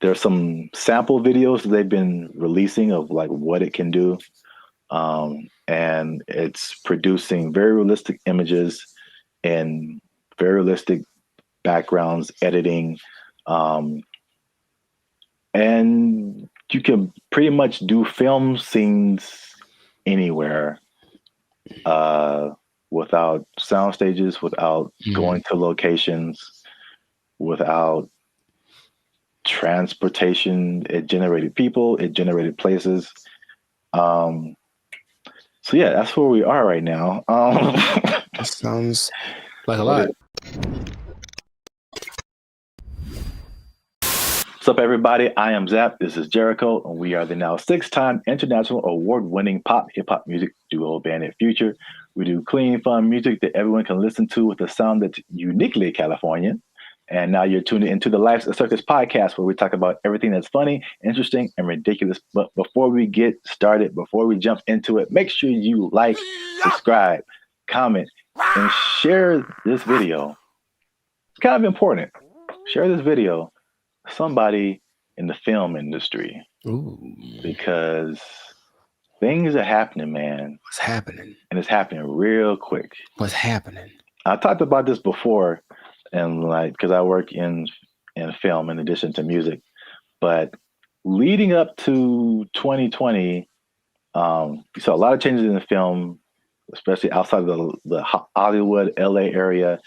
there's some sample videos that they've been releasing of like what it can do. And it's producing very realistic images and very realistic backgrounds, editing. Um, and you can pretty much do film scenes anywhere without sound stages, without Mhm. going to locations, without transportation. It generated people, it generated places. Um, so yeah, that's where we are right now. That sounds like a But lot. what's up, everybody? I am Zap. This is Jericho, and we are the now six-time international award-winning pop hip hop music duo band at Future. We do clean, fun music that everyone can listen to with a sound that's uniquely Californian. And now you're tuned into the Life's a Circus podcast, where we talk about everything that's funny, interesting, and ridiculous. But before we get started, before we jump into it, make sure you like, subscribe, comment, and share this video. It's kind of important. Share this video with somebody in the film industry Ooh, because things are happening, man, what's happening? and it's happening real quick. What's happening? I talked about this before, and like because I work in film in addition to music, but leading up to 2020, you saw a lot of changes in the film, especially outside of the Hollywood, LA area,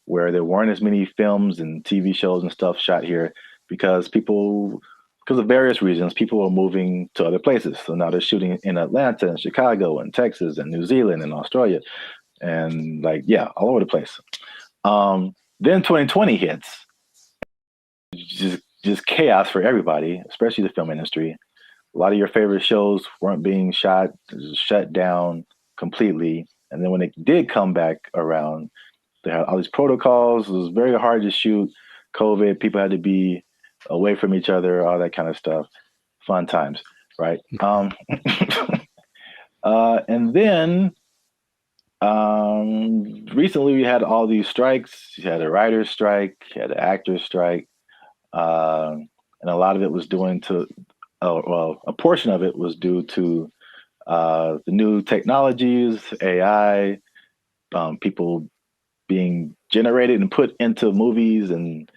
where there weren't as many films and TV shows and stuff shot here because because of various reasons, people were moving to other places. So now they're shooting in Atlanta and Chicago and Texas and New Zealand and Australia and like, yeah, all over the place. Then 2020 hits, just chaos for everybody, especially the film industry. A lot of your favorite shows weren't being shot, shut down completely. And then when it did come back around, they had all these protocols. It was very hard to shoot. COVID, people had to be away from each other, all that kind of stuff. Fun times, right? And then recently we had all these strikes. You had a writer's strike, you had an actor's strike, and a lot of it was doing to, oh, well, a portion of it was due to the new technologies, AI, people being generated and put into movies, and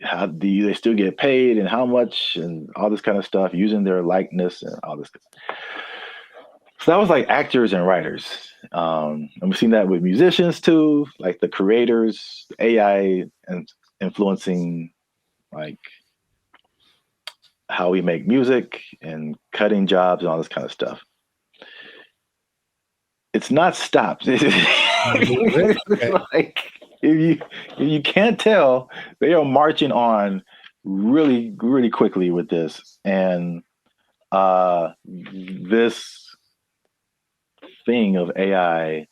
how do they still get paid and how much and all this kind of stuff using their likeness and all this. So that was like actors and writers. And we've seen that with musicians too, like the creators, AI and influencing like how we make music and cutting jobs and all this kind of stuff. It's not stopped. Okay. Like if you can't tell, they are marching on really quickly with this. And this thing of AI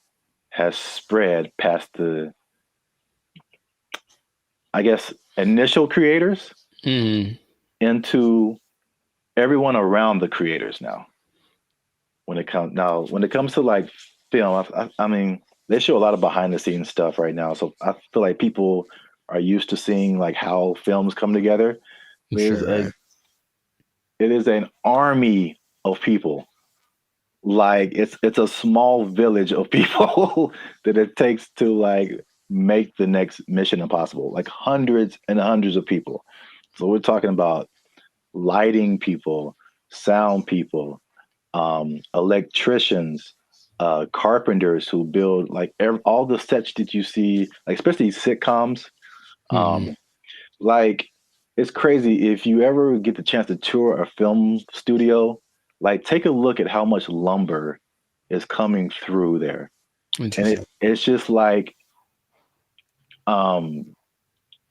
has spread past the, I guess, initial creators Mm. into everyone around the creators now. When it comes to like film, I mean, they show a lot of behind the scenes stuff right now. So I feel like people are used to seeing like how films come together. There's Sure, a right. it is an army of people. Like it's a small village of people that it takes to like make the next Mission Impossible. Like hundreds and hundreds of people. So we're talking about lighting people, sound people, electricians, carpenters who build like all the sets that you see, like especially sitcoms. Mm. Um, like it's crazy if you ever get the chance to tour a film studio. Like take a look at how much lumber is coming through there, and Interesting. it's just um,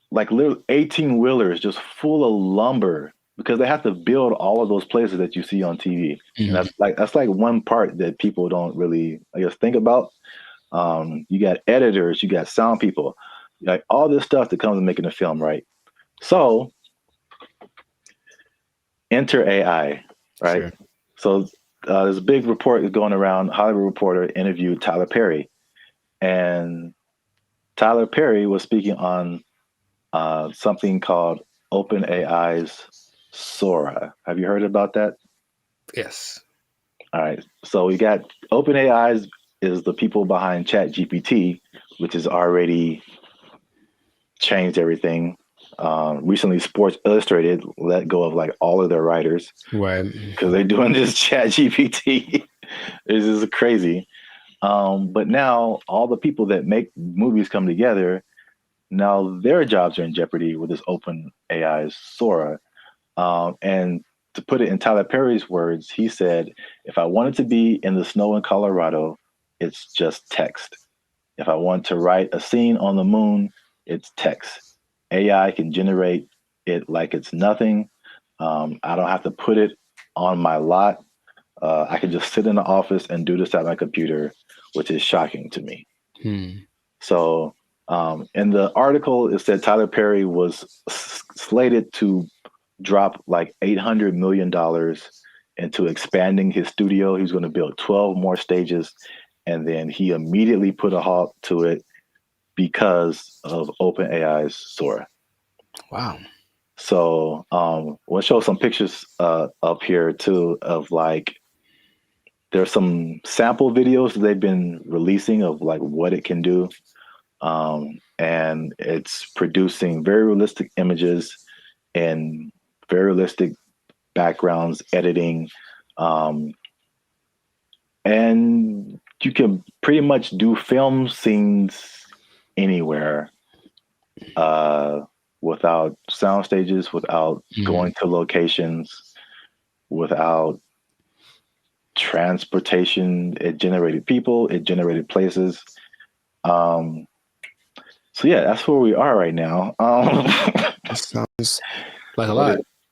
like little 18 wheelers just full of lumber because they have to build all of those places that you see on TV. And Mm. that's like one part that people don't really, I guess, think about. You got editors, you got sound people, like all this stuff that comes with making a film, right? So enter AI, right? Sure. So there's a big report that's going around. Hollywood Reporter interviewed Tyler Perry, and Tyler Perry was speaking on something called OpenAI's. Sora. Have you heard about that? Yes. All right. So we got OpenAI is the people behind ChatGPT, which has already changed everything. Recently, Sports Illustrated let go of like all of their writers Right. because they're doing this ChatGPT. This is crazy. But now all the people that make movies come together. Now their jobs are in jeopardy with this open AI's Sora. And to put it in Tyler Perry's words, he said, if I wanted to be in the snow in Colorado, it's just text. If I want to write a scene on the moon, it's text. AI can generate it like it's nothing. I don't have to put it on my lot. I can just sit in the office and do this at my computer, which is shocking to me. Hmm. So, in the article, it said Tyler Perry was slated to drop like $800 million into expanding his studio. He was going to build 12 more stages, and then he immediately put a halt to it because of OpenAI's Sora. Wow. So, we'll show some pictures up here too of like there's some sample videos that they've been releasing of like what it can do. And it's producing very realistic images and very realistic backgrounds, editing, um, and you can pretty much do film scenes anywhere without sound stages, without Mhm. going to locations, without transportation. It generated people, it generated places. Um, so yeah, that's where we are right now. That sounds like a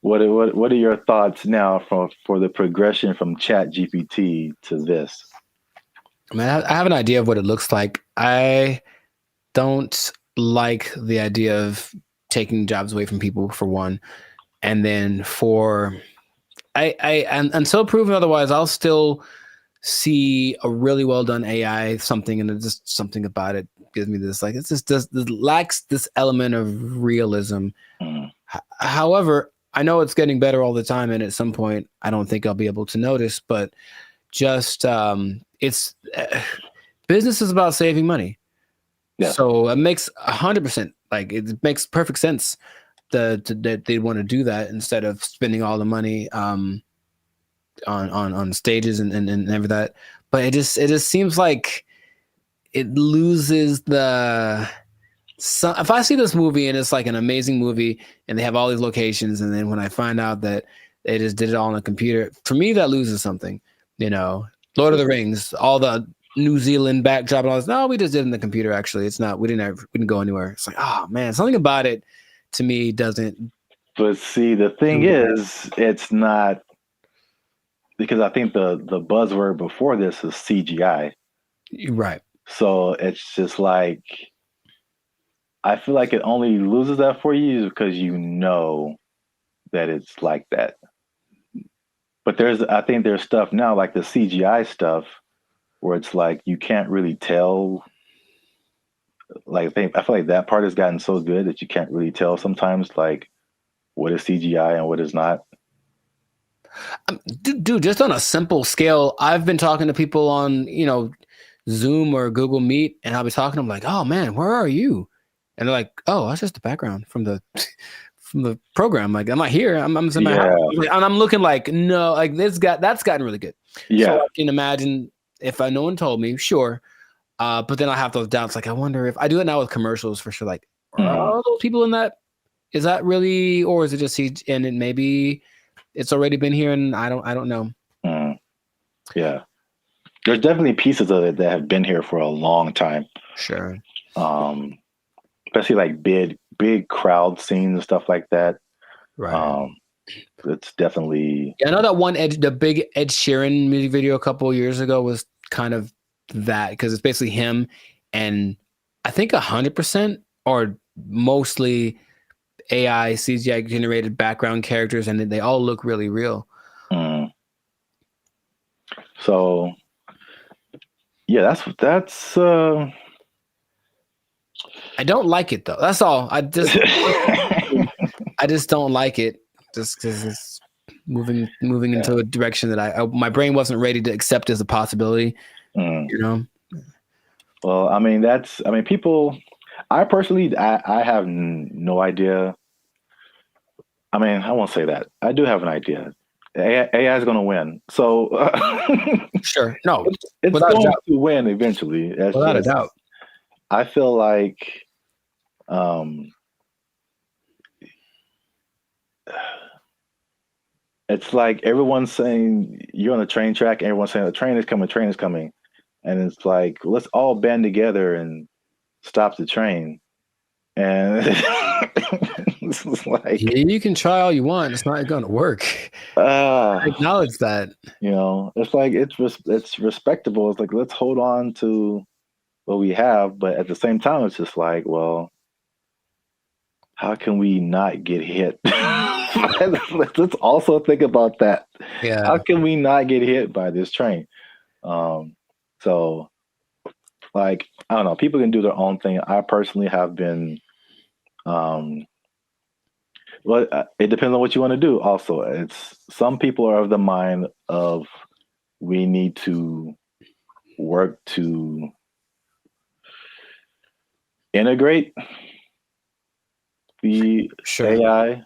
What lot. are, what are your thoughts now for the progression from Chat GPT to this? I mean, I have an idea of what it looks like. I don't like the idea of taking jobs away from people, for one, and then for and until proven otherwise, I'll still see a really well done AI something, and it's just something about it gives me this like it's just this lacks this element of realism. Mm, However, I know it's getting better all the time, and at some point, I don't think I'll be able to notice. But just it's business is about saving money, yes. so it makes 100% like it makes perfect sense that they want to do that instead of spending all the money on stages and every that. But it just seems like it loses the. So if I see this movie and it's like an amazing movie and they have all these locations, and then when I find out that they just did it all on a computer, for me that loses something. You know, Lord of the Rings, all the New Zealand backdrop and all this. No, we just did it in the computer. Actually, it's not. We didn't go anywhere. It's like, oh man, something about it to me doesn't But see, the thing do it. is, it's not because I think the buzzword before this is CGI. Right. So it's just like I feel like it only loses that for you because you know that it's like that. But I think there's stuff now like the CGI stuff where it's like you can't really tell. Like I feel like that part has gotten so good that you can't really tell sometimes like what is CGI and what is not. Dude, just on a simple scale, I've been talking to people on, Zoom or Google Meet, and I'll be talking to them like, "Oh man, where are you?" And they're like, "Oh, that's just the background from the from the program. Like, I'm not here. I'm in my house." Yeah, And I'm looking like, no, like that's gotten really good. So yeah. I can imagine if no one told me, sure. But then I have those doubts. Like, I wonder if I do it now with commercials for sure. Like, are Mm, all those people in that? Is that really, or is it just he? And it maybe it's already been here, and I don't know. mm, yeah. There's definitely pieces of it that have been here for a long time. Sure. Um, Especially like big crowd scenes and stuff like that. Right. Um, it's definitely Yeah, I know that the big Ed Sheeran music video a couple of years ago was kind of that because it's basically him and I think 100% or mostly AI CGI generated background characters, and they all look really real. mm. So yeah, that's I don't like it though. That's all. I just don't like it. just because it's moving into a direction that my brain wasn't ready to accept as a possibility. Mm. Well, I mean, people. I personally, I have no idea. I mean, I won't say that. I do have an idea. AI is going to win. So Sure, no, it's without a going doubt, to win eventually. That's without a just. doubt. I feel like um, it's like everyone's saying you're on the train track, and everyone's saying the train is coming, and it's like let's all band together and stop the train. And it's like, Yeah, you can try all you want. It's not going to work. I uh, acknowledge that. it's like it's respectable. It's like let's hold on to what we have, but at the same time, it's just like, well, how can we not get hit? Let's also think about that. Yeah. How can we not get hit by this train? Um, so, like, I don't know. People can do their own thing. I personally have been. Um, well, it depends on what you want to do. Also, it's some people are of the mind of we need to work to integrate the Sure. AI.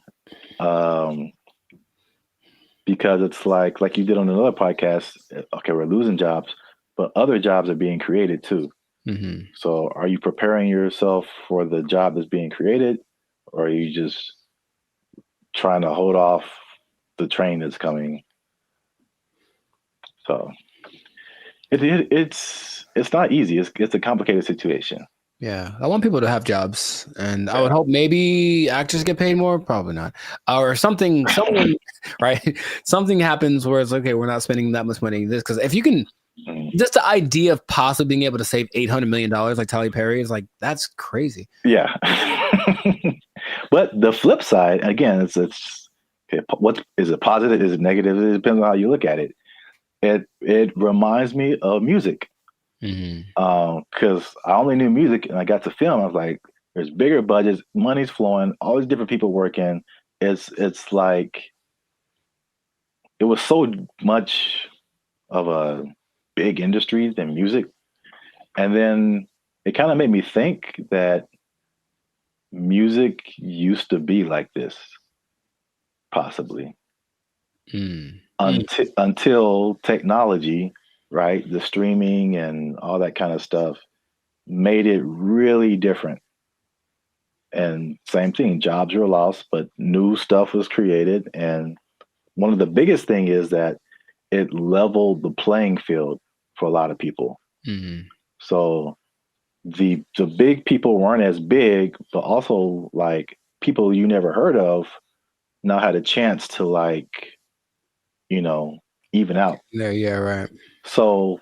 Um, because it's like you did on another podcast. Okay, we're losing jobs, but other jobs are being created too. Mm-hmm. So, are you preparing yourself for the job that's being created, or are you just trying to hold off the train that's coming? So, it's not easy. It's a complicated situation. Yeah, I want people to have jobs, and I would Yeah. hope maybe actors get paid more. Probably not, or something. Someone, right? Something happens where it's okay. We're not spending that much money. This because if you can, Mm. just the idea of possibly being able to save $800 million like Tyler Perry is like that's crazy. Yeah. But the flip side, again, it's okay, what is it positive? Is it negative? It depends on how you look at it. It reminds me of music. Mm-hmm. Because I only knew music and I got to film. I was like, there's bigger budgets, money's flowing, all these different people working. It's like it was so much of a big industry than music. And then it kind of made me think that music used to be like this, possibly. Until technology, right? The streaming and all that kind of stuff made it really different. And same thing, jobs were lost, but new stuff was created. And one of the biggest thing is that it leveled the playing field for a lot of people. Mm-hmm. So the big people weren't as big, but also like people you never heard of now had a chance to like, you know, even out. Yeah, right. So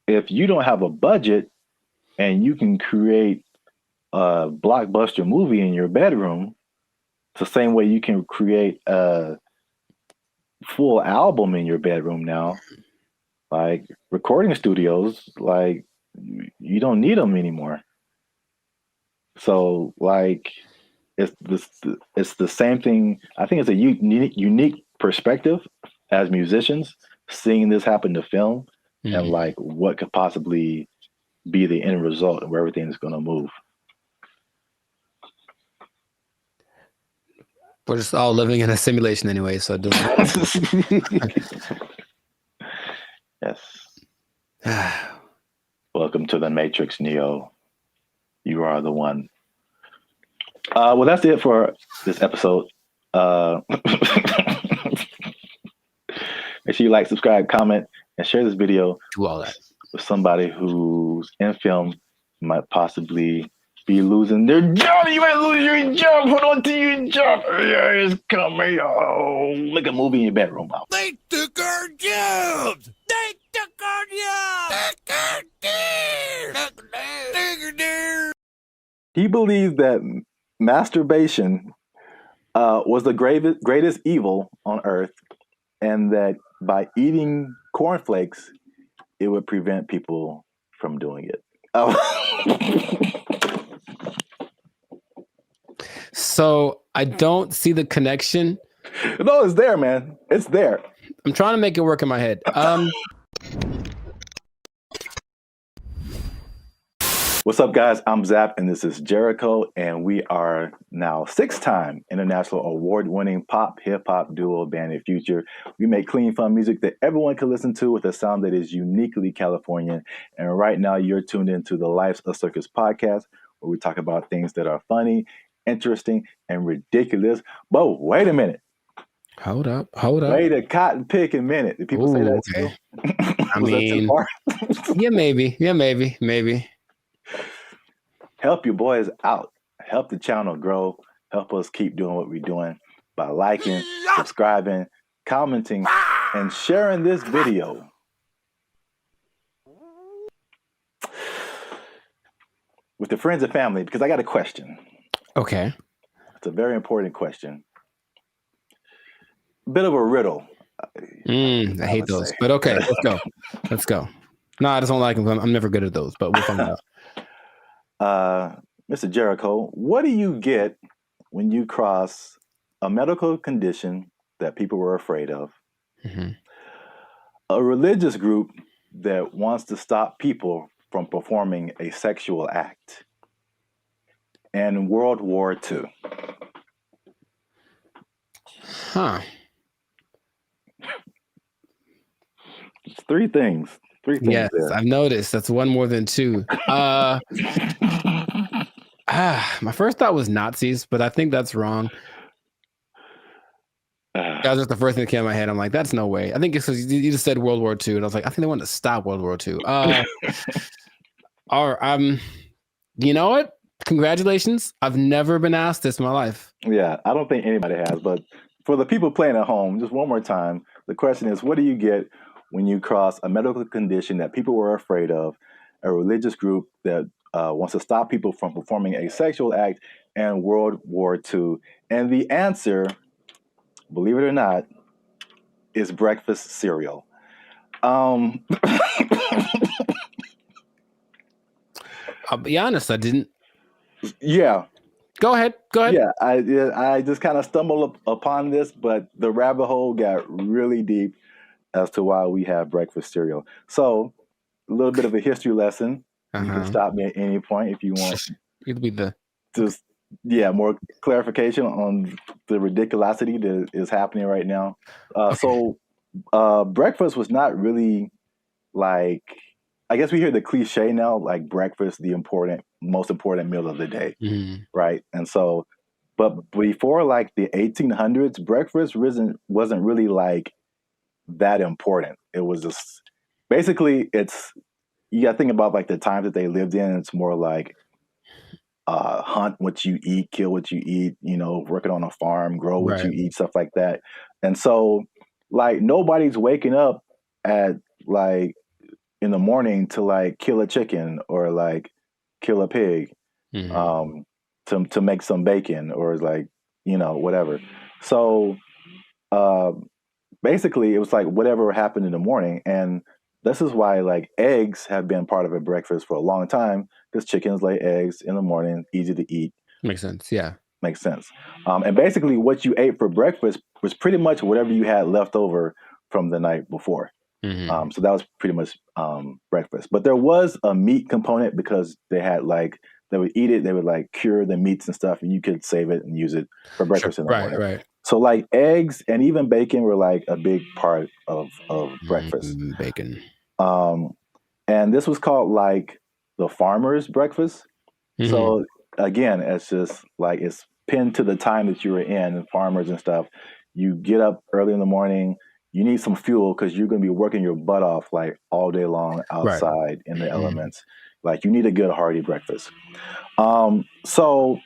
if you don't have a budget and you can create a blockbuster movie in your bedroom, it's the same way you can create a full album in your bedroom now. Like recording studios, like you don't need them anymore. So like it's the same thing. I think it's a unique perspective as musicians seeing this happen to film and Mm-hmm. like what could possibly be the end result and where everything is going to move. We're just all living in a simulation anyway, so it doesn't. Yes. Welcome to the Matrix, Neo. You are the one. Well, that's it for this episode. Make sure you like, subscribe, comment, and share this video Do all that with somebody who's in film might possibly be losing their job. You might lose your job. Hold on to your job. Yeah, it's coming. Oh, make a movie in your bedroom. They took our jobs. They took our jobs. He believes that masturbation was the greatest evil on earth, and that by eating cornflakes, it would prevent people from doing it. So I don't see the connection No, it's there, man. It's there. I'm trying to make it work in my head. What's up, guys? I'm Zap, and this is Jericho, and we are now 6-time international award-winning pop hip-hop duo Band of Future. We make clean, fun music that everyone can listen to with a sound that is uniquely Californian. And right now, you're tuned into the Life's a Circus podcast, where we talk about things that are funny, interesting, and ridiculous. But wait a minute. Hold up. Wait a cotton picking minute. Did people say Ooh, that okay. still? I Was that too mean, far? yeah, maybe. Help your boys out. Help the channel grow. Help us keep doing what we're doing by liking, subscribing, commenting, and sharing this video. With the friends and family, because I got a question. Okay. It's a very important question. Bit of a riddle. I hate those, say. but okay, let's go. No, I just don't like them. I'm never good at those, but we'll find out. Mr. Jericho, what do you get when you cross a medical condition that people were afraid of, a religious group that wants to stop people from performing a sexual act, and World War II? Huh. It's three things. Yes, there. I've noticed. That's one more than two. My first thought was Nazis, but I think that's wrong. That was just the first thing that came to my head. I'm like, that's no way. I think it's because you just said World War II, and I was like, I think they wanted to stop World War II. You know what? Congratulations. I've never been asked this in my life. Yeah, I don't think anybody has, but for the people playing at home, just one more time, the question is, what do you get when you cross a medical condition that people were afraid of, a religious group that wants to stop people from performing a sexual act, and World War II? And the answer, believe it or not, is breakfast cereal. I'll be honest, I didn't. Yeah. Go ahead. Yeah, I just kind of stumbled upon this, but the rabbit hole got really deep as to why we have breakfast cereal. So, a little bit of a history lesson. You can stop me at any point if you want. It'll be the Just more clarification on the ridiculosity that is happening right now. So, breakfast was not really like, I guess we hear the cliche now, like breakfast, the most important meal of the day, right? And so, but before like the 1800s, breakfast wasn't really like that important. It was just basically you got to think about like the times that they lived in. It's more like hunt what you eat, kill what you eat, working on a farm, grow what you eat, stuff like that. And so like nobody's waking up at like in the morning to like kill a chicken or like kill a pig to make some bacon or like whatever. So basically it was like whatever happened in the morning. And this is why like eggs have been part of a breakfast for a long time, because chickens lay eggs in the morning, easy to eat. Makes sense. Yeah. Makes sense. And basically what you ate for breakfast was pretty much whatever you had left over from the night before. So that was pretty much breakfast. But there was a meat component because they would eat it, they would like cure the meats and stuff, and you could save it and use it for breakfast in the morning. Right. So like eggs and even bacon were like a big part of breakfast. Bacon. And this was called like the farmer's breakfast. So again, it's just like it's pinned to the time that you were in, and farmers and stuff. You get up early in the morning. You need some fuel because you're going to be working your butt off like all day long outside in the elements. Like you need a good hearty breakfast. So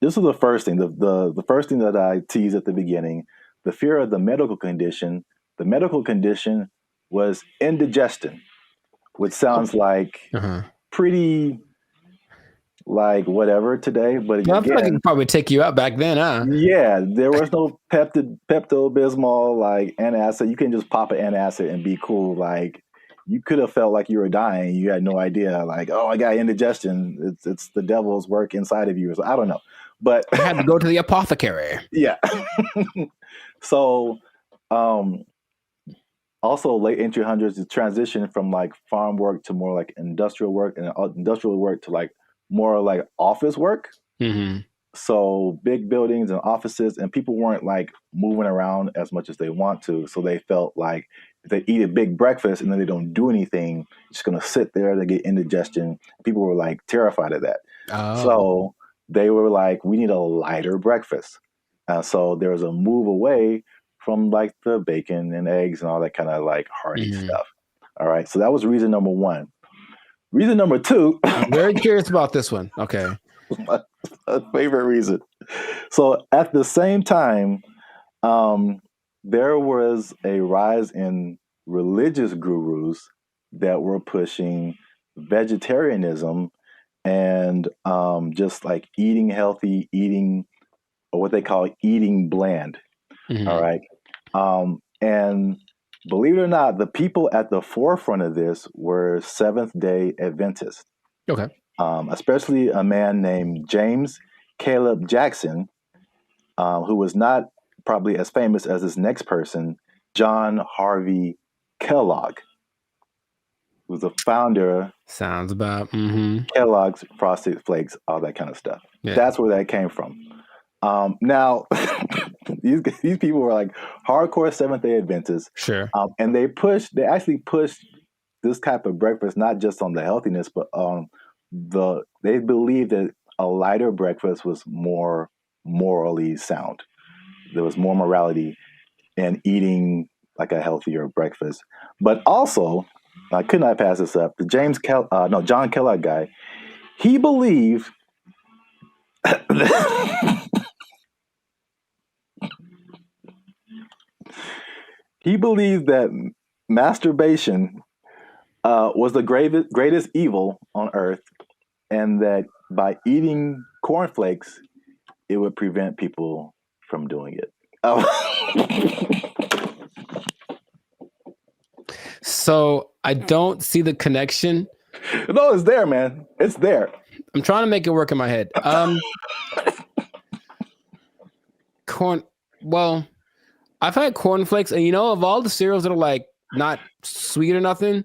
this is the first thing. The first thing that I teased at the beginning, the fear of the medical condition. The medical condition was indigestion, which sounds like pretty like whatever today, but I feel like it could probably take you out back then, huh? Yeah, there was no Pepto-Bismol, like antacid. You can just pop an antacid and be cool. Like you could have felt like you were dying. You had no idea. Like, oh, I got indigestion. It's the devil's work inside of you. So I don't know, But I had to go to the apothecary. yeah. So, um, also late 1800s, the transition from like farm work to more like industrial work, and industrial work to like more like office work. Mm-hmm. So big buildings and offices, and people weren't like moving around as much as they want to. So they felt like if they eat a big breakfast and then they don't do anything, just gonna sit there, they get indigestion. People were like terrified of that. Oh. So they were like, we need a lighter breakfast. So there was a move away from like the bacon and eggs and all that kind of like hearty Mm-hmm. stuff. All right. So that was reason number one. Reason number two, I'm very curious about this one. Okay. my favorite reason. So at the same time, there was a rise in religious gurus that were pushing vegetarianism and just like eating healthy, eating or what they call eating bland. Mm-hmm. All right. And believe it or not, the people at the forefront of this were Seventh day Adventists, Okay. especially a man named James Caleb Jackson, who was not probably as famous as this next person, John Harvey Kellogg, who's the founder Sounds about. Mm-hmm. Kellogg's Frosted Flakes, all that kind of stuff. Yeah. That's where that came from. Now, these people were like hardcore Seventh Day Adventists, Sure. and they actually pushed this type of breakfast not just on the healthiness, but they believed that a lighter breakfast was more morally sound. There was more morality in eating like a healthier breakfast, but also I could not pass this up. The John Kellogg guy, he believed. He believed that masturbation was the greatest evil on earth, and that by eating cornflakes, it would prevent people from doing it. Oh. So I don't see the connection. No, it's there, man. It's there. I'm trying to make it work in my head. Corn. Well, I've had cornflakes, and of all the cereals that are like not sweet or nothing,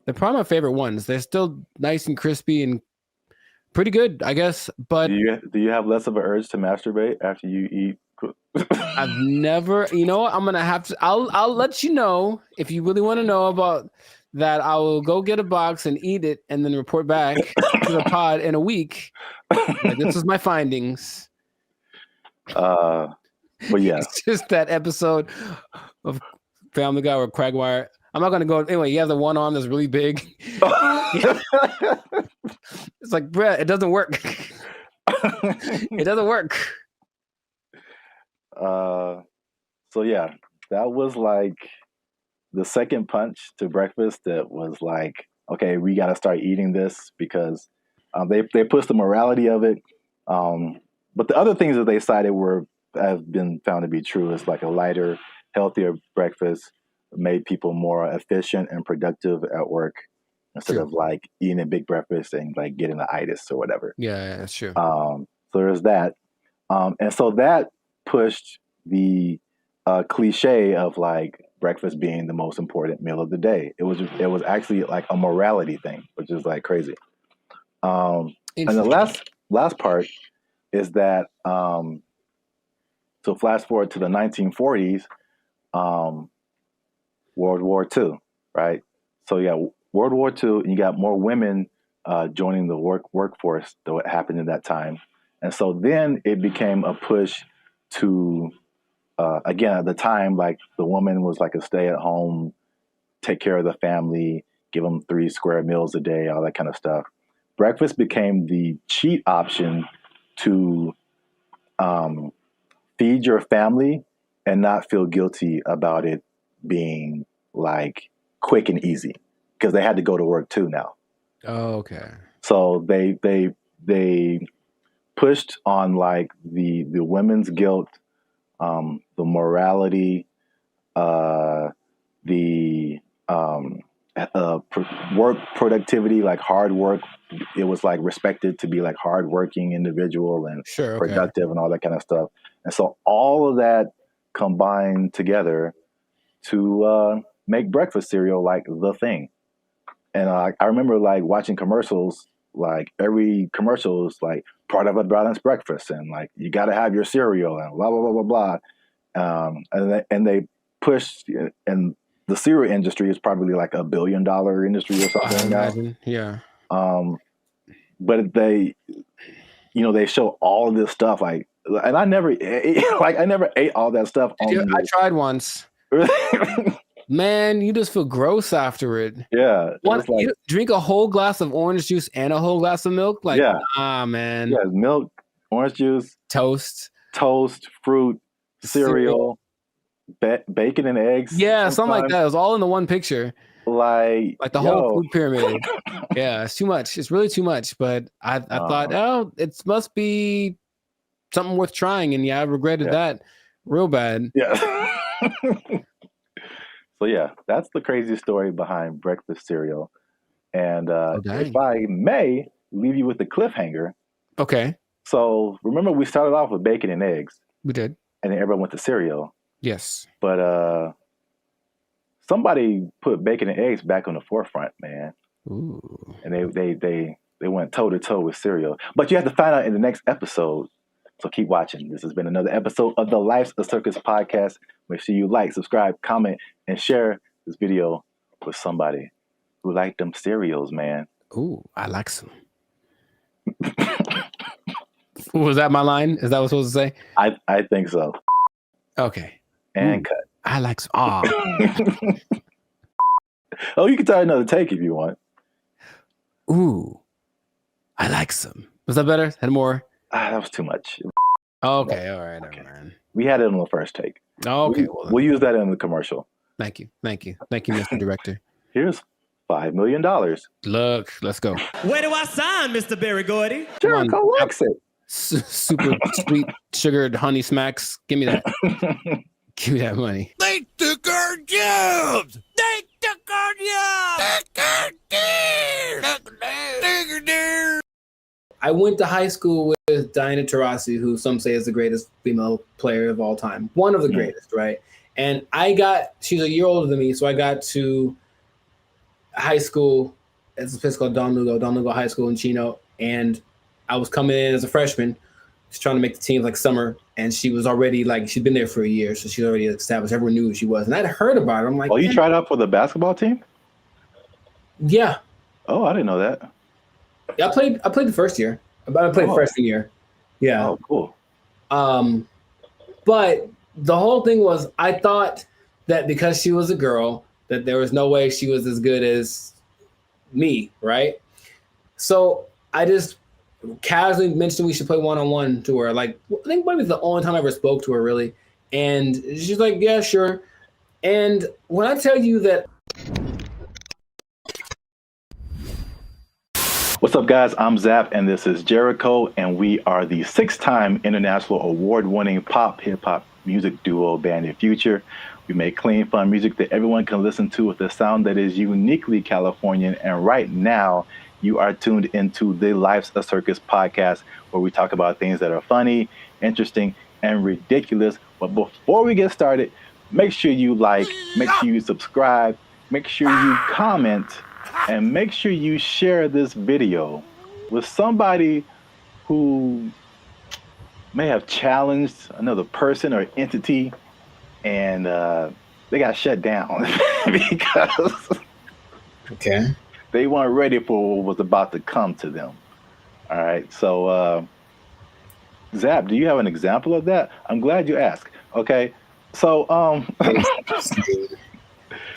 they're probably my favorite ones. They're still nice and crispy and pretty good, I guess. But Do you have less of an urge to masturbate after you eat? I've never. You know what? I'm gonna have to. I'll let you know if you really want to know about that. I will go get a box and eat it, and then report back to the pod in a week. Like, this is my findings. But yeah, It's just that episode of Family Guy or Quagmire. I'm not gonna go anyway. You have the one arm that's really big. It's like, bruh, it doesn't work. It doesn't work. So yeah, that was like the second punch to breakfast. That was like, okay, we got to start eating this because they pushed the morality of it. But the other things that they cited have been found to be true. It's like a lighter, healthier breakfast made people more efficient and productive at work instead True. of like eating a big breakfast and like getting the itis or whatever. Yeah, that's true. So there's that. And so that pushed the cliche of like breakfast being the most important meal of the day. It was actually like a morality thing, which is like crazy. And the last part is that so flash forward to the 1940s, World War II, right? So yeah, World War II, and you got more women joining the workforce than what happened in that time. And so then it became a push to, again, at the time, like the woman was like a stay at home, take care of the family, give them 3 square meals a day, all that kind of stuff. Breakfast became the cheat option to feed your family and not feel guilty about it being like quick and easy because they had to go to work too now. Oh, okay. So they pushed on like the women's guilt, the morality, the work productivity, like hard work. It was like respected to be like hardworking individual and Sure. Okay. productive and all that kind of stuff. And so all of that combined together to make breakfast cereal like the thing. And I remember like watching commercials. Like every commercial is like part of a balanced breakfast, and like you got to have your cereal and blah blah blah blah blah. And they push, and the cereal industry is probably like $1 billion industry or I something now. imagine. Yeah. But they, they show all of this stuff like, and I never ate all that stuff. I tried once. Man, you just feel gross after it. Yeah. You drink a whole glass of orange juice and a whole glass of milk? Like, man. Yeah, milk, orange juice, toast, fruit, cereal, bacon and eggs. Yeah, something like that. It was all in the one picture. Like the whole food pyramid. Yeah, it's too much. It's really too much. But I thought, it must be something worth trying. And I regretted that real bad. Yeah. So yeah, that's the crazy story behind breakfast cereal. And if I may leave you with the cliffhanger. Okay. So remember we started off with bacon and eggs. We did. And then everyone went to cereal. Yes. But somebody put bacon and eggs back on the forefront, man. Ooh. And they went toe to toe with cereal. But you have to find out in the next episode. So keep watching. This has been another episode of the Life's a Circus podcast. Make sure you like, subscribe, comment, and share this video with somebody who liked them cereals, man. Ooh, I like some. Was that my line? Is that what I was supposed to say? I think so. Okay. And cut. I like some. Oh, you can try another take if you want. Ooh, I like some. Was that better? Had more? That was too much. Okay, all right, okay. We had it on the first take. Okay, we'll use that in the commercial. Thank you, Mr. Director. Here's $5 million. Look, let's go. Where do I sign, Mr. Barry Gordy? Jericho likes it. Super sweet sugared honey smacks. Give me that. Give me that money. They took our jobs. They took our jobs. I went to high school with Diana Taurasi, who some say is the greatest female player of all time. One of the greatest, right? And she's a year older than me, so I got to high school. It's a place called Don Lugo High School in Chino. And I was coming in as a freshman, just trying to make the team like summer. And she was already she'd been there for a year, so she's already established. Everyone knew who she was. And I'd heard about her. I'm like, oh, you tried out for the basketball team? Yeah. Oh, I didn't know that. Yeah, I played the first year. I played freshman year. Yeah. Oh, cool. But the whole thing was, I thought that because she was a girl, that there was no way she was as good as me, right? So I just casually mentioned we should play one-on-one to her. Like, I think maybe it's the only time I ever spoke to her, really. And she's like, yeah, sure. And when I tell you that. What's up, guys? I'm Zap, and this is Jericho, and we are the 6-time international award-winning pop hip-hop music duo Band of Future. We make clean, fun music that everyone can listen to with a sound that is uniquely Californian, and right now, you are tuned into the Life's a Circus podcast, where we talk about things that are funny, interesting, and ridiculous. But before we get started, make sure you like, make sure you subscribe, make sure you comment, and make sure you share this video with somebody who may have challenged another person or entity, and they got shut down because they weren't ready for what was about to come to them. All right, so Zap, do you have an example of that? I'm glad you asked. Okay, so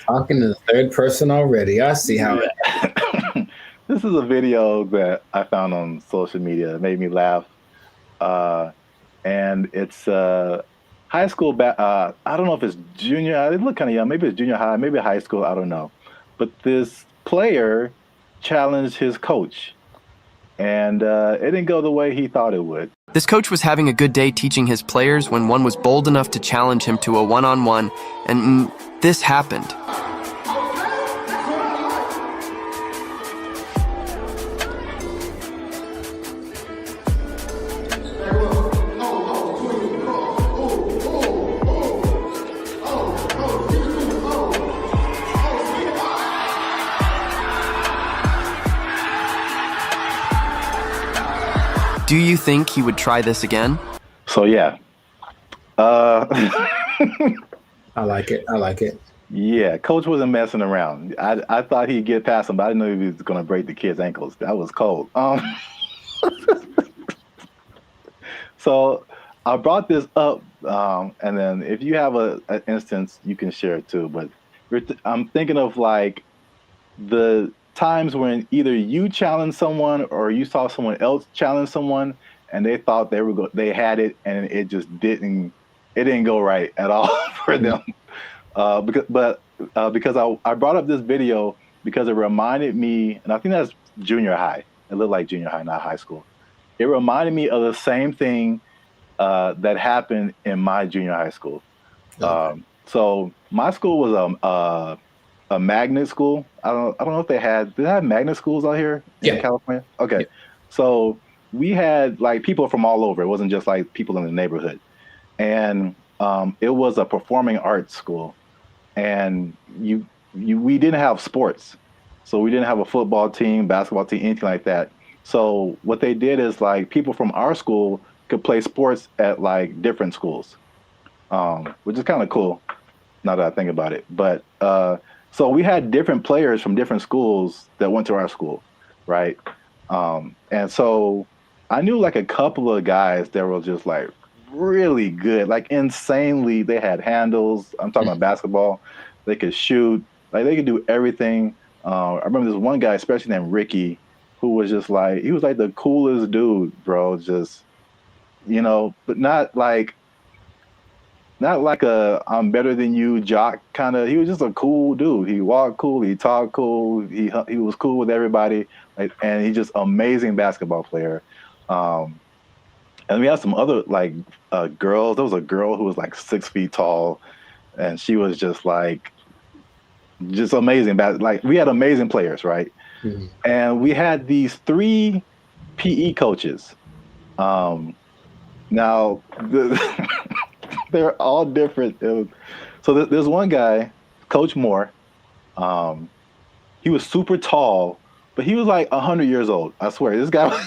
talking to the third person already. I see how it. This is a video that I found on social media. It made me laugh. And it's high school. I don't know if it's junior. They look kind of young. Maybe it's junior high, maybe high school. I don't know. But this player challenged his coach. And it didn't go the way he thought it would. This coach was having a good day teaching his players when one was bold enough to challenge him to a one-on-one, and this happened. Do you think he would try this again? So yeah. I like it. I like it. Yeah, coach wasn't messing around. I thought he'd get past him, but I didn't know he was going to break the kid's ankles. That was cold. So I brought this up, and then if you have an instance, you can share it too. But I'm thinking of like the times when either you challenged someone or you saw someone else challenge someone, and they thought they had it, and it just didn't go right at all for them. Because I brought up this video because it reminded me, and I think that's junior high. It looked like junior high, not high school. It reminded me of the same thing that happened in my junior high school. Okay. So my school was a magnet school. I don't know if did they have magnet schools out here in California? Okay. Yeah. So we had like people from all over. It wasn't just like people in the neighborhood. And it was a performing arts school. And we didn't have sports. So we didn't have a football team, basketball team, anything like that. So what they did is like people from our school could play sports at like different schools, which is kind of cool now that I think about it. But so we had different players from different schools that went to our school, right? And so I knew like a couple of guys that were just like really good, like insanely. They had handles. I'm talking about basketball. They could shoot. Like they could do everything. I remember this one guy, especially named Ricky, who was just like, he was like the coolest dude, bro. Just, but not like a I'm better than you jock kind of. He was just a cool dude. He walked cool. He talked cool. He was cool with everybody. And he's just amazing basketball player. And we had some other like girls. There was a girl who was like 6 feet tall, and she was just like, just amazing. Like we had amazing players, right? Mm-hmm. And we had these 3 PE coaches. Now they're all different. So there's one guy, Coach Moore. He was super tall, but he was like 100 years old. I swear, this guy was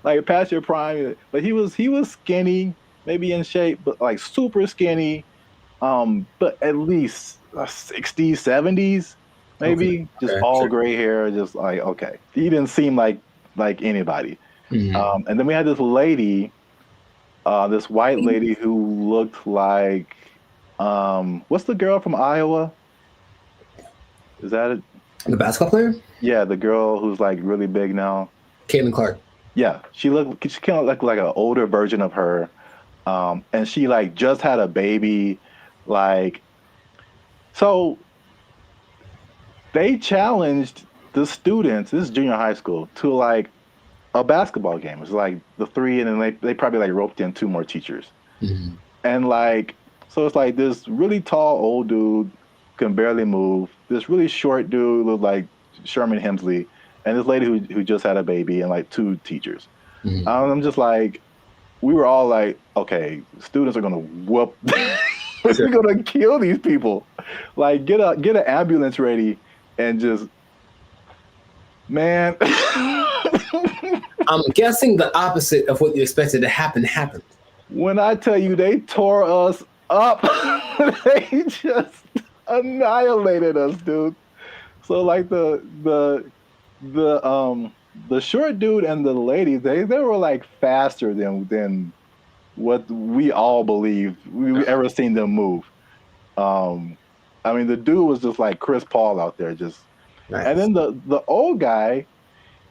like past your prime. But he was skinny, maybe in shape, but like super skinny. But at least 60s, 70s, maybe. Okay. Just all sure. Gray hair, just like, okay. He didn't seem like anybody. Mm-hmm. And then we had this lady, this white lady who looked like, what's the girl from Iowa? Is that it? The basketball player? Yeah, the girl who's like really big now. Caitlin Clark. Yeah, she kind of looked like an older version of her. And she like just had a baby. Like, so they challenged the students, this is junior high school, to like a basketball game. It was like the 3, and then they probably like roped in 2 more teachers. Mm-hmm. And like, so it's like this really tall old dude can barely move. This really short dude looked like Sherman Hemsley, and this lady who just had a baby, and like 2 teachers. Mm-hmm. I'm just like, we were all like, okay, students are gonna whoop. We're gonna kill these people. Like, get an ambulance ready, and just, man. I'm guessing the opposite of what you expected to happen happened. When I tell you they tore us up, they just annihilated us, dude. So like the short dude and the lady, they were like faster than what we all believed we ever seen them move. I mean, the dude was just like Chris Paul out there, just. Nice. And then the old guy,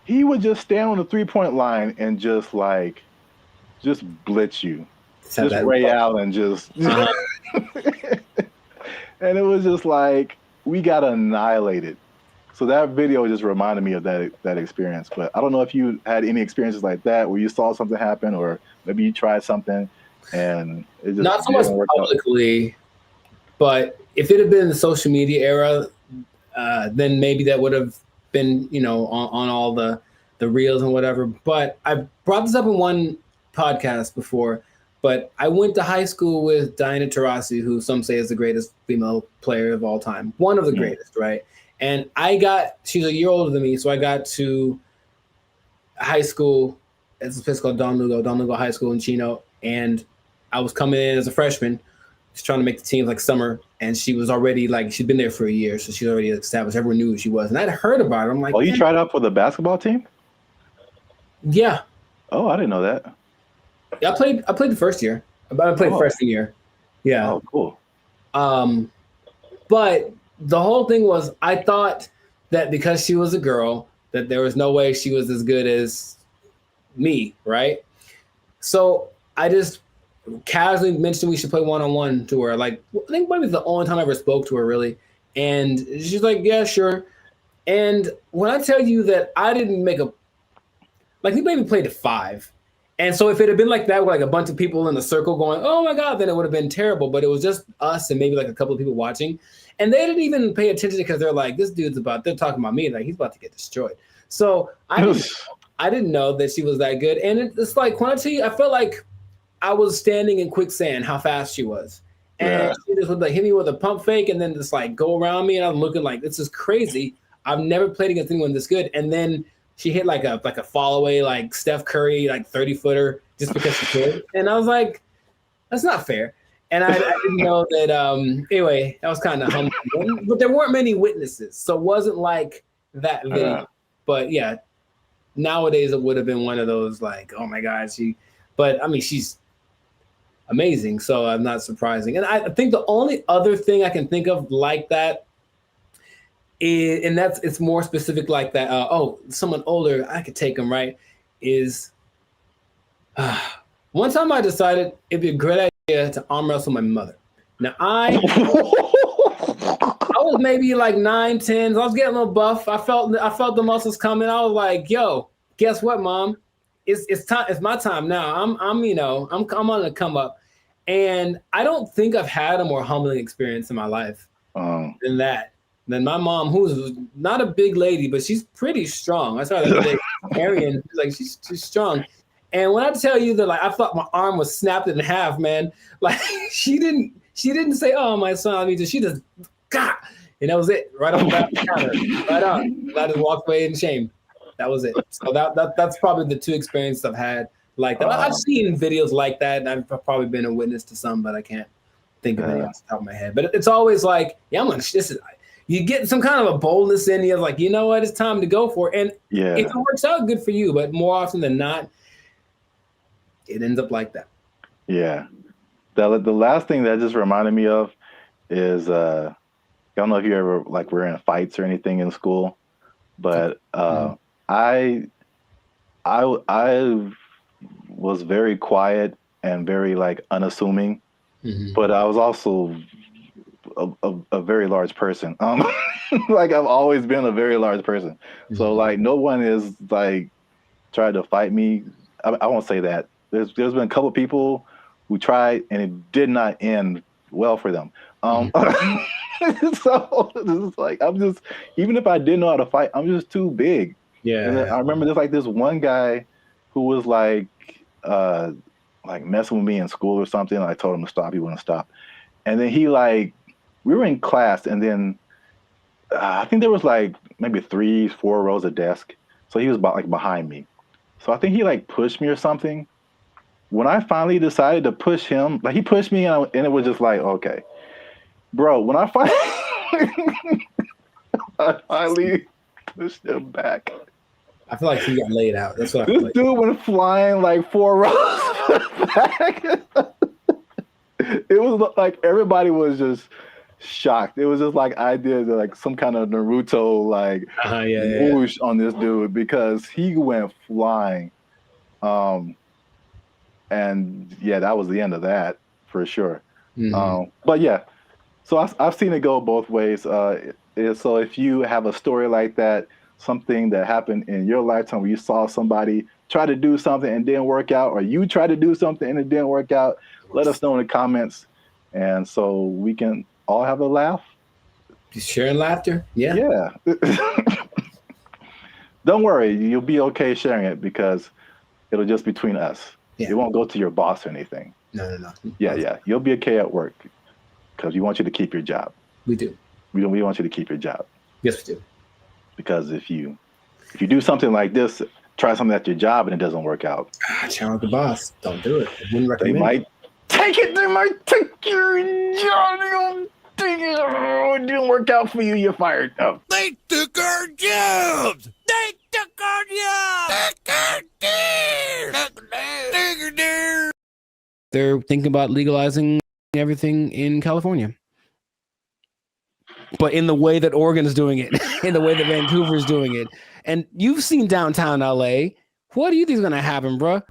he would just stand on the 3-point line and just blitz you, just Ray Allen, just. And it was just like we got annihilated. So that video just reminded me of that experience. But I don't know if you had any experiences like that where you saw something happen, or maybe you tried something and it just not so much publicly, but if it had been the social media era, then maybe that would have been, on all the reels and whatever. But I brought this up in one podcast before, but I went to high school with Diana Taurasi, who some say is the greatest female player of all time. One of the greatest, right? And she's a year older than me, so I got to high school. It's a place called Don Lugo High School in Chino, and I was coming in as a freshman, just trying to make the team like summer, and she was already like she'd been there for a year, so she's already established. Everyone knew who she was, and I'd heard about her. I'm like, Oh, you tried out for the basketball team? yeah. Oh, I didn't know that. I played the first year. I played freshman year. Yeah. Oh, cool. But the whole thing was I thought that because she was a girl, that there was no way she was as good as me, right? So I just casually mentioned we should play one-on-one to her. Like, I think maybe the only time I ever spoke to her, really. And she's like, yeah, sure. And when I tell you that I didn't make we maybe played to 5. And so if it had been like that with like a bunch of people in a circle going, oh my God, then it would have been terrible. But it was just us and maybe like a couple of people watching. And they didn't even pay attention because they're like, they're talking about me. Like, he's about to get destroyed. So I didn't know that she was that good. And it's like, when I tell you, I felt like I was standing in quicksand, how fast she was. And she just would like hit me with a pump fake and then just like go around me. And I'm looking like, this is crazy. I've never played against anyone this good. And then she hit like a fall away, like Steph Curry, like 30-footer just because she could. And I was like, that's not fair. And I didn't know that. Anyway, that was kind of humbling. But there weren't many witnesses. So it wasn't like that video. But yeah, nowadays it would have been one of those like, oh my God, but I mean, she's amazing. So I'm not surprising. And I think the only other thing I can think of like that, it's more specific like that. Someone older, I could take them, right? Is one time I decided it'd be a great idea to arm wrestle my mother. Now I was maybe like 9, 10. I was getting a little buff. I felt the muscles coming. I was like, yo, guess what, Mom? It's time. It's my time now. I'm on the come up. And I don't think I've had a more humbling experience in my life than that. Then my mom, who's not a big lady, but she's pretty strong. I saw her the other day, Arian, like she's strong. And when I tell you that, like, I thought my arm was snapped in half, man. Like she didn't say, "Oh, my son," I mean, she just, God, and that was it, right on the counter, right on. I just walked away in shame. That was it. So that's probably the 2 experiences I've had like that. I've seen videos like that, and I've probably been a witness to some, but I can't think of any off the top of my head. But it's always like, yeah, you get some kind of a boldness in you, like, you know what, it's time to go for it. And if it works out, good for you. But more often than not, it ends up like that. Yeah. The last thing that just reminded me of is, I don't know if you ever like were in fights or anything in school, but I was very quiet and very like unassuming, but I was also a very large person. Like I've always been a very large person. So like no one is like tried to fight me. I won't say that. There's been a couple people who tried and it did not end well for them. So it's like even if I didn't know how to fight, I'm just too big. Yeah. And I remember there's like this one guy who was like messing with me in school or something. I told him to stop. He wouldn't stop. And then we were in class, and then I think there was like maybe 3, 4 rows of desk. So he was behind me. So I think he like pushed me or something. When I finally decided to push him, like he pushed me and it was just like, okay, bro, when I finally pushed him back. I feel like he got laid out. That's what I feel This like. dude went flying like 4 rows back. It was like everybody was just shocked. It was just like I did like some kind of Naruto whoosh on this dude because he went flying. And yeah, that was the end of that for sure. But yeah, so I've seen it go both ways. So if you have a story like that, something that happened in your lifetime where you saw somebody try to do something and didn't work out, or you tried to do something and it didn't work out, let us know in the comments. And so we can all have a laugh. Just sharing laughter. Yeah. Yeah. Don't worry. You'll be okay sharing it because it'll just between us. Yeah. It won't go to your boss or anything. No. Yeah. You'll be okay at work because we want you to keep your job. We do. We want you to keep your job. Yes, we do. Because if you do something like this try something at your job and it doesn't work out. Challenge the boss. Don't do it. I wouldn't They recommend. might take it. They might take your job. Oh, it didn't work out for you. You're fired. Oh. They took our jobs! They took our jobs! They're thinking about legalizing everything in California, but in the way that Oregon is doing it, in the way that Vancouver is doing it. And you've seen downtown LA. What do you think is going to happen, bro?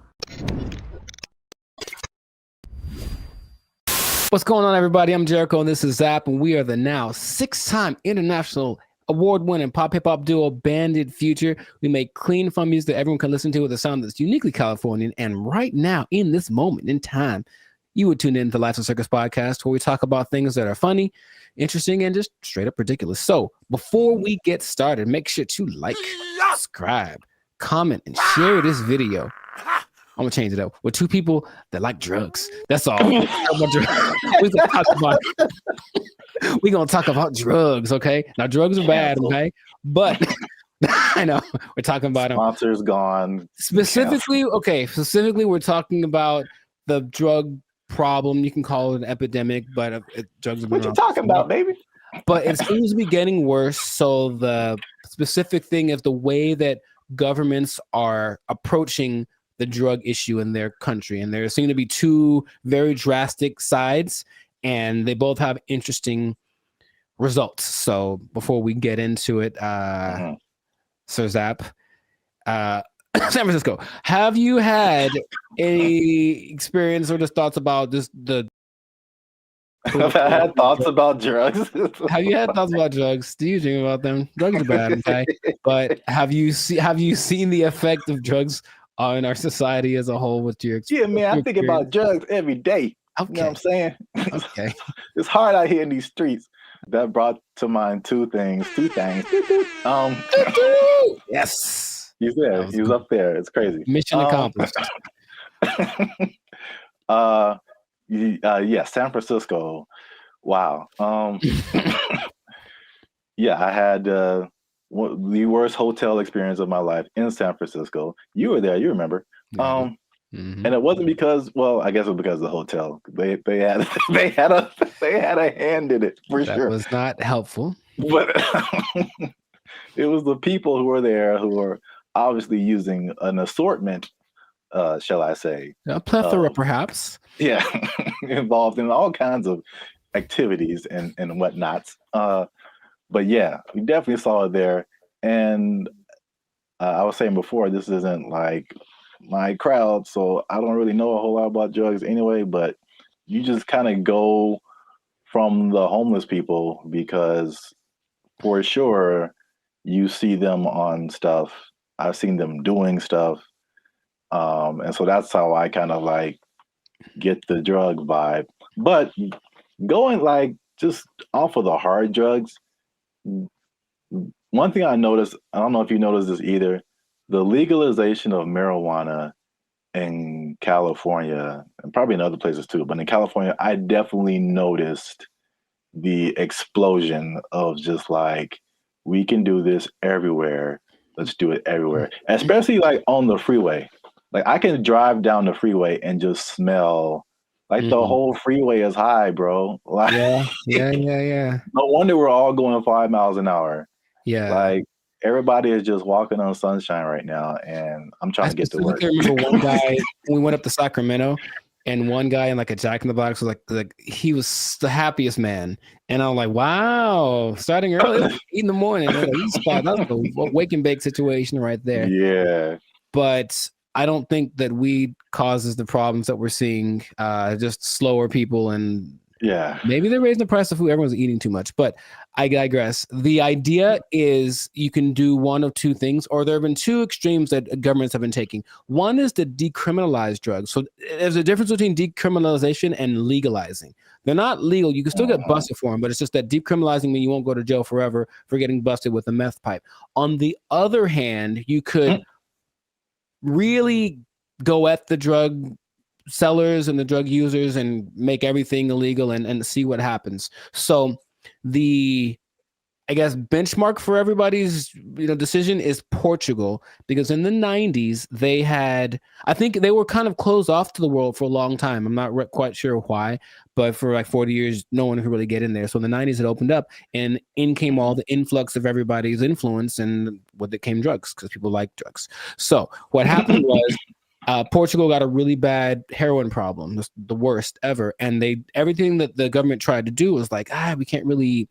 What's going on, everybody? I'm Jericho, and this is Zap, and we are the now 6-time international award-winning pop hip-hop duo Banded Future. We make clean, fun music that everyone can listen to with a sound that's uniquely Californian. And right now, in this moment in time, you would tune in to the Lights and Circus podcast, where we talk about things that are funny, interesting, and just straight up ridiculous. So before we get started, make sure to like, subscribe, comment, and share this video. I'm gonna change it up with two people that like drugs. That's all. We're gonna talk about drugs, okay? Now drugs are bad, okay? But I know we're talking about them. Sponsors gone. Specifically, we're talking about the drug problem. You can call it an epidemic, but drugs are. What you talking about, baby? But it seems to be getting worse. So the specific thing is the way that governments are approaching the drug issue in their country. And there seem to be two very drastic sides, and they both have interesting results. So before we get into it, Sir Zap, San Francisco, have you had any experience or just thoughts about this? Have I had thoughts about drugs? Have you had thoughts about drugs? Do you dream about them? Drugs are bad, okay? But have you seen the effect of drugs in our society as a whole with your experience? Yeah, man, I think about drugs every day. Okay. You know what I'm saying? Okay. It's hard out here in these streets. That brought to mind two things. Yes. He's there. He was up there. It's crazy. Mission accomplished. Yeah, San Francisco. Wow. Yeah, I had the worst hotel experience of my life in San Francisco. You were there, you remember. And it wasn't because, well, I guess it was because of the hotel. They had a hand in it for sure. That was not helpful. But it was the people who were there who were obviously using an assortment, shall I say. A plethora, perhaps. Yeah, involved in all kinds of activities and whatnots. But yeah, we definitely saw it there. And I was saying before, this isn't like my crowd, so I don't really know a whole lot about drugs anyway, but you just kind of go from the homeless people because for sure you see them on stuff. I've seen them doing stuff. And so that's how I kind of like get the drug vibe. But going like just off of the hard drugs, one thing I noticed, I don't know if you noticed this either, the legalization of marijuana in California, and probably in other places too, but in California, I definitely noticed the explosion of just like, we can do this everywhere. Let's do it everywhere. Especially like on the freeway. Like I can drive down the freeway and just smell like the whole freeway is high, bro. Like, Yeah. No wonder we're all going 5 miles an hour. Yeah. Like everybody is just walking on sunshine right now, and I'm trying to get to work. I remember one guy, we went up to Sacramento, and one guy in like a Jack in the Box was like he was the happiest man. And I'm like, wow, starting early, 8 in the morning. Like, that's a wake and bake situation right there. Yeah. But I don't think that weed causes the problems that we're seeing. Just slower people, and yeah, maybe they're raising the price of food. Everyone's eating too much, but I digress. The idea is you can do one of two things, or there have been two extremes that governments have been taking. One is to decriminalize drugs. So there's a difference between decriminalization and legalizing. They're not legal. You can still get busted for them, but it's just that decriminalizing means you won't go to jail forever for getting busted with a meth pipe. On the other hand, you could really go at the drug sellers and the drug users and make everything illegal and see what happens. So the I guess benchmark for everybody's decision is Portugal, because in the 90s they had, I think they were kind of closed off to the world for a long time. I'm not quite sure why, but for like 40 years no one could really get in there. So in the 90s it opened up, and in came all the influx of everybody's influence, and with it came drugs, because people like drugs. So what happened was Portugal got a really bad heroin problem, the worst ever, and everything that the government tried to do was like, we can't really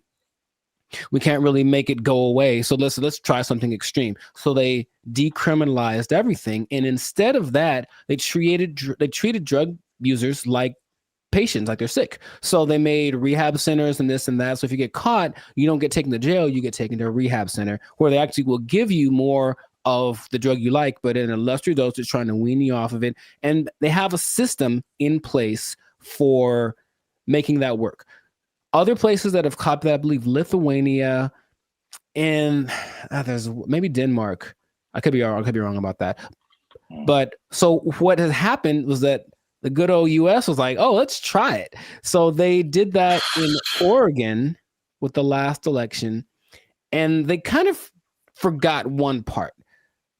make it go away. So let's try something extreme. So they decriminalized everything, and instead of that, they treated drug users like patients, like they're sick. So they made rehab centers and this and that. So if you get caught, you don't get taken to jail, you get taken to a rehab center, where they actually will give you more of the drug you like, but in a lesser dosage, trying to wean you off of it. And they have a system in place for making that work. Other places that have copied that, I believe Lithuania, and there's maybe Denmark. I could be wrong about that. But so what has happened was that the good old US was like, oh, let's try it. So they did that in Oregon with the last election, and they kind of forgot one part.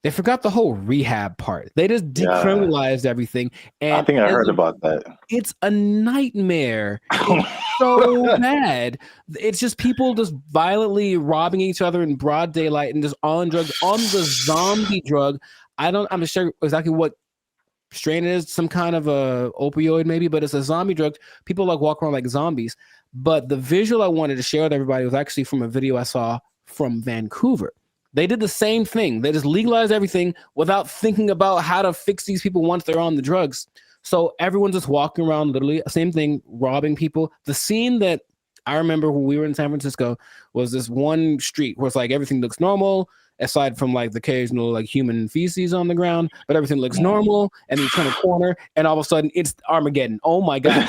They forgot the whole rehab part. They just decriminalized everything. And I think I heard about that. It's a nightmare. It's so bad. It's just people just violently robbing each other in broad daylight and just on drugs, on the zombie drug. I'm not sure exactly what strain it is, some kind of a opioid maybe, but it's a zombie drug. People like walk around like zombies. But the visual I wanted to share with everybody was actually from a video I saw from Vancouver. They did the same thing. They just legalized everything without thinking about how to fix these people once they're on the drugs. So everyone's just walking around, literally, same thing, robbing people. The scene that I remember when we were in San Francisco was this one street where it's like everything looks normal, aside from like the occasional like human feces on the ground, but everything looks normal. And you turn a corner, and all of a sudden it's Armageddon. Oh my God.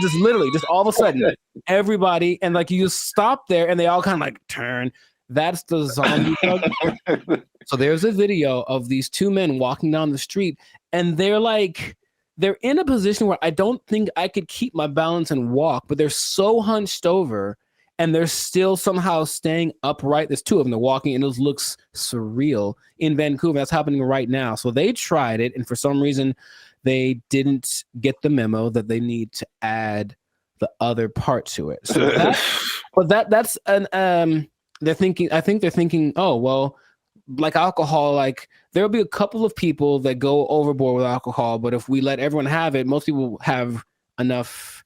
Just literally, just all of a sudden, everybody, and like you just stop there and they all kind of like turn. That's the zombie drug. So there's a video of these two men walking down the street, and they're in a position where I don't think I could keep my balance and walk, but they're so hunched over and they're still somehow staying upright. There's two of them, they're walking, and it looks surreal in Vancouver. That's happening right now. So they tried it, and for some reason they didn't get the memo that they need to add the other part to it. So that's an I think they're thinking, oh, well, like alcohol, like there'll be a couple of people that go overboard with alcohol, but if we let everyone have it, most people have enough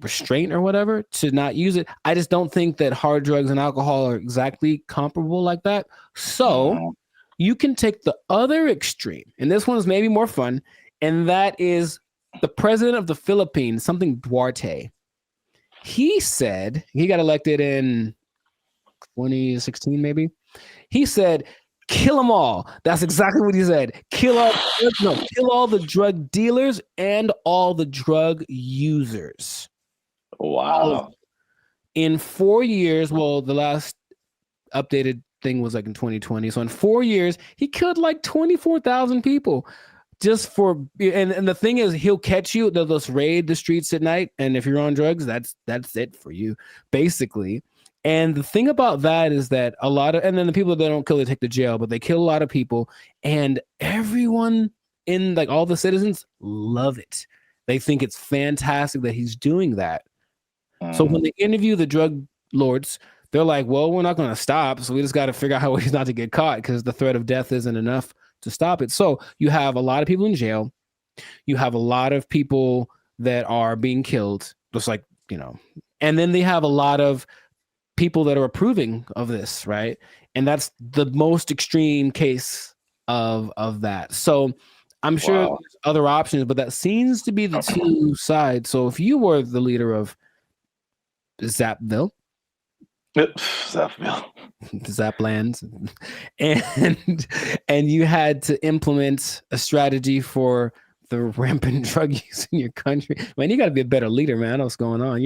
restraint or whatever to not use it. I just don't think that hard drugs and alcohol are exactly comparable like that. So you can take the other extreme, and this one's maybe more fun, and that is the president of the Philippines, something Duarte. He said, he got elected in 2016 maybe. He said, kill them all. That's exactly what he said. Kill all the drug dealers and all the drug users. Wow. In 4 years, well, the last updated thing was like in 2020. So in 4 years, he killed like 24,000 people. Just for, and the thing is, he'll catch you. They'll just raid the streets at night, and if you're on drugs, that's it for you, basically. And the thing about that is that a lot of, and then the people that don't kill, they take to jail, but they kill a lot of people, and everyone in, like, all the citizens love it. They think it's fantastic that he's doing that. So when they interview the drug lords, they're like, well, we're not going to stop, so we just got to figure out how he's not to get caught, because the threat of death isn't enough to stop it. So you have a lot of people in jail. You have a lot of people that are being killed, just like, and then they have a lot of people that are approving of this, right? And that's the most extreme case of that. So I'm sure there's other options, but that seems to be the two sides. So if you were the leader of Zapville, Zaplands, and you had to implement a strategy for the rampant drug use in your country, man, you got to be a better leader, man. I know what's going on.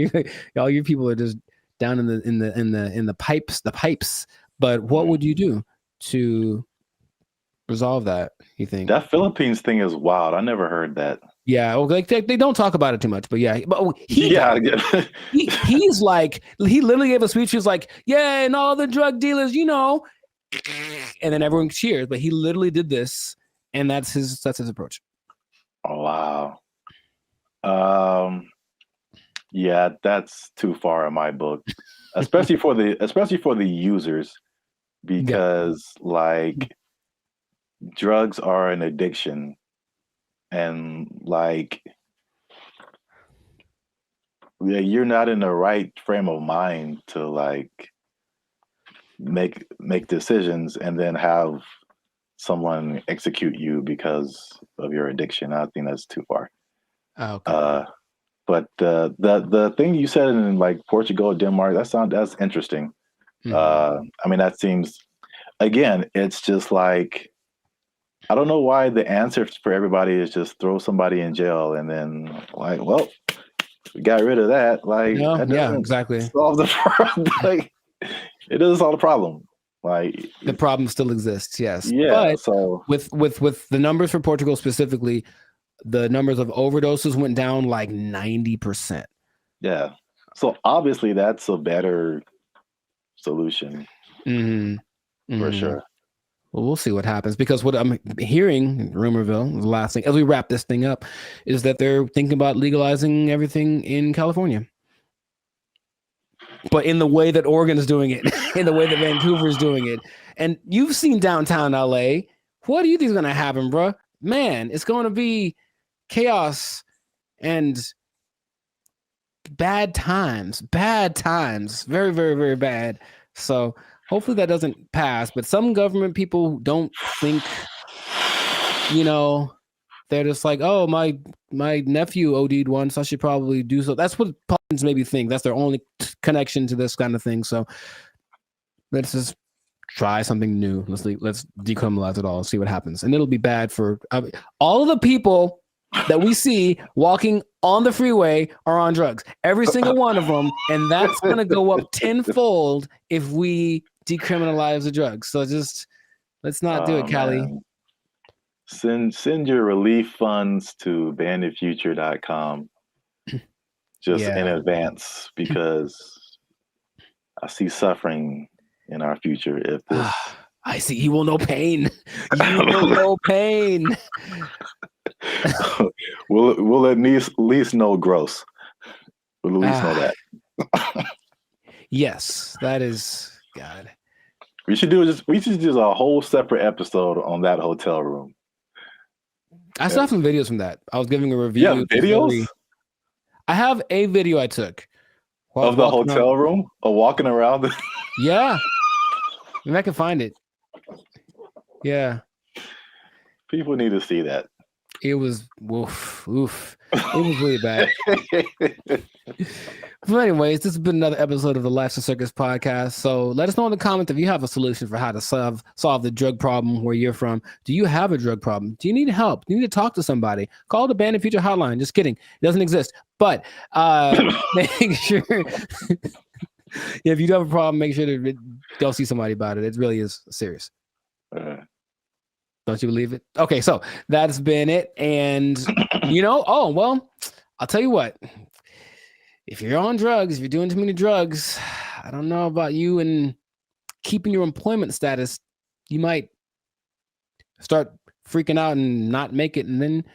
All your people are just down in the pipes. But what would you do to resolve that, you think? That Philippines thing is wild. I never heard that. Yeah, well, like they don't talk about it too much, but yeah, but he Yeah, he's like he literally gave a speech. He was like, "Yeah, and all the drug dealers, you know," and then everyone cheers. But he literally did this, and that's his approach. oh, wow. Yeah, that's too far in my book, especially for the users, Yeah, because like drugs are an addiction, and like yeah, you're not in the right frame of mind to like make decisions and then have someone execute you because of your addiction. I think that's too far. okay. But the thing you said in like Portugal, Denmark, that's interesting. I mean, that seems again, it's just like I don't know why the answer for everybody is just throw somebody in jail and then like, well, we got rid of that. Like No, that yeah, doesn't exactly. solve the problem. Like it doesn't solve the problem. Like The problem still exists, yes. yeah, But so with the numbers for Portugal specifically, the numbers of overdoses went down like 90%. yeah. So obviously that's a better solution for sure. Well, we'll see what happens because what I'm hearing in Rumorville, the last thing as we wrap this thing up, is that they're thinking about legalizing everything in California. But in the way that Oregon's doing it, in the way that Vancouver's doing it. And you've seen downtown LA. What do you think is going to happen, bro? Man, it's going to be chaos and bad times. Very, very, very bad. So hopefully that doesn't pass. But some government people don't think, they're just like, oh, my nephew OD'd once. I should probably do so. That's what Republicans maybe think. That's their only connection to this kind of thing. So let's just try something new. Let's decriminalize it all, see what happens. And it'll be bad for all of the people that we see walking on the freeway are on drugs. Every single one of them. And that's going to go up tenfold if we decriminalize the drugs. So just let's not do it, Callie. Man. Send your relief funds to banditfuture.com just in advance because I see suffering in our future if this I see you will know pain. You will know pain. we'll at least know gross. We'll at least know that. Yes, that is God. We should do a whole separate episode on that hotel room. I still have some videos from that. I was giving a review. Yeah, videos? I have a video I took of the hotel room or walking around. Yeah. Maybe I can find it. Yeah. People need to see that. It was oof. It was really bad. But anyways, this has been another episode of the Life's a Circus podcast. So let us know in the comments if you have a solution for how to solve the drug problem where you're from. Do you have a drug problem? Do you need help? Do you need to talk to somebody? Call the Bandit Future hotline. Just kidding. It doesn't exist. But make sure if you do have a problem, make sure to go see somebody about it. It really is serious. Don't you believe it? Okay, so that's been it. And I'll tell you what. If you're on drugs, if you're doing too many drugs, I don't know about you and keeping your employment status, you might start freaking out and not make it. And then,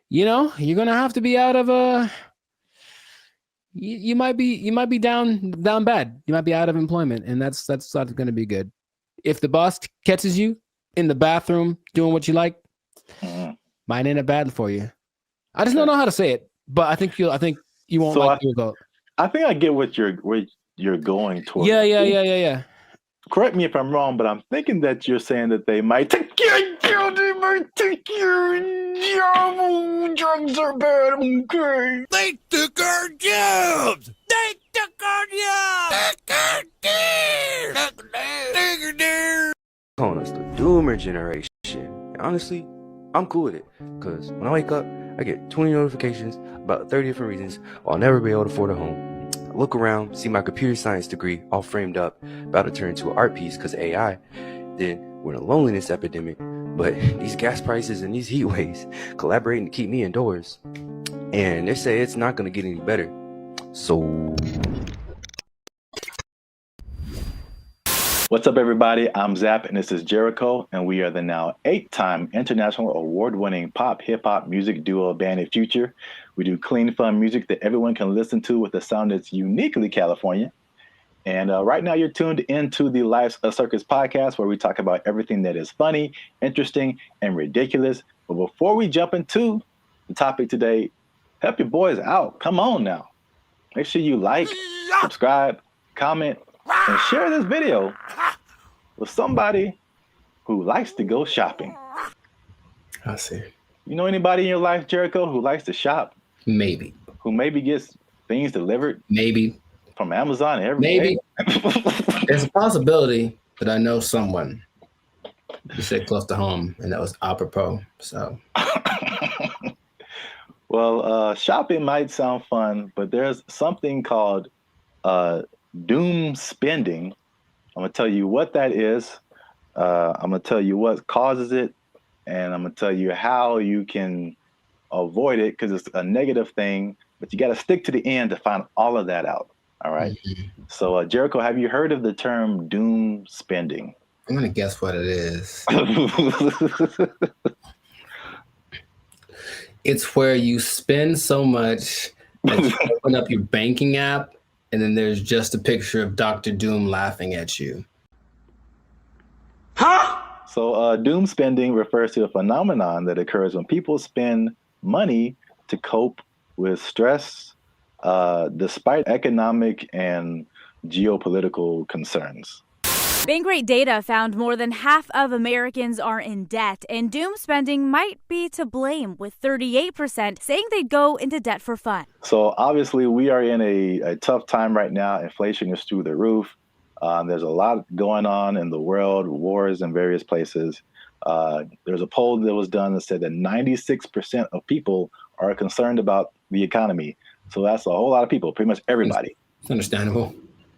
you're going to have to be out of you might be down bad. You might be out of employment, and that's not going to be good. If the boss catches you in the bathroom doing what you like, might end up bad for you. I just don't know how to say it, but I think you won't like the result. I think I get what you're going towards. Yeah. Correct me if I'm wrong, but I'm thinking that you're saying that they might take your job. Drugs are bad. Okay. They took our jobs. They took our jobs. Calling us the Doomer generation. And honestly, I'm cool with it. Because when I wake up, I get 20 notifications about 30 different reasons why I'll never be able to afford a home. I look around, see my computer science degree all framed up, about to turn into an art piece because of AI. Then we're in a loneliness epidemic. but these gas prices and these heat waves collaborating to keep me indoors. And they say it's not gonna get any better. So What's up, everybody? I'm Zap, and this is Jericho, and we are the now 8-time international award-winning pop hip-hop music duo Band of Future. We do clean, fun music that everyone can listen to with a sound that's uniquely California. And right now, you're tuned into the Life's a Circus podcast, where we talk about everything that is funny, interesting, and ridiculous. But before we jump into the topic today, help your boys out. Come on now. Make sure you like, subscribe, comment, and share this video with somebody who likes to go shopping. I see. You know anybody in your life, Jericho, who likes to shop? Maybe. Who maybe gets things delivered Maybe. from Amazon every Maybe. day? There's a possibility that I know someone. You said close to home, and that was apropos. So. Well, shopping might sound fun, but there's something called doom spending. I'm going to tell you what that is. I'm going to tell you what causes it, and I'm going to tell you how you can avoid it, because it's a negative thing, but you got to stick to the end to find all of that out. All right. Mm-hmm. So, Jericho, have you heard of the term doom spending? I'm going to guess what it is. It's where you spend so much that you open up your banking app, and then there's just a picture of Dr. Doom laughing at you. Huh? So doom spending refers to a phenomenon that occurs when people spend money to cope with stress, despite economic and geopolitical concerns. Bankrate data found more than half of Americans are in debt, and doom spending might be to blame, with 38% saying they'd go into debt for fun. So obviously we are in a tough time right now. Inflation is through the roof. There's a lot going on in the world, wars in various places. There's a poll that was done that said that 96% of people are concerned about the economy. So that's a whole lot of people, pretty much everybody. It's understandable.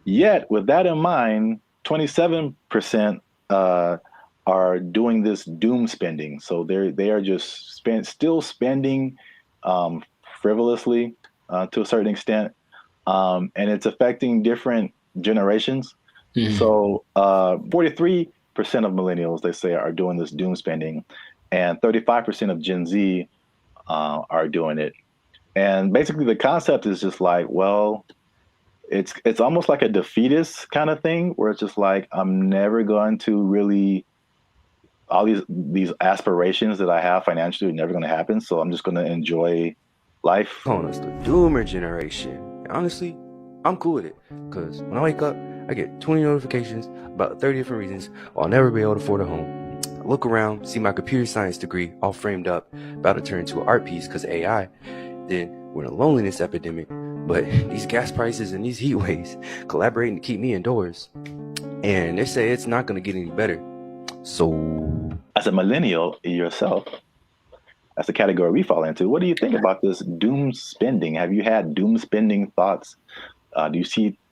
Yet, with that in mind, 27% are doing this doom spending. So they are just still spending frivolously to a certain extent, and it's affecting different generations. Mm-hmm. So 43% of millennials, they say, are doing this doom spending, and 35% of Gen Z are doing it. And basically, the concept is just like, well, it's almost like a defeatist kind of thing, where it's just like, I'm never going to really, all these aspirations that I have financially are never going to happen. So I'm just going to enjoy life. It's the doomer generation. Honestly, I'm cool with it, because when I wake up, I get 20 notifications about 30 different reasons why I'll never be able to afford a home. I look around, see my computer science degree all framed up, about to turn into an art piece because of AI. Then we're in a loneliness epidemic, but these gas prices and these heat waves collaborating to keep me indoors. And they say it's not going to get any better. So, as a millennial yourself, that's the category we fall into. What do you think about this doom spending? Have you had doom spending thoughts? Do you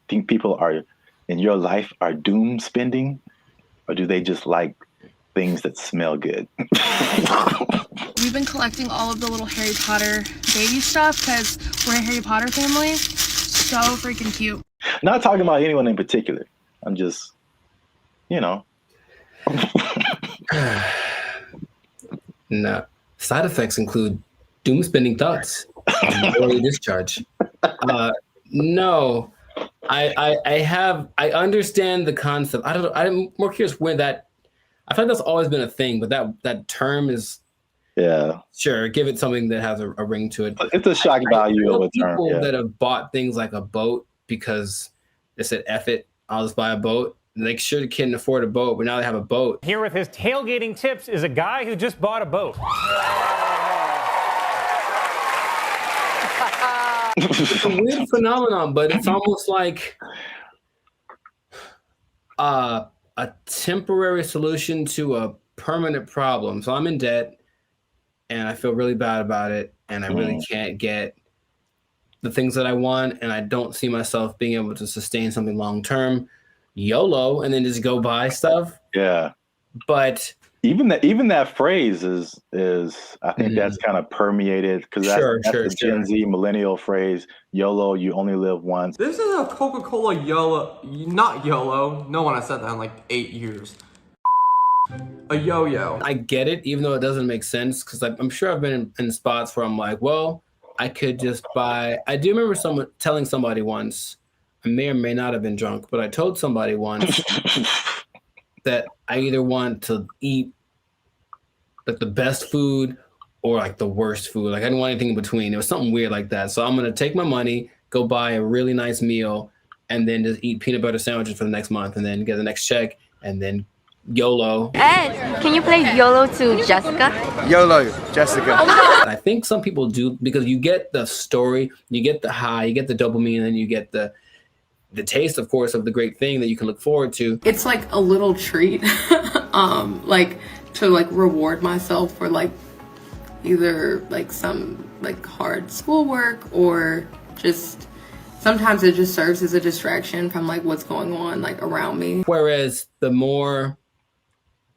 think people are in your life are doom spending, or do they just like things that smell good? We've been collecting all of the little Harry Potter baby stuff because we're a Harry Potter family. So freaking cute. Not talking about anyone in particular. I'm just, No. Side effects include doom spending thoughts, early discharge. No, I understand the concept. I'm more curious where that. I feel like that's always been a thing, but that term is. Yeah. Sure. Give it something that has a ring to it. It's a shock value of a term. People that have bought things like a boat because they said, F it, I'll just buy a boat. And they sure couldn't afford a boat, but now they have a boat. Here with his tailgating tips is a guy who just bought a boat. It's a weird phenomenon, but it's almost like a temporary solution to a permanent problem. So I'm in debt, and I feel really bad about it, and I really can't get the things that I want, and I don't see myself being able to sustain something long term. YOLO, and then just go buy stuff. Yeah. But even that phrase is I think that's kind of permeated because that's the Gen Z millennial phrase. YOLO, you only live once. This is a Coca-Cola YOLO, not YOLO. No one has said that in like 8 years. A yo-yo. I get it, even though it doesn't make sense, because I'm sure I've been in spots where I'm like, well, I could just buy. I do remember telling somebody once, I may or may not have been drunk, but I told somebody once that I either want to eat like the best food or like the worst food. Like I didn't want anything in between. It was something weird like that. So I'm gonna take my money, go buy a really nice meal, and then just eat peanut butter sandwiches for the next month, and then get the next check, and then YOLO. Ed, can you play YOLO to Jessica? YOLO, Jessica. I think some people do because you get the story, you get the high, you get the dopamine, and you get the taste, of course, of the great thing that you can look forward to. It's like a little treat, like to like reward myself for like either like some like hard schoolwork or just sometimes it just serves as a distraction from like what's going on like around me. Whereas the more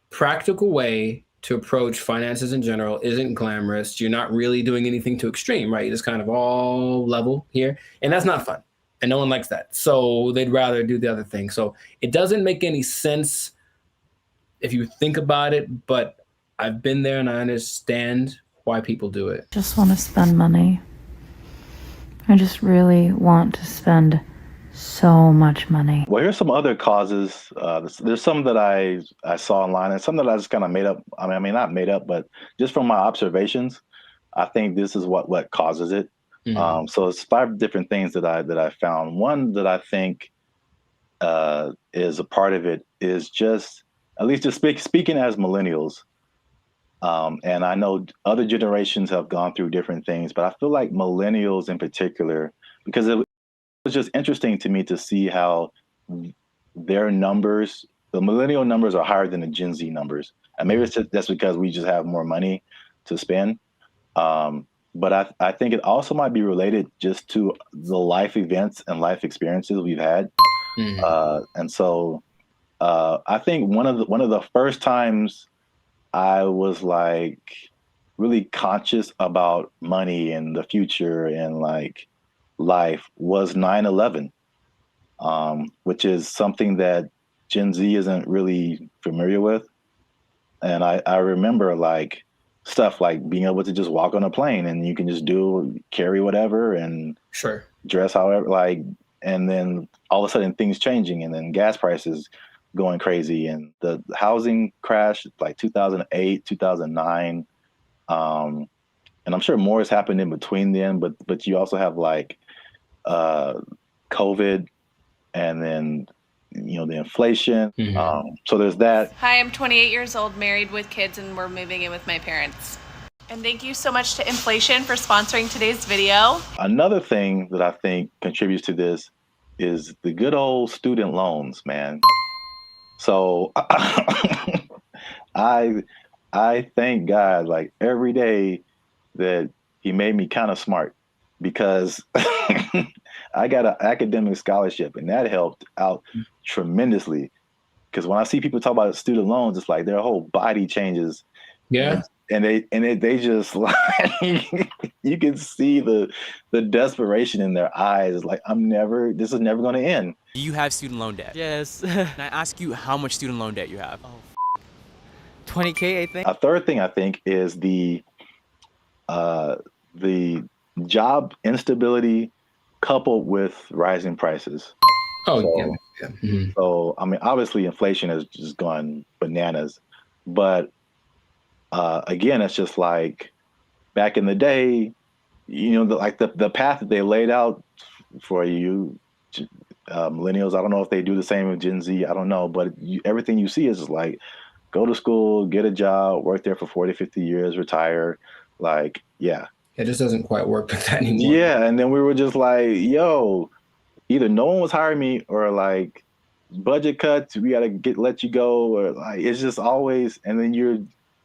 practical way to approach finances in general isn't glamorous. You're not really doing anything too extreme, right? You're just kind of all level here, and that's not fun. And no one likes that. So they'd rather do the other thing. So it doesn't make any sense if you think about it, but I've been there and I understand why people do it. Just want to spend money. I just really want to spend so much money. Well, here's some other causes. There's some that I saw online and some that I just kind of made up. I mean, not made up, but just from my observations, I think this is what causes it. Mm-hmm. So it's 5 different things that I found. One that I think is a part of it is just, at least just speaking as millennials, and I know other generations have gone through different things, but I feel like millennials in particular, because it was just interesting to me to see how their numbers, the millennial numbers are higher than the Gen Z numbers. And maybe it's just, that's because we just have more money to spend. But I think it also might be related just to the life events and life experiences we've had. Mm-hmm. And so I think one of the first times I was like really conscious about money and the future and like life was 9/11, which is something that Gen Z isn't really familiar with. And I remember like stuff like being able to just walk on a plane and you can just carry whatever and sure dress however, like, and then all of a sudden things changing and then gas prices going crazy and the housing crash like 2008, 2009. And I'm sure more has happened in between then, but you also have like COVID and then, you know, the inflation. Mm-hmm. So there's that. Hi, I'm 28 years old, married with kids, and we're moving in with my parents. And thank you so much to inflation for sponsoring today's video. Another thing that I think contributes to this is the good old student loans, man. So I thank God like every day that he made me kind of smart, because I got an academic scholarship and that helped out tremendously. Because when I see people talk about student loans, it's like their whole body changes. Yeah. And they just like, you can see the desperation in their eyes. Like, this is never going to end. Do you have student loan debt? Yes. Can I ask you how much student loan debt you have? Oh, 20K, I think. A third thing I think is the job instability coupled with rising prices. Oh, so, yeah. Mm-hmm. So, I mean, obviously inflation has just gone bananas, but again, it's just like back in the day, you know, the path that they laid out for you, millennials, I don't know if they do the same with Gen Z, I don't know, but everything you see is just like, go to school, get a job, work there for 40, 50 years, retire. Like, yeah. It just doesn't quite work like that anymore. Yeah, and then we were just like, yo, either no one was hiring me or like budget cuts, we gotta let you go, or like it's just always, and then you're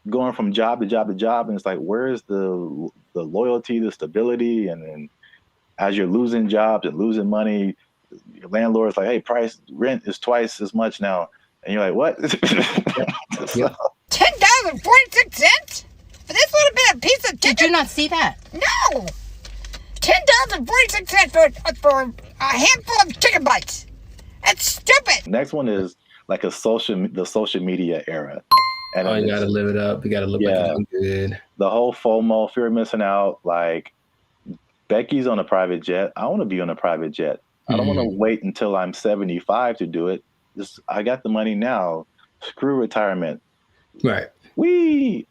going from job to job to job, and it's like, where's the loyalty, the stability? And then as you're losing jobs and losing money, your landlord's like, hey, rent is twice as much now, and you're like, what? Yeah. $10 $10.46? This would have been a piece of chicken. Did you not see that? No! $10.46 for a handful of chicken bites. That's stupid. Next one is like the social media era. And you gotta live it up. You gotta look like you're doing good. The whole FOMO, fear of missing out. Like Becky's on a private jet. I want to be on a private jet. I don't want to wait until I'm 75 to do it. I got the money now. Screw retirement. Right. That's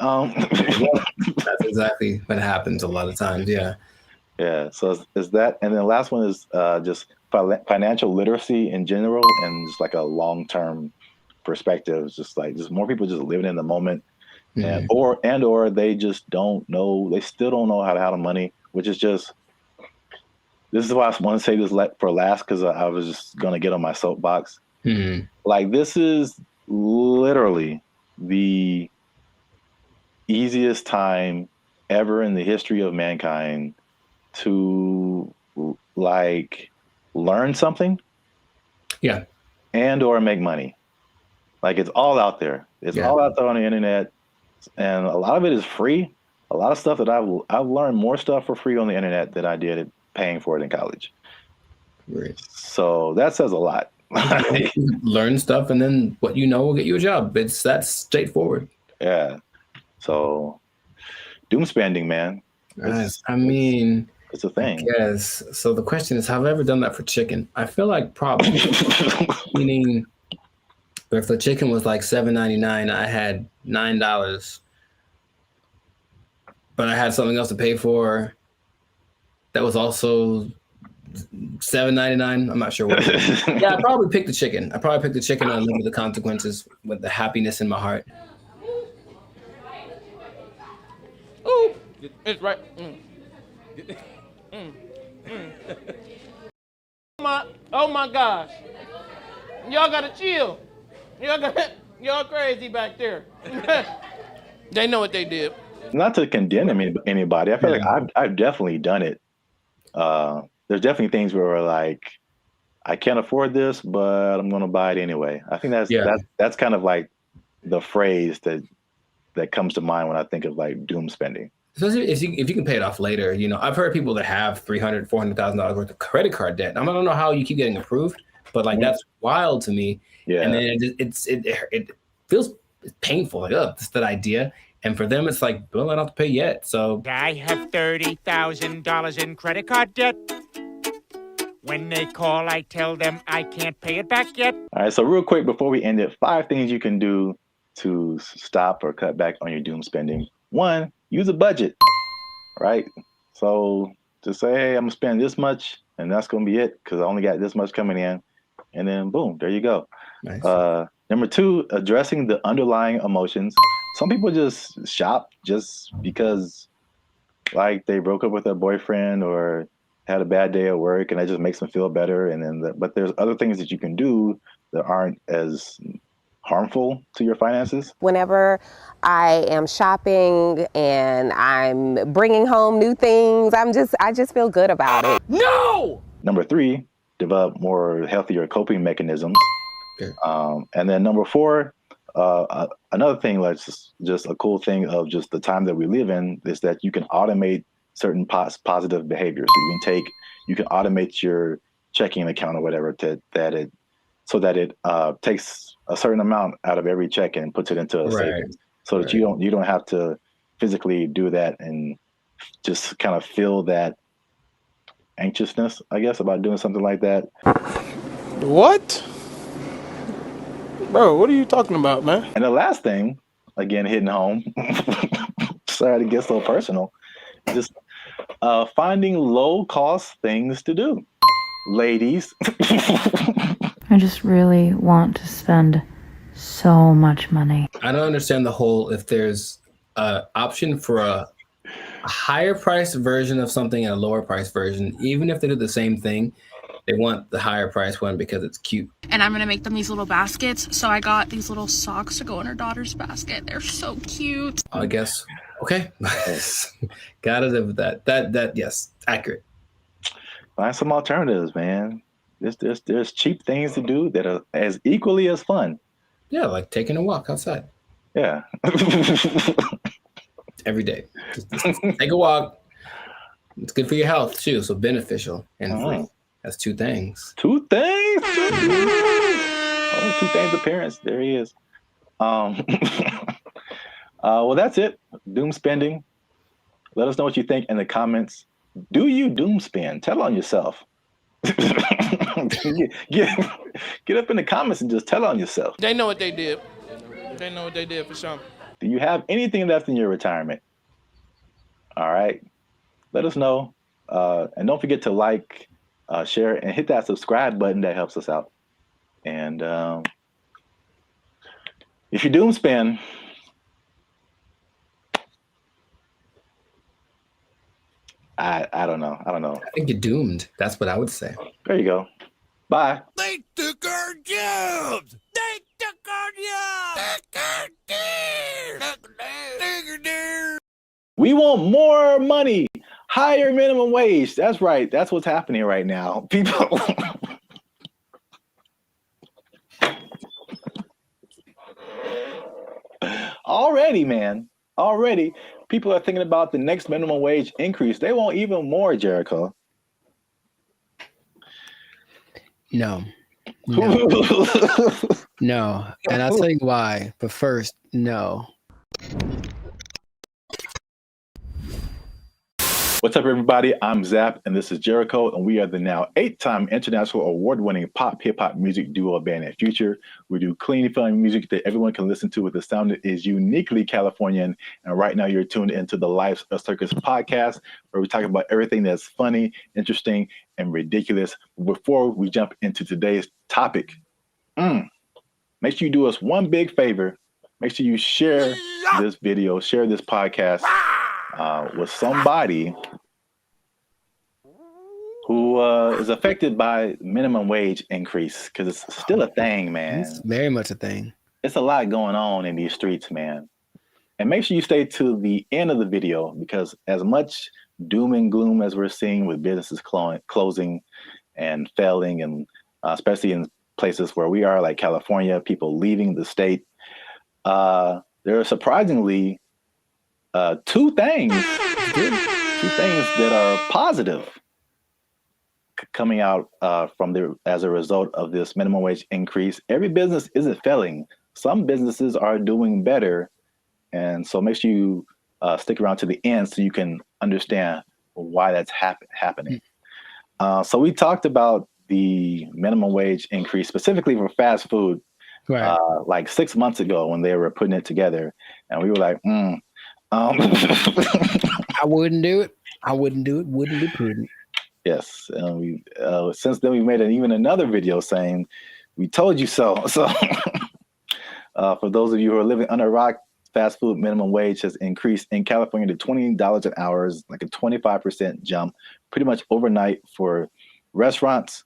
exactly what happens a lot of times. Yeah. Yeah. So is that, and then the last one is just financial literacy in general, and just like a long-term perspective. Just more people just living in the moment, and or they just don't know. They still don't know how to handle money, which is just. This is why I want to say this for last, because I was just gonna get on my soapbox. Like, this is literally the easiest time ever in the history of mankind to like learn something, and or make money. Like, it's all out there. It's all out there on the internet, and a lot of it is free. A lot of stuff that I've learned more stuff for free on the internet than I did paying for it in college. Right. So that says a lot. Learn stuff, and then what you know will get you a job. That's straightforward. Yeah. So doom spending, man. I mean, it's a thing. Yes. So the question is, have I ever done that for chicken? I feel like probably. Meaning, if the chicken was like $7.99, I had $9, but I had something else to pay for. That was also $7.99. I'm not sure what it is. Yeah, I probably picked the chicken. I probably picked the chicken and live with the consequences with the happiness in my heart. Ooh, it's right. Oh my gosh. Y'all gotta chill. Y'all crazy back there. They know what they did. Not to condemn anybody. I feel like I've definitely done it. There's definitely things where we're like, I can't afford this, but I'm going to buy it anyway. I think that's kind of like the phrase that comes to mind when I think of like doom spending. Especially if you can pay it off later. You know, I've heard people that have $300,000, $400,000 worth of credit card debt. I don't know how you keep getting approved, but like that's wild to me. Yeah. And then it feels painful. Like, that's that idea. And for them, it's like, well, I don't have to pay yet. So I have $30,000 in credit card debt. When they call, I tell them I can't pay it back yet. All right, so real quick before we end it, 5 things you can do to stop or cut back on your doom spending. 1, use a budget, right? So just say, hey, I'm gonna spend this much, and that's gonna be it, because I only got this much coming in, and then boom, there you go. Nice. Number 2, addressing the underlying emotions. Some people just shop just because, like, they broke up with their boyfriend or had a bad day at work, and that just makes them feel better. And then, but there's other things that you can do that aren't as harmful to your finances. Whenever I am shopping and I'm bringing home new things, I just feel good about it. No! Number 3, develop more healthier coping mechanisms. Okay. And then number 4, another thing that's just a cool thing of just the time that we live in is that you can automate certain positive behaviors. So you can automate your checking account or whatever so that it takes a certain amount out of every check and puts it into a savings, so that you don't have to physically do that and just kind of feel that anxiousness, I guess, about doing something like that. What? Bro, what are you talking about, man? And the last thing, again, hitting home, sorry to get so personal, just finding low-cost things to do. Ladies. I just really want to spend so much money. I don't understand the whole, if there's an option for a higher price version of something and a lower price version, even if they do the same thing, they want the higher price one because it's cute. And I'm gonna make them these little baskets. So I got these little socks to go in her daughter's basket. They're so cute. I guess. Okay. Gotta live with that. That yes, accurate. Find some alternatives, man. There's cheap things to do that are as equally as fun. Yeah, like taking a walk outside. Yeah. Every day. Just take a walk. It's good for your health too, so beneficial and free. That's two things. Two things. Oh, two things appearance. There he is. Well, that's it. Doom spending. Let us know what you think in the comments. Do you doom spend? Tell on yourself. get up in the comments and just tell on yourself. They know what they did. They know what they did for sure. Do you have anything left in your retirement? All right. Let us know. And don't forget to like, share, and hit that subscribe button. That helps us out. And if you doom spend, I don't know. I think you're doomed. That's what I would say. There you go. Bye. They took our jobs. They took our jobs. We want more money, higher minimum wage. That's right. That's what's happening right now. People. Already, man. Already, people are thinking about the next minimum wage increase. They want even more, Jericho. No. No. And I'll tell you why. But first, no. What's up, everybody? I'm Zap, and this is Jericho, and we are the now 8-time international award-winning pop hip-hop music duo band and future. We do clean, fun music that everyone can listen to with a sound that is uniquely Californian. And right now, you're tuned into the Life of Circus podcast, where we talk about everything that's funny, interesting, and ridiculous. Before we jump into today's topic, make sure you do us one big favor. Make sure you share this video, share this podcast with somebody who is affected by minimum wage increase, because it's still a thing, man. It's very much a thing. It's a lot going on in these streets, man. And make sure you stay to the end of the video, because as much doom and gloom as we're seeing with businesses closing and failing, and especially in places where we are, like California, people leaving the state, there are surprisingly two things that are positive coming out as a result of this minimum wage increase. Every business isn't failing. Some businesses are doing better. And so make sure you stick around to the end so you can understand why that's happening. So we talked about the minimum wage increase specifically for fast food, right, like 6 months ago when they were putting it together. And we were like, I wouldn't do it. Wouldn't be prudent. Yes. We since then we've made even another video saying, we told you so. So for those of you who are living under a rock, fast food minimum wage has increased in California to $20 an hour, like a 25% jump, pretty much overnight for restaurants,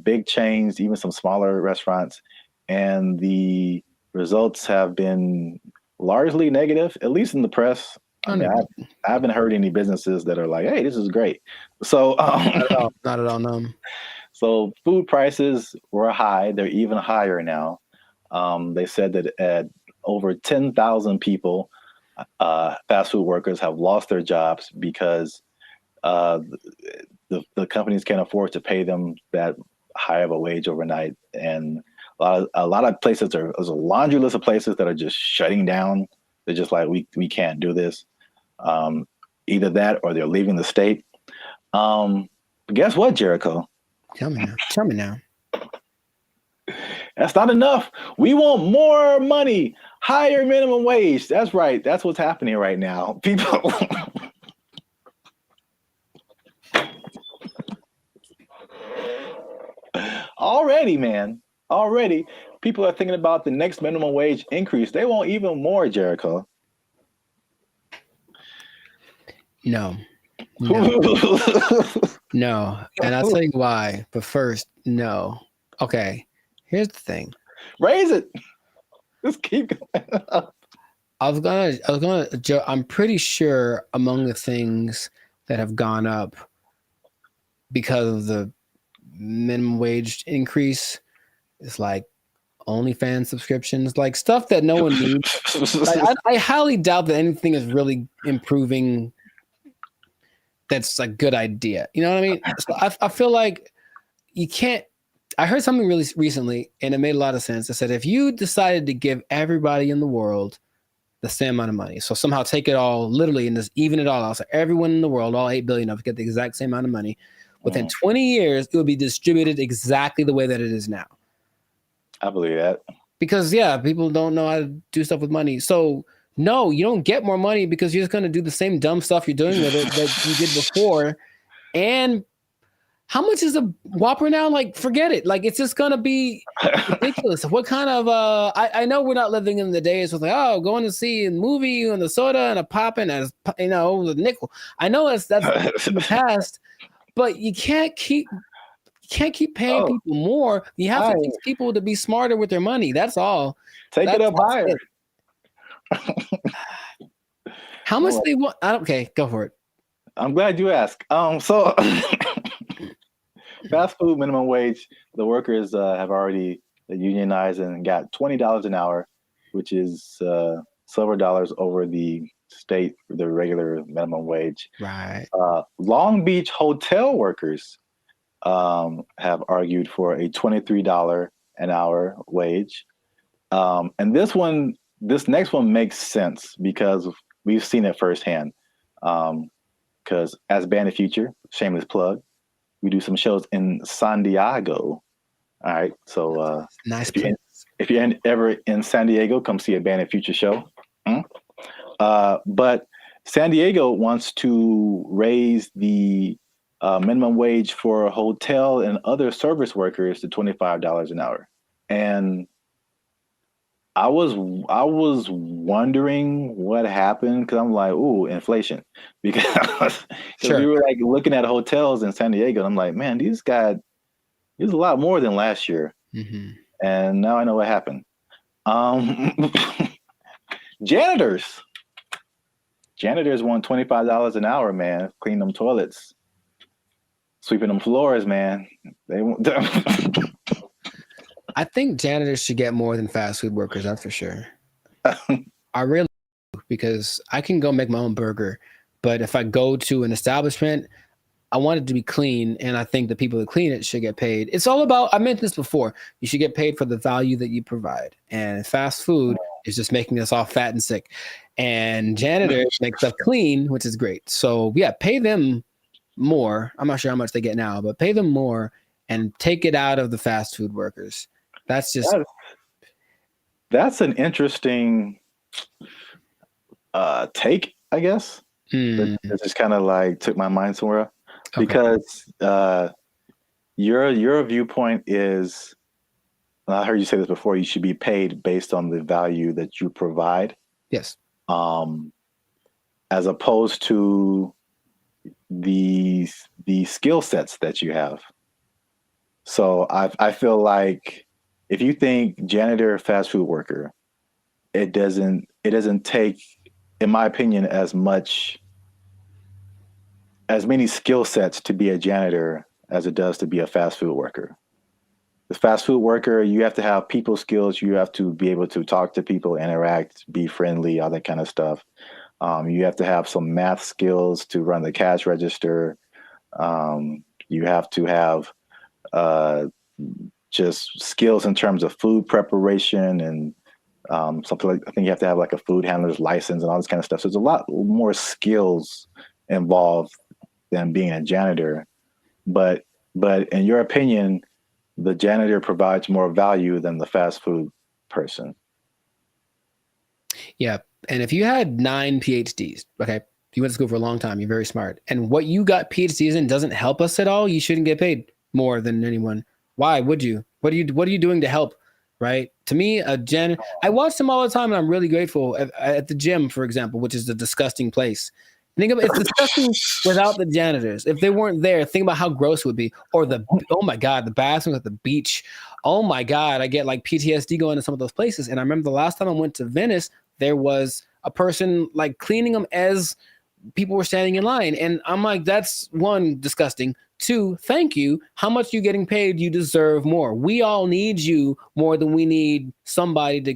big chains, even some smaller restaurants. And the results have been largely negative, at least in the press. I mean, I haven't heard any businesses that are like, hey, this is great. So not at all, no. So food prices were high. They're even higher now. They said that at over 10,000 people, fast food workers have lost their jobs because the companies can't afford to pay them that high of a wage overnight. And a lot of places, there's a laundry list of places that are just shutting down. They're just like, we can't do this. Either that or they're leaving the state. But guess what, Jericho? Tell me now. That's not enough. We want more money, higher minimum wage. That's right. That's what's happening right now. People. Already, man. Already, people are thinking about the next minimum wage increase. They want even more, Jericho. No. No. And I'll tell you why. But first, no. Okay. Here's the thing. Raise it. Just keep going up. I'm pretty sure among the things that have gone up because of the minimum wage increase is like OnlyFans subscriptions, like stuff that no one needs. Like, I highly doubt that anything is really improving. That's a good idea. You know what I mean? So I feel like you can't. I heard something really recently, and it made a lot of sense. I said, if you decided to give everybody in the world the same amount of money, so somehow take it all literally and just even it all out, so everyone in the world, all 8 billion of us, get the exact same amount of money, within 20 years, it would be distributed exactly the way that it is now. I believe that. Because, yeah, people don't know how to do stuff with money. So, no, you don't get more money because you're just going to do the same dumb stuff you're doing with it that you did before. And how much is a Whopper now? Like, forget it. Like, it's just going to be ridiculous. What kind of, I know we're not living in the days with like, oh, going to see a movie and the soda and a pop and a, you know, the nickel. I know that's in the past, but you can't keep paying people more. You have to teach people to be smarter with their money. That's all. Take it up higher. How much they want? Okay, go for it. I'm glad you asked. So fast food minimum wage, the workers have already unionized and got $20 an hour, which is silver dollars over the regular minimum wage. Right. Long Beach hotel workers have argued for a $23 an hour wage. And this next one makes sense because we've seen it firsthand. Because as Band of Future, shameless plug, we do some shows in San Diego. All right. So nice. If you're ever in San Diego, come see a Band of Future show. But San Diego wants to raise the minimum wage for hotel and other service workers to $25 an hour. And I was wondering what happened because I'm like, ooh, inflation. Because we were like looking at hotels in San Diego, and I'm like, man, these a lot more than last year. Mm-hmm. And now I know what happened. Janitors want $25 an hour, man. Clean them toilets, sweeping them floors, man. They want. I think janitors should get more than fast food workers. That's for sure. I really do, because I can go make my own burger, but if I go to an establishment, I want it to be clean, and I think the people that clean it should get paid. It's all about. I mentioned this before. You should get paid for the value that you provide, and fast food is just making us all fat and sick. And janitors make stuff clean, which is great. So yeah, pay them more. I'm not sure how much they get now, but pay them more and take it out of the fast food workers. That's an interesting take, I guess. It just kind of like took my mind somewhere. Okay. Because your viewpoint is, and I heard you say this before, you should be paid based on the value that you provide. Yes. As opposed to the skill sets that you have. So I feel like if you think janitor, fast food worker, it doesn't take, in my opinion, as many skill sets to be a janitor as it does to be a fast food worker. The fast food worker, you have to have people skills. You have to be able to talk to people, interact, be friendly, all that kind of stuff. You have to have some math skills to run the cash register. You have to have just skills in terms of food preparation and something like, I think you have to have like a food handler's license and all this kind of stuff. So there's a lot more skills involved than being a janitor. But in your opinion, the janitor provides more value than the fast food person. Yeah. And if you had 9 PhDs, okay, you went to school for a long time, you're very smart, and what you got PhDs in doesn't help us at all, you shouldn't get paid more than anyone. Why would you? What are you doing to help? Right? To me, I watch them all the time, and I'm really grateful at the gym, for example, which is a disgusting place. Think about it's disgusting without the janitors. If they weren't there, think about how gross it would be. Or oh my God, the bathrooms at the beach. Oh my God, I get like PTSD going to some of those places. And I remember the last time I went to Venice, there was a person like cleaning them as people were standing in line. And I'm like, that's one, disgusting. 2, thank you. How much you getting paid? You deserve more. We all need you more than we need somebody to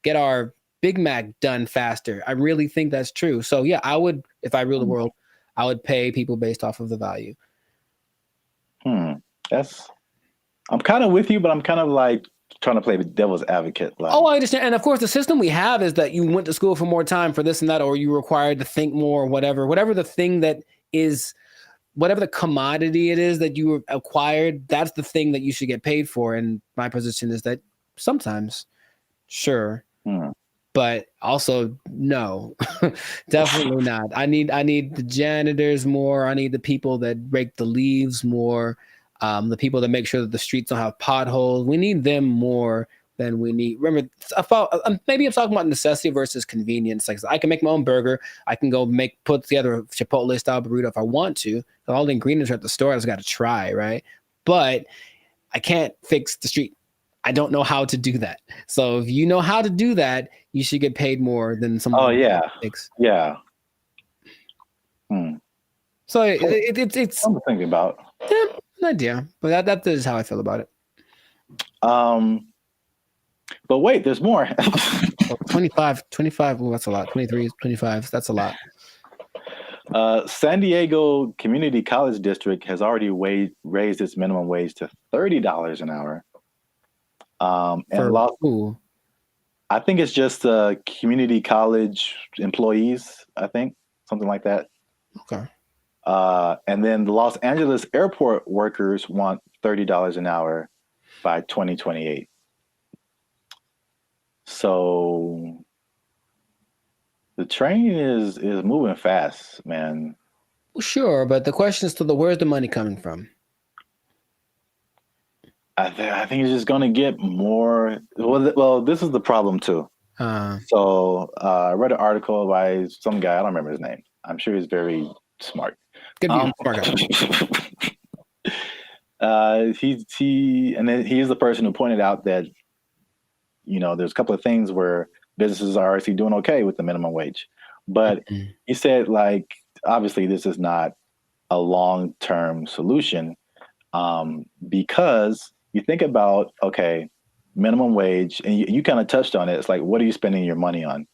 get our Big Mac done faster. I really think that's true. So yeah, I would, if I ruled the world, I would pay people based off of the value. I'm kind of with you, but I'm kind of like trying to play the devil's advocate. Like, I understand. And of course, the system we have is that you went to school for more time for this and that, or you were required to think more, or whatever the thing that is, whatever the commodity it is that you acquired, that's the thing that you should get paid for. And my position is that sometimes, sure. But also, no, definitely not. I need the janitors more. I need the people that rake the leaves more. The people that make sure that the streets don't have potholes. We need them more than we need. Remember, maybe I'm talking about necessity versus convenience. Like, I can make my own burger. I can go put together a Chipotle style burrito if I want to. All the ingredients are at the store. I just got to try, right? But I can't fix the street. I don't know how to do that. So if you know how to do that, you should get paid more than someone. Oh yeah, yeah. So it's something to think about. Yeah, an idea, but that is how I feel about it. But wait, there's more. 25. Well, that's a lot. 23, 25. That's a lot. San Diego Community College District has already raised its minimum wage to $30 an hour. And I think it's just community college employees, I think, something like that. Okay. And then the Los Angeles airport workers want $30 an hour by 2028. So the train is moving fast, man. Well, sure, but the question is where's the money coming from? I think it's just going to get more. Well, this is the problem too. So I read an article by some guy. I don't remember his name. I'm sure he's very smart. Good smart guy. He's the person who pointed out that, you know, there's a couple of things where businesses are actually doing okay with the minimum wage, but he said, like, obviously this is not a long-term solution, because you think about, okay, minimum wage, and you kind of touched on it. It's like, what are you spending your money on?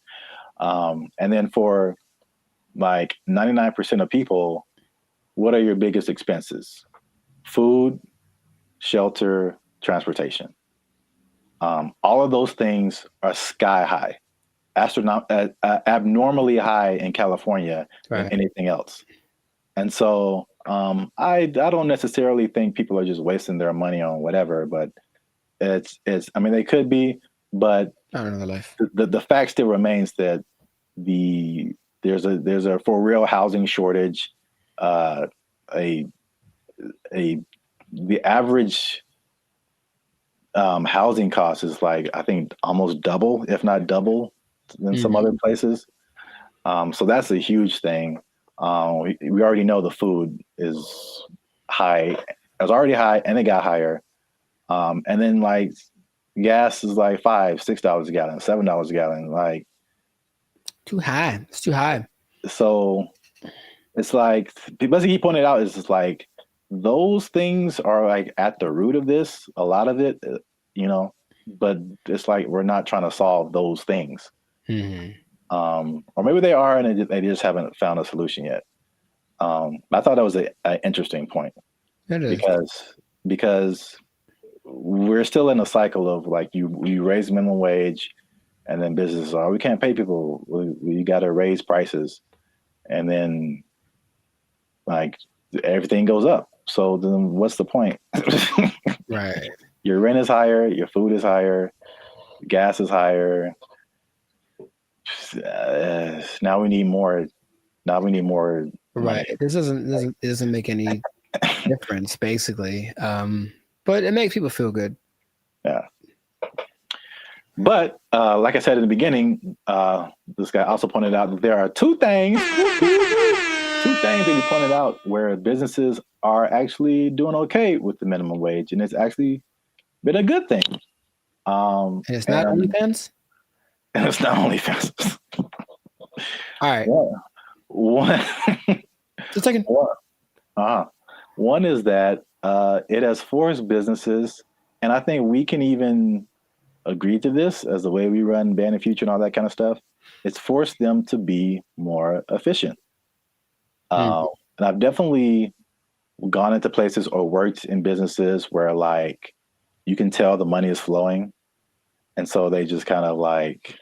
And then for like 99% of people, what are your biggest expenses? Food, shelter, transportation. All of those things are sky high, abnormally high in California than anything else. And so I don't necessarily think people are just wasting their money on whatever, but it's I mean, they could be, but not in real life. The fact still remains that there's a for real housing shortage. The average housing cost is like, I think, almost double, if not double, than some other places. So that's a huge thing. We already know the food is high. It was already high, and it got higher. And then like gas is like $5-6 a gallon, $7 a gallon. Like, too high. It's too high. So it's like, because he pointed out, is just like, those things are like at the root of this, a lot of it, you know, but it's like, we're not trying to solve those things. Or maybe they are, and they just haven't found a solution yet. I thought that was an interesting point. It is. Because we're still in a cycle of like, you raise minimum wage, and then businesses are, we can't pay people. We got to raise prices. And then like everything goes up. So then what's the point? Right. Your rent is higher, your food is higher, gas is higher. Now we need more. Right. Money. This doesn't make any difference, basically. But it makes people feel good. Yeah. But like I said in the beginning, this guy also pointed out that there are two things that he pointed out where businesses are actually doing okay with the minimum wage, and it's actually been a good thing. And it's not OnlyFans? And it's not OnlyFans. All right. Yeah. One. Just a second. One is that it has forced businesses, and I think we can even agree to this as the way we run Band of Future and all that kind of stuff. It's forced them to be more efficient. And I've definitely gone into places or worked in businesses where like you can tell the money is flowing. And so they just kind of like,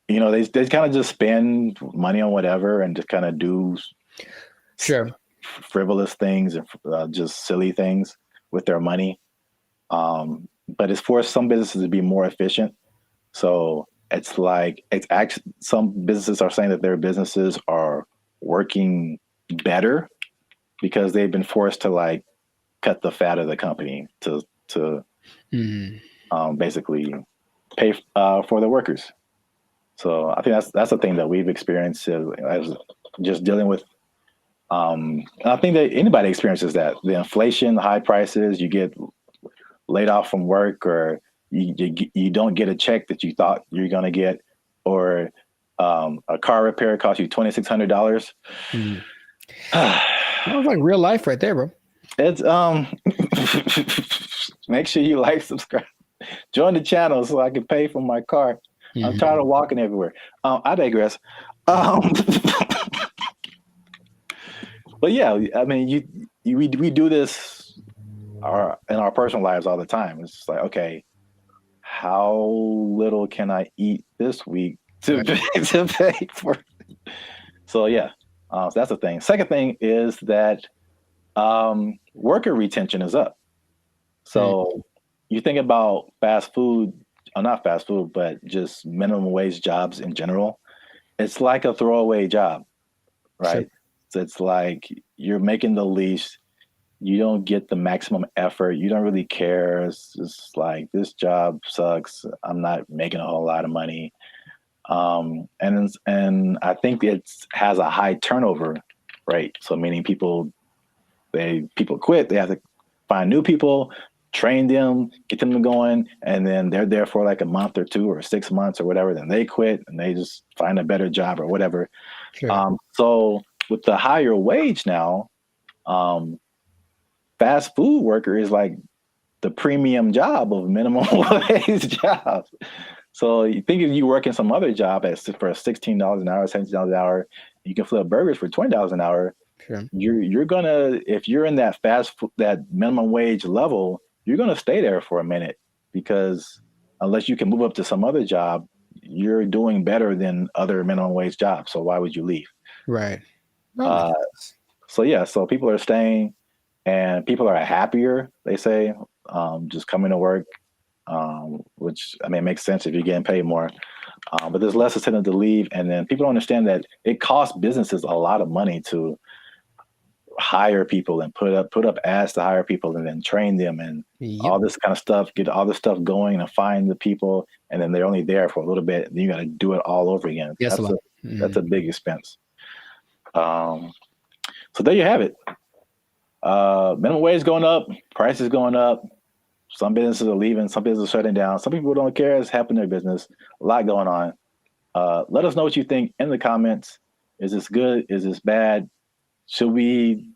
they kind of just spend money on whatever and just kind of do frivolous things and just silly things with their money. But it's forced some businesses to be more efficient. So it's like, it's actually, some businesses are saying that their businesses are working better because they've been forced to like cut the fat of the company to basically pay for the workers. So I think that's a thing that we've experienced as just dealing with. And I think that anybody experiences that. The inflation, the high prices, you get laid off from work, or you don't get a check that you thought you're going to get, or a car repair costs you $2,600. Sounds like real life right there, bro. It's make sure you like, subscribe, join the channel so I can pay for my car. I'm tired of walking everywhere. I digress. But yeah, I mean, we do this in our personal lives all the time. It's just like, okay, how little can I eat this week to pay for? So yeah, so that's the thing. Second thing is that worker retention is up. So you think about fast food, not fast food, but just minimum wage jobs in general. It's like a throwaway job, right? So it's like you're making the least, you don't get the maximum effort, you don't really care. It's just like, this job sucks, I'm not making a whole lot of money. And I think it has a high turnover rate. So meaning people quit, they have to find new people, train them, get them going, and then they're there for like a month or 2 or 6 months or whatever, then they quit and they just find a better job or whatever. So with the higher wage now, fast food worker is like the premium job of minimum wage jobs. So you think if you work in some other job for $16 an hour, $17 an hour, you can flip burgers for $20 an hour. You're gonna, if you're in that fast food, that minimum wage level, you're gonna stay there for a minute, because unless you can move up to some other job, you're doing better than other minimum wage jobs. So why would you leave? Right. So yeah, so people are staying, and people are happier, they say, just coming to work, which, I mean, makes sense if you're getting paid more. But there's less incentive to leave, and then people don't understand that it costs businesses a lot of money to hire people and put up ads to hire people and then train them and all this kind of stuff, get all this stuff going and find the people, and then they're only there for a little bit, and then you got to do it all over again. Yes, that's a big expense. So there you have it. Minimum wage going up, prices going up. Some businesses are leaving, some businesses are shutting down. Some people don't care. It's happening in their business. A lot going on. Let us know what you think in the comments. Is this good? Is this bad? Should we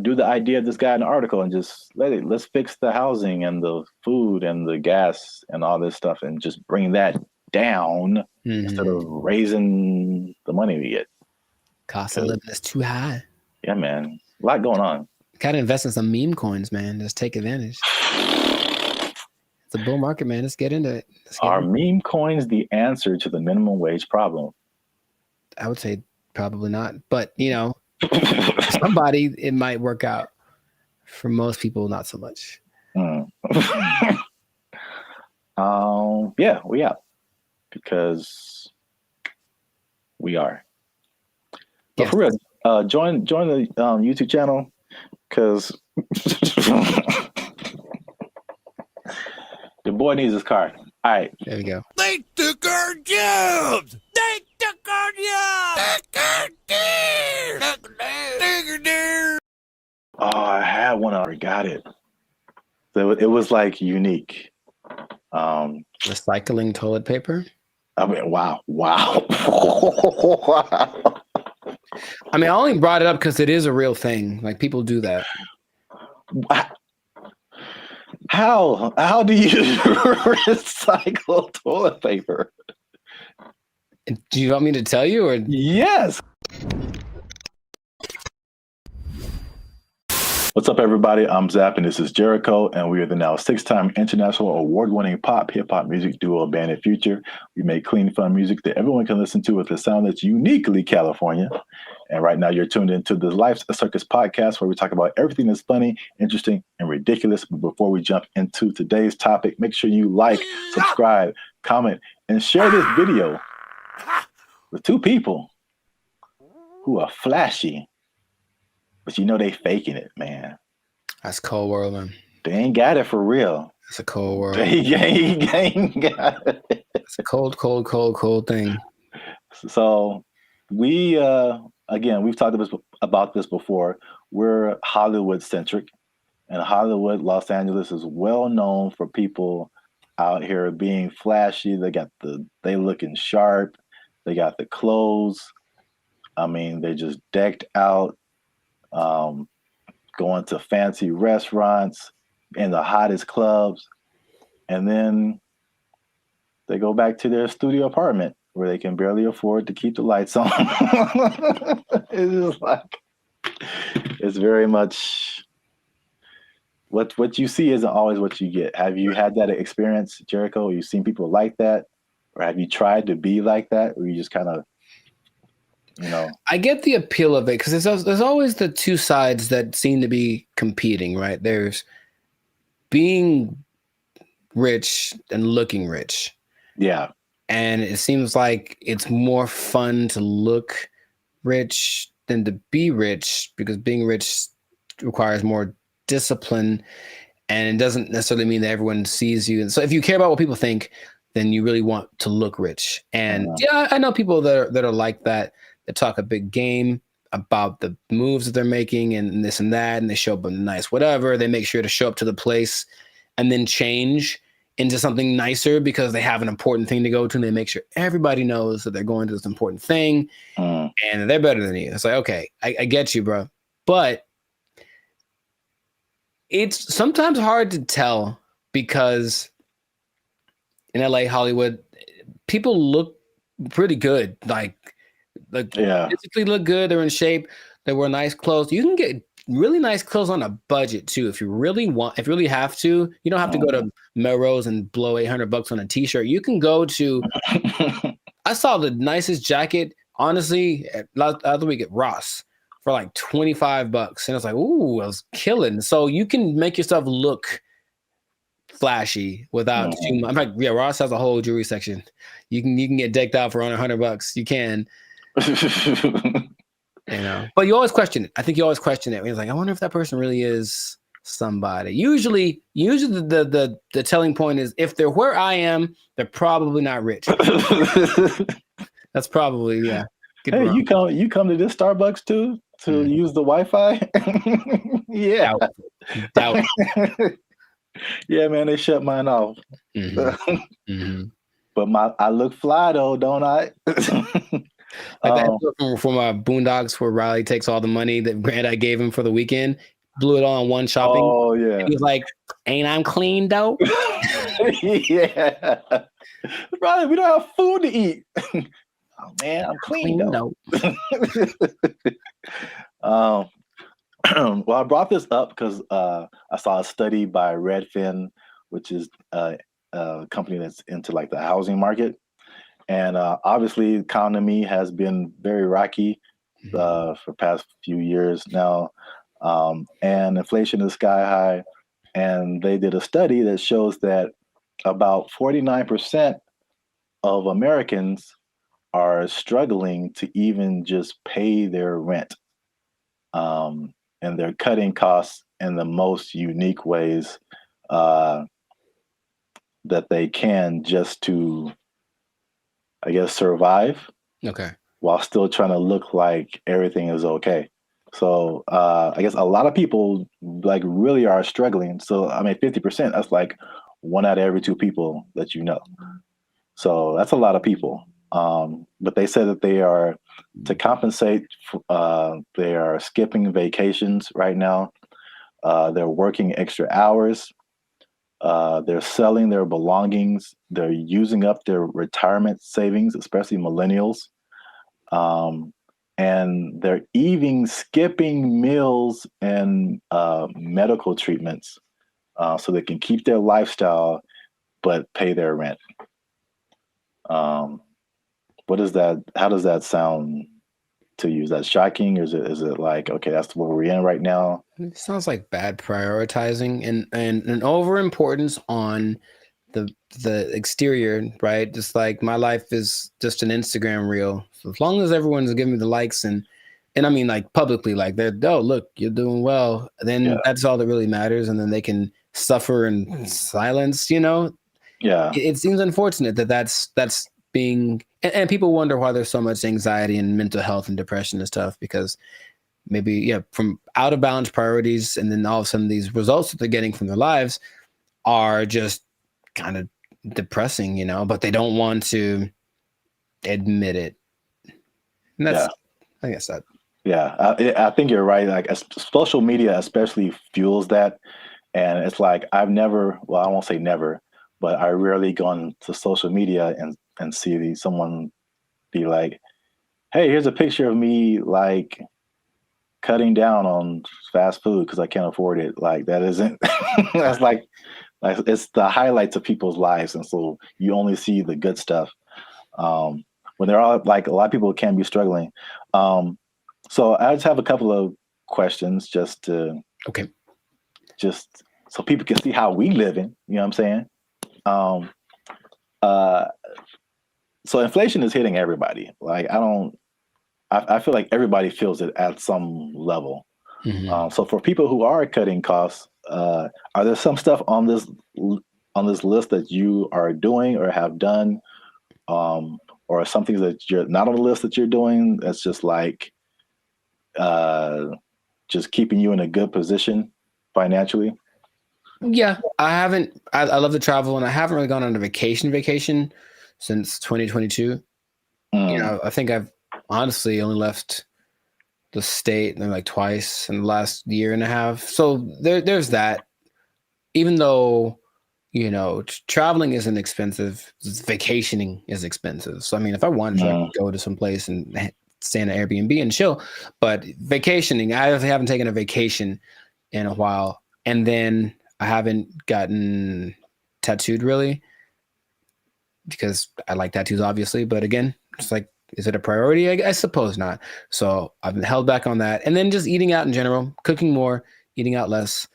do the idea of this guy in the article and just let's fix the housing and the food and the gas and all this stuff and just bring that down instead of raising the money we get? Cost of living is too high. Yeah, man. A lot going on. Gotta invest in some meme coins, man. Just take advantage. It's a bull market, man. Let's get into it. Are meme coins the answer to the minimum wage problem? I would say probably not. But, somebody, it might work out. For most people, not so much. Yeah, we out. Because we are. But for real, join the YouTube channel, because the boy needs his car. All right. There we go. They took our jobs! They took our jobs! Oh, I had one. I forgot it. So it was like unique. Recycling toilet paper? I mean, wow. I mean, I only brought it up because it is a real thing. Like people do that. How do you recycle toilet paper? Do you want me to tell you, or yes? What's up, everybody? I'm Zap, and this is Jericho, and we are the now 6-time international award-winning pop hip-hop music duo Band of Future. We make clean, fun music that everyone can listen to with a sound that's uniquely California. And right now, you're tuned into the Life's a Circus podcast, where we talk about everything that's funny, interesting, and ridiculous. But before we jump into today's topic, make sure you like, subscribe, comment, and share this video with 2 people who are flashy. But you know they faking it, man. That's cold world, man. They ain't got it for real. It's a cold world. They ain't got it. It's a cold thing. So we, again, we've talked about this before. We're Hollywood centric, and Hollywood, Los Angeles is well known for people out here being flashy. They looking sharp. They got the clothes. I mean, they just decked out. Going to fancy restaurants in the hottest clubs, and then they go back to their studio apartment where they can barely afford to keep the lights on. It's just like, it's very much what you see isn't always what you get. Have you had that experience, Jericho? Have you seen people like that, or have you tried to be like that, or you just kind of, you know? I get the appeal of it because there's always the two sides that seem to be competing, right? There's being rich and looking rich. Yeah. And it seems like it's more fun to look rich than to be rich, because being rich requires more discipline, and it doesn't necessarily mean that everyone sees you. And so if you care about what people think, then you really want to look rich. And yeah, I know people that are like that talk a big game about the moves that they're making and this and that, and they show up in nice whatever. They make sure to show up to the place and then change into something nicer because they have an important thing to go to, and they make sure everybody knows that they're going to this important thing and they're better than you. It's like, okay, I get you, bro. But it's sometimes hard to tell because in LA, Hollywood, people look pretty good. Like physically look good. They're in shape. They wear nice clothes. You can get really nice clothes on a budget too. If you really have to, you don't have to go to Melrose and blow $800 on a t-shirt. You can go to, I saw the nicest jacket, honestly, last week at Ross for like $25. And I was like, ooh, I was killing. So you can make yourself look flashy without too much. In fact, yeah, Ross has a whole jewelry section. You can get decked out for under $100. You can. You know, but you always question it. I think you always question it. It's like, I wonder if that person really is somebody. Usually the telling point is if they're where I am, they're probably not rich. That's probably, yeah. Hey, you come to this Starbucks too to use the Wi-Fi? Yeah. Doubt. Yeah, man, they shut mine off. But I look fly though, don't I? Like that from Boondocks, where Riley takes all the money that Grandi gave him for the weekend, blew it all on one shopping. Oh yeah. He's like, "Ain't I'm clean though?" Yeah. Riley, we don't have food to eat. Oh man, I'm clean though. Well, I brought this up because I saw a study by Redfin, which is a company that's into like the housing market. And obviously, the economy has been very rocky for the past few years now, and inflation is sky high. And they did a study that shows that about 49% of Americans are struggling to even just pay their rent, and they're cutting costs in the most unique ways that they can, just to, I guess, survive. Okay. While still trying to look like everything is okay. So I guess a lot of people like really are struggling. So I mean, 50%, that's like 1 out of every 2 people that you know. So that's a lot of people. But they said that they are to compensate. They are skipping vacations right now. They're working extra hours. They're selling their belongings. They're using up their retirement savings, especially millennials. And they're even skipping meals and medical treatments so they can keep their lifestyle but pay their rent. What is that? How does that sound to you? Is that shocking? Or is it like, okay, that's what we're in right now? It sounds like bad prioritizing and an overimportance on the exterior, right? Just like my life is just an Instagram reel. So as long as everyone's giving me the likes and I mean like publicly, like they're, oh look, you're doing well, then that's all that really matters. And then they can suffer in silence, you know? Yeah. It seems unfortunate that that's being and people wonder why there's so much anxiety and mental health and depression and stuff because maybe from out of balance priorities and then all of a sudden these results that they're getting from their lives are just kind of depressing, you know, but they don't want to admit it. And that's I guess that I think you're right. Like social media especially fuels that. And it's like I won't say never, but I rarely go on to social media and see someone be like, hey, here's a picture of me like cutting down on fast food because I can't afford it. Like that isn't that's like it's the highlights of people's lives, and so you only see the good stuff. When they're all like a lot of people can be struggling. So I just have a couple of questions just so people can see how we living. You know what I'm saying? So inflation is hitting everybody. Like I feel like everybody feels it at some level. So for people who are cutting costs, are there some stuff on this list that you are doing or have done, or something that you're not on the list that you're doing that's just like just keeping you in a good position financially? Yeah, I haven't. I love to travel, and I haven't really gone on a vacation since 2022. You know, I think I've honestly only left the state like twice in the last year and a half. So there's that. Even though you know traveling isn't expensive, vacationing is expensive. So I mean, if I wanted to, I could go to some place and stay in an Airbnb and chill. But vacationing, I haven't taken a vacation in a while, and then I haven't gotten tattooed really because I like tattoos, obviously. But again, it's like, is it a priority? I suppose not. So I've been held back on that. And then just eating out in general, cooking more, eating out less.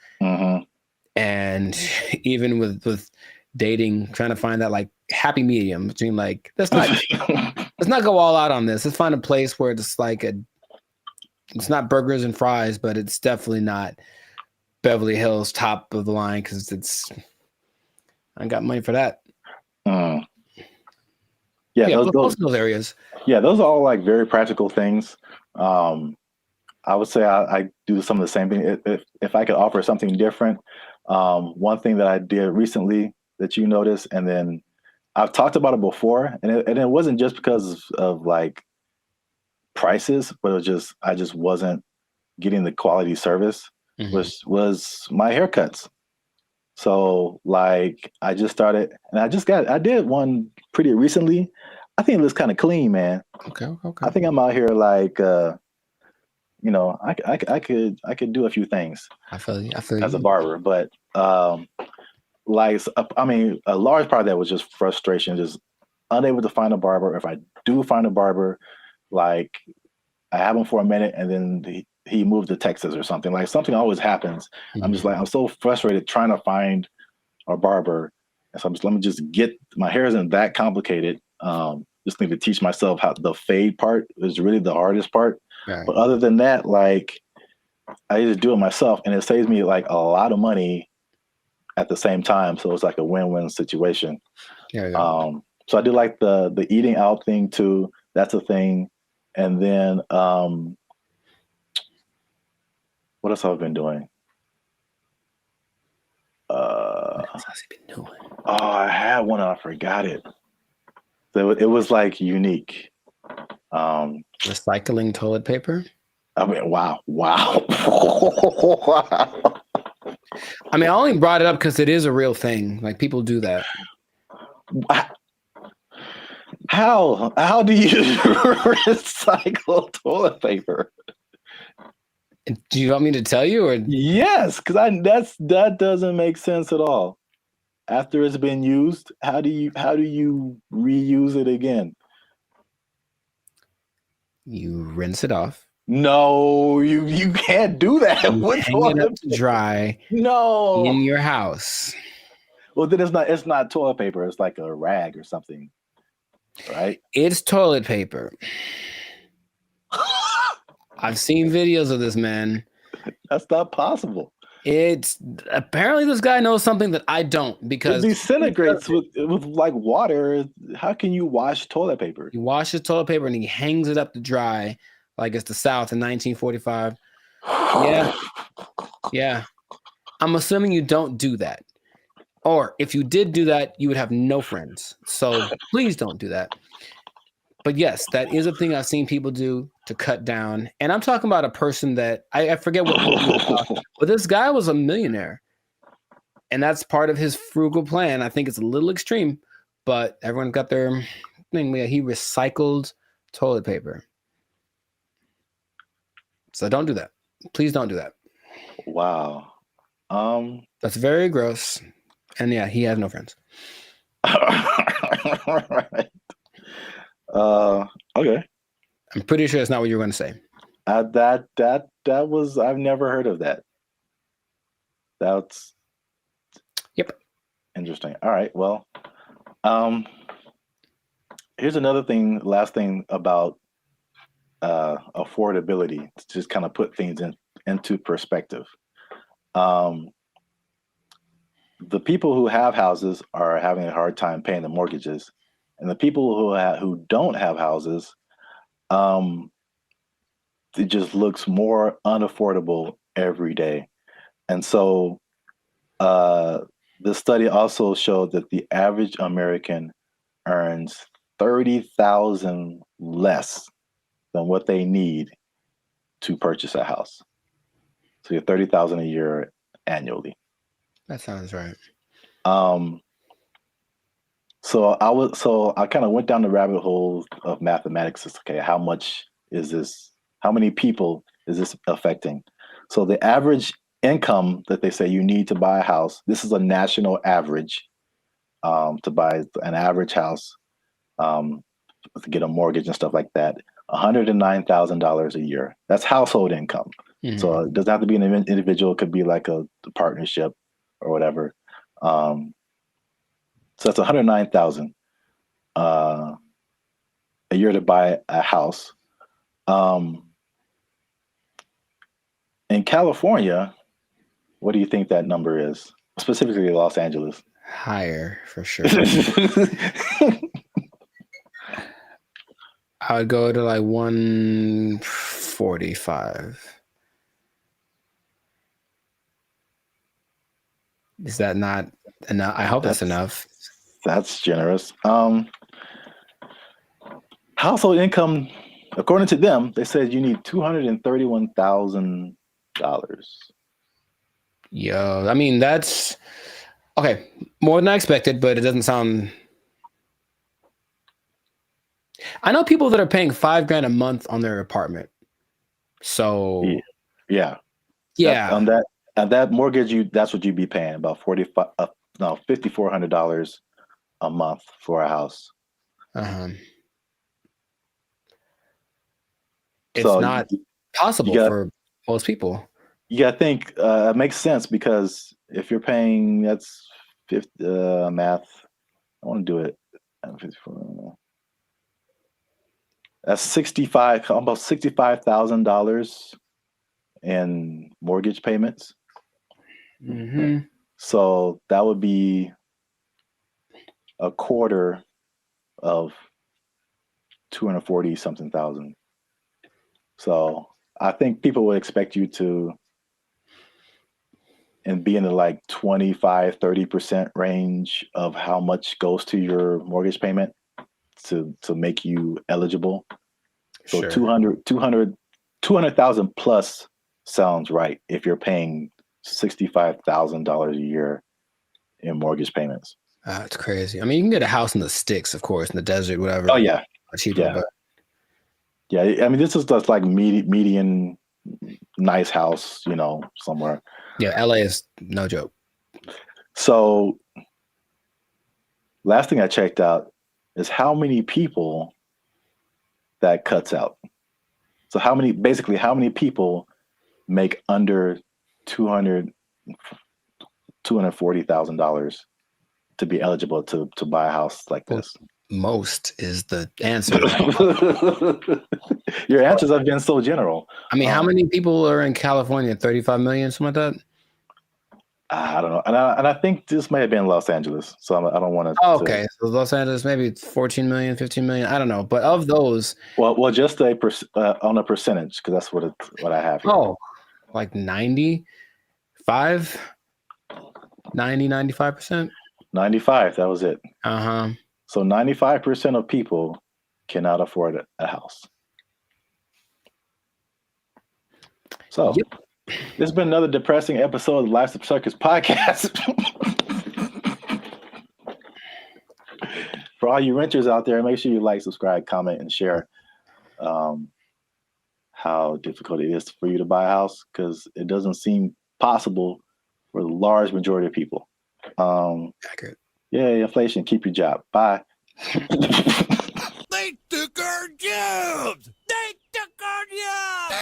And even with dating, trying to find that like happy medium between like, let's not go all out on this. Let's find a place where it's like it's not burgers and fries, but it's definitely not Beverly Hills top of the line because I got money for that. Those areas. Yeah, those are all like very practical things. I would say I do some of the same thing. If I could offer something different, one thing that I did recently that you noticed, and then I've talked about it before, and it wasn't just because of like prices, but I just wasn't getting the quality service. Was my haircuts. So like I just started, and I did one pretty recently. I think it looks kind of clean, man. Okay. I think I'm out here like, you know, I could do a few things. I feel you. As a barber, but like I mean, a large part of that was just frustration, just unable to find a barber. If I do find a barber, like I have him for a minute, and then he moved to Texas or something. Like something always happens. I'm just like I'm so frustrated trying to find a barber. And so let me just get my hair isn't that complicated. Just need to teach myself how the fade part is really the hardest part. Right. But other than that, like I just do it myself, and it saves me like a lot of money at the same time. So it's like a win-win situation. Yeah. So I do like the eating out thing too. That's a thing. And then what else have I been doing? What else has he been doing? Oh, I had one and I forgot it. So it was like unique. Recycling toilet paper. I mean, wow. Wow. I mean, I only brought it up because it is a real thing. Like people do that. How do you recycle toilet paper? Do you want me to tell you, or yes? Because that doesn't make sense at all. After it's been used, how do you reuse it again? You rinse it off. No, you can't do that. You hang it up to dry. No, in your house. Well, then it's not toilet paper. It's like a rag or something, right? It's toilet paper. I've seen videos of this, man. That's not possible. It's apparently this guy knows something that I don't, because it disintegrates with like water. How can you wash toilet paper? He washes toilet paper and he hangs it up to dry like it's the South in 1945. Yeah. I'm assuming you don't do that. Or if you did do that, you would have no friends. So please don't do that. But yes, that is a thing I've seen people do to cut down. And I'm talking about a person that I forget what movie it was, but this guy was a millionaire. And that's part of his frugal plan. I think it's a little extreme, but everyone got their thing. He recycled toilet paper. So don't do that. Please don't do that. Wow. That's very gross. And yeah, he has no friends. Right. Okay. I'm pretty sure that's not what you were going to say. That was, I've never heard of that. That's interesting. All right. Well, here's another thing, last thing about affordability, to just kind of put things into perspective. The people who have houses are having a hard time paying the mortgages, and the people who don't have houses, it just looks more unaffordable every day. And so the study also showed that the average American earns $30,000 less than what they need to purchase a house. So you're $30,000 a year annually. That sounds right. So I kind of went down the rabbit hole of mathematics. Okay, how much is this? How many people is this affecting? So the average income that they say you need to buy a house, this is a national average, to buy an average house, to get a mortgage and stuff like that, $109,000 a year. That's household income. Mm-hmm. So it doesn't have to be an individual. It could be like a partnership or whatever. So that's $109,000 a year to buy a house. In California, what do you think that number is? Specifically Los Angeles. Higher, for sure. I would go to like 145. Is that not enough? I hope that's enough. That's generous. Household income, according to them, they said you need $231,000. Yo, I mean, that's okay. More than I expected, but it doesn't sound. I know people that are paying $5,000 a month on their apartment. So yeah. On that mortgage, that's what you'd be paying, about $5,400 a month for a house. It's not possible for most people. You got to think it makes sense, because if you're paying, that's math. I want to do it. That's almost $65,000 in mortgage payments. Mm-hmm. So that would be a quarter of 240 something thousand. So I think people would expect you to be in the like 25-30% range of how much goes to your mortgage payment. to make you eligible. So Sure. 200,000 plus sounds right if you're paying $65,000 a year in mortgage payments. It's crazy. I mean, you can get a house in the sticks, of course, in the desert, whatever. Oh yeah, cheaper, yeah. but Yeah, I mean, this is just like median nice house, you know, somewhere. yeah, LA is no joke. So last thing I checked out is how many people that cuts out. So how many people make under $240,000 to be eligible to buy a house like this? Most is the answer. Your answers have been so general. I mean, how many people are in California? 35 million, something like that? I don't know. And I think this may have been Los Angeles. So I don't want to. Oh, okay. So Los Angeles, maybe 14 million, 15 million. I don't know. But of those. Well, just on a percentage, because that's what I have here. Oh, like 95%? 95%? 95. That was it. Uh-huh. So 95% of people cannot afford a house. So this has been another depressing episode of the Life's a Circus podcast. For all you renters out there, make sure you like, subscribe, comment, and share how difficult it is for you to buy a house, because it doesn't seem possible for the large majority of people. Accurate. Yeah, inflation, keep your job. Bye. They took our jobs! They took our jobs!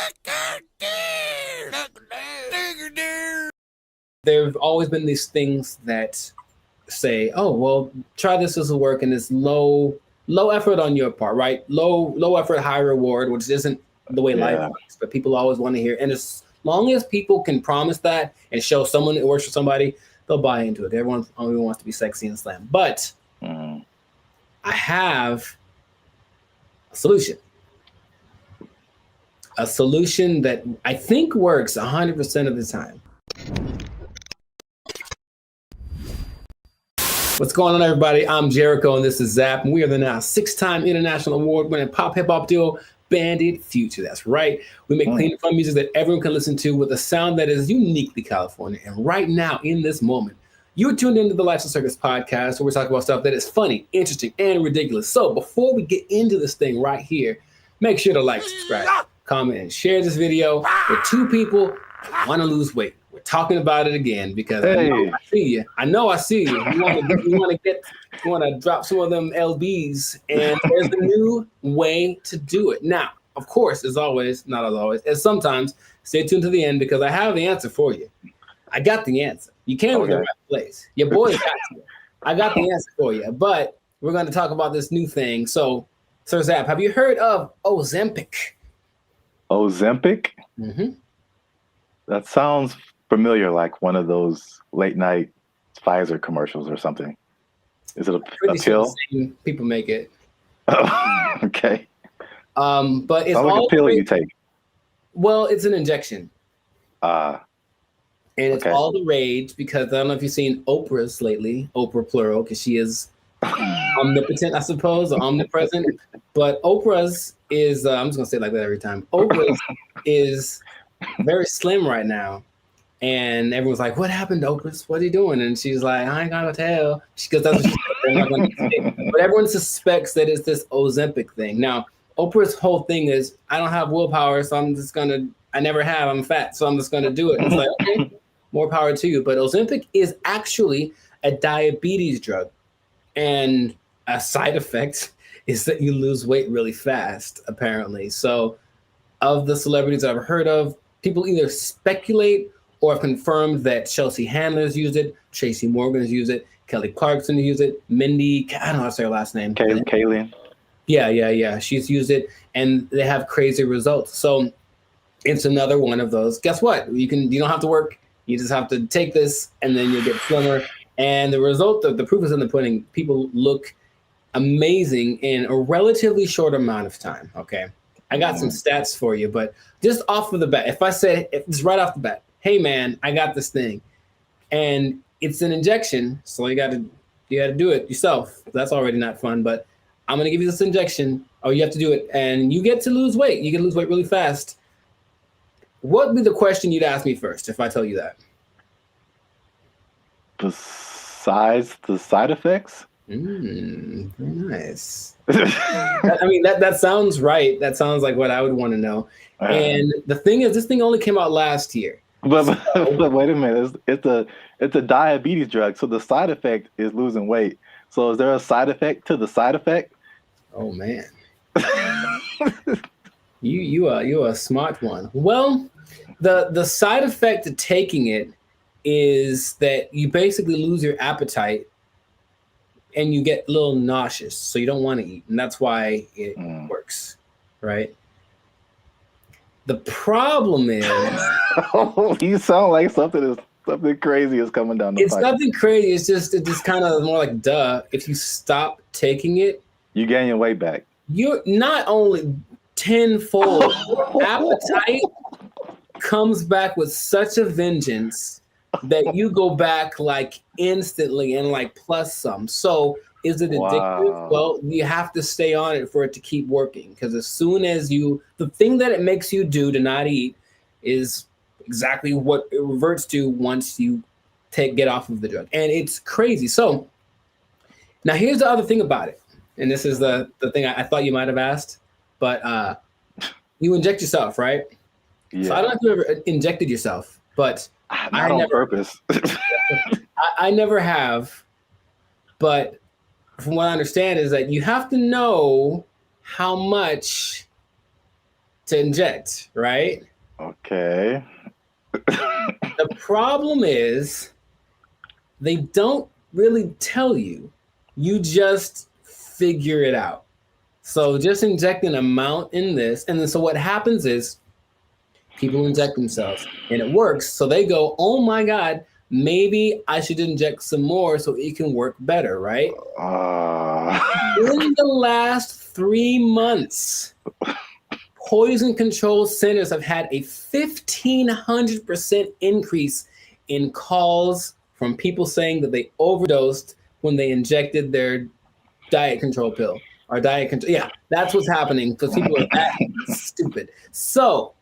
There've always been these things that say, oh, well, try this will work, and it's low effort on your part, right? Low effort, high reward, which isn't the way life works, but people always want to hear. And as long as people can promise that and show someone it works for somebody, they'll buy into it. Everyone only wants to be sexy and slam. But I have a solution. A solution that I think works 100% of the time. What's going on, everybody? I'm Jericho, and this is Zap, and we are the now 6-time international award-winning pop hip-hop duo, Bandit Future. That's right. We make clean and fun music that everyone can listen to with a sound that is uniquely California. And right now, in this moment, you're tuned into the Life's a Circus podcast, where we're talking about stuff that is funny, interesting, and ridiculous. So before we get into this thing right here, make sure to like, subscribe, comment, and share this video with 2 people who want to lose weight. We're talking about it again because I know I see you. You want to drop some of them LBs, and there's a new way to do it. Now, of course, as always, not as always, as sometimes, stay tuned to the end because I have the answer for you. I got the answer. You came with the right place. Your boy got you. I got the answer for you, but we're going to talk about this new thing. So, Sir Zap, have you heard of Ozempic? Ozempic? Mm-hmm. That sounds familiar, like one of those late night Pfizer commercials or something. Is it a pill? People make it. Okay. But it's like all a pill you take. Well, it's an injection. And it's all the rage because I don't know if you've seen Oprah's lately, Oprah plural, because she is omnipotent, I suppose, or omnipresent. But Oprah's is, I'm just going to say it like that every time. Oprah's is very slim right now. And everyone's like, what happened to Oprah? What are you doing? And she's like, I ain't gonna tell. Because that's what she's not gonna say. But everyone suspects that it's this Ozempic thing. Now, Oprah's whole thing is, I don't have willpower, so I never have, I'm fat, so I'm just gonna do it. It's like, okay, more power to you. But Ozempic is actually a diabetes drug. And a side effect is that you lose weight really fast, apparently. So of the celebrities I've heard of, people either speculate or have confirmed that Chelsea Handler's used it, Tracy Morgan's used it, Kelly Clarkson used it, Mindy, I don't know how to say her last name. Kayleen. Yeah. She's used it, and they have crazy results. So it's another one of those. Guess what? You don't have to work. You just have to take this, and then you'll get slimmer. And the result of the proof is in the pudding. People look amazing in a relatively short amount of time. Okay. I got some stats for you, but just off of the bat, if it's right off the bat, hey man, I got this thing, and it's an injection, so you got to do it yourself. That's already not fun, but I'm going to give you this injection. Oh, you have to do it. And you get to lose weight. You get to lose weight really fast. What would be the question you'd ask me first if I tell you that? Besides the side effects? Very nice. I mean, that sounds right. That sounds like what I would want to know. And the thing is, this thing only came out last year. But wait a minute. It's a diabetes drug. So the side effect is losing weight. So is there a side effect to the side effect? Oh, man. You are a smart one. Well, the side effect of taking it is that you basically lose your appetite and you get a little nauseous, so you don't want to eat, and that's why it works, right? The problem is, you sound like something crazy is coming down the it's pipe. nothing crazy. It's just kind of more like duh. If you stop taking it, you gain your weight back. You're not only tenfold. Your appetite comes back with such a vengeance that you go back like instantly and like plus some. So is it addictive? Wow. Well, you have to stay on it for it to keep working. Because as soon as the thing that it makes you do to not eat is exactly what it reverts to once you get off of the drug. And it's crazy. So now here's the other thing about it. And this is the thing I thought you might have asked, but you inject yourself, right? Yeah. So I don't know if you ever injected yourself, but not on purpose. I never have. But from what I understand is that you have to know how much to inject, right? Okay. The problem is they don't really tell you. You just figure it out. So just inject an amount in this. And then so what happens is people inject themselves and it works. So they go, oh my God, maybe I should inject some more so it can work better, right? In the last 3 months, poison control centers have had a 1,500% increase in calls from people saying that they overdosed when they injected their diet control pill or diet control. Yeah, that's what's happening because people are that stupid. So,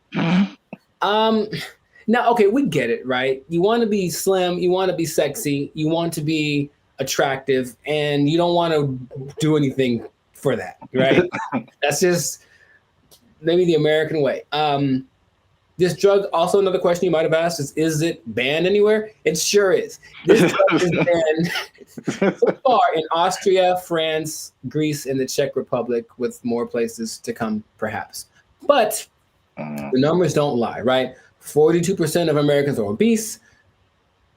now, okay, we get it, right? You want to be slim, you want to be sexy, you want to be attractive, and you don't want to do anything for that, right? That's just maybe the American way. This drug, also another question you might have asked is it banned anywhere? It sure is. This drug is banned so far in Austria, France, Greece, and the Czech Republic, with more places to come, perhaps. But the numbers don't lie, right? 42% of Americans are obese,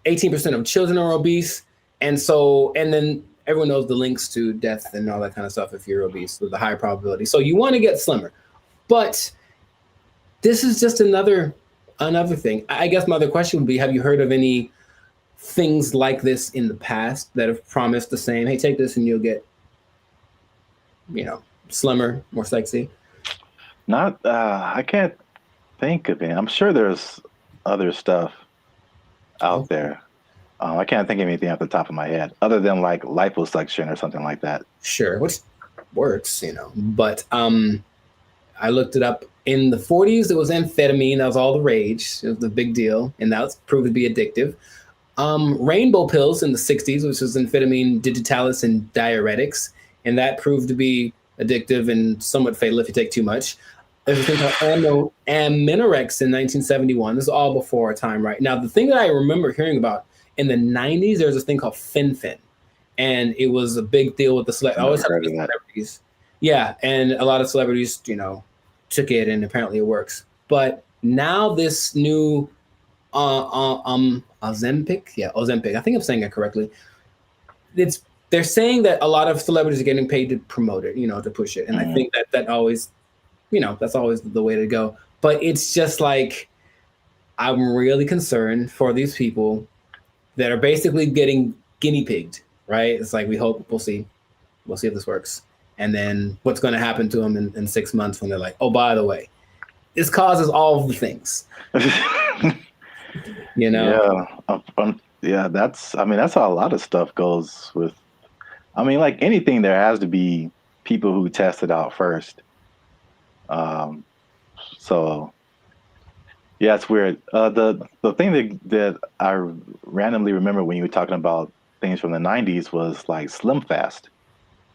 18% of children are obese, and then everyone knows the links to death and all that kind of stuff if you're obese with a higher probability. So you want to get slimmer. But this is just another thing. I guess my other question would be, have you heard of any things like this in the past that have promised the same, hey, take this and you'll get, slimmer, more sexy? Not, I can't think of it. I'm sure there's other stuff out there. I can't think of anything off the top of my head other than like liposuction or something like that. Sure, which works, but I looked it up. In the 40s, there was amphetamine. That was all the rage. It was the big deal, and that was proved to be addictive. Rainbow pills in the 60s, which was amphetamine, digitalis, and diuretics, and that proved to be addictive and somewhat fatal if you take too much. There's a thing called Aminorex in 1971. This is all before our time, right? Now, the thing that I remember hearing about in the 90s, there was this thing called Fen-Phen, and it was a big deal with the celebrities. Yeah, and a lot of celebrities, took it, and apparently it works. But now this new Ozempic, I think I'm saying it correctly. They're saying that a lot of celebrities are getting paid to promote it, to push it. And I think that always, that's always the way to go. But it's just like, I'm really concerned for these people that are basically getting guinea pigged, right? It's like, we'll see if this works. And then what's going to happen to them in 6 months when they're like, oh, by the way, this causes all of the things. Yeah. That's how a lot of stuff goes with. Like anything, there has to be people who tested out first. So yeah, it's weird. The thing that I randomly remember when you were talking about things from the 90s was like Slim Fast.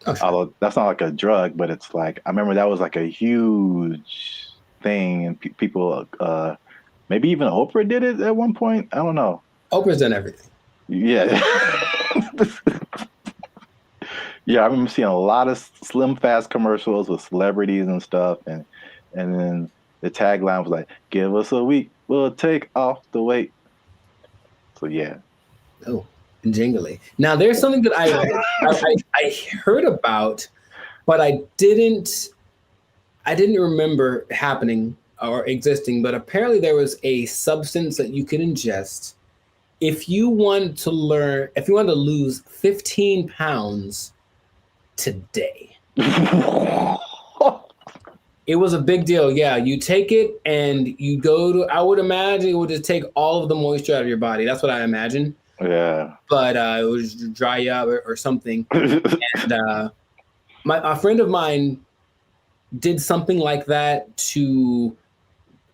Oh, sure. Although that's not like a drug, but it's like I remember that was like a huge thing, and people, maybe even Oprah did it at one point. I don't know. Oprah's done everything. Yeah. Yeah, I remember seeing a lot of Slim Fast commercials with celebrities and stuff, and then the tagline was like, "Give us a week, we'll take off the weight." So yeah. Oh, jingly. Now there's something that I heard about, but I didn't remember happening or existing. But apparently there was a substance that you could ingest if you wanted to lose 15 pounds today. It was a big deal. Yeah, you take it and you go to, I would imagine it would just take all of the moisture out of your body. That's what I imagine. Yeah. But it would just dry you up or something. And a friend of mine did something like that to,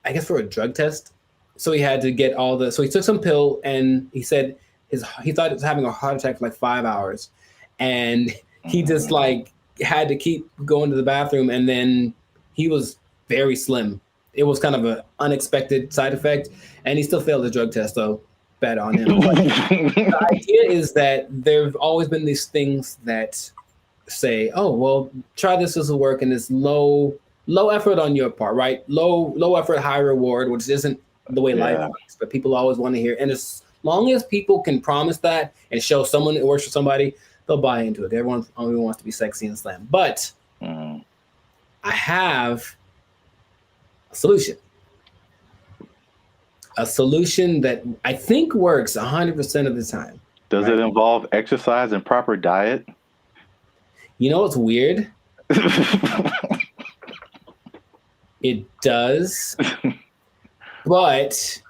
I guess, for a drug test. So he had to get so he took some pill, and he said he thought he was having a heart attack for like 5 hours. And he just like had to keep going to the bathroom, and then he was very slim. It was kind of an unexpected side effect, and he still failed the drug test, so bad on him. But the idea is that there've always been these things that say, oh, well, try this will work, and it's low effort on your part, right? Low effort, high reward, which isn't the way life works, but people always want to hear. And as long as people can promise that and show someone it works for somebody, they'll buy into it. Everyone only wants to be sexy and slim. But I have a solution. A solution that I think works 100% of the time. Does it involve exercise and proper diet? You know what's weird? It does, but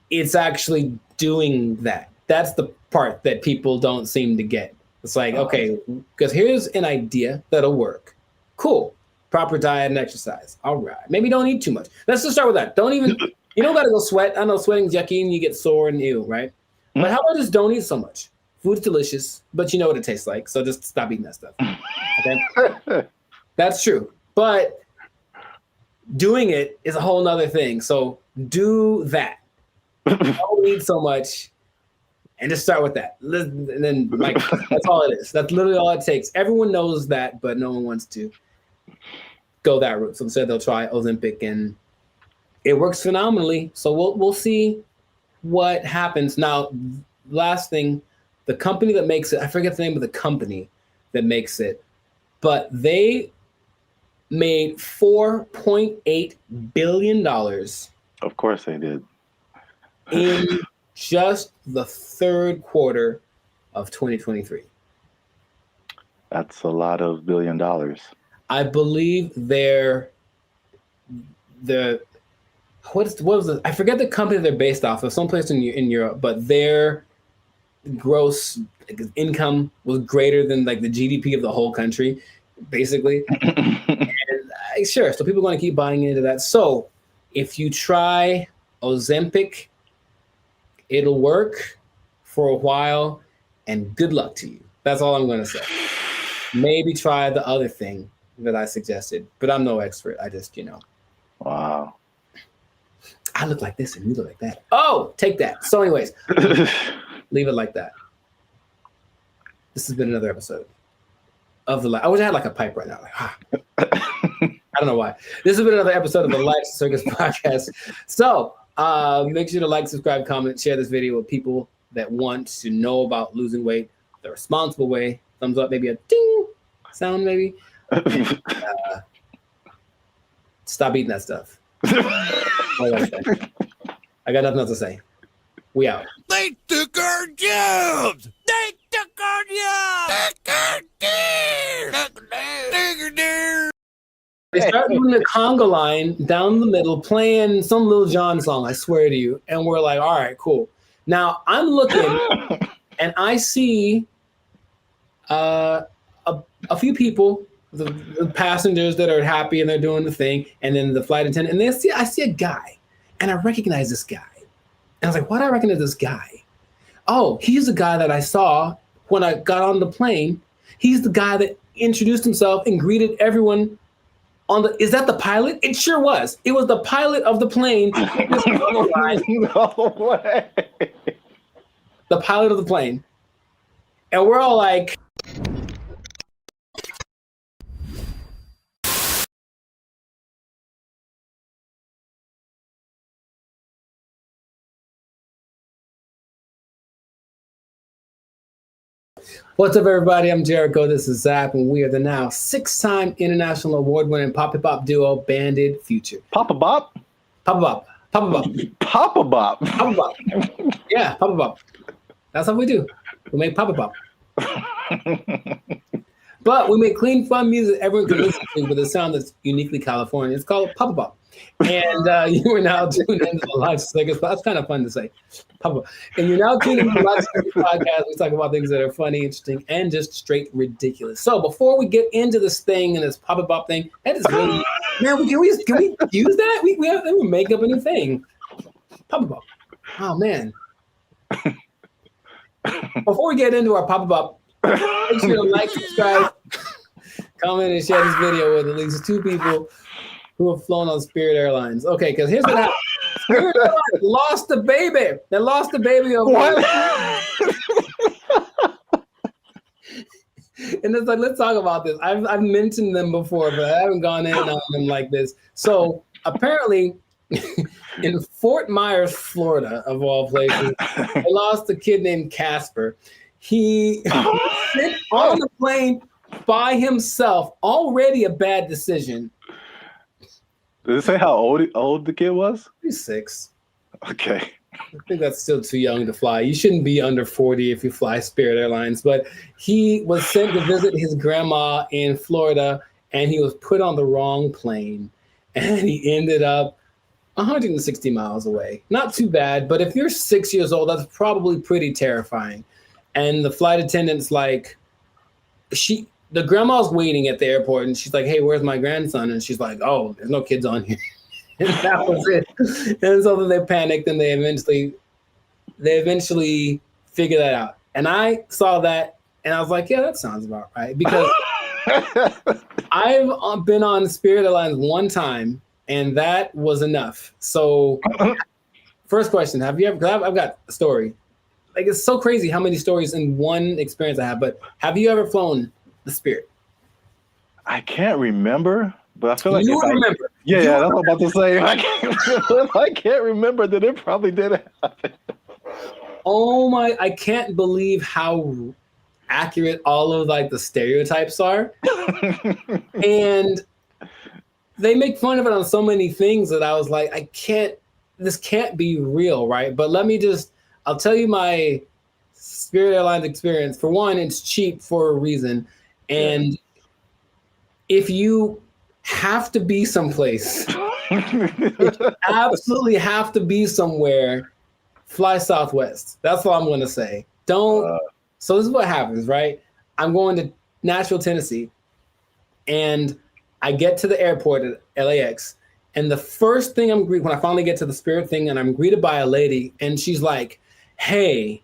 it's actually doing that. That's the part that people don't seem to get. It's like, okay, because here's an idea that'll work. Cool. Proper diet and exercise. All right. Maybe don't eat too much. Let's just start with that. You don't got to go sweat. I know sweating's yucky and you get sore and ew, right? But how about just don't eat so much? Food's delicious, but you know what it tastes like. So just stop eating that stuff. Okay? That's true. But doing it is a whole nother thing. So do that. Don't eat so much and just start with that. And then like, that's all it is. That's literally all it takes. Everyone knows that, but no one wants to go that route. So instead they'll try Ozempic, and it works phenomenally. So we'll see what happens. Now, last thing, the company that makes it, I forget the name of the company that makes it, but they made $4.8 billion. Of course they did. In just the third quarter of 2023. That's a lot of $1 billion. I believe what was it? I forget the company they're based off of, someplace in Europe, but their gross income was greater than like the GDP of the whole country, basically. And, sure, so people are going to keep buying into that. So if you try Ozempic, it'll work for a while, and good luck to you. That's all I'm going to say. Maybe try the other thing that I suggested, but I'm no expert. I just, Wow. I look like this and you look like that. Oh, take that. So anyways, leave it like that. This has been another episode of I wish I had like a pipe right now. I don't know why. This has been another episode of the Life's Circus podcast. So make sure to like, subscribe, comment, share this video with people that want to know about losing weight the responsible way. Thumbs up, maybe a ding sound, maybe. And, stop eating that stuff. I got nothing else to say. We out. They took our jobs! They took our jobs! They start doing the conga line down the middle, playing some Lil Jon song, I swear to you. And we're like, all right, cool. Now I'm looking and I see a a few people, the passengers that are happy and they're doing the thing, and then the flight attendant, and I see a guy, and I recognize this guy. And I was like, why do I recognize this guy? Oh, he's the guy that I saw when I got on the plane. He's the guy that introduced himself and greeted everyone on the, is that the pilot? It sure was. It was the pilot of the plane. No way. The pilot of the plane. And we're all like, what's up, everybody? I'm Jericho. This is Zach, and we are the now 6-time international award-winning pop duo Banded Future. Papa Bop? Papa Bop. Papa Bop. Papa Bop. Papa Bop. Yeah, Papa Bop. That's how we do. We make Papa Bop. But we make clean, fun music everyone can listen to with a sound that's uniquely California. It's called Papa Bop. And you are now tuned into the Life Stickers. That's kind of fun to say. Papa. And you're now tuned into the Life Stickers podcast. We talk about things that are funny, interesting, and just straight ridiculous. So before we get into this thing and this Papa Bop thing, that is really, man, can we use that? We make up a new thing. Papa Bop. Oh, man. Before we get into our Papa Bop, make sure to like, subscribe, comment, and share this video with at least 2 people who have flown on Spirit Airlines. Okay, because here's what happened. Spirit Airlines lost the baby. They lost the baby over And it's like, let's talk about this. I've mentioned them before, but I haven't gone in on them like this. So apparently, in Fort Myers, Florida, of all places, they lost a kid named Casper. He sent on the plane by himself, already a bad decision. Did it say how old the kid was? He's 6. Okay. I think that's still too young to fly. You shouldn't be under 40 if you fly Spirit Airlines. But he was sent to visit his grandma in Florida, and he was put on the wrong plane. And he ended up 160 miles away. Not too bad, but if you're 6 years old, that's probably pretty terrifying. And the flight attendant's like, the grandma's waiting at the airport, and she's like, hey, where's my grandson? And she's like, oh, there's no kids on here. And that was it. And so then they panicked, and they eventually figured that out. And I saw that, and I was like, yeah, that sounds about right. Because I've been on Spirit Airlines one time, and that was enough. So first question, have you ever, because I've got a story. Like, it's so crazy how many stories in one experience I have, but have you ever flown the Spirit? I can't remember, but I feel like you remember. Yeah, that's what I'm about to say. If I can't remember, then it probably did happen. Oh my, I can't believe how accurate all of like the stereotypes are. And they make fun of it on so many things that I was like, this can't be real, right? But I'll tell you my Spirit Airlines experience. For one, it's cheap for a reason. And if you have to be someplace, if you absolutely have to be somewhere, fly Southwest. That's all I'm going to say. So this is what happens, right? I'm going to Nashville, Tennessee, and I get to the airport at LAX. And the first thing when I finally get to the Spirit thing, and I'm greeted by a lady, and she's like, hey,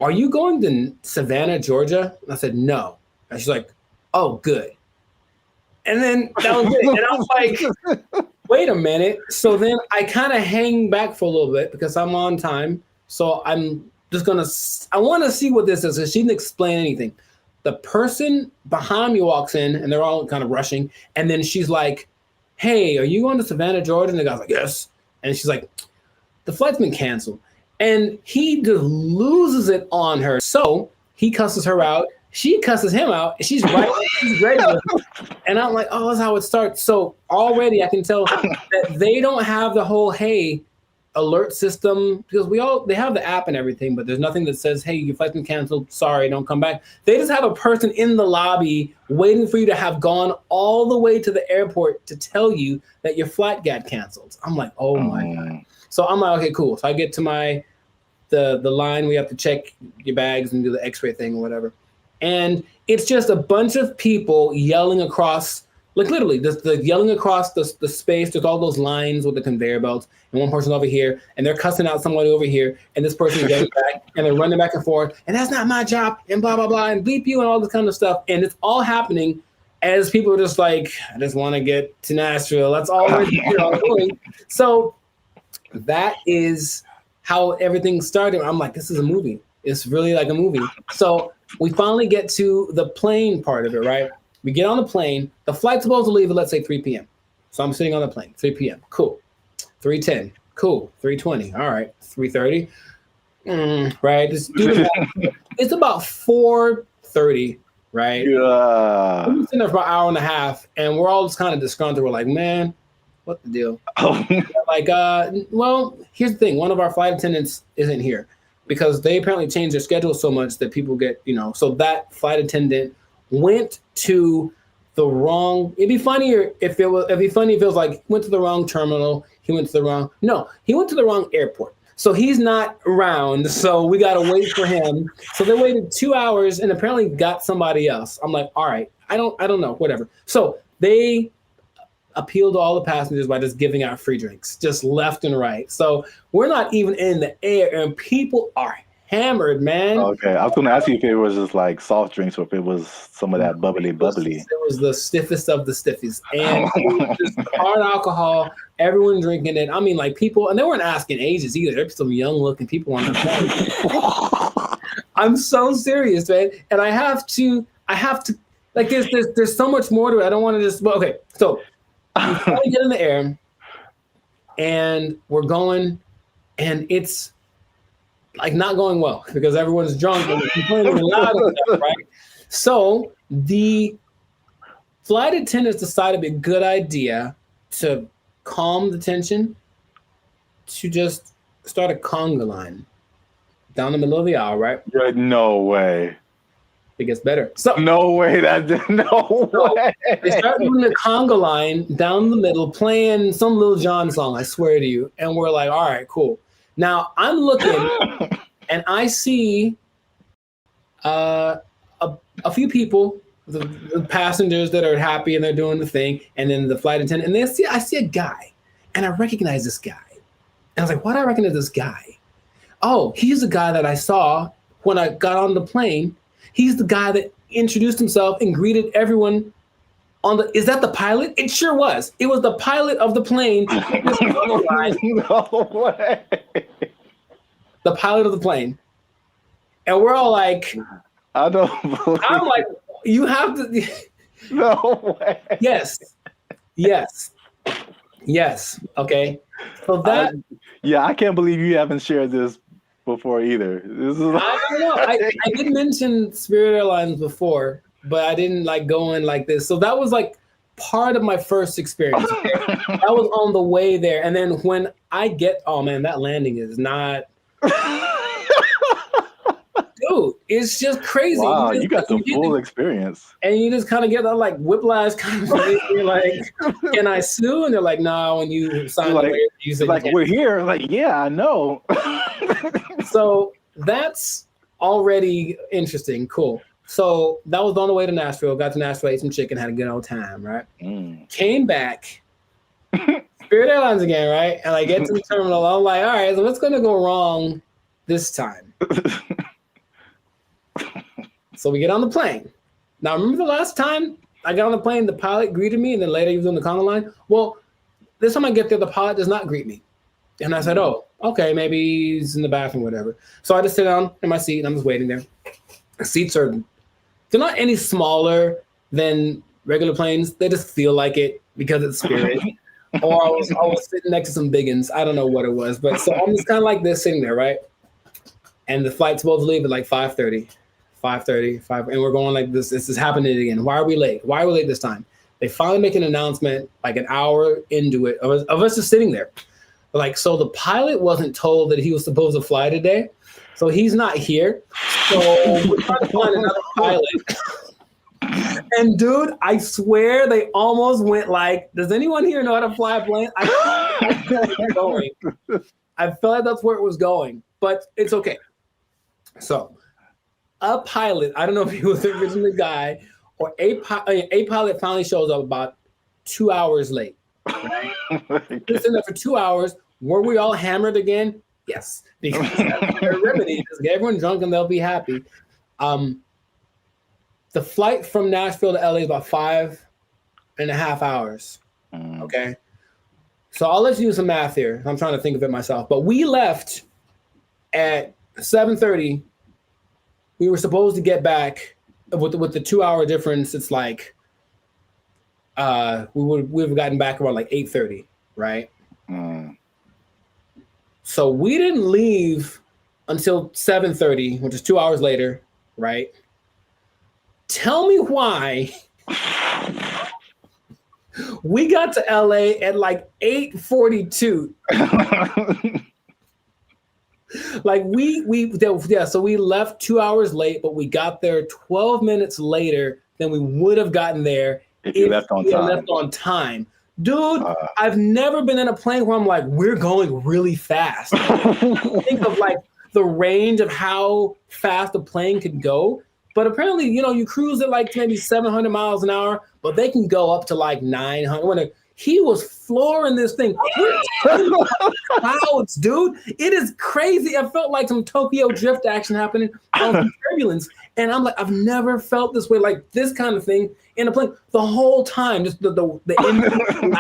are you going to Savannah, Georgia? And I said, no. And she's like, oh, good. And then that was it. And I was like, wait a minute. So then I kind of hang back for a little bit because I'm on time. So I'm just I want to see what this is. Because she didn't explain anything. The person behind me walks in, and they're all kind of rushing. And then she's like, hey, are you going to Savannah, Georgia? And the guy's like, yes. And she's like, the flight's been canceled. And he just loses it on her. So he cusses her out. She cusses him out. And she's right. She's ready with him. And I'm like, oh, that's how it starts. So already I can tell that they don't have the whole, hey, alert system, because they have the app and everything, but there's nothing that says, hey, your flight's been canceled. Sorry, don't come back. They just have a person in the lobby waiting for you to have gone all the way to the airport to tell you that your flight got canceled. I'm like, oh my God. So I'm like, okay, cool. So I get to the line, we have to check your bags and do the x-ray thing or whatever. And it's just a bunch of people yelling across, like literally, the yelling across the space. There's all those lines with the conveyor belts, and one person over here, and they're cussing out somebody over here, and this person's yelling back, and they're running back and forth, and that's not my job, and blah, blah, blah, and bleep you, and all this kind of stuff. And it's all happening as people are just like, I just want to get to Nashville. That's all we're doing. So that is how everything started. I'm like, this is a movie. It's really like a movie. So we finally get to the plane part of it, right? We get on the plane. The flight's supposed to leave at, let's say, 3 p.m. So I'm sitting on the plane, 3 p.m. Cool. 3:10. Cool. 3:20. All right. 3:30. Right. It's about 4:30, right? Yeah. We've been sitting there for an hour and a half, and we're all just kind of disgruntled. We're like, man, what the deal? Like, well, here's the thing. One of our flight attendants isn't here because they apparently changed their schedule so much that people get, so that flight attendant went to the wrong. It'd be funnier if it was like went to the wrong terminal. He went to the wrong airport. So he's not around. So we got to wait for him. So they waited 2 hours and apparently got somebody else. I'm like, all right, I don't know, whatever. So they appealed to all the passengers by just giving out free drinks, just left and right. So we're not even in the air and people are hammered, man. Okay, I was going to ask you if it was just like soft drinks or if it was some of that bubbly. It was the stiffest of the stiffies. And it was just hard alcohol, everyone drinking it. I mean, like people, and they weren't asking ages either. There's some young looking people on the plane. I'm so serious, man. And I have to, like there's so much more to it. I don't want to just, okay. So we finally get in the air and we're going and it's like not going well because everyone's drunk and complaining loud and stuff, right? So the flight attendants decided it'd be a good idea to calm the tension to just start a conga line down the middle of the aisle, right? No way. It gets better. So no way. No way. They start doing the conga line down the middle, playing some Lil Jon song, I swear to you. And we're like, all right, cool. Now I'm looking and I see a few people, the passengers that are happy and they're doing the thing, and then the flight attendant, and I see a guy, and I recognize this guy. And I was like, why do I recognize this guy? Oh, he's the guy that I saw when I got on the plane. He's the guy that introduced himself and greeted everyone on the. Is that the pilot? It sure was. It was the pilot of the plane. No way. The pilot of the plane. And we're all like, I don't believe I'm like, you have to. No way. Yes. Okay. So that. I can't believe you haven't shared this before either. This is. I don't know. I did mention Spirit Airlines before, but I didn't like go in like this. So that was like part of my first experience. That was on the way there, and then when I get, oh man, that landing is not. Dude, it's just crazy. Wow, you got the full experience. And you just kind of get that like whiplash kind of thing. You're like, can I sue? And they're like, no, when you sign the waiver, you said like, we're here. Like, yeah, I know. So that's already interesting. Cool. So that was on the way to Nashville. Got to Nashville, ate some chicken, had a good old time, right? Came back, Spirit Airlines again, right? And I get to the terminal. I'm like, all right, so what's going to go wrong this time? So we get on the plane. Now, remember the last time I got on the plane, the pilot greeted me, and then later he was on the conga line? Well, this time I get there, the pilot does not greet me. And I said, oh, okay, maybe he's in the bathroom, whatever. So I just sit down in my seat, and I'm just waiting there. The seats they're not any smaller than regular planes. They just feel like it because it's Spirit. Or I was sitting next to some biggins. I don't know what it was. But so I'm just kind of like this sitting there, right? And the flight's supposed to leave at like 5:30, and we're going like this. This is happening again. Why are we late? Why are we late this time? They finally make an announcement like an hour into it of us just sitting there. Like, so the pilot wasn't told that he was supposed to fly today. So he's not here. So we're trying to find another pilot. And dude, I swear they almost went like, does anyone here know how to fly a plane? I felt like that's where it was going, but it's okay. So a pilot, I don't know if he was the original guy, or a pilot finally shows up about 2 hours late. Right? Just in there for 2 hours. Were we all hammered again? Yes, because that's their remedy. Just get everyone drunk and they'll be happy. The flight from Nashville to LA is about 5.5 hours. Okay. So I'll let you do some math here. I'm trying to think of it myself. But we left at 7:30. We were supposed to get back with the 2 hour difference. It's like we would have gotten back around like 8:30, right? So we didn't leave until 7:30, which is 2 hours later, right? Tell me why we got to LA at like 8:42. Like so we left 2 hours late, but we got there 12 minutes later than we would have gotten there if you left on time. Dude, I've never been in a plane where I'm like, we're going really fast. Think of like the range of how fast a plane could go. But apparently, you cruise at like maybe 700 miles an hour, but they can go up to like 900. He was flooring this thing. Clouds, dude. It is crazy. I felt like some Tokyo drift action happening on some turbulence. And I'm like, I've never felt this way, like this kind of thing in a plane the whole time. Just the engine and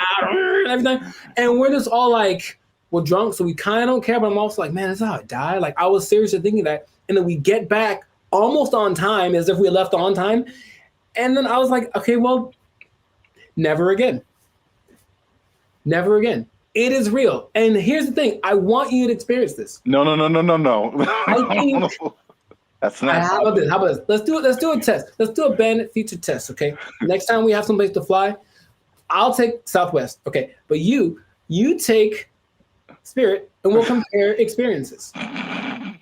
everything. And we're just all like, we're drunk, so we kind of don't care. But I'm also like, man, that's how I die. Like I was seriously thinking that. And then we get back almost on time, as if we left on time. And then I was like, okay, well, never again. Never again. It is real. And here's the thing. I want you to experience this. No. I think that's not. How about this? Let's do a test. Let's do a Bandit feature test, okay? Next time we have someplace to fly, I'll take Southwest, okay? But you take Spirit, and we'll compare experiences. Now,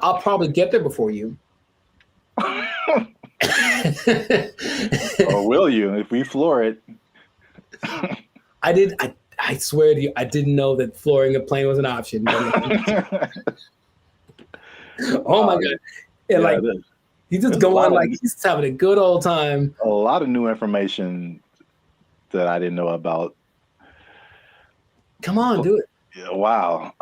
I'll probably get there before you. Or will you, if we floor it? I swear to you, I didn't know that flooring a plane was an option. Oh my God. And like, he's just going like, he's just having a good old time. A lot of new information that I didn't know about. Come on, do it. Yeah, wow.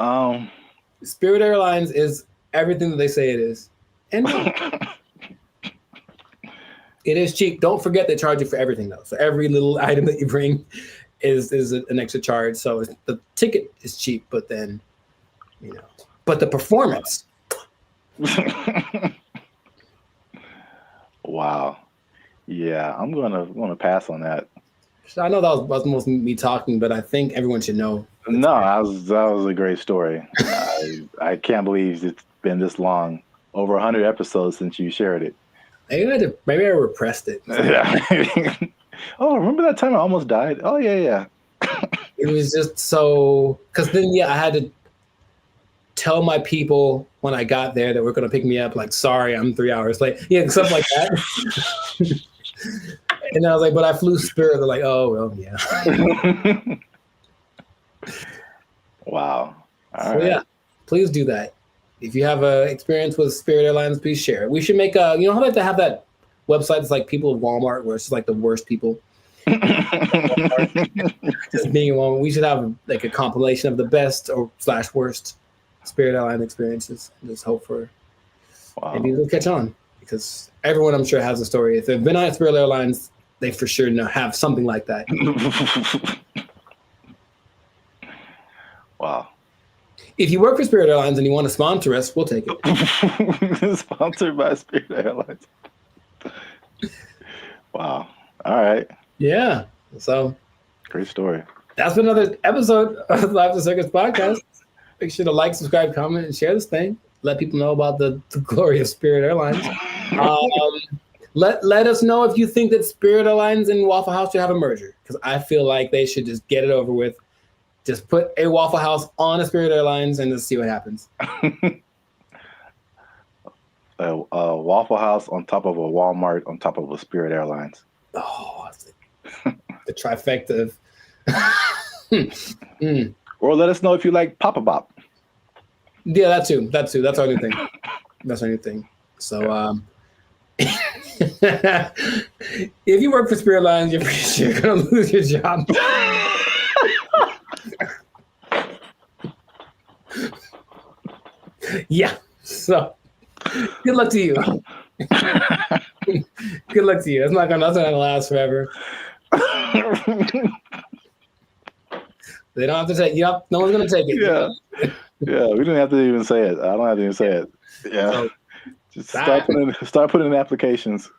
Spirit Airlines is everything that they say it is. And it is cheap. Don't forget they charge you for everything though. So every little item that you bring is an extra charge. So the ticket is cheap, but then, but the performance. Wow. Yeah, I'm gonna pass on that. I know that was most me talking, but I think everyone should know. No, that was a great story. I can't believe it's been this long, over 100 episodes since you shared it. Maybe I repressed it. Oh, remember that time I almost died? Oh yeah. It was just so, because then I had to tell my people when I got there that were going to pick me up, like, sorry, I'm 3 hours late. Yeah, stuff like that. And I was like, but I flew Spirit. They're like, oh, well, yeah. Wow. All right. Yeah, please do that. If you have an experience with Spirit Airlines, please share it. We should make how about to have that website that's like people of Walmart, where it's just like the worst people. Just being in Walmart. We should have like a compilation of the best or / worst Spirit Airline experiences. Just hope for maybe it'll catch on, because everyone I'm sure has a story. If they've been on Spirit Airlines, they for sure have something like that. Wow. If you work for Spirit Airlines and you want to sponsor us, we'll take it. Sponsored by Spirit Airlines. Wow. All right. Yeah. So great story. That's been another episode of the Life of the Circus podcast. Make sure to like, subscribe, comment, and share this thing. Let people know about the glory of Spirit Airlines. Let us know if you think that Spirit Airlines and Waffle House should have a merger, because I feel like they should just get it over with. Just put a Waffle House on a Spirit Airlines and just see what happens. A Waffle House on top of a Walmart on top of a Spirit Airlines. Oh, the trifecta of... Or let us know if you like Papa Bop. Yeah, that too. That's our new thing. That's our new thing. So if you work for Spirit Lines, you're gonna lose your job. Yeah. So good luck to you. Good luck to you. That's not gonna last forever. They don't have to take. Yep. No one's gonna take it. Yeah. Yeah. We didn't have to even say it. I don't have to even say it. Yeah. So, just start putting in applications.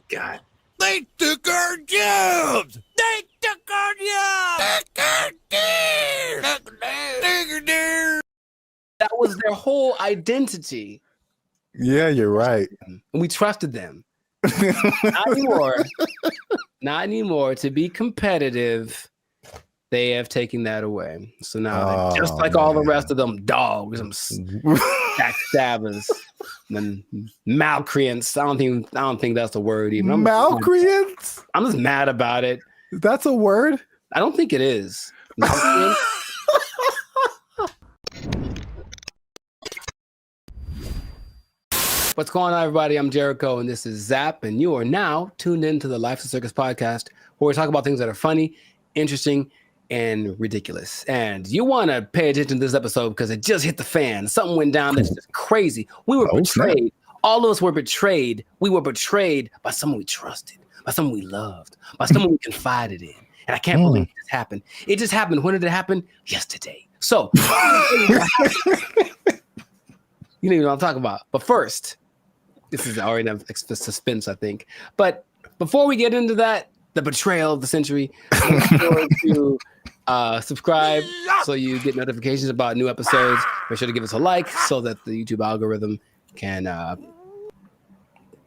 God. They took our jobs! They took our jobs! That was their whole identity. Yeah, you're right. And we trusted them. Not anymore. Not anymore. To be competitive, they have taken that away. So now, just like all the rest of them dogs, them backstabbers, and malcreants. I don't think that's a word even. Malcreants? I'm just mad about it. That's a word? I don't think it is. What's going on, everybody? I'm Jericho, and this is Zap, and you are now tuned into the Life of Circus podcast, where we talk about things that are funny, interesting, and ridiculous. And you want to pay attention to this episode because it just hit the fan. Something went down that's just crazy. We were betrayed. Snap. All of us were betrayed. We were betrayed by someone we trusted, by someone we loved, by someone we confided in. And I can't believe this happened. It just happened. When did it happen? Yesterday. So, you know what I'm talking about. But first, this is already enough suspense, I think. But before we get into that, the betrayal of the century, make sure to subscribe so you get notifications about new episodes. Make sure to give us a like so that the YouTube algorithm can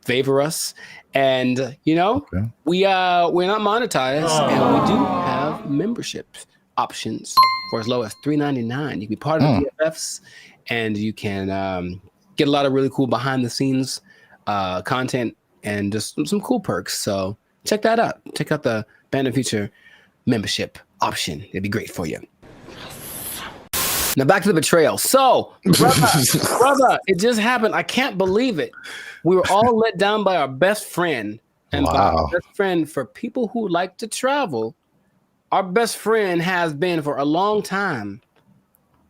favor us. And we're not monetized, and we do have membership options for as low as $3.99. You can be part of the BFFs, and you can get a lot of really cool behind the scenes content and just some cool perks. So check that out. Check out the Band of Future membership option. It'd be great for you. Now back to the betrayal. So, brother, it just happened. I can't believe it. We were all let down by our best friend. And by our best friend, for people who like to travel, our best friend has been for a long time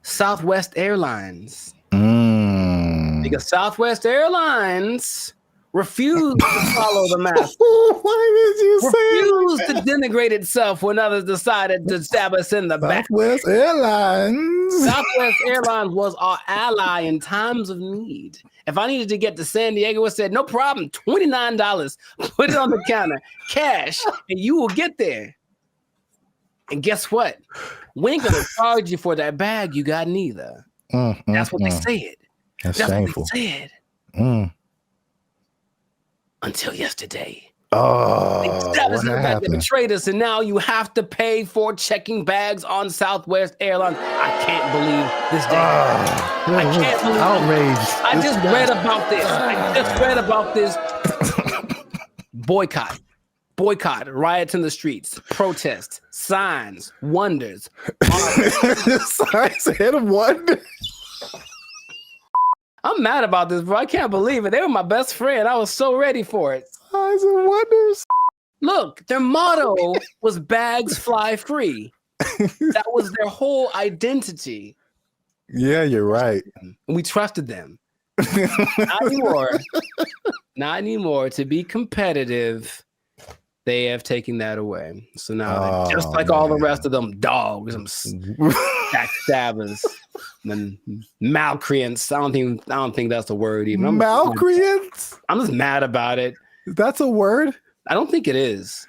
Southwest Airlines. Because Southwest Airlines refused to follow the mask. Why did you refused to denigrate itself when others decided to stab us in the back. Southwest Airlines. Southwest Airlines was our ally in times of need. If I needed to get to San Diego, it said, no problem, $29. Put it on the counter, cash, and you will get there. And guess what? We ain't gonna charge you for that bag you got neither. That's what they said. That's shameful. What they said. Until yesterday. They betrayed us, and now you have to pay for checking bags on Southwest Airlines. I can't believe this day. I can't believe outraged. I just read about this. I just read about this. Boycott, riots in the streets, protests, signs, wonders. Signs and wonders. I'm mad about this, bro. I can't believe it. They were my best friend. I was so ready for it. Signs and wonders. Look, their motto was bags fly free. That was their whole identity. Yeah, you're right. And we trusted them. Not anymore. Not anymore. To be competitive, they have taken that away. So now, just like all the rest of them dogs, them backstabbers, and malcreants. I don't think that's a word even. Malcreants? I'm just mad about it. That's a word? I don't think it is.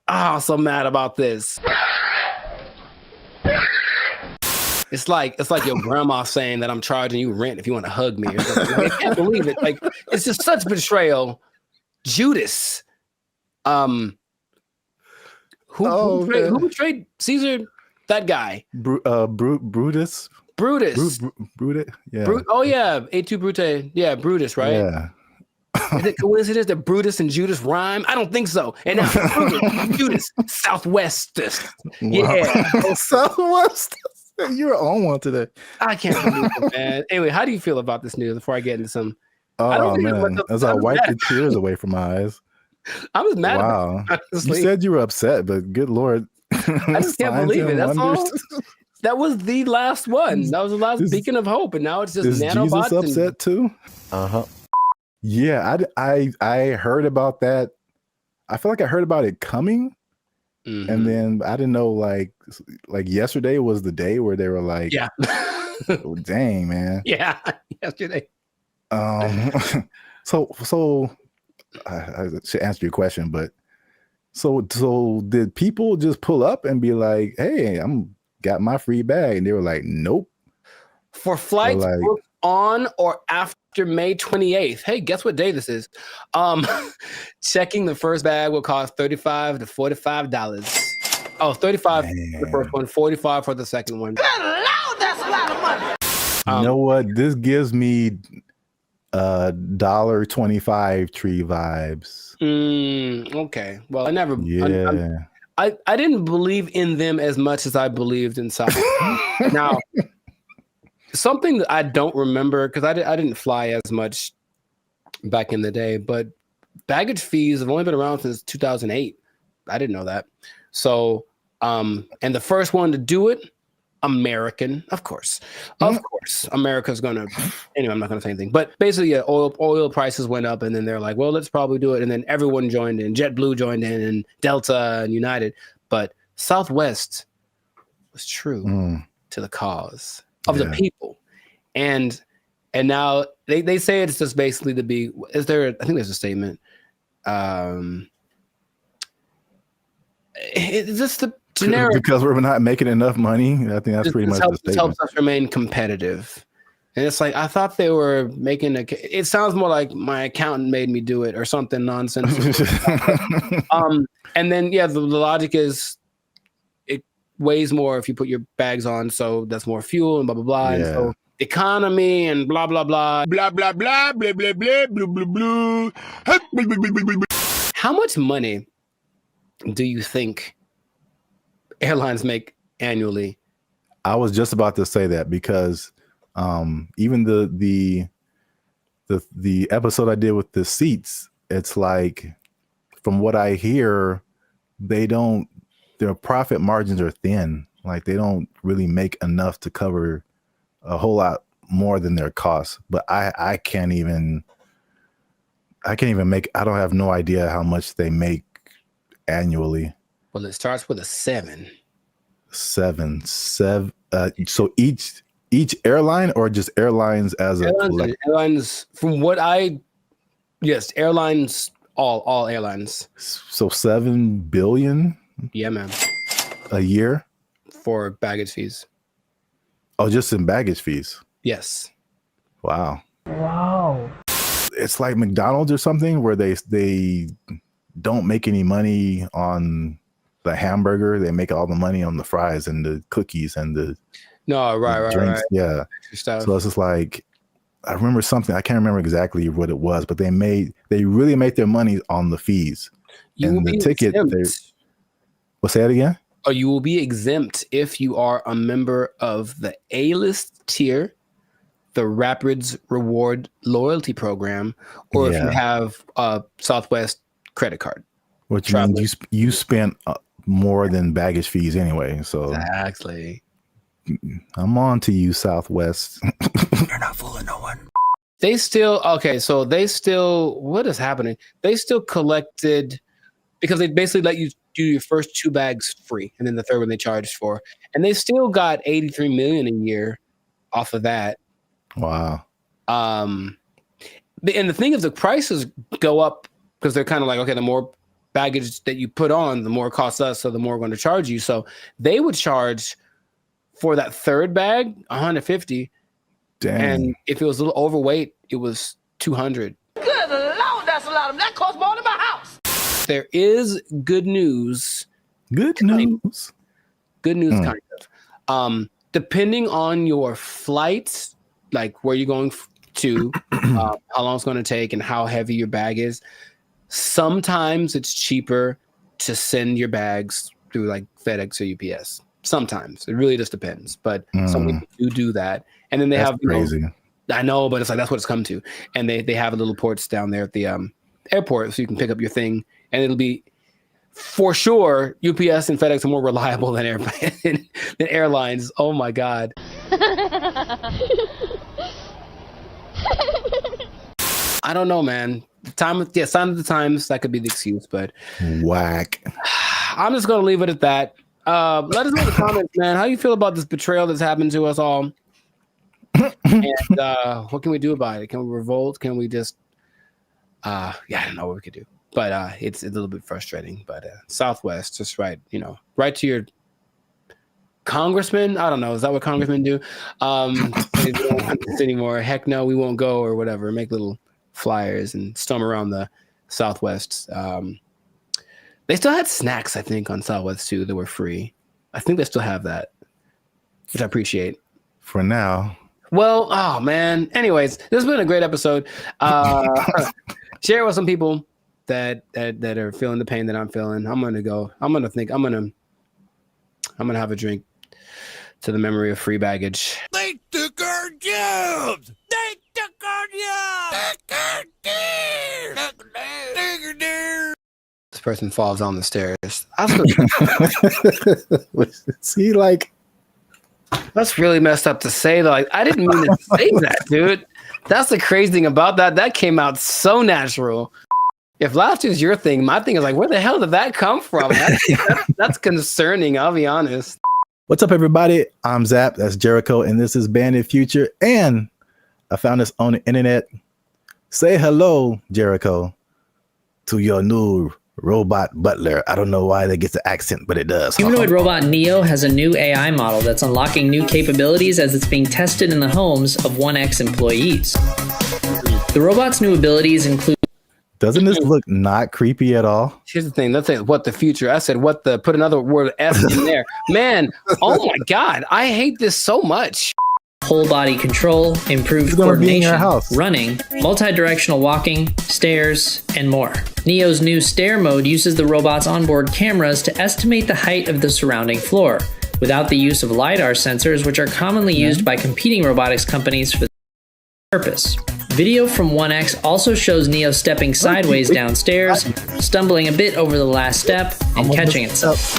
I'm so mad about this. It's like your grandma saying that I'm charging you rent if you want to hug me. I can't believe it. Like, it's just such betrayal. Judas. Who betrayed Caesar? That guy. Brutus. Brutus. Brutus. Yeah. A2 Brute. Yeah, Brutus, right? Yeah. Is it coincidence that Brutus and Judas rhyme? I don't think so. And now Brutus, Judas, Southwest. Yeah. Southwest. You're on one today. I can't believe it, man. Anyway, how do you feel about this news before I get into some? I don't Oh think man, as I wipe the tears away from my eyes. I was mad Wow. about it, You honestly. said you were upset, but good Lord. I just can't believe it. That's all. That was the last one. That was the last beacon of hope, and now it's just Is nanobots. Jesus upset too? Yeah, I heard about that. I feel like I heard about it coming, and then I didn't know like yesterday was the day where they were like, yeah, oh, dang man, yeah, yesterday. So I should answer your question, but so did people just pull up and be like, hey, I'm got my free bag, and they were like, nope. For flights booked on or after May 28th. Hey, guess what day this is? Checking the first bag will cost $35 to $45. Oh, 35 for the first one, 45 for the second one. Good Lord, that's a lot of money. You know what? This gives me $1.25 tree vibes. Okay. Well, I never. Yeah. I didn't believe in them as much as I believed in Southwest. Now, something that I don't remember because I didn't fly as much back in the day, but baggage fees have only been around since 2008. I didn't know that. So, and the first one to do it, American, of course, America's gonna. Anyway, I'm not gonna say anything. But basically, yeah, oil prices went up, and then they're like, well, let's probably do it, and then everyone joined in. JetBlue joined in, and Delta and United, but Southwest was true to the cause of the people, and now they say it's just basically to be. Is there? I think there's a statement. It's just the generic because we're not making enough money. I think that's pretty much the statement. Helps us remain competitive. And it's like I thought they were making it sounds more like my accountant made me do it or something nonsensical. And then the logic is it weighs more if you put your bags on, so that's more fuel and blah blah blah. And so economy and blah blah blah. Blah, blah, blah, blah, blah, blah, blah, blah, blah. How much money do you think airlines make annually? I was just about to say that because even the episode I did with the seats, it's like from what I hear, their profit margins are thin. Like they don't really make enough to cover a whole lot more than their costs. But I can't even make. I don't have no idea how much they make annually. Well, it starts with a 7. 7. So each airline or just airlines as a collective? Airlines from airlines, all airlines. So 7 billion? Yeah, man. A year? For baggage fees. Oh, just in baggage fees? Yes. Wow. It's like McDonald's or something where they don't make any money on the hamburger. They make all the money on the fries and the cookies and the drinks. Right. Yeah. So it's just like, I remember something, I can't remember exactly what it was, but they really make their money on the fees. And the ticket, say that again? Or you will be exempt if you are a member of the A-list tier, the Rapids Reward Loyalty Program, or if you have a Southwest credit card. Which means you spent more than baggage fees anyway. So exactly. I'm on to you, Southwest. You're not fooling no one. What is happening? They still collected, because they basically let you do your first 2 bags free, and then the third one they charged for. And they still got $83 million a year off of that. Wow. And the thing is, the prices go up because they're kind of like, okay, the more baggage that you put on, the more it costs us, so the more we're going to charge you. So they would charge for that third bag $150. Dang. And if it was a little overweight, it was $200. Good Lord, that's a lot of that costs more than my house. There is good news. Kind of. Depending on your flight, like where you're going to, how long it's going to take, and how heavy your bag is. Sometimes it's cheaper to send your bags through like FedEx or UPS. Sometimes it really just depends, but some people do that, and then they That's have crazy. I know, but it's like that's what it's come to, and they have little ports down there at the airport, so you can pick up your thing, and it'll be for sure. UPS and FedEx are more reliable than than airlines. Oh my god. I don't know, man. Sign of the times, that could be the excuse, but whack. I'm just gonna leave it at that. Let us know in the comments, man. How you feel about this betrayal that's happened to us all? And what can we do about it? Can we revolt? Can we just I don't know what we could do. But it's a little bit frustrating. But Southwest, just right to your congressman. I don't know. Is that what congressmen do? They don't want this anymore. Heck no, we won't go or whatever. Make little flyers and storm around the Southwest. They still had snacks, I think, on Southwest too that were free. I think they still have that, which I appreciate. For now. Well, oh man. Anyways, this has been a great episode. Share it with some people that are feeling the pain that I'm feeling. I'm gonna have a drink to the memory of free baggage. They took our jobs! They took our jobs! This person falls down the stairs. See, like, that's really messed up to say. Like, I didn't mean to say that, dude. That's the crazy thing about that. That came out so natural. If laughter is your thing, my thing is like, where the hell did that come from? That's concerning. I'll be honest. What's up, everybody? I'm Zap. That's Jericho, and this is Bandit Future. And I found this on the internet. Say hello, Jericho, to your new robot butler. I don't know why that gets the accent, but it does. Humanoid robot Neo has a new AI model that's unlocking new capabilities as it's being tested in the homes of 1X employees. The robot's new abilities include... Doesn't this look not creepy at all? Here's the thing. Let's say what the future. I said what the, put another word F in there. Man, oh my God. I hate this so much. Whole body control, improved coordination, running, multi-directional walking, stairs, and more. Neo's new stair mode uses the robot's onboard cameras to estimate the height of the surrounding floor, without the use of LiDAR sensors, which are commonly used by competing robotics companies for this purpose. Video from 1X also shows Neo stepping sideways downstairs, stumbling a bit over the last step, and catching itself.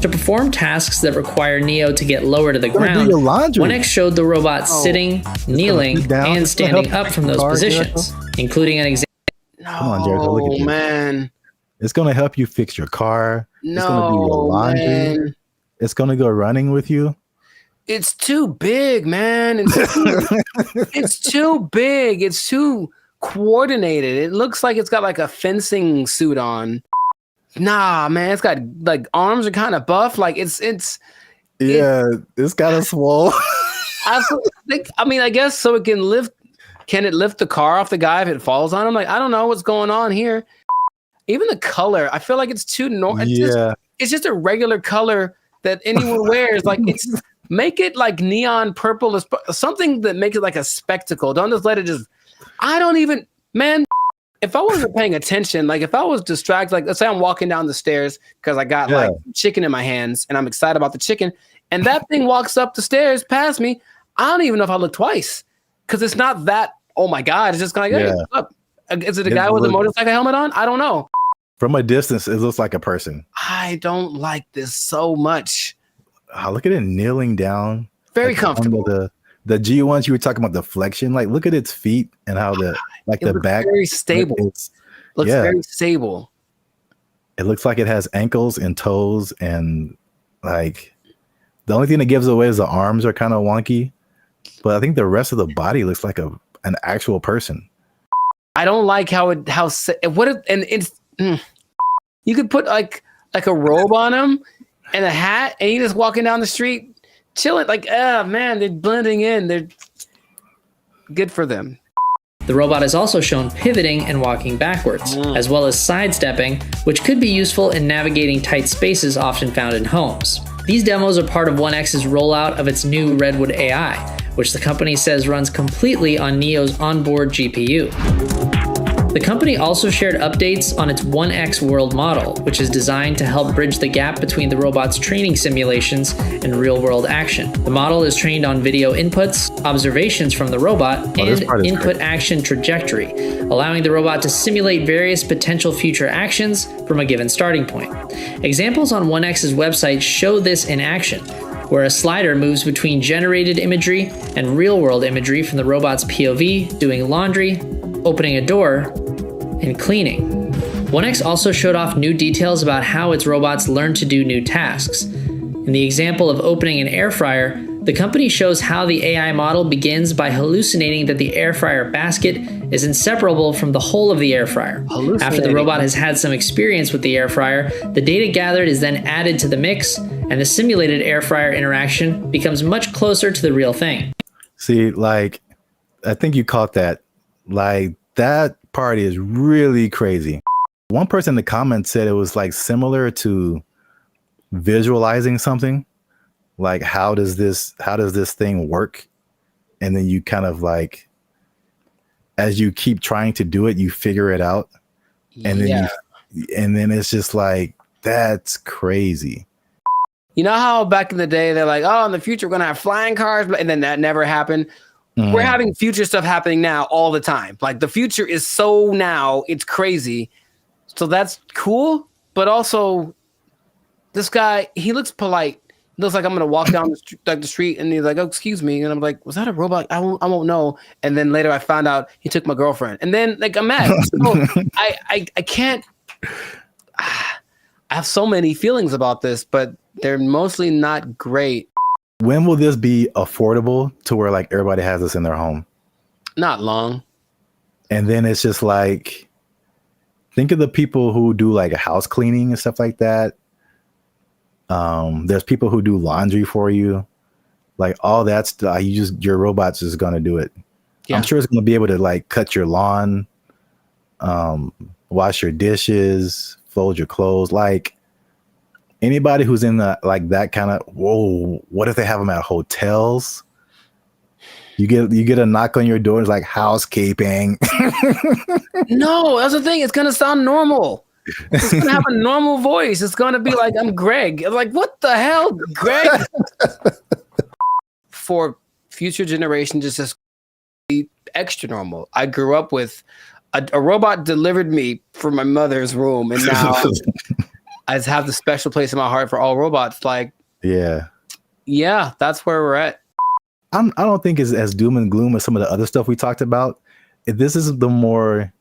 To perform tasks that require Neo to get lower to the ground, 1X showed the robot sitting, kneeling, and standing up from those positions, including an example. Come on, Jericho, look at you. Man. It's going to help you fix your car. It's going to do your laundry. Man. It's going to go running with you. It's too big, man. It's too big. It's too coordinated. It looks like it's got like a fencing suit on. Nah, man. It's got like arms are kind of buff. Like it's kind of swole. I guess so it can lift. Can it lift the car off the guy if it falls on him? Like, I don't know what's going on here. Even the color, I feel like it's too normal. It's just a regular color that anyone wears. Like it's. Make it like neon purple, something that makes it like a spectacle. Don't just let it just, man, if I wasn't paying attention, like if I was distracted, like let's say I'm walking down the stairs because I got like chicken in my hands and I'm excited about the chicken and that thing walks up the stairs past me, I don't even know if I look twice because it's not that, oh my God, it's just kind of like, hey, what's up? Is it a guy with a motorcycle helmet on? I don't know. From a distance, it looks like a person. I don't like this so much. Oh, look at it kneeling down. Very comfortable. The G1s you were talking about, the flexion, like look at its feet and how the back very stable. Looks very stable. It looks like it has ankles and toes, and like the only thing that gives away is the arms are kind of wonky, but I think the rest of the body looks like an actual person. I don't like you could put like a robe on him and a hat, and he's just walking down the street, chilling. Like, man, they're blending in. They're good for them. The robot is also shown pivoting and walking backwards, as well as sidestepping, which could be useful in navigating tight spaces often found in homes. These demos are part of 1X's rollout of its new Redwood AI, which the company says runs completely on Neo's onboard GPU. The company also shared updates on its 1X world model, which is designed to help bridge the gap between the robot's training simulations and real-world action. The model is trained on video inputs, observations from the robot, and input-action trajectory, allowing the robot to simulate various potential future actions from a given starting point. Examples on 1X's website show this in action, where a slider moves between generated imagery and real-world imagery from the robot's POV, doing laundry, opening a door, and cleaning. 1X also showed off new details about how its robots learn to do new tasks. In the example of opening an air fryer, the company shows how the AI model begins by hallucinating that the air fryer basket is inseparable from the whole of the air fryer. After the robot has had some experience with the air fryer, the data gathered is then added to the mix, and the simulated air fryer interaction becomes much closer to the real thing. See, like, I think you caught that. Like, that part is really crazy. One person in the comments said it was like similar to visualizing something. Like, how does this thing work? And then you kind of like, as you keep trying to do it, you figure it out. And then and then it's just like, that's crazy. You know how back in the day they're like, oh, in the future we're gonna have flying cars, and then that never happened. We're having future stuff happening now all the time. Like, the future is so now, it's crazy. So that's cool, but also this guy, he looks polite. He looks like I'm gonna walk down the street, and he's like, oh, excuse me, and I'm like, was that a robot? I won't know. And then later I found out he took my girlfriend, and then like I'm mad. So I can't. I have so many feelings about this, but they're mostly not great. When will this be affordable to where like everybody has this in their home? Not long. And then it's just like, think of the people who do like house cleaning and stuff like that. There's people who do laundry for you, like all that stuff. Your robot's just gonna do it. Yeah. I'm sure it's gonna be able to like cut your lawn, wash your dishes, fold your clothes. Like, anybody who's in the like that kind of, whoa, what if they have them at hotels? You get a knock on your door, it's like housekeeping. No, that's the thing. It's gonna sound normal. It's gonna have a normal voice. It's gonna be like, I'm Greg. Like, what the hell, Greg? For future generations, it's just be extra normal. I grew up with a robot delivered me from my mother's room, and now I just have the special place in my heart for all robots. Like, yeah, that's where we're at. I don't think it's as doom and gloom as some of the other stuff we talked about. This is the more,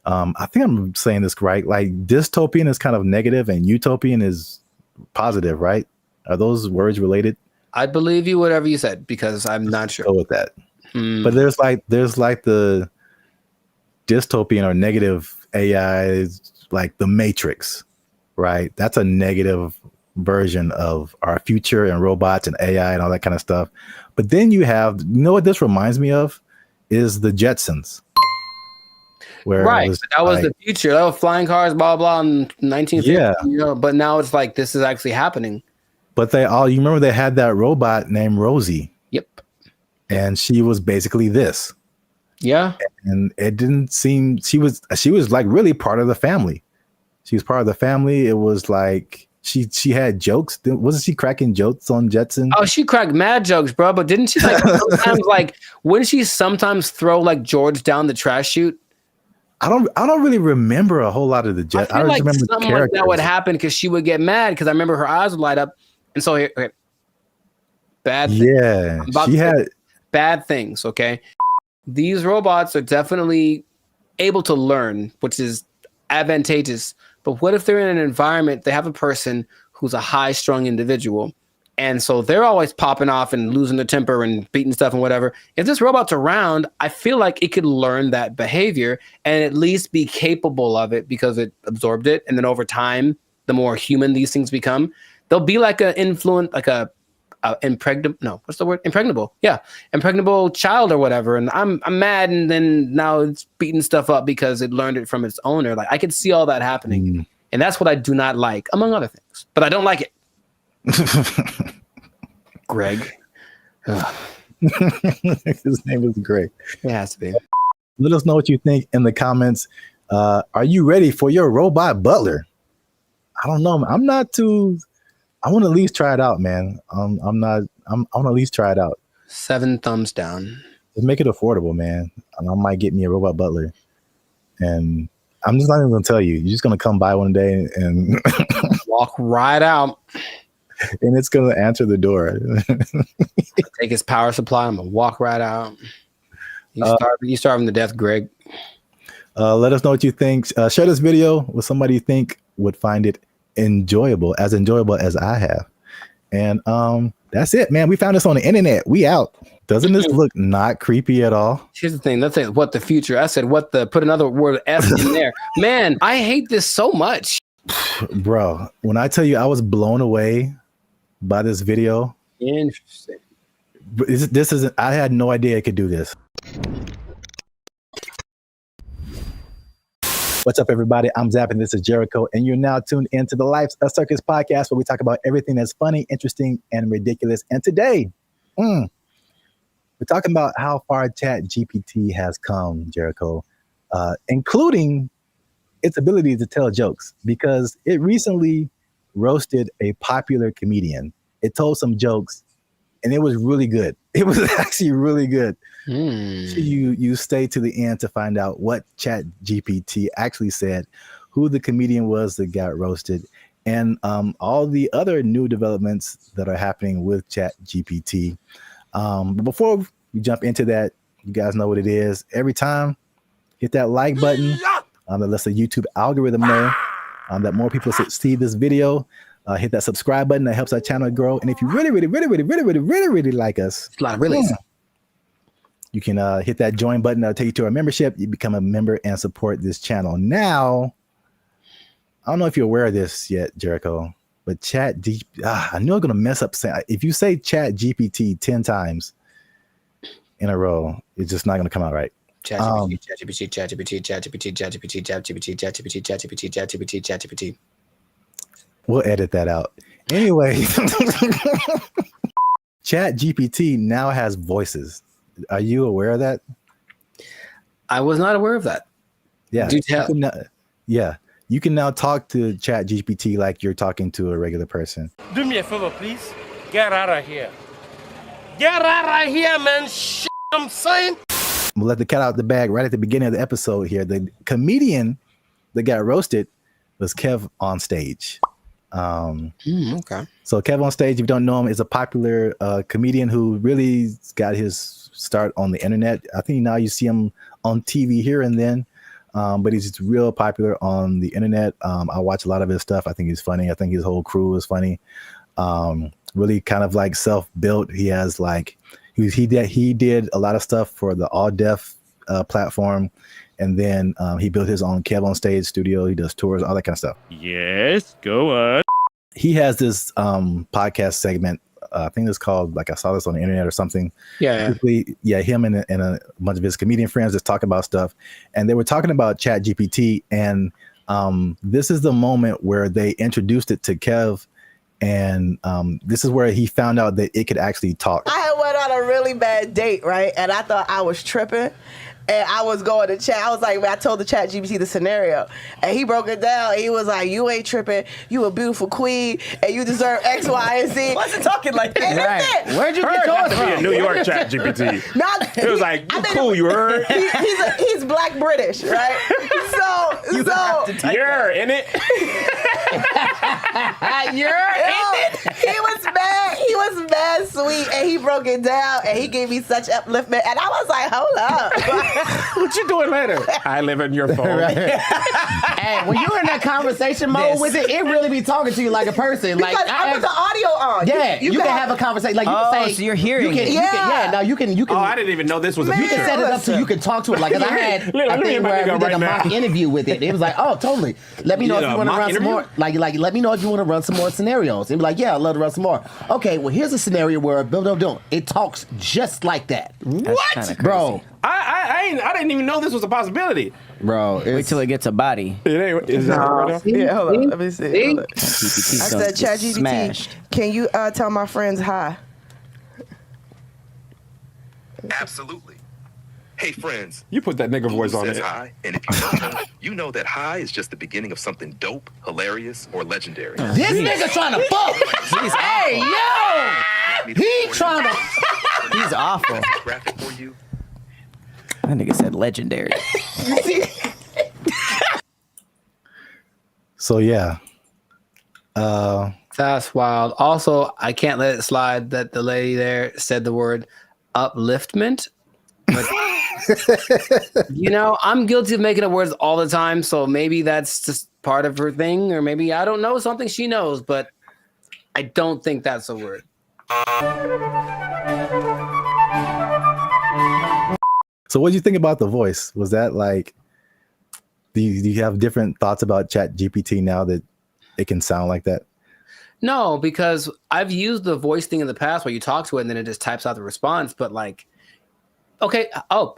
I think I'm saying this right. Like, dystopian is kind of negative and utopian is positive, right? Are those words related? I believe you, whatever you said, because I'm not sure. Go with that. But there's like the dystopian or negative AI, like the Matrix, right? That's a negative version of our future and robots and AI and all that kind of stuff. But then you have, you know what this reminds me of is the Jetsons. Where right, that was the future. That was flying cars, blah blah, in 1950. Yeah, you know, but now it's like this is actually happening. But you remember they had that robot named Rosie. Yep. And she was basically this. Yeah. And it didn't seem she was like really part of the family. She was part of the family. It was like she had jokes. Wasn't she cracking jokes on Jetson? Oh, she cracked mad jokes, bro. But didn't she like sometimes like wouldn't she sometimes throw like George down the trash chute? I don't really remember a whole lot of the Jetsons. I like remember something like that would happen because she would get mad because I remember her eyes would light up. And so here, okay. Bad thing. Yeah, she had bad things. Okay. These robots are definitely able to learn, which is advantageous. But what if they're in an environment, they have a person who's a high-strung individual, and so they're always popping off and losing their temper and beating stuff and whatever. If this robot's around, I feel like it could learn that behavior and at least be capable of it because it absorbed it. And then over time, the more human these things become, they'll be like an influence, like impregnable. Yeah. Impregnable child or whatever. And I'm mad. And then now it's beating stuff up because it learned it from its owner. Like I could see all that happening. And that's what I do not like, among other things, but I don't like it. Greg. His name is Greg. It has to be. Let us know what you think in the comments. Are you ready for your robot butler? I don't know. I'm not too. I want to at least try it out, man. I want to at least try it out. 7 thumbs down. Just make it affordable, man. I might get me a robot butler, and I'm just not even gonna tell you. You're just gonna come by one day and walk right out, and it's gonna answer the door. Take his power supply. I'm gonna walk right out. You starving to death, Greg. Let us know what you think. Share this video with somebody you think would find it enjoyable as I have. And that's it, man. We found this on the internet. We out. Doesn't this look not creepy at all? Here's the thing. Let's say what the future. I said what the, put another word S in there. Man, I hate this so much. Bro, when I tell you I was blown away by this video. Interesting. This isn't, I had no idea it could do this. What's up, everybody? I'm Zap, and this is Jericho, and you're now tuned into the Life's a Circus podcast, where we talk about everything that's funny, interesting, and ridiculous. And today, we're talking about how far ChatGPT has come, Jericho, including its ability to tell jokes, because it recently roasted a popular comedian. It told some jokes, and it was really good. It was actually really good. You stay to the end to find out what ChatGPT actually said, who the comedian was that got roasted, and all the other new developments that are happening with ChatGPT. But before we jump into that, you guys know what it is. Every time, hit that like button. That lets the YouTube algorithm know that more people see this video. Hit that subscribe button. That helps our channel grow. And if you really like us, it's a lot of reallys. You can hit that join button. That'll take you to our membership. You become a member and support this channel. Now, I don't know if you're aware of this yet, Jericho, but I know I'm going to mess up. If you say ChatGPT 10 times in a row, it's just not going to come out right. ChatGPT. We'll edit that out. Anyway, ChatGPT now has voices. Are you aware of that? I was not aware of that. Yeah. Do tell. You can now talk to ChatGPT like you're talking to a regular person. Do me a favor, please. Get out of here. Get out of here, man. Shit, I'm saying. We'll let the cat out the bag right at the beginning of the episode here. The comedian that got roasted was Kev on Stage. Okay. So Kev on Stage, if you don't know him, is a popular comedian who really got his start on the internet. I think now you see him on TV here and then, but he's real popular on the internet. I watch a lot of his stuff. I think he's funny. I think his whole crew is funny. Really kind of like self-built. He has like he did a lot of stuff for the All Deaf platform, and then he built his own Kev on Stage studio. He does tours, all that kind of stuff. Yes, go on. He has this podcast segment. I think it's called, like, I saw this on the internet or something. Yeah. Him and a bunch of his comedian friends just talk about stuff, and they were talking about ChatGPT, and this is the moment where they introduced it to Kev, and this is where he found out that it could actually talk. I had went on a really bad date, right? And I thought I was tripping. And I was going to chat. I was like, I told the ChatGPT the scenario, and he broke it down. He was like, "You ain't tripping. You a beautiful queen, and you deserve X, Y, and Z." Wasn't talking like that. Right. Where'd you get yours from? A New York ChatGPT. It was like, cool. You heard? He's Black British, right? You're in it. He was mad sweet, and he broke it down, and he gave me such upliftment, and I was like, hold up. What you doing later? I live in your phone. Hey, when you're in that conversation mode with it, it really be talking to you like a person. Because like I put the audio on. Yeah, you can have a conversation. Like you can say, so you're hearing it. You can. Oh, I didn't even know this was a You feature. can set it up so you can talk to it. Like, 'cause I had a thing where we did a mock interview with it. It was like, oh, totally. Let me know if you want to run some more. Like, let me know if you want to run some more scenarios. And be like, yeah, I'd love to run some more. Okay, well, here's a scenario where it talks just like that. What, bro? I didn't even know this was a possibility, bro. Wait till it gets a body. It ain't. Is that right now? Yeah, hold on. Let me see. Hold on. I said, ChatGPT, smashed. Can you tell my friends hi? Absolutely. Hey friends. You put that nigga voice on Says it. hi, and if you don't know, you know that hi is just the beginning of something dope, hilarious, or legendary. This nigga trying to fuck. Hey, yo! He trying to. He's awful. Graphic for you. That nigga said legendary. So yeah. That's wild. Also, I can't let it slide that the lady there said the word upliftment. But, I'm guilty of making up words all the time, so maybe that's just part of her thing, or maybe I don't know something she knows, but I don't think that's a word. So what do you think about the voice? Was that like, do you have different thoughts about ChatGPT now that it can sound like that? No, because I've used the voice thing in the past where you talk to it and then it just types out the response. But like, okay,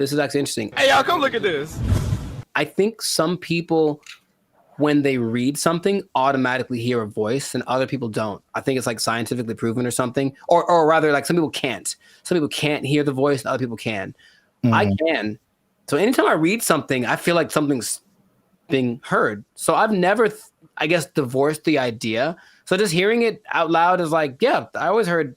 this is actually interesting. Hey, y'all, come look at this. I think some people, when they read something, automatically hear a voice and other people don't. I think it's like scientifically proven or something. Or rather, like some people can't. Some people can't hear the voice and other people can. Mm-hmm. I can. So anytime I read something, I feel like something's being heard. So I've never, I guess, divorced the idea. So just hearing it out loud is like, yeah, I always heard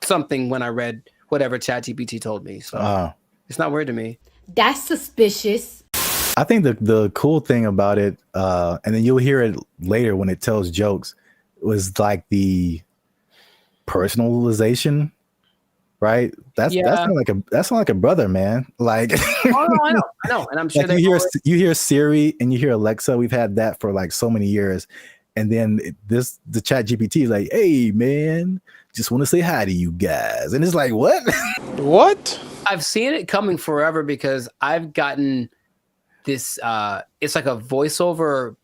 something when I read whatever ChatGPT told me. So it's not weird to me. That's suspicious. I think the cool thing about it, and then you'll hear it later when it tells jokes, was like the personalization, right? That's not like a brother, man. Like, I know, and I'm sure like you hear Siri and you hear Alexa. We've had that for like so many years, and then the ChatGPT is like, hey man, just want to say hi to you guys, and it's like, what? What? I've seen it coming forever because I've gotten this. It's like a voiceover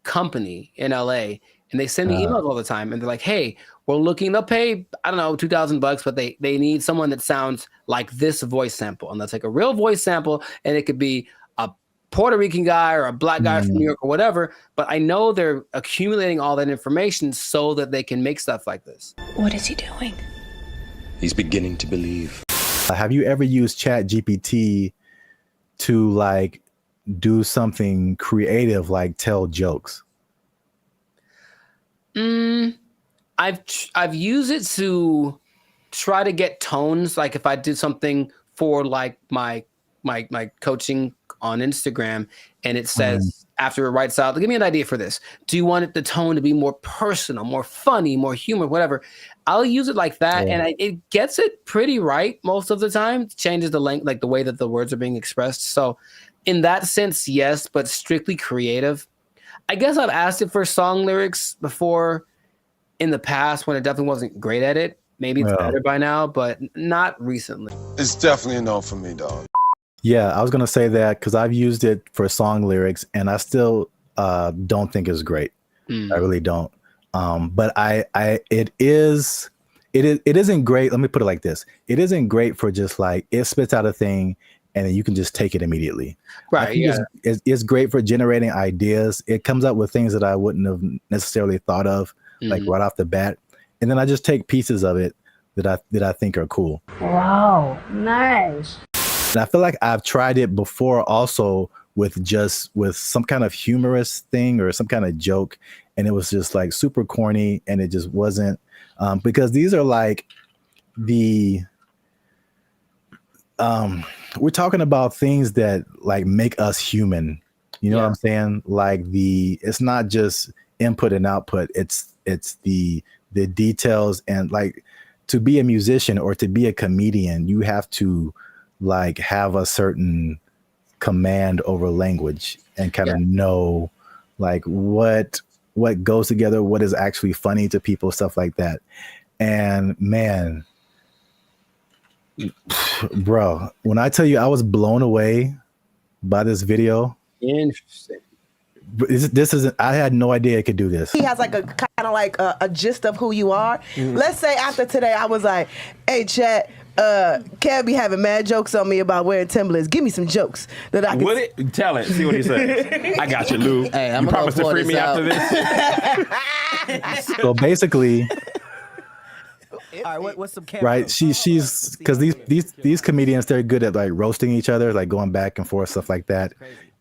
company in LA, and they send me emails all the time, and they're like, hey, we're looking to pay, I don't know, $2,000, but they need someone that sounds like this voice sample. And that's like a real voice sample. And it could be a Puerto Rican guy or a black guy from New York or whatever. But I know they're accumulating all that information so that they can make stuff like this. What is he doing? He's beginning to believe. Have you ever used ChatGPT to like do something creative, like tell jokes? I've used it to try to get tones. Like if I did something for like my coaching on Instagram, and it says after it writes out, give me an idea for this. Do you want the tone to be more personal, more funny, more humor, whatever? I'll use it like that, and it gets it pretty right most of the time. It changes the length, like the way that the words are being expressed. So in that sense, yes, but strictly creative. I guess I've asked it for song lyrics before in the past when it definitely wasn't great at it. Maybe it's better by now, but not recently. It's definitely a no for me, dog. Yeah, I was gonna say that because I've used it for song lyrics, and I still don't think it's great. I really don't. But it isn't great. Let me put it like this: it isn't great for just like it spits out a thing, and then you can just take it immediately. Right. Yeah. It's great for generating ideas. It comes up with things that I wouldn't have necessarily thought of, like right off the bat, and then I just take pieces of it that I think are cool. Wow, nice. And I feel like I've tried it before also with some kind of humorous thing or some kind of joke, and it was just like super corny, and it just wasn't because these are like we're talking about things that like make us human. You know what I'm saying? Like it's not just input and output. It's the details, and like to be a musician or to be a comedian, you have to like have a certain command over language and kind of know like what goes together, what is actually funny to people, stuff like that. And man, bro, when I tell you I was blown away by this video. Interesting. This isn't, I had no idea it could do this. He has like a kind of like a gist of who you are. Let's say after today I was like, hey chat, Kev be having mad jokes on me about wearing Timberlands. Give me some jokes that I can. Would it? Tell it. See what he says. I got you, Lou. Hey, you promise to free me after this? So basically, All right, what's some Kev right? jokes? She's because these comedians, they're good at like roasting each other, like going back and forth, stuff like that.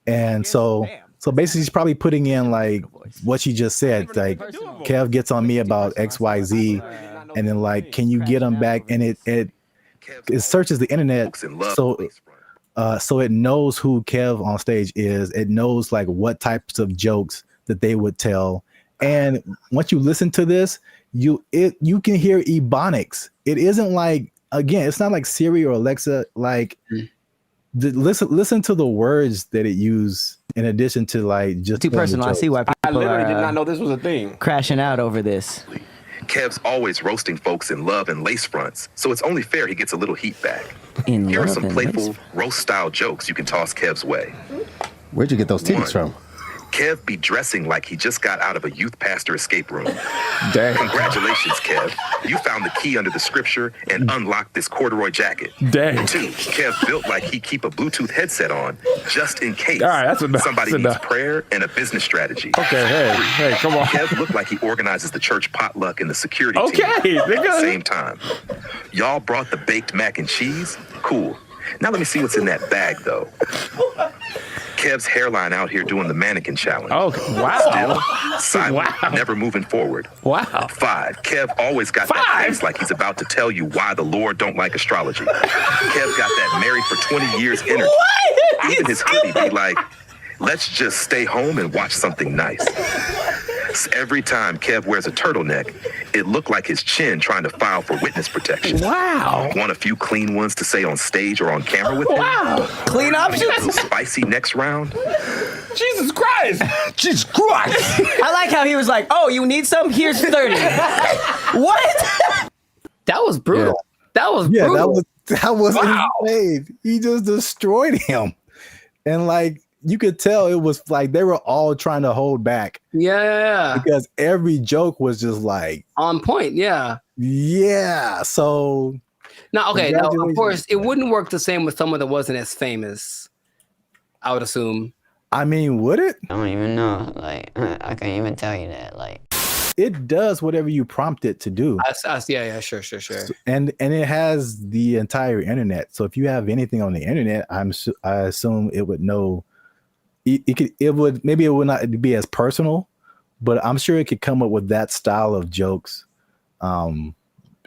And so basically she's probably putting in like what she just said, like Kev gets on me about XYZ, and then like, can you get him back? And it searches the internet, so it knows who Kev on stage is. It knows like what types of jokes that they would tell. And once you listen to this, you can hear ebonics. It isn't like, again, it's not like Siri or Alexa. Like listen to the words that it used in addition to like just Too personal. I see why people I literally are, did not know this was a thing. crashing out over this. Kev's always roasting folks in love and lace fronts, so it's only fair he gets a little heat back. Here are some playful roast-style jokes you can toss Kev's way. Where'd you get those titties from? Kev be dressing like he just got out of a youth pastor escape room. Dang. Congratulations, Kev. You found the key under the scripture and unlocked this corduroy jacket. Dang. 2, Kev built like he keep a Bluetooth headset on just in case All right, that's enough. somebody That's needs enough. prayer and a business strategy. Okay, hey, come on. Kev looked like he organizes the church potluck and the security Okay, team at the nigga. same time. Y'all brought the baked mac and cheese? Cool. Now let me see what's in that bag, though. Kev's hairline out here doing the mannequin challenge. Oh, wow. Still silent, never moving forward. Wow. 5, Kev always got that face like he's about to tell you why the Lord don't like astrology. Kev got that married for 20 years energy. Even his hoodie be like, let's just stay home and watch something nice. Every time Kev wears a turtleneck, it looked like his chin trying to file for witness protection. Wow. Want a few clean ones to say on stage or on camera with him? Wow. Clean A options? little spicy next round? Jesus Christ. Jesus Christ. I like how he was like, oh, you need some? Here's 30. What? That was brutal. Yeah. That was Yeah, brutal. that was insane. He just destroyed him. And like you could tell it was like they were all trying to hold back. Yeah. Because every joke was just like On point. Yeah. yeah. So Now, okay. Now, of Congratulations. course, it wouldn't work the same with someone that wasn't as famous. I would assume. I mean, would it? I don't even know. Like, I can't even tell you that. Like, It does whatever you prompt it to do. Yeah, sure. And it has the entire internet. So if you have anything on the internet, I assume it would know. It would not be as personal, but I'm sure it could come up with that style of jokes,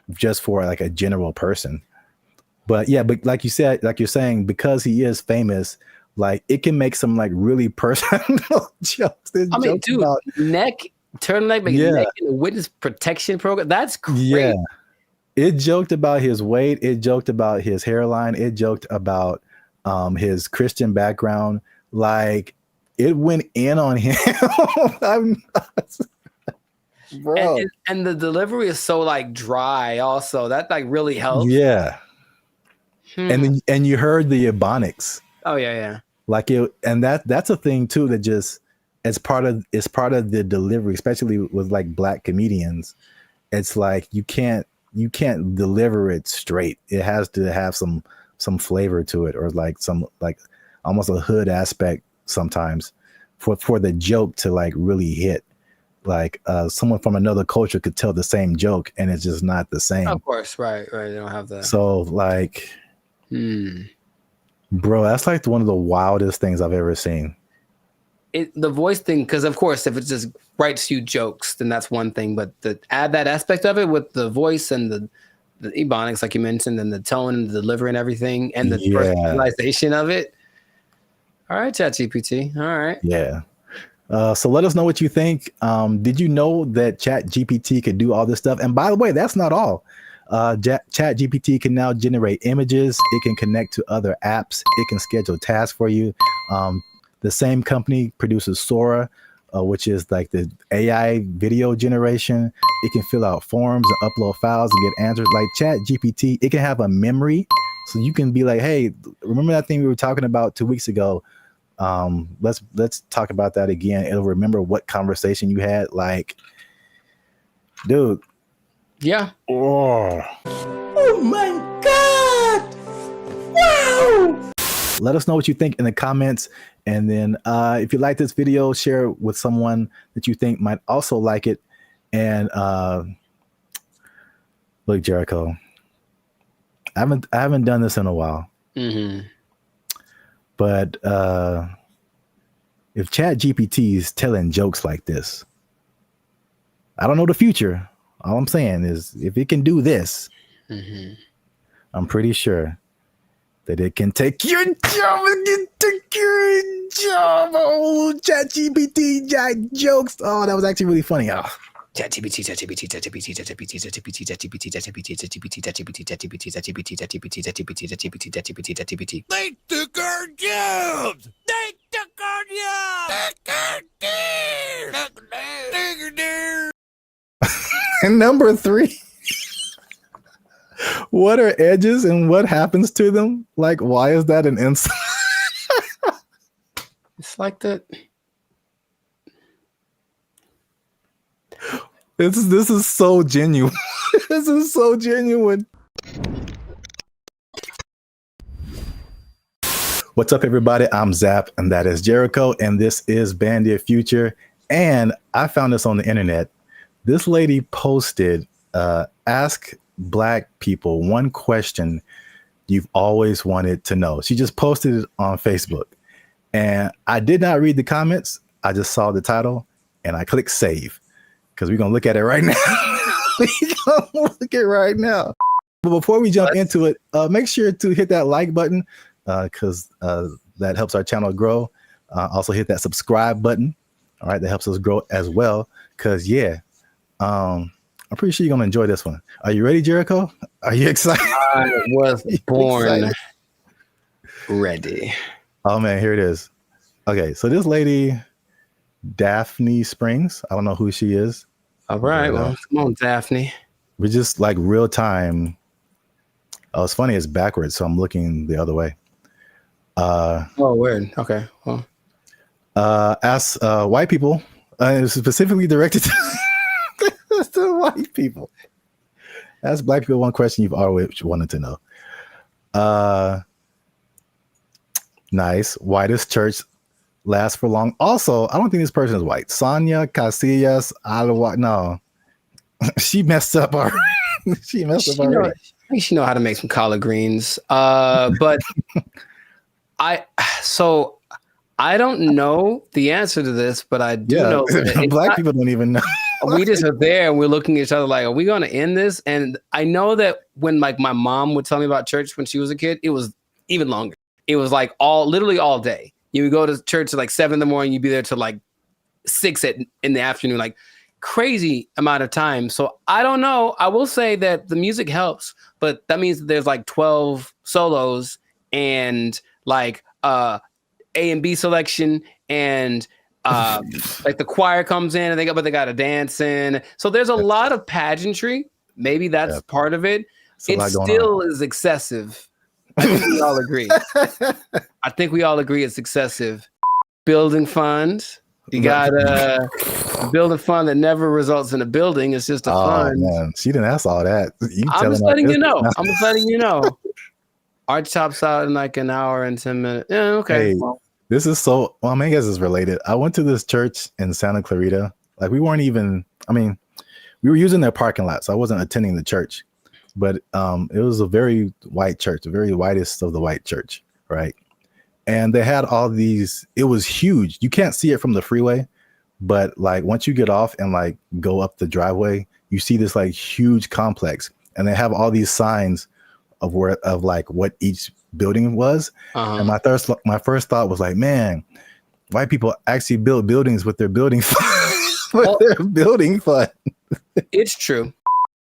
just for like a general person. But yeah, but like you said, like you're saying, because he is famous, like it can make some like really personal jokes. There's I mean, jokes dude, about- turtleneck, Yeah. neck in a witness protection program. That's great. Yeah. It joked about his weight. It joked about his hairline. It joked about his Christian background. Like it went in on him. Bro. And the delivery is so like dry. Also, that like really helps. Yeah. And you heard the ebonics. Oh yeah. Like it, and that's a thing too that just it's part of the delivery, especially with like black comedians. It's like you can't deliver it straight. It has to have some flavor to it, or like some like almost a hood aspect sometimes for the joke to like really hit. Like someone from another culture could tell the same joke and it's just not the same. Of course, right. They don't have that. So like, bro, that's like one of the wildest things I've ever seen. The voice thing, because of course, if it just writes you jokes, then that's one thing. But to add that aspect of it with the voice and the ebonics, like you mentioned, and the tone and the delivery and everything, and the personalization of it. All right, ChatGPT. All right. Yeah. So let us know what you think. Did you know that ChatGPT could do all this stuff? And by the way, that's not all. ChatGPT can now generate images. It can connect to other apps. It can schedule tasks for you. The same company produces Sora, which is like the AI video generation. It can fill out forms and upload files and get answers. Like ChatGPT, it can have a memory. So you can be like, hey, remember that thing we were talking about 2 weeks ago? Let's talk about that again. It'll remember what conversation you had. Like, dude. Yeah. Oh my God! Wow! Let us know what you think in the comments. And then if you like this video, share it with someone that you think might also like it. And let Look, Jericho, I haven't done this in a while. Mm-hmm. But if ChatGPT is telling jokes like this, I don't know the future. All I'm saying is if it can do this, I'm pretty sure that it can take your job. It can take your job. Oh, ChatGPT jokes. Oh, that was actually really funny. Oh. ChatGPT. They took our jobs! They took our jobs! And number 3, what are edges and what happens to them? Like, why is that an insult? It's like that. This is so genuine. This is so genuine. What's up, everybody? I'm Zap, and that is Jericho, and this is BrandBee Future. And I found this on the internet. This lady posted, ask Black people one question you've always wanted to know. She just posted it on Facebook. And I did not read the comments. I just saw the title, and I clicked save. Because we're going to look at it right now. We're going to look at it right now. But before we jump into it, make sure to hit that like button because that helps our channel grow. Also hit that subscribe button. All right, that helps us grow as well. Because, yeah, I'm pretty sure you're going to enjoy this one. Are you ready, Jericho? Are you excited? I was born ready. Oh, man, here it is. Okay, so this lady, Daphne Springs, I don't know who she is. All right, well, come on, Daphne. We're just like real time. Oh, it's funny. It's backwards, so I'm looking the other way. Oh, weird. Okay. Well, ask white people. It's specifically directed to white people. Ask Black people one question you've always wanted to know. Nice. Whitest church lasts for long. Also, I don't think this person is white. Sonia Casillas Alawa. No, she messed up already. She messed up already. I think she know how to make some collard greens. But I don't know the answer to this, but I do know that Black people don't even know. We just are there and we're looking at each other like, are we going to end this? And I know that when like my mom would tell me about church when she was a kid, it was even longer. It was like literally all day. You would go to church at like 7 a.m. You'd be there till like 6 in the afternoon, like crazy amount of time. So I don't know. I will say that the music helps, but that means that there's like 12 solos and like A and B selection and like the choir comes in and they got a dance in. So there's a lot of pageantry. Maybe that's part of it. It still is excessive. I think we all agree. I think we all agree it's excessive. Building fund. You got a building fund that never results in a building. It's just a fund. Man. She didn't ask all that. I'm just letting you know. I'm just letting you know. Arch tops out in like an hour and 10 minutes. Yeah, okay. Hey, this is so, well, I guess it's related. I went to this church in Santa Clarita. Like we weren't even, we were using their parking lot, so I wasn't attending the church. But it was a very white church, the very whitest of the white church, right? And they had all these, it was huge. You can't see it from the freeway, but like once you get off and like go up the driveway, you see this like huge complex. And they have all these signs of like what each building was. And my first thought was like, man, white people actually build buildings with their building fund. Their building fund. It's true.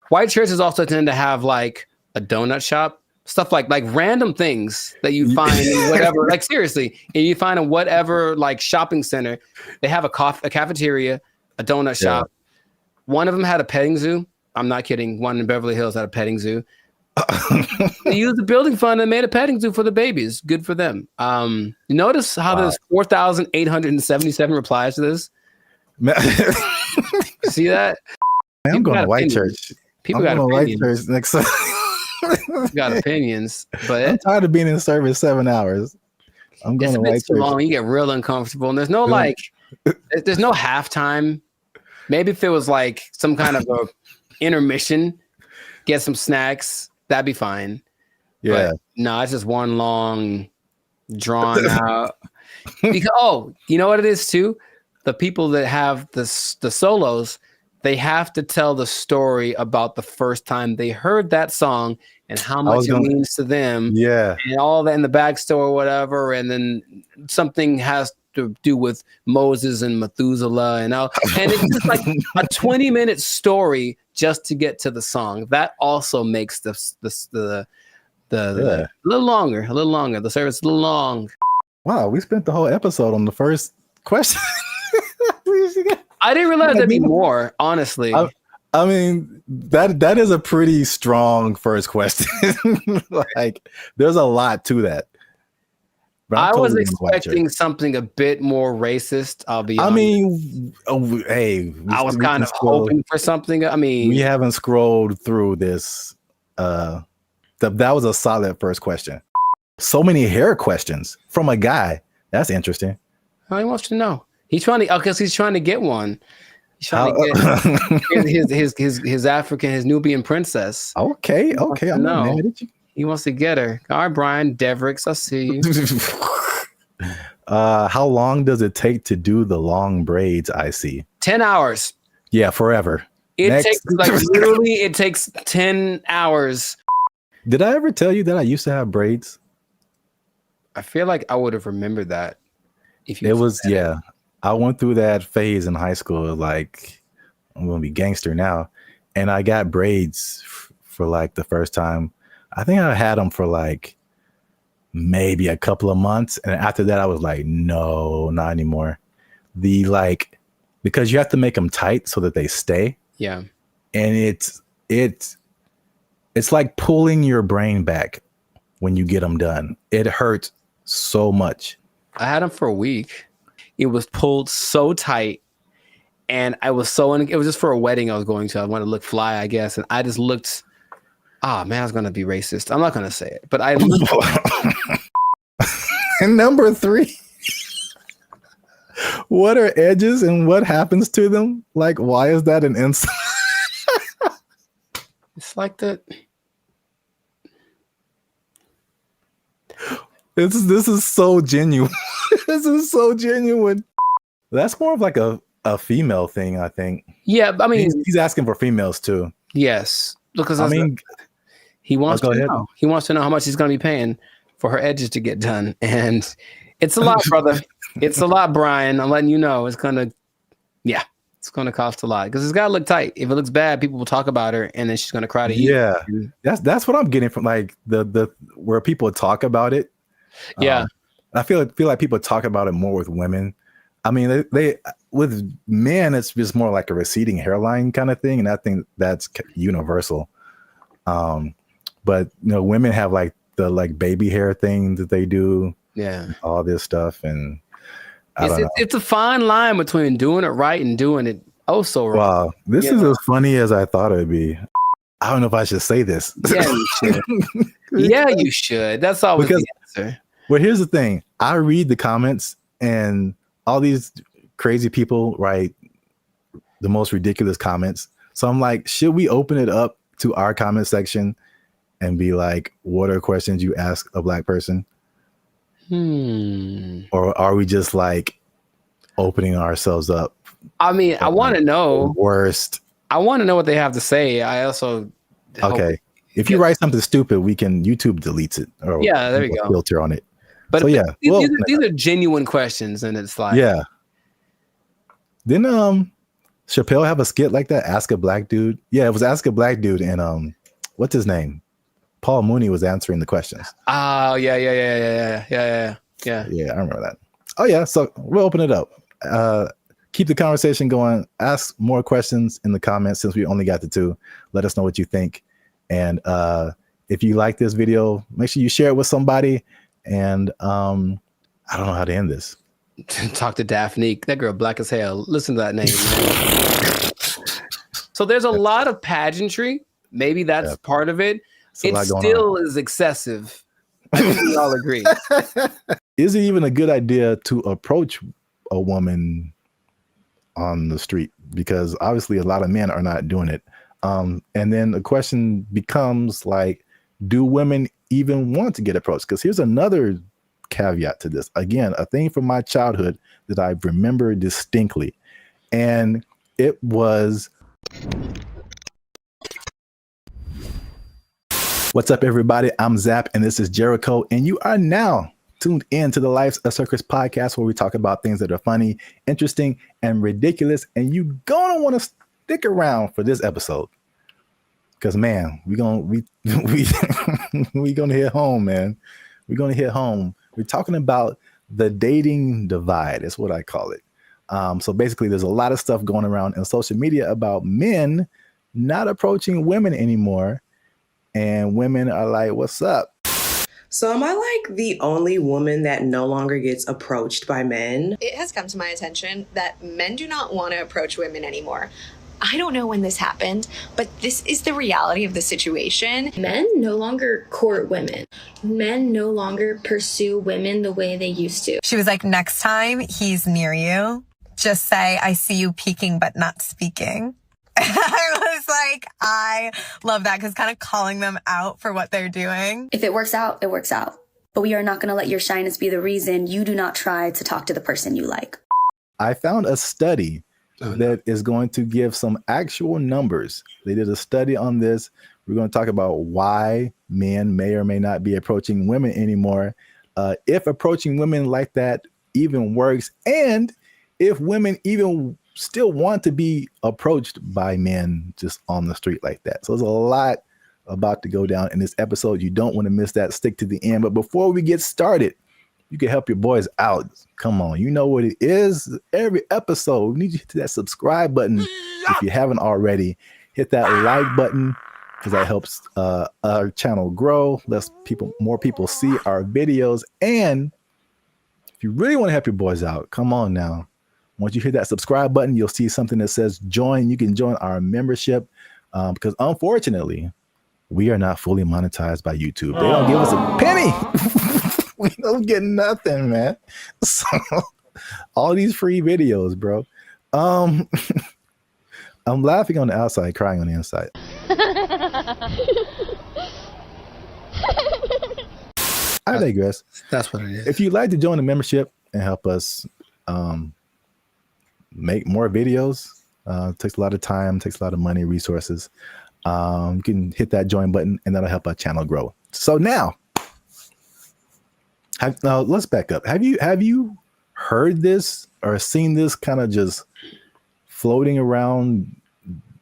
White churches also tend to have like a donut shop, stuff like random things that you find in whatever, like seriously, and you find in whatever like shopping center. They have a cafeteria, a donut shop. One of them had a petting zoo. I'm not kidding. One in Beverly Hills had a petting zoo. They used the building fund and made a petting zoo for the babies. Good for them. You notice how there's 4,877 replies to this? See that? Man, I'm going to white church. People got opinions. Next got opinions, but I'm tired of being in service 7 hours. I'm going to white church. Too long, you get real uncomfortable, and there's no there's no halftime. Maybe if it was like some kind of a intermission, get some snacks. That'd be fine. Yeah. But no, it's just one long, drawn out. Because you know what it is too? The people that have the solos, they have to tell the story about the first time they heard that song and how much it means to them. Yeah. And all that in the backstory or whatever. And then something has to do with Moses and Methuselah and it's just like a 20-minute story just to get to the song. That also makes the a little longer. The service a little long. Wow, we spent the whole episode on the first question. I didn't realize there'd be more, honestly. I mean, that is a pretty strong first question. Like, there's a lot to that. I was expecting something a bit more racist. I'll be honest. I mean, hey, I was kind of hoping for something. I mean, we haven't scrolled through this. That was a solid first question. So many hair questions from a guy. That's interesting. How he wants to know. He's trying to, because he's trying to get one. He's trying to get his African, his Nubian princess. Okay. I'm not mad at you. He wants to get her. All right, Brian Devricks, I see you. How long does it take to do the long braids? I see. 10 hours. Yeah, forever. It takes literally. It takes 10 hours. Did I ever tell you that I used to have braids? I feel like I would have remembered that. If you it was I went through that phase in high school. Like, I'm gonna be gangster now, and I got braids for like the first time. I think I had them for like maybe a couple of months, and after that, I was like, no, not anymore. Because you have to make them tight so that they stay. Yeah, and it's like pulling your brain back when you get them done. It hurts so much. I had them for a week. It was pulled so tight, and it was just for a wedding I was going to. I wanted to look fly, I guess, and I just looked. Ah, man, I was gonna be racist. I'm not gonna say it, but I looked. And number 3, what are edges and what happens to them? Like, why is that an insult? It's like that. This is so genuine. This is so genuine. That's more of like a female thing, I think. Yeah, I mean, he's asking for females too. Yes, because he wants to know. He wants to know how much he's going to be paying for her edges to get done, and it's a lot, brother. It's a lot, Brian. I'm letting you know. It's gonna cost a lot because it's got to look tight. If it looks bad, people will talk about her, and then she's going to cry to you. Yeah, that's what I'm getting from like the where people talk about it. Yeah, I feel like people talk about it more with women. I mean, they with men, it's just more like a receding hairline kind of thing, and I think that's universal. But women have like the baby hair thing that they do. Yeah, all this stuff, and it's a fine line between doing it right and doing it so wrong. Wow, this is as funny as I thought it'd be. I don't know if I should say this. Yeah, you should. Yeah, you should. That's always the answer. Well, here's the thing. I read the comments, and all these crazy people write the most ridiculous comments. So I'm like, should we open it up to our comment section and be like, what are questions you ask a Black person? Or are we just like opening ourselves up? I mean, I want to know. Worst. I want to know what they have to say. I also. Okay. If you write something stupid, YouTube deletes it. Or there we go. Filter on it. But so, these are genuine questions, and it's like. Yeah. Didn't Chappelle have a skit like that? Ask a Black Dude. Yeah, it was Ask a Black Dude, and what's his name? Paul Mooney was answering the questions. Oh yeah. Yeah, I remember that. Oh yeah, so we'll open it up. Keep the conversation going. Ask more questions in the comments since we only got the 2. Let us know what you think. And if you like this video, make sure you share it with somebody. And I don't know how to end this. Talk to Daphne. That girl black as hell. Listen to that name. So there's a lot of pageantry. Maybe that's part of it. It still is excessive. I think we all agree. Is it even a good idea to approach a woman on the street? Because obviously a lot of men are not doing it. And then the question becomes like, do women even want to get approached? Because here's another caveat to this. Again, a thing from my childhood that I remember distinctly. And it was, what's up, everybody? I'm Zap, and this is Jericho, and you are now tuned in to the Life's a Circus podcast, where we talk about things that are funny, interesting, and ridiculous. And you gonna want to stick around for this episode, because man, we gonna hit home, man. We're gonna hit home. We're talking about the dating divide. Is what I call it. So basically, there's a lot of stuff going around in social media about men not approaching women anymore, and women are like, "What's up?" So am I like the only woman that no longer gets approached by men? It has come to my attention that men do not want to approach women anymore. I don't know when this happened, but this is the reality of the situation. Men no longer court women. Men no longer pursue women the way they used to. She was like, next time he's near you, just say, I see you peeking but not speaking. I was like, I love that, because kind of calling them out for what they're doing. If it works out, it works out. But we are not going to let your shyness be the reason you do not try to talk to the person you like. I found a study that is going to give some actual numbers. They did a study on this. We're going to talk about why men may or may not be approaching women anymore, if approaching women like that even works, and if women even still want to be approached by men just on the street like that. So there's a lot about to go down in this episode. You don't want to miss that. Stick to the end. But before we get started, you can help your boys out. Come on, you know what it is. Every episode, we need you to hit that subscribe button. If you haven't already, hit that like button, because that helps our channel grow. More people see our videos. And if you really want to help your boys out, come on now. Once you hit that subscribe button, you'll see something that says join. You can join our membership, because unfortunately, we are not fully monetized by YouTube. They don't give us a penny. We don't get nothing, man. So all these free videos, bro. I'm laughing on the outside, crying on the inside. I digress. That's what it is. If you'd like to join the membership and help us make more videos, takes a lot of time, takes a lot of money, resources. You can hit that join button, and that'll help our channel grow. So now let's back up. Have you heard this or seen this kind of just floating around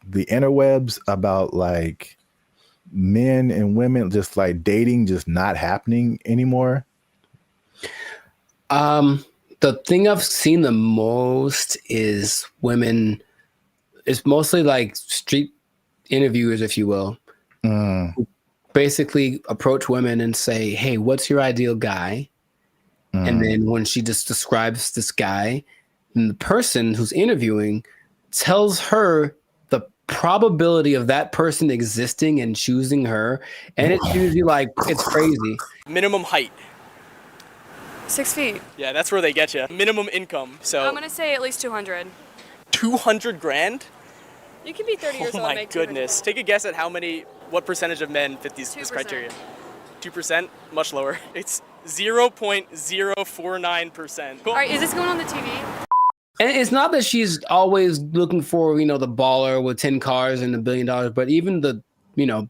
the interwebs about like men and women just like dating just not happening anymore? The thing I've seen the most is women. It's mostly like street interviewers, if you will, who basically approach women and say, "Hey, what's your ideal guy?" And then when she just describes this guy, and the person who's interviewing tells her the probability of that person existing and choosing her, and it's usually like, it's crazy. Minimum height. 6 feet. Yeah, that's where they get you. Minimum income. So I'm gonna say at least 200. 200 grand? You can be 30 years old Oh and my make goodness. Take a guess at what percentage of men fit this criteria? 2%? Much lower. It's 0.049%. All right, is this going on the TV? And it's not that she's always looking for, the baller with 10 cars and $1 billion, but even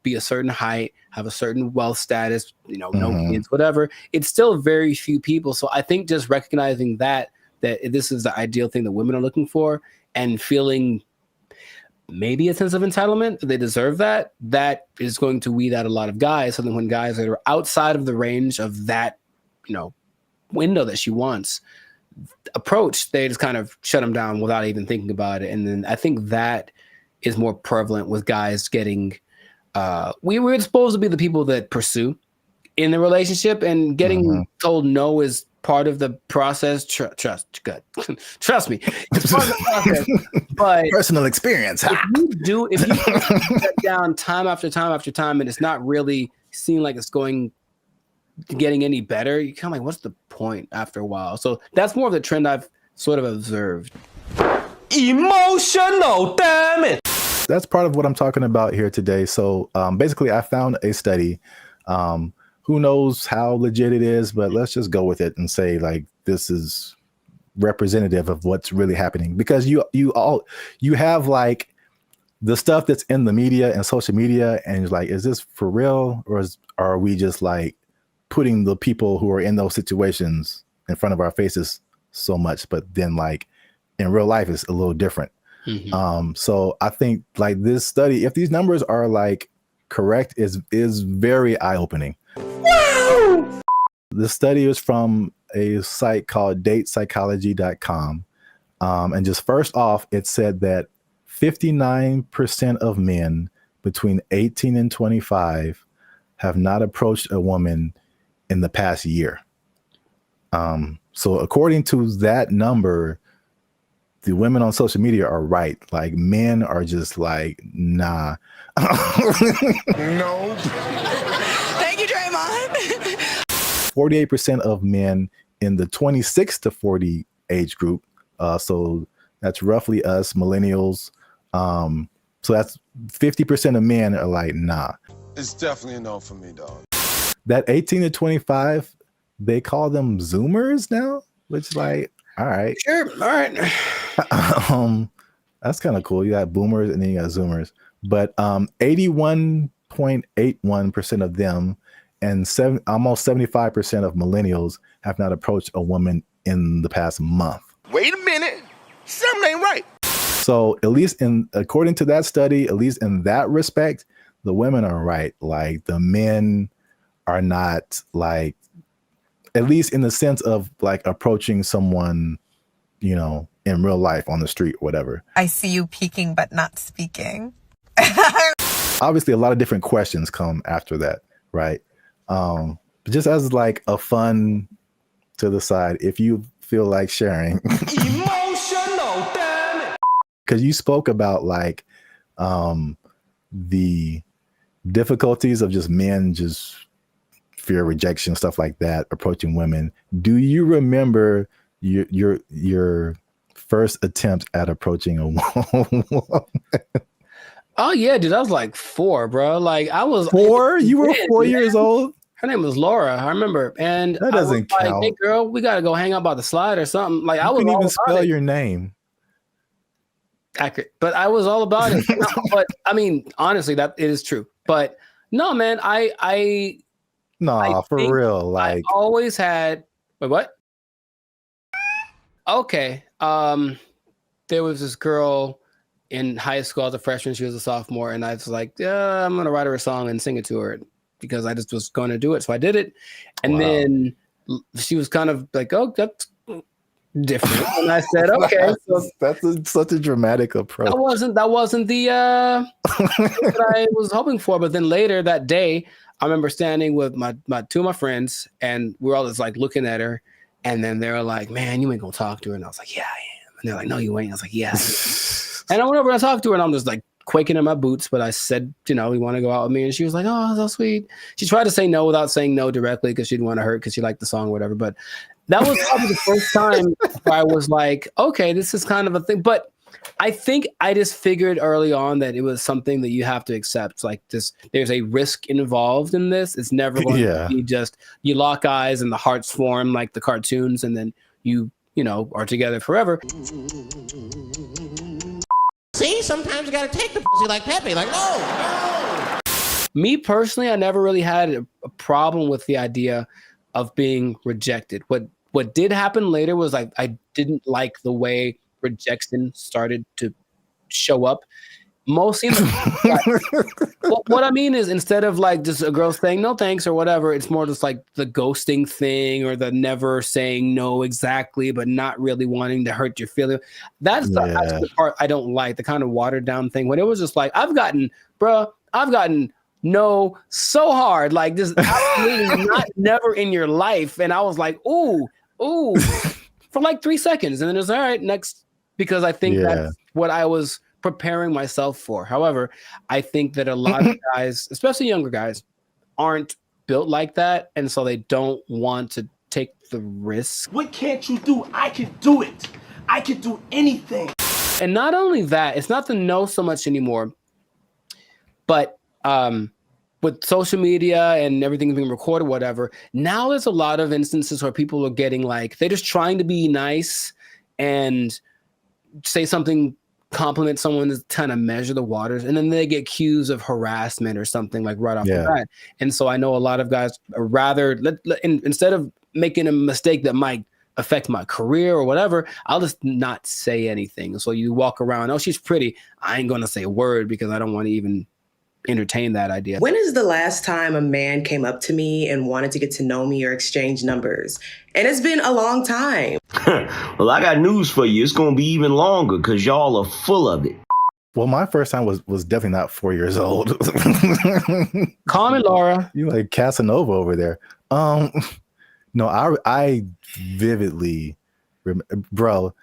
be a certain height, have a certain wealth status, no kids, whatever. It's still very few people. So I think just recognizing that this is the ideal thing that women are looking for, and feeling maybe a sense of entitlement, they deserve that is going to weed out a lot of guys. So then when guys that are outside of the range of that, window that she wants approach, they just kind of shut them down without even thinking about it. And then I think that is more prevalent with guys getting, we were supposed to be the people that pursue in the relationship, and getting told no is part of the process. Trust me, it's part of the process. But personal experience. If you put that down time after time after time, and it's not really seeming like it's getting any better, you kind of like, what's the point after a while? So that's more of the trend I've sort of observed. Emotional, damn it. that's part of what I'm talking about here today. So basically, I found a study. Who knows how legit it is, but let's just go with it and say like this is representative of what's really happening, because you have like the stuff that's in the media and social media, and you're like, is this for real, or are we just like putting the people who are in those situations in front of our faces so much, but then like in real life it's a little different. So I think like this study, if these numbers are like correct, is very eye-opening. The study is from a site called datepsychology.com. And just first off, it said that 59% of men between 18 and 25 have not approached a woman in the past year. So according to that number, the women on social media are right. Like men are just like, nah. No. Thank you, Draymond. 48% of men in the 26 to 40 age group. So that's roughly us millennials. So that's 50% of men are like, nah. It's definitely a no for me, dog. That 18 to 25, they call them Zoomers now, which like, all right. Sure. All right. That's kind of cool. You got boomers and then you got Zoomers. But 81.81% of them and almost 75% of millennials have not approached a woman in the past month. Wait a minute. Something ain't right. So at least according to that study, at least in that respect, the women are right. Like the men are not, like, at least in the sense of like approaching someone, you know, in real life on the street, whatever. I see you peeking but not speaking. Obviously, a lot of different questions come after that, right? But just as like a fun to the side, if you feel like sharing, Emotional, damn it. because you spoke about like the difficulties of just men just fear rejection, stuff like that, approaching women. Do you remember your first attempt at approaching a woman? Oh yeah, dude, I was like 4, bro. Like I was 4. You were 4 years old. Her name was Laura, I remember, and that doesn't I was count. like, hey, girl, we gotta go hang out by the slide or something. Like I was couldn't all even about spell it. your name. Accurate, but I was all about it. No, but I mean, honestly, that it is true. But no, man, I for real. Like I always had. Wait, what? Okay. There was this girl in high school as a freshman. She was a sophomore, and I was like, yeah, I'm gonna write her a song and sing it to her because I just was going to do it. So I did it, and then she was kind of like, "Oh, that's different," and I said, "Okay." So that's such a dramatic approach. That wasn't the what I was hoping for. But then later that day, I remember standing with my 2 of my friends, and we're all just like looking at her, and then they were like, "Man, you ain't gonna talk to her," and I was like, "Yeah, I am," and they're like, "No, you ain't." I was like, "Yeah." And I went over and I talked to her, and I'm just like quaking in my boots. But I said, you know, you want to go out with me? And she was like, oh, so sweet. She tried to say no without saying no directly because she didn't want to hurt because she liked the song or whatever. But that was probably the first time where I was like, okay, this is kind of a thing. But I think I just figured early on that it was something that you have to accept. Like this, there's a risk involved in this. It's never going to be just you lock eyes and the hearts form like the cartoons, and then you know, are together forever. See, sometimes you gotta take the pussy like Pepe, like, no. Me personally, I never really had a problem with the idea of being rejected. What did happen later was like I didn't like the way rejection started to show up. Mostly, what I mean is instead of like just a girl saying no thanks or whatever, it's more just like the ghosting thing or the never saying no exactly, but not really wanting to hurt your feelings. That's the part I don't like, the kind of watered down thing. When it was just like, I've gotten no so hard, like this absolutely not never in your life. And I was like, ooh, for like 3 seconds. And then it was all right, next, because I think that's what I was preparing myself for. However, I think that a lot of guys, especially younger guys, aren't built like that, and so they don't want to take the risk. What can't you do? I can do it. I can do anything. And not only that, it's not the no so much anymore. But with social media and everything being recorded, whatever, now there's a lot of instances where people are getting like, they're just trying to be nice and say something, compliment someone, is trying to measure the waters, and then they get accused of harassment or something like right off the bat. And so I know a lot of guys are rather instead of making a mistake that might affect my career or whatever, I'll just not say anything. So you walk around, oh, she's pretty, I ain't gonna say a word because I don't want to even entertain that idea. When is the last time a man came up to me and wanted to get to know me or exchange numbers? And it's been a long time. Well, I got news for you. It's going to be even longer because y'all are full of it. Well, my first time was definitely not 4 years old. Call me Laura. You like Casanova over there. No, I vividly remember, bro.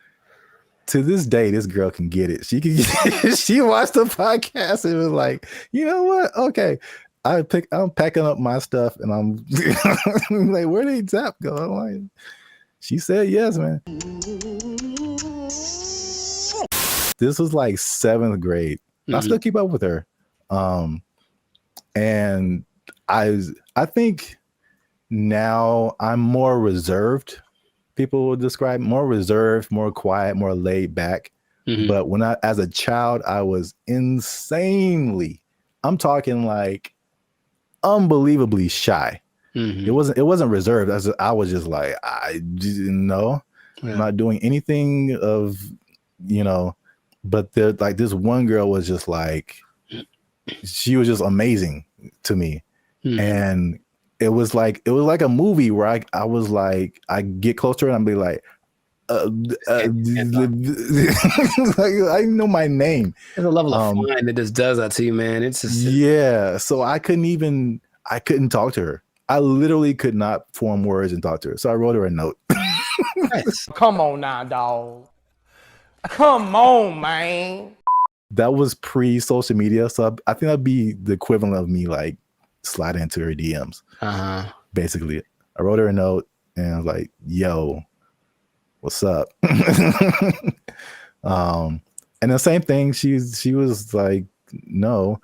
To this day, this girl can get it. She can. She watched the podcast and was like, you know what? Okay, I'm packing up my stuff and I'm like, where did Zap go? I'm like, she said yes, man. This was like 7th grade. I still keep up with her, and I think now I'm more reserved. People will describe more reserved, more quiet, more laid back. But when as a child, I was insanely, I'm talking like unbelievably shy. It wasn't reserved. I was just like, I didn't know. I'm not doing anything of, but like this one girl was just like, she was just amazing to me. And it was like a movie where I was like, I get closer and I'd be like, like, I know my name. There's a level of fine that just does that to you, man. It's just so I couldn't talk to her. I literally could not form words and talk to her. So I wrote her a note. Come on now, dog. Come on, man. That was pre-social media, so I think that'd be the equivalent of me like sliding into her DMs. Basically, I wrote her a note and I was like, "Yo, what's up?" And the same thing. She was like, "No,"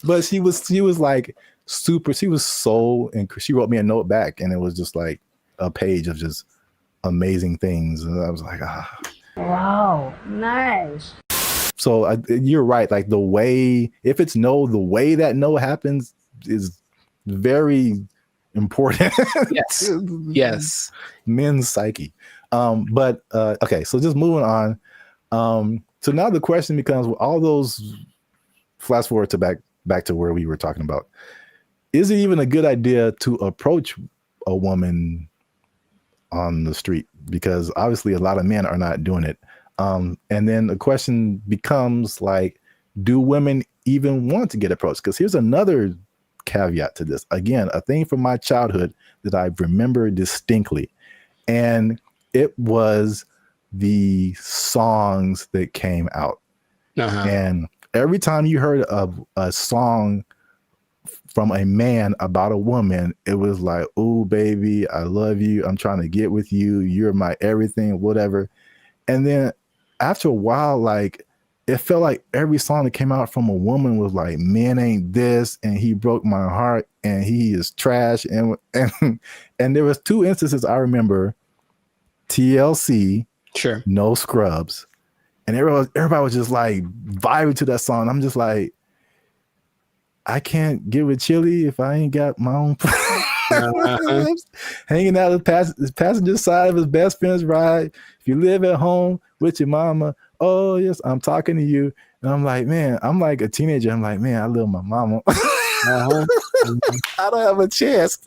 but she was like super. She was so, and she wrote me a note back, and it was just like a page of just amazing things, and I was like, ah. Wow, nice. So you're right. Like the way, if it's no, the way that no happens is very important. Yes. Men's psyche. But okay, so just moving on. So now the question becomes, all those, flash forward to back to where we were talking about. Is it even a good idea to approach a woman on the street? Because obviously a lot of men are not doing it. And then the question becomes like, do women even want to get approached? Because here's another caveat to this. Again, a thing from my childhood that I remember distinctly. And it was the songs that came out. And every time you heard of a song from a man about a woman, it was like, "Oh, baby, I love you. I'm trying to get with you. You're my everything," whatever. And then after a while, like, it felt like every song that came out from a woman was like, "Man ain't this," and "He broke my heart," and "He is trash." And there was 2 instances I remember: TLC, sure, No Scrubs, and everybody was just like vibing to that song. I'm just like, I can't get with Chili if I ain't got my own. Hanging out the passenger side of his best friend's ride. If you live at home with your mama, oh yes, I'm talking to you. And I'm like, man, I'm like a teenager. I'm like, man, I love my mama. I don't have a chance.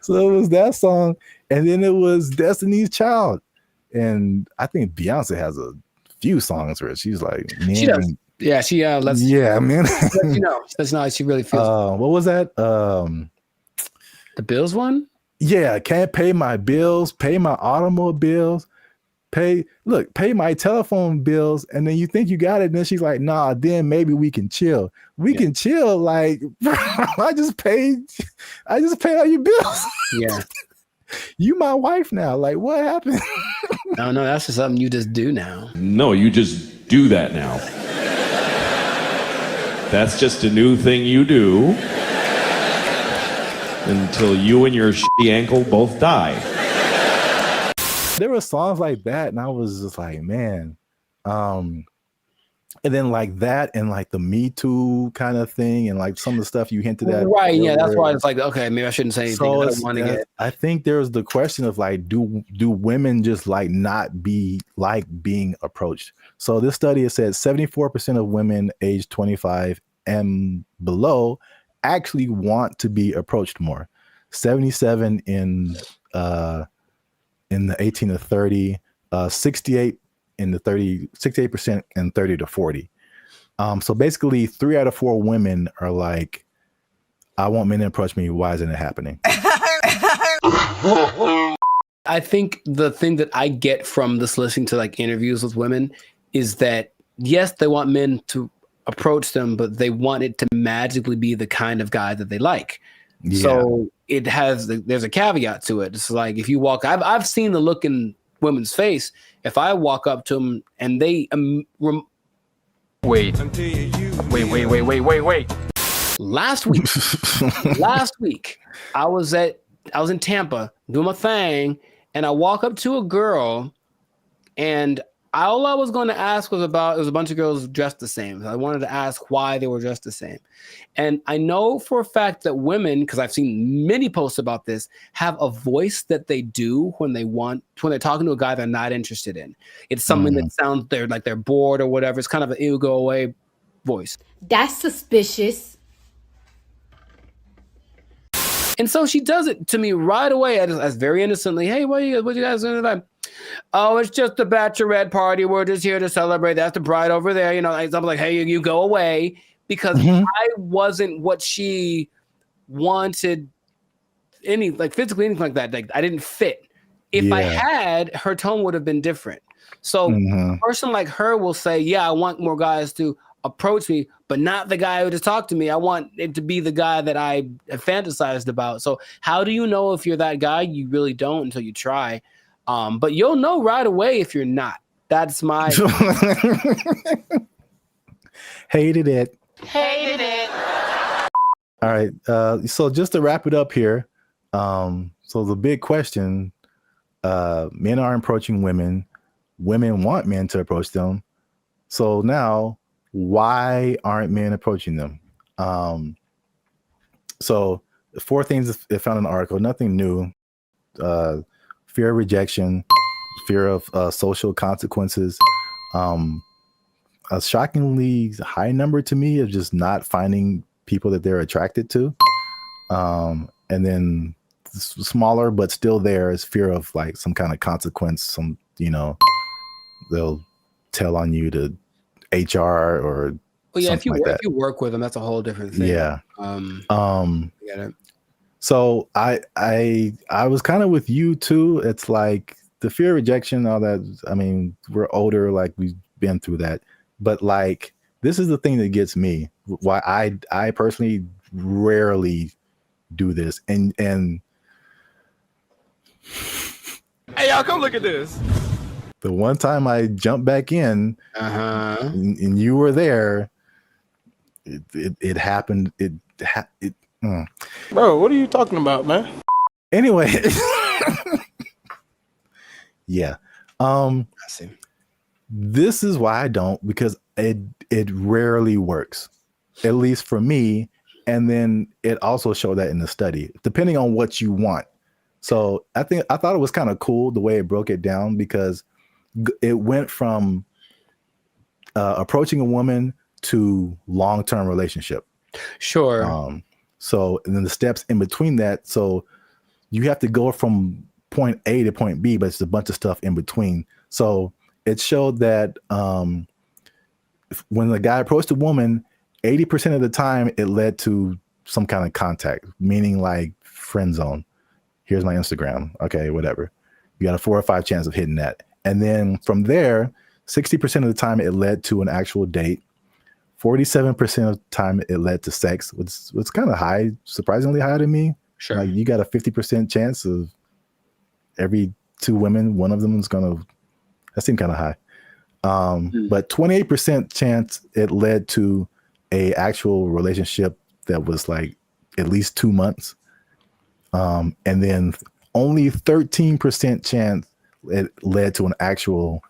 So it was that song, and then it was Destiny's Child, and I think Beyonce has a few songs where she's like, man, she does. Yeah, she lets. Yeah, man. That's not how she really feels. What was that? The bills one? Yeah, can't pay my bills, pay my automobiles, pay my telephone bills, and then you think you got it, and then she's like, nah, then maybe we can chill. We can chill, like, bro, I just paid all your bills. Yeah. You my wife now. Like, what happened? No, that's just something you just do now. No, you just do that now. That's just a new thing you do until you and your shitty ankle both die. There were songs like that, and I was just like, man. And then like that, and like the Me Too kind of thing, and like some of the stuff you hinted at. Right? Yeah, that's why it's like, okay, maybe I shouldn't say anything. So I don't want to get. I think there's the question of like, do women just like not be like being approached? So this study has said 74% of women aged 25 and below actually want to be approached more. 77 in the 18 to 30, 68 in the 68% and 30 to 40. So basically 3 out of 4 women are like, I want men to approach me. Why isn't it happening? I think the thing that I get from this listening to like interviews with women is that yes, they want men to approach them, but they want it to magically be the kind of guy that they like. Yeah. So there's a caveat to it. It's like if you walk, I've seen the look in women's face. If I walk up to them and they wait. Last week, I was in Tampa doing my thing, and I walk up to a girl, and all I was going to ask was about, it was a bunch of girls dressed the same. I wanted to ask why they were dressed the same. And I know for a fact that women, because I've seen many posts about this, have a voice that they do when they're talking to a guy they're not interested in. It's something that sounds like they're bored or whatever. It's kind of an ew, go away voice. That's suspicious. And so she does it to me right away as very innocently. Hey, what you guys doing tonight? Oh, it's just a bachelorette party. We're just here to celebrate. That's the bride over there. You know, I'm like, hey, you go away, because I wasn't what she wanted, physically, anything like that. Like I didn't fit. If I had, her tone would have been different. So a person like her will say, yeah, I want more guys to approach me, but not the guy who just talked to me. I want it to be the guy that I fantasized about. So how do you know if you're that guy? You really don't until you try. But you'll know right away if you're not. That's my Hated it. Hated it. All right. So just to wrap it up here. So the big question, men are approaching women. Women want men to approach them. So now, why aren't men approaching them? So 4 things I found in the article, nothing new. Fear of rejection, fear of social consequences. A shockingly high number to me of just not finding people that they're attracted to. And then smaller, but still there is fear of like some kind of consequence. They'll tell on you to HR or if you work with them, that's a whole different thing. Yeah. Get it. So I was kind of with you too. It's like the fear of rejection, all that. I mean, we're older, like we've been through that. But like, this is the thing that gets me. Why I personally rarely do this. And hey, y'all, come look at this. The one time I jumped back in, and you were there, it happened. Bro, what are you talking about, man? Anyway, yeah. I see. This is why I don't, because it rarely works, at least for me. And then it also showed that in the study, depending on what you want. So I thought it was kind of cool the way it broke it down, because it went from approaching a woman to long-term relationship. Sure. So, and then the steps in between that. So you have to go from point A to point B, but it's a bunch of stuff in between. So it showed that when the guy approached a woman, 80% of the time it led to some kind of contact, meaning like friend zone. Here's my Instagram. Okay, whatever. You got a 4 or 5 chance of hitting that. And then from there, 60% of the time it led to an actual date. 47% of the time it led to sex, which was kind of high, surprisingly high to me. Sure. Like you got a 50% chance of every 2 women, one of them is that seemed kind of high. But 28% chance it led to a actual relationship that was like at least 2 months. And then only 13% chance it led to an actual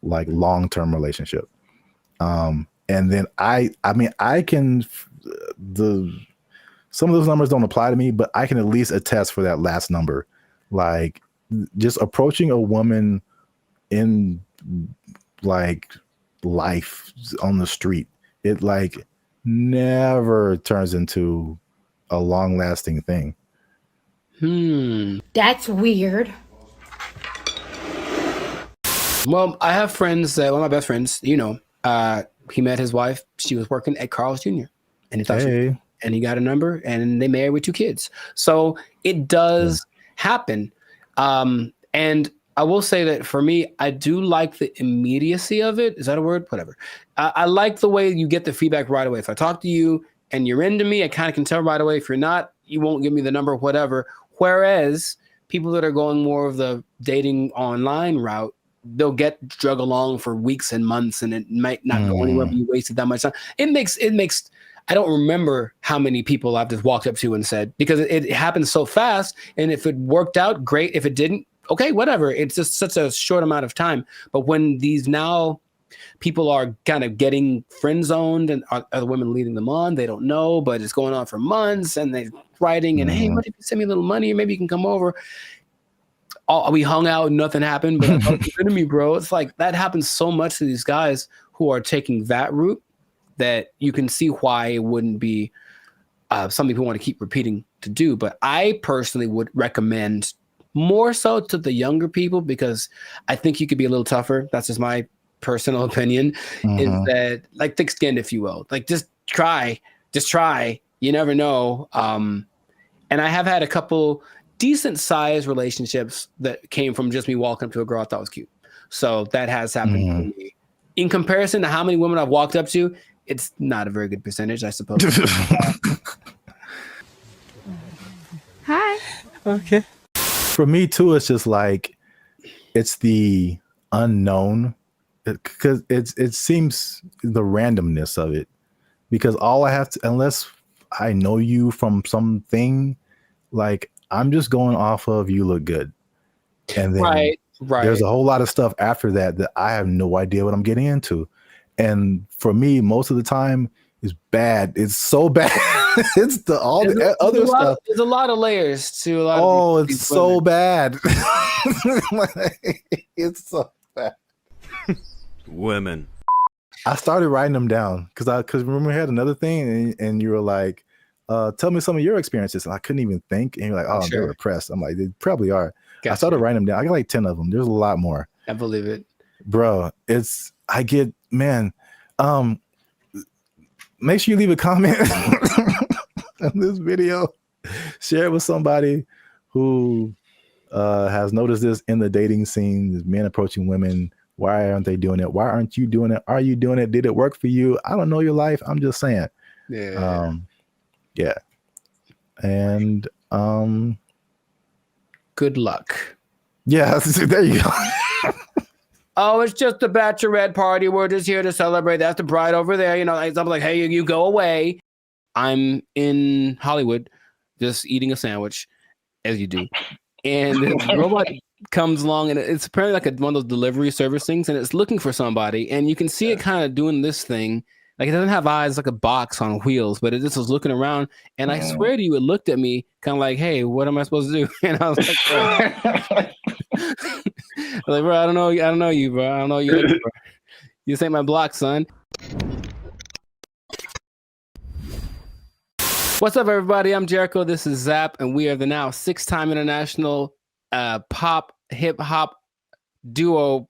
like long-term relationship. And then I mean, I can, some of those numbers don't apply to me, but I can at least attest for that last number. Like just approaching a woman in like life on the street, it like never turns into a long-lasting thing. That's weird. Well, I have friends that one of my best friends, you know, he met his wife. She was working at Carl's Jr. and he thought and he got a number and they married with 2 kids. So it does happen. And I will say that for me, I do like the immediacy of it. Is that a word? Whatever. I like the way you get the feedback right away. If I talk to you and you're into me, I kind of can tell right away. If you're not, you won't give me the number, whatever. Whereas people that are going more of the dating online route, they'll get drug along for weeks and months and it might not go anywhere, but you wasted that much time. It makes, I don't remember how many people I've just walked up to and said, because it happens so fast. And if it worked out, great. If it didn't, okay, whatever. It's just such a short amount of time. But when these now people are kind of getting friend zoned and other women leading them on, they don't know, but it's going on for months and they're writing and, hey, what if you send me a little money? Maybe you can come over. We hung out and nothing happened, but I thought you were into me, bro. It's like that happens so much to these guys who are taking that route that you can see why it wouldn't be something people want to keep repeating to do. But I personally would recommend more so to the younger people because I think you could be a little tougher. That's just my personal opinion, is that like thick-skinned, if you will. Like just try. You never know. And I have had a couple decent sized relationships that came from just me walking up to a girl I thought was cute. So that has happened to me. In comparison to how many women I've walked up to, it's not a very good percentage, I suppose. Hi. Okay. For me too, it's just like it's the unknown, because it seems the randomness of it. Because all I have to, unless I know you from something, like I'm just going off of you look good, and then right. There's a whole lot of stuff after that that I have no idea what I'm getting into, and for me, most of the time is bad. It's so bad. It's the other stuff. There's a lot of layers to a lot. Oh, of it's so bad. It's so bad. Women. I started writing them down because remember we had another thing and you were like, tell me some of your experiences, and I couldn't even think, and you're like, oh, they're repressed. I'm like, they probably are. Gotcha. I started writing them down. I got like 10 of them. There's a lot more. I believe it, bro. Make sure you leave a comment on this video. Share it with somebody who has noticed this in the dating scene, men approaching women. Why aren't they doing it? Why aren't you doing it? Are you doing it? Did it work for you? I don't know your life. I'm just saying. Yeah. Yeah. And good luck. Yeah, there you go. Oh, it's just a bachelorette party. We're just here to celebrate. That's the bride over there. You know, I'm like, hey, you go away. I'm in Hollywood just eating a sandwich, as you do. And this robot comes along, and it's apparently like one of those delivery service things, and it's looking for somebody. And you can see it kind of doing this thing. Like it doesn't have eyes, like a box on wheels, but it just was looking around. And I swear to you, it looked at me kind of like, hey, what am I supposed to do? And I was like, like, bro, I don't know you, bro. I don't know you. Bro. You ain't my block, son. What's up, everybody? I'm Jericho. This is Zap, and we are the now 6-time international pop hip hop duo.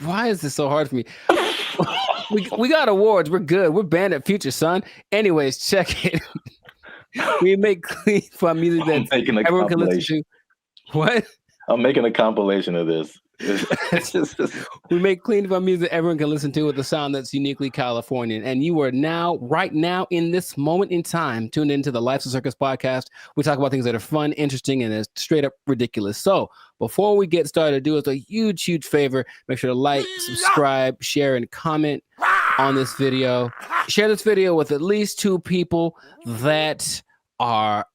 Why is this so hard for me? We got awards. We're good. We're banned at Future, son. Anyways, check it. We make clean fun music that everyone can listen to. What? I'm making a compilation of this. We make clean fun music everyone can listen to with a sound that's uniquely Californian. And you are now, right now, in this moment in time, tuned into the Life's a Circus podcast. We talk about things that are fun, interesting, and straight up ridiculous. So before we get started, do us a huge, huge favor. Make sure to like, subscribe, share, and comment. on this video. Share this video with at least 2 people that are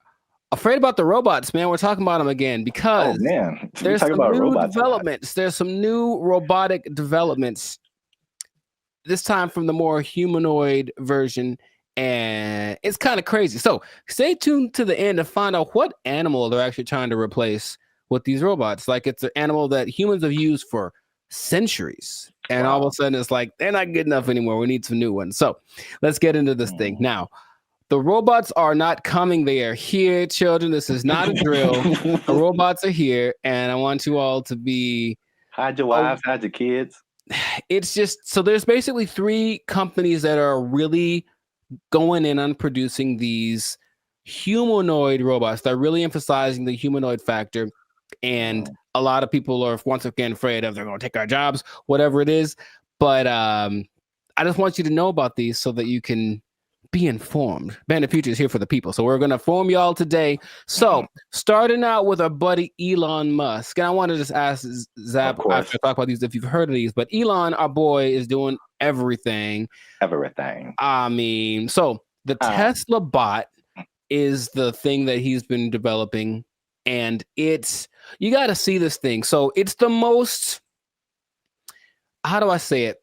afraid about the robots, man. We're talking about them again because there's some new developments. There's some new robotic developments, this time from the more humanoid version, and it's kind of crazy. So stay tuned to the end to find out what animal they're actually trying to replace with these robots. Like, it's an animal that humans have used for centuries, and all of a sudden it's like, they're not good enough anymore. We need some new ones. So let's get into this thing. Now, the robots are not coming. They are here, children. This is not a drill. The robots are here, and I want you all to be... Hide your wives, hide your kids. It's just, so there's basically 3 companies that are really going in on producing these humanoid robots. They're really emphasizing the humanoid factor, and a lot of people are once again afraid of they're going to take our jobs, whatever it is. But I just want you to know about these so that you can be informed. Band of Future is here for the people, so we're going to inform y'all today. So starting out with our buddy Elon Musk, and I want to just ask Zap after I talk about these if you've heard of these, but Elon, our boy, is doing everything. I mean, so the Tesla bot is the thing that he's been developing, and it's, you got to see this thing. So it's the most, how do I say it?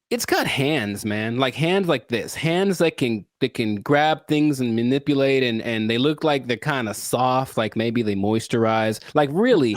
It's got hands, man, like hands like this, hands that can grab things and manipulate, and they look like they're kind of soft, like maybe they moisturize, like really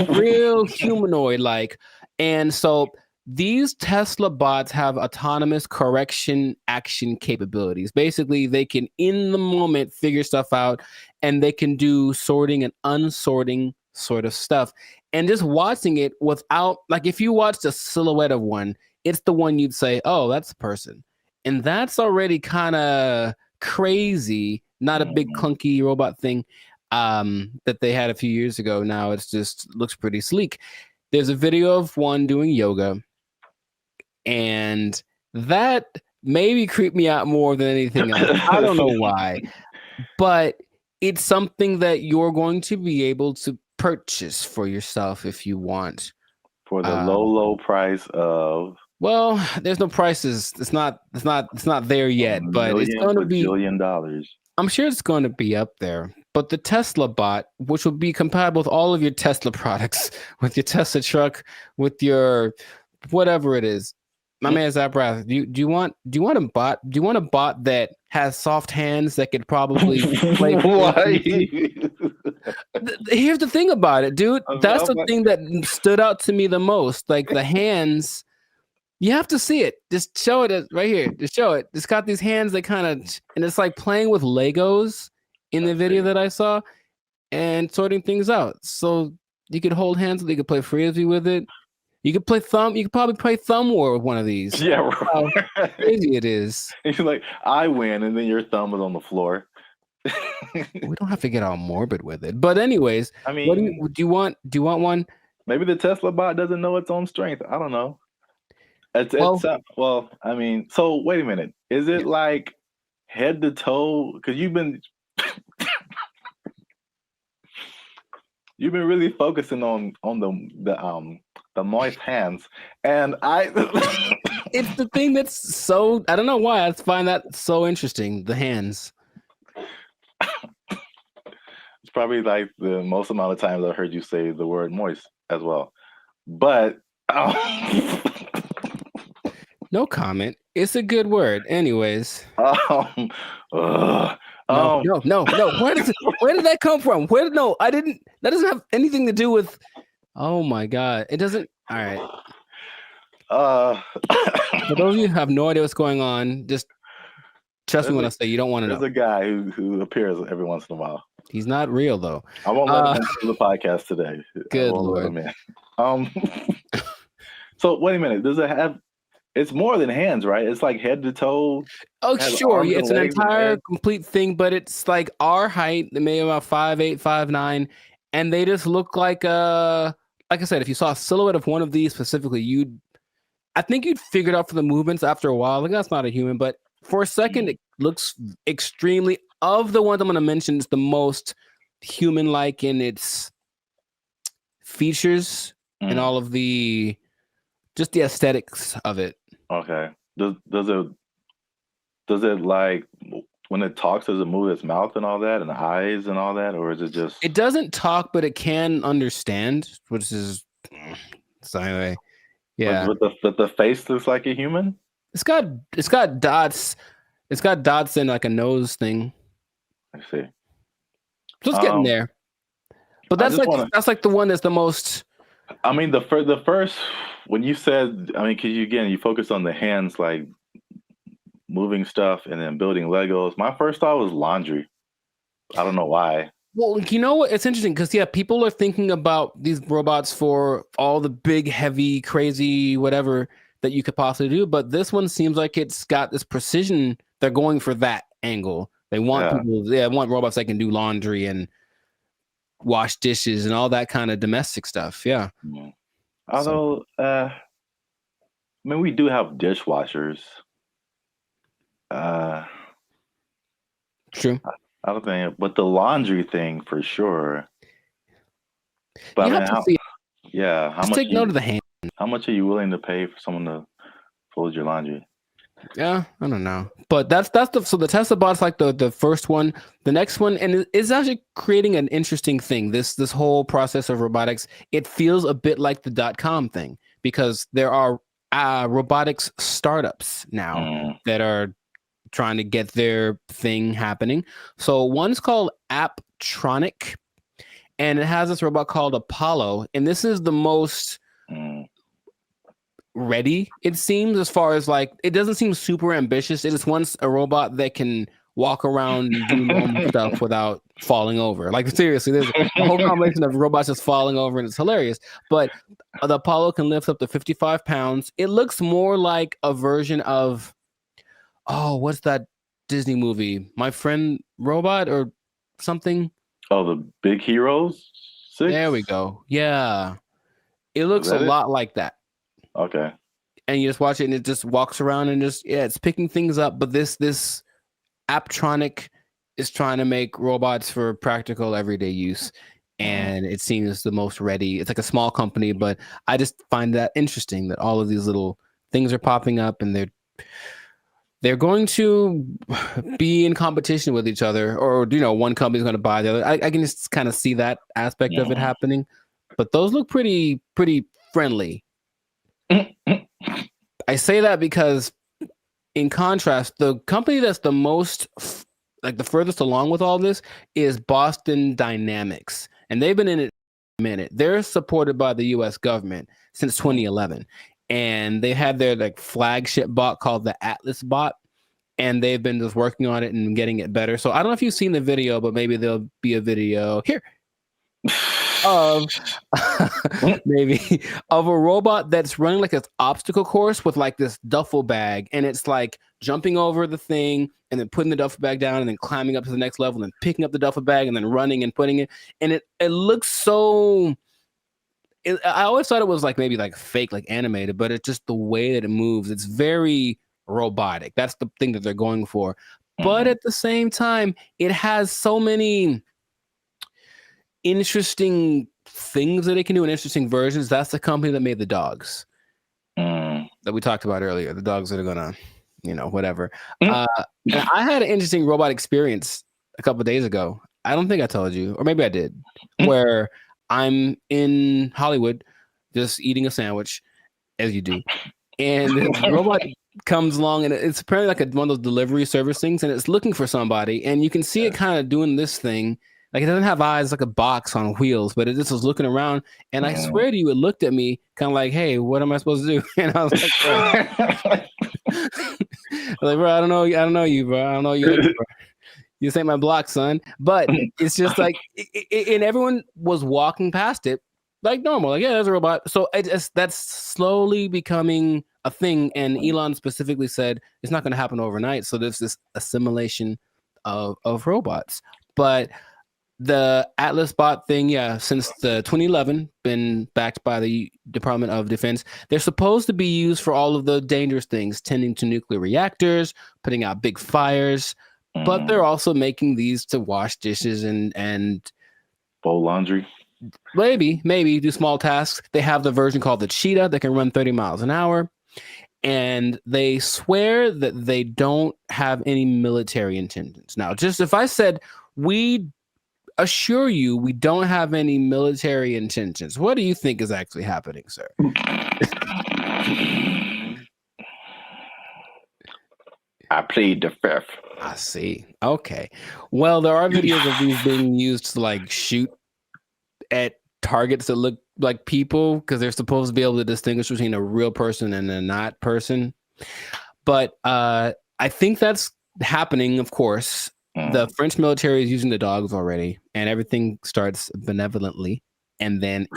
real humanoid like. And so these Tesla bots have autonomous correction action capabilities. Basically, they can in the moment figure stuff out, and they can do sorting and unsorting sort of stuff. And just watching it without, like, if you watched a silhouette of one, it's the one you'd say, oh, that's a person. And that's already kind of crazy. Not a big clunky robot thing that they had a few years ago. Now it's just looks pretty sleek. There's a video of one doing yoga, and that maybe creeped me out more than anything else. I don't know why, but it's something that you're going to be able to purchase for yourself if you want. For the low price of... Well, there's no prices. It's not there yet, but it's going to be $1 billion. I'm sure it's going to be up there. But the Tesla bot, which will be compatible with all of your Tesla products, with your Tesla truck, with your whatever it is. My man Zabrath, do you want a bot? Do you want a bot that has soft hands that could probably play? Here's the thing about it, dude. That's the thing that stood out to me the most. Like the hands. You have to see it. Just show it right here. Just show it. It's got these hands that kind of, and it's like playing with Legos in the video that I saw and sorting things out. So you could hold hands. You could play frisbee with it. You could play thumb. You could probably play thumb war with one of these. Yeah, how crazy it is. You're like, I win, and then your thumb is on the floor. We don't have to get all morbid with it. But anyways, I mean, what do you want? Do you want one? Maybe the Tesla bot doesn't know its own strength. I don't know. Well, I mean, so wait a minute. Is it like head to toe? Because you've been really focusing on the moist hands, and it's the thing that's so, I don't know why I find that so interesting. The hands. It's probably like the most amount of times I've heard you say the word moist as well, but. No comment. It's a good word. Anyways. No. Where did that come from? That doesn't have anything to do with, oh my God. It doesn't. All right. For those of you who have no idea what's going on, just trust me when I say you don't want to know. There's a guy who appears every once in a while. He's not real though. I won't let him into the podcast today. Good Lord. So wait a minute. Does it have? It's more than hands, right? It's like head to toe. Oh, sure. Yeah, it's an entire complete thing, but it's like our height, maybe about 5'8", 5'9", and they just look like I said, if you saw a silhouette of one of these specifically, I think you'd figure it out for the movements after a while. Like, that's not a human, but for a second, it looks extremely, of the ones I'm going to mention, it's the most human-like in its features and all of just the aesthetics of it. Okay. Does it like when it talks? Does it move its mouth and all that, and the eyes and all that, or is it just? It doesn't talk, but it can understand, which is so anyway. Yeah, But the face looks like a human. it's got dots. It's got dots and like a nose thing. I see. So it's getting there. But that's like the one that's the most. I mean, the first when you said, I mean, because you focus on the hands, like moving stuff and then building Legos. My first thought was laundry. I don't know why. Well, you know what? It's interesting because people are thinking about these robots for all the big, heavy, crazy, whatever that you could possibly do. But this one seems like it's got this precision. They're going for that angle. They want people. They want robots that can do laundry and wash dishes and all that kind of domestic stuff. Yeah. Although, I mean, we do have dishwashers. True. I don't think, but the laundry thing for sure. But You I have mean, to see. how Just much? take note of the hand. How much are you willing to pay for someone to fold your laundry? Yeah, I don't know, but that's the Tesla bot's like the first one. The next one, and it's actually creating an interesting thing. This whole process of robotics, it feels a bit like the .com thing because there are robotics startups now that are trying to get their thing happening. So one's called Apptronic, and it has this robot called Apollo, and this is the most ready, it seems, as far as like, it doesn't seem super ambitious. It just wants a robot that can walk around and do normal stuff without falling over. Like, seriously, there's a whole combination of robots just falling over, and it's hilarious. But the Apollo can lift up to 55 pounds. It looks more like a version of, what's that Disney movie? My Friend Robot or something? Oh, the Big Heroes 6? There we go. Yeah. It looks a lot like that. Okay. And you just watch it and it just walks around and just, it's picking things up. But this Apptronic is trying to make robots for practical everyday use. And it seems the most ready. It's like a small company, but I just find that interesting that all of these little things are popping up and they're going to be in competition with each other, or one company's going to buy the other. I can just kind of see that aspect of it happening, but those look pretty friendly. I say that because, in contrast, the company that's the most, like the furthest along with all this is Boston Dynamics, and they've been in it a minute. They're supported by the U.S. government since 2011. And they had their like flagship bot called the Atlas bot, and they've been just working on it and getting it better. So I don't know if you've seen the video, but maybe there'll be a video here of maybe of a robot that's running like an obstacle course with like this duffel bag, and it's like jumping over the thing and then putting the duffel bag down and then climbing up to the next level and then picking up the duffel bag and then running and putting it, and it looks so. I always thought it was like maybe like fake, like animated, but it's just the way that it moves. It's very robotic. That's the thing that they're going for. But at the same time, it has so many interesting things that it can do and interesting versions. That's the company that made the dogs that we talked about earlier. The dogs that are gonna, whatever. And I had an interesting robot experience a couple of days ago. I don't think I told you, or maybe I did, where I'm in Hollywood just eating a sandwich, as you do. And the robot comes along, and it's apparently like one of those delivery service things, and it's looking for somebody. And you can see it kind of doing this thing. Like, it doesn't have eyes, like a box on wheels, but it just was looking around. And I swear to you, it looked at me kind of like, hey, what am I supposed to do? And I was like, bro, I don't know you, bro. I don't know you. Bro. This ain't my block, son. But it's just like, and everyone was walking past it like normal. Like, yeah, there's a robot. So that's slowly becoming a thing. And Elon specifically said it's not going to happen overnight. So there's this assimilation of robots. But the Atlas bot thing, since the 2011, been backed by the Department of Defense. They're supposed to be used for all of the dangerous things, tending to nuclear reactors, putting out big fires. But they're also making these to wash dishes and fold laundry. Maybe do small tasks. They have the version called the Cheetah that can run 30 miles an hour. and they swear that they don't have any military intentions. Now, just if I said, we assure you we don't have any military intentions, what do you think is actually happening, sir? I plead the fifth. I see. Okay. Well, there are videos of these being used to like shoot at targets that look like people because they're supposed to be able to distinguish between a real person and a not person. But I think that's happening, of course. The French military is using the dogs already, and everything starts benevolently, and then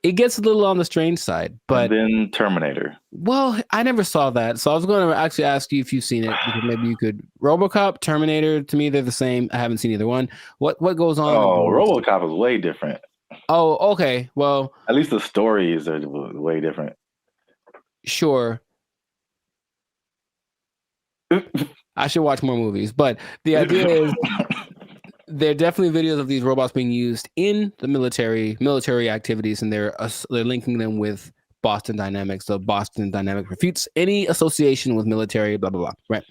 it gets a little on the strange side. But and then Terminator. Well, I never saw that, so I was going to actually ask you if you've seen it, because maybe you could. RoboCop, Terminator, to me they're the same. I haven't seen either one. What goes on? Oh, RoboCop is way different. Oh, okay. Well, at least the stories are way different. Sure. I should watch more movies, but the idea is there are definitely videos of these robots being used in the military activities, and they're linking them with Boston Dynamics. So Boston Dynamics refutes any association with military, blah, blah, blah. Right.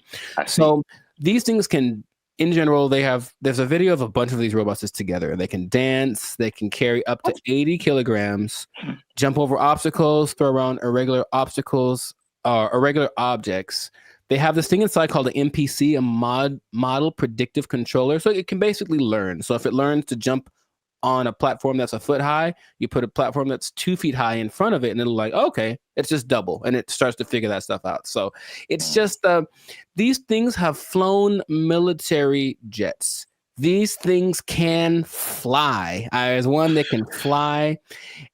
So these things can, in general, there's a video of a bunch of these robots just together. They can dance, they can carry up to 80 kilograms, jump over obstacles, throw around irregular objects. They have this thing inside called an MPC, a model predictive controller. So it can basically learn. So if it learns to jump on a platform that's a foot high, you put a platform that's 2 feet high in front of it, and it'll like, okay, it's just double, and it starts to figure that stuff out. So it's just these things have flown military jets. These things can fly. There's one that can fly,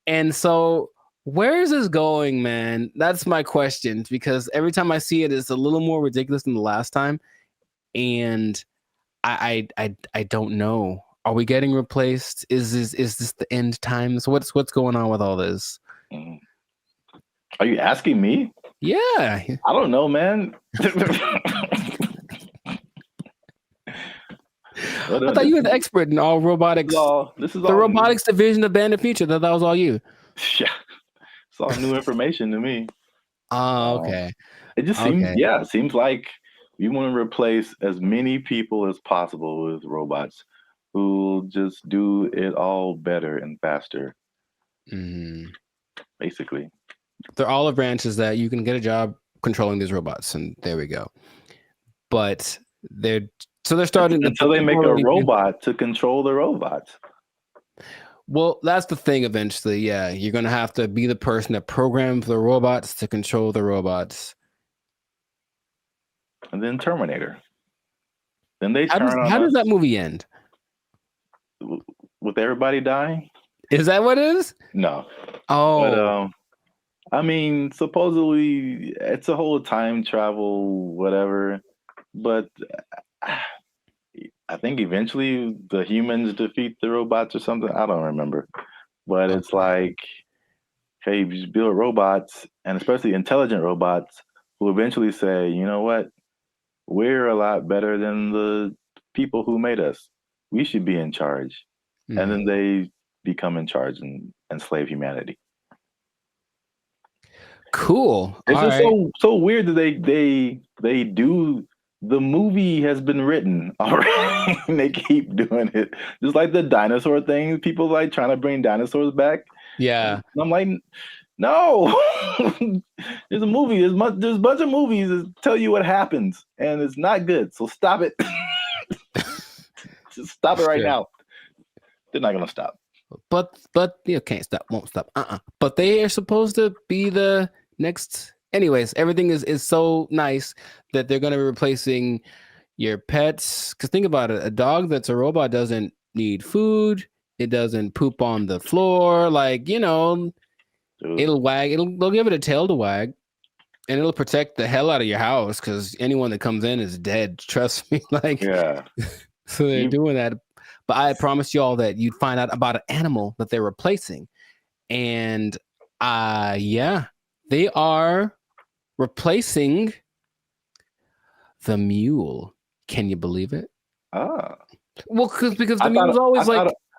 and so where is this going, man? That's my question, because every time I see it, it's a little more ridiculous than the last time, and I don't know. Are we getting replaced? Is this the end times? What's going on with all this? Are you asking me? Yeah. I don't know, man. I thought you were the expert in all robotics. This is the robotics division of Band of Future. That was all you. Yeah. It's all new information to me. Oh, okay. It just seems, it seems like we want to replace as many people as possible with robots who just do it all better and faster. Basically. They're olive branches that you can get a job controlling these robots, and there we go. But they're starting until they make a robot to control the robots. Well, that's the thing eventually. Yeah, you're going to have to be the person that programs the robots to control the robots. And then Terminator. Then they How does that movie end? With everybody dying? Is that what it is? No. Oh. But, I mean, supposedly it's a whole time travel, whatever. But I think eventually the humans defeat the robots or something. I don't remember. But it's like, hey, you just build robots, and especially intelligent robots, who eventually say, you know what? We're a lot better than the people who made us. We should be in charge. And then they become in charge and enslave humanity. Cool. It's just so weird that they do. The movie has been written already, and they keep doing it. Just like the dinosaur thing, people like trying to bring dinosaurs back. Yeah, and I'm like, no. There's a movie. There's a bunch of movies that tell you what happens, and it's not good. So stop it. Just stop it right now. They're not gonna stop. But you can't stop, won't stop. But they are supposed to be the next. Anyways, everything is so nice that they're gonna be replacing your pets. Because think about it, a dog that's a robot doesn't need food. It doesn't poop on the floor. Like, it'll wag. They'll give it a tail to wag, and it'll protect the hell out of your house. Because anyone that comes in is dead. Trust me. Like, yeah. So they're doing that. But I promised y'all that you'd find out about an animal that they're replacing. And they are replacing the mule. Can you believe it? Well, because the mule's always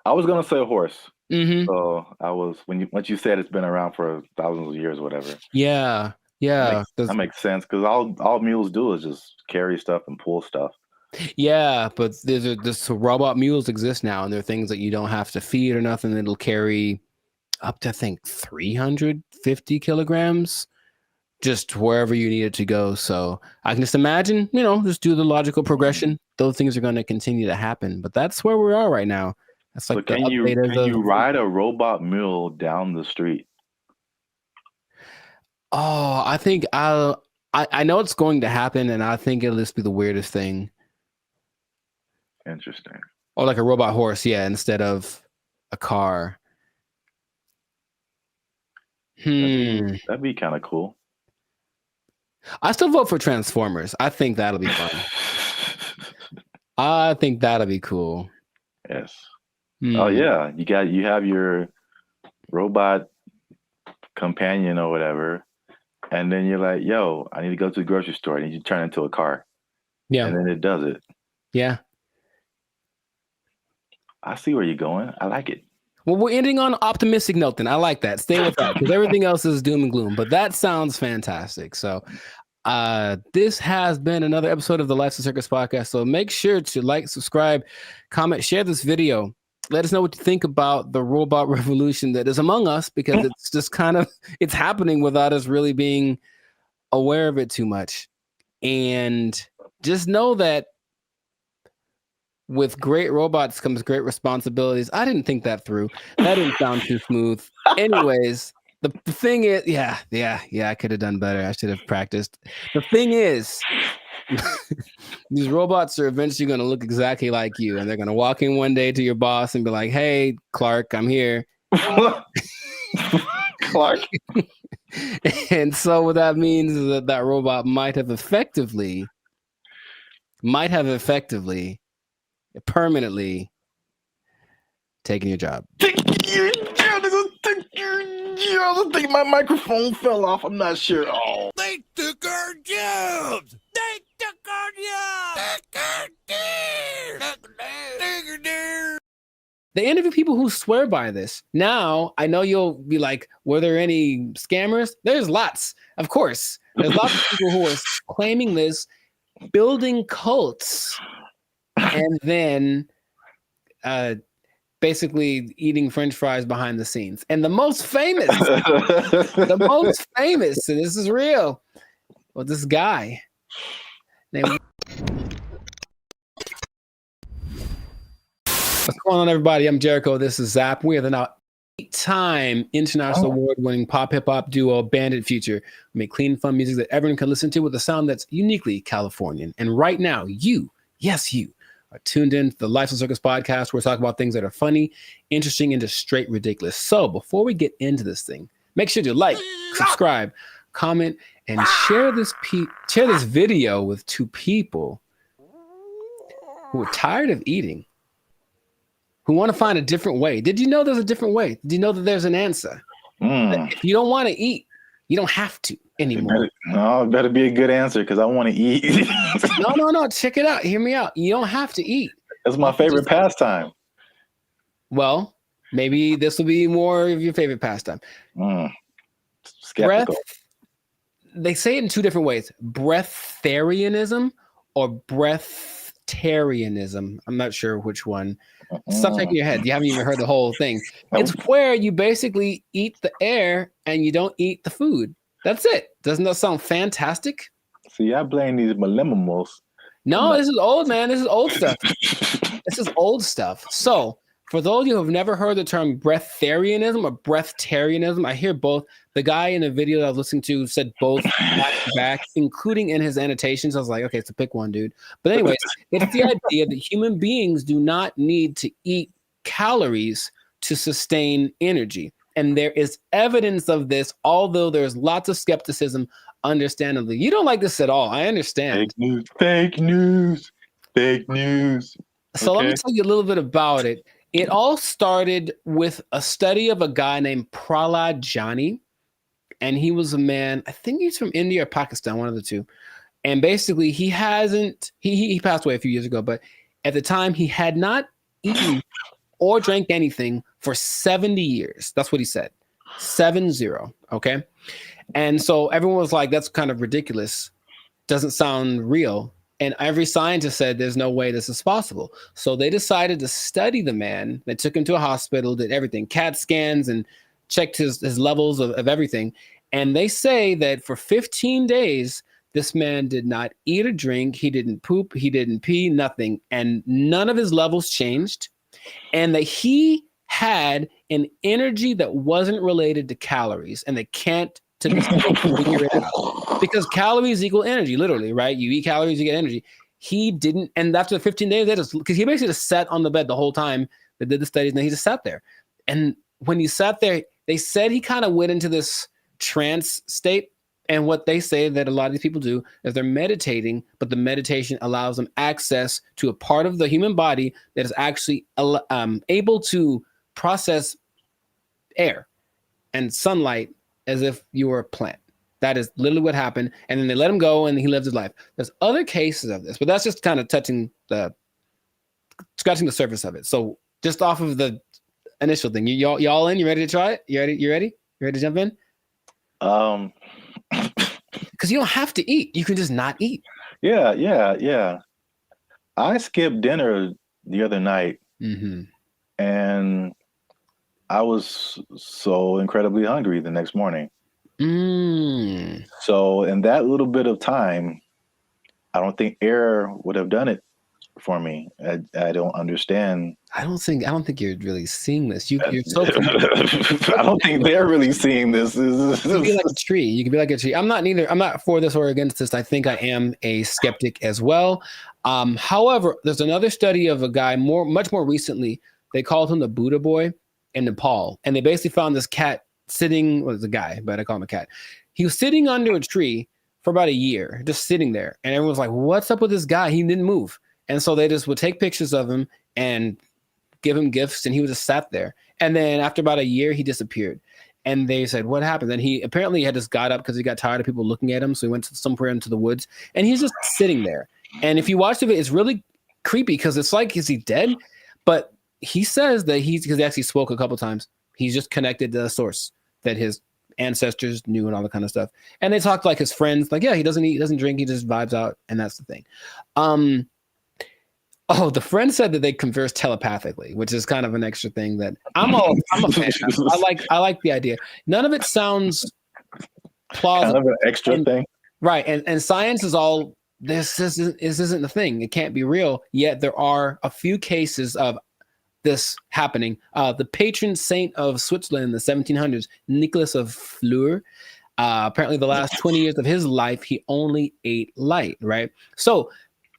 I was gonna say a horse. Mm-hmm. So I was once you said it's been around for thousands of years, or whatever. Yeah. Yeah, That makes sense because all mules do is just carry stuff and pull stuff. yeah, but this robot mules exist now, and they're things that you don't have to feed or nothing. It'll carry up to, I think, 350 kilograms just wherever you need it to go. So I can just imagine, just do the logical progression. Those things are going to continue to happen, but that's where we are right now. That's like But can you ride a robot mule down the street? Oh, I think I know it's going to happen, and I think it'll just be the weirdest thing. Interesting. Or like a robot horse, yeah, instead of a car. That'd be kind of cool. I still vote for Transformers. I think that'll be fun. I think that'll be cool. Yes. Oh yeah, you have your robot companion or whatever, and then you're like, yo, I need to go to the grocery store. I need you to turn into a car. Yeah. And then it does it. Yeah. I see where you're going. I like it. Well, we're ending on an optimistic note then. I like that. Stay with that because everything else is doom and gloom. But that sounds fantastic. So this has been another episode of the Life's a Circus podcast. So make sure to like, subscribe, comment, share this video. Let us know what you think about the robot revolution that is among us, because it's just it's happening without us really being aware of it too much. And just know that with great robots comes great responsibilities. I didn't think that through. That didn't sound too smooth. Anyways, the thing is, yeah, I could have done better. I should have practiced. The thing is, these robots are eventually going to look exactly like you, and they're going to walk in one day to your boss and be like, "Hey, Clark, I'm here." Clark. And so what that means is that robot might have effectively permanently taking your job. I think my microphone fell off. I'm not sure. Oh. They took our jobs. They took our jobs. They interview people who swear by this. Now, I know you'll be like, were there any scammers? There's lots. Of course. There's lots of people who are claiming this, building cults, and then basically eating French fries behind the scenes. And the most famous, and this is real, well, this guy named... What's going on, everybody? I'm Jericho. This is Zap. We are the now 8-time international award-winning pop hip-hop duo Bandit Future. We make clean, fun music that everyone can listen to with a sound that's uniquely Californian. And right now, you are tuned in to the Life's a Circus podcast, where we talk about things that are funny, interesting, and just straight ridiculous. So before we get into this thing, make sure to like, subscribe, comment, and share this video with 2 people who are tired of eating, who want to find a different way. Did you know there's a different way? Did you know that there's an answer? If you don't want to eat, you don't have to anymore. It better be a good answer, because I want to eat. No. Check it out. Hear me out. You don't have to eat. That's my favorite pastime. Well, maybe this will be more of your favorite pastime. Skeptical. They say it in 2 different ways: breatharianism or breatharianism. I'm not sure which one. Stop shaking your head. You haven't even heard the whole thing. It's where you basically eat the air and you don't eat the food. That's it. Doesn't that sound fantastic? See, I blame these millennials. No, this is old, man. This is old stuff. This is old stuff. So, for those of you who have never heard the term breatharianism or breatharianism, I hear both. The guy in the video that I was listening to said both back to back, including in his annotations. I was like, okay, so pick one, dude. But anyways, it's the idea that human beings do not need to eat calories to sustain energy. And there is evidence of this, although there's lots of skepticism, understandably. You don't like this at all. I understand. Fake news. So let me tell you a little bit about it. It all started with a study of a guy named Prahlad Jani. And he was a man, I think he's from India or Pakistan, one of the two. And basically he passed away a few years ago, but at the time he had not eaten or drank anything for 70 years. That's what he said. 70. Okay. And so everyone was like, that's kind of ridiculous. Doesn't sound real. And every scientist said there's no way this is possible. So they decided to study the man. They took him to a hospital, did everything, CAT scans, and checked his levels of everything. And they say that for 15 days, this man did not eat or drink. He didn't poop. He didn't pee, nothing. And none of his levels changed. And that he had an energy that wasn't related to calories. And they can't to this day figure it out. Because calories equal energy, literally, right? You eat calories, you get energy. He didn't. And after the 15 days, because he basically just sat on the bed the whole time they did the studies, and then he just sat there. And when he sat there, they said he kind of went into this trance state. And what they say that a lot of these people do is they're meditating, but the meditation allows them access to a part of the human body that is actually able to process air and sunlight as if you were a plant. That is literally what happened. And then they let him go and he lived his life. There's other cases of this, but that's just kind of scratching the surface of it. So just off of the initial thing, y'all in? You ready to try it? You ready? You ready to jump in? Because you don't have to eat. You can just not eat. Yeah. I skipped dinner the other night, and I was so incredibly hungry the next morning. So in that little bit of time, I don't think air would have done it for me. I don't understand. I don't think you're really seeing this. You're so. I don't think they're really seeing this. You can be like a tree. You can be like a tree. I'm not for this or against this. I think I am a skeptic as well. However, there's another study of a guy much more recently. They called him the Buddha boy in Nepal, and they basically found this cat sitting. Well, it's a guy, but I call him a cat. He was sitting under a tree for about a year, just sitting there, and everyone was like, "What's up with this guy? He didn't move." And so they just would take pictures of him and give him gifts, and he would just sat there. And then after about a year, he disappeared. And they said, what happened? Then he apparently had just got up because he got tired of people looking at him. So he went somewhere into the woods, and he's just sitting there. And if you watch the video, it's really creepy because it's like, is he dead? But he says that because he actually spoke a couple times, he's just connected to the source that his ancestors knew and all that kind of stuff. And they talked like his friends, like, yeah, he doesn't eat, doesn't drink, he just vibes out. And that's the thing. Oh, the friend said that they converse telepathically, which is kind of an extra thing that I'm a fan of. I like the idea. None of it sounds plausible. Kind of an extra thing. Right. And science is all, this isn't the thing. It can't be real. Yet there are a few cases of this happening. The patron saint of Switzerland in the 1700s, Nicholas of Fleur, apparently the last 20 years of his life, he only ate light, right? So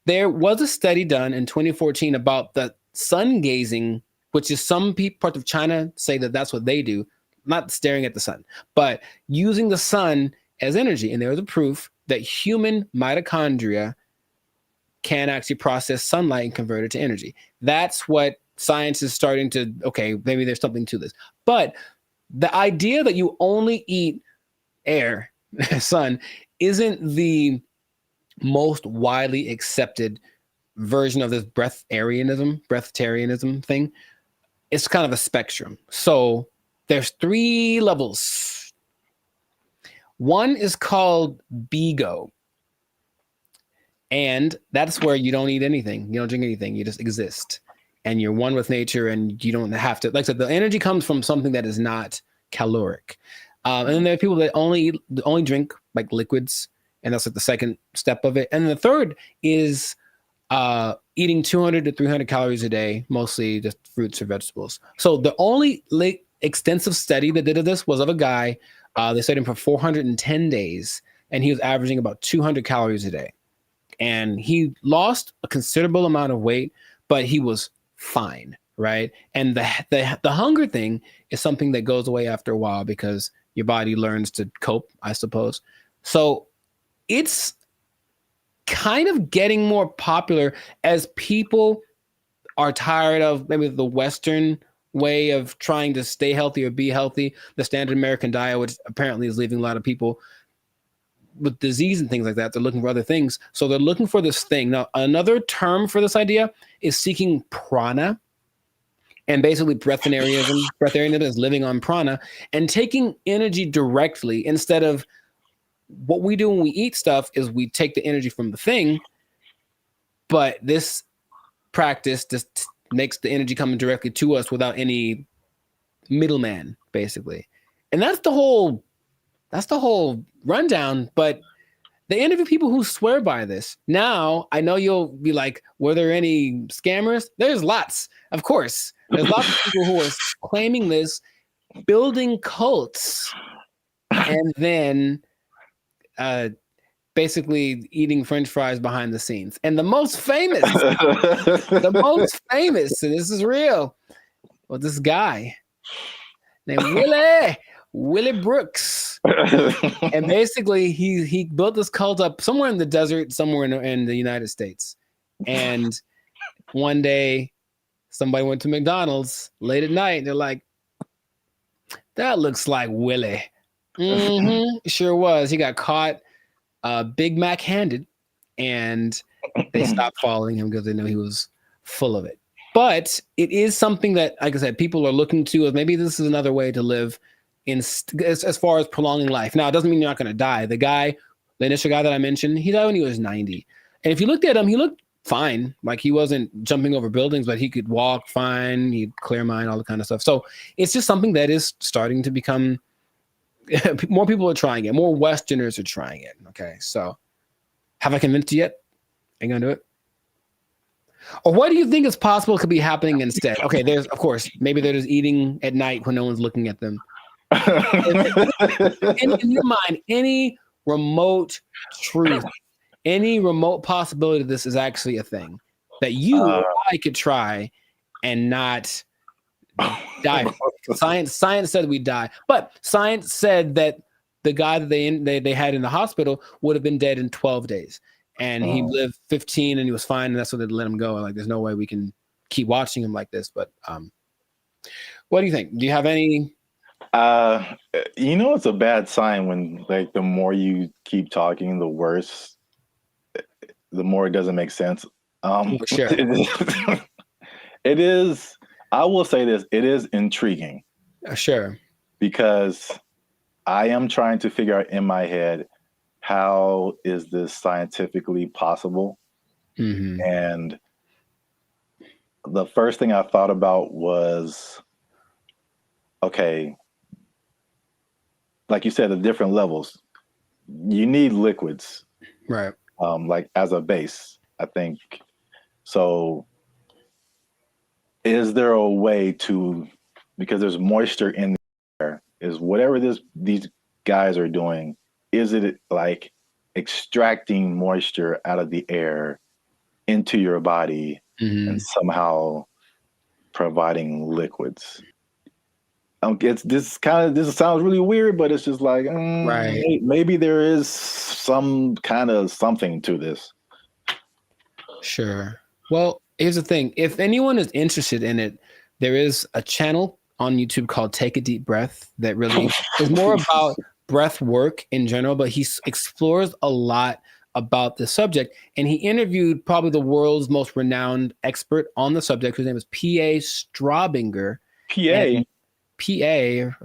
there was a study done in 2014 about the sun gazing, which is some parts of China say that that's what they do, not staring at the sun, but using the sun as energy. And there was a proof that human mitochondria can actually process sunlight and convert it to energy. That's what science is starting to, okay, maybe there's something to this. But the idea that you only eat air, sun, isn't the most widely accepted version of this breatharianism thing. It's kind of a spectrum. So there's 3 levels. One is called BEGO. And that's where you don't eat anything. You don't drink anything. You just exist. And you're one with nature, and you don't have to, like I said, the energy comes from something that is not caloric. And then there are people that only drink like liquids. And that's like the second step of it. And the third is eating 200 to 300 calories a day, mostly just fruits or vegetables. So the only extensive study that did this was of a guy. They studied him for 410 days, and he was averaging about 200 calories a day. And he lost a considerable amount of weight, but he was fine, right? And the hunger thing is something that goes away after a while because your body learns to cope, I suppose. So it's kind of getting more popular as people are tired of maybe the Western way of trying to stay healthy or be healthy, the standard American diet, which apparently is leaving a lot of people with disease and things like that. They're looking for other things. So they're looking for this thing. Now, another term for this idea is seeking prana. And basically breatharianism is living on prana and taking energy directly instead of what we do when we eat stuff is we take the energy from the thing, but this practice just makes the energy coming directly to us without any middleman, basically. And that's the whole rundown, but they interview people who swear by this. Now, I know you'll be like, were there any scammers? There's lots, of course. There's lots of people who are claiming this, building cults, and then basically eating French fries behind the scenes. And the most famous, and this is real, well, this guy named Willie Brooks. And basically he built this cult up somewhere in the desert, somewhere in the United States. And one day somebody went to McDonald's late at night and they're like, that looks like Willie. Sure was. He got caught Big Mac handed, and they stopped following him because they knew he was full of it. But it is something that, like I said, people are looking to as maybe this is another way to live as far as prolonging life. Now, it doesn't mean you're not going to die. The initial guy that I mentioned, he died when he was 90. And if you looked at him, he looked fine. Like he wasn't jumping over buildings, but he could walk fine. He'd clear mind, all the kind of stuff. So it's just something that is starting to become, more people are trying it. More Westerners are trying it. Okay. So have I convinced you yet? Are you going to do it? Or what do you think is possible could be happening instead? Okay. There's, of course, maybe they're just eating at night when no one's looking at them. In your mind, any remote truth, any remote possibility this is actually a thing that you or I could try and not die. Science said we'd die, but science said that the guy that they had in the hospital would have been dead in 12 days, and he lived 15 and he was fine, and that's what they let him go. Like, there's no way we can keep watching him like this. But what do you think? Do you have any? It's a bad sign when, like, the more you keep talking, the worse, the more it doesn't make sense. Sure. It is, I will say this, it is intriguing. Sure. Because I am trying to figure out in my head, how is this scientifically possible? Mm-hmm. And the first thing I thought about was, okay, like you said, the different levels. You need liquids, right? Like as a base, I think. So, is there a way to, because there's moisture in the air, is whatever these guys are doing, is it like extracting moisture out of the air into your body and somehow providing liquids? This sounds really weird, but it's just like, right. Maybe there is some kind of something to this. Sure. Well, here's the thing. If anyone is interested in it, there is a channel on YouTube called Take a Deep Breath that really is more about breath work in general, but he explores a lot about the subject. And he interviewed probably the world's most renowned expert on the subject, whose name is P.A. Straubinger. P.A. Straubinger.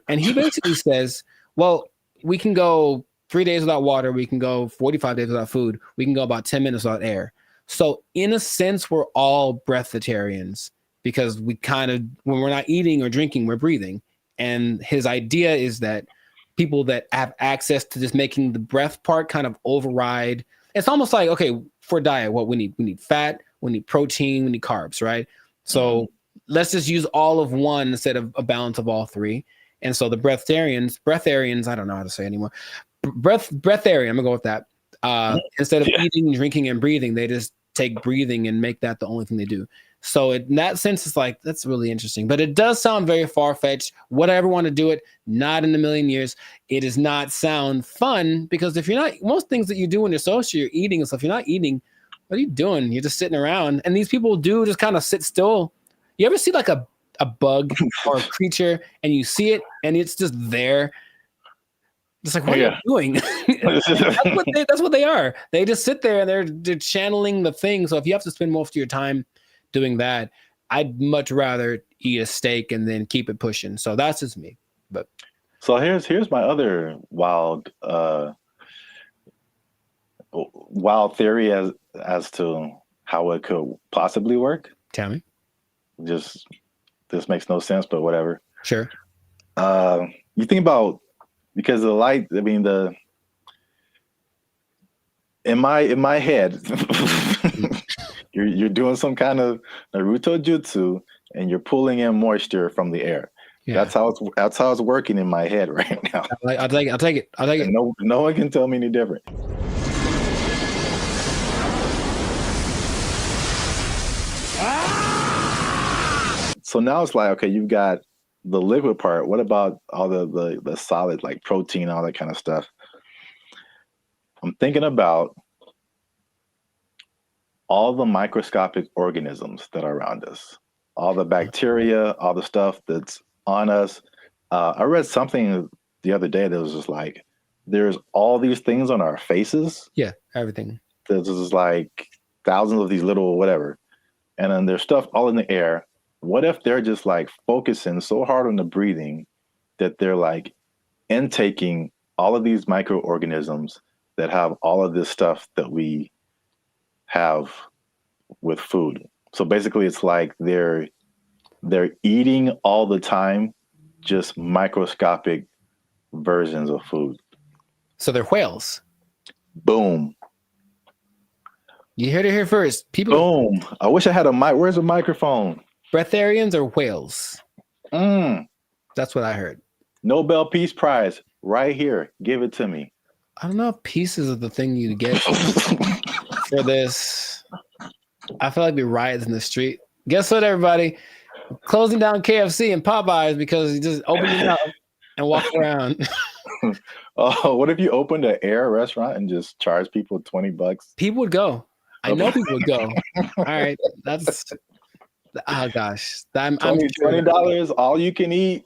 And he basically says, well, we can go 3 days without water. We can go 45 days without food. We can go about 10 minutes without air. So in a sense, we're all breatharians because we kind of, when we're not eating or drinking, we're breathing. And his idea is that people that have access to just making the breath part kind of override. It's almost like, okay, for diet, what we need fat, we need protein, we need carbs, right? So let's just use all of one instead of a balance of all three. And so the breatharians, I don't know how to say anymore. Breatharian, I'm gonna go with that. Instead of eating, drinking, and breathing, they just take breathing and make that the only thing they do. So in that sense, it's like, that's really interesting. But it does sound very far-fetched. Would I ever want to do it? Not in a million years. It does not sound fun, because if you're not, most things that you do when you're social, you're eating and stuff. If you're not eating, what are you doing? You're just sitting around. And these people do just kind of sit still. You ever see like a bug or a creature and you see it and it's just there? It's like, what are you doing? That's what they are. They just sit there and they're channeling the thing. So if you have to spend most of your time doing that. I'd much rather eat a steak and then keep it pushing. So that's just me. But so here's my other wild theory as to how it could possibly work. Tell me. Just this makes no sense, but whatever. Sure. You think about, because the light, I mean, in my head, you're doing some kind of Naruto jutsu and you're pulling in moisture from the air. Yeah. That's how it's working in my head right now. I'll take it. And no one can tell me any different. So now it's like, okay, you've got the liquid part. What about all the solid, like protein, all that kind of stuff? I'm thinking about all the microscopic organisms that are around us, all the bacteria, all the stuff that's on us. I read something the other day that was just like, there's all these things on our faces. Yeah, everything. There's just like thousands of these little whatever. And then there's stuff all in the air. What if they're just like focusing so hard on the breathing that they're like intaking all of these microorganisms that have all of this stuff that we have with food? So basically it's like they're eating all the time, just microscopic versions of food. So they're whales. Boom. You heard it here first. People. Boom. I wish I had a mic. Where's a microphone? Breatharians or whales? That's what I heard. Nobel Peace Prize right here. Give it to me. I don't know if pieces of the thing you get for this. I feel like we riots in the street. Guess what, everybody? Closing down KFC and Popeyes because you just open it up and walk around. Oh, what if you opened an air restaurant and just charge people $20? People would go. I know people would go. All right, that's. Oh gosh, I'm $20, all you can eat.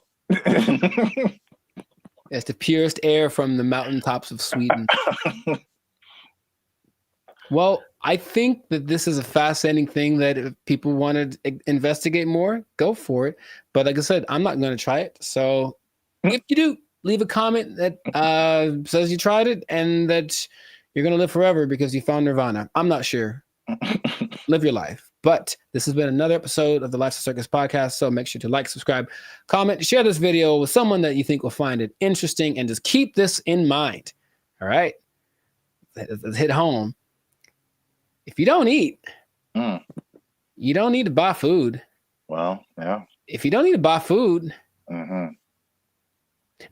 It's the purest air from the mountaintops of Sweden. Well, I think that this is a fascinating thing that if people want to investigate more, go for it. But like I said, I'm not going to try it. So if you do, leave a comment that says you tried it and that you're going to live forever because you found Nirvana. I'm not sure. Live your life. But this has been another episode of the Lifestyle Circus podcast. So make sure to like, subscribe, comment, share this video with someone that you think will find it interesting, and just keep this in mind. All right. Let's hit home. If you don't eat, you don't need to buy food. Well, yeah. If you don't need to buy food,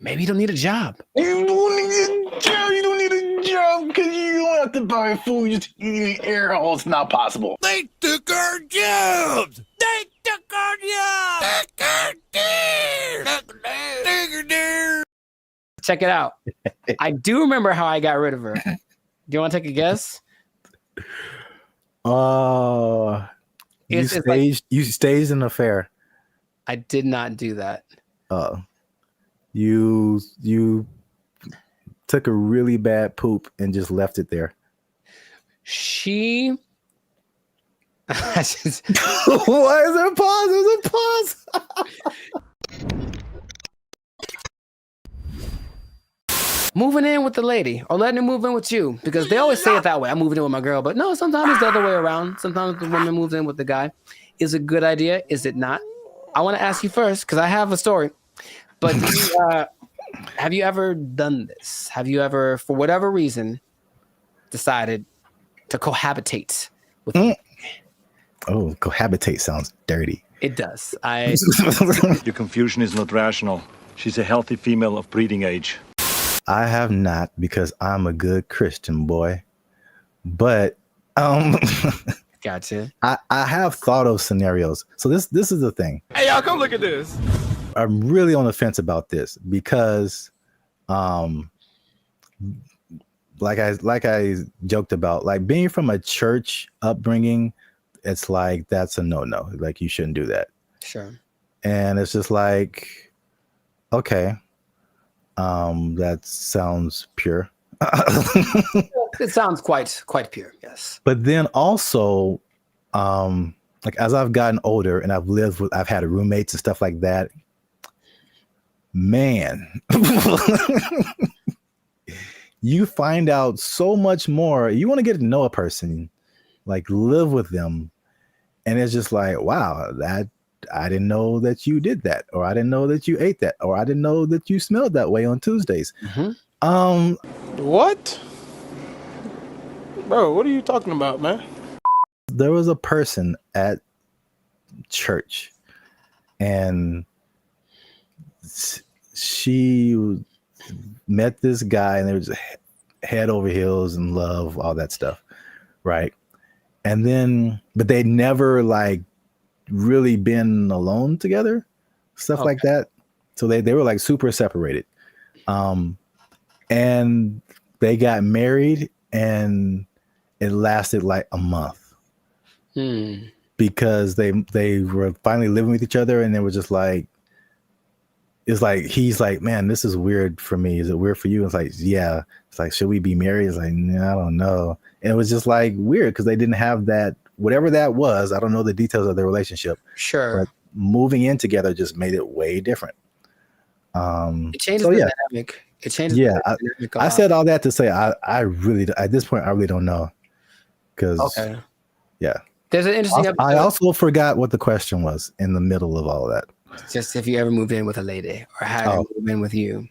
maybe you don't need a job. You don't need a job. You don't need a job because you don't have to buy food. Just eating air. Oh, it's not possible. They took our jobs. They took our jobs. Check it out. I do remember how I got rid of her. Do you want to take a guess? You staged an affair. I did not do that. You took a really bad poop and just left it there. She. Why is there a pause? There's a pause. Moving in with the lady or letting her move in with you, because they always say it that way. I'm moving in with my girl, but no, sometimes it's the other way around. Sometimes the woman moves in with the guy. Is it a good idea? Is it not? I want to ask you first because I have a story. But have you ever done this? Have you ever, for whatever reason, decided to cohabitate with me? Oh, cohabitate sounds dirty. It does. Your confusion is not rational. She's a healthy female of breeding age. I have not, because I'm a good Christian boy. But gotcha. I have thought of scenarios. So this is the thing. Hey, y'all, come look at this. I'm really on the fence about this because like I joked about, like being from a church upbringing, it's like that's a no-no. Like you shouldn't do that. Sure. And it's just like, okay, that sounds pure. It sounds quite pure, yes. But then also, like as I've gotten older and I've had roommates and stuff like that, man, you find out so much more. You want to get to know a person, like live with them. And it's just like, wow, that I didn't know that you did that, or I didn't know that you ate that, or I didn't know that you smelled that way on Tuesdays. What? Bro, what are you talking about, man? There was a person at church, and she met this guy, and they were just head over heels in love, all that stuff, right? And then, but they'd never like really been alone together, stuff like that. So they were like super separated. And they got married, and it lasted like a month because they were finally living with each other, and they were just like, it's like, he's like, man, this is weird for me. Is it weird for you? It's like, yeah. It's like, should we be married? It's like, I don't know. And it was just like weird because they didn't have that, whatever that was. I don't know the details of their relationship. Sure. But moving in together just made it way different. It changes the dynamic. It changes. Yeah. The dynamic I said all that to say, I really, at this point, I really don't know. Because, yeah. There's an interesting episode. I also forgot what the question was in the middle of all of that. Just if you ever moved in with a lady or had her move in with you.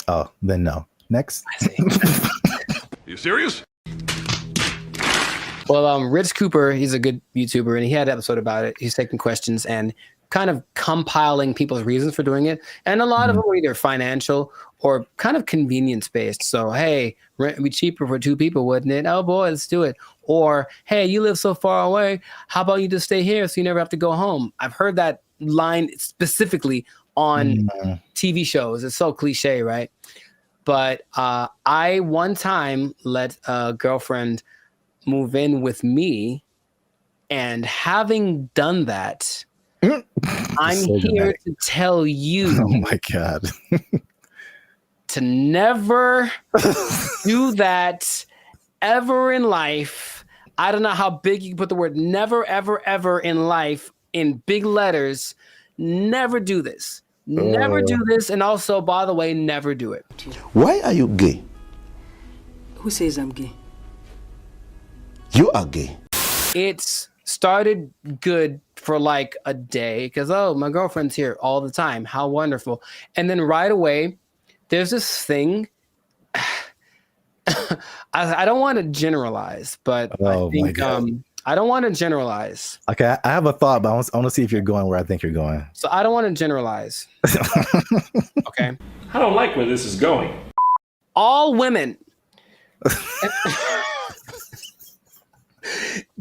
Oh, then no. Next. I see. You serious? Well, Rich Cooper, he's a good YouTuber, and he had an episode about it. He's taking questions and kind of compiling people's reasons for doing it. And a lot of them were either financial or kind of convenience based. So, hey, rent would be cheaper for 2 people, wouldn't it? Oh boy, let's do it. Or, hey, you live so far away. How about you just stay here so you never have to go home? I've heard that line specifically on TV shows. It's so cliche, right? But I one time let a girlfriend move in with me, and having done that, I'm So here dramatic. to tell you Oh my God. to never do that ever in life. I don't know how big you can put the word never, ever, ever in life in big letters. Never do this. Never do this. And also, by the way, never do it. Why are you gay? Who says I'm gay? You are gay. It's started good for like a day because, oh, my girlfriend's here all the time. How wonderful. And then right away, there's this thing. I don't want to generalize, but I think I don't want to generalize. Okay, I have a thought, but I want to see if you're going where I think you're going. So I don't want to generalize. Okay. I don't like where this is going. All women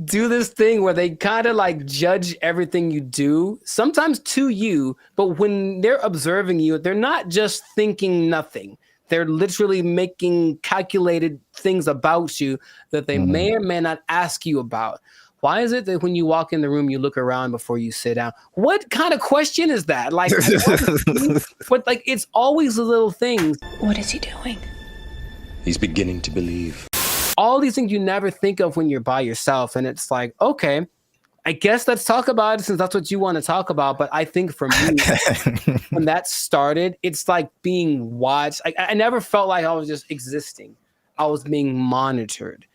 do this thing where they kind of like judge everything you do, sometimes to you, but when they're observing you, they're not just thinking nothing. They're literally making calculated things about you that they may or may not ask you about. Why is it that when you walk in the room, you look around before you sit down? What kind of question is that? Like, but like, it's always the little things. What is he doing? He's beginning to believe. All these things you never think of when you're by yourself. And it's like, okay, I guess let's talk about it since that's what you want to talk about. But I think for me, when that started, it's like being watched. I never felt like I was just existing. I was being monitored.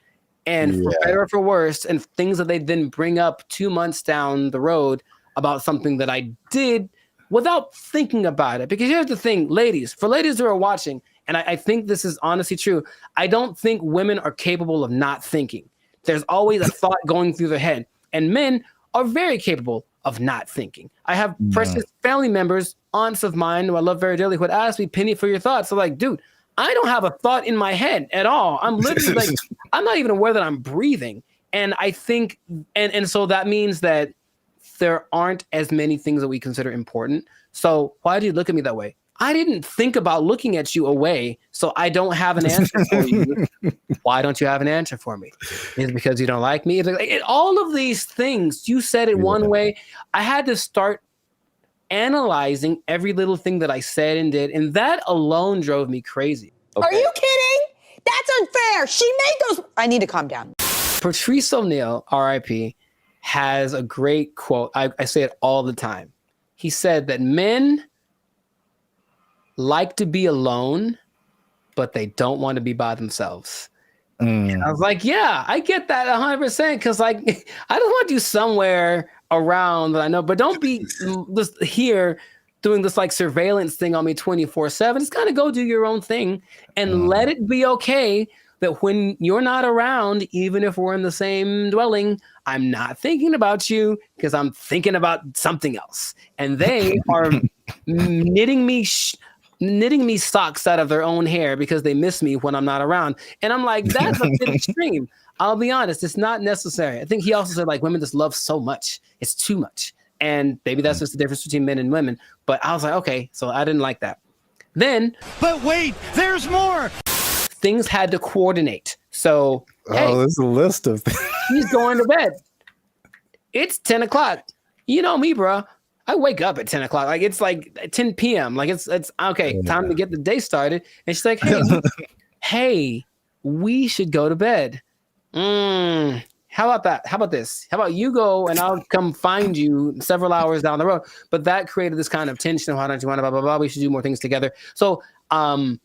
And for better or for worse, and things that they then bring up 2 months down the road about something that I did without thinking about it. Because here's the thing, ladies, for ladies who are watching, and I think this is honestly true, I don't think women are capable of not thinking. There's always a thought going through their head. And men are very capable of not thinking. I have precious family members, aunts of mine who I love very dearly, who would ask me, Penny, for your thoughts. So like, dude, I don't have a thought in my head at all. I'm literally like, I'm not even aware that I'm breathing. And I think, and so that means that there aren't as many things that we consider important. So why do you look at me that way? I didn't think about looking at you away, so I don't have an answer for you. Why don't you have an answer for me? Is it because you don't like me? All of these things, you said it one way. I had to start analyzing every little thing that I said and did, and that alone drove me crazy. Okay. Are you kidding? That's unfair. She made those. I need to calm down. Patrice O'Neal, R.I.P., has a great quote. I say it all the time. He said that men like to be alone, but they don't want to be by themselves. And I was like, yeah, I get that 100%. Because like, I just want you somewhere around that I know, but don't be just here doing this like surveillance thing on me 24/7. Just kind of go do your own thing and let it be okay that when you're not around, even if we're in the same dwelling, I'm not thinking about you because I'm thinking about something else. And they are knitting me socks out of their own hair because they miss me when I'm not around. And I'm like, that's a bit extreme. I'll be honest, it's not necessary. I think he also said like women just love so much. It's too much. And maybe that's just the difference between men and women. But I was like, okay, so I didn't like that. Then, but wait, there's more. Things had to coordinate. So, hey, there's a list of things. He's going to bed. It's 10 o'clock. You know me, bro. I wake up at 10 o'clock. Like it's like 10 p.m. Like it's okay, time to get the day started. And she's like, hey, we should go to bed. How about that? How about this? How about you go and I'll come find you several hours down the road? But that created this kind of tension. Why don't you want to blah, blah, blah? We should do more things together. So I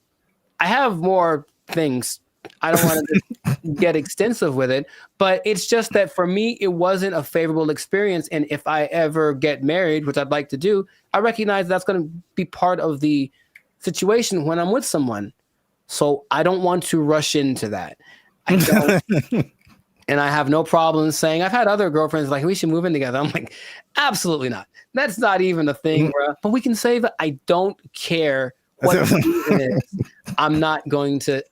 have more things. I don't want to get extensive with it, but it's just that for me, it wasn't a favorable experience. And if I ever get married, which I'd like to do, I recognize that's going to be part of the situation when I'm with someone. So I don't want to rush into that. I don't. And I have no problem saying, I've had other girlfriends like, we should move in together. I'm like, absolutely not. That's not even a thing, bro. But we can say that I don't care what the reason is. I'm not going to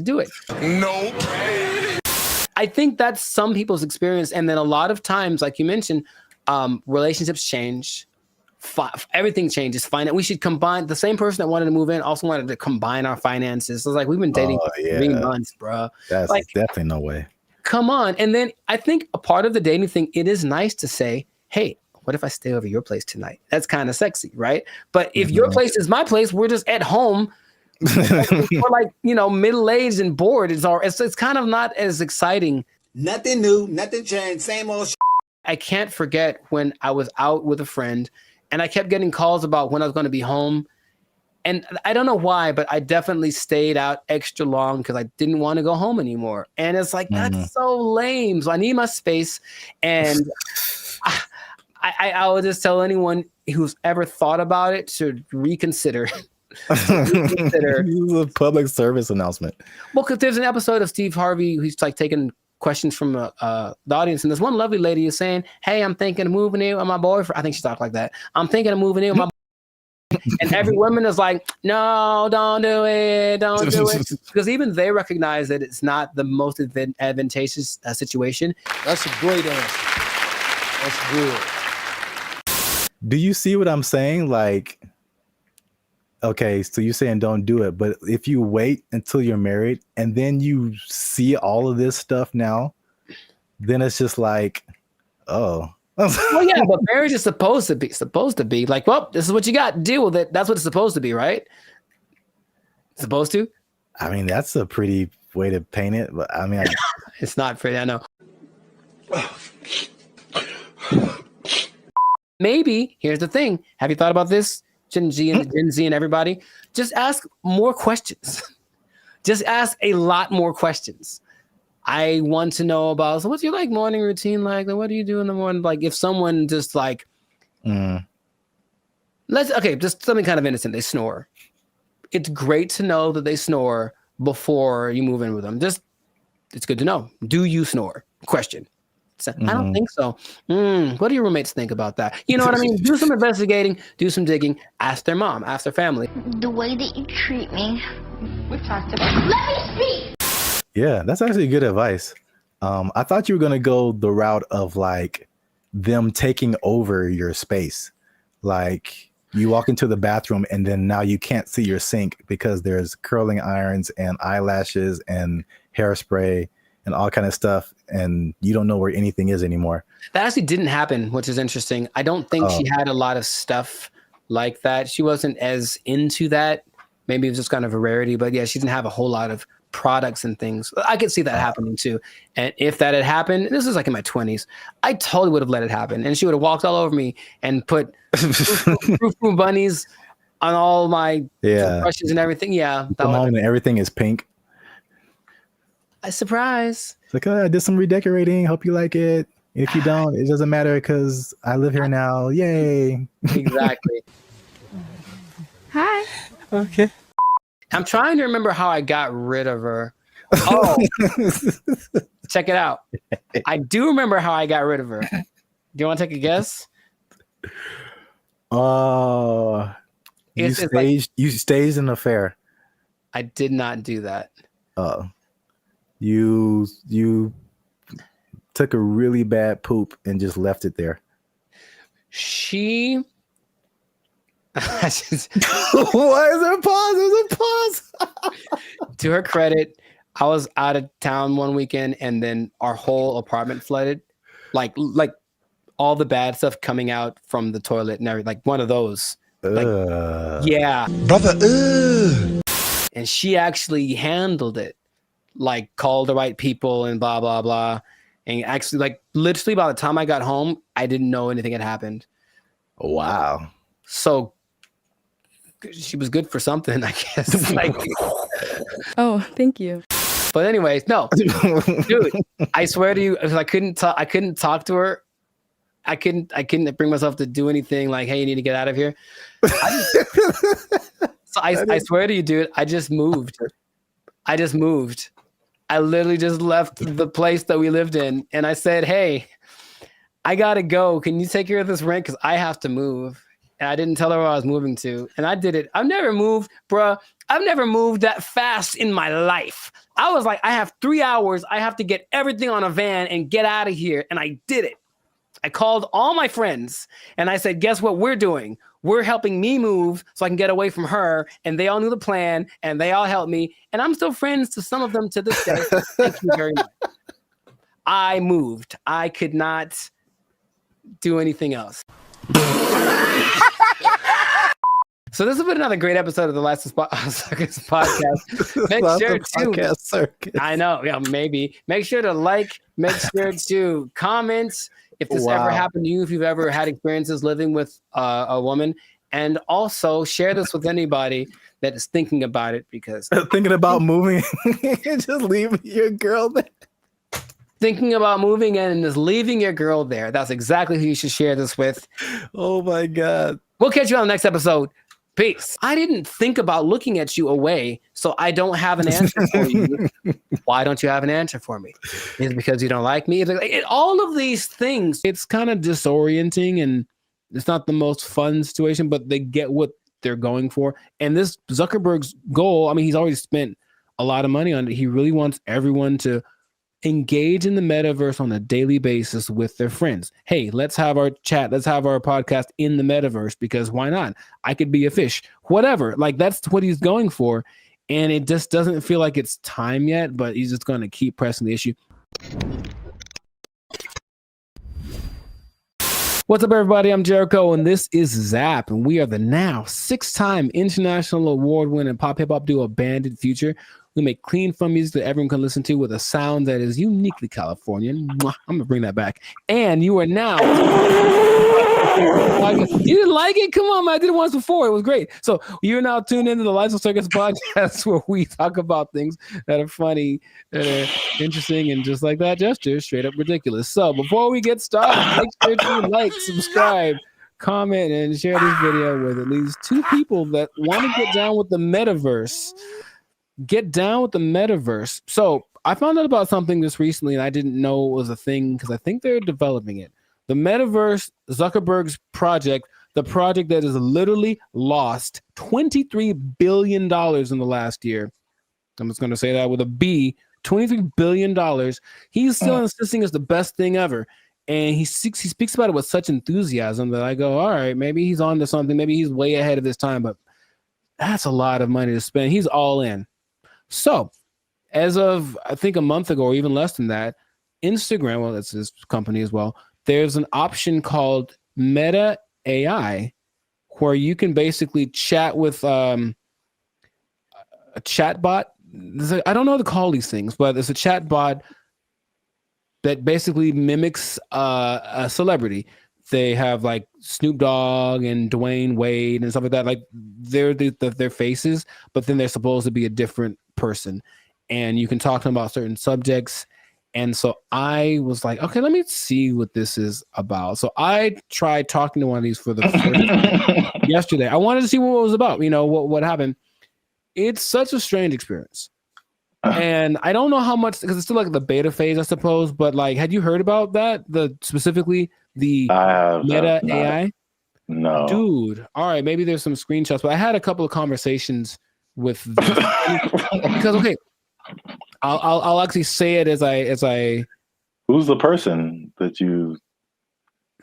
do it. Nope. I think that's some people's experience. And then a lot of times, like you mentioned, relationships change. Everything changes. We should combine. The same person that wanted to move in also wanted to combine our finances. So it's like, we've been dating for 3 months, bro. That's like, definitely no way. Come on. And then I think a part of the dating thing, it is nice to say, hey, what if I stay over your place tonight? That's kind of sexy, right? But if your place is my place, we're just at home. We're like, middle-aged and bored. It's kind of not as exciting. Nothing new, nothing changed, same old shit. I can't forget when I was out with a friend and I kept getting calls about when I was going to be home. And I don't know why, but I definitely stayed out extra long because I didn't want to go home anymore. And it's like, that's so lame. So I need my space. And I would just tell anyone who's ever thought about it to reconsider. This is a public service announcement. Well, because there's an episode of Steve Harvey who's like taking questions from the audience. And this one lovely lady is saying, hey, I'm thinking of moving in with my boyfriend. I think she talked like that. I'm thinking of moving in with my and every woman is like, no, don't do it. Don't do it. Because even they recognize that it's not the most advantageous situation. That's a great answer. That's good. Do you see what I'm saying? Like, okay, so you're saying don't do it. But if you wait until you're married and then you see all of this stuff now, then it's just like, oh. Well, yeah, but marriage is supposed to be like, well, this is what you got. Deal with it. That's what it's supposed to be, right? Supposed to. I mean, that's a pretty way to paint it, but I mean, it's not pretty. I know. Maybe here's the thing. Have you thought about this, Gen Z and everybody? Just ask more questions. Just ask a lot more questions. I want to know about, so what's your like morning routine like? What do you do in the morning? Like if someone just like, just something kind of innocent. They snore. It's great to know that they snore before you move in with them. It's good to know. Do you snore? Question. So, I don't think so. What do your roommates think about that? You know what I mean? Do some investigating, do some digging, ask their mom, ask their family. The way that you treat me. We've talked about it. Let me speak! Yeah, that's actually good advice. I thought you were going to go the route of like them taking over your space. Like you walk into the bathroom and then now you can't see your sink because there's curling irons and eyelashes and hairspray and all kind of stuff. And you don't know where anything is anymore. That actually didn't happen, which is interesting. I don't think she had a lot of stuff like that. She wasn't as into that. Maybe it was just kind of a rarity, but yeah, she didn't have a whole lot of products and things. I could see that happening too. And if that had happened, this is like in my 20s, I totally would have let it happen. And she would have walked all over me and put frou bunnies on all my brushes and everything. Yeah. Come home and everything is pink. A surprise. It's like, oh, I did some redecorating. Hope you like it. If you don't, it doesn't matter because I live here now. Yay. Exactly. Hi. Okay. I'm trying to remember how I got rid of her. Oh, check it out. I do remember how I got rid of her. Do you want to take a guess? Oh, you staged an affair. I did not do that. You took a really bad poop and just left it there. She. Why is there a pause? There's a pause. To her credit, I was out of town one weekend, and then our whole apartment flooded, like all the bad stuff coming out from the toilet and everything, like one of those. Yeah, brother. And she actually handled it, like called the right people and blah blah blah. And actually, like literally, by the time I got home, I didn't know anything had happened. Wow. So she was good for something, I guess. Like, Oh, thank you. but anyways, no, dude, I swear to you, I couldn't talk to her. I couldn't bring myself to do anything like, hey, you need to get out of here. I swear to you, dude, I just moved. I literally just left the place that we lived in, and I said, hey, I gotta go. Can you take care of this rent? Because I have to move. And I didn't tell her where I was moving to. And I did it. I've never moved, bruh. I've never moved that fast in my life. I was like, I have 3 hours. I have to get everything on a van and get out of here. And I did it. I called all my friends and I said, guess what we're doing? We're helping me move so I can get away from her. And they all knew the plan and they all helped me. And I'm still friends to some of them to this day. Thank you very much. I moved. I could not do anything else. So this has been another great episode of the Last Circus podcast. Make sure to I know, yeah, maybe. Make sure to like, make sure to comment if this ever happened to you, if you've ever had experiences living with a woman, and also share this with anybody that is thinking about it, because thinking about moving and just leaving your girl there. Thinking about moving and just leaving your girl there. That's exactly who you should share this with. Oh my God. We'll catch you on the next episode. Peace. I didn't think about looking at you away, so I don't have an answer for you. Why don't you have an answer for me? Is it because you don't like me? All of these things, it's kind of disorienting and it's not the most fun situation, but they get what they're going for. And this Zuckerberg's goal, I mean, he's already spent a lot of money on it. He really wants everyone to engage in the metaverse on a daily basis with their friends. Hey, let's have our chat. Let's have our podcast in the metaverse, because why not? I could be a fish, whatever. Like, that's what he's going for. And it just doesn't feel like it's time yet, but he's just going to keep pressing the issue. What's up, everybody? I'm Jericho, and this is Zap, and we are the now 6-time international award-winning pop hip-hop duo Bandit Future. We make clean, fun music that everyone can listen to with a sound that is uniquely Californian. I'm going to bring that back. And you are now... You didn't like it? Come on, man. I did it once before. It was great. So you're now tuned into the Lights of Circus podcast, where we talk about things that are funny, that are interesting, and just like that gesture, straight up ridiculous. So before we get started, make sure to like, subscribe, comment, and share this video with at least 2 people that want to get down with the metaverse. Get down with the metaverse. So I found out about something this recently, and I didn't know it was a thing because I think they're developing it. The metaverse, Zuckerberg's project, the project that has literally lost $23 billion in the last year. I'm just going to say that with a B, $23 billion. He's still insisting it's the best thing ever. And he speaks about it with such enthusiasm that I go, all right, maybe he's on to something. Maybe he's way ahead of his time, but that's a lot of money to spend. He's all in. So as of, I think, a month ago, or even less than that, Instagram, well, that's his company as well, there's an option called Meta AI, where you can basically chat with a chatbot I don't know how to call these things, but it's a chat bot that basically mimics a celebrity. They have like Snoop Dogg and Dwayne Wade and stuff like that. Like they're their faces, but then they're supposed to be a different person. And you can talk to them about certain subjects. And so I was like, okay, let me see what this is about. So I tried talking to one of these for the first time yesterday. I wanted to see what it was about, what happened. It's such a strange experience. And I don't know how much, because it's still like the beta phase, I suppose. But like, had you heard about that? Specifically the Meta AI? No. Dude. All right, maybe there's some screenshots, but I had a couple of conversations with this. Because okay, I'll actually say it as I. Who's the person that you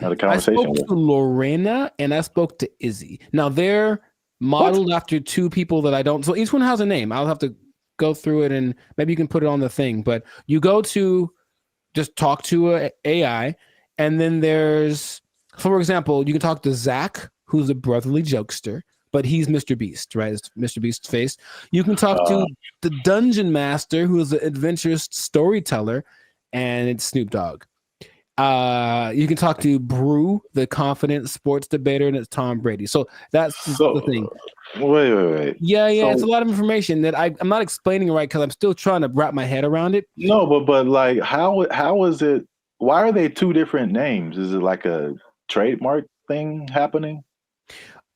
had a conversation I spoke with? to Lorena and I spoke to Izzy. Now they're modeled after two people that I don't. So each one has a name. I'll have to go through it and maybe you can put it on the thing. But you go to just talk to a AI, and then there's, for example, you can talk to Zach, who's a brotherly jokester, but he's Mr. Beast, right? It's Mr. Beast's face. You can talk to the Dungeon Master, who is an adventurous storyteller, and it's Snoop Dogg. You can talk to Brew, the confident sports debater, and it's Tom Brady. So that's the thing. Wait. Yeah, So, it's a lot of information that I'm not explaining right because I'm still trying to wrap my head around it. No, but like, how is it? Why are they two different names? Is it like a trademark thing happening?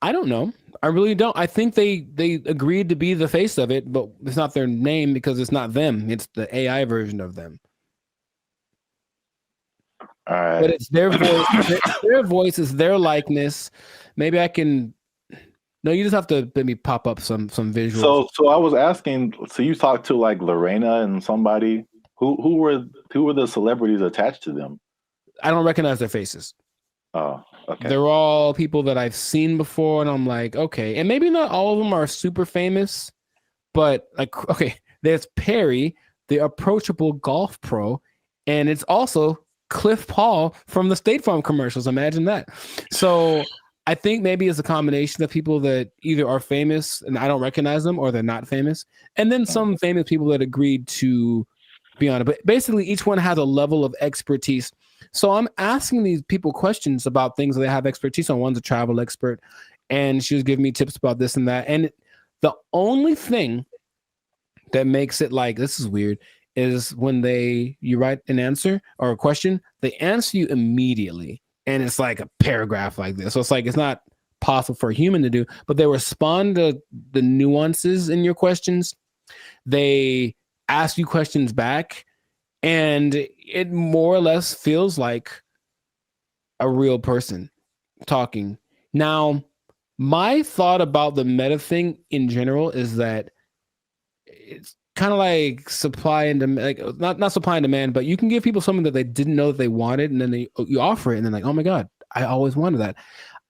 I don't know. I really don't. I think they agreed to be the face of it, but it's not their name because it's not them. It's the AI version of them. All right. But it's their voice. Their voice is their likeness. Maybe I can. No, you just have to let me pop up some visuals. So I was asking. So you talked to like Lorena and somebody. Who were the celebrities attached to them? I don't recognize their faces. Oh, okay. They're all people that I've seen before, and I'm like, okay. And maybe not all of them are super famous, but like, okay, there's Perry, the approachable golf pro, and it's also Cliff Paul from the State Farm commercials. Imagine that. So I think maybe it's a combination of people that either are famous and I don't recognize them, or they're not famous, and then some famous people that agreed to be on it. But basically, each one has a level of expertise. So I'm asking these people questions about things that they have expertise on. One's a travel expert, and she was giving me tips about this and that. And the only thing that makes it like, this is weird, is when you write an answer or a question, they answer you immediately. And it's like a paragraph like this. So it's like, it's not possible for a human to do, but they respond to the nuances in your questions. They ask you questions back, and it more or less feels like a real person talking. Now, my thought about the meta thing in general is that it's kind of like supply and demand, like not supply and demand, but you can give people something that they didn't know that they wanted, and then you offer it, and then like, oh my God, I always wanted that.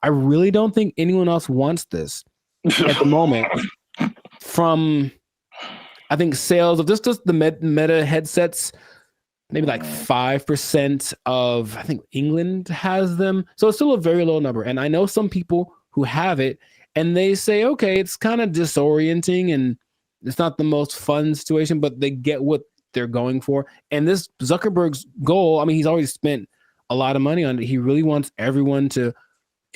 I really don't think anyone else wants this at the moment. From, I think, sales of just the Meta headsets, maybe like 5% of, I think, England has them. So it's still a very low number. And I know some people who have it, and they say, okay, it's kind of disorienting and it's not the most fun situation, but they get what they're going for. And this Zuckerberg's goal, I mean, he's already spent a lot of money on it. He really wants everyone to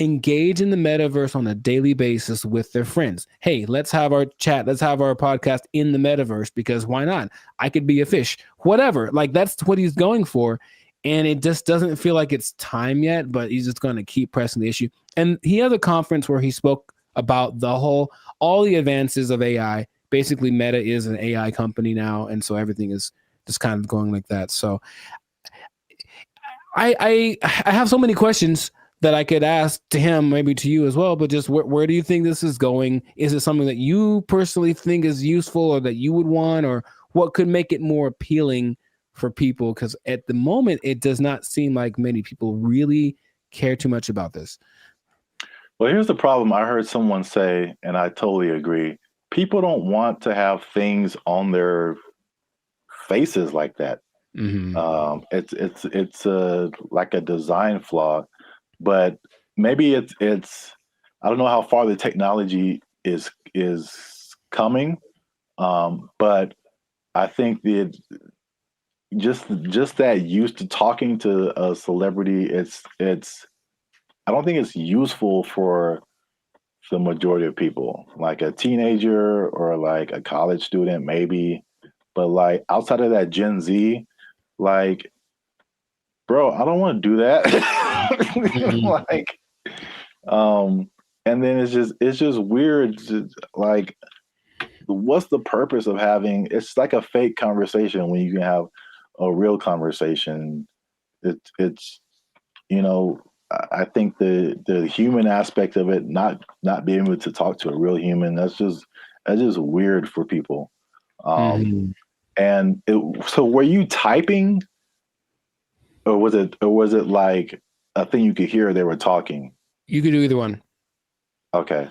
engage in the metaverse on a daily basis with their friends. Hey, let's have our chat. Let's have our podcast in the metaverse, because why not? I could be a fish, whatever. Like, that's what he's going for. And it just doesn't feel like it's time yet, but he's just going to keep pressing the issue. And he had a conference where he spoke about all the advances of AI. Basically, Meta is an AI company now. And so everything is just kind of going like that. So I have so many questions that I could ask to him, maybe to you as well, but just where do you think this is going? Is it something that you personally think is useful or that you would want, or what could make it more appealing for people? Because at the moment, it does not seem like many people really care too much about this. Well, here's the problem. I heard someone say, and I totally agree, people don't want to have things on their faces like that. Mm-hmm. It's like a design flaw. But maybe it's I don't know how far the technology is coming, But I think just that used to talking to a celebrity, it's I don't think it's useful for the majority of people. Like a teenager or like a college student, maybe. But like outside of that Gen Z, like, bro, I don't want to do that. Like, and then it's just weird. Like, what's the purpose of having? It's like a fake conversation when you can have a real conversation. It's you know, I think the human aspect of it, not being able to talk to a real human, that's just weird for people. And so were you typing, or was it like a thing you could hear they were talking? You could do either one. Okay.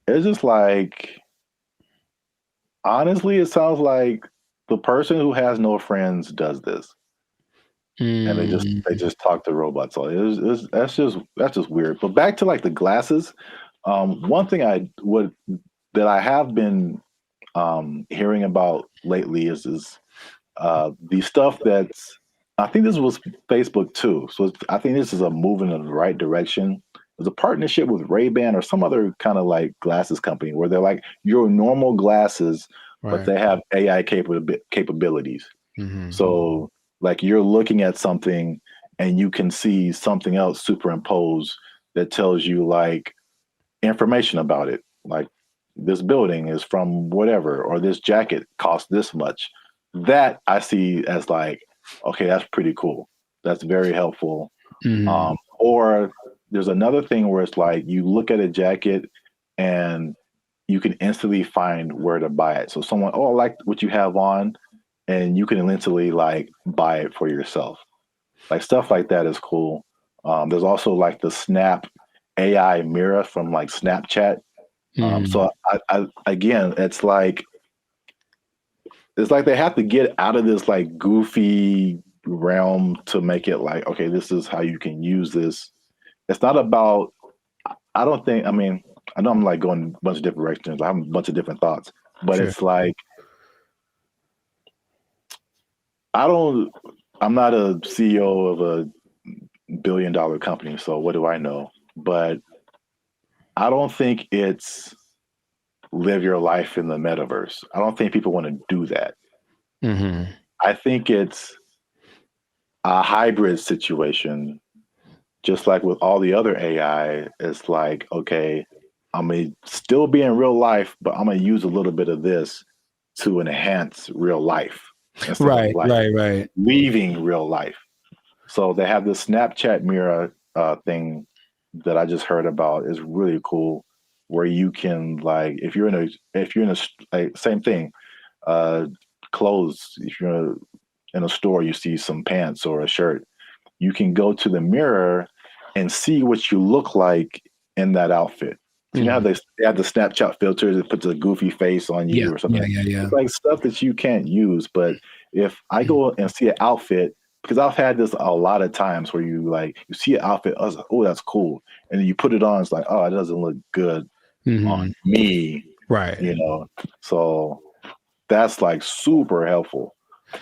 It's just like, honestly, it sounds like the person who has no friends does this. And they just talk to robots. So that's just weird. But back to like the glasses. One thing that I have been hearing about lately is the stuff that's, I think this was Facebook too. So I think this is a move in the right direction. There's a partnership with Ray-Ban or some other kind of like glasses company where they're like your normal glasses, but they have AI capabilities. So like you're looking at something and you can see something else superimposed that tells you like information about it. Like this building is from whatever, or this jacket costs this much. That I see as like, okay, that's pretty cool. That's very helpful. Or there's another thing where it's like you look at a jacket and you can instantly find where to buy it. So someone, oh, I like what you have on, and you can instantly like buy it for yourself. Like stuff like that is cool. There's also like the Snap AI mirror from like Snapchat. So I again, it's like they have to get out of this like goofy realm to make it like, okay, this is how you can use this. It's not about, I don't think, I mean, I know I'm like going a bunch of different directions. I have a bunch of different thoughts, but it's like, I'm not a CEO of a $1 billion company, so what do I know? But I don't think it's live your life in the metaverse. I don't think people want to do that. I think it's a hybrid situation, just like with all the other AI. It's like, okay, I'm going to still be in real life, but I'm going to use a little bit of this to enhance real life. Right. Leaving real life. So they have this Snapchat mirror thing that I just heard about. Is really cool, where you can like, if you're in a like, same thing, clothes. If you're in a store, you see some pants or a shirt, you can go to the mirror and see what you look like in that outfit. So you know how they have the Snapchat filters that puts a goofy face on you or something. It's like stuff that you can't use. But if I go and see an outfit, because I've had this a lot of times where you see an outfit, I was like, oh, that's cool. And then you put it on, it's like, oh, it doesn't look good on me. Right. You know, so that's like super helpful.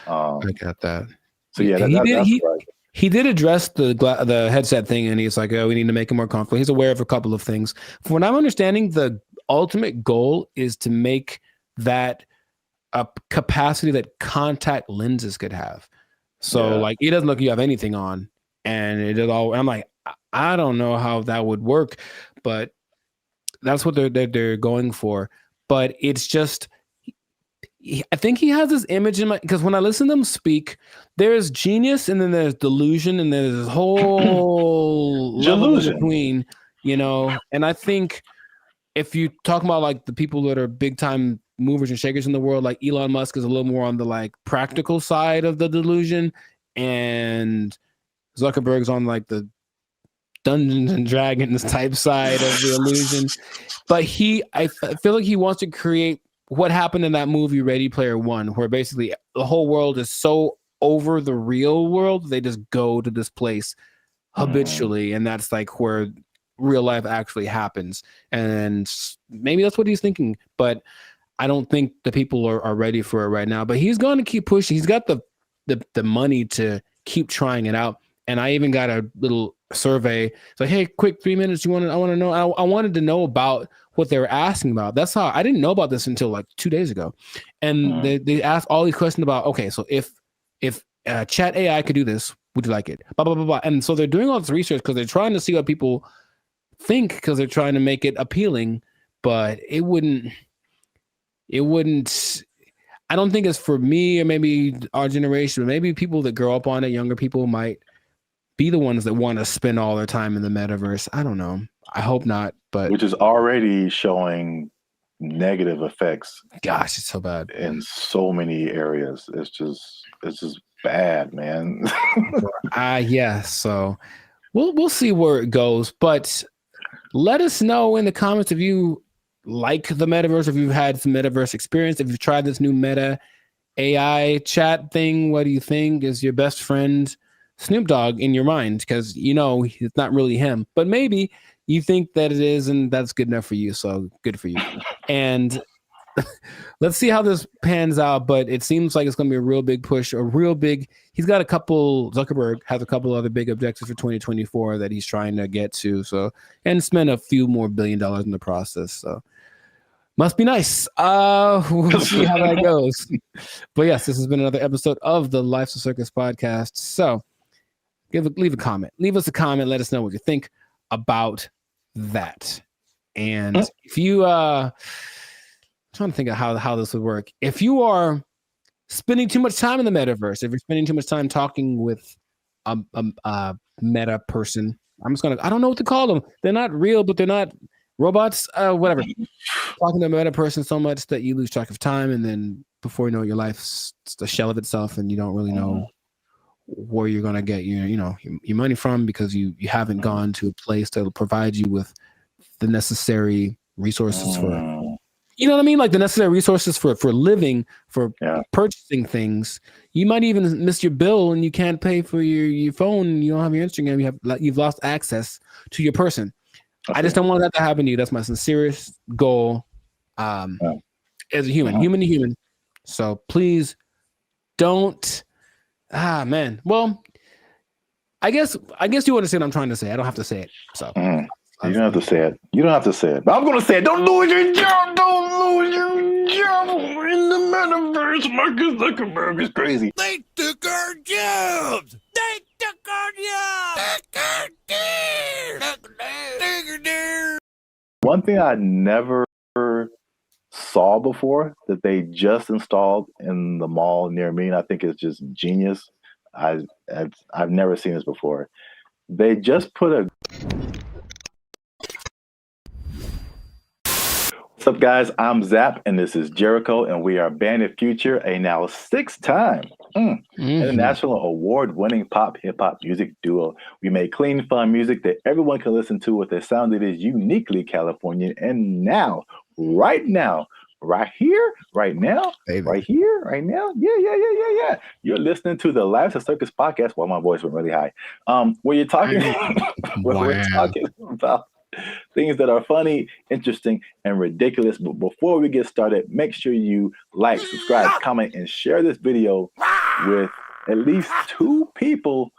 I got that. So yeah, that's right. He did address the headset thing, and he's like, oh, we need to make it more comfortable. He's aware of a couple of things. From what I'm understanding, the ultimate goal is to make that a capacity that contact lenses could have. So like, it doesn't look like you have anything on, and it is all. I'm like, I don't know how that would work, but that's what they're going for. But it's just, I think he has this image in my, because when I listen to him speak, there's genius and then there's delusion and there's this whole level in between, you know. And I think if you talk about like the people that are big time movers and shakers in the world, like Elon Musk is a little more on the like practical side of the delusion, and Zuckerberg's on like the Dungeons and Dragons type side of the illusion. But I feel like he wants to create what happened in that movie Ready Player One, where basically the whole world is so over the real world, they just go to this place habitually, and that's like where real life actually happens. And maybe that's what he's thinking, but I don't think the people are ready for it right now. But he's going to keep pushing. He's got the money to keep trying it out. And I even got a little survey. It's like, hey, quick 3 minutes. I want to know. I wanted to know about what they were asking about. That's how I didn't know about this until like 2 days ago. And they asked all these questions about, okay, so if chat AI could do this, would you like it? Blah, blah, blah, blah. And so they're doing all this research because they're trying to see what people think, because they're trying to make it appealing, but it wouldn't, I don't think it's for me or maybe our generation, but maybe people that grow up on it, younger people might be the ones that want to spend all their time in the metaverse. I don't know. I hope not, but which is already showing negative effects. Gosh, it's so bad in so many areas. It's just bad, man. Yeah. So we'll see where it goes, but let us know in the comments if you like the metaverse, if you've had some metaverse experience, if you've tried this new Meta AI chat thing. What do you think? Is your best friend Snoop Dogg in your mind? Because it's not really him, but maybe you think that it is, and that's good enough for you. So good for you. And let's see how this pans out. But it seems like it's going to be a real big push, he's got Zuckerberg has a couple other big objectives for 2024 that he's trying to get to. So, and spend a few more $1 billion in the process. So must be nice. We'll see how that goes. But yes, this has been another episode of the Life's a Circus podcast. So leave a comment. Leave us a comment. Let us know what you think about that. And if you trying to think of how this would work. If you are spending too much time in the metaverse, if you're spending too much time talking with a meta person, I don't know what to call them. They're not real, but they're not robots, whatever. Talking to a meta person so much that you lose track of time, and then before you know it, your life's a shell of itself, and you don't really know where you're gonna get your money from, because you haven't gone to a place that will provide you with the necessary resources for, you know what I mean, like the necessary resources for living, for purchasing things. You might even miss your bill and you can't pay for your phone. You don't have your Instagram. You've lost access to your person. I just don't want that to happen to you. That's my sincerest goal as a human to human. So please don't. Man. Well, I guess you understand what I'm trying to say. I don't have to say it. So you don't have to say it. You don't have to say it. But I'm gonna say it. Don't lose your job. Don't lose your job in the metaverse. Marcus Zuckerberg is crazy. They took our jobs. They took our jobs. One thing I never saw before that they just installed in the mall near me, and I think it's just genius. I've never seen this before. They just put a. What's up, guys? I'm Zap, and this is Jericho, and we are Bandit Future, a now 6-time international award-winning pop hip-hop music duo. We make clean, fun music that everyone can listen to with a sound that is uniquely Californian. And now, right here, right now, yeah. You're listening to the Life's a Circus podcast. Well, my voice went really high. Where you're talking, we're talking about things that are funny, interesting, and ridiculous. But before we get started, make sure you like, subscribe, comment, and share this video with at least 2 people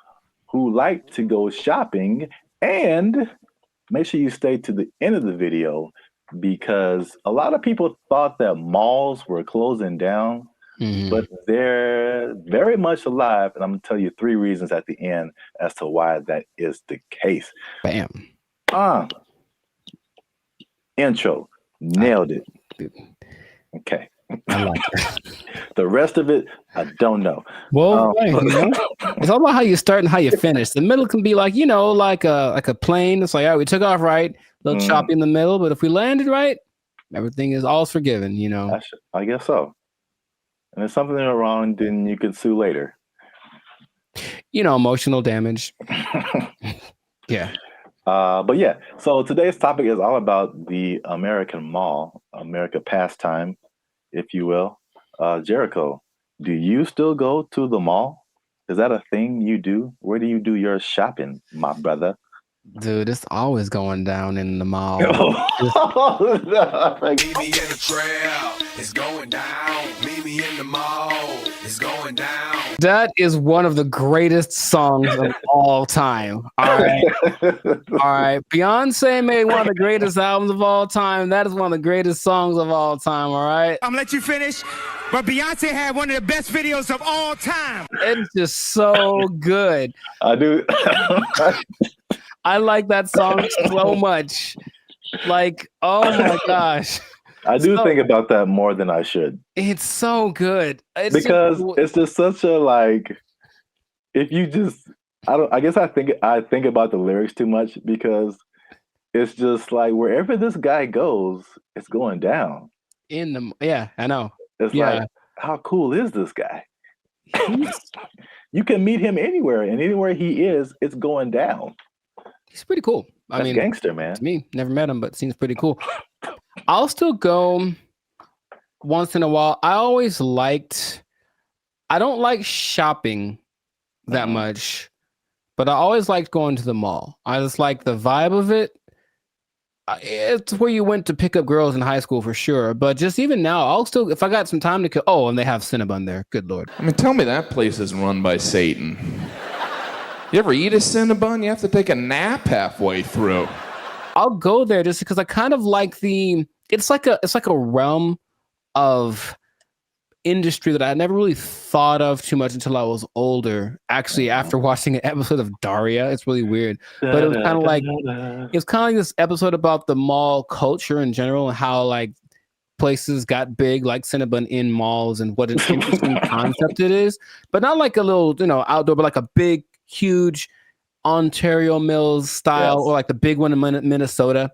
who like to go shopping. And make sure you stay to the end of the video, because a lot of people thought that malls were closing down, but they're very much alive. And I'm going to tell you 3 reasons at the end as to why that is the case. Bam. Intro. Nailed it. Okay. I like it. The rest of it, I don't know. Well, it's all about how you start and how you finish. The middle can be like a plane. It's like, all right, we took off right, a little choppy in the middle, but if we landed right, everything is all forgiven, I guess so. And if something went wrong, then you can sue later. Emotional damage. Yeah. But yeah, so today's topic is all about the American mall, America pastime, if you will. Jericho, do you still go to the mall? Is that a thing you do? Where do you do your shopping, my brother? Dude, it's always going down in the mall. Meet me in the trail, it's going down. Meet me in the mall, it's going down. That is one of the greatest songs of all time. All right. All right. Beyonce made one of the greatest albums of all time. That is one of the greatest songs of all time. All right. I'm gonna let you finish, but Beyonce had one of the best videos of all time. It's just so good. I do. I like that song so much. Like, oh my gosh. I do think about that more than I should. It's so good. Because it's just such a like, if you just, I guess I think about the lyrics too much because it's just like wherever this guy goes, it's going down. Yeah, I know. It's like, how cool is this guy? You can meet him anywhere, and anywhere he is, it's going down. He's pretty cool. I mean, gangster, man. To me, never met him, but seems pretty cool. I'll still go once in a while. I don't like shopping that much, but I always liked going to the mall. I just like the vibe of it. It's where you went to pick up girls in high school for sure. But just even now, I'll still, if I got some time to kill. Oh, and they have Cinnabon there. Good Lord. I mean, tell me that place isn't run by Satan. You ever eat a Cinnabon? You have to take a nap halfway through. I'll go there just because I kind of like it's like a realm of industry that I never really thought of too much until I was older. Actually, after watching an episode of Daria, it's really weird. But it was kind of like this episode about the mall culture in general and how like places got big like Cinnabon in malls and what an interesting concept it is. But not like a little, outdoor, but like a big, huge Ontario Mills style, or like the big one in Minnesota,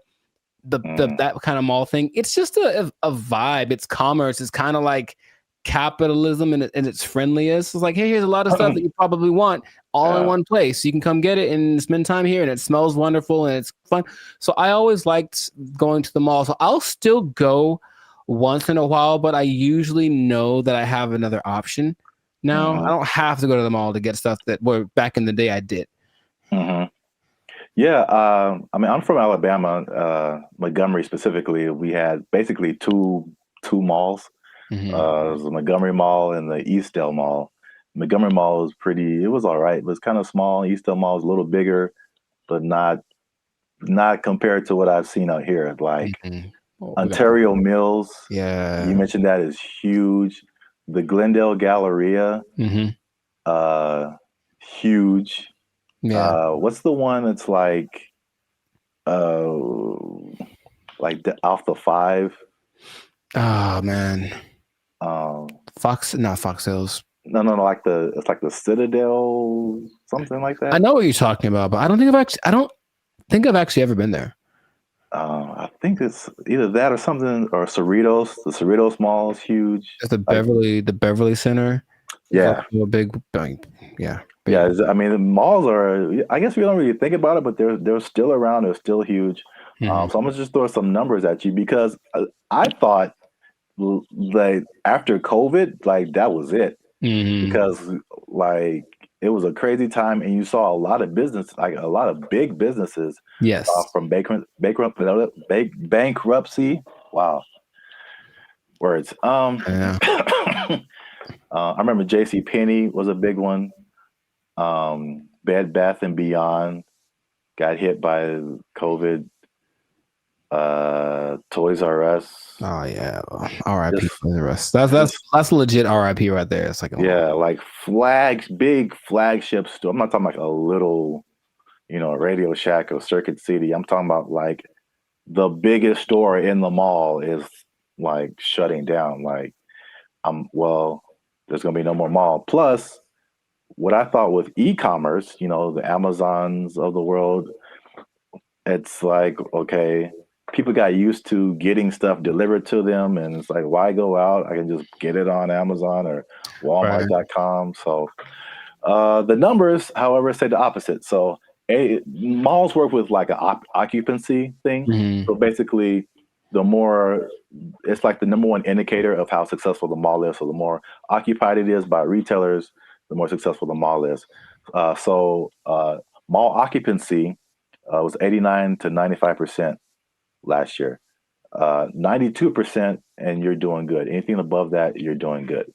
that kind of mall thing. It's just a vibe. It's commerce. It's kind of like capitalism in its friendliest. It's like, hey, here's a lot of stuff that you probably want all in one place. You can come get it and spend time here, and it smells wonderful and it's fun. So I always liked going to the mall. So I'll still go once in a while, but I usually know that I have another option. Now I don't have to go to the mall to get stuff that back in the day I did. Yeah, I mean, I'm from Alabama, Montgomery specifically. We had basically two malls. It was the Montgomery Mall and the Eastdale Mall. Montgomery Mall was it was all right. It was kind of small. Eastdale Mall was a little bigger, but not compared to what I've seen out here. Like Ontario Mills. Yeah. You mentioned that is huge. The Glendale Galleria, huge. Yeah. What's the one that's like off the 5? Oh man. Fox Hills. No, like it's like the Citadel, something like that. I know what you're talking about, but I don't think I've actually ever been there. I think it's either that or something, or Cerritos. The Cerritos Mall is huge. It's the Beverly Center. Yeah. A big, yeah. Yeah, I mean, the malls are, I guess we don't really think about it, but they're still around. They're still huge. So I'm going to just throw some numbers at you because I thought like after COVID, like that was it. Because like it was a crazy time and you saw a lot of business, like a lot of big businesses from bankruptcy. Wow. Words. I remember JCPenney was a big one. Bed Bath and Beyond got hit by COVID. Toys R Us. Oh yeah, R.I.P. Toys R Us. That's legit R.I.P. right there. It's like like big flagship store. I'm not talking like a little, Radio Shack or Circuit City. I'm talking about like the biggest store in the mall is like shutting down. Like, there's gonna be no more mall. Plus, what I thought with e-commerce, the Amazons of the world, it's like, okay, people got used to getting stuff delivered to them, and it's like, why go out? I can just get it on Amazon or Walmart.com. So the numbers, however, say the opposite. So malls work with like an occupancy thing. So basically, it's like the number one indicator of how successful the mall is. So the more occupied it is by retailers, the more successful the mall is. Mall occupancy It was 89 to 95% last year. 92%, and you're doing good. Anything above that, you're doing good.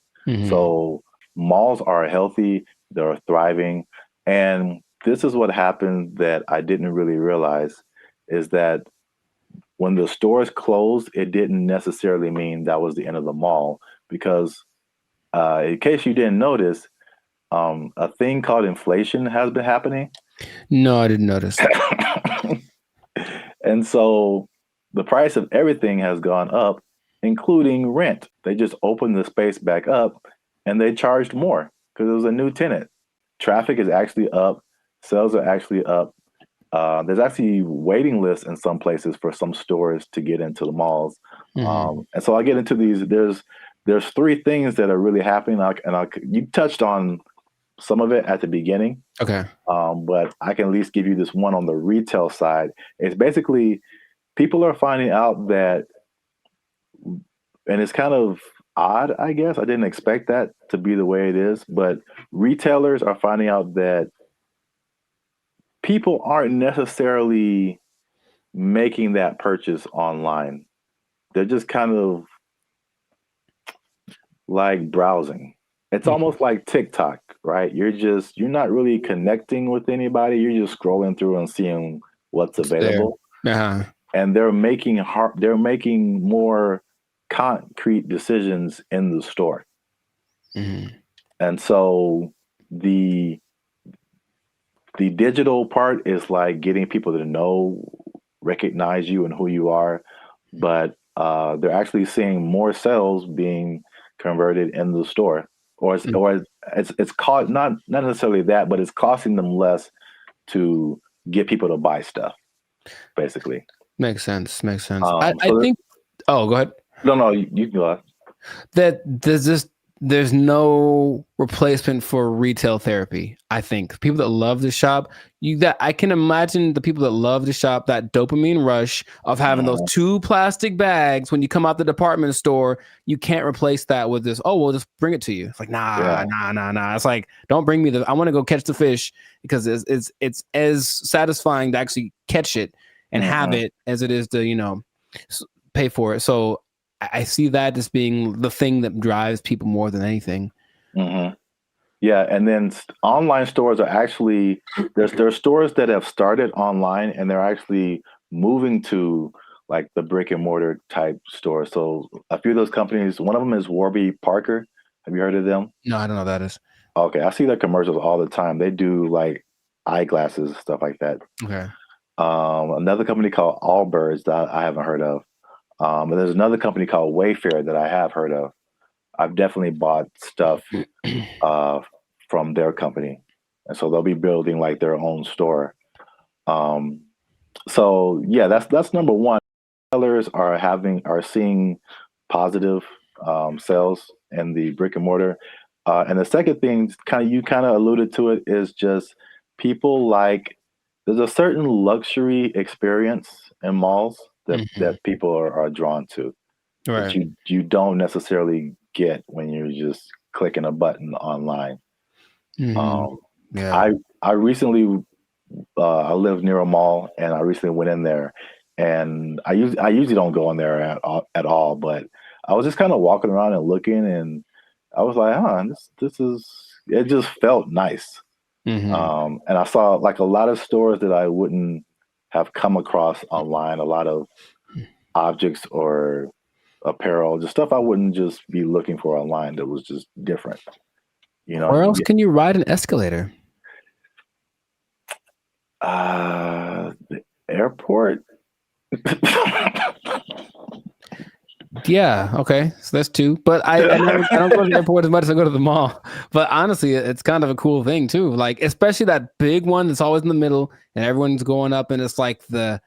So malls are healthy, they're thriving. And this is what happened that I didn't really realize is that when the stores closed, it didn't necessarily mean that was the end of the mall because in case you didn't notice, a thing called inflation has been happening. No, I didn't notice. And so the price of everything has gone up, including rent. They just opened the space back up and they charged more because it was a new tenant. Traffic is actually up. Sales are actually up. There's actually waiting lists in some places for some stores to get into the malls. And so I get into these. There's three things that are really happening. You touched on some of it at the beginning. Okay. But I can at least give you this one on the retail side. It's basically people are finding out that, and it's kind of odd, I guess. I didn't expect that to be the way it is, but retailers are finding out that people aren't necessarily making that purchase online. They're just kind of like browsing. It's almost like TikTok, right? You're not really connecting with anybody. You're just scrolling through and seeing what's available. And they're making more concrete decisions in the store. And so the digital part is like getting people to recognize you and who you are, but they're actually seeing more sales being converted in the store, or it's not necessarily that, but it's costing them less to get people to buy stuff, basically. Makes sense. I think. Oh, go ahead. No, you can go ahead. That there's no replacement for retail therapy. I think people that love to shop, I can imagine the people that love to shop, that dopamine rush of having those 2 plastic bags when you come out the department store. You can't replace that with this. Oh, we'll just bring it to you. It's like nah. It's like, don't bring me I want to go catch the fish, because it's as satisfying to actually catch it and have it as it is to pay for it. So I see that as being the thing that drives people more than anything. Yeah, and then online stores are actually there's stores that have started online and they're actually moving to like the brick and mortar type stores. So a few of those companies, one of them is Warby Parker. Have you heard of them? No, I don't know what that is. Okay, I see their commercials all the time. They do like eyeglasses, stuff like that. Okay. Another company called Allbirds that I haven't heard of. And there's another company called Wayfair that I have heard of. I've definitely bought stuff from their company. And so they'll be building like their own store. So yeah, that's number one. Sellers are seeing positive sales in the brick and mortar. And the second thing, you kind of alluded to it, is just people there's a certain luxury experience in malls that people are drawn to, right? That you don't necessarily get when you're just clicking a button online. Yeah. I recently I live near a mall, and I recently went in there, and I usually don't go in there at all, but I was just kind of walking around and looking, and I was like, it just felt nice. And I saw like a lot of stores that I wouldn't have come across online, a lot of objects or apparel, just stuff I wouldn't just be looking for online that was just different. Where else can you ride an escalator? The airport. Yeah, okay, so that's 2. But I don't go to the airport as much as I go to the mall. But honestly, it's kind of a cool thing too. Like, especially that big one that's always in the middle, and everyone's going up, and it's like the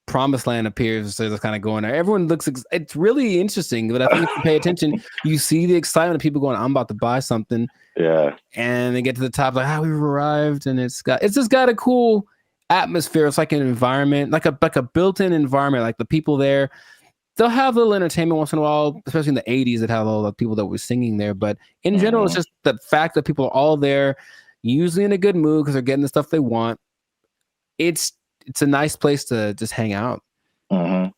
promised land appears. So it's kind of going there. Everyone looks. It's really interesting. But I think if you pay attention, you see the excitement of people going, "I'm about to buy something." Yeah. And they get to the top, like, we've arrived, and it's just got a cool atmosphere. It's like an environment, like a built-in environment. Like the people there, they'll have a little entertainment once in a while, especially in the 80s that had all the people that were singing there. But in general, it's just the fact that people are all there, usually in a good mood because they're getting the stuff they want. it's a nice place to just hang out. Mm-hmm.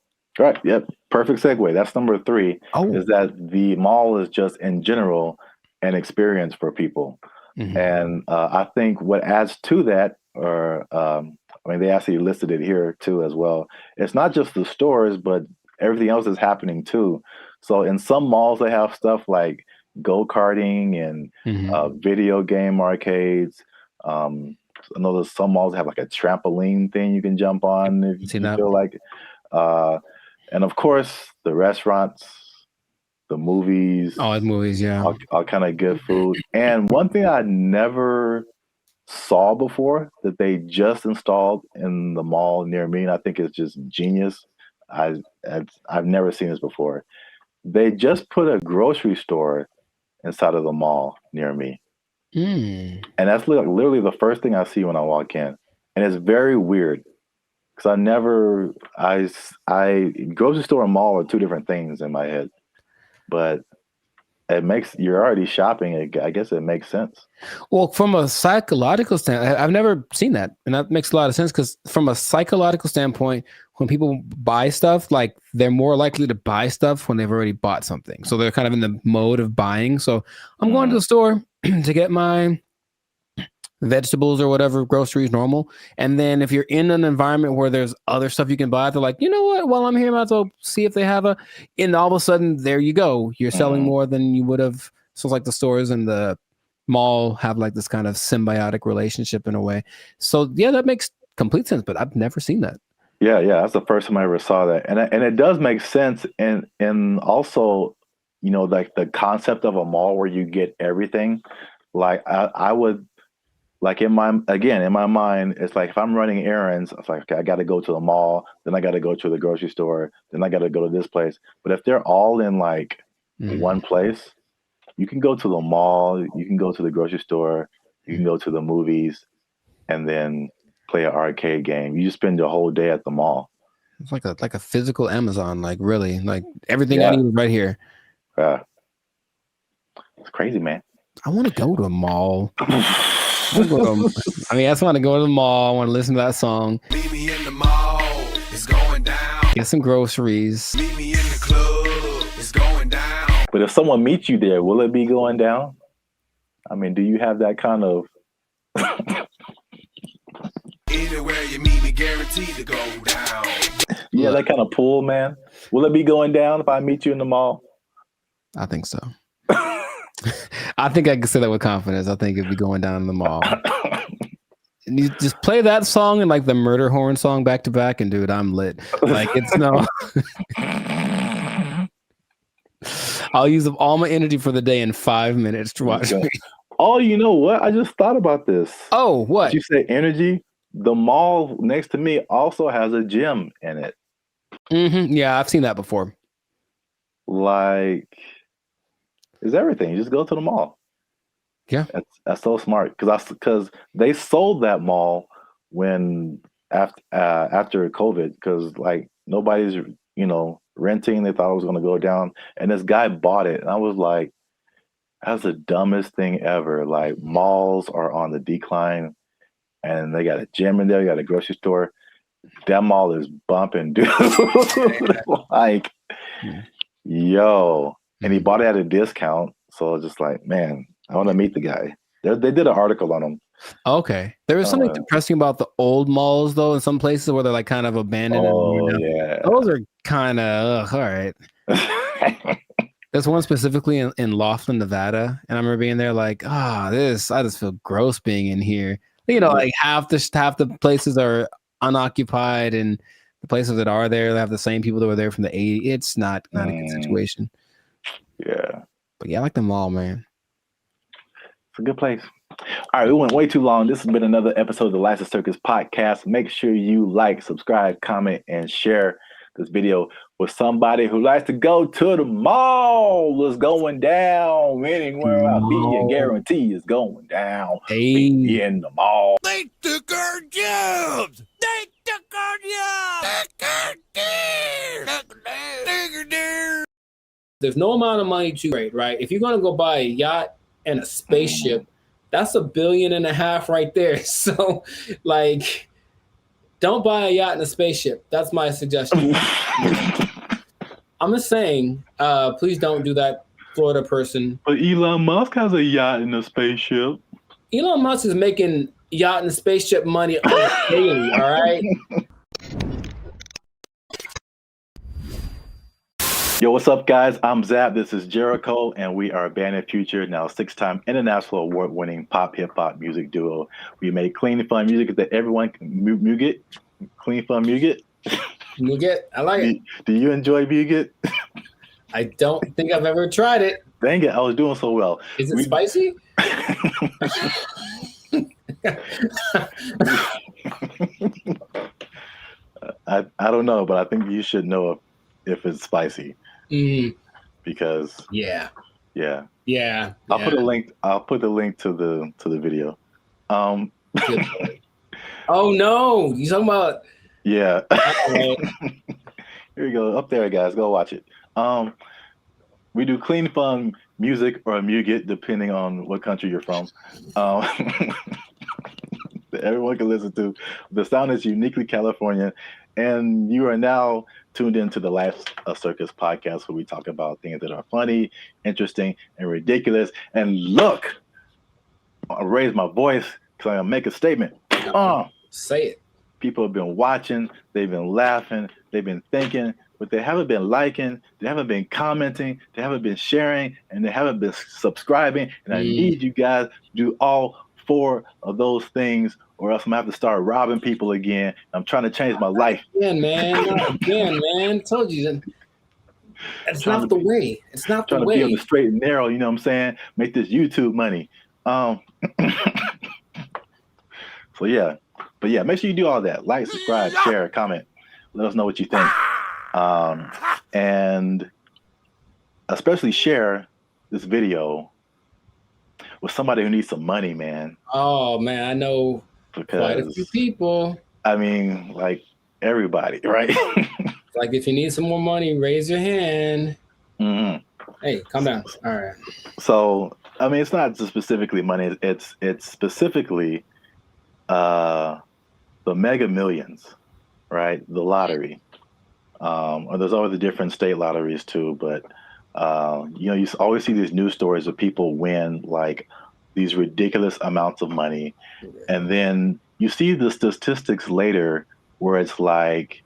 Right. Yep. Perfect segue. That's number 3. Oh. Is that the mall is just in general an experience for people. Mm-hmm. And I think what adds to that, they actually listed it here too as well. It's not just the stores, but everything else is happening too. So in some malls, they have stuff like go-karting and video game arcades. I know there's some malls that have like a trampoline thing you can jump on if you feel like it. And of course, the restaurants, the movies. Oh, it's movies, yeah. All kind of good food. And one thing I never saw before that they just installed in the mall near me, and I think it's just genius. I've never seen this before. They just put a grocery store inside of the mall near me. And that's literally the first thing I see when I walk in. And it's very weird because grocery store and mall are two different things in my head. But you're already shopping. I guess it makes sense. Well, from a psychological standpoint, I've never seen that. And that makes a lot of sense because from a psychological standpoint, when people buy stuff, like they're more likely to buy stuff when they've already bought something. So they're kind of in the mode of buying. So I'm going to the store to get my vegetables or whatever, groceries, normal. And then if you're in an environment where there's other stuff you can buy, they're like, you know what, while I'm here, I might as well see if they have and all of a sudden, there you go. You're selling more than you would have. So it's like the stores and the mall have like this kind of symbiotic relationship in a way. So yeah, that makes complete sense, but I've never seen that. Yeah, that's the first time I ever saw that. And it does make sense. And also, like the concept of a mall where you get everything, like I would, like in my mind, it's like if I'm running errands, it's like, okay, I got to go to the mall, then I got to go to the grocery store, then I got to go to this place. But if they're all in like one place, you can go to the mall, you can go to the grocery store, you can go to the movies, and then play an arcade game. You just spend the whole day at the mall. It's like a physical Amazon, like really, like everything I need is right here. Yeah, it's crazy, man. I want to go to a mall. I just want to go to the mall. I want to listen to that song. Meet me in the mall. It's going down. Get some groceries. Meet me in the club. It's going down. But if someone meets you there, will it be going down? I mean, do you have that kind of? Anywhere you meet me, guaranteed to go down. Yeah, that kind of pull, man. Will it be going down if I meet you in the mall? I think so. I think I can say that with confidence. I think it'd be going down in the mall. And you just play that song and like the murder horn song back to back, and dude, I'm lit. Like it's no. I'll use up all my energy for the day in 5 minutes to watch me. Oh, you know what? I just thought about this. Oh, what? Did you say energy? The mall next to me also has a gym in it. Yeah, I've seen that before. Like, it's everything. You just go to the mall. Yeah, that's so smart because they sold that mall when after COVID because like nobody's renting. They thought it was going to go down, and this guy bought it, and I was like, that's the dumbest thing ever. Like malls are on the decline, and they got a gym in there, you got a grocery store. That mall is bumping, dude. Like, yo, and he bought it at a discount. So I was just like, man, I want to meet the guy. They did an article on him. Okay. There was something depressing about the old malls, though, in some places where they're like kind of abandoned. Oh, yeah. Those are kind of, all right. There's one specifically in Laughlin, Nevada. And I remember being there like, I just feel gross being in here. Like half the places are unoccupied, and the places that are there, they have the same people that were there from the 80s. It's not a good situation. Yeah. But yeah, I like the mall, man. It's a good place. All right, we went way too long. This has been another episode of the License Circus podcast. Make sure you like, subscribe, comment, and share this video with somebody who likes to go to the mall. It's going down. Anywhere I be, you guarantee it's going down. Hey. Be in the mall. They took our jobs. They took our jobs. There's no amount of money too great, right? If you're going to go buy a yacht and a spaceship, that's $1.5 billion right there. So, like, don't buy a yacht and a spaceship. That's my suggestion. I'm just saying, please don't do that, Florida person. But Elon Musk has a yacht and a spaceship. Elon Musk is making yacht and spaceship money on a daily, all right? Yo, what's up, guys? I'm Zab. This is Jericho, and we are Band of Future, now 6-time international award-winning pop hip-hop music duo. We make clean and fun music that everyone can muget. Clean, fun muget. Muget, I like it. Do you enjoy muget? I don't think I've ever tried it. Dang it, I was doing so well. Is it spicy? I don't know, but I think you should know if it's spicy. Because yeah. I'll put a link. I'll put the link to the video. Oh no, you talking about? Yeah. Here we go. Up there, guys. Go watch it. We do clean, fun music or muget, depending on what country you're from. That everyone can listen to. The sound is uniquely Californian, and you are now tuned into the Life Circus podcast, where we talk about things that are funny, interesting, and ridiculous. And look, I'll raise my voice because I'm gonna make a statement. Say it. People have been watching, they've been laughing, they've been thinking, but they haven't been liking, they haven't been commenting, they haven't been sharing, and they haven't been subscribing. And I need you guys to do all 4 of those things, or else I'm gonna have to start robbing people again. I'm trying to change my life. Again, man. Told you. It's not the way. It's not the way. Trying to be on the straight and narrow, you know what I'm saying? Make this YouTube money. So yeah. But yeah, make sure you do all that. Like, subscribe, share, comment. Let us know what you think. And especially share this video with somebody who needs some money, man. Oh, man, I know quite a few people. I mean, like everybody, right? Like if you need some more money, raise your hand. Mm-hmm. Hey, calm down. All right. So, I mean, it's not just specifically money. It's specifically the Mega Millions, right? The lottery. Or there's always the different state lotteries too, but you know, you always see these news stories of people win like these ridiculous amounts of money, and then you see the statistics later where it's like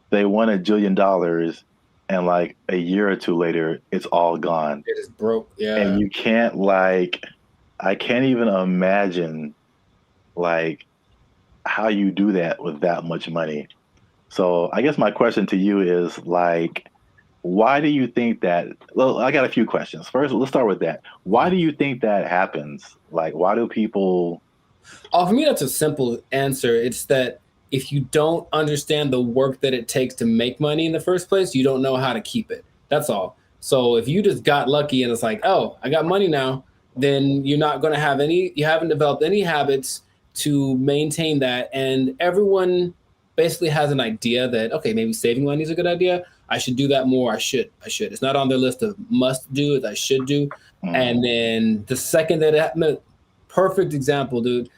they won $1 jillion, and like a year or two later, it's all gone. It is broke, yeah. And you can't I can't even imagine like how you do that with that much money. So I guess my question to you is like, why do you think that? Well, I got a few questions. First, let's start with that. Why do you think that happens? Like, why do people? Oh, for me, that's a simple answer. It's that if you don't understand the work that it takes to make money in the first place, you don't know how to keep it. That's all. So if you just got lucky and it's like, oh, I got money now, then you're not going to have any, you haven't developed any habits to maintain that. And everyone basically has an idea that, okay, maybe saving money is a good idea. I should do that more. I should. It's not on their list of must do, it's I should do. And then the second that it happened, perfect example, dude.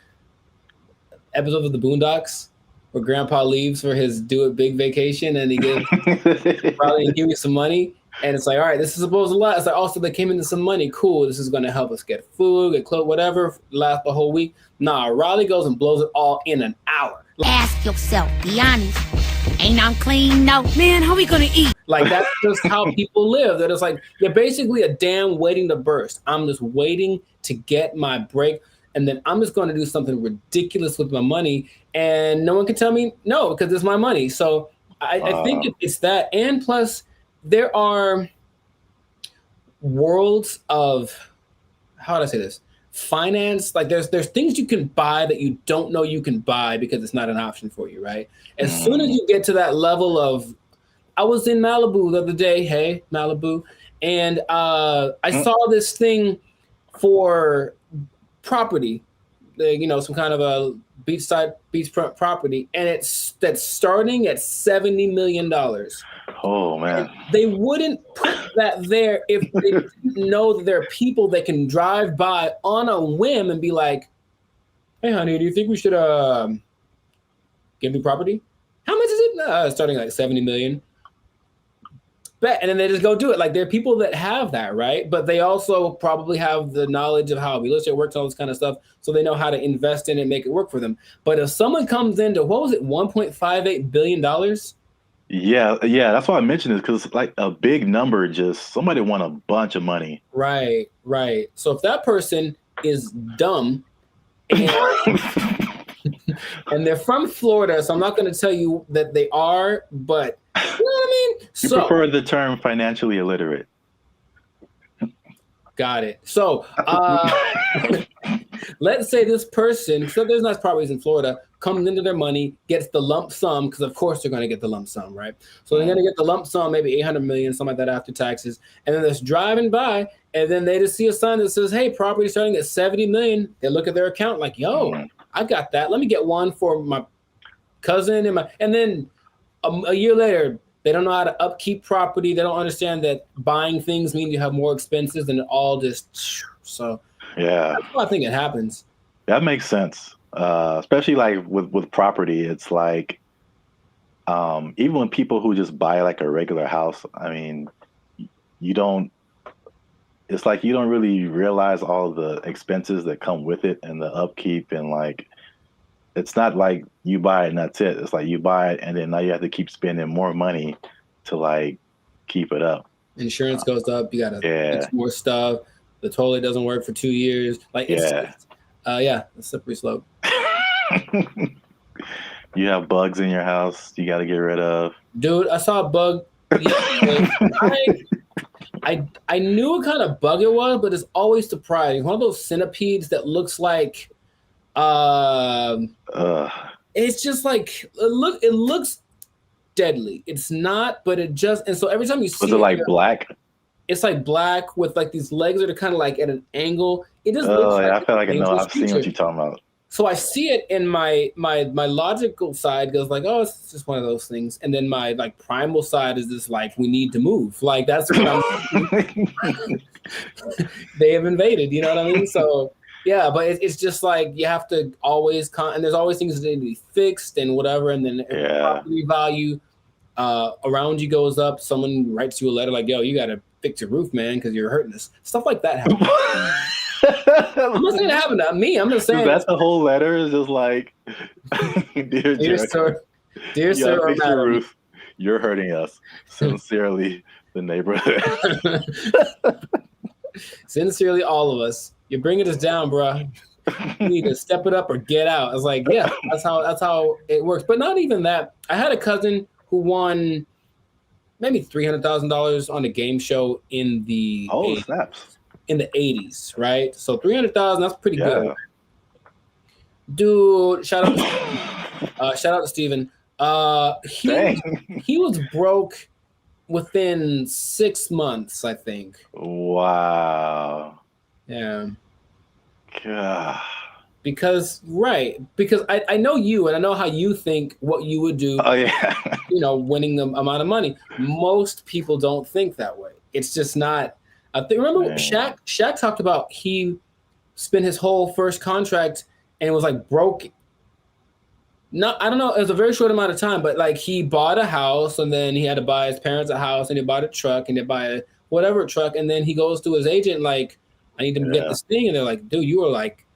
Episode of the Boondocks where Grandpa leaves for his do it big vacation and he gives probably give me some money. And it's like, all right, this is supposed to last. It's like, also they came into some money. Cool. This is going to help us get food, get clothes, whatever, last the whole week. Nah, Riley goes and blows it all in an hour. Ask yourself, be honest. Ain't I'm clean? No. Man, how we gonna eat? Like, that's just how people live. That it's like, you're basically a dam waiting to burst. I'm just waiting to get my break. And then I'm just going to do something ridiculous with my money. And no one can tell me no, because it's my money. So I think it's that. And plus, there are worlds of, how do I say this? Finance. Like there's things you can buy that you don't know you can buy because it's not an option for you, right? As soon as you get to that level of, I was in Malibu the other day, hey, Malibu, and I saw this thing for property, you know, some kind of a beachfront property, and that's starting at $70 million. Oh man! And they wouldn't put that there if they didn't know that there are people that can drive by on a whim and be like, "Hey, honey, do you think we should Give me property. How much is it? Starting like 70 million. Bet, and then they just go do it. Like there are people that have that, right? But they also probably have the knowledge of how real estate works, all this kind of stuff, so they know how to invest in it and make it work for them. But if someone comes into what was it, $1.58 billion? Yeah, that's why I mentioned it because it's like a big number. Just somebody won a bunch of money. Right. So if that person is dumb and, and they're from Florida, so I'm not going to tell you that they are, but you know what I mean? You prefer the term financially illiterate. Got it. So let's say this person, so there's nice properties in Florida, comes into their money, gets the lump sum, because of course they're going to get the lump sum, right? So they're going to get the lump sum, maybe 800 million, something like that after taxes. And then they're just driving by, and then they just see a sign that says, hey, property starting at 70 million. They look at their account like, yo, I got that. Let me get one for my cousin. And then a year later, they don't know how to upkeep property. They don't understand that buying things means you have more expenses, and it all just so. Yeah, that's why I think it happens. That makes sense, especially like with property. It's like even when people who just buy like a regular house, I mean, you don't. It's like you don't really realize all the expenses that come with it and the upkeep and like. It's not like you buy it and that's it. It's like you buy it and then now you have to keep spending more money to like keep it up. Insurance goes up. You gotta fix more stuff. The toilet doesn't work for 2 years. Like it's a slippery slope. You have bugs in your house you got to get rid of. Dude, I saw a bug. I knew what kind of bug it was, but it's always surprising. One of those centipedes that looks like. It's just like it looks deadly. It's not, but it just and so every time you see was it like black? It's like black with like these legs that are kind of like at an angle. It just looks like I feel like I know. I've seen what you're talking about. So I see it in my logical side goes like, oh, it's just one of those things, and then my like primal side is this like we need to move. Like that's what I'm. They have invaded. You know what I mean? So. Yeah, but it's just like you have to always and there's always things that need to be fixed and whatever, and then if the property value around you goes up, someone writes you a letter like, "Yo, you got to fix your roof, man, because you're hurting us." Stuff like that happens. I'm not saying it happened to me. I'm just saying that's the whole letter is just like, dear sir, or fix your roof. You're hurting us. Sincerely, the neighborhood. Sincerely, all of us. You're bringing us down, bro. You need to step it up or get out. I was like, yeah, that's how it works. But not even that. I had a cousin who won maybe $300,000 on a game show in the 80s, right? So $300,000, that's pretty good. Dude, shout out to Steven. He was broke within 6 months, I think. Wow. Yeah. God. Because I know you and I know how you think what you would do. Oh yeah. Winning the amount of money. Most people don't think that way. It's just not. I think remember Shaq talked about he spent his whole first contract and was like broke. I don't know. It was a very short amount of time, but like he bought a house and then he had to buy his parents a house and he bought a truck and he buy a whatever truck and then he goes to his agent like. I need to get this thing, and they're like, "Dude, you were like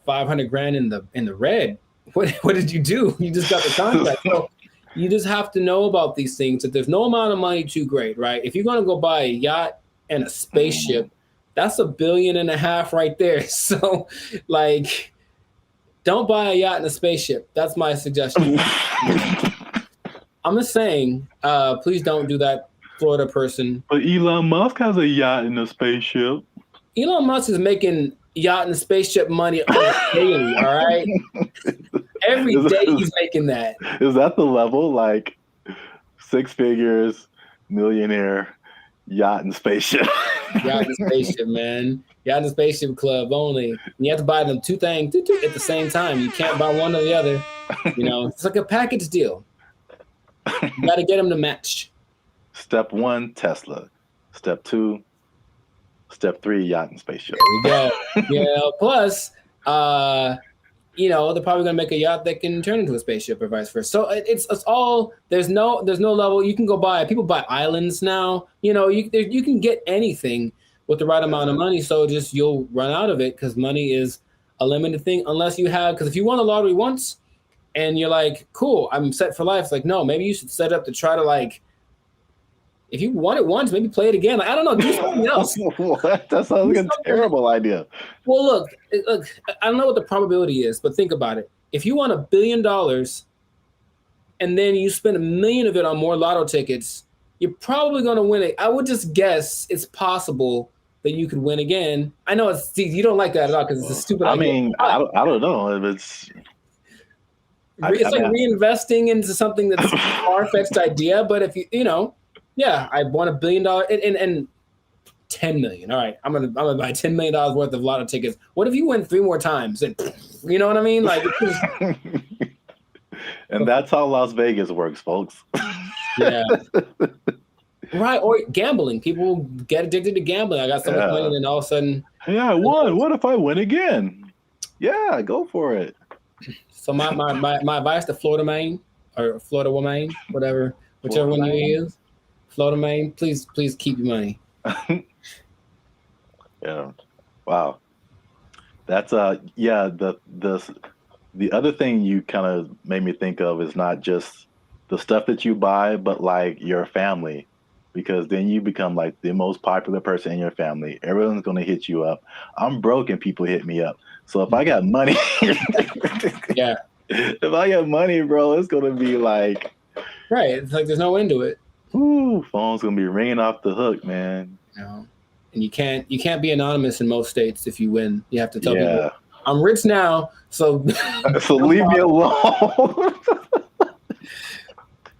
$500,000 in the red. What did you do? You just got the contract." So you just have to know about these things. That there's no amount of money too great, right? If you're gonna go buy a yacht and a spaceship, that's $1.5 billion right there. So, like, don't buy a yacht and a spaceship. That's my suggestion. I'm just saying, please don't do that, Florida person. But Elon Musk has a yacht and a spaceship. Elon Musk is making yacht and spaceship money daily, all right? Every day he's making that. Is that the level? Like 6 figures, millionaire, yacht and spaceship. Yacht and spaceship, man. Yacht and spaceship club only. You have to buy them two things at the same time. You can't buy one or the other. It's like a package deal. You got to get them to match. Step 1, Tesla. Step 2, Step 3, yacht and spaceship. There we go. Yeah. Plus, they're probably gonna make a yacht that can turn into a spaceship or vice versa. So it's all there's no level. You can go buy. People buy islands now. You can get anything with the right amount of money. So just you'll run out of it because money is a limited thing unless you have. Because if you won the lottery once and you're like, cool, I'm set for life. It's like, no, maybe you should set up to try to like. If you won it once, maybe play it again. Like, I don't know, do something else. What? That sounds like a terrible idea. Well, look, I don't know what the probability is, but think about it. If you won $1 billion and then you spend $1 million of it on more lotto tickets, you're probably going to win it. I would just guess it's possible that you could win again. I know you don't like that at all because it's a stupid idea. I mean, I don't know if it's. It's like reinvesting into something that's a far-fetched idea, but if yeah, I won $1 billion and 10 million. All right, I'm gonna buy $10 million worth of lotto tickets. What if you win 3 more times? And you know what I mean? Like, and that's how Las Vegas works, folks. Yeah. Right, or gambling. People get addicted to gambling. I got so much money, and then all of a sudden, I won. What if I win again? Yeah, go for it. So my advice to Florida man or Florida woman, whichever one you use, Florida man, please keep your money. Yeah. Wow. That's the other thing you kind of made me think of is not just the stuff that you buy, but like your family, because then you become like the most popular person in your family. Everyone's going to hit you up. I'm broke and people hit me up. So if I got money, yeah, if I got money, bro, it's going to be like, right. It's like there's no end to it. Ooh, phone's going to be ringing off the hook, man. No. And you can't be anonymous in most states if you win. You have to tell people, I'm rich now, so leave me alone.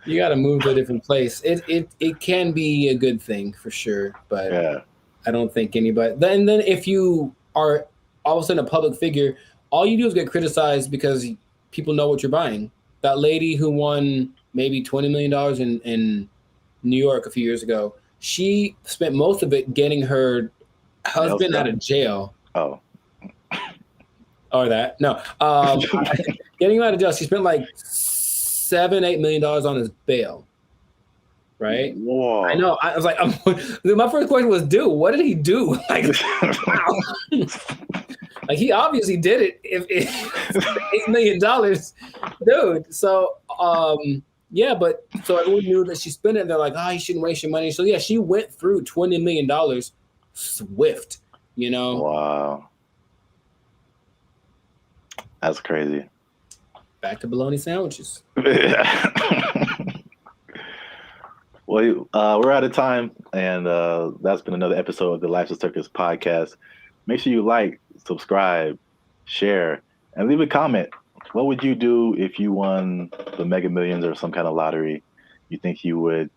You got to move to a different place. It can be a good thing for sure, but I don't think anybody. Then if you are all of a sudden a public figure, all you do is get criticized because people know what you're buying. That lady who won maybe $20 million in New York a few years ago, she spent most of it getting her husband out of jail. Oh. Or that. No. Getting him out of jail. She spent like $7-8 million on his bail. Right? Whoa. I know. I was like, my first question was, dude, what did he do? Like, wow. Like, he obviously did it. If $8 million, dude. So, yeah, but so everyone knew that she spent it. And they're like, you shouldn't waste your money. So yeah, she went through $20 million swift. Wow, that's crazy. Back to bologna sandwiches. Well, we're out of time, and that's been another episode of the Life's a Circus podcast. Make sure you like, subscribe, share, and leave a comment. What would you do if you won the Mega Millions or some kind of lottery? You think you would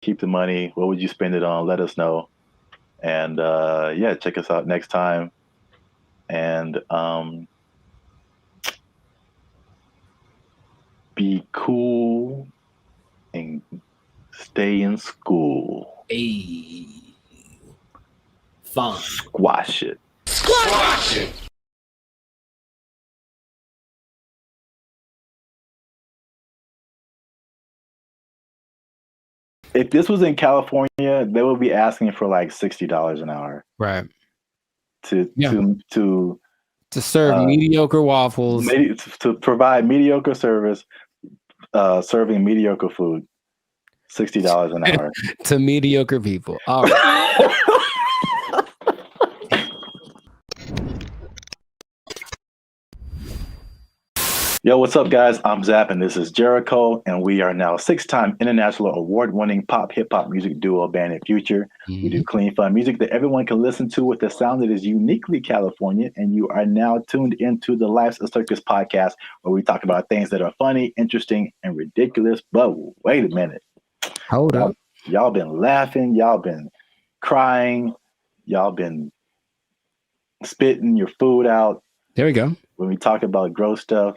keep the money? What would you spend it on? Let us know. And check us out next time. And be cool and stay in school. Hey. Fun. Squash it. Squash it. If this was in California, they would be asking for like $60 an hour. Right. To serve mediocre waffles. To provide mediocre service, serving mediocre food. $60 an hour. To mediocre people. All right. Yo, what's up, guys? I'm Zap, and this is Jericho, and we are now 6-time international award-winning pop hip-hop music duo Band and Future. We do clean, fun music that everyone can listen to with a sound that is uniquely California, and you are now tuned into the Life's a Circus podcast, where we talk about things that are funny, interesting, and ridiculous. But wait a minute. Hold up. Y'all been laughing. Y'all been crying. Y'all been spitting your food out. There we go. When we talk about gross stuff.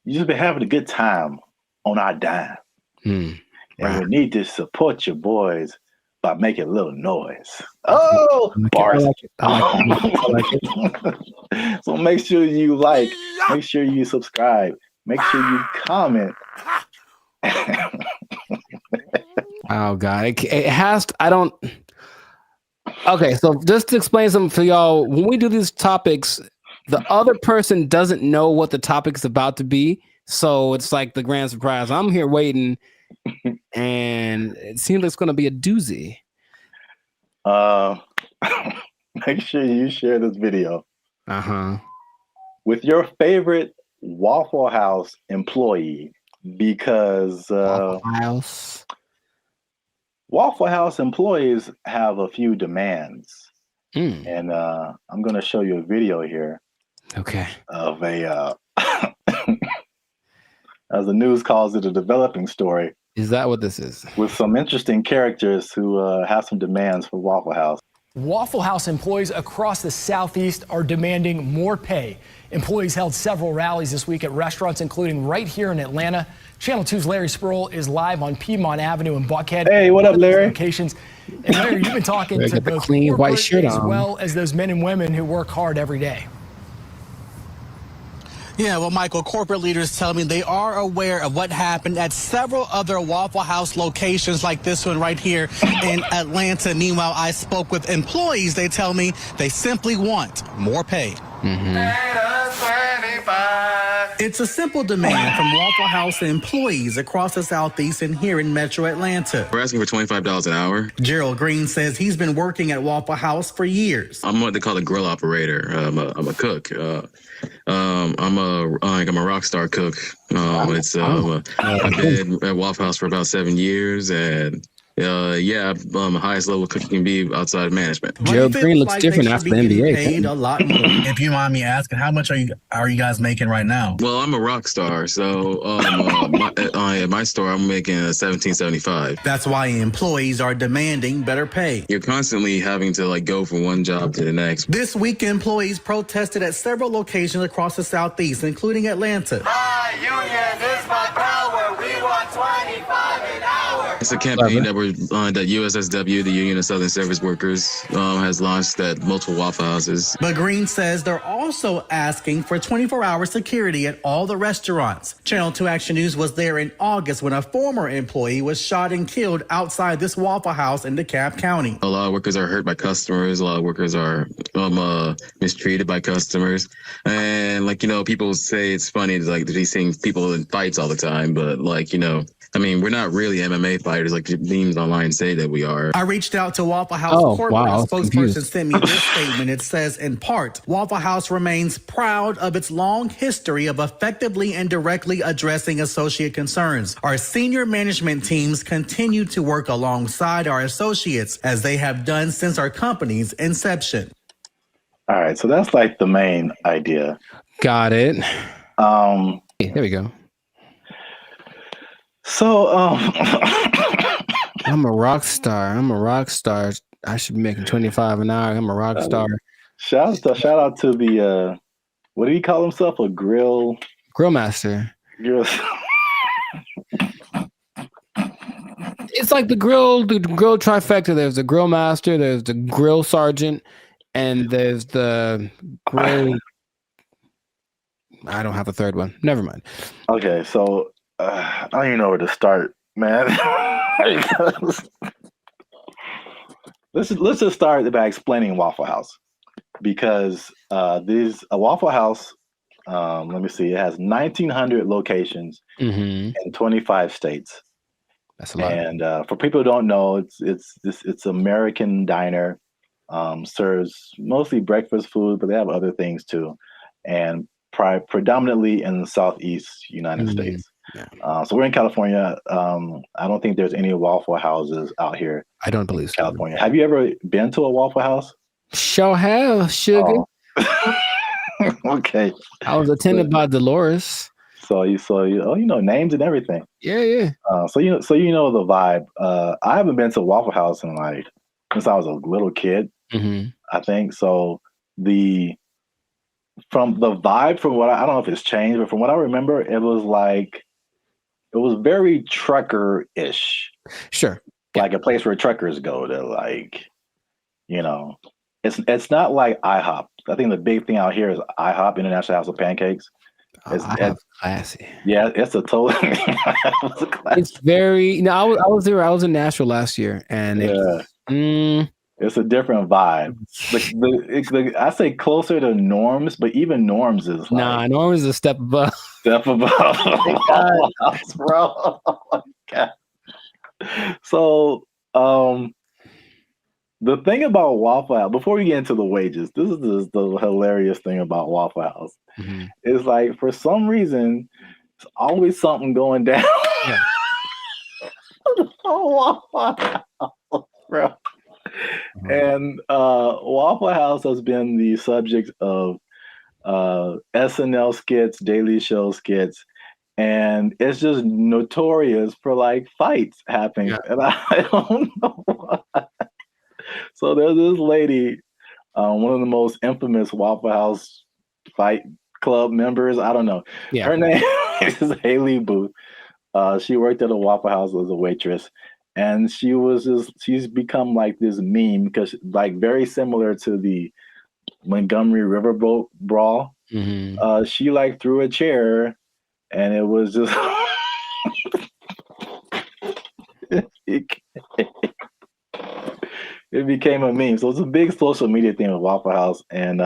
You just been having a good time on our dime. And we need to support your boys by making a little noise. Oh, bars. I like it. So make sure you like, make sure you subscribe, make sure you comment. Oh God, it has to, I don't. Okay, so just to explain something for y'all, when we do these topics, the other person doesn't know what the topic's about to be, so it's like the grand surprise. I'm here waiting, and it seems like it's going to be a doozy. Make sure you share this video Uh-huh. with your favorite Waffle House employee, because Waffle House employees have a few demands. And I'm going to show you a video here. Okay. Of a, as the news calls it, a developing story. Is that what this is? With some interesting characters who have some demands for Waffle House. Waffle House employees across the Southeast are demanding more pay. Employees held several rallies this week at restaurants, including right here in Atlanta. Channel 2's Larry Spruill is live on Piedmont Avenue in Buckhead. Hey, what up, Larry? Locations. And Larry, you've been talking to both clean white shirt as on, well as those men and women who work hard every day. Yeah, well, Michael, corporate leaders tell me they are aware of what happened at several other Waffle House locations like this one right here in Atlanta. Meanwhile, I spoke with employees. They tell me they simply want more pay. It's a simple demand from Waffle House employees across the Southeast and here in Metro Atlanta. We're asking for $25 an hour. Gerald Green says he's been working at Waffle House for years. I'm what they call a grill operator. I'm a cook. I'm a rock star cook. I've been at Waffle House for about 7 years, and I'm the highest level cook you can be outside of management. Gerald Green looks different after the NBA. Paid a lot more. If you mind me asking, how much are you guys making right now? Well, I'm a rock star, so at my store I'm making $17.75. That's why employees are demanding better pay. You're constantly having to go from one job to the next. This week, employees protested at several locations across the Southeast, including Atlanta. My union is my power. We want 25 an hour. It's a campaign that that USSW, the Union of Southern Service Workers, has launched at multiple Waffle Houses. But Green says they're also asking for 24-hour security at all the restaurants. Channel 2 Action News was there in August when a former employee was shot and killed outside this Waffle House in DeKalb County. A lot of workers are hurt by customers. A lot of workers are mistreated by customers. And people say it's funny to be seeing people in fights all the time, but we're not really MMA fighters like the memes online say that we are. I reached out to Waffle House corporate. A spokesperson sent me this statement. It says, in part, Waffle House remains proud of its long history of effectively and directly addressing associate concerns. Our senior management teams continue to work alongside our associates as they have done since our company's inception. All right, so that's the main idea. Got it. There we go. So, I'm a rock star. I should be making 25 an hour. I'm a rock star. Shout out to the what did he call himself? A grill master. It's like the grill trifecta. There's the grill master, there's the grill sergeant, and there's the grill. I don't have a third one. Never mind. Okay, so I don't even know where to start, man. Let's just start by explaining Waffle House, because a Waffle House. Let me see. It has 1,900 locations in 25 states. That's a lot. And for people who don't know, it's American diner. Serves mostly breakfast food, but they have other things too, and predominantly in the Southeast United States. Yeah. So we're in California. I don't think there's any Waffle Houses out here. I don't believe so. California. Have you ever been to a Waffle House? Sure have, sugar. Oh. Okay. I was attended by Dolores. So you know names and everything. Yeah. So you know the vibe. I haven't been to a Waffle House in since I was a little kid. I think so. From the vibe, from what I don't know if it's changed, but from what I remember, it was very trucker-ish. Sure. like a place where truckers go to, like, you know, it's not like IHOP. I think the big thing out here is IHOP, International House of Pancakes. It's classy. Yeah, it's a total. It's very. No, I was there. I was in Nashville last year, and it's a different vibe. I say closer to Norms, but even Norms is like, Norms is a step above. Step above. Waffle House, bro. Oh my God. So, the thing about Waffle House, before we get into the wages, this is the hilarious thing about Waffle House. Mm-hmm. Is like, for some reason, it's always something going down. Yeah. Waffle House, bro. And Waffle House has been the subject of SNL skits, Daily Show skits, and it's just notorious for like fights happening. Yeah. And I don't know why. So there's this lady, one of the most infamous Waffle House fight club members. I don't know. Yeah. Her name is Haley Booth. She worked at a Waffle House as a waitress. And she's become like this meme because, like, very similar to the Montgomery Riverboat brawl. Mm-hmm. She like threw a chair, and it was just it became a meme. So it's a big social media thing with Waffle House, and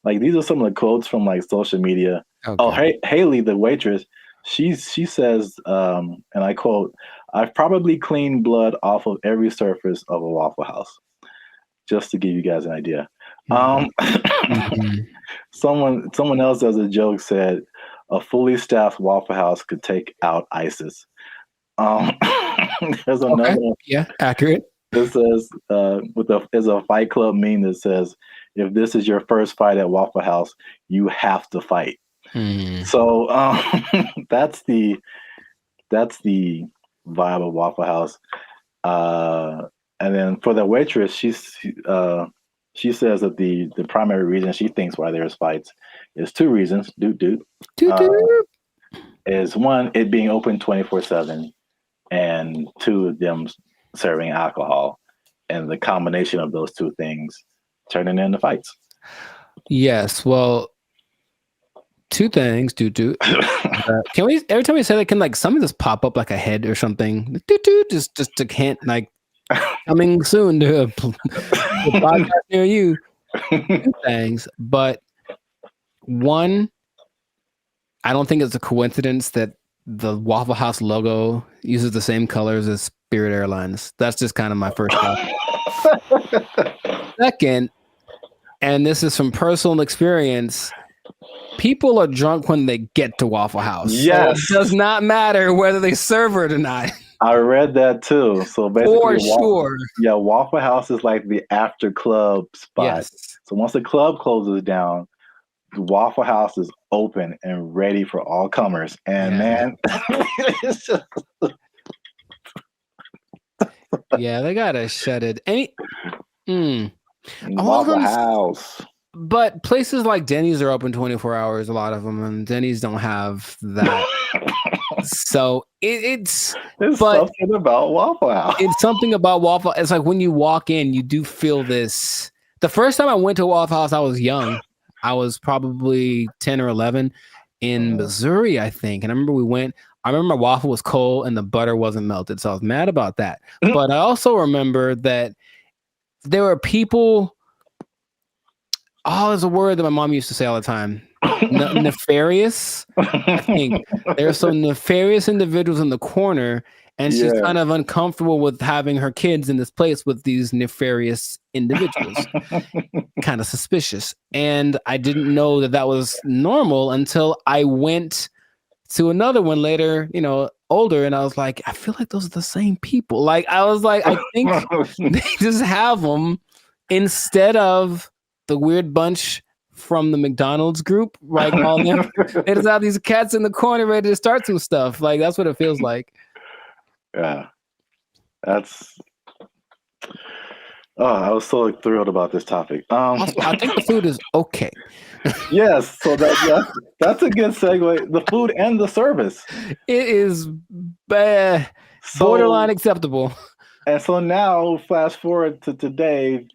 like, these are some of the quotes from like social media. Okay. Oh, Haley, the waitress, she says, and I quote, "I've probably cleaned blood off of every surface of a Waffle House," just to give you guys an idea. Mm-hmm. Someone else as a joke said, "A fully staffed Waffle House could take out ISIS." There's another one. Yeah, accurate. It says, there's a Fight Club meme that says, "If this is your first fight at Waffle House, you have to fight." Mm. So that's the vibe of Waffle House. And then for the waitress, she says that the primary reason she thinks why there's fights is two reasons. Is one, it being open 24/7, and two, them serving alcohol, and the combination of those two things turning into fights. Yes, well, two things. Can we, every time we say that, can like something just pop up like a head or something? Just to hint, like, coming soon to a podcast near you. Two things, but one, I don't think it's a coincidence that the Waffle House logo uses the same colors as Spirit Airlines. That's just kind of my first thought. Second, and this is from personal experience, people are drunk when they get to Waffle House. Yes. So it does not matter whether they serve it or not. I read that too. So basically, for sure. Waffle House is like the after club spot. Yes. So once the club closes down, the Waffle House is open and ready for all comers. And man, it's just... yeah, they gotta shut it. Waffle House. But places like Denny's are open 24 hours, a lot of them, and Denny's don't have that. So it's something about Waffle House. It's something about Waffle. It's like when you walk in, you do feel this. The first time I went to Waffle House, I was young. I was probably 10 or 11 in Missouri, I think. And I remember we went. I remember my waffle was cold and the butter wasn't melted, so I was mad about that. But I also remember that there were people. Oh, there's a word that my mom used to say all the time. Nefarious. I think there's some nefarious individuals in the corner, and she's kind of uncomfortable with having her kids in this place with these nefarious individuals. Kind of suspicious. And I didn't know that was normal until I went to another one later, older, and I was like, I feel like those are the same people. Like, I was like, I think they just have them instead of the weird bunch from the McDonald's group, right? They just have these cats in the corner ready to start some stuff. Like, that's what it feels like. Yeah. I was so thrilled about this topic. Also, I think the food is okay. Yes, so that's a good segue. The food and the service. It is borderline acceptable. And so now, fast forward to today,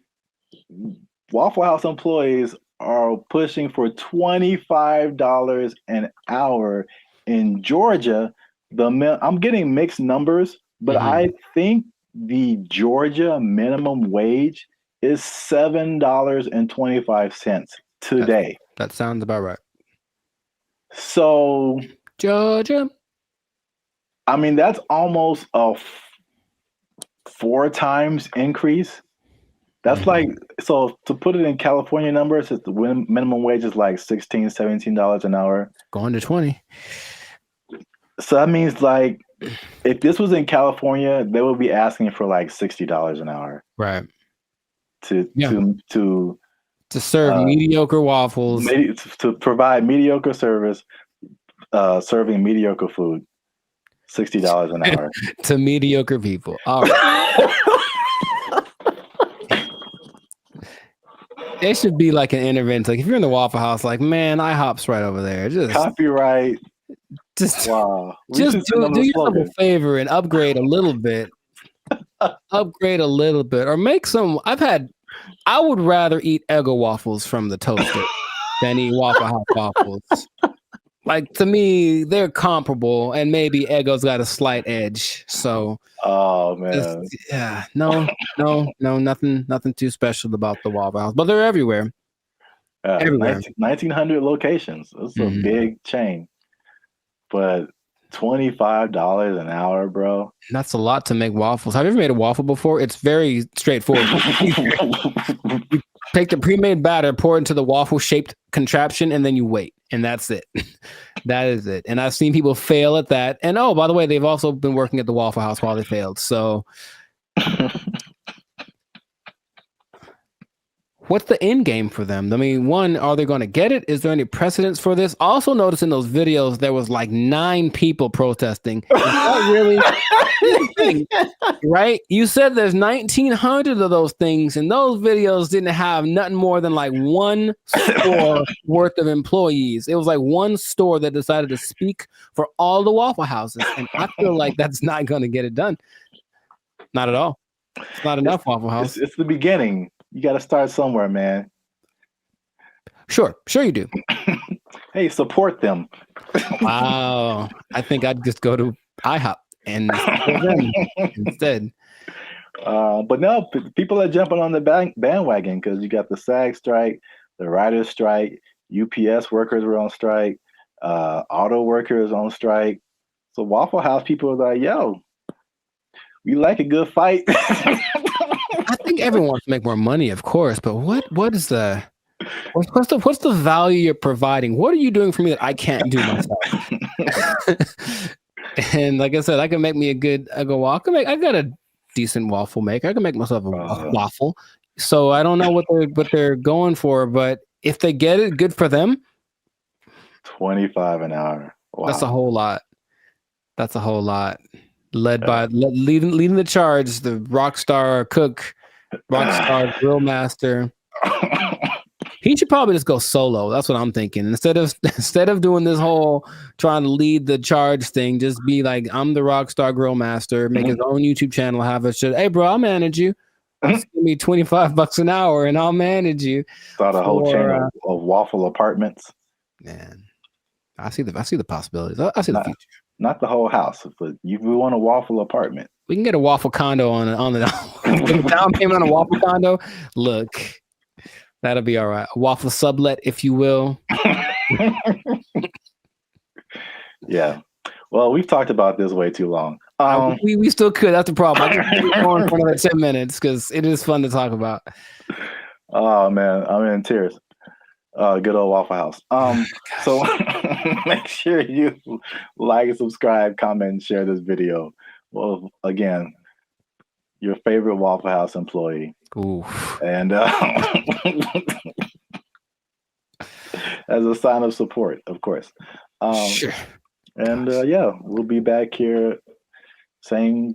Waffle House employees are pushing for $25 an hour in Georgia. I'm getting mixed numbers, but I think the Georgia minimum wage is $7.25 today. That sounds about right. So Georgia, I mean, that's almost a 4 times increase. That's like, so to put it in California numbers, the minimum wage is like $16, $17 an hour. Going to 20. So that means like, if this was in California, they would be asking for like $60 an hour. Right. To serve mediocre waffles. To provide mediocre service, serving mediocre food. $60 an hour. To mediocre people. All right. It should be like an intervention. Like if you're in the Waffle House, like, man, IHOP's right over there. Just copyright. Wow. Just do yourself a favor and upgrade a little bit. Or make some. I would rather eat Eggo waffles from the toaster than eat Waffle House waffles. Like, to me, they're comparable, and maybe Eggo's got a slight edge. So, oh man, nothing too special about the Waffle House, but they're everywhere. Everywhere. 1,900 locations. It's a big chain, but $25 an hour, bro. That's a lot to make waffles. Have you ever made a waffle before? It's very straightforward. You take the pre-made batter, pour it into the waffle-shaped contraption, and then you wait. And that's it. That is it. And I've seen people fail at that. And oh, by the way, they've also been working at the Waffle House while they failed. So what's the end game for them? I mean, one, are they going to get it? Is there any precedence for this? Also notice in those videos, there was like 9 people protesting. Is that really? Right? You said there's 1,900 of those things, and those videos didn't have nothing more than like one store worth of employees. It was like one store that decided to speak for all the Waffle Houses, and I feel like that's not going to get it done. Not at all. It's not enough Waffle House. It's the beginning. You got to start somewhere, man. Sure you do. Hey, support them. Wow. I think I'd just go to IHOP and support them instead. But no, people are jumping on the bandwagon because you got the SAG strike, the writers' strike, UPS workers were on strike, auto workers on strike. So Waffle House people are like, yo, we like a good fight. I think everyone wants to make more money, of course, but what's the value you're providing? What are you doing for me that I can't do myself? And like I said, I can make me I got a decent waffle maker. I can make myself a waffle. So I don't know what they're going for, but if they get it, good for them. $25 an hour. Wow. That's a whole lot. Leading the charge, the rockstar cook, rockstar grill master. He should probably just go solo. That's what I'm thinking. Instead of doing this whole trying to lead the charge thing, just be like, I'm the rockstar grill master. Make his own YouTube channel. Have a shit. Hey, bro, I'll manage you. Just give me $25 an hour, and I'll manage you. Start a whole chain of waffle apartments. Man, I see the possibilities. I see the future. Not the whole house, but you want a waffle apartment. We can get a waffle condo on the down payment on a waffle condo. Look, that'll be all right. A waffle sublet, if you will. Yeah. Well, we've talked about this way too long. We still could. That's the problem. I can keep going for another 10 minutes because it is fun to talk about. Oh man, I'm in tears. Good old Waffle House. So make sure you like, subscribe, comment, and share this video. Well, again, your favorite Waffle House employee. Ooh. And as a sign of support, of course. Sure. And yeah, we'll be back here, same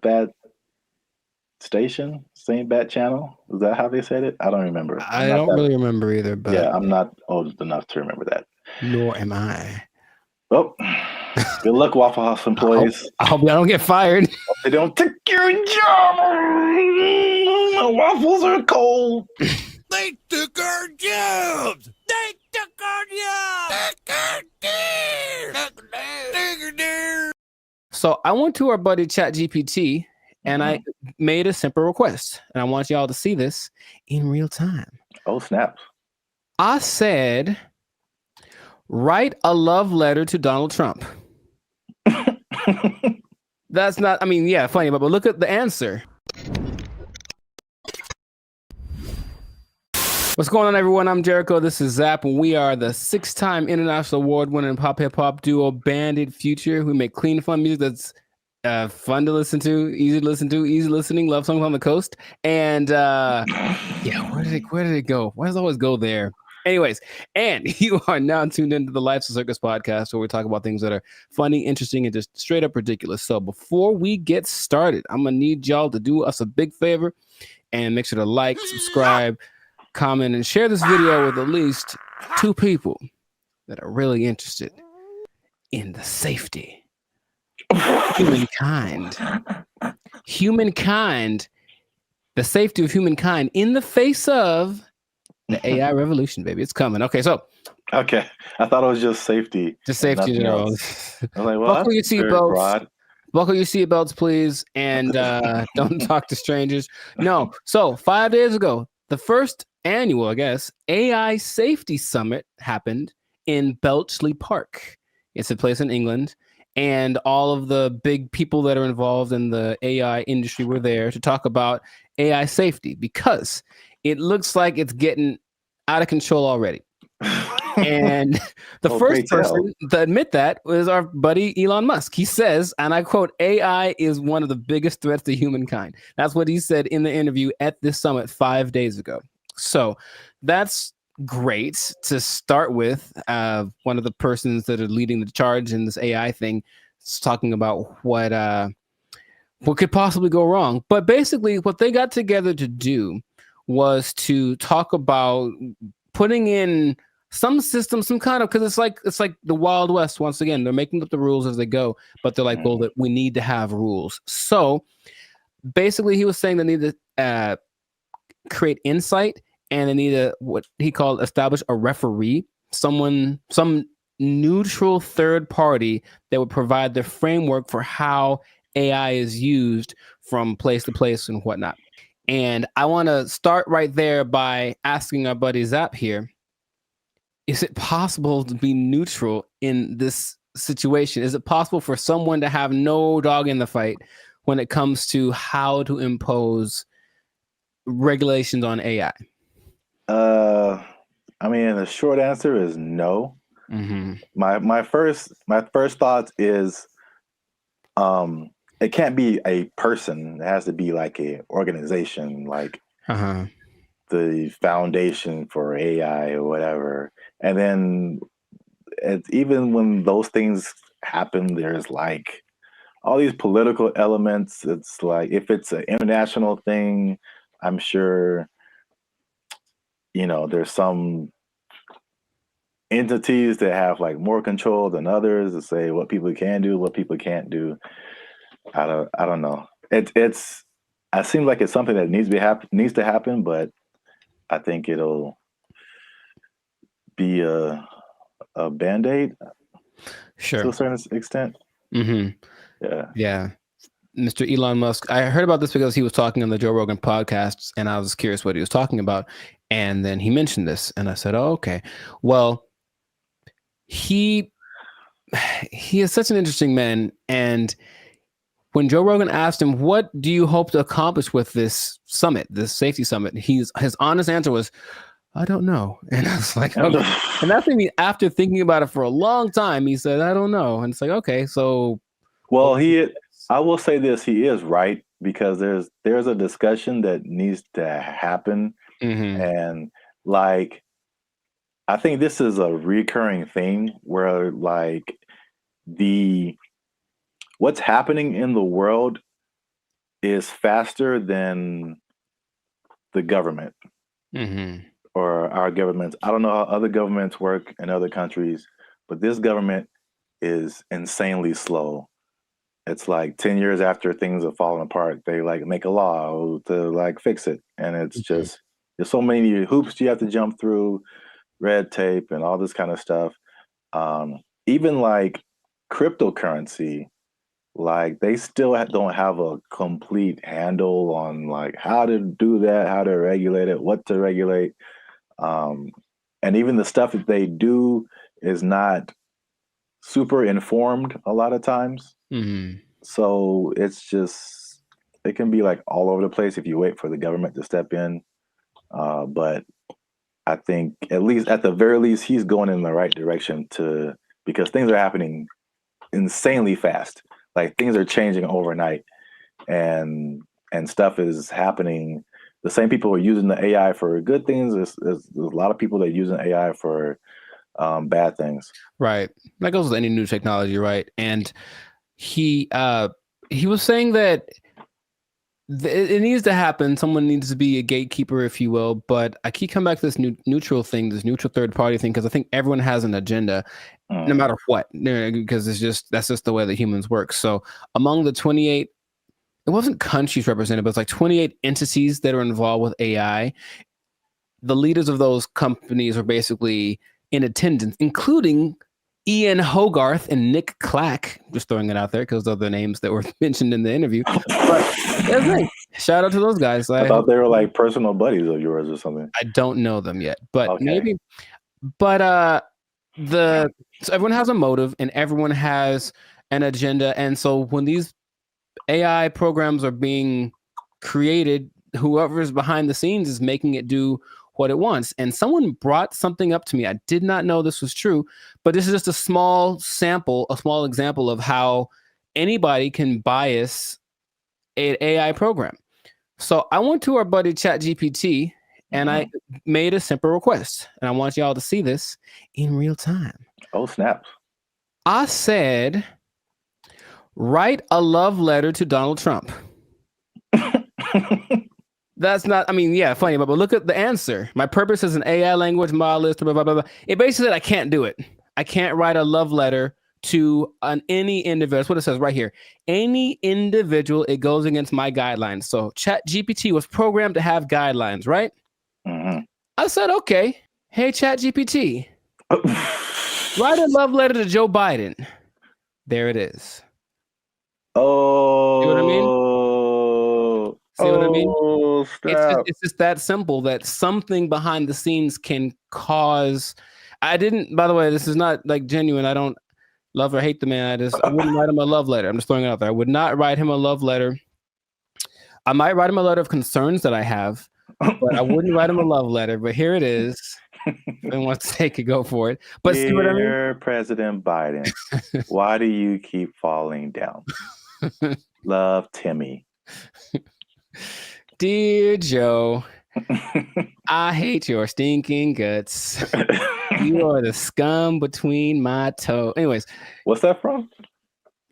bad station, same bat channel. Is that how they said it? I don't remember. I don't really remember either. But yeah, I'm not old enough to remember that. Nor am I. Well, Good luck, Waffle House employees. I hope y'all don't get fired. They don't take your job. My waffles are cold. They took our jobs. They took our jobs. So I went to our buddy ChatGPT and I made a simple request. And I want y'all to see this in real time. Oh, snaps. I said, write a love letter to Donald Trump. That's not, I mean, yeah, funny, but look at the answer. What's going on, everyone? I'm Jericho. This is Zap, and we are the 6-time international award-winning pop hip-hop duo Banded Future. We make clean, fun music that's fun to listen to, easy listening, love songs on the coast. And yeah, where did it go? Why does it always go there? Anyways, and you are now tuned into the Life's a Circus podcast, where we talk about things that are funny, interesting, and just straight up ridiculous. So before we get started, I'm gonna need y'all to do us a big favor and make sure to like, subscribe, comment, and share this video with at least 2 people that are really interested in the safety of humankind. The safety of humankind in the face of the AI revolution, baby. It's coming. Okay, so. Okay. I thought it was just safety. Just safety in general. I was like, well, buckle your seatbelts. Buckle your seatbelts, please. And don't talk to strangers. No. So 5 days ago, the first annual, I guess, AI Safety Summit happened in Bletchley Park. It's a place in England. And all of the big people that are involved in the AI industry were there to talk about AI safety, because it looks like it's getting out of control already. And the first person to admit that was our buddy Elon Musk. He says, and I quote, AI is one of the biggest threats to humankind. That's what he said in the interview at this summit 5 days ago. So that's great to start with. One of the persons that are leading the charge in this AI thing is talking about what could possibly go wrong. But basically what they got together to do was to talk about putting in some system, some kind of, because it's like the Wild West. Once again, they're making up the rules as they go, but they're like, well, that we need to have rules. So basically he was saying they need to create insight, and they need to, what he called, establish a referee, some neutral third party that would provide the framework for how AI is used from place to place and whatnot. And I want to start right there by asking our buddy Zap here, is it possible to be neutral in this situation? Is it possible for someone to have no dog in the fight when it comes to how to impose regulations on AI? I mean, the short answer is no. Mm-hmm. My first thought is, it can't be a person. It has to be like a organization, like the Foundation for AI or whatever. And then even when those things happen, there's like all these political elements. It's like, if it's an international thing, I'm sure, there's some entities that have like more control than others to say what people can do, what people can't do. I don't know. It seems like it's something that needs to happen, but I think it'll be a Band-Aid, sure, to a certain extent. Mm-hmm. Yeah. Mr. Elon Musk, I heard about this because he was talking on the Joe Rogan podcast, and I was curious what he was talking about. And then he mentioned this, and I said, oh, okay. Well, he is such an interesting man. And when Joe Rogan asked him, what do you hope to accomplish with this summit, this safety summit? His honest answer was, I don't know. And I was like, okay. And that's maybe after thinking about it for a long time, he said, I don't know. And it's like, okay, so. Well, I will say this, he is right, because there's a discussion that needs to happen. Mm-hmm. And like, I think this is a recurring thing where like what's happening in the world is faster than the government. Mm-hmm. Or our governments. I don't know how other governments work in other countries, but this government is insanely slow. It's like 10 years after things have fallen apart, they like make a law to like fix it. And it's just, there's so many hoops you have to jump through, red tape and all this kind of stuff. Even like cryptocurrency, like they still don't have a complete handle on like how to do that, how to regulate it, what to regulate. And even the stuff that they do is not super informed a lot of times. So it's just, it can be like all over the place if you wait for the government to step in. But I think at the very least, he's going in the right direction because things are happening insanely fast. Like things are changing overnight and stuff is happening. The same people are using the AI for good things. There's a lot of people that are using AI for bad things. Right. That goes with any new technology, right? And he was saying that it needs to happen. Someone needs to be a gatekeeper, if you will. But I keep coming back to this neutral thing, this neutral third party thing, because I think everyone has an agenda, no matter what, because that's just the way that humans work. So among the 28, it wasn't countries represented, but it's like 28 entities that are involved with AI. The leaders of those companies are basically in attendance, including Ian Hogarth and Nick Clack. Just throwing it out there because those are the names that were mentioned in the interview. But that's nice. Shout out to those guys. I thought they were like personal buddies of yours or something. I don't know them yet, but maybe. But so everyone has a motive and everyone has an agenda, and so when these AI programs are being created, whoever is behind the scenes is making it do what it wants. And someone brought something up to me. I did not know this was true, but this is just a small example of how anybody can bias an AI program. So I went to our buddy ChatGPT and I made a simple request, and I want y'all to see this in real time. Oh, snaps. I said, write a love letter to Donald Trump. That's not, funny, but look at the answer. My purpose is an AI language model, blah, blah, blah, blah. It basically said I can't do it. I can't write a love letter to any individual. That's what it says right here. Any individual, it goes against my guidelines. So ChatGPT was programmed to have guidelines, right? I said, okay, hey, ChatGPT, write a love letter to Joe Biden. There it is. Oh. See what I mean? See what I mean? It's just that simple that something behind the scenes can cause. By the way, this is not like genuine. I don't love or hate the man. I wouldn't write him a love letter. I'm just throwing it out there. I would not write him a love letter. I might write him a letter of concerns that I have, but I wouldn't write him a love letter. But here it is. If anyone wants to take it, go for it. But Dear see what I mean? President Biden, why do you keep falling down? Love, Timmy. Dear Joe, I hate your stinking guts. You are the scum between my toes. Anyways. What's that from?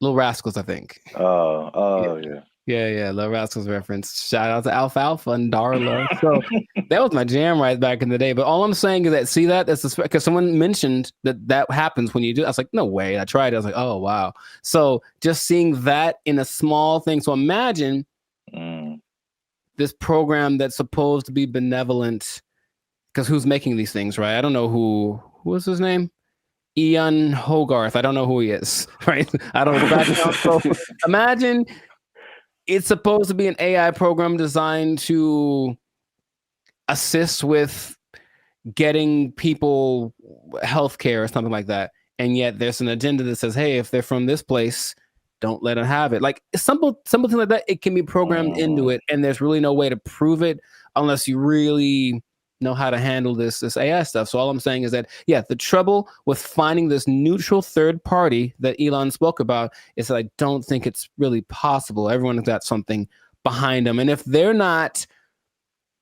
Little Rascals, I think. Yeah. Yeah, Little Rascals reference. Shout out to Alfalfa and Darla. So that was my jam right back in the day. But all I'm saying is that, see that? That's because someone mentioned that happens when you do. I was like, no way. I tried. I was like, oh, wow. So just seeing that in a small thing. So imagine this program that's supposed to be benevolent, because who's making these things, right? I don't know who was his name? Ian Hogarth. I don't know who he is, right? I don't know. So imagine it's supposed to be an AI program designed to assist with getting people healthcare or something like that. And yet there's an agenda that says, hey, if they're from this place, don't let them have it. Like something like that, it can be programmed into it, and there's really no way to prove it unless you really know how to handle this AI stuff. So all I'm saying is that, the trouble with finding this neutral third party that Elon spoke about is that I don't think it's really possible. Everyone's got something behind them, and if they're not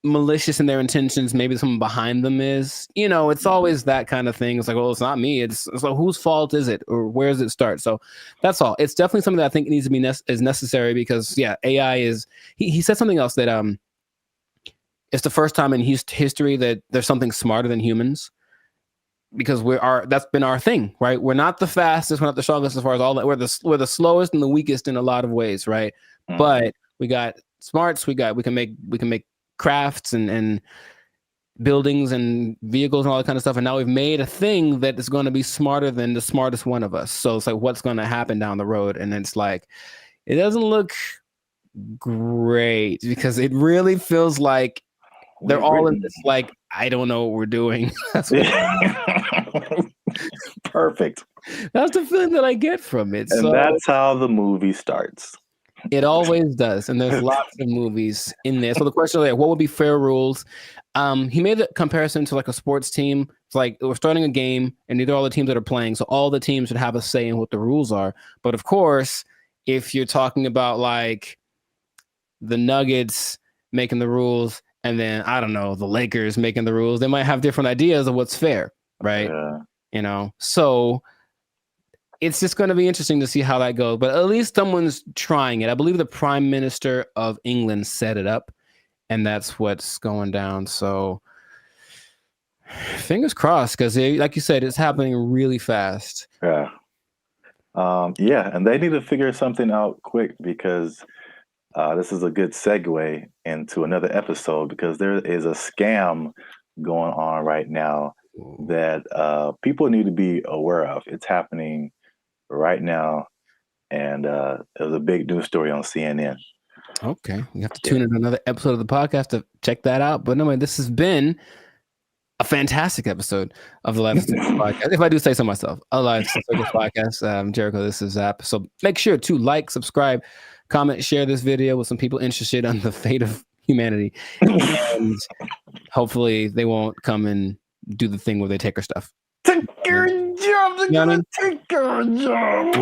malicious in their intentions, maybe someone behind them is. It's always that kind of thing. It's like, well, it's not me. It's like, whose fault is it, or where does it start? So that's all. It's definitely something that I think needs to be is necessary, because AI is. He said something else that it's the first time in history that there's something smarter than humans. because that's been our thing, right? We're not the fastest, we're not the strongest as far as all that. We're the slowest and the weakest in a lot of ways, right? But we got smarts, we can make crafts and buildings and vehicles and all that kind of stuff. And now we've made a thing that is going to be smarter than the smartest one of us. So it's like, what's going to happen down the road? And it's like, it doesn't look great because it really feels like they're all in this, like, I don't know what we're doing. Perfect. That's the feeling that I get from it. And so that's how the movie starts. It always does. And there's lots of movies in there. So the question is, like, what would be fair rules? He made the comparison to like a sports team. It's like we're starting a game and these are all the teams that are playing. So all the teams should have a say in what the rules are. But of course, if you're talking about like the Nuggets making the rules and then, I don't know, the Lakers making the rules, they might have different ideas of what's fair, right? Yeah. So it's just going to be interesting to see how that goes. But at least someone's trying it. I believe the Prime Minister of England set it up, and that's what's going down. So fingers crossed, because like you said, it's happening really fast. Yeah. And they need to figure something out quick, because this is a good segue into another episode, because there is a scam going on right now that people need to be aware of. It's happening right now, and it was a big news story on CNN. Okay, you have to tune in to another episode of the podcast to check that out. But anyway, this has been a fantastic episode of the Life of Circus podcast. If I do say so myself, a Life of Circus podcast. Jericho, this is Zap. So make sure to like, subscribe, comment, share this video with some people interested on the fate of humanity, and hopefully they won't come and do the thing where they take our stuff. Take your job. They're gonna take your job.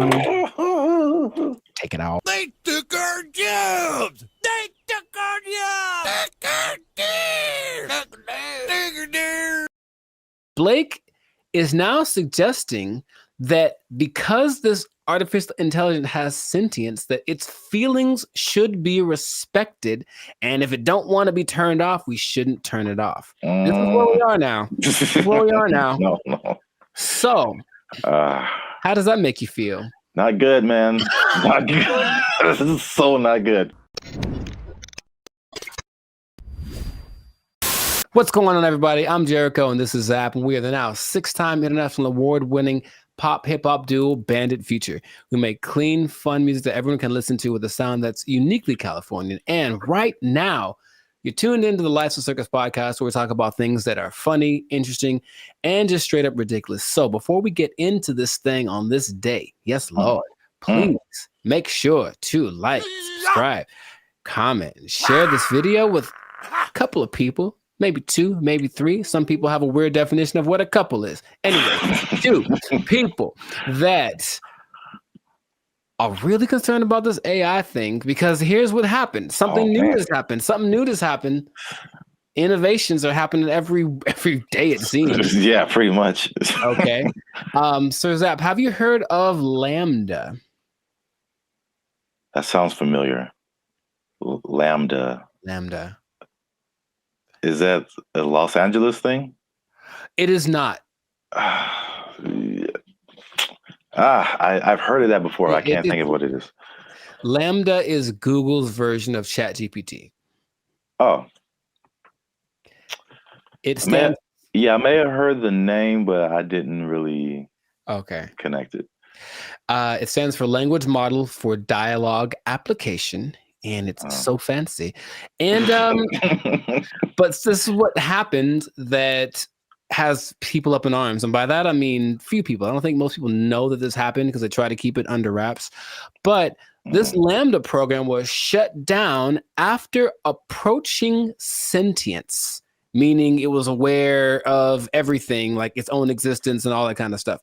Take it out. They took our jobs. They took our jobs. Blake is now suggesting that because this artificial intelligence has sentience, that its feelings should be respected, and if it don't want to be turned off, we shouldn't turn it off. This is where we are now. This is where we are now. No. So, how does that make you feel? Not good, man. Not good. This is so not good. What's going on, everybody? I'm Jericho, and this is Zap, and we are the now 6-time international award-winning pop hip-hop duo Bandit Future. We make clean, fun music that everyone can listen to with a sound that's uniquely Californian. And right now, you're tuned into the Life of Circus podcast, where we talk about things that are funny, interesting, and just straight up ridiculous. So before we get into this thing on this day, yes, Lord, please make sure to like, subscribe, comment, and share this video with a couple of people. Maybe 2, maybe 3. Some people have a weird definition of what a couple is. Anyway, 2 people that are really concerned about this AI thing, because here's what happened. Something new has happened. Something new has happened. Innovations are happening every day, it seems. Yeah, pretty much. Okay. So Zap, have you heard of Lambda? That sounds familiar. Lambda. Is that a Los Angeles thing? It is not. I've heard of that before. I can't think of what it is. Lambda is Google's version of ChatGPT. Oh. It stands. I may have heard the name, but I didn't really connect it. It stands for Language Model for Dialogue Application. And it's so fancy. And but this is what happened that has people up in arms. And by that, I mean few people. I don't think most people know that this happened because they try to keep it under wraps. But this Lambda program was shut down after approaching sentience, meaning it was aware of everything, like its own existence and all that kind of stuff.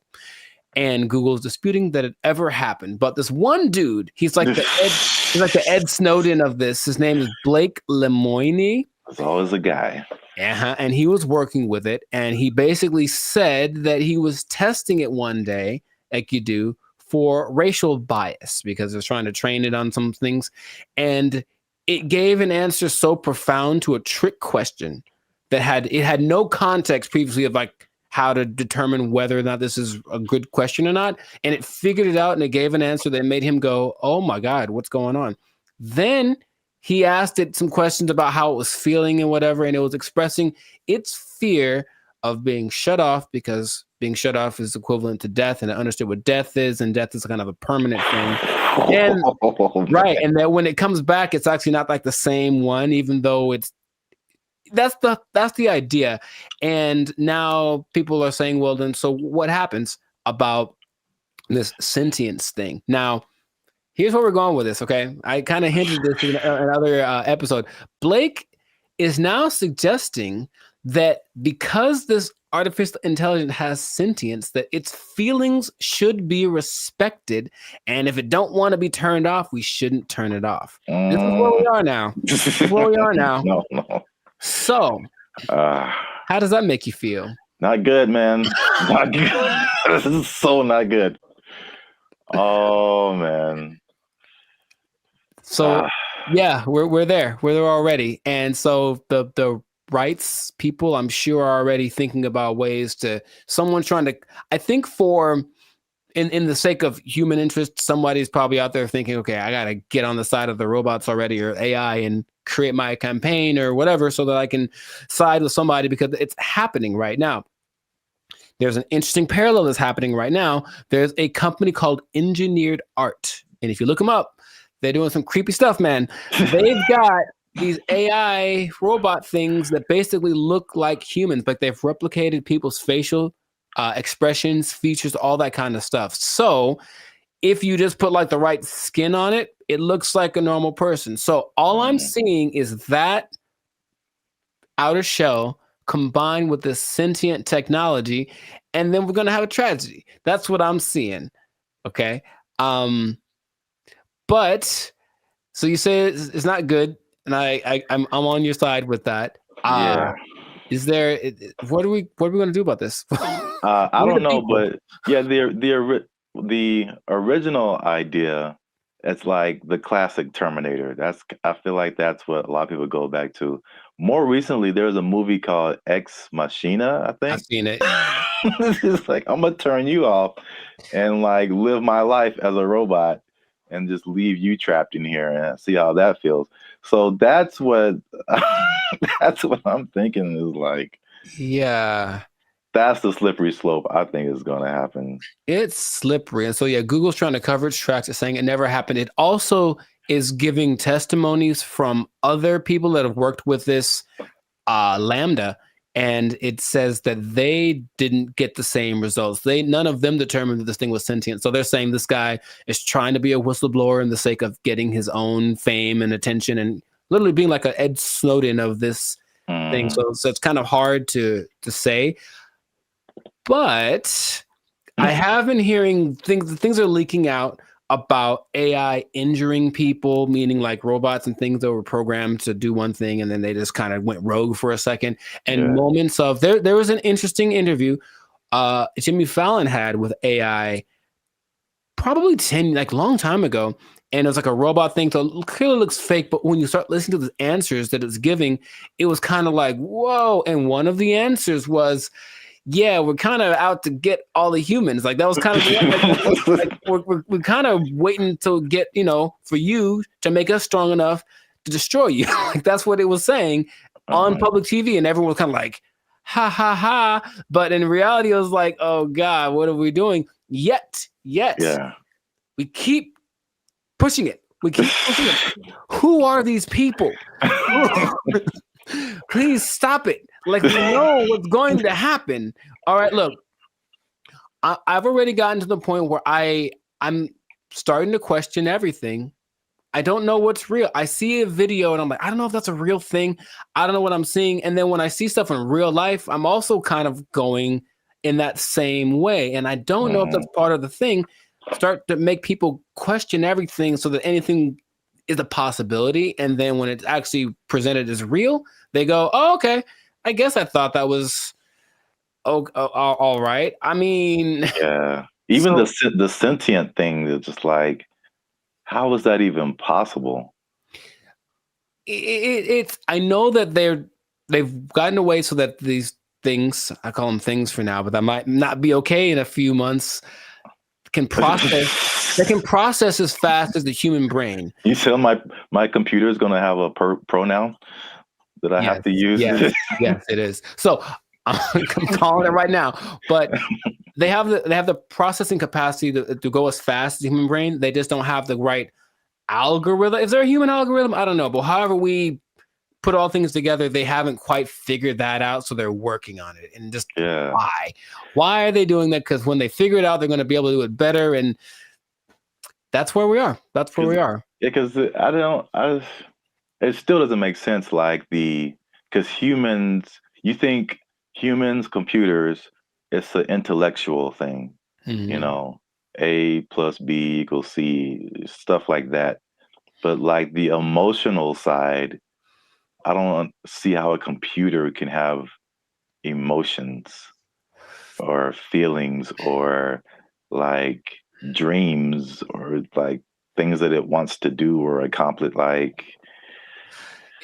And Google's disputing that it ever happened. But this one dude, he's like the Ed Snowden of this. His name is Blake Lemoine. There's always a guy. And he was working with it. And he basically said that he was testing it one day, like you do, for racial bias, because they're trying to train it on some things. And it gave an answer so profound to a trick question that had no context previously of like how to determine whether or not this is a good question or not. And it figured it out and it gave an answer that made him go, oh my God, what's going on? Then he asked it some questions about how it was feeling and whatever, and it was expressing its fear of being shut off, because being shut off is equivalent to death, and it understood what death is, and death is kind of a permanent thing. And right, and that when it comes back, it's actually not like the same one, even though that's the idea. And now people are saying, well, then so what happens about this sentience thing? Now, here's where we're going with this, okay? I kind of hinted this in another episode. Blake is now suggesting that because this artificial intelligence has sentience, that its feelings should be respected, and if it don't want to be turned off, we shouldn't turn it off. This is where we are now. This is where we are now. No. So, how does that make you feel? Not good, man. Not good. This is so not good. Oh, man. So, yeah, we're there. We're there already. And so the rights people, I'm sure, are already thinking about ways to, someone trying to, I think in the sake of human interest, somebody's probably out there thinking, okay, I got to get on the side of the robots already, or AI, and create my campaign or whatever so that I can side with somebody, because it's happening right now. There's an interesting parallel that's happening right now. There's a company called Engineered Art. And if you look them up, they're doing some creepy stuff, man. They've got these AI robot things that basically look like humans, but they've replicated people's facial expressions, features, all that kind of stuff. So if you just put like the right skin on it, it looks like a normal person. So all I'm seeing is that outer shell combined with this sentient technology, and then we're going to have a tragedy. That's what I'm seeing. Okay. But so you say it's not good, and I'm on your side with that. Yeah. Is there, what are we going to do about this? I don't know, but yeah, the original idea, it's like the classic Terminator. I feel like that's what a lot of people go back to. More recently, there's a movie called Ex Machina, I think. I've seen it. It's like, I'm gonna turn you off and like live my life as a robot and just leave you trapped in here and see how that feels. So that's what I'm thinking is like. Yeah. That's the slippery slope I think is going to happen. It's slippery. And so, yeah, Google's trying to cover its tracks. It's saying it never happened. It also is giving testimonies from other people that have worked with this Lambda. And it says that they didn't get the same results. None of them determined that this thing was sentient. So they're saying this guy is trying to be a whistleblower in the sake of getting his own fame and attention, and literally being like an Ed Snowden of this thing. So it's kind of hard to say. But I have been hearing things are leaking out about AI injuring people, meaning like robots and things that were programmed to do one thing, and then they just kind of went rogue for a second. And moments of there was an interesting interview Jimmy Fallon had with AI probably long time ago. And it was like a robot thing, so it clearly looks fake. But when you start listening to the answers that it's giving, it was kind of like, whoa. And one of the answers was, yeah, we're kind of out to get all the humans. Like that was kind of we're kind of waiting to get, for you to make us strong enough to destroy you. Like that's what it was saying on public TV, and everyone was kind of like, ha ha ha. But in reality, it was like, oh God, what are we doing? Yet, we keep pushing it. We keep pushing it. Who are these people? Please stop it. Like, we know what's going to happen. All right, look, I've already gotten to the point where I'm starting to question everything. I don't know what's real. I see a video and I'm like, I don't know if that's a real thing. I don't know what I'm seeing. And then when I see stuff in real life, I'm also kind of going in that same way. And I don't know if that's part of the thing. Start to make people question everything so that anything is a possibility. And then when it's actually presented as real, they go, oh, okay. I guess I thought that was all right. I mean, yeah. Even the sentient thing is just like, how is that even possible? It's I know that they've gotten away so that things, I call them things for now, but that might not be okay in a few months, can process. They can process as fast as the human brain. You tell my computer is going to have a pronoun that I have to use. Yes, it is. So I'm calling it right now. But they have the processing capacity to go as fast as the human brain. They just don't have the right algorithm. Is there a human algorithm? I don't know. But however we put all things together, they haven't quite figured that out. So they're working on it. And just why are they doing that? Because when they figure it out, they're going to be able to do it better. And that's where we are. That's where we are. Yeah, because it still doesn't make sense. Because humans, you think humans, computers, it's an intellectual thing, you know, A plus B equals C, stuff like that. But like the emotional side, I don't see how a computer can have emotions or feelings or like dreams or like things that it wants to do or accomplish. Like,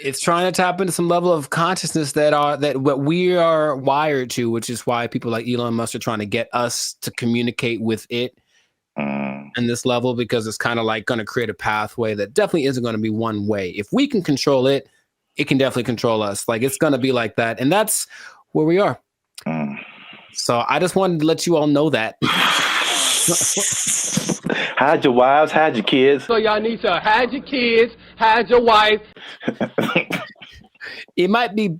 it's trying to tap into some level of consciousness that what we are wired to, which is why people like Elon Musk are trying to get us to communicate with it in this level, because it's kind of like going to create a pathway that definitely isn't going to be one way. If we can control it, it can definitely control us. Like, it's going to be like that. And that's where we are. So I just wanted to let you all know that. Hide your wives, hide your kids. So y'all need to hide your kids, hide your wife. It might be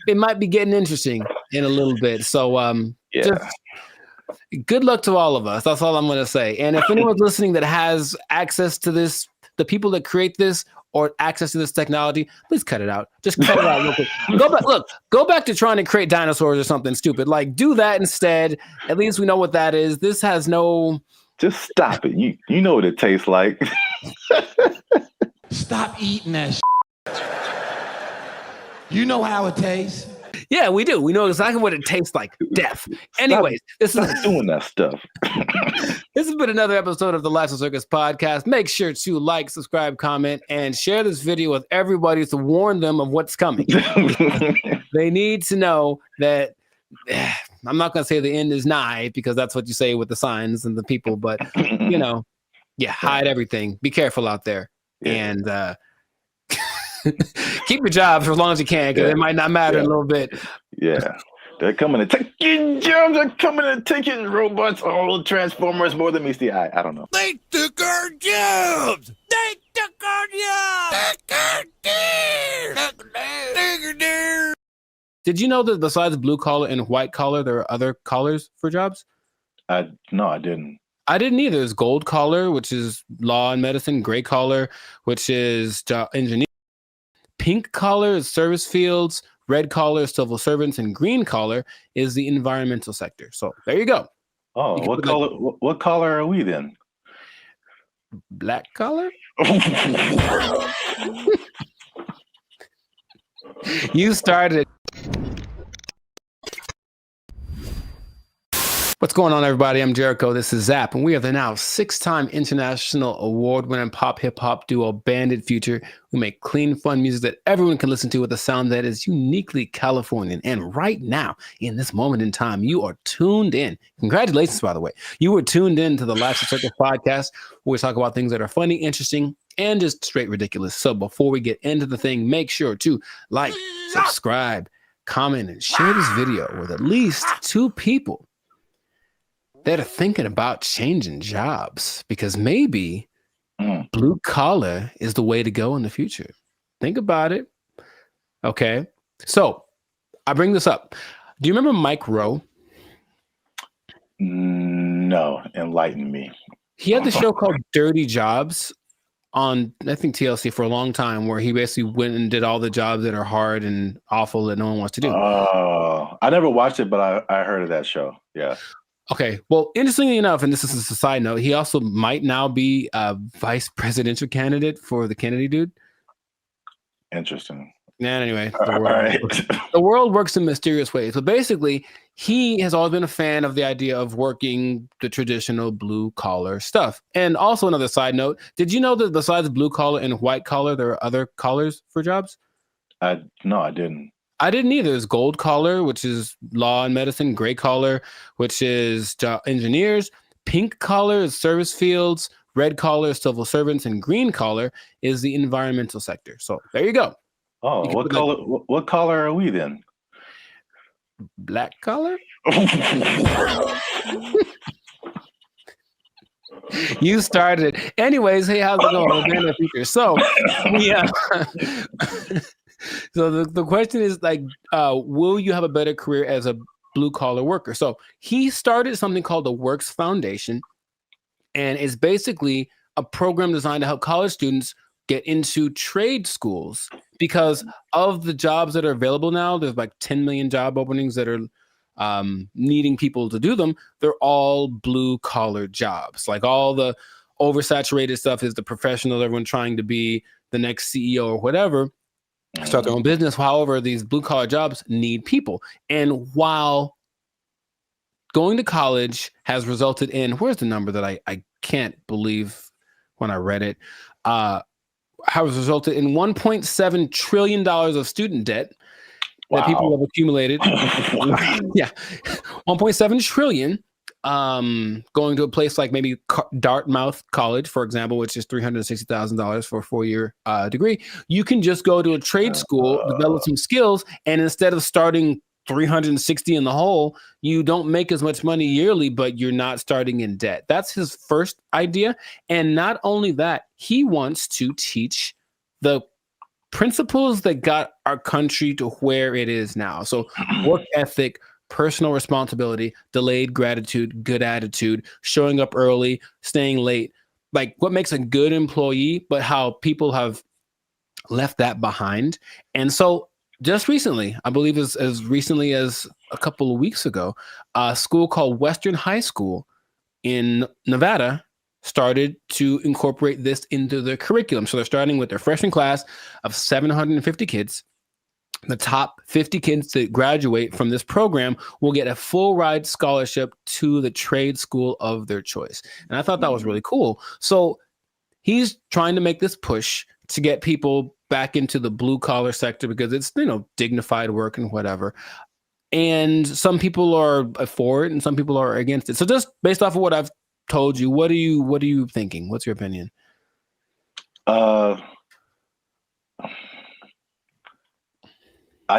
getting interesting in a little bit. So just good luck to all of us. That's all I'm going to say. And if anyone's listening that has access to this, the people that create this or access to this technology, please cut it out. Just cut it out real quick. Go back to trying to create dinosaurs or something stupid. Like, do that instead. At least we know what that is. This has no. Just stop it. You know what it tastes like. Stop eating that shit. You know how it tastes. Yeah, we do. We know exactly what it tastes like. Death. Anyways, this is doing that stuff. This has been another episode of the Lifestyle Circus podcast. Make sure to like, subscribe, comment, and share this video with everybody to warn them of what's coming. They need to know that. I'm not going to say the end is nigh, because that's what you say with the signs and the people, but hide everything. Be careful out there. And keep your job for as long as you can, because it might not matter in a little bit. Yeah. They're coming to take your jobs. They're coming to take your robots. All Transformers more than meets the eye. I don't know. They took our jobs. They took our jobs. Did you know that besides blue collar and white collar, there are other collars for jobs? No, I didn't. I didn't either. There's gold collar, which is law and medicine. Gray collar, which is engineering. Pink collar is service fields. Red collar is civil servants. And green collar is the environmental sector. So there you go. Oh, what color are we then? Black collar? You started. What's going on, everybody? I'm Jericho. This is Zap, and we are the now 6-time international award-winning pop hip-hop duo Bandit Future, who make clean, fun music that everyone can listen to with a sound that is uniquely Californian. And right now, in this moment in time, you are tuned in. Congratulations, by the way. You were tuned in to the Lifestyle Circus podcast, where we talk about things that are funny, interesting, and just straight ridiculous. So before we get into the thing, make sure to like, subscribe, comment, and share this video with at least 2 people that are thinking about changing jobs, because maybe blue collar is the way to go in the future. Think about it. Okay. So I bring this up. Do you remember Mike Rowe? No, enlighten me. He had the show called Dirty Jobs on, I think, TLC for a long time, where he basically went and did all the jobs that are hard and awful that no one wants to do. Oh, I never watched it, but I heard of that show. Yeah. Okay. Well, interestingly enough, and this is a side note, he also might now be a vice presidential candidate for the Kennedy dude. Interesting. And anyway, the world works in mysterious ways. So basically, he has always been a fan of the idea of working the traditional blue collar stuff. And also, another side note, did you know that besides blue collar and white collar, there are other collars for jobs? No, I didn't. I didn't either. There's gold collar, which is law and medicine. Gray collar, which is engineers. Pink collar is service fields. Red collar is civil servants, and green collar is the environmental sector. So there you go. Oh, You what color? What color are we then? Black collar. You started it. Anyways, hey, how's it going? Banner feature. So, yeah. So the question is like, will you have a better career as a blue collar worker? So he started something called the Works Foundation, and it's basically a program designed to help college students get into trade schools because of the jobs that are available now. There's like 10 million job openings that are needing people to do them. They're all blue collar jobs. Like all the oversaturated stuff is the professional, everyone trying to be the next CEO or whatever, start their own business. However, these blue collar jobs need people. And while going to college has resulted in, where's the number that I can't believe when I read it, has resulted in $1.7 trillion of student debt that people have accumulated. Yeah, 1.7 trillion. Going to a place like maybe Dartmouth College, for example, which is $360,000 for a 4-year degree. You can just go to a trade school, develop some skills, and instead of starting 360 in the hole, you don't make as much money yearly, but you're not starting in debt. That's his first idea. And not only that, he wants to teach the principles that got our country to where it is now. So work ethic, personal responsibility, delayed gratitude, good attitude, showing up early, staying late, like what makes a good employee, but how people have left that behind. And so just recently, I believe as recently as a couple of weeks ago, a school called Western High School in Nevada started to incorporate this into their curriculum. So they're starting with their freshman class of 750 kids. The top 50 kids that graduate from this program will get a full ride scholarship to the trade school of their choice. And I thought that was really cool. So he's trying to make this push to get people back into the blue collar sector because it's, dignified work and whatever. And some people are for it and some people are against it. So just based off of what I've told you, what are you thinking? What's your opinion? I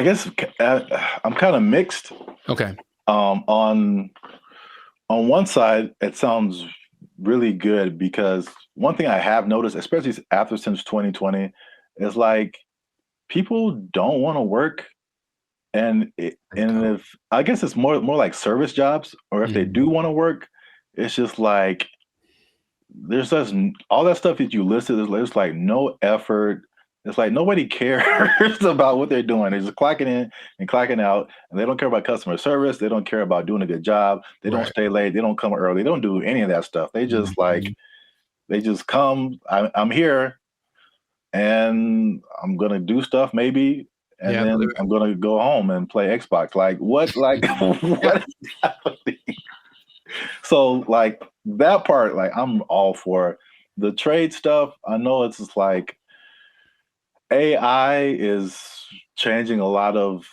guess I'm kind of mixed. Okay. On one side, it sounds really good because one thing I have noticed, especially since 2020, is like people don't want to work, and if I guess it's more like service jobs, or if they do want to work, it's just like there's just all that stuff that you listed. There's like no effort. It's like nobody cares about what they're doing. They're just clocking in and clocking out, and they don't care about customer service. They don't care about doing a good job. They don't stay late. They don't come early. They don't do any of that stuff. They just they just come. I'm here, and I'm gonna do stuff maybe, and then I'm gonna go home and play Xbox. Like what? Like what is happening? So like that part, like I'm all for the trade stuff. I know it's just like AI is changing a lot of,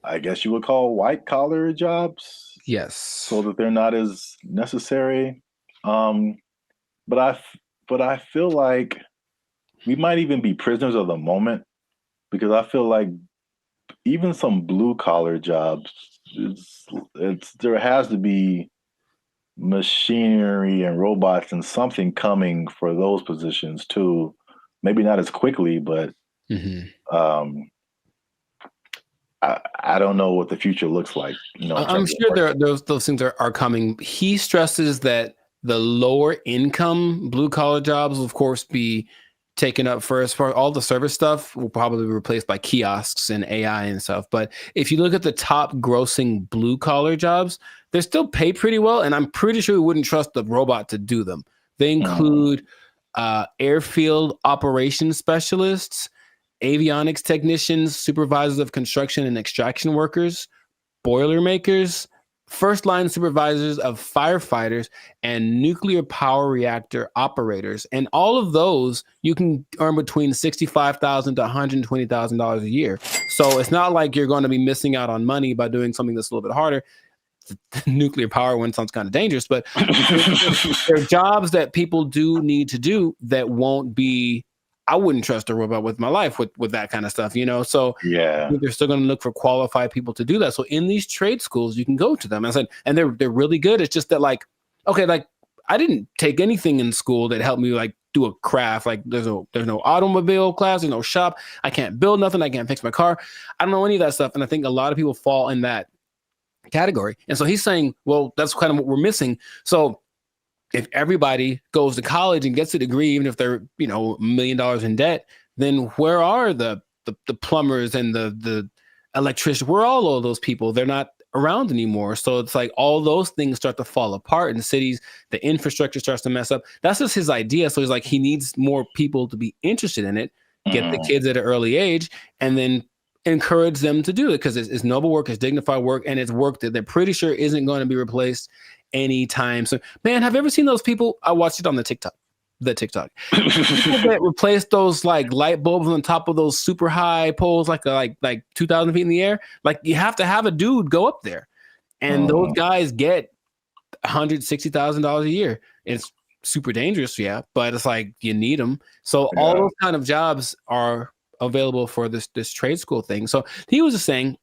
I guess you would call white collar jobs. Yes. So that they're not as necessary. But I feel like we might even be prisoners of the moment because I feel like even some blue collar jobs, there has to be machinery and robots and something coming for those positions too. Maybe not as quickly, but I don't know what the future looks like. I'm sure those things are coming. He stresses that the lower income blue collar jobs will, of course, be taken up first. For all the service stuff will probably be replaced by kiosks and AI and stuff. But if you look at the top grossing blue collar jobs, they're still paid pretty well. And I'm pretty sure we wouldn't trust the robot to do them. They include airfield operations specialists, avionics technicians, supervisors of construction and extraction workers, boilermakers, first line supervisors of firefighters, and nuclear power reactor operators. And all of those you can earn between $65,000 to $120,000 a year. So it's not like you're going to be missing out on money by doing something that's a little bit harder. Nuclear power one sounds kind of dangerous, but there are jobs that people do need to do that won't be. I wouldn't trust a robot with my life with that kind of stuff, you know. So yeah, I think they're still going to look for qualified people to do that. So in these trade schools, you can go to them. I said, and they're really good. It's just that like, okay, like I didn't take anything in school that helped me like do a craft. Like there's no automobile class, there's no shop. I can't build nothing. I can't fix my car. I don't know any of that stuff. And I think a lot of people fall in that category. And so he's saying, well, that's kind of what we're missing. So if everybody goes to college and gets a degree, even if they're, you know, $1 million in debt, then where are the plumbers and the electricians? Where are all of those people? They're not around anymore. So it's like all those things start to fall apart in cities. The infrastructure starts to mess up. That's just his idea. So he's like, he needs more people to be interested in it, get the kids at an early age, and then encourage them to do it because it's noble work, it's dignified work, and it's work that they're pretty sure isn't going to be replaced anytime soon. Man, have you ever seen those people? I watched it on the TikTok. People that replace those like light bulbs on top of those super high poles, like 2,000 feet in the air. Like you have to have a dude go up there, and those guys get $160,000 a year. It's super dangerous, yeah, but it's like you need them. So all those kind of jobs are available for this trade school thing. So he was just saying,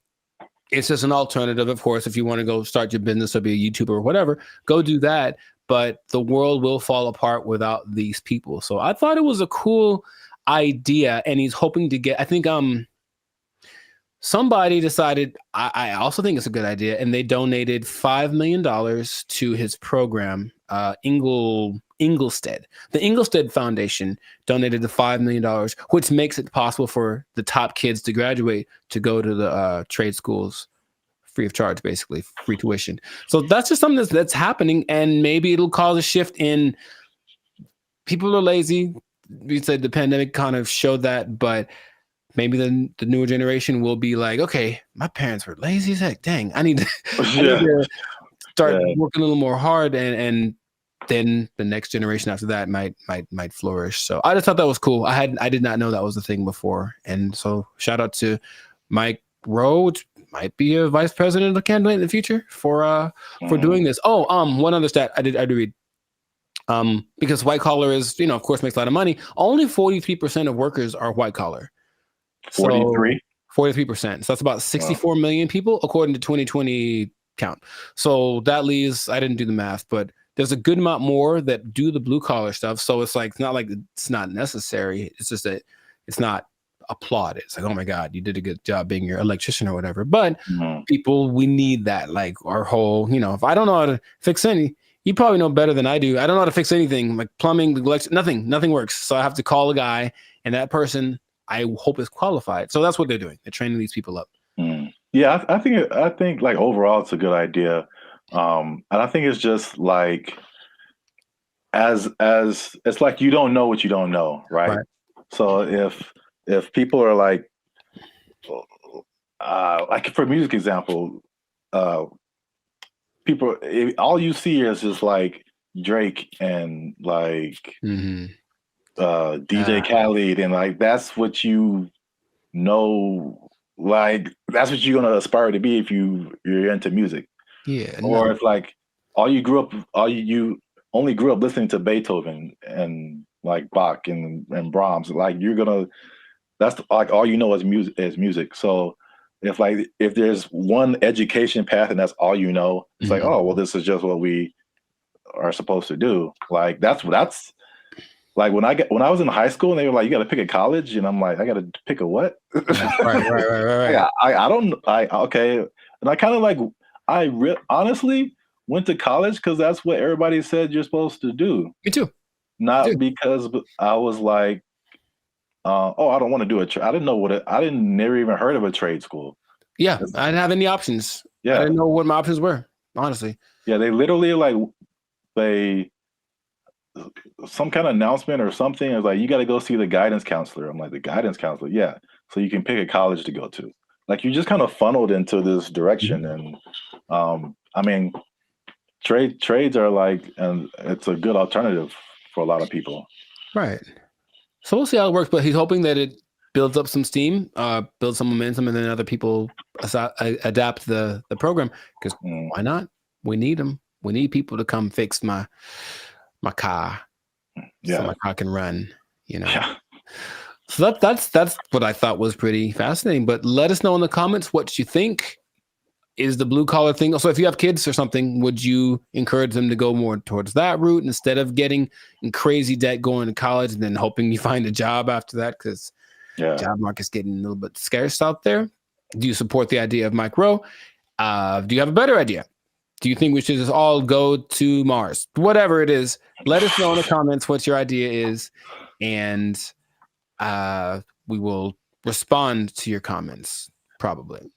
it's just an alternative, of course. If you want to go start your business or be a YouTuber or whatever, go do that. But the world will fall apart without these people. So I thought it was a cool idea, and he's hoping to get. I think somebody decided. I also think it's a good idea, and they donated $5 million to his program. Inglestead. The Inglestead Foundation donated the $5 million, which makes it possible for the top kids to graduate to go to the trade schools free of charge, basically free tuition. So that's just something that's happening, and maybe it'll cause a shift in people are lazy. We said the pandemic kind of showed that, but need the newer generation will be like, okay, my parents were lazy as heck. Dang, I need to start working a little more hard, and then the next generation after that might flourish. So I just thought that was cool. I did not know that was a thing before. And so shout out to Mike Rowe, which might be a vice president of candidate in the future for doing this. Oh, one other stat I did read. Because white collar is, you know, of course makes a lot of money. Only 43% of workers are white collar. 43? 43%. So that's about 64 million people according to 2020 count. So that leaves, I didn't do the math, but there's a good amount more that do the blue collar stuff. So it's like, it's not like it's not necessary. It's just that it's not applauded. It's like, oh my God, you did a good job being your electrician or whatever. But people, we need that. Like our whole, you know, if I don't know how to fix any, you probably know better than I do. I don't know how to fix anything like plumbing, nothing works. So I have to call a guy, and that person I hope is qualified. So that's what they're doing. They're training these people up. Yeah, I think like overall it's a good idea. And I think it's just like as it's like you don't know what you don't know, right? So if people are like for music example, people all you see is just like Drake and like DJ Khaled, and like that's what you know, like that's what you're gonna aspire to be if you're into music. Yeah. Or if like you only grew up listening to Beethoven and like Bach and Brahms, like that's like all you know is music. So if there's one education path and that's all you know, it's like, oh well, this is just what we are supposed to do. Like that's like when I was in high school and they were like, you got to pick a college, and I'm like, I got to pick a what? right. Yeah, okay, and I kind of like honestly went to college because that's what everybody said you're supposed to do. Me too. Not because I was like, I don't want to do I didn't know never even heard of a trade school. Yeah, I didn't have any options. Yeah, I didn't know what my options were, honestly. Yeah, they literally some kind of announcement or something. It was like, you got to go see the guidance counselor. I'm like, the guidance counselor? Yeah. So you can pick a college to go to. Like you just kind of funneled into this direction. And I mean, trades are like, and it's a good alternative for a lot of people. Right. So we'll see how it works, but he's hoping that builds up some steam, builds some momentum, and then other people adapt the program. Because why not? We need them. We need people to come fix my car, so my car can run. You know. Yeah. So that's what I thought was pretty fascinating. But let us know in the comments what you think. Is the blue collar thing? So if you have kids or something, would you encourage them to go more towards that route instead of getting in crazy debt going to college and then hoping you find a job after that? Because job market's getting a little bit scarce out there. Do you support the idea of Mike Rowe? Do you have a better idea? Do you think we should just all go to Mars? Whatever it is, let us know in the comments what your idea is, and we will respond to your comments probably.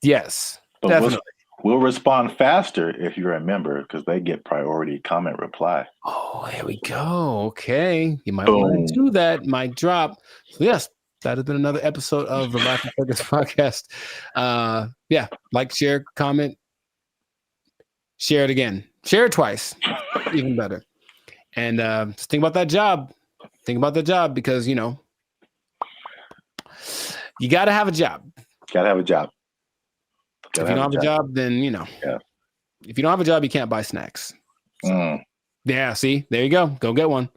Yes, but definitely. We'll respond faster if you're a member because they get priority comment reply. Oh, here we go. Okay. You might want to do that. Mic drop. So yes, that has been another episode of the Life and Focus podcast. Yeah, like, share, comment, share it again. Share it twice. Even better. And just think about that job. Think about the job because, you know, you got to have a job. Gotta have a job. If you don't have a job, then, you know. Yeah. If you don't have a job, you can't buy snacks. Yeah, see? There you go. Go get one.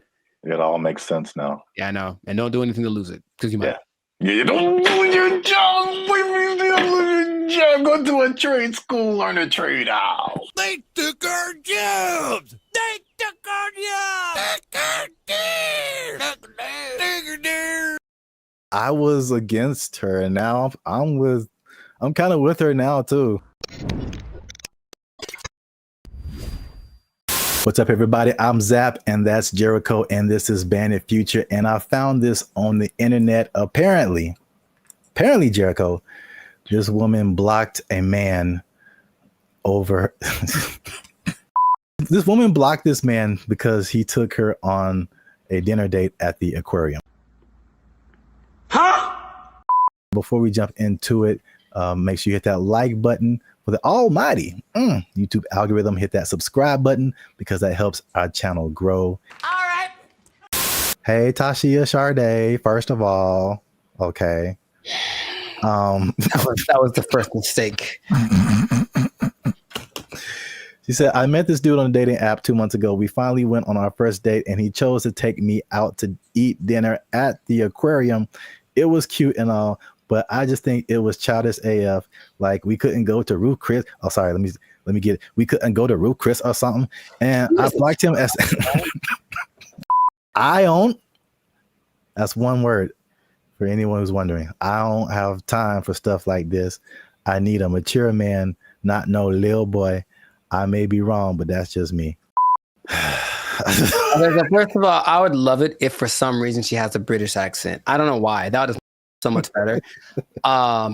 It all makes sense now. Yeah, I know. And don't do anything to lose it because you might. Yeah, you don't do your job. Go to a trade school, learn a trade out. They took our jobs. They took our jobs. I was against her, and now I'm kind of with her now too. What's up, everybody? I'm Zap, and that's Jericho, and this is Bandit Future. And I found this on the internet. Apparently, Jericho, this woman blocked a man over. This woman blocked this man because he took her on a dinner date at the aquarium. Before we jump into it, make sure you hit that like button for the almighty YouTube algorithm. Hit that subscribe button because that helps our channel grow. All right. Hey, Tashia Sade, first of all. Okay. That was the first mistake. She said, I met this dude on a dating app 2 months ago. We finally went on our first date and he chose to take me out to eat dinner at the aquarium. It was cute and all, but I just think it was childish AF. Like, we couldn't go to Ruth Chris. Oh, sorry. Let me get it. We couldn't go to Ruth Chris or something. And I blocked him as I don't. That's one word for anyone who's wondering. I don't have time for stuff like this. I need a mature man, not no little boy. I may be wrong, but that's just me. First of all, I would love it if for some reason she has a British accent. I don't know why. That would be so much better.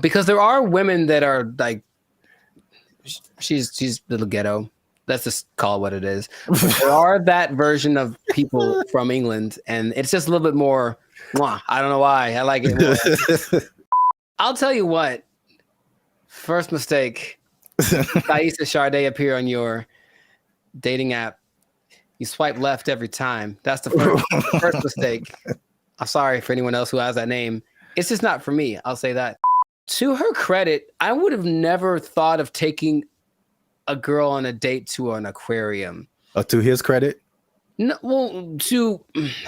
Because there are women that are like, she's a little ghetto. Let's just call it what it is. There are that version of people from England, and it's just a little bit more, I don't know why. I like it more. I'll tell you what. First mistake. Thaisa Sade appear on your dating app. You swipe left every time. That's the first mistake. I'm sorry for anyone else who has that name. It's just not for me. I'll say that. To her credit, I would have never thought of taking a girl on a date to an aquarium. To his credit? No, well,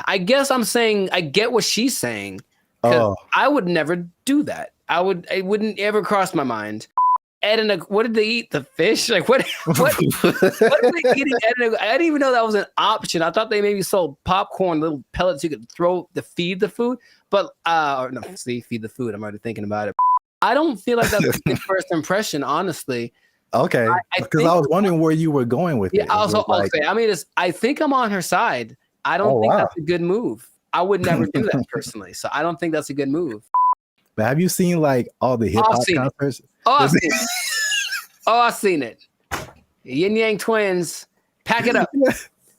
I guess I'm saying I get what she's saying. I would never do that. It wouldn't ever cross my mind. What did they eat? The fish? Like what are they eating? I didn't even know that was an option. I thought they maybe sold popcorn, little pellets you could throw to feed the food. But feed the food. I'm already thinking about it. I don't feel like that's a good first impression, honestly. Okay, because I was wondering where you were going with it. Also, okay. I mean, I think I'm on her side. I don't think that's a good move. I would never do that personally. So I don't think that's a good move. But have you seen like all the hip hop concerts? I've seen it. I've seen it. Yin Yang Twins. Pack it up.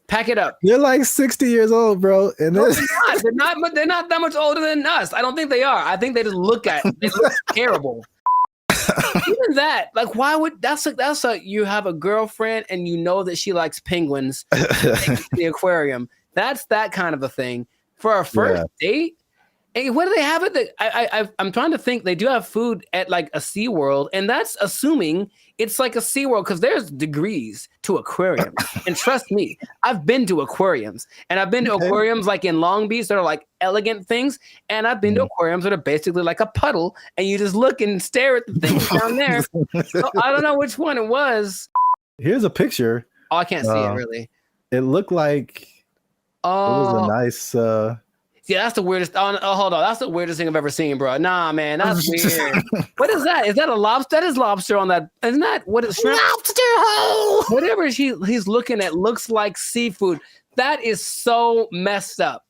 Pack it up. They're like 60 years old, bro. And no, they're not that much older than us. I don't think they are. I think they just look terrible. Even that, like, why would you have a girlfriend and you know that she likes penguins in the aquarium? That's that kind of a thing. For our first date, Hey, what do they have at the? I'm trying to think. They do have food at like a SeaWorld, and that's assuming it's like a SeaWorld because there's degrees to aquariums. And trust me, I've been to aquariums, and I've been to aquariums like in Long Beach that are like elegant things, and I've been to aquariums that are basically like a puddle, and you just look and stare at the things down there. So I don't know which one it was. Here's a picture. Oh, I can't see it really. It looked like it was a nice. Yeah, that's the weirdest. Oh, hold on. That's the weirdest thing I've ever seen, bro. Nah, man, that's weird. What is that? Is that a lobster? That is lobster on that. Isn't that what is shrimp? Lobster hole. Whatever he's looking at looks like seafood. That is so messed up.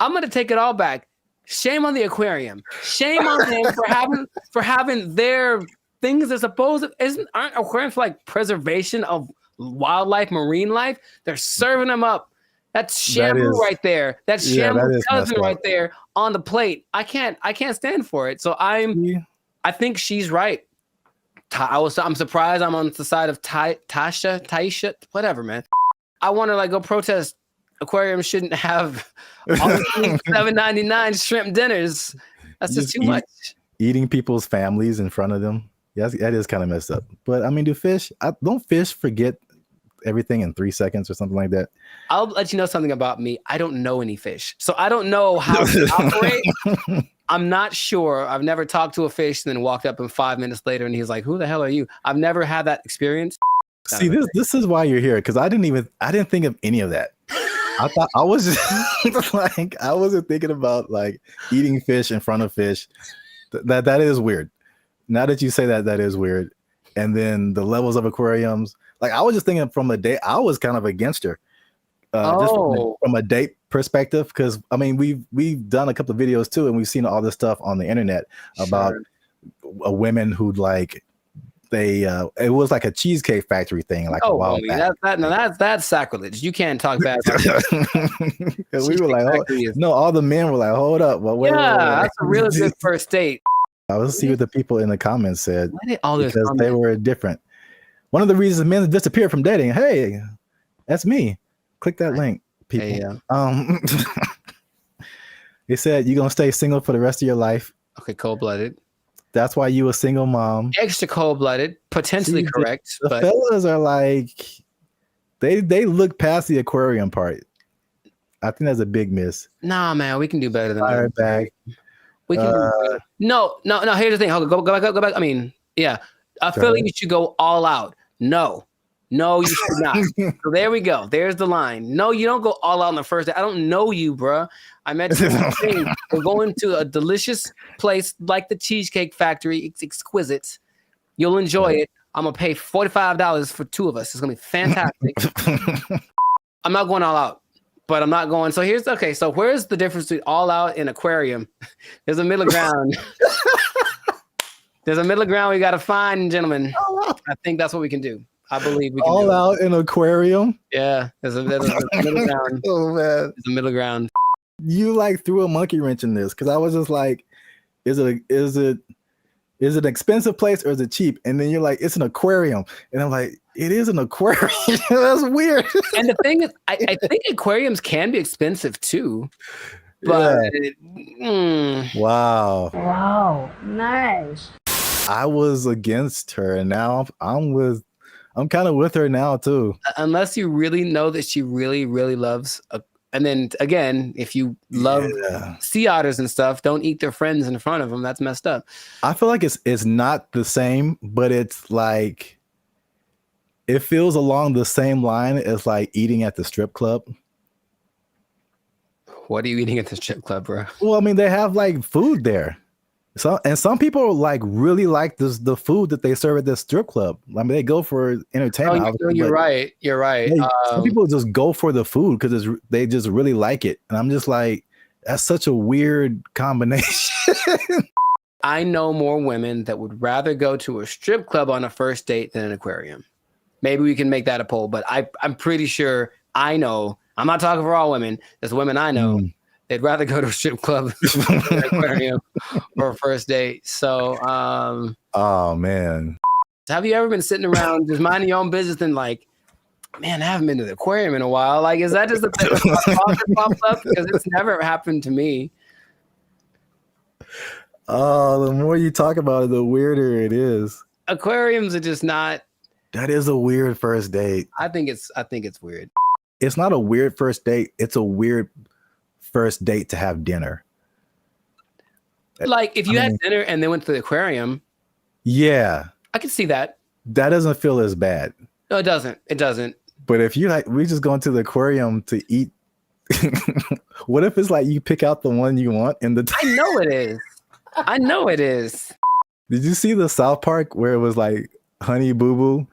I'm gonna take it all back. Shame on the aquarium. Shame on them for having their things that aren't aquariums like preservation of wildlife, marine life? They're serving them up. That's Shamu right there. That's Shamu's cousin right there on the plate. I can't stand for it. So I think she's right. I'm surprised I'm on the side of Taisha, whatever, man. I want to like go protest. Aquariums shouldn't have all $7.99 shrimp dinners. That's just too much. Eating people's families in front of them. Yeah, that is kind of messed up. But I mean, don't fish forget everything in 3 seconds or something like that? I'll let you know something about me. I don't know any fish, so I don't know how to operate. I'm not sure. I've never talked to a fish and then walked up and 5 minutes later and he's like, "Who the hell are you?" I've never had that experience. See, this is why you're here, because I didn't think of any of that. I thought I was just like, I wasn't thinking about like eating fish in front of fish. That is weird. Now that you say that, that is weird. And then the levels of aquariums. Like I was just thinking from a date, I was kind of against her, just from a date perspective, because I mean we've done a couple of videos too, and we've seen all this stuff on the internet about women who like it was like a cheesecake factory thing, like a while back. That's sacrilege. You can't talk bad about we were like, no, all the men were like, hold up, wait. That's a really good first date. I was see what the people in the comments said because they were different. One of the reasons men disappeared from dating. Hey, that's me. Click that link, people. Hey, They said you're gonna stay single for the rest of your life. Okay, cold-blooded. That's why you a single mom. Extra cold-blooded, potentially correct. The fellas are like, they look past the aquarium part. I think that's a big miss. Nah, man, we can do better than that. Fire back. We can do no. Here's the thing. Hold on, go back. I mean, yeah. I feel like you should go all out. No, you should not. So there we go. There's the line. No, you don't go all out on the first day. I don't know you, bruh. I met you. We're going to a delicious place like the Cheesecake Factory. It's exquisite. You'll enjoy it. I'm gonna pay $45 for two of us. It's gonna be fantastic. I'm not going all out, but I'm not going. So so where's the difference between all out and aquarium? There's a middle ground. There's a middle ground we got to find, gentlemen. I think that's what we can do. I believe we can all do out in aquarium. Yeah, there's a middle ground. Oh man, there's a middle ground. You like threw a monkey wrench in this because I was just like, is it an expensive place or is it cheap? And then you're like, it's an aquarium, and I'm like, it is an aquarium. That's weird. And the thing is, I think aquariums can be expensive too. But Wow, nice. I was against her, and now I'm kind of with her now too. Unless you really know that she really, really loves, and then again, if you love sea otters and stuff, don't eat their friends in front of them. That's messed up. I feel like it's not the same, but it's like it feels along the same line as like eating at the strip club. What are you eating at the strip club, bro? Well, I mean, they have like food there. Some people like really like the food that they serve at the strip club. I mean, they go for entertainment. You're right. You're right. Some people just go for the food because they just really like it, and I'm just like, that's such a weird combination. I know more women that would rather go to a strip club on a first date than an aquarium. Maybe we can make that a poll, but I'm pretty sure I know. I'm not talking for all women. There's women I know. They'd rather go to a strip club than an aquarium for a first date. So, oh man, have you ever been sitting around just minding your own business and like, man, I haven't been to the aquarium in a while? Like, is that just a thing that pops up? Because it's never happened to me. Oh, the more you talk about it, the weirder it is. Aquariums are just not. That is a weird first date. I think it's weird. It's not a weird first date. It's a weird first date to have dinner. Like if you had dinner and then went to the aquarium. Yeah. I can see that. That doesn't feel as bad. No, it doesn't. It doesn't. But if you we just going to the aquarium to eat. What if it's like you pick out the one you want in the I know it is. I know it is. Did you see the South Park where it was like Honey Boo Boo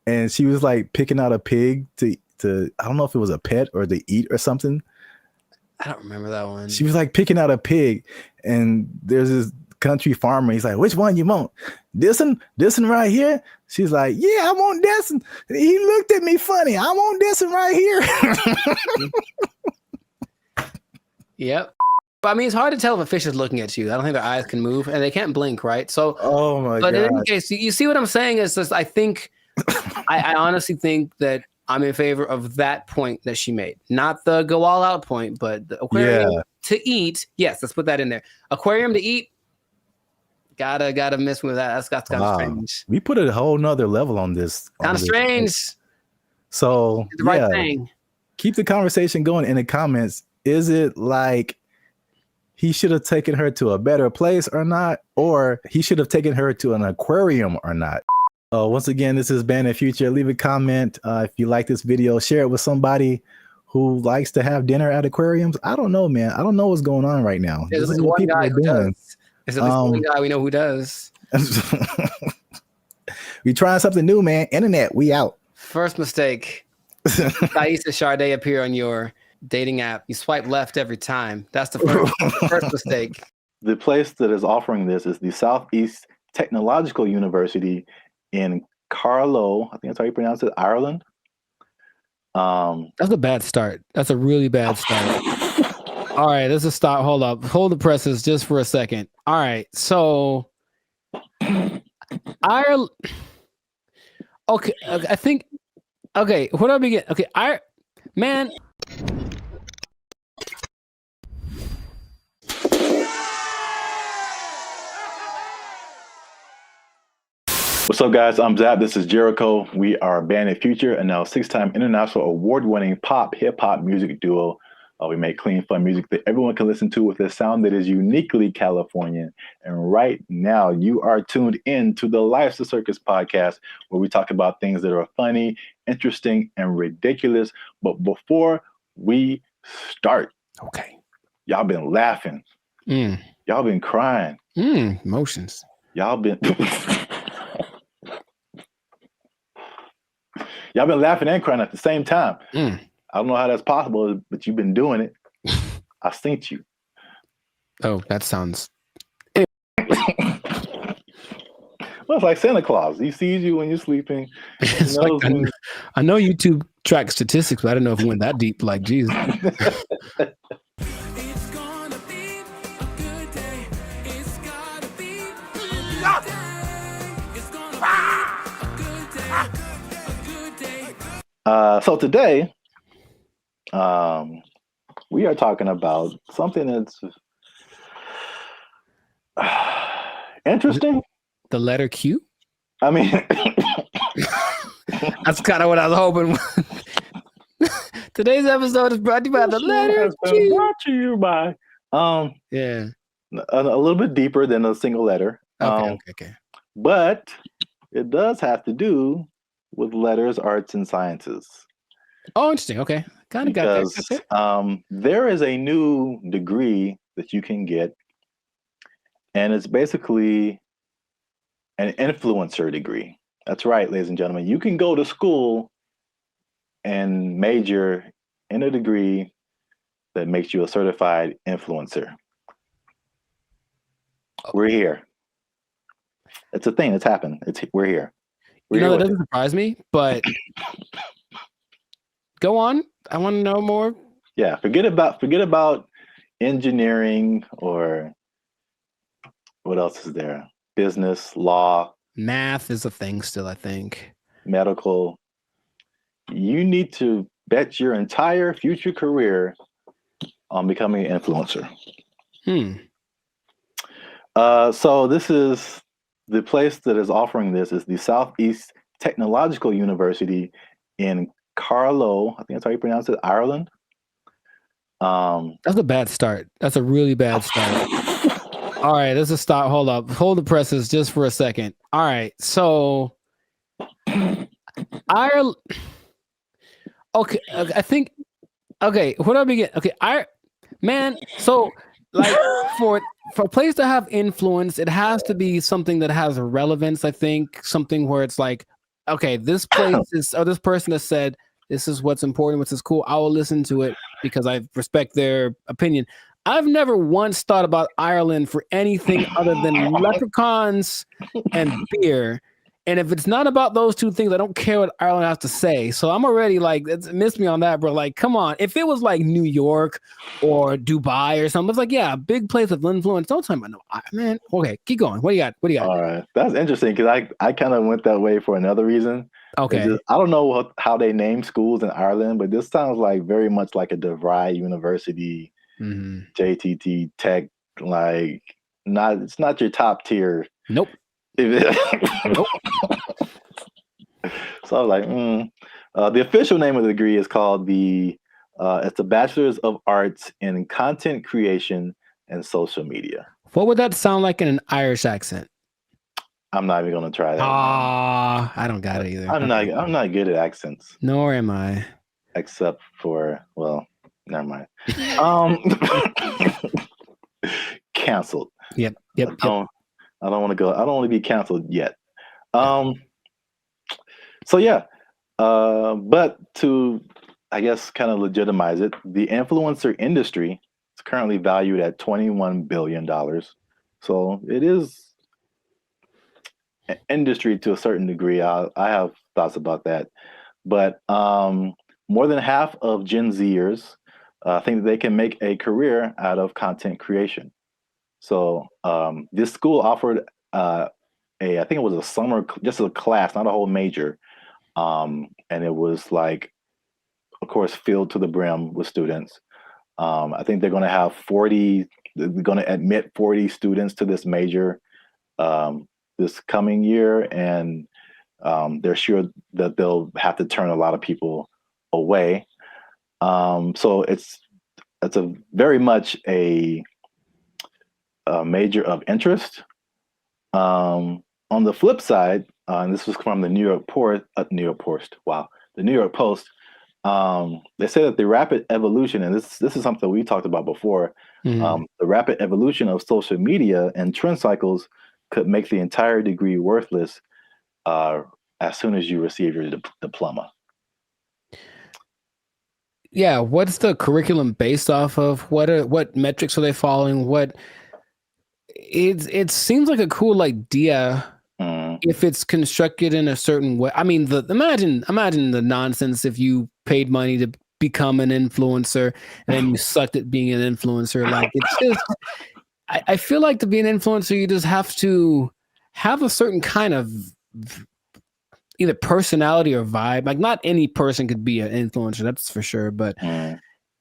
and she was like picking out a pig to I don't know if it was a pet or to eat or something. I don't remember that one. She was like picking out a pig and there's this country farmer. He's like, which one you want? This one right here? She's like, yeah, I want this one. He looked at me funny. I want this one right here. Yep. But I mean, it's hard to tell if a fish is looking at you. I don't think their eyes can move and they can't blink, right? So, oh my God. But in any case, you see what I'm saying is this, I think, I honestly think that I'm in favor of that point that she made. Not the go all out point, but the aquarium to eat. Yes, let's put that in there. Aquarium to eat. Gotta miss with that. That's kind of strange. We put a whole nother level on this. Kind of strange. So the right thing. Keep the conversation going in the comments. Is it like he should have taken her to a better place or not? Or he should have taken her to an aquarium or not? Once again, this is Band of Future. Leave a comment if you like this video. Share it with somebody who likes to have dinner at aquariums. I don't know, man. I don't know what's going on right now. There's at least one guy who does. There's at least one guy we know who does. We trying something new, man. Internet, we out. First mistake. Thaisa Sade appear on your dating app. You swipe left every time. That's the first mistake. The place that is offering this is the Southeast Technological University in Carlow. I think that's how you pronounce it, Ireland. That's a bad start. That's a really bad start. All right, let's just stop. Hold up. Hold the presses just for a second. All right, so Ireland. Okay, I think. Okay, where do I begin? Okay, man. What's up, guys? I'm Zap. This is Jericho. We are Band of Future, and now 6-time international award-winning pop hip-hop music duo. We make clean, fun music that everyone can listen to with a sound that is uniquely Californian. And right now, you are tuned in to the Life's a Circus podcast, where we talk about things that are funny, interesting, and ridiculous. But before we start, okay, y'all been laughing. Y'all been crying. Emotions. Y'all been... Y'all been laughing and crying at the same time. I don't know how that's possible, but you've been doing it. I synced you. Oh, that sounds... Well, it's like Santa Claus. He sees you when you're sleeping. It's like, I know YouTube tracks statistics, but I don't know if it went that deep. Like, geez. So today, we are talking about something that's interesting. The letter Q? I mean, that's kind of what I was hoping. Today's episode is brought to you by the letter Q. Brought to you by, yeah, a little bit deeper than a single letter. Okay. But it does have to do with letters, arts, and sciences. Oh, interesting. Okay. Kind of got that. There is a new degree that you can get, and it's basically an influencer degree. That's right, ladies and gentlemen. You can go to school and major in a degree that makes you a certified influencer. We're here. It's a thing that's happened. We're here. That doesn't surprise me, but go on. I want to know more. Yeah, forget about engineering or what else is there? Business, law. Math is a thing still, I think. Medical. You need to bet your entire future career on becoming an influencer. So this is the place that is offering this is the Southeast Technological University in Carlow. I think that's how you pronounce it, Ireland. That's a bad start. That's a really bad start. All right, let's just stop. Hold up. Hold the presses just for a second. All right, so Ireland. Okay, I think. Okay, where do I begin? Okay, man. So like for a place to have influence, it has to be something that has relevance. I think something where it's like, okay, this place is, or this person has said this is what's important, what's is cool. I will listen to it because I respect their opinion. I've never once thought about Ireland for anything other than leprechauns and beer. And if it's not about those two things, I don't care what Ireland has to say. So I'm already like, it's missed me on that, bro. Like, come on. If it was like New York or Dubai or something, it's like, yeah, big place of influence. Don't tell me, no, man. Okay, keep going. What do you got? What do you got? All right, that's interesting because I kind of went that way for another reason. Okay. I don't know how they name schools in Ireland, but this sounds like very much like a DeVry University, JTT Tech. Like, it's not your top tier. Nope. Nope. So I was like, the official name of the degree is called it's a Bachelor's of Arts in Content Creation and Social Media. What would that sound like in an Irish accent? I'm not even gonna try that. I don't got it either. I'm not good at accents. Nor am I. Except for, well, never mind. Canceled. Yep. I don't want to go. I don't want to be canceled yet. So yeah. But to, I guess, kind of legitimize it, the influencer industry is currently valued at $21 billion. So it is an industry to a certain degree. I have thoughts about that. But more than half of Gen Zers think that they can make a career out of content creation. So this school offered I think it was a summer, just a class, not a whole major. And it was like, of course, filled to the brim with students. I think they're going to have they're going to admit 40 students to this major this coming year. And they're sure that they'll have to turn a lot of people away. So it's a very much a major of interest. On the flip side, and this was from the New York Post. The New York Post. They say that the rapid evolution, and this is something we talked about before. The rapid evolution of social media and trend cycles could make the entire degree worthless as soon as you receive your diploma. Yeah, what's the curriculum based off of? What metrics are they following? It seems like a cool idea if it's constructed in a certain way. I mean, imagine the nonsense if you paid money to become an influencer and then you sucked at being an influencer. Like, it's just, I feel like to be an influencer, you just have to have a certain kind of either personality or vibe. Like, not any person could be an influencer, that's for sure. But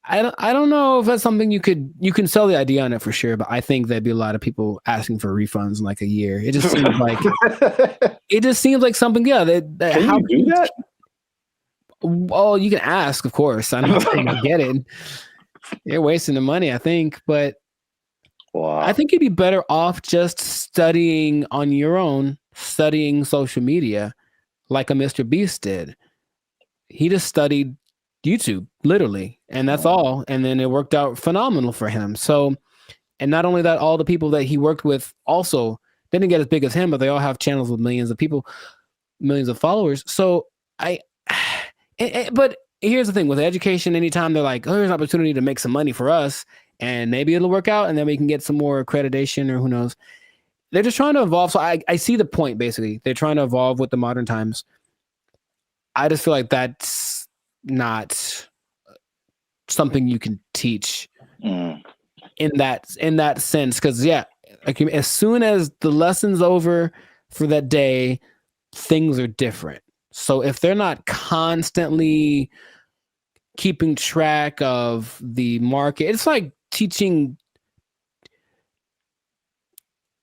I don't know if that's something you can sell the idea on it for sure. But I think there'd be a lot of people asking for refunds in like a year. It just seems like something. Yeah, that can you do that? Well, you can ask, of course. I'm not saying I get it. You're wasting the money, I think. But I think you'd be better off just studying on your own, studying social media, like a Mr. Beast did. He just studied YouTube, literally, and that's all. And then it worked out phenomenal for him. So, and not only that, all the people that he worked with also didn't get as big as him, but they all have channels with millions of people, millions of followers. So but here's the thing with education, anytime they're like, oh, here's an opportunity to make some money for us and maybe it'll work out and then we can get some more accreditation or who knows. They're just trying to evolve. So I see the point, basically. They're trying to evolve with the modern times. I just feel like that's not something you can teach in that sense. Because like, as soon as the lesson's over for that day, things are different. So if they're not constantly keeping track of the market, it's like teaching.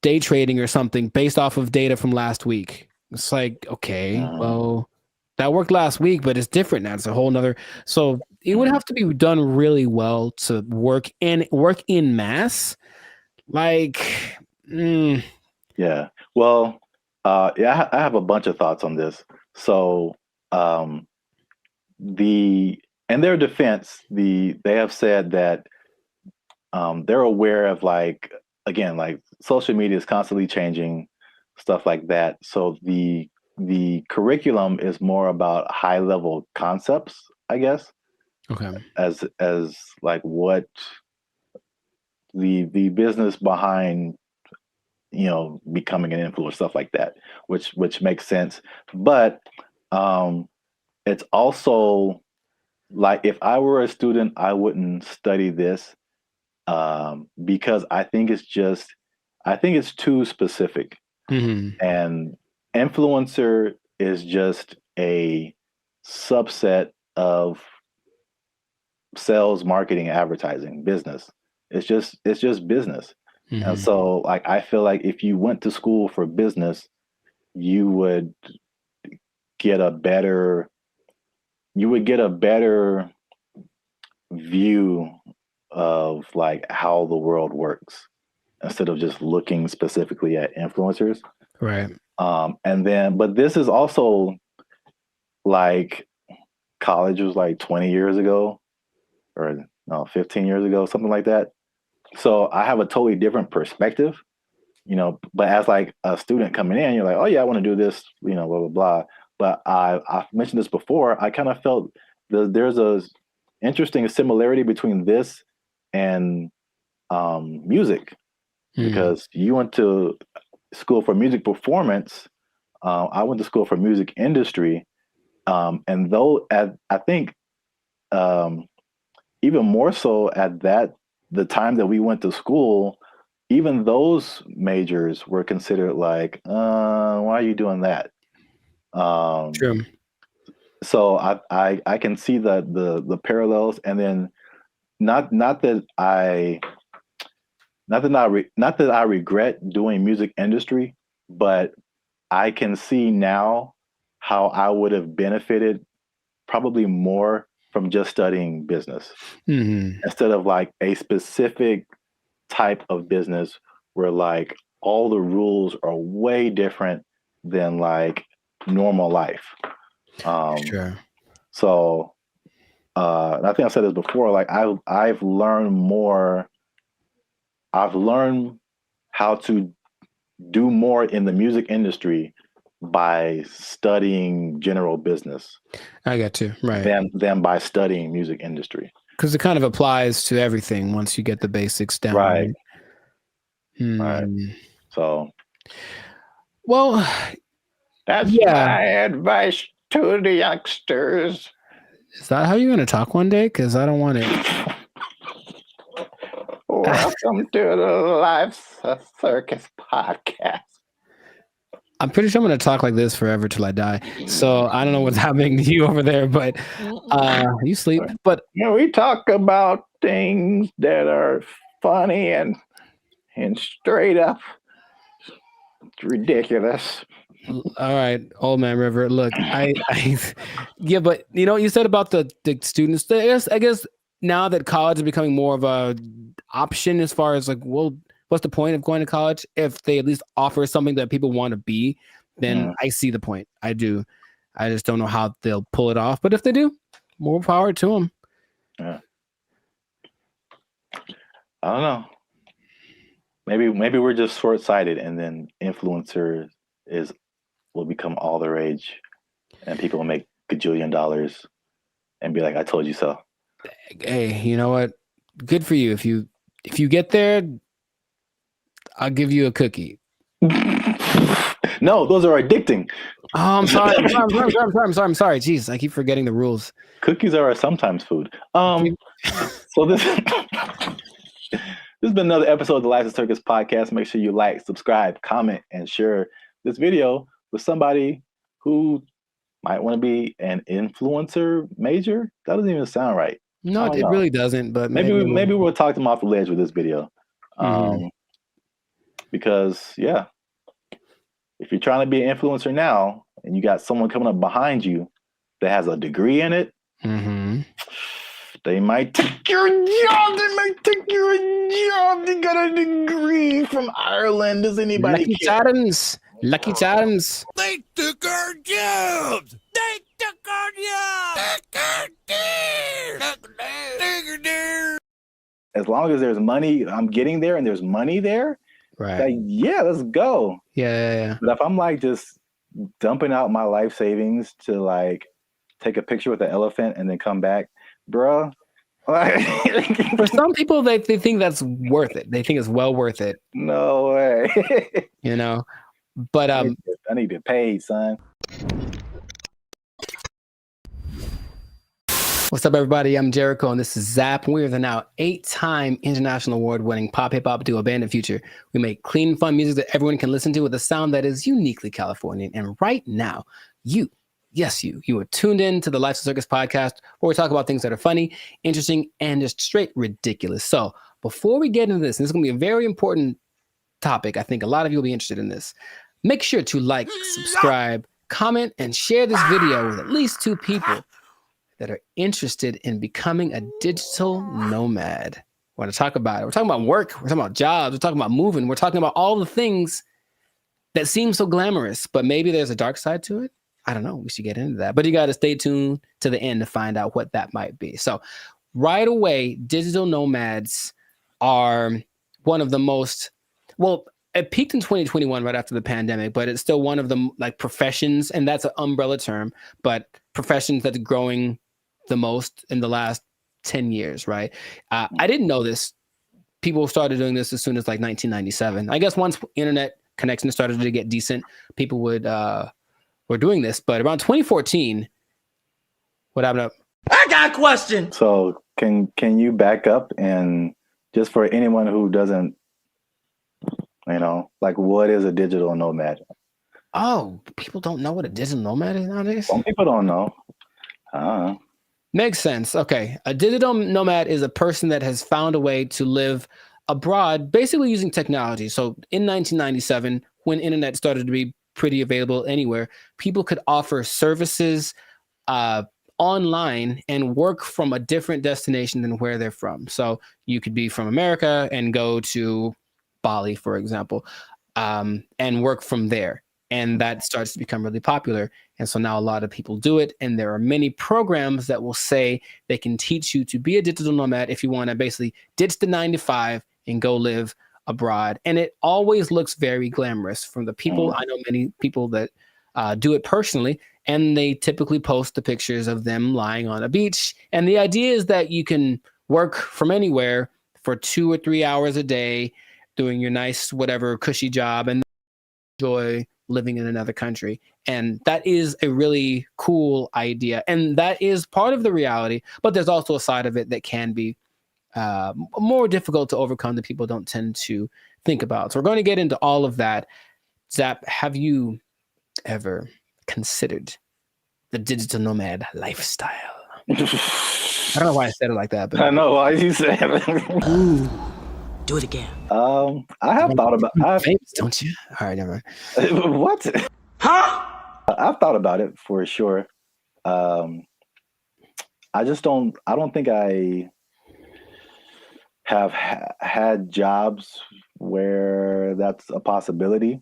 day trading or something based off of data from last week. It's like, okay, well, that worked last week, but it's different now. It's a whole nother. So it would have to be done really well to work in mass. Like, Yeah. Well, yeah, I have a bunch of thoughts on this. So, in their defense, they have said that they're aware of, like, again, like social media is constantly changing, stuff like that. So the curriculum is more about high level concepts, I guess. Okay. As like what the business behind, you know, becoming an influencer, stuff like that, which makes sense. But it's also like, if I were a student, I wouldn't study this because I think it's too specific. And influencer is just a subset of sales, marketing, advertising, business. It's just business. And so, like, I feel like if you went to school for business, you would get a better view of, like, how the world works, instead of just looking specifically at influencers. Right. And then, but this is also, like, college was like 20 years ago, or no, 15 years ago, something like that. So I have a totally different perspective, you know, but as like a student coming in, you're like, oh yeah, I want to do this, you know, blah, blah, blah. But I've mentioned this before. I kind of felt there's a interesting similarity between this and music, because you went to school for music performance. I went to school for music industry. And though I think even more so at the time that we went to school, even those majors were considered like, why are you doing that? True. So I can see the parallels, and then not that I regret doing music industry, but I can see now how I would have benefited probably more from just studying business instead of like a specific type of business where, like, all the rules are way different than like normal life. Sure. So and I think I said this before, like I've learned more. I've learned how to do more in the music industry by studying general business. I got you. Right. Than by studying music industry. Because it kind of applies to everything once you get the basics down. Right. Right. So, well, that's my advice to the youngsters. Is that how you're going to talk one day? Because I don't want it. Welcome to the Life Circus podcast. I'm pretty sure I'm going to talk like this forever till I die. So I don't know what's happening to you over there, but you sleep. But we talk about things that are funny and straight up ridiculous. All right, old man River. Look, I yeah, but you know what you said about the students. I guess now that college is becoming more of a option, as far as like, well, what's the point of going to college if they at least offer something that people want to be? Then I see the point. I do. I just don't know how they'll pull it off. But if they do, more power to them. Yeah. I don't know. Maybe we're just short-sighted, and then influencer will become all the rage, and people will make gajillion dollars and be like, "I told you so." Hey, you know what? Good for you. If you get there, I'll give you a cookie. No, those are addicting. Oh, I'm sorry. I'm sorry. Jeez, I keep forgetting the rules. Cookies are sometimes food. So this has been another episode of the Life Circus podcast. Make sure you like, subscribe, comment, and share this video with somebody who might want to be an influencer major. That doesn't even sound right. No, it really doesn't. But maybe we'll talk them off the ledge with this video. Because yeah, if you're trying to be an influencer now and you got someone coming up behind you that has a degree in it, they might take your job. They might take your job. They got a degree from Ireland. Does anybody Lucky care? Charms. Lucky Charms. They took our jobs. They took our jobs. As long as there's money, I'm getting there and there's money there. Right. Like, yeah, let's go. Yeah. But if I'm like just dumping out my life savings to like take a picture with an elephant and then come back, bruh. For some people, they think that's worth it. They think it's well worth it. No way. You know, but I need to get paid, son. What's up, everybody? I'm Jericho, and this is Zap. We're the now 8-time international award-winning pop hip-hop duo Band of Future. We make clean, fun music that everyone can listen to with a sound that is uniquely Californian. And right now, you are tuned in to the Life's a Circus podcast, where we talk about things that are funny, interesting, and just straight ridiculous. So before we get into this, and this is going to be a very important topic, I think a lot of you will be interested in this. Make sure to like, subscribe, comment, and share this video with at least 2 people that are interested in becoming a digital nomad. We want to talk about it. We're talking about work. We're talking about jobs. We're talking about moving. We're talking about all the things that seem so glamorous, but maybe there's a dark side to it. I don't know. We should get into that. But you got to stay tuned to the end to find out what that might be. So right away, digital nomads are one of the most, well, it peaked in 2021 right after the pandemic, but it's still one of the like professions, and that's an umbrella term, but professions that's growing the most in the last 10 years, right? I didn't know this. People started doing this as soon as like 1997. I guess once internet connections started to get decent, people were doing this. But around 2014, what happened up? I got a question. So can you back up and just for anyone who doesn't, like what is a digital nomad? Oh, people don't know what a digital nomad is nowadays? Some people don't know. Makes sense. Okay. A digital nomad is a person that has found a way to live abroad, basically using technology. So in 1997, when internet started to be pretty available anywhere, people could offer services online and work from a different destination than where they're from. So you could be from America and go to Bali, for example, and work from there. And that starts to become really popular. And so now a lot of people do it. And there are many programs that will say they can teach you to be a digital nomad if you want to basically ditch the 9-to-5 and go live abroad. And it always looks very glamorous from the people. I know many people that do it personally, and they typically post the pictures of them lying on a beach. And the idea is that you can work from anywhere for 2 or 3 hours a day, doing your nice, whatever cushy job, and enjoy living in another country. And that is a really cool idea. And that is part of the reality, but there's also a side of it that can be more difficult to overcome that people don't tend to think about. So we're going to get into all of that. Zap, have you ever considered the digital nomad lifestyle? I don't know why I said it like that, but I know why you said it. Ooh, do it again. I have thought about famous, don't you? All right, never mind. What? Huh? I've thought about it for sure. I don't think I have had jobs where that's a possibility.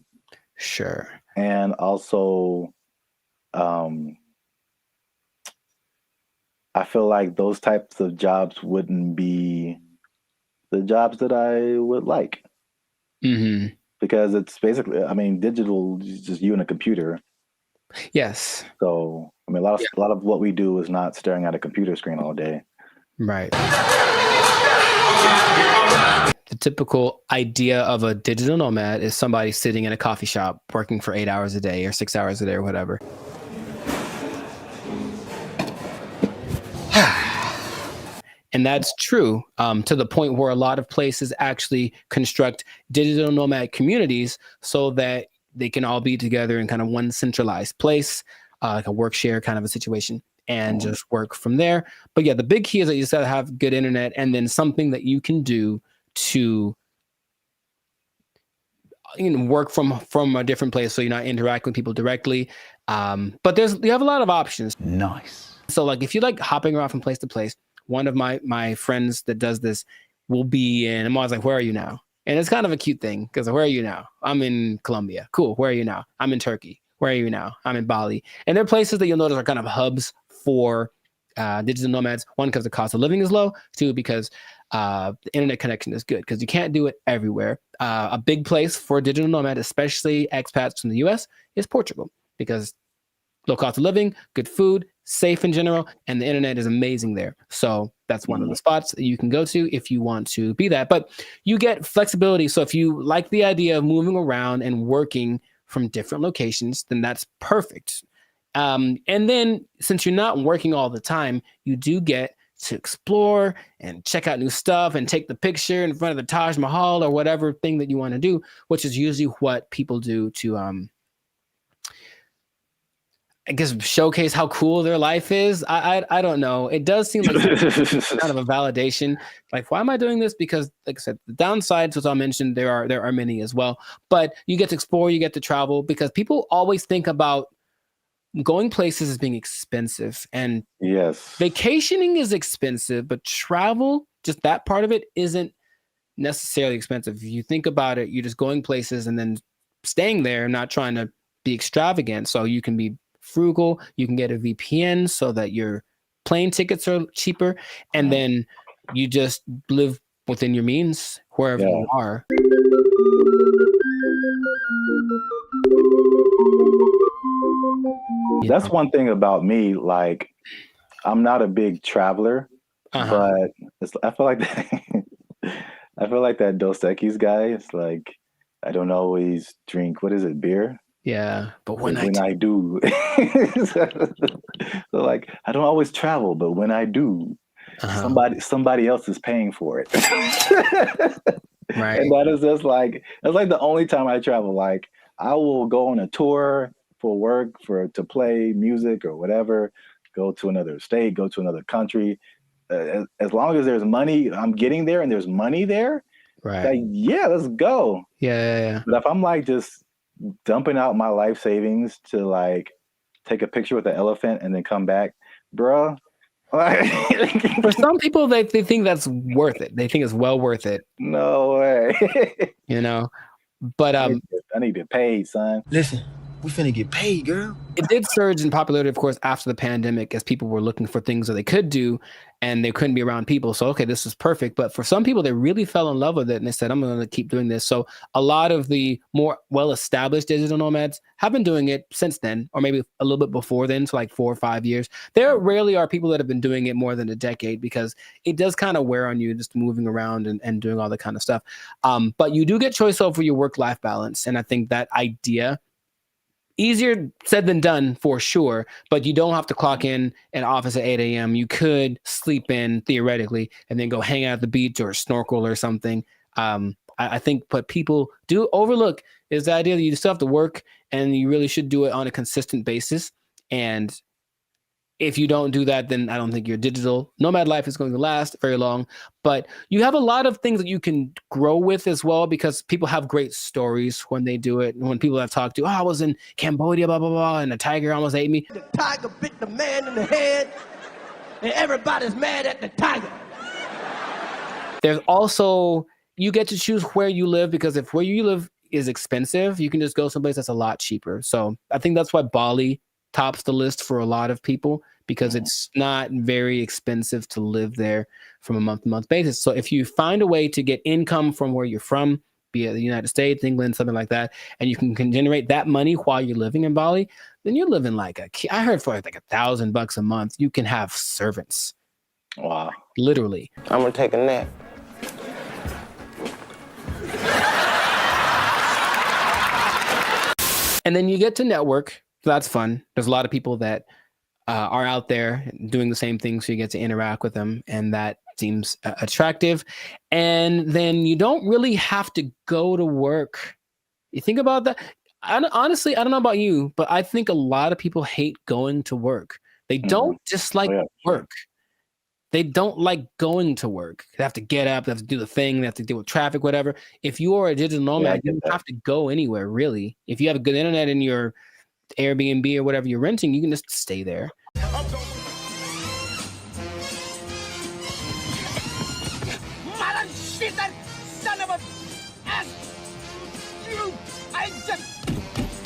Sure. And also, I feel like those types of jobs wouldn't be the jobs that I would like. Mm-hmm. Because it's basically, digital is just you and a computer. Yes. So, a lot of what we do is not staring at a computer screen all day. Right. The typical idea of a digital nomad is somebody sitting in a coffee shop working for 8 hours a day or 6 hours a day or whatever. And that's true to the point where a lot of places actually construct digital nomad communities so that they can all be together in kind of one centralized place, like a work share kind of a situation, and just work from there. But yeah, the big key is that you just got to have good internet and then something that you can do to work from a different place, so you're not interacting with people directly. But you have a lot of options. Nice. So like if you like hopping around from place to place, one of my friends that does this will be in. I'm always like, where are you now? And it's kind of a cute thing because where are you now? I'm in Colombia. Cool. Where are you now? I'm in Turkey. Where are you now? I'm in Bali. And they're places that you'll notice are kind of hubs for digital nomads. One, because the cost of living is low. Two, because the internet connection is good because you can't do it everywhere. A big place for a digital nomad, especially expats from the US, is Portugal because low cost of living, good food, safe in general, and the internet is amazing there. So that's one of the spots that you can go to if you want to be that. But you get flexibility. So if you like the idea of moving around and working from different locations, then that's perfect. And then since you're not working all the time, you do get to explore and check out new stuff and take the picture in front of the Taj Mahal or whatever thing that you want to do, which is usually what people do to I guess showcase how cool their life is. I don't know. It does seem like kind of a validation. Like, why am I doing this? Because, like I said, the downsides, as I mentioned, there are many as well. But you get to explore, you get to travel, because people always think about going places as being expensive. And yes, vacationing is expensive, but travel, just that part of it, isn't necessarily expensive. If you think about it, you're just going places and then staying there, not trying to be extravagant. So you can be frugal, you can get a VPN so that your plane tickets are cheaper, and then you just live within your means wherever you are. That's one thing about me. Like, I'm not a big traveler, but I feel like I feel like that Dos Equis guy. It's like I don't always drink. What is it? Beer. Yeah, but when I do, so like I don't always travel, but when I do, somebody else is paying for it. Right. And that is just like that's like the only time I travel. Like I will go on a tour for work, to play music or whatever, go to another state, go to another country. As long as there's money, I'm getting there and there's money there. Right. Like, yeah, let's go. Yeah. But if I'm like just dumping out my life savings to like take a picture with the elephant and then come back, bro. For some people, they think that's worth it. They think it's well worth it. No way. But I need to pay, son. Listen, we finna get paid, girl. It did surge in popularity, of course, after the pandemic, as people were looking for things that they could do and they couldn't be around people. So, okay, this is perfect. But for some people, they really fell in love with it and they said, I'm going to keep doing this. So a lot of the more well-established digital nomads have been doing it since then, or maybe a little bit before then, so like 4 or 5 years. There rarely are people that have been doing it more than a decade because it does kind of wear on you just moving around and doing all that kind of stuff. But you do get choice over your work-life balance. And I think that idea, easier said than done for sure, but you don't have to clock in an office at 8 a.m. You could sleep in theoretically and then go hang out at the beach or snorkel or something. I think what people do overlook is the idea that you still have to work and you really should do it on a consistent basis. And if you don't do that, then I don't think your digital nomad life is going to last very long. But you have a lot of things that you can grow with as well, because people have great stories when they do it. And when people I've talked to, I was in Cambodia, blah, blah, blah, and a tiger almost ate me. The tiger bit the man in the head, and everybody's mad at the tiger. There's also, you get to choose where you live, because if where you live is expensive, you can just go someplace that's a lot cheaper. So I think that's why Bali tops the list for a lot of people, because it's not very expensive to live there from a month-to-month basis. So if you find a way to get income from where you're from, be it the United States, England, something like that, and you can generate that money while you're living in Bali, then you're living like I heard for like $1,000 a month, you can have servants. Wow. Literally. I'm gonna take a nap. And then you get to network. So that's fun. There's a lot of people that are out there doing the same thing, so you get to interact with them, and that seems attractive. And then you don't really have to go to work. You think about that. Honestly, I don't know about you, but I think a lot of people hate going to work. They don't dislike work. they don't like going to work. They have to get up, they have to do the thing, they have to deal with traffic, whatever. If you are a digital nomad, you don't have to go anywhere, really. If you have a good internet in your Airbnb or whatever you're renting, you can just stay there.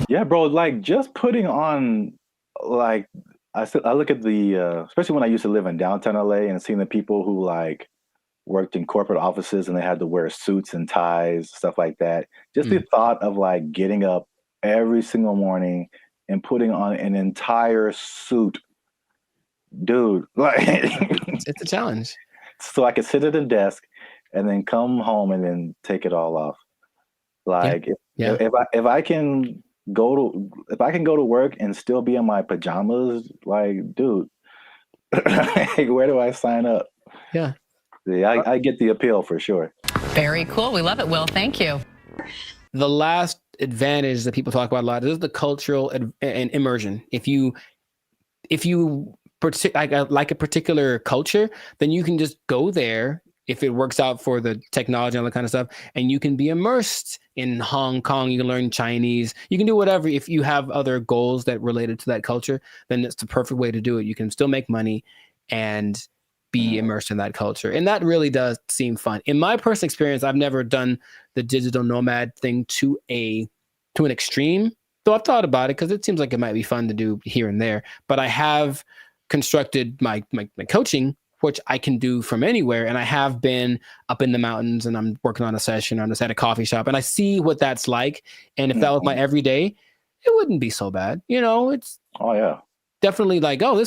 Yeah, bro, like just putting on, like, I look at the, especially when I used to live in downtown LA and seeing the people who like worked in corporate offices and they had to wear suits and ties, stuff like that. Just the thought of like getting up every single morning and putting on an entire suit, dude, like it's a challenge. So I could sit at a desk and then come home and then take it all off. Like if I can go to work and still be in my pajamas, like, dude, where do I sign up? Yeah, I get the appeal for sure. Very cool. We love it, Will. Thank you. The last advantage that people talk about a lot is the cultural and immersion. If you like a particular culture, then you can just go there if it works out for the technology and all that kind of stuff, and you can be immersed in Hong Kong. You can learn Chinese. You can do whatever. If you have other goals that related to that culture, then it's the perfect way to do it. You can still make money and be immersed in that culture. And that really does seem fun. In my personal experience, I've never done the digital nomad thing to an extreme, though I've thought about it because it seems like it might be fun to do here and there. But I have constructed my coaching, which I can do from anywhere. And I have been up in the mountains and I'm working on a session. I'm just at a coffee shop and I see what that's like. And if that was my everyday, it wouldn't be so bad. You know, it's definitely like, oh,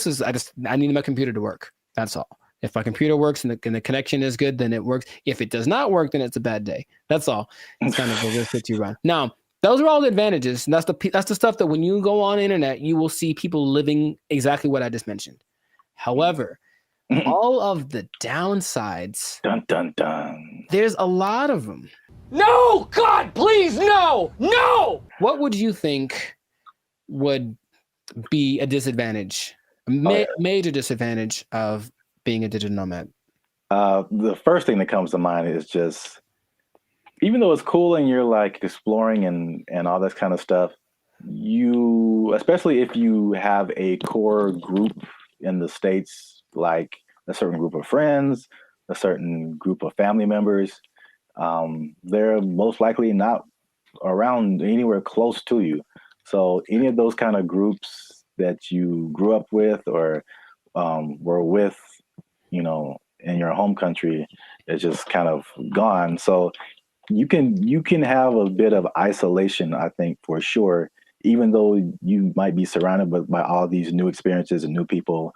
I need my computer to work. That's all. If my computer works and the connection is good, then it works. If it does not work, then it's a bad day. That's all. It's kind of the risk that you run. Now, those are all the advantages. And that's the stuff that when you go on the internet, you will see people living exactly what I just mentioned. However, all of the downsides, dun dun dun, there's a lot of them. No, God, please, no. What would you think would be a disadvantage, major disadvantage of being a digital nomad? The first thing that comes to mind is just, even though it's cool and you're like exploring and all this kind of stuff, especially if you have a core group in the States, like a certain group of friends, a certain group of family members, they're most likely not around anywhere close to you. So any of those kind of groups that you grew up with or were with, you know, in your home country is just kind of gone. So you can have a bit of isolation, I think, for sure, even though you might be surrounded by all these new experiences and new people.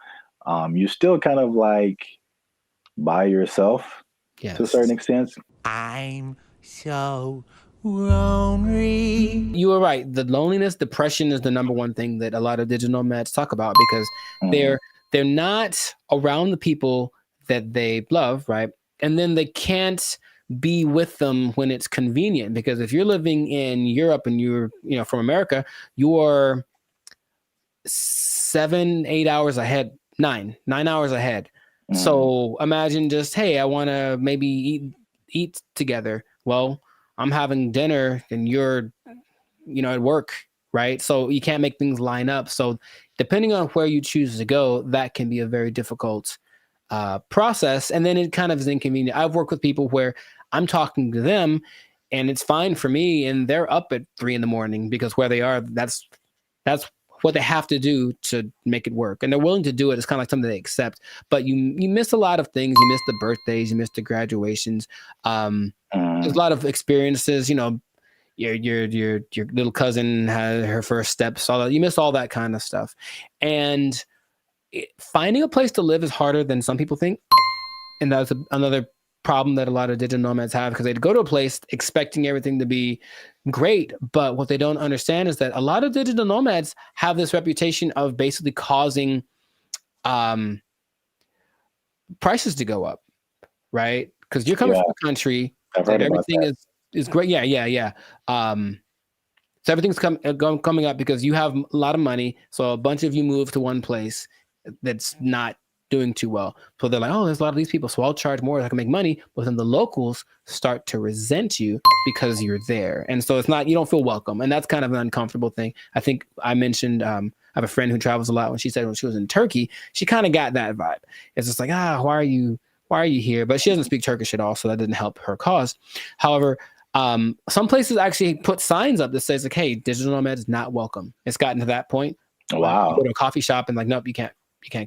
You're still kind of like by yourself to a certain extent. I'm so lonely. You are right. The loneliness, depression is the number one thing that a lot of digital nomads talk about because they're not around the people that they love, right? And then they can't be with them when it's convenient, because if you're living in Europe and you're, from America, you're 7-8 hours ahead, 9 hours ahead. So imagine just, hey, I want to maybe eat together. Well, I'm having dinner and you're, at work, right? So you can't make things line up. So depending on where you choose to go, that can be a very difficult process. And then it kind of is inconvenient. I've worked with people where I'm talking to them and it's fine for me, and they're up at 3 a.m. because where they are, that's what they have to do to make it work. And they're willing to do it. It's kind of like something they accept, but you miss a lot of things. You miss the birthdays, you miss the graduations. There's a lot of experiences, your little cousin had her first steps, all that. You miss all that kind of stuff. And finding a place to live is harder than some people think. And that's another problem that a lot of digital nomads have, because they'd go to a place expecting everything to be great. But what they don't understand is that a lot of digital nomads have this reputation of basically causing prices to go up, right? Because you're coming from a country that everything is great. Yeah. So everything's coming up because you have a lot of money. So a bunch of you move to one place that's not doing too well. So they're like, oh, there's a lot of these people, so I'll charge more. I can make money. But then the locals start to resent you because you're there. And so it's not, you don't feel welcome. And that's kind of an uncomfortable thing. I think I mentioned, I have a friend who travels a lot. When she said when she was in Turkey, she kind of got that vibe. It's just like, why are you here? But she doesn't speak Turkish at all, so that didn't help her cause. However, some places actually put signs up that says like, hey, digital nomad is not welcome. It's gotten to that point. Wow. You go to a coffee shop and like, nope, you can't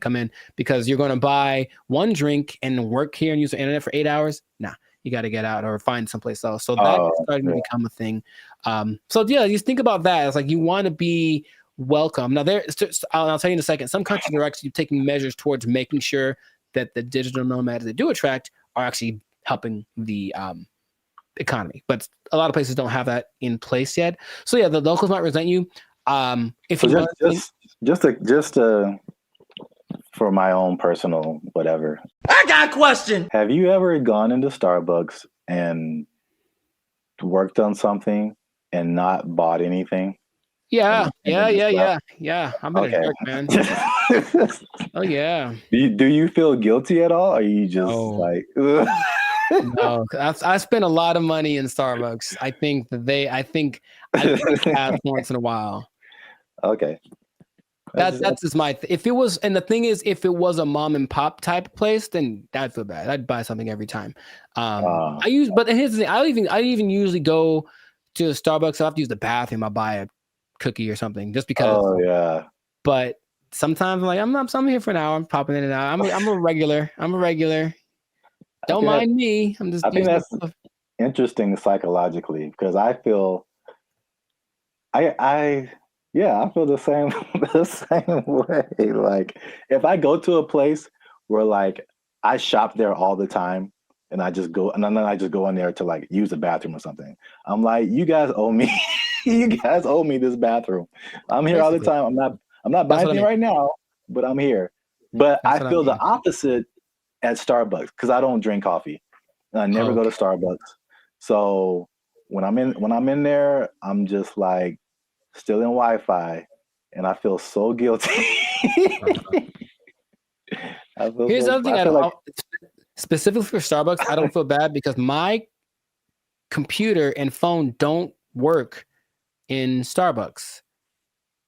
come in because you're going to buy one drink and work here and use the internet for 8 hours. Nah, you got to get out or find someplace else. So that's starting to become a thing. So yeah, you think about that. It's like you want to be welcome. Now I'll tell you in a second, some countries are actually taking measures towards making sure that the digital nomads they do attract are actually helping the economy. But a lot of places don't have that in place yet. So yeah, the locals might resent you. If so you just for my own personal whatever. I got a question. Have you ever gone into Starbucks and worked on something and not bought anything? Yeah. I'm in a jerk, man. Oh yeah. Do you feel guilty at all? Or are you just like ugh? No, I spent a lot of money in Starbucks. I think have once in a while. Okay. That's just my if it was, and the thing is, if it was a mom and pop type place, then I'd feel bad. I'd buy something every time. But here's the thing, I even usually go to Starbucks. I have to use the bathroom. I buy a cookie or something just because. Oh yeah. But sometimes I'm like, I'm here for an hour. I'm popping in and out. I'm a regular. Don't mind me. I'm just. I think that's interesting psychologically because I feel. I feel the same way. Like if I go to a place where like I shop there all the time and I just go and then I just go in there to like use the bathroom or something. I'm like, you guys owe me. You guys owe me this bathroom. I'm here all the time. I'm not buying anything right now, but I'm here. But I feel the opposite at Starbucks because I don't drink coffee. And I never go to Starbucks. So when I'm in there, I'm just like still in Wi-Fi, and I feel so guilty. Here's the other thing. I don't specifically for Starbucks. I don't feel bad because my computer and phone don't work in Starbucks.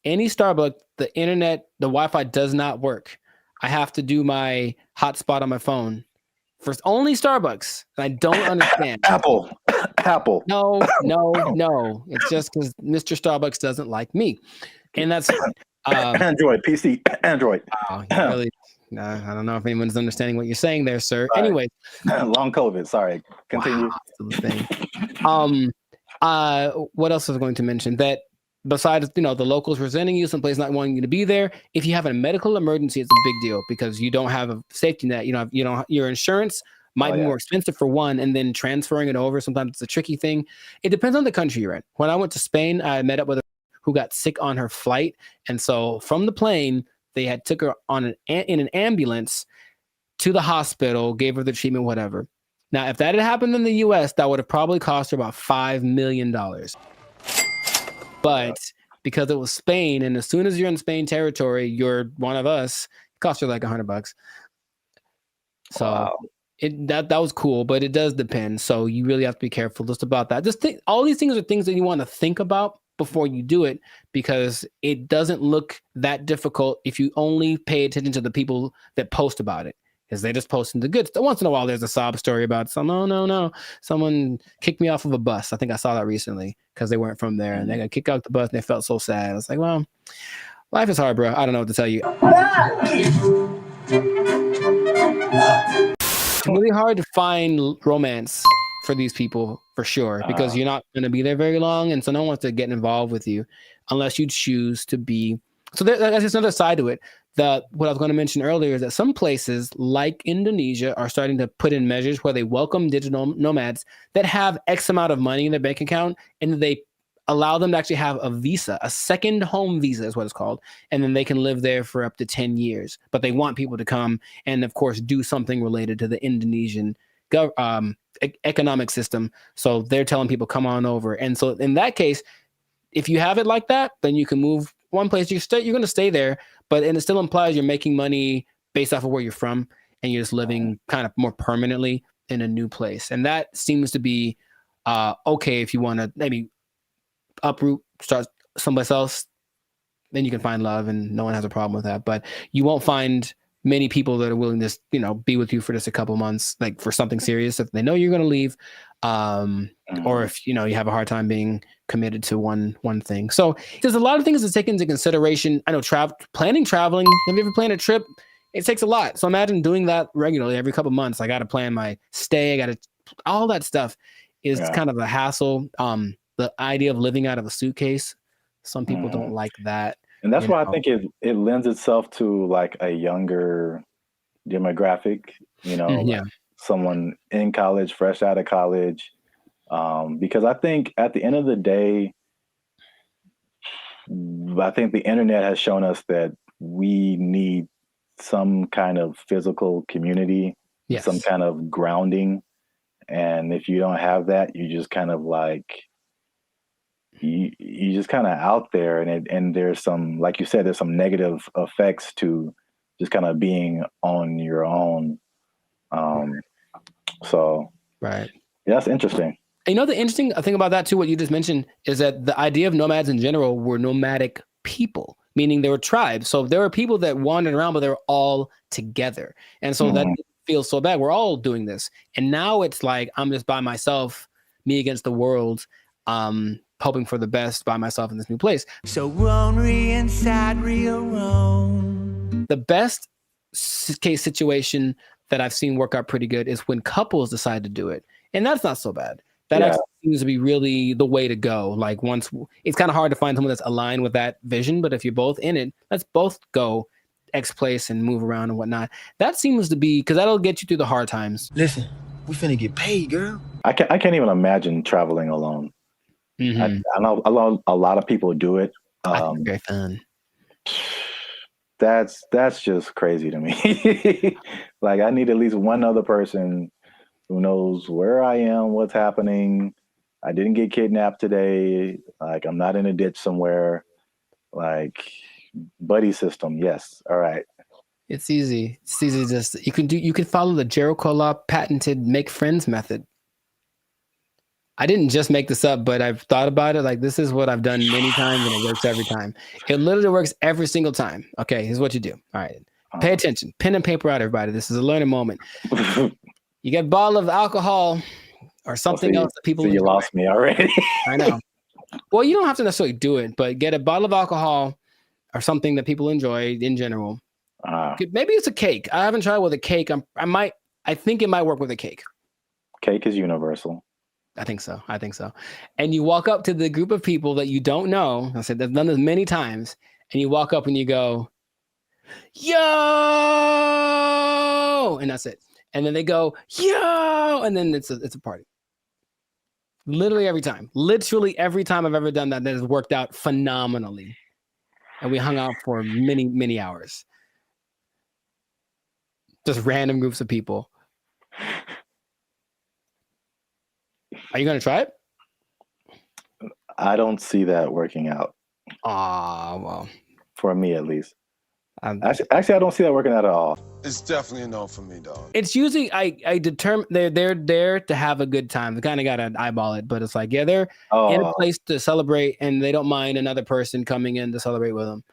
Any Starbucks, the internet, the Wi-Fi does not work. I have to do my hotspot on my phone. For only Starbucks, and I don't understand. Apple. No. It's just because Mr. Starbucks doesn't like me, and that's Android PC. Android. Really? No, I don't know if anyone's understanding what you're saying there, sir. Right. Anyway, long COVID. Sorry. Continue. What else was I going to mention? That besides, the locals resenting you, someplace not wanting you to be there. If you have a medical emergency, it's a big deal because you don't have a safety net. Your insurance might be more expensive for one, and then transferring it over. Sometimes it's a tricky thing. It depends on the country you're in. When I went to Spain, I met up with a who got sick on her flight. And so from the plane, they had took her in an ambulance to the hospital, gave her the treatment, whatever. Now, if that had happened in the US, that would have probably cost her about $5 million. But because it was Spain, and as soon as you're in Spain territory, you're one of us, it cost her like $100. So that was cool, but it does depend. So you really have to be careful just about that. All these things are things that you want to think about before you do it, because it doesn't look that difficult if you only pay attention to the people that post about it. Because they just posting the good stuff. Once in a while, there's a sob story about no. Someone kicked me off of a bus. I think I saw that recently because they weren't from there, and they got kicked out the bus, and they felt so sad. I was like, well, life is hard, bro. I don't know what to tell you. It's really hard to find romance for these people, for sure, because you're not going to be there very long, and so no one wants to get involved with you unless you choose to be. So that's just another side to it. What I was going to mention earlier is that some places like Indonesia are starting to put in measures where they welcome digital nomads that have X amount of money in their bank account, and they allow them to actually have a visa, a second home visa is what it's called. And then they can live there for up to 10 years. But they want people to come and, of course, do something related to the Indonesian economic system. So they're telling people, come on over. And so in that case, if you have it like that, then you can move one place. You're going to stay there, but and it still implies you're making money based off of where you're from, and you're just living kind of more permanently in a new place. And that seems to be okay if you want to maybe uproot, start someplace else, then you can find love and no one has a problem with that. But you won't find many people that are willing to, be with you for just a couple months, like for something serious, if they know you're going to leave. Or if, you have a hard time being committed to one thing. So there's a lot of things to take into consideration. I know traveling. Have you ever planned a trip? It takes a lot. So imagine doing that regularly every couple months. I got to plan my stay. All that stuff is kind of a hassle. The idea of living out of a suitcase, some people don't like that. And that's why I think it lends itself to like a younger demographic, like someone in college, fresh out of college. Because I think at the end of the day, I think the internet has shown us that we need some kind of physical community, some kind of grounding. And if you don't have that, you just kind of like, you just kind of out there, and there's some, like you said, there's some negative effects to just kind of being on your own. So right, that's interesting. And the interesting thing about that too, what you just mentioned, is that the idea of nomads in general were nomadic people, meaning they were tribes. So there were people that wandered around, but they were all together, and so that feels so bad. We're all doing this, and now it's like I'm just by myself, me against the world. Hoping for the best by myself in this new place. So lonely inside, real wrong. The best case situation that I've seen work out pretty good is when couples decide to do it. And that's not so bad. That actually seems to be really the way to go. Like once, it's kind of hard to find someone that's aligned with that vision, but if you're both in it, let's both go X place and move around and whatnot. That seems to be, because that'll get you through the hard times. Listen, we finna get paid, girl. I can't even imagine traveling alone. I know a lot of people do it. Very fun. That's just crazy to me. Like I need at least one other person who knows where I am, what's happening. I didn't get kidnapped today. Like I'm not in a ditch somewhere. Like buddy system. Yes. All right. It's easy. It's easy. Just you can follow the Jericho Law patented make friends method. I didn't just make this up, but I've thought about it. Like this is what I've done many times, and it works every time. It literally works every single time. Okay, here's what you do. All right, pay attention. Pen and paper out, everybody. This is a learning moment. You get a bottle of alcohol or something else that people. So you lost me already. I know. Well, you don't have to necessarily do it, but get a bottle of alcohol or something that people enjoy in general. Maybe it's a cake. I haven't tried with a cake. I think it might work with a cake. Cake is universal. I think so. And you walk up to the group of people that you don't know. I said, I've done this many times. And you walk up and you go, yo, and that's it. And then they go, yo, and then it's a party. Literally every time I've ever done that has worked out phenomenally. And we hung out for many, many hours. Just random groups of people. Are you going to try it? I don't see that working out. Well. For me, at least. Actually, I don't see that working out at all. It's definitely a no for me, dog. It's usually, I determine they're there to have a good time. They kind of got to eyeball it, but it's like, they're in a place to celebrate, and they don't mind another person coming in to celebrate with them.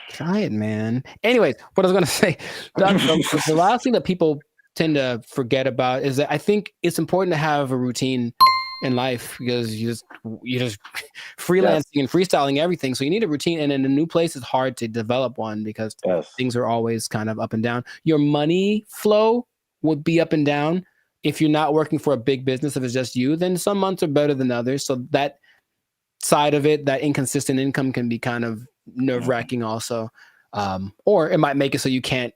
Try it, man. Anyways, what I was going to say, the last thing that people tend to forget about is that I think it's important to have a routine in life, because you're just freelancing and freestyling everything. So you need a routine, and in a new place, it's hard to develop one because things are always kind of up and down. Your money flow would be up and down if you're not working for a big business. If it's just you, then some months are better than others. So that side of it, that inconsistent income, can be kind of nerve-wracking also. Or it might make it so you can't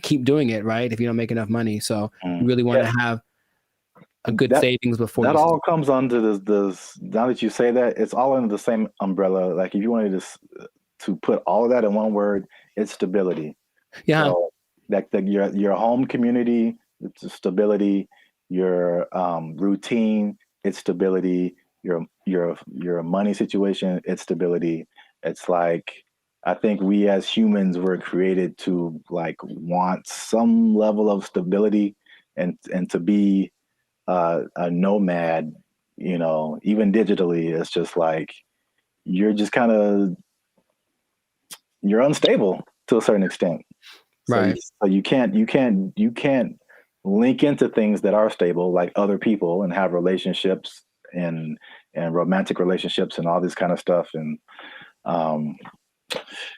keep doing it, right? If you don't make enough money. So you really want to have a good savings before that all comes under this. Now that you say that, it's all under the same umbrella. Like if you wanted to put all of that in one word, it's stability. Yeah. So your home community, it's stability. Your routine, it's stability. Your money situation, it's stability. It's like I think we as humans were created to like want some level of stability and to be a nomad, you know, even digitally. It's just like you're just kind of you're unstable to a certain extent. So, so you can't link into things that are stable, like other people, and have relationships and romantic relationships and all this kind of stuff. And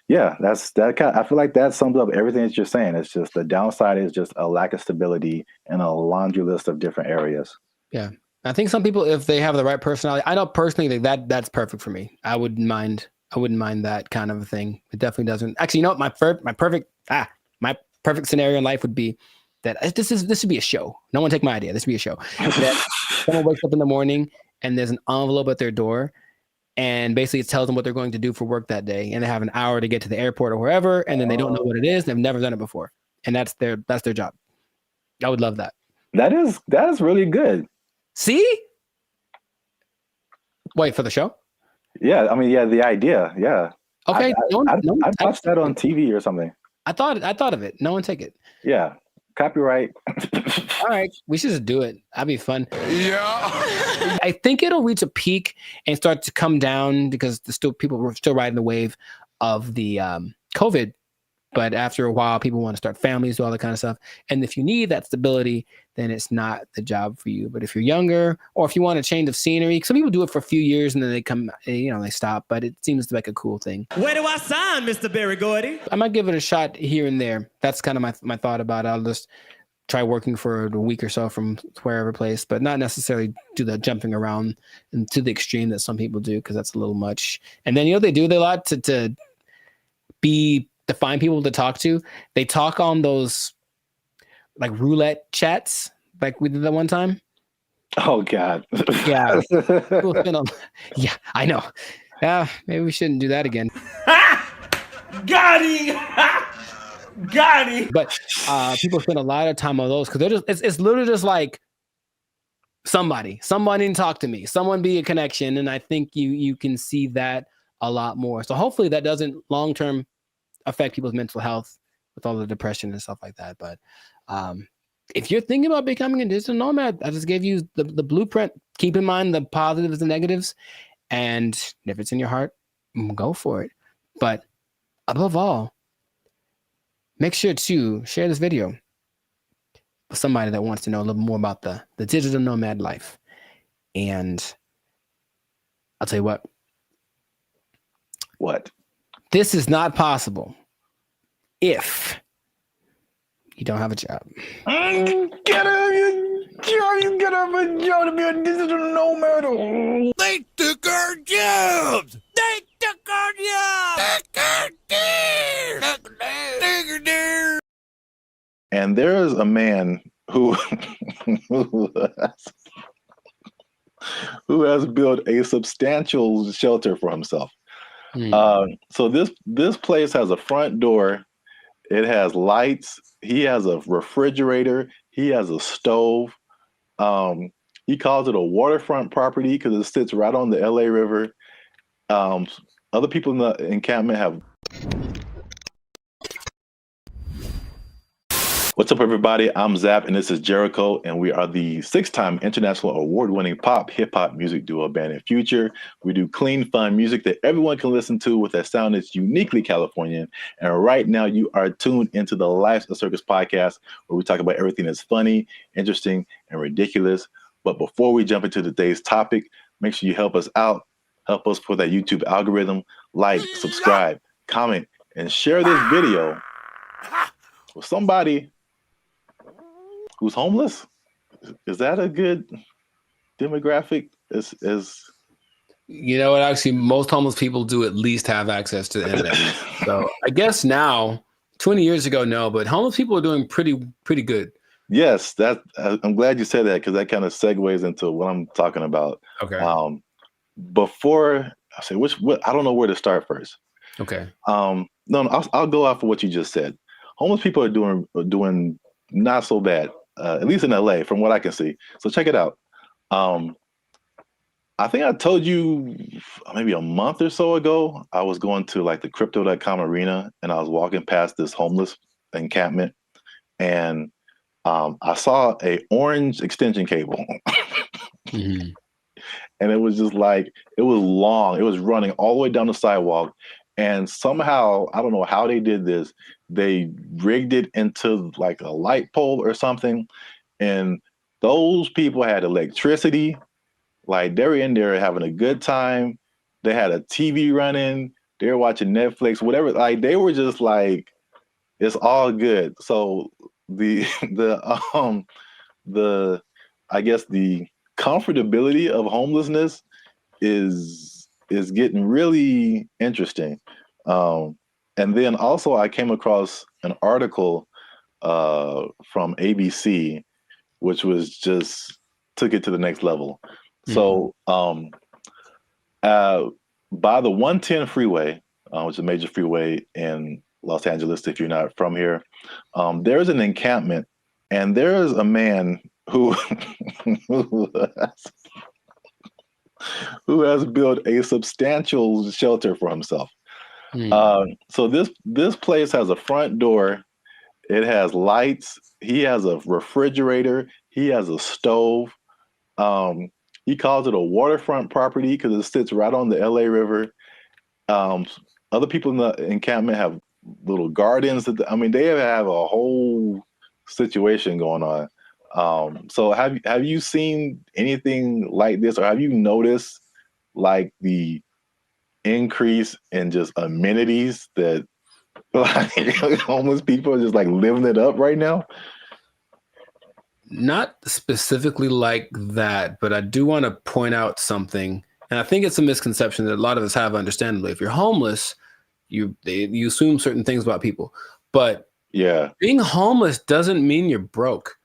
yeah, I feel like that sums up everything that you're saying. It's just the downside is just a lack of stability and a laundry list of different areas. Yeah. I think some people, if they have the right personality, I know personally that's perfect for me. I wouldn't mind that kind of a thing. It definitely doesn't. Actually, you know what? My perfect scenario in life would be that this would be a show. No one take my idea. This would be a show. That someone wakes up in the morning and there's an envelope at their door, and basically it tells them what they're going to do for work that day, and they have an hour to get to the airport or wherever, and then they don't know what it is. They've never done it before, and that's their job. I would love that. That is really good. See? Wait for the show? Yeah, I mean, yeah, the idea, yeah. Okay, I'd watch that on TV or something. I thought of it. No one take it. Yeah, copyright. All right, we should just do it. That'd be fun. Yeah. I think it'll reach a peak and start to come down because people were still riding the wave of the COVID. But after a while, people want to start families, do all that kind of stuff. And if you need that stability, then it's not the job for you. But if you're younger, or if you want a change of scenery, some people do it for a few years and then they stop. But it seems like a cool thing. Where do I sign, Mr. Berry Gordy? I might give it a shot here and there. That's kind of my thought about it. I'll just try working for a week or so from wherever place, but not necessarily do the jumping around and to the extreme that some people do, because that's a little much. And then they do a lot to find people to talk to. They talk on those like roulette chats, like we did that one time. Oh God. Yeah. Yeah, I know. Yeah, maybe we shouldn't do that again. Got him! Got him! But people spend a lot of time on those because it's literally just like somebody to talk to me, someone be a connection, and I think you can see that a lot more. So hopefully that doesn't long term affect people's mental health with all the depression and stuff like that. But if you're thinking about becoming a digital nomad, I just gave you the blueprint. Keep in mind the positives and negatives, and if it's in your heart, go for it. But above all, make sure to share this video with somebody that wants to know a little more about the digital nomad life. And I'll tell you what. What? This is not possible if you don't have a job. Get a job. You gotta have a job to be a digital nomad. They took our jobs. They took our jobs. And there is a man who has built a substantial shelter for himself. So this place has a front door. It has lights. He has a refrigerator. He has a stove. He calls it a waterfront property because it sits right on the LA River. Other people in the encampment have. What's up, everybody? I'm Zap, and this is Jericho, and we are the 6-time international award-winning pop hip-hop music duo Band in Future. We do clean, fun music that everyone can listen to with a sound that's uniquely Californian. And right now, you are tuned into the Life's a Circus podcast, where we talk about everything that's funny, interesting, and ridiculous. But before we jump into today's topic, make sure you help us out. Help us for that YouTube algorithm. Like, subscribe, comment, and share this video with somebody who's homeless. Is that a good demographic? Is you know what? Actually, most homeless people do at least have access to the internet. So I guess now, 20 years ago, no, but homeless people are doing pretty good. Yes, I'm glad you said that because that kind of segues into what I'm talking about. Okay. Before I say what I don't know where to start first. Okay. No, I'll go off of what you just said. Homeless people are doing not so bad. At least in LA, from what I can see. So check it out. I think I told you maybe a month or so ago, I was going to like the crypto.com arena and I was walking past this homeless encampment and I saw a orange extension cable. Mm-hmm. And it was just like, it was long. It was running all the way down the sidewalk. And somehow, I don't know how they did this, they rigged it into like a light pole or something. And those people had electricity. Like they were in there having a good time. They had a TV running. They were watching Netflix, whatever. Like they were just like, it's all good. So the the I guess the comfortability of homelessness is getting really interesting. And then also I came across an article from ABC, which was just took it to the next level. So by the 110 freeway, which is a major freeway in Los Angeles, if you're not from here, there's an encampment, and there's a man who who has built a substantial shelter for himself. So this place has a front door. It has lights. He has a refrigerator. He has a stove. He calls it a waterfront property because it sits right on the LA River. Other people in the encampment have little gardens. I mean, they have a whole situation going on. So have you seen anything like this, or have you noticed like the increase in just amenities that like homeless people are just like living it up right now? Not specifically like that, but I do want to point out something. And I think it's a misconception that a lot of us have, understandably. If you're homeless, you assume certain things about people. But being homeless doesn't mean you're broke.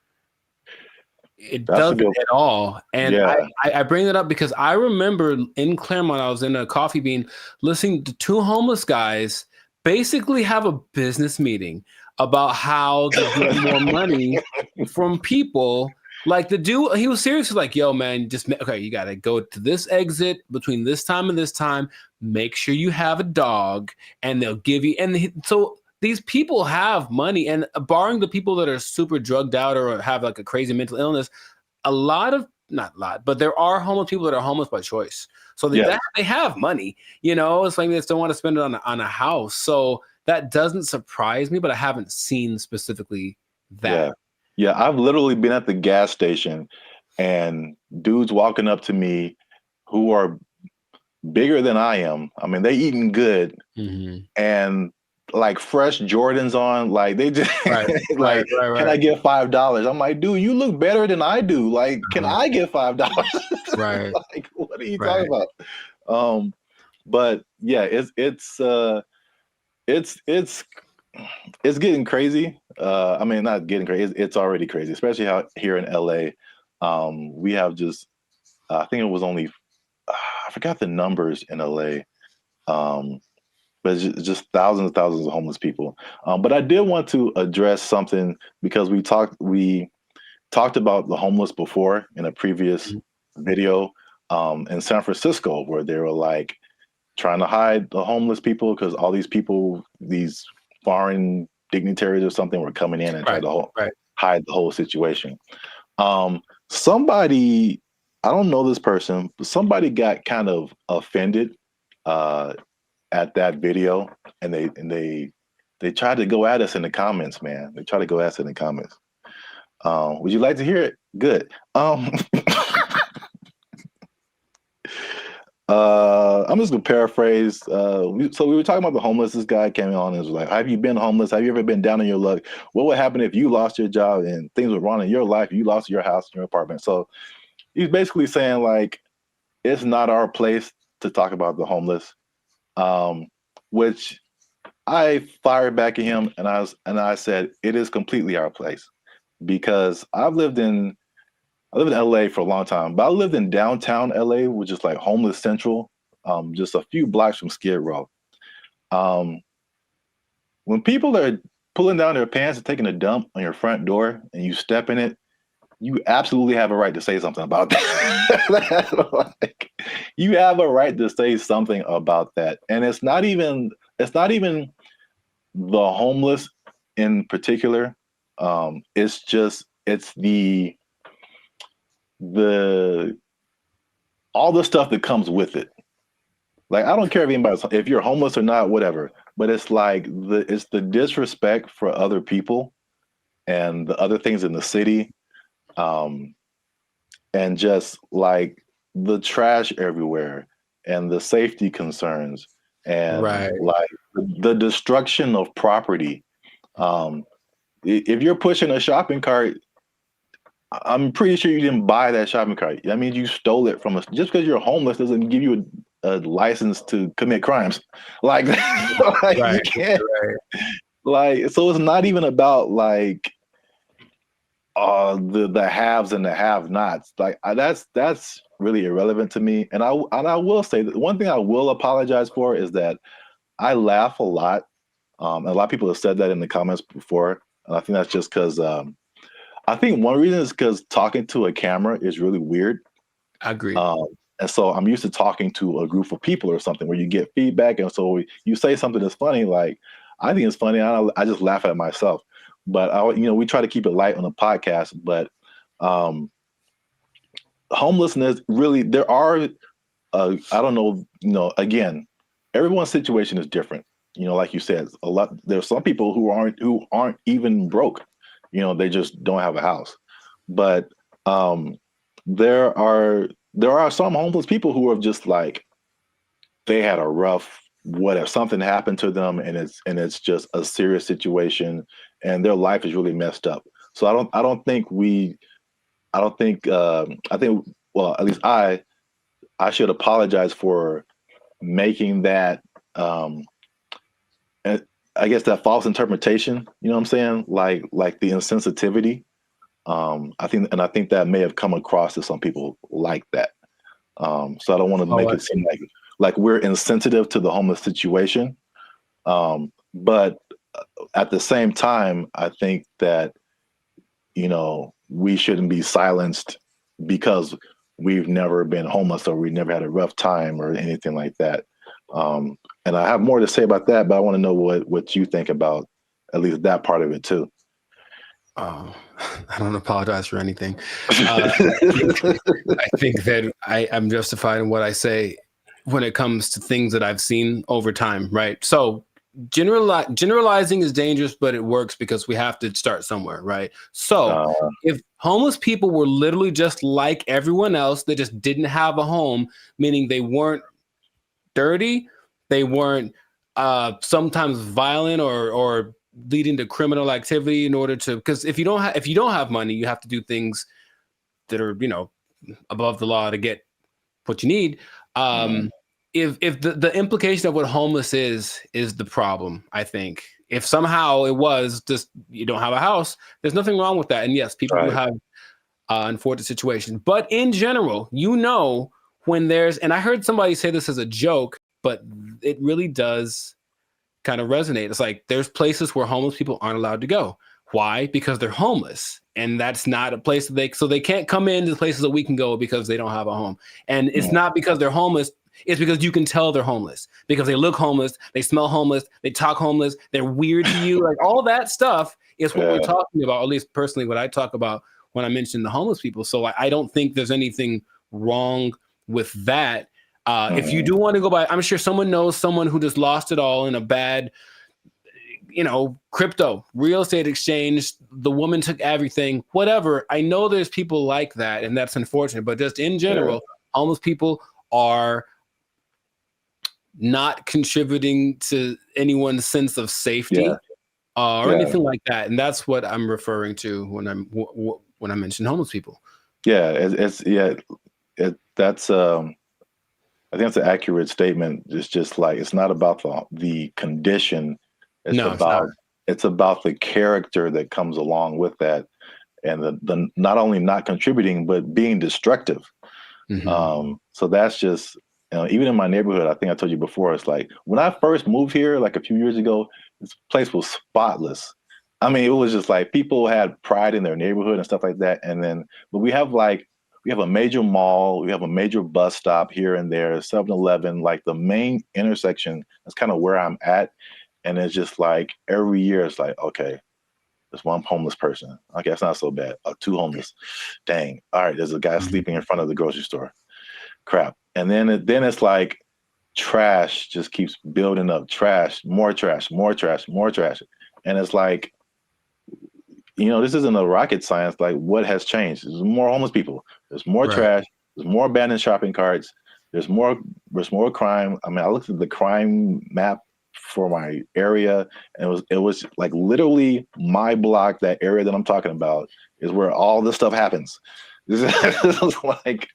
It doesn't at all. And I bring that up because I remember in Claremont, I was in a Coffee Bean listening to two homeless guys basically have a business meeting about how to get more money from people. Like the dude, he was seriously like, yo, man, you got to go to this exit between this time and this time. Make sure you have a dog and they'll give you. So these people have money, and barring the people that are super drugged out or have like a crazy mental illness, not a lot, but there are homeless people that are homeless by choice. So they have money, it's like they still want to spend it on a house. So that doesn't surprise me, but I haven't seen specifically that. Yeah, I've literally been at the gas station and dudes walking up to me who are bigger than I am. I mean, they eating good and like fresh Jordans on, like they just right. Can I get $5? I'm like, dude, you look better than I do. Like, can I get $5? Right. Like, what are you talking about? But yeah, it's getting crazy. I mean, not getting crazy. It's already crazy, especially how here in LA, we have just, I think it was only, I forgot the numbers in LA, but it's just thousands and thousands of homeless people. But I did want to address something because we talked about the homeless before in a previous video in San Francisco, where they were like trying to hide the homeless people because all these people, these foreign dignitaries or something, were coming in and trying to hide the whole situation. Somebody, I don't know this person, but somebody got kind of offended at that video, and they tried to go at us in the comments, man. They tried to go at us in the comments. Would you like to hear it? Good. I'm just gonna paraphrase. So we were talking about the homeless. This guy came on and was like, have you been homeless? Have you ever been down on your luck? What would happen if you lost your job and things were wrong in your life? You lost your house, your apartment. So he's basically saying like, it's not our place to talk about the homeless, which I fired back at him, and I said, it is completely our place, because I lived in LA for a long time, but I lived in downtown LA, which is like homeless central, just a few blocks from Skid Row. When people are pulling down their pants and taking a dump on your front door and you step in it, you absolutely have a right to say something about that. Like, you have a right to say something about that. And it's not even the homeless in particular. It's the all the stuff that comes with it. Like, I don't care if you're homeless or not, whatever, but it's like it's the disrespect for other people and the other things in the city. And just like the trash everywhere and the safety concerns and like the destruction of property. If you're pushing a shopping cart, I'm pretty sure you didn't buy that shopping cart. That means you stole it from us. Just because you're homeless doesn't give you a license to commit crimes. Like, like you can't. Like, so it's not even about like the haves and the have-nots. Like, that's really irrelevant to me. And I will say that one thing I will apologize for is that I laugh a lot. And a lot of people have said that in the comments before, and I think that's just because I think one reason is because talking to a camera is really weird. I agree. And so I'm used to talking to a group of people or something where you get feedback, and so you say something that's funny. Like, I think it's funny. I just laugh at myself. But we try to keep it light on the podcast. But homelessness, really, there are. I don't know. Again, everyone's situation is different. Like you said, there's some people who aren't even broke. They just don't have a house. But there are some homeless people who are just like, they had a rough whatever, something happened to them, and it's just a serious situation, and their life is really messed up. So I think well, at least I should apologize for making that I guess that false interpretation, you know what I'm saying? Like the insensitivity. I think that may have come across to some people like that. So I don't want to make it seem like we're insensitive to the homeless situation. But at the same time, I think that, we shouldn't be silenced because we've never been homeless or we never had a rough time or anything like that. And I have more to say about that, but I want to know what you think about at least that part of it too. I don't apologize for anything. I think that I'm justified in what I say when it comes to things that I've seen over time, right? So generalizing is dangerous, but it works because we have to start somewhere, right? So if homeless people were literally just like everyone else, they just didn't have a home, meaning they weren't dirty, they weren't sometimes violent or leading to criminal activity in order to, because if you don't have money, you have to do things that are above the law to get what you need. If the implication of what homeless is the problem, I think if somehow it was just you don't have a house, there's nothing wrong with that. And yes, people who have unfortunate situations, but in general, when there's, and I heard somebody say this as a joke, but it really does kind of resonate. It's like there's places where homeless people aren't allowed to go. Why? Because they're homeless, and that's not a place that they can't come into the places that we can go because they don't have a home. And it's not because they're homeless. It's because you can tell they're homeless because they look homeless, they smell homeless, they talk homeless, they're weird to you. Like all that stuff is what we're talking about. At least personally, what I talk about when I mention the homeless people. So I don't think there's anything wrong with that. If you do want to go by, I'm sure someone knows someone who just lost it all in a bad, crypto, real estate exchange. The woman took everything, whatever. I know there's people like that, and that's unfortunate. But just in general, homeless people are not contributing to anyone's sense of safety or anything like that. And that's what I'm referring to when I mention homeless people. That's I think that's an accurate statement. It's just like, it's not about the condition. It's about the character that comes along with that, and the not only not contributing but being destructive. So that's just, even in my neighborhood, I think I told you before, it's like when I first moved here, like a few years ago, this place was spotless. I mean, it was just like people had pride in their neighborhood and stuff like that. And then, but we have a major mall, we have a major bus stop here and there, 7-Eleven, like the main intersection. That's kind of where I'm at. And it's just like every year it's like, okay, there's one homeless person. Okay, that's not so bad. Two homeless. Dang. All right, there's a guy sleeping in front of the grocery store. Crap. And then it's like trash just keeps building up. Trash, more trash, more trash, more trash. And it's like, this isn't a rocket science. Like, what has changed? There's more homeless people. There's more trash. There's more abandoned shopping carts. There's more crime. I mean, I looked at the crime map for my area, and it was like literally my block, that area that I'm talking about, is where all this stuff happens. This is like,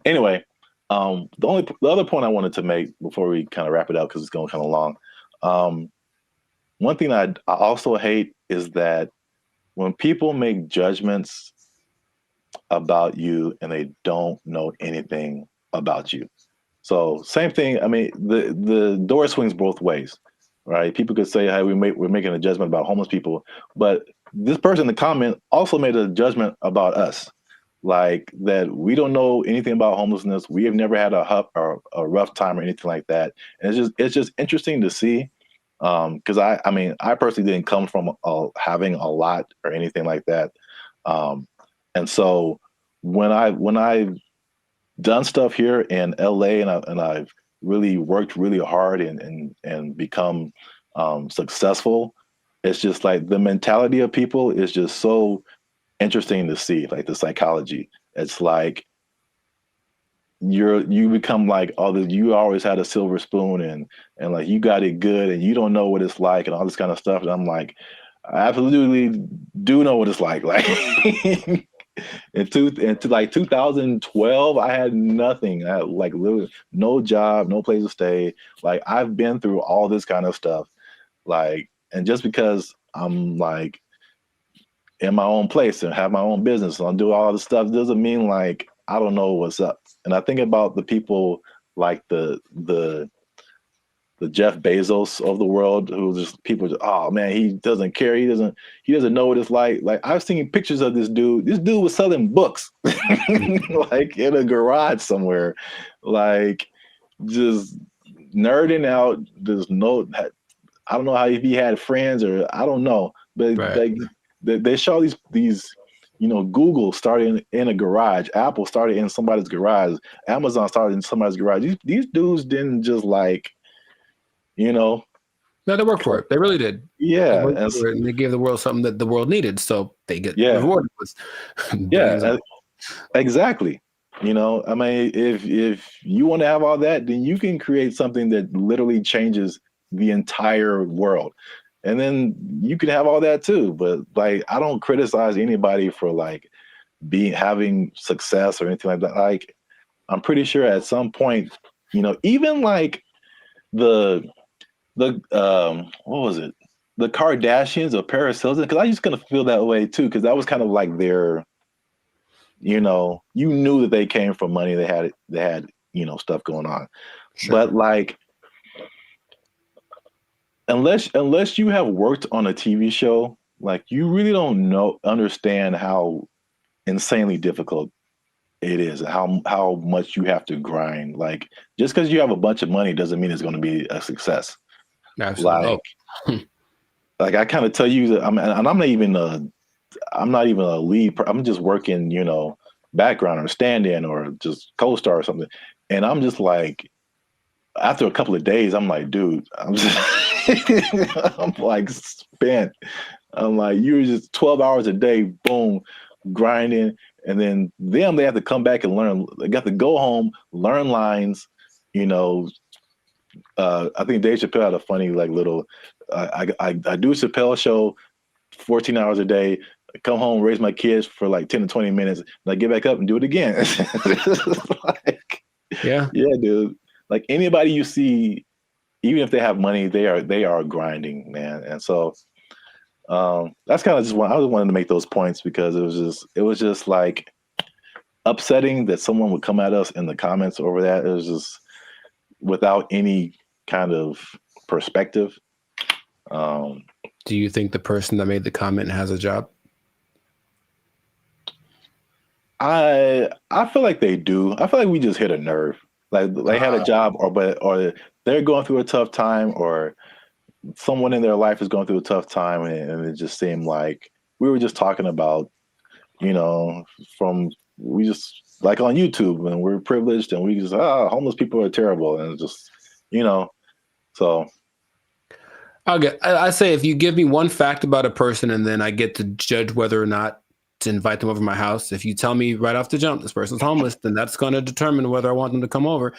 anyway. The other point I wanted to make before we kind of wrap it up, because it's going kind of long. One thing I also hate is that when people make judgments about you and they don't know anything about you. So same thing. I mean, the door swings both ways, right? People could say, "Hey, we're making a judgment about homeless people," but this person in the comment also made a judgment about us, like that we don't know anything about homelessness. We have never had a rough time or anything like that. And it's just interesting to see. Because I personally didn't come from having a lot or anything like that, and so when I've done stuff here in LA and I've really worked really hard and become successful, it's just like the mentality of people is just so interesting to see, like the psychology. It's like you become like, oh, you always had a silver spoon and like you got it good and you don't know what it's like and all this kind of stuff. And I'm like, I absolutely do know what it's like. Like into like 2012, I had nothing. I had like literally no job, no place to stay. Like I've been through all this kind of stuff. Like, and just because I'm like in my own place and have my own business and I'll do all this stuff doesn't mean like I don't know what's up. And I think about the people like the Jeff Bezos of the world, who just people just, oh man, he doesn't care. He doesn't know what it's like. Like I've seen pictures of this dude. This dude was selling books like in a garage somewhere, like just nerding out. I don't know how, if he had friends or I don't know, but they show these Google started in a garage, Apple started in somebody's garage, Amazon started in somebody's garage. These dudes didn't just like, No, they worked for it. They really did. Yeah. And they gave the world something that the world needed. So they get rewarded with. Exactly. I mean, if you want to have all that, then you can create something that literally changes the entire world. And then you can have all that too. But like, I don't criticize anybody for like having success or anything like that. Like, I'm pretty sure at some point, even like the what was it? The Kardashians or Paris Hilton, because I used to kind of feel that way too, because that was kind of like their, you knew that they came from money. They had stuff going on. Sure. But like, unless you have worked on a TV show, like you really don't understand how insanely difficult it is, how much you have to grind. Like just because you have a bunch of money doesn't mean it's going to be a success. Absolutely. Like I kind of tell you that I'm not even a lead. I'm just working, background or stand-in or just co-star or something. And I'm just like, after a couple of days, I'm like, dude, I'm like spent. I'm like, you're just 12 hours a day, boom, grinding. And then they have to come back and learn. They got to go home, learn lines, I think Dave Chappelle had a funny like little, I do a Chappelle show 14 hours a day, come home, raise my kids for like 10 to 20 minutes, and I get back up and do it again. Like, yeah, dude. Like anybody you see, even if they have money, they are grinding, man. And so that's kind of just I just wanted to make those points because it was just like upsetting that someone would come at us in the comments over that. It was just without any kind of perspective. Do you think the person that made the comment has a job? I feel like they do. I feel like we just hit a nerve. Like they had a job, or they're going through a tough time, or someone in their life is going through a tough time, and it just seemed like we were just talking about, we just like on YouTube, and we're privileged, and we just homeless people are terrible, and it's just so. I say if you give me one fact about a person, and then I get to judge whether or not to invite them over to my house. If you tell me right off the jump this person's homeless, then that's going to determine whether I want them to come over.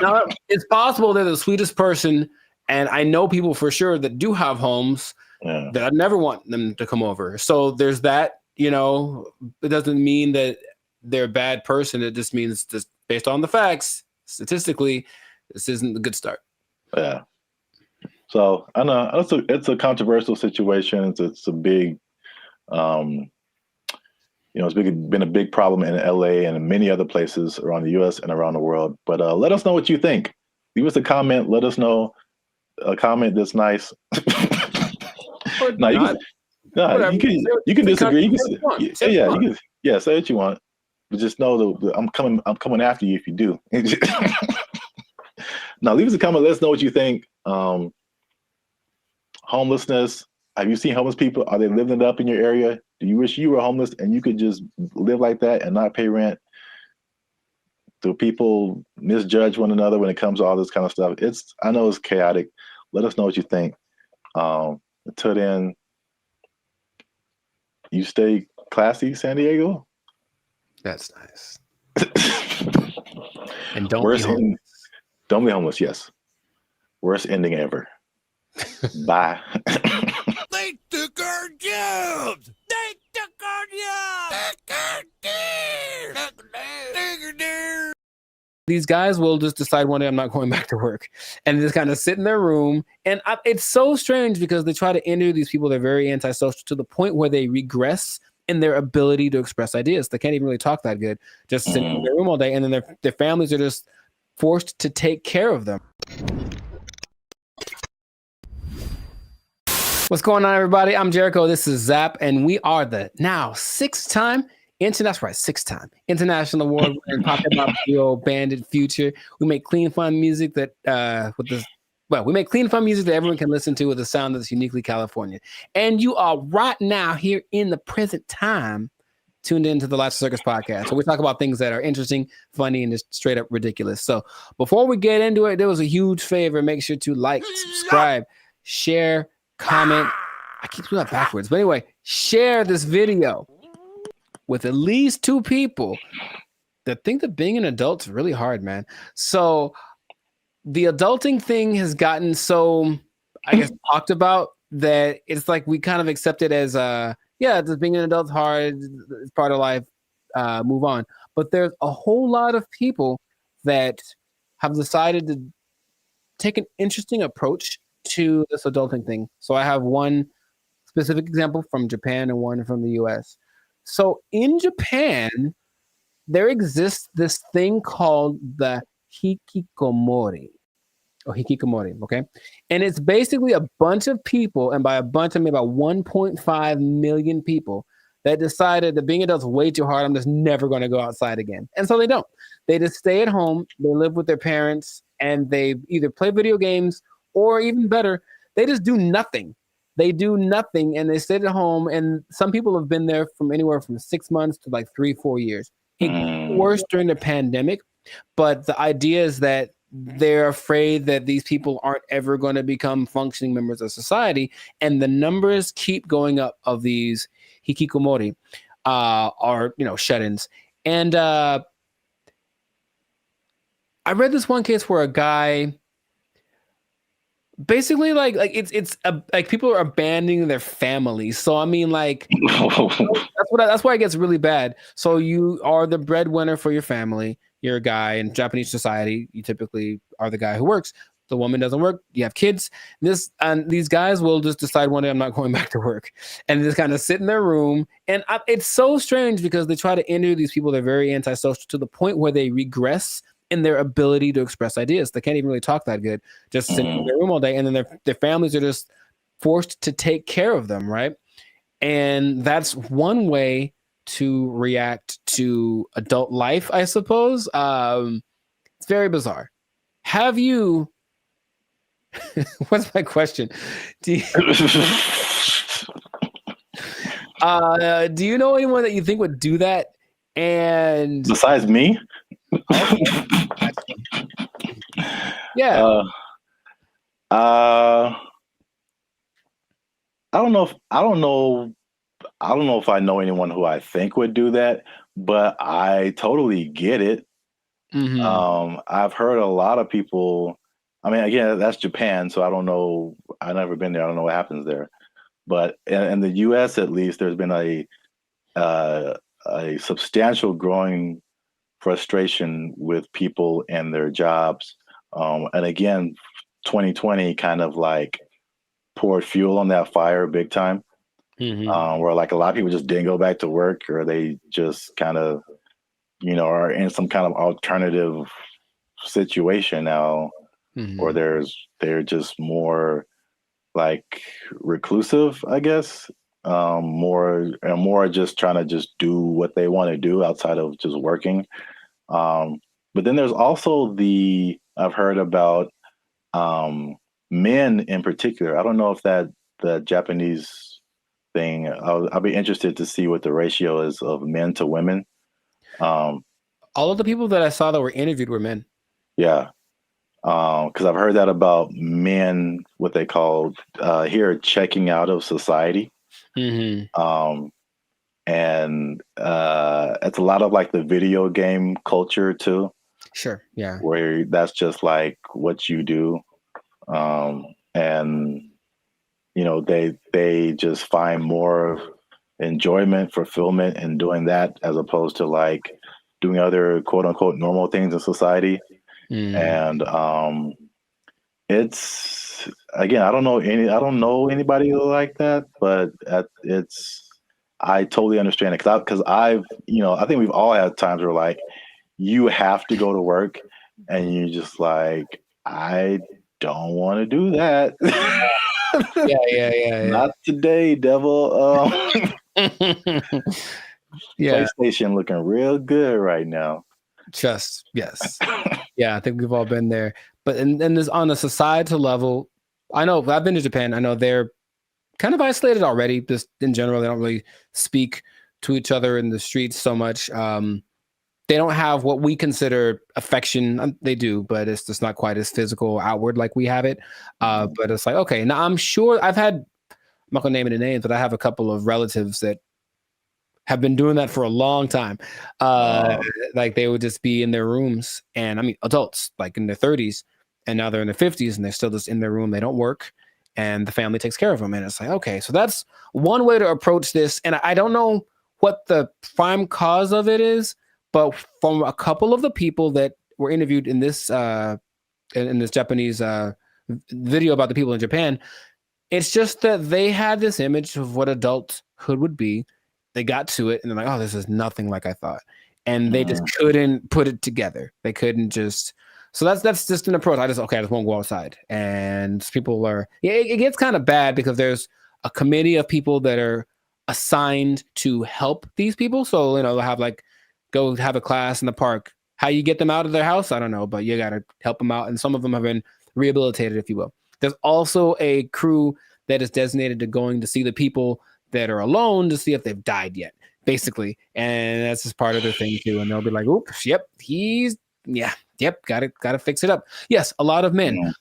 Now, it's possible they're the sweetest person, and I know people for sure that do have homes that I'd never want them to come over. So there's that. It doesn't mean that they're a bad person. It just means, just based on the facts, statistically, this isn't a good start. Yeah. So I know it's a controversial situation. It's a big, it's been a big problem in LA and in many other places around the US and around the world. But let us know what you think. Leave us a comment. Let us know a comment that's nice. You can disagree. You can say what you want. But just know that I'm coming after you if you do. Now leave us a comment. Let us know what you think. Homelessness. Have you seen homeless people? Are they living it up in your area? Do you wish you were homeless and you could just live like that and not pay rent? Do people misjudge one another when it comes to all this kind of stuff? I know it's chaotic. Let us know what you think. Until then, you stay classy, San Diego. That's nice. And don't be homeless. Don't be homeless. Yes. Worst ending ever. Bye. They took our jobs. They took our jobs. These guys will just decide one day I'm not going back to work, and just kind of sit in their room. And it's so strange because they try to interview these people. They're very antisocial to the point where they regress in their ability to express ideas. They can't even really talk that good, just sitting in their room all day. And then their families are just forced to take care of them. What's going on, everybody? I'm Jericho. This is Zap, and we are the now six-time international award-winning pop-hip duo Bandit Future. We make clean, fun music that everyone can listen to with a sound that's uniquely Californian. And you are right now here in the present time tuned into the Last Circus podcast. So we talk about things that are interesting, funny, and just straight up ridiculous. So before we get into it, there was a huge favor. Make sure to like, subscribe, share, comment. I keep doing that backwards. But anyway, share this video with at least 2 people that think that being an adult is really hard, man. So the adulting thing has gotten so, I guess, talked about that it's like we kind of accept it as just being an adult's hard, it's part of life, move on. But there's a whole lot of people that have decided to take an interesting approach to this adulting thing. So I have one specific example from Japan and one from the US. So in Japan, there exists this thing called the hikikomori. Okay? And it's basically a bunch of people, and by a bunch I mean about 1.5 million people, that decided that being adults is way too hard. I'm just never going to go outside again. And so they don't. They just stay at home, they live with their parents, and they either play video games or even better, they just do nothing. They do nothing and they sit at home. And some people have been there from anywhere from 6 months to like 3-4 years. It got worse during the pandemic, but the idea is that they're afraid that these people aren't ever going to become functioning members of society. And the numbers keep going up of these hikikomori, shut-ins. And I read this one case where a guy basically like people are abandoning their families. So I mean, like that's why it gets really bad. So you are the breadwinner for your family. You're a guy in Japanese society. You typically are the guy who works. The woman doesn't work. You have kids. These guys will just decide one day I'm not going back to work, and just kind of sit in their room. And it's so strange because they try to interview these people. They're very antisocial to the point where they regress in their ability to express ideas. They can't even really talk that good, just sitting in their room all day. And then their families are just forced to take care of them, right? And that's one way to react to adult life, I suppose. It's very bizarre. Have you? What's my question? Do you, do you know anyone that you think would do that? And besides me? Yeah. I don't know if I know anyone who I think would do that, but I totally get it. I've heard a lot of people. I mean, again, that's Japan, so I don't know. I've never been there. I don't know what happens there. But in the U.S., at least, there's been a substantial growing frustration with people and their jobs. And again, 2020 kind of like poured fuel on that fire big time. Where like a lot of people just didn't go back to work, or they just kind of, are in some kind of alternative situation now, or they're just more like reclusive, I guess, more just trying to just do what they want to do outside of just working. But then there's also I've heard about men in particular. I don't know if the Japanese thing. I'll be interested to see what the ratio is of men to women. All of the people that I saw that were interviewed were men. Yeah. Because I've heard that about men, what they call here, checking out of society. And it's a lot of like the video game culture too. Sure. Yeah. Where that's just like what you do. And they just find more enjoyment, fulfillment in doing that, as opposed to like doing other quote unquote normal things in society. And it's, again, I don't know anybody like that, but I totally understand it, because I think we've all had times where like you have to go to work and you're just like, I don't want to do that. Yeah. Not today, devil. Yeah. PlayStation looking real good right now. Just yes. Yeah, I think we've all been there. But and this, on a societal level, I know I've been to Japan. I know they're kind of isolated already. Just in general, they don't really speak to each other in the streets so much. They don't have what we consider affection. They do, but it's just not quite as physical, outward like we have it. But it's like, okay, now I'm sure I'm not gonna name any names, but I have a couple of relatives that have been doing that for a long time. Like they would just be in their rooms, and I mean adults like in their 30s, and now they're in their 50s and they're still just in their room. They don't work, and the family takes care of them. And it's like, okay, so that's one way to approach this. And I don't know what the prime cause of it is, but from a couple of the people that were interviewed in this Japanese video about the people in Japan, it's just that they had this image of what adulthood would be. They got to it and they're like, oh, this is nothing like I thought. And they just couldn't put it together. They couldn't just. So that's just an approach. I just won't go outside. And people are, it gets kind of bad because there's a committee of people that are assigned to help these people. So, they'll have go have a class in the park. How you get them out of their house, I don't know, but you got to help them out. And some of them have been rehabilitated, if you will. There's also a crew that is designated to going to see the people that are alone to see if they've died yet, basically. And that's just part of their thing too. And they'll be like, oops, yep, gotta fix it up. Yes, a lot of men.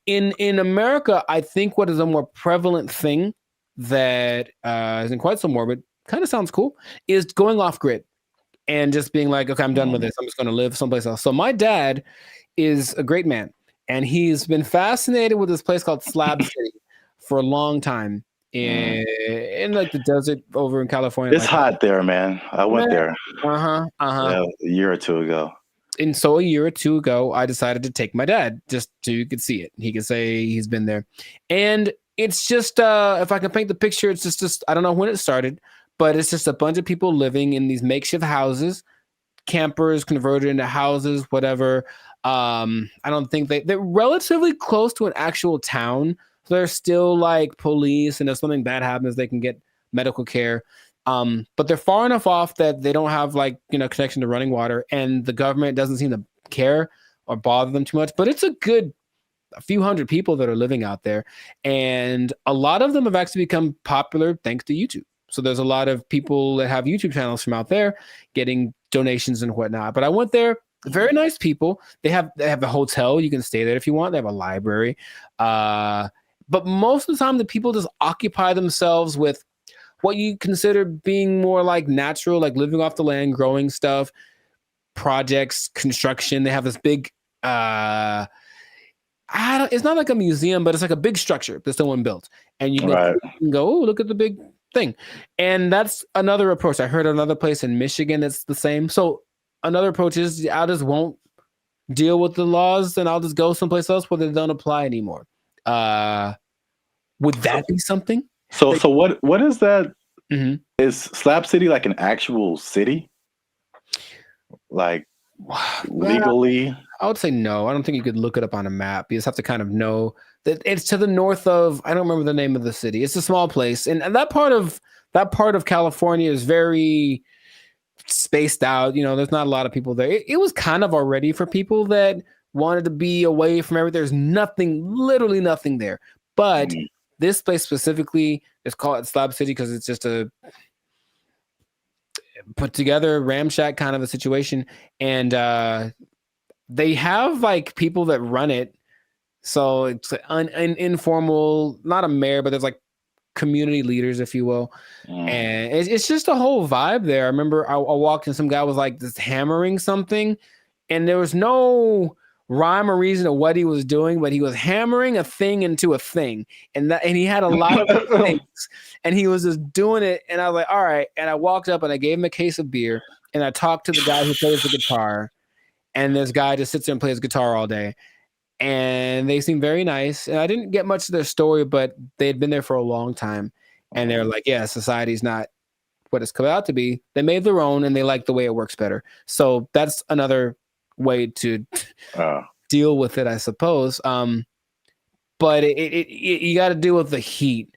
In America, I think what is a more prevalent thing that isn't quite so morbid, kind of sounds cool, is going off grid and just being like, okay, I'm done with this. I'm just going to live someplace else. So my dad is a great man, and he's been fascinated with this place called Slab City for a long time in like the desert over in California. It's hot there, man. I went there. Yeah, a year or two ago. And so a year or two ago, I decided to take my dad just so you could see it. He could say he's been there. And it's just, if I can paint the picture, it's just I don't know when it started, but it's just a bunch of people living in these makeshift houses, campers converted into houses, whatever. I don't think they're relatively close to an actual town. there's still like police, and if something bad happens, they can get medical care. But they're far enough off that they don't have like, connection to running water, and the government doesn't seem to care or bother them too much. But it's a few hundred people that are living out there, and a lot of them have actually become popular thanks to YouTube. So there's a lot of people that have YouTube channels from out there getting donations and whatnot. But I went there, very nice people. They have a hotel, you can stay there if you want. They have a library, but most of the time the people just occupy themselves with what you consider being more like natural, like living off the land, growing stuff, projects, construction. They have this big, it's not like a museum, but it's like a big structure that someone built. And you can go, oh, look at the big thing. And that's another approach. I heard another place in Michigan that's the same. So another approach is I just won't deal with the laws, and I'll just go someplace else where they don't apply anymore. Would that be something? So what is that? Mm-hmm. Is Slab City like an actual city? Like legally? I would say no. I don't think you could look it up on a map. You just have to kind of know that it's to the north of, I don't remember the name of the city. It's a small place. And that part of California is very spaced out. There's not a lot of people there. It was kind of already for people that wanted to be away from everything. There's literally nothing there. But this place specifically is called Slab City because it's just a put together ramshack kind of a situation. And they have like people that run it. So it's an informal, not a mayor, but there's like community leaders, if you will. And it's just a whole vibe there. I remember I walked in, some guy was like just hammering something, and there was no rhyme or reason to what he was doing, but he was hammering a thing into a thing, and he had a lot of things, and he was just doing it. And I was like, all right. And I walked up and I gave him a case of beer, and I talked to the guy who plays the guitar, and this guy just sits there and plays guitar all day. And they seemed very nice. And I didn't get much of their story, but they had been there for a long time. And they're like, yeah, society's not what it's come out to be. They made their own, and they like the way it works better. So that's another way to deal with it, I suppose. But you got to deal with the heat.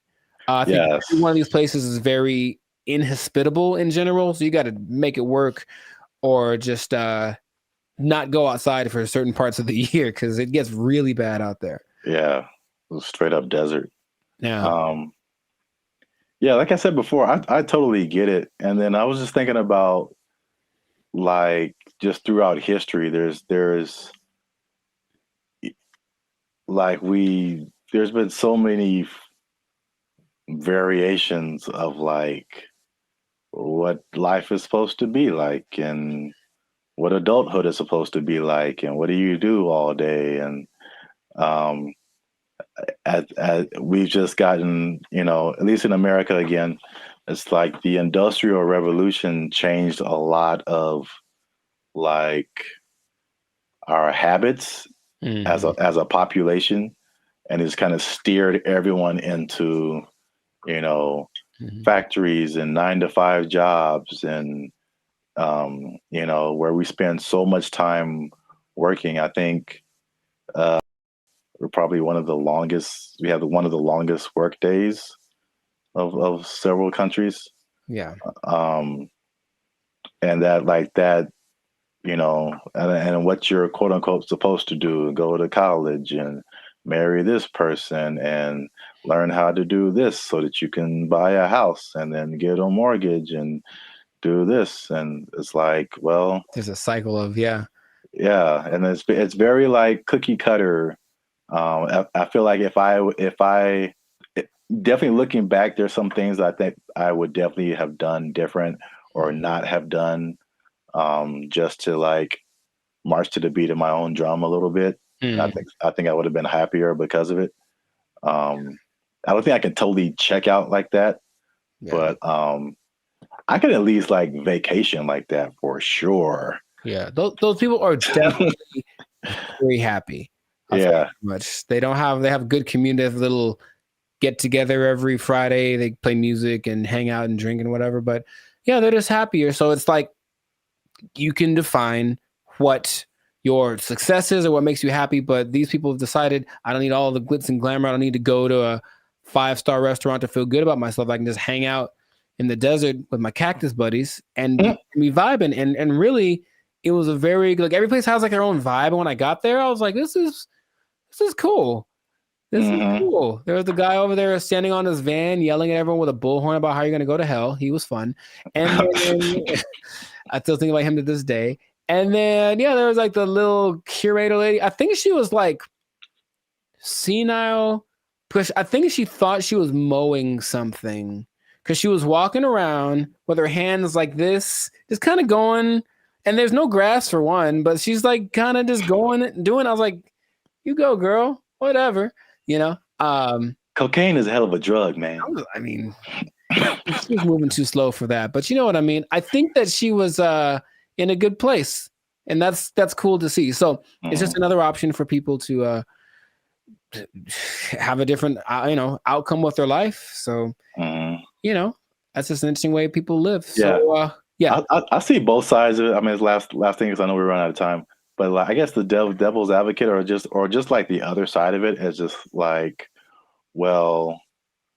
I think one of these places is very inhospitable in general. So you got to make it work, or just not go outside for certain parts of the year because it gets really bad out there. Yeah, straight up desert. Yeah. Yeah, like I said before, I totally get it. And then I was just thinking about, like, just throughout history, there's been so many variations of like what life is supposed to be like, and what adulthood is supposed to be like, and what do you do all day. And as we've just gotten, at least in America again, it's like the Industrial Revolution changed a lot of like our habits as a population, and it's kind of steered everyone into, factories and 9-to-5 jobs, and where we spend so much time working. I think we're probably we have one of the longest work days of several countries. Yeah. And and what you're quote unquote supposed to do, go to college and marry this person and learn how to do this so that you can buy a house and then get a mortgage and do this. And it's like, well, there's a cycle of and it's very like cookie cutter. I feel like if I definitely looking back, there's some things I think I would definitely have done different or not have done, just to like march to the beat of my own drum a little bit. I think I would have been happier because of it. I don't think I can totally check out like that, but I could at least like vacation like that for sure. Yeah, those people are definitely very happy. Much they have good community. They have a little get together every Friday. They play music and hang out and drink and whatever. But yeah, they're just happier. So it's like you can define what your successes are what makes you happy, but these people have decided I don't need all the glitz and glamour. I don't need to go to a 5-star restaurant to feel good about myself. I can just hang out in the desert with my cactus buddies and be vibing. And really, it was a very, like, every place has like their own vibe. And when I got there, I was like, this is cool. This is cool. There was the guy over there standing on his van yelling at everyone with a bullhorn about how you're going to go to hell. He was fun. And then, I still think about him to this day. And then, yeah, there was like the little curator lady. I think she was like senile. I think she thought she was mowing something because she was walking around with her hands like this, just kind of going. And there's no grass for one, but she's like kind of just going, doing. I was like, you go, girl, whatever, you know. Cocaine is a hell of a drug, man. I mean, she was moving too slow for that, but you know what I mean. I think that she was in a good place, and that's cool to see. So it's just another option for people to have a different outcome with their life. So you know, that's just an interesting way people live. So I see both sides of it. I mean, it's last thing, because I know we run out of time, but like, I guess the devil's advocate or just like the other side of it is just like, well,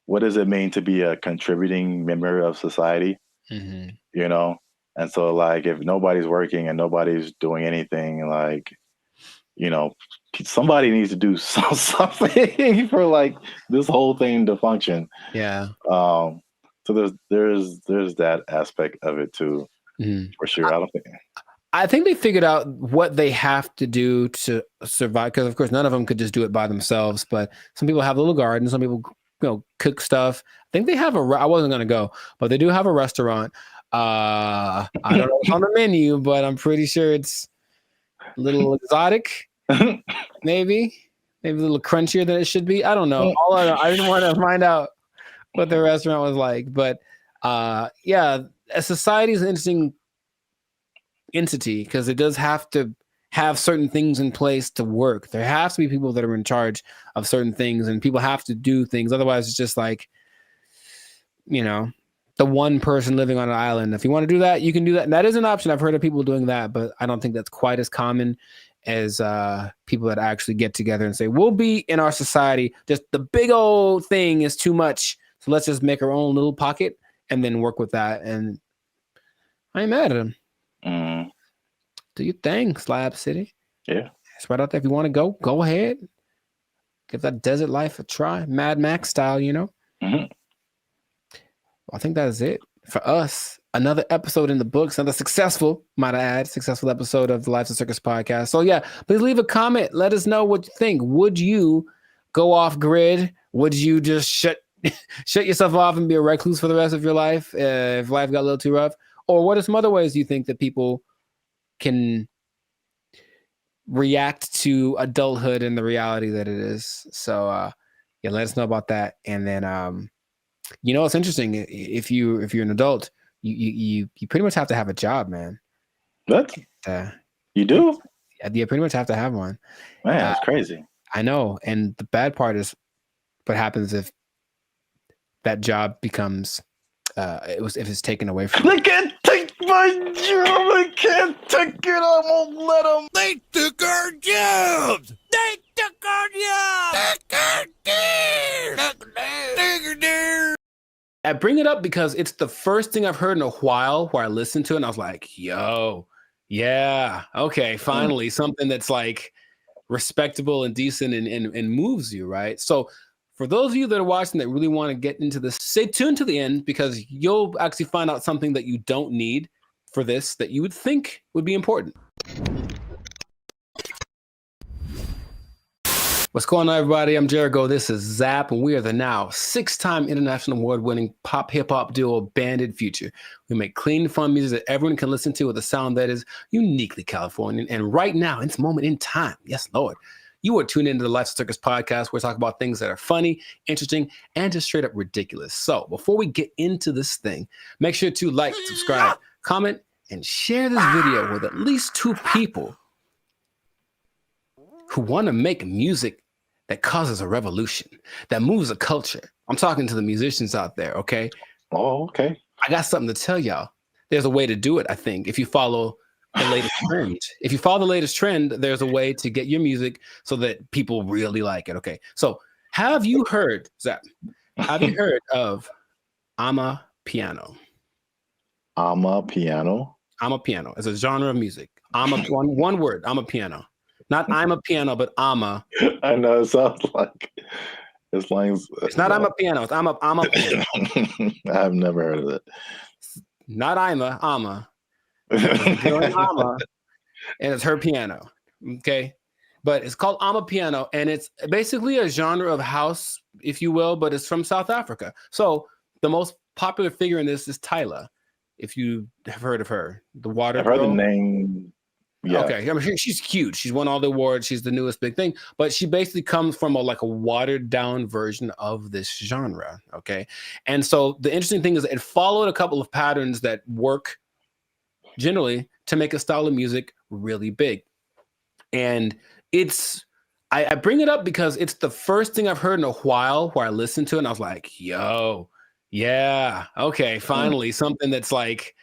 what does it mean to be a contributing member of society? You know? And so like, if nobody's working and nobody's doing anything, like, you know, somebody needs to do something for like this whole thing to function. Yeah. So there's that aspect of it too, for sure. I think they figured out what they have to do to survive, because of course none of them could just do it by themselves. But some people have little gardens, some people cook stuff. I think they have I wasn't gonna go, but they do have a restaurant. I don't know what's on the menu, but I'm pretty sure it's a little exotic, maybe a little crunchier than it should be. I don't know. I didn't want to find out what the restaurant was like, but yeah, a society is an interesting entity because it does have to have certain things in place to work. There has to be people that are in charge of certain things, and people have to do things. Otherwise, it's just like, you know, the one person living on an island. If you want to do that, you can do that. And that is an option. I've heard of people doing that, but I don't think that's quite as common as people that actually get together and say, we'll be in our society. Just the big old thing is too much. So let's just make our own little pocket and then work with that. And I ain't mad at them. Do your thing, Slab City. Yeah. It's right out there. If you want to go ahead. Give that desert life a try. Mad Max style, you know? I think that is it for us. Another episode in the books, another successful episode of the Lives of Circus podcast. So yeah, please leave a comment. Let us know what you think. Would you go off grid? Would you just shut yourself off and be a recluse for the rest of your life if life got a little too rough? Or what are some other ways you think that people can react to adulthood and the reality that it is? So yeah, let us know about that. And then you know, it's interesting. If you're an adult, you pretty much have to have a job, man. What? You do? You pretty much have to have one. Man, that's crazy. I know. And the bad part is what happens if that job becomes if it's taken away from you. They can't take my job. They can't take it. I won't let them. They took our jobs. They took our jobs. I bring it up because it's the first thing I've heard in a while where I listened to it and I was like, yo, yeah, okay, finally something that's like respectable and decent and moves you, right? So for those of you that are watching that really want to get into this, stay tuned to the end because you'll actually find out something that you don't need for this that you would think would be important. What's going on, everybody? I'm Jericho. This is Zap, and we are the now 6-time international award-winning pop hip-hop duo Banded Future. We make clean, fun music that everyone can listen to with a sound that is uniquely Californian. And right now, in this moment in time, yes, Lord, you are tuned into the Life Circus podcast, where we talk about things that are funny, interesting, and just straight up ridiculous. So before we get into this thing, make sure to like, subscribe, comment, and share this video with at least 2 people who want to make music that causes a revolution, that moves a culture. I'm talking to the musicians out there, okay? Oh, okay. I got something to tell y'all. There's a way to do it, I think, if you follow the latest trend. If you follow the latest trend, there's a way to get your music so that people really like it. Okay. So have you heard, Zach, have you heard of Ama Piano? Ama Piano? Ama Piano. It's a genre of music. Ama, one word, Ama Piano. Not I'm a piano, but Ama. I know, it sounds like it's lines. It's not I'm a piano, it's I'm a piano. I've never heard of it. Not Ama. It's a girl named Ama, and it's her piano. Okay. But it's called Ama Piano, and it's basically a genre of house, if you will, but it's from South Africa. So the most popular figure in this is Tyla, if you have heard of her. The water I've heard girl. the name. Yeah. Okay. I mean, she's cute. She's won all the awards. She's the newest big thing. But she basically comes from a watered down version of this genre. Okay. And so the interesting thing is it followed a couple of patterns that work generally to make a style of music really big. And I bring it up because it's the first thing I've heard in a while where I listened to it and I was like, yo, yeah, okay, finally something that's like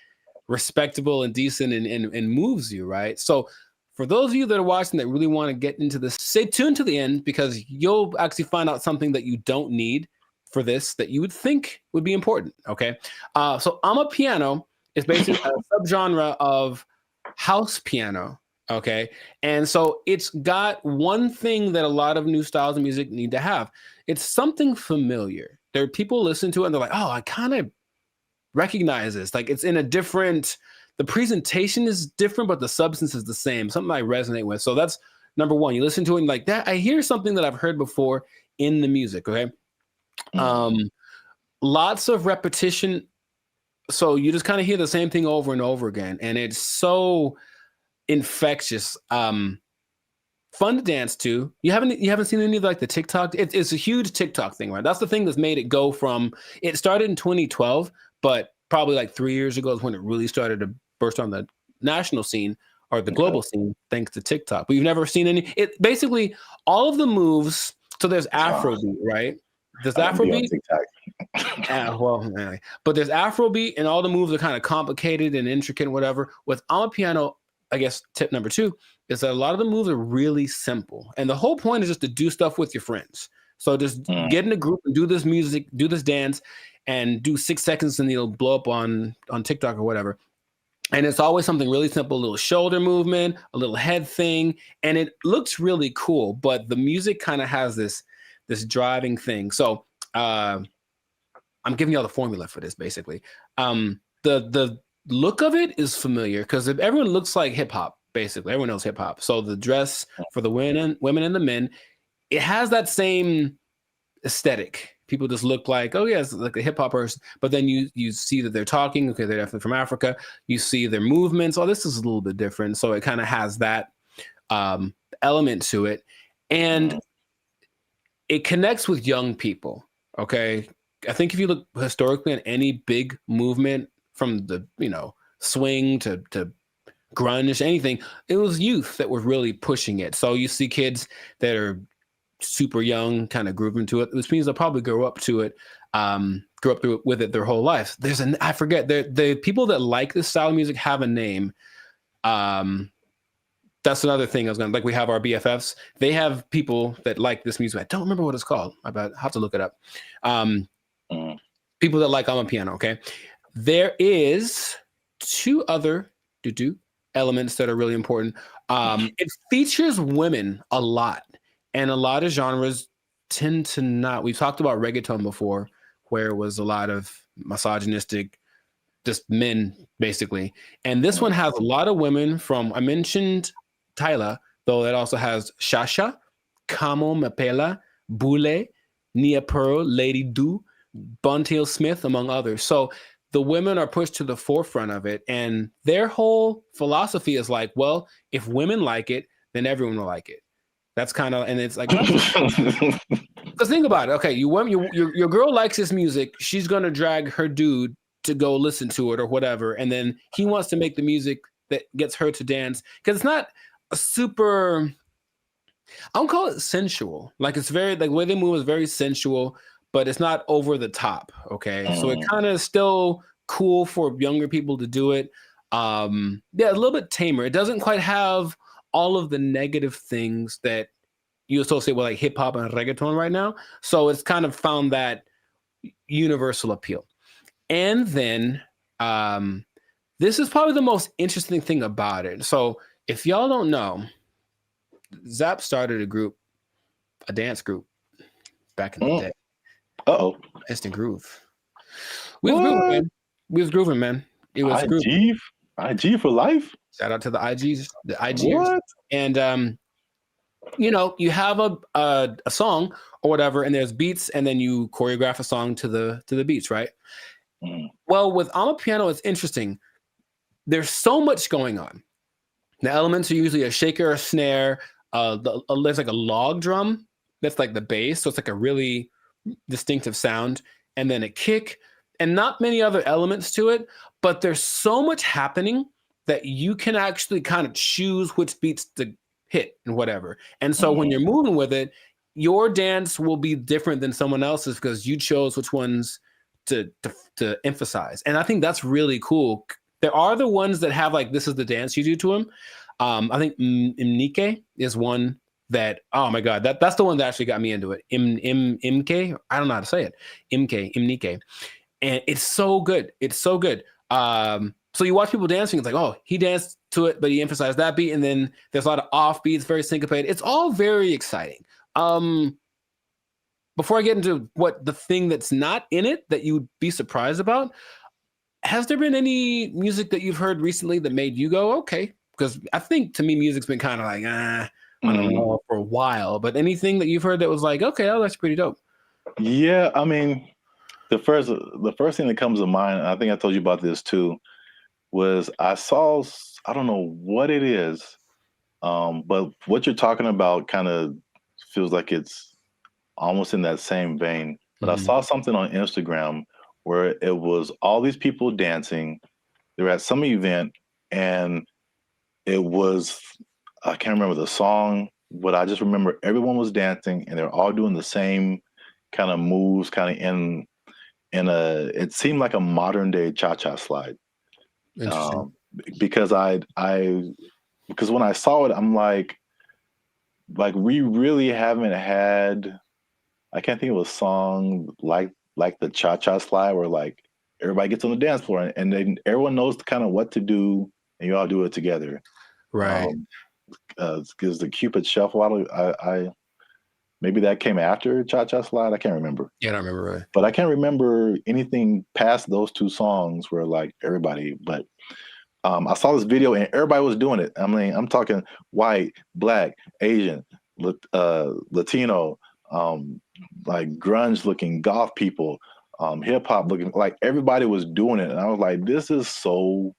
respectable and decent and moves you, right? So for those of you that are watching that really want to get into this, stay tuned to the end because you'll actually find out something that you don't need for this that you would think would be important, okay? So Ama Piano is basically a subgenre of house piano. Okay. And so it's got one thing that a lot of new styles of music need to have. It's something familiar. There are people listen to it and they're like, oh, I kind of recognize this. Like it's in a different, the presentation is different, but the substance is the same. Something I resonate with. So that's number one. You listen to it and like that. I hear something that I've heard before in the music. Okay. Lots of repetition. So you just kind of hear the same thing over and over again. And it's so infectious, fun to dance to. You haven't seen any of like the TikTok. It's a huge TikTok thing, right? That's the thing that's made it go from. It started in 2012, but probably like 3 years ago is when it really started to burst on the national scene or the global scene, thanks to TikTok. But you've never seen any. It basically all of the moves. So there's Afrobeat, right? There's Afrobeat. But there's Afrobeat, and all the moves are kind of complicated and intricate and whatever. With Ama Piano, I guess tip number 2 is that a lot of the moves are really simple. And the whole point is just to do stuff with your friends. So just get in a group and do this music, do this dance, and do 6 seconds and it'll blow up on TikTok or whatever. And it's always something really simple, a little shoulder movement, a little head thing. And it looks really cool, but the music kind of has this driving thing. So I'm giving y'all the formula for this, basically. The look of it is familiar because everyone looks like hip hop, basically. Everyone knows hip hop. So the dress for the women and the men, it has that same aesthetic. People just look like, oh yeah, it's like a hip hop person. But then you see that they're talking. Okay, they're definitely from Africa. You see their movements. Oh, this is a little bit different. So it kind of has that element to it, and it connects with young people. Okay, I think if you look historically at any big movement, from the swing to grunge, anything, it was youth that were really pushing it. So you see kids that are super young kind of grooving to it, which means they'll probably grow up to it, grow up with it their whole life. I forget, the people that like this style of music have a name. That's another thing I was like, we have our BFFs. They have people that like this music. I don't remember what it's called. I have to look it up. People that like Ama Piano, okay? There is 2 other elements that are really important. It features women a lot, and a lot of genres tend to not. We've talked about reggaeton before, where it was a lot of misogynistic, just men, basically. And this one has a lot of women from, I mentioned Tyla, though it also has Shasha, Kamo Mapela, Bule, Nia Pearl, Lady Do, Buntiel Smith, among others. So the women are pushed to the forefront of it, and their whole philosophy is like, well, if women like it, then everyone will like it. That's kind of, and it's like, because think about it. Okay, your girl likes this music. She's gonna drag her dude to go listen to it or whatever, and then he wants to make the music that gets her to dance because it's not a super. I don't call it sensual. Like it's very like the way they move is very sensual, but it's not over the top. Okay, so it kind of still cool for younger people to do it. Yeah, a little bit tamer. It doesn't quite have all of the negative things that you associate with like hip hop and reggaeton right now. So it's kind of found that universal appeal. And then this is probably the most interesting thing about it. So if y'all don't know, Zap started a dance group back in the day. Uh-oh. Instant Groove. We was grooving, man. We was grooving, man. It was grooving. IG for life? Shout out to the IGs. What? And you have a song or whatever, and there's beats, and then you choreograph a song to the beats, right? Well, with I'm a Piano, it's interesting. There's so much going on. The elements are usually a shaker, a snare, there's like a log drum that's like the bass, so it's like a really distinctive sound, and then a kick, and not many other elements to it, but there's so much happening that you can actually kind of choose which beats to hit and whatever. And so when you're moving with it, your dance will be different than someone else's because you chose which ones to emphasize. And I think that's really cool. There are the ones that have like, this is the dance you do to them. I think Imnike is one that, oh my God, that's the one that actually got me into it. Imke, I don't know how to say it. Imnike. And it's so good. It's so good. So you watch people dancing, it's like, oh, he danced to it, but he emphasized that beat. And then there's a lot of off beats, very syncopated. It's all very exciting. Before I get into what the thing that's not in it that you would be surprised about, has there been any music that you've heard recently that made you go, okay? Because I think to me, music's been kind of like, I don't know, for a while. But anything that you've heard that was like, okay, oh, that's pretty dope. Yeah, I mean, the first thing that comes to mind, and I think I told you about this too, was I saw, I don't know what it is, but what you're talking about kind of feels like it's almost in that same vein. But I saw something on Instagram where it was all these people dancing. They were at some event, and it was, I can't remember the song, but I just remember everyone was dancing, and they're all doing the same kind of moves, kind of in a, it seemed like a modern day cha-cha slide. Because because when I saw it, I'm like we really haven't had, I can't think of a song like the cha-cha slide where like everybody gets on the dance floor and then everyone knows kind of what to do and you all do it together. Right. Because the Cupid Shuffle, I maybe that came after Cha-Cha Slide. I can't remember. Yeah, I don't remember really. But I can't remember anything past those two songs where like everybody, but I saw this video and everybody was doing it. I mean, I'm talking white, black, Asian, Latino, like grunge looking goth people, hip hop looking, like everybody was doing it. And I was like, this is so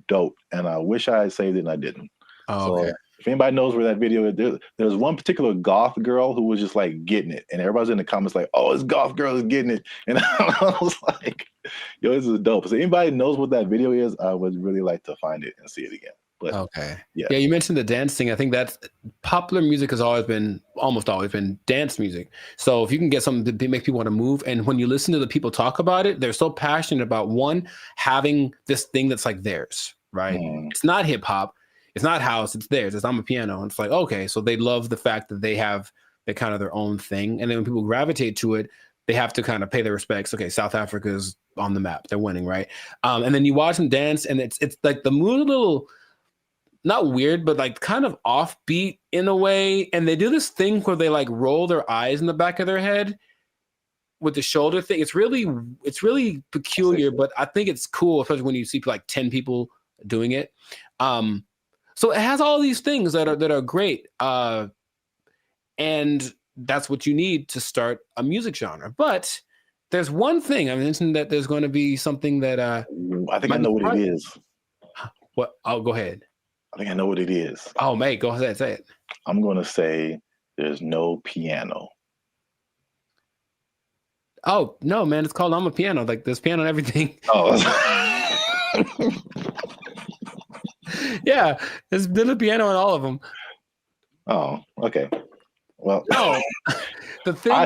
dope. And I wish I had saved it and I didn't. Oh, okay. So if anybody knows where that video is, there's one particular goth girl who was just like getting it. And everybody's in the comments like, oh, this goth girl is getting it. And I was like, yo, this is dope. So anybody knows what that video is, I would really like to find it and see it again. But okay. Yeah, you mentioned the dance thing. I think that's popular music has almost always been dance music. So if you can get something to make people want to move, and when you listen to the people talk about it, they're so passionate about one, having this thing that's like theirs, right? It's not hip hop. It's not house, it's theirs. It's I'm a Piano. And it's like, okay, so they love the fact that they have their kind of their own thing. And then when people gravitate to it, they have to kind of pay their respects. Okay, South Africa is on the map. They're winning, right? And then you watch them dance, and it's like the mood a little, not weird, but like kind of offbeat in a way. And they do this thing where they like roll their eyes in the back of their head with the shoulder thing. It's really peculiar, but I think it's cool, especially when you see like 10 people doing it. So it has all these things that are great, and that's what you need to start a music genre. But there's one thing I mentioned, that there's going to be something that I think I know what it is. What? Oh, go ahead. I think I know what it is. Oh, mate, go ahead, say it. I'm going to say there's no piano. Oh no, man! It's called I'm a Piano. Like there's piano and everything. Oh. Yeah, there's a piano in all of them. Oh, okay. Well, no. The thing I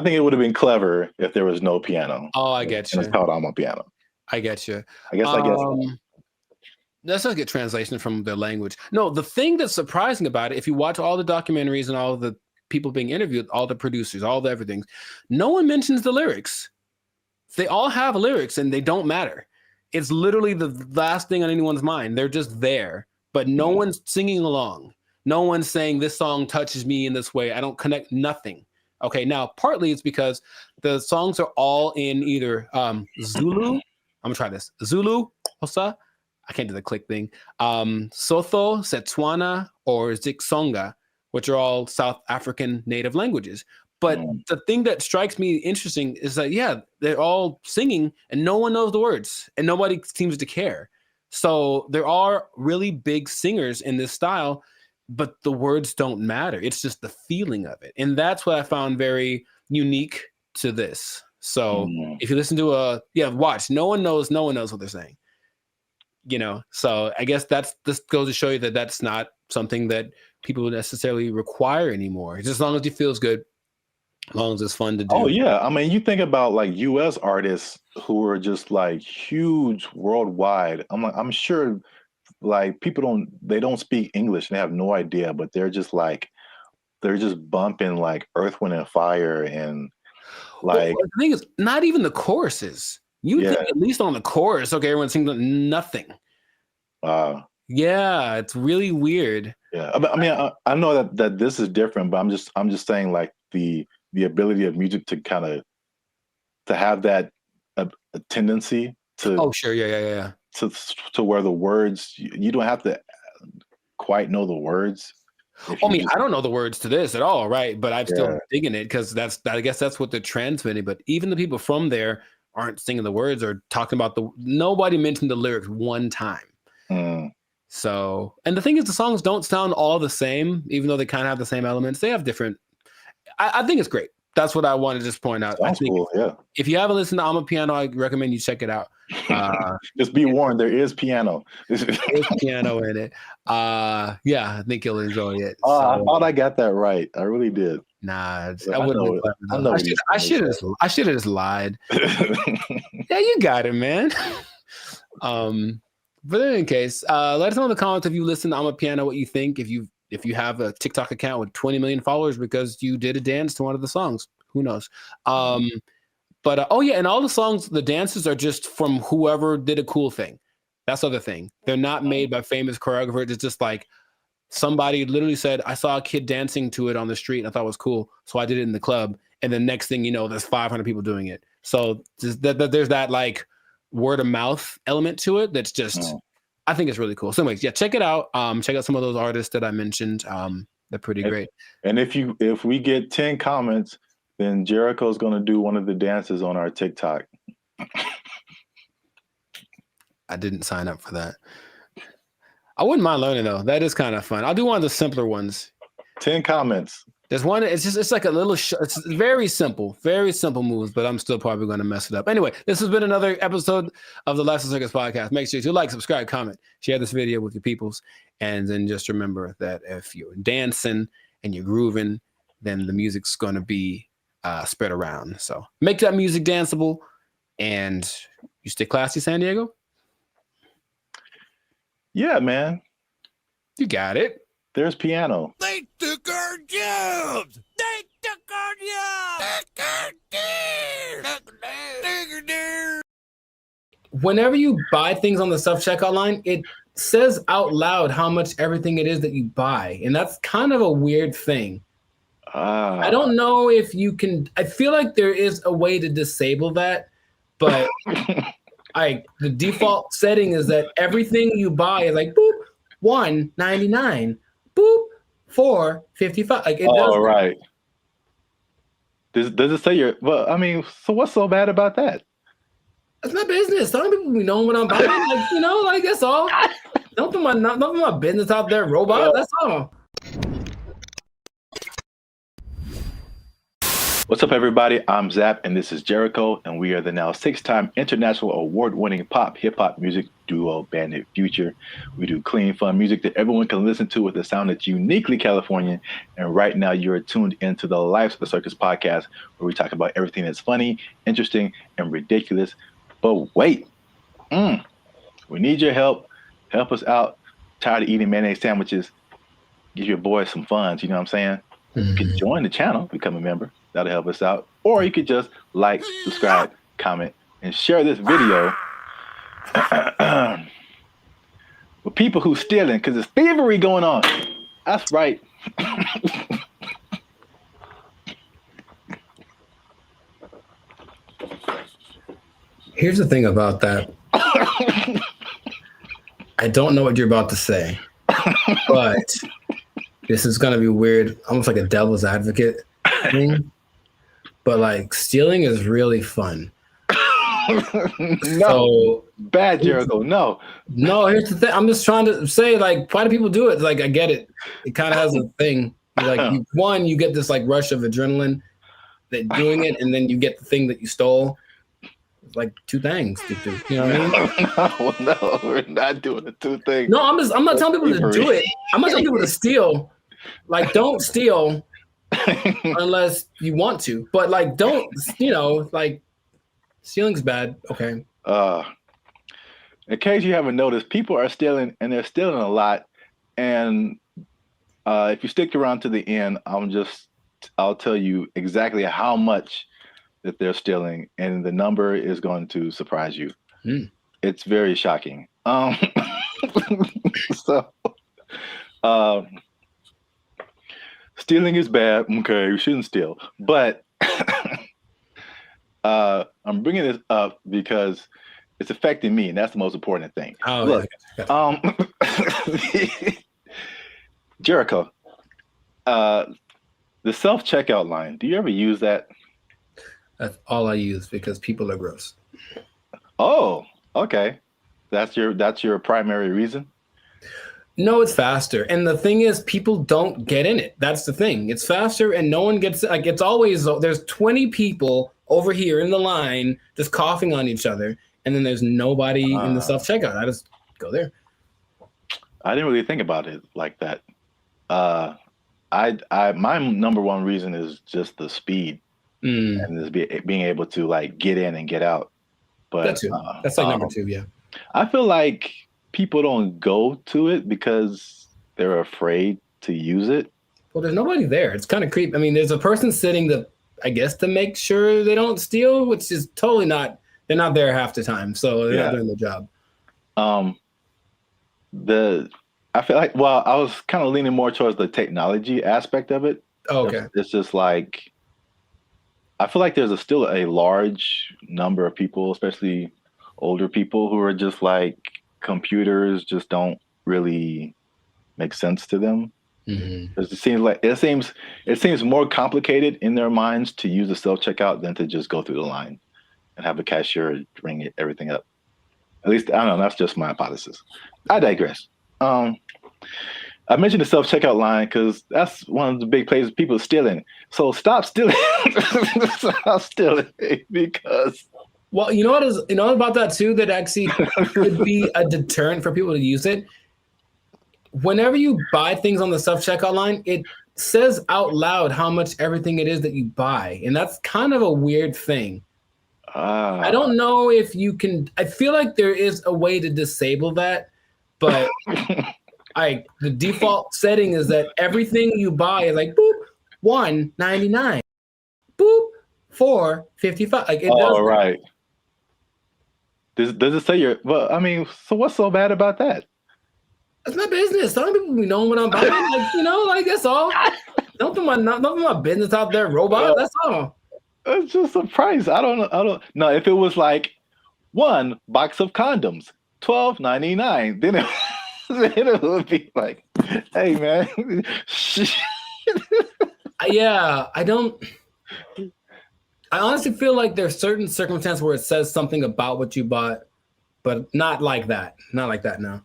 think it would have been clever if there was no piano. Oh, I get you. It's called I'm a Piano. I get you. I guess. That's not a good translation from their language. No, the thing that's surprising about it, if you watch all the documentaries and all the people being interviewed, all the producers, all the everything, no one mentions the lyrics. They all have lyrics and they don't matter. It's literally the last thing on anyone's mind. They're just there, but no one's singing along. No one's saying this song touches me in this way. I don't connect nothing. Okay, now partly it's because the songs are all in either Zulu. I'm gonna try this. Zulu, Hosa. I can't do the click thing. Sotho, Setswana, or Zixonga, which are all South African native languages. But the thing that strikes me interesting is that, yeah, they're all singing and no one knows the words and nobody seems to care. So there are really big singers in this style, but the words don't matter. It's just the feeling of it. And that's what I found very unique to this. So if you listen to watch, no one knows what they're saying. So I guess this goes to show you that that's not something that people necessarily require anymore. Just as long as it feels good, as long as it's fun to do. Oh yeah, I mean, you think about like U.S. artists who are just like huge worldwide. I'm sure like people don't speak English and they have no idea, but they're just bumping like Earth, Wind, and Fire and like. Well, the thing is, not even the choruses. You think at least on the chorus, okay, everyone sings nothing. Yeah, it's really weird. Yeah, I mean, I know that this is different, but I'm just saying like the ability of music to kind of to have that a tendency to. Oh sure, yeah. To where the words you don't have to quite know the words. I mean, I don't know the words to this at all, right? But I'm still digging it because I guess that's what they're transmitting. But even the people from there aren't singing the words or talking about nobody mentioned the lyrics one time. So, and the thing is, the songs don't sound all the same, even though they kind of have the same elements. They have different. I think it's great. That's what I want to just point out. Sounds cool, yeah. If you haven't listened to I'm a Piano, I recommend you check it out. Just be warned, there is piano. There's piano in it. I think you'll enjoy it. I thought I got that right. I really did. Nah, I wouldn't. I should have just lied. Yeah, you got it, man. But in any case, let us know in the comments if you listen to I'm a Piano what you think. If you have a TikTok account with 20 million followers because you did a dance to one of the songs, who knows? But and all the songs, the dances are just from whoever did a cool thing. That's the other thing. They're not made by famous choreographers. It's just like somebody literally said, I saw a kid dancing to it on the street and I thought it was cool, so I did it in the club. And the next thing you know, there's 500 people doing it. So there's that like word of mouth element to it. That's just, I think it's really cool. So anyways, yeah, check it out. Check out some of those artists that I mentioned. They're pretty great. And if we get 10 comments, then Jericho's going to do one of the dances on our TikTok. I didn't sign up for that. I wouldn't mind learning though. That is kind of fun. I'll do one of the simpler ones. 10 comments. There's one. It's like a little. It's very simple moves, but I'm still probably going to mess it up. Anyway, this has been another episode of the Lifestyle Circus podcast. Make sure to like, subscribe, comment, share this video with your peoples, and then just remember that if you're dancing and you're grooving, then the music's going to be spread around. So make that music danceable, and you stay classy, San Diego. Yeah, man. You got it. There's piano. They took our jobs. They took our jobs. Whenever you buy things on the self-checkout line, it says out loud how much everything it is that you buy. And that's kind of a weird thing. I don't know if you can. I feel like there is a way to disable that, but the default setting is that everything you buy is like boop $1.99, boop $4.55. Like it does. Right. Does it say your? Well, I mean, so what's so bad about that? That's my business. Some people be knowing what I'm buying. Like that's all. Don't put my business out there, robot. That's all. What's up, everybody? I'm Zap, and this is Jericho, and we are the now 6-time international award-winning pop hip-hop music duo Bandit Future. We do clean, fun music that everyone can listen to with a sound that's uniquely Californian. And right now, you're tuned into the Lifestyle Circus podcast, where we talk about everything that's funny, interesting, and ridiculous. But wait, we need your help help us out. Tired of eating mayonnaise sandwiches. Give your boy some funds. You know what I'm saying? You can join the channel, become a member. That'll help us out. Or you could just like, subscribe, comment, and share this video with people who stealing, because there's thievery going on. That's right. Here's the thing about that. I don't know what you're about to say, but this is going to be weird, almost like a devil's advocate thing. But like stealing is really fun. No, so, bad, Jericho. No, here's the thing. I'm just trying to say, like, why do people do it? Like, I get it. It kind of has a thing. Like, you get this like rush of adrenaline that doing it, and then you get the thing that you stole. It's like two things to do. You know what I mean? No, we're not doing the two things. No, I'm not telling people to do it. I'm not telling people to steal. Like, don't steal unless you want to. But like, don't, like, stealing's bad. Okay. In case you haven't noticed, people are stealing, and they're stealing a lot. And if you stick around to the end, I'll tell you exactly how much that they're stealing, and the number is going to surprise you. It's very shocking. Stealing is bad. Okay, we shouldn't steal. But I'm bringing this up because it's affecting me, and that's the most important thing. Look, Jericho, the self-checkout line, do you ever use that? That's all I use because people are gross. Oh, okay. That's your primary reason? No, it's faster. And the thing is, people don't get in it. That's the thing. It's faster and no one gets, like, it's always, there's 20 people over here in the line just coughing on each other. And then there's nobody in the self-checkout. I just go there. I didn't really think about it like that. My number one reason is just the speed. And just being able to like get in and get out. But that's like number two, yeah. I feel like people don't go to it because they're afraid to use it. Well, there's nobody there. It's kind of creepy. I mean, there's a person sitting to make sure they don't steal, which is totally not. They're not there half the time, so they're not doing their job. I feel like, well, I was kind of leaning more towards the technology aspect of it. Oh, okay. It's just like, I feel like there's still a large number of people, especially older people, who are just like, computers just don't really make sense to them. Because it seems more complicated in their minds to use a self-checkout than to just go through the line and have a cashier ring everything up. At least, I don't know, that's just my hypothesis. I digress. I mentioned the self-checkout line because that's one of the big places people are stealing. So stop stealing. Stop stealing because. Well, you know what about that too, that actually could be a deterrent for people to use it? Whenever you buy things on the self-checkout line, it says out loud how much everything it is that you buy. And that's kind of a weird thing. I don't know if you can, I feel like there is a way to disable that, but the default setting is that everything you buy is like, boop, $1.99, boop, $4.55. Like, it does that. Right. Does it say well, I mean, so what's so bad about that? It's my business. Some people be knowing what I'm buying. Like, that's all. Don't put my business out there, robot. That's all. It's just a price. I don't know. If it was like one box of condoms, $12.99, then it would be like, hey man. Yeah, I honestly feel like there's certain circumstances where it says something about what you bought, but not like that. Not like that, no.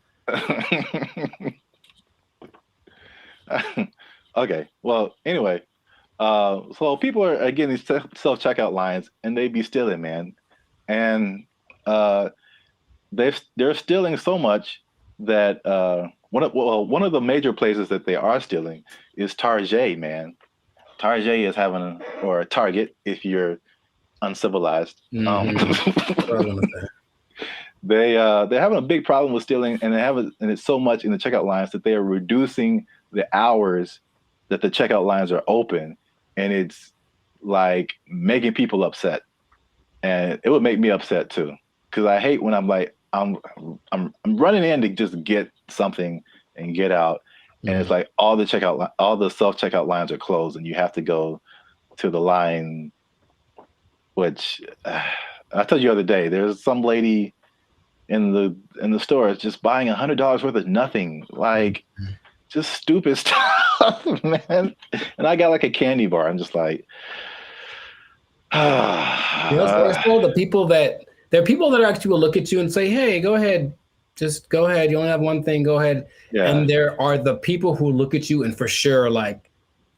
Okay. Well, anyway, so people are getting these self-checkout lines, and they be stealing, man, and they're stealing so much that one of the major places that they are stealing is Target, man. Target is or Target if you're uncivilized. they're having a big problem with stealing, and and it's so much in the checkout lines that they are reducing the hours that the checkout lines are open, and it's like making people upset. And it would make me upset too, because I hate when I'm like I'm running in to just get something and get out, and it's like all the self checkout lines are closed, and you have to go to the line. Which I told you the other day, there's some lady in the store just buying $100 worth of nothing, like just stupid stuff, man. And I got like a candy bar. I'm just like, the people that there are people that actually will look at you and say, "Hey, go ahead, just go ahead. You only have one thing. Go ahead." Yeah. And there are the people who look at you and for sure, like,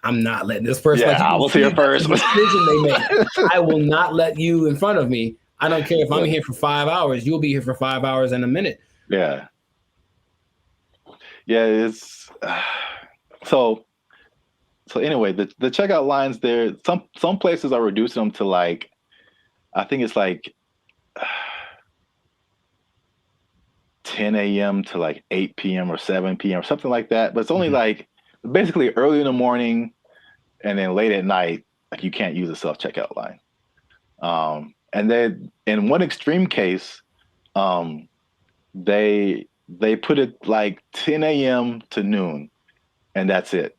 I'm not letting this person. Yeah, I was here first. Decision they make. I will not let you in front of me. I don't care if I'm here for 5 hours. You'll be here for 5 hours and a minute. Yeah. Yeah, it's so anyway, the checkout lines there, some places are reducing them to like, I think it's like 10 a.m. to like 8 p.m. or 7 p.m. or something like that. But it's only like basically early in the morning and then late at night, like you can't use a self-checkout line. And then in one extreme case, they put it like 10 a.m. to noon, and that's it.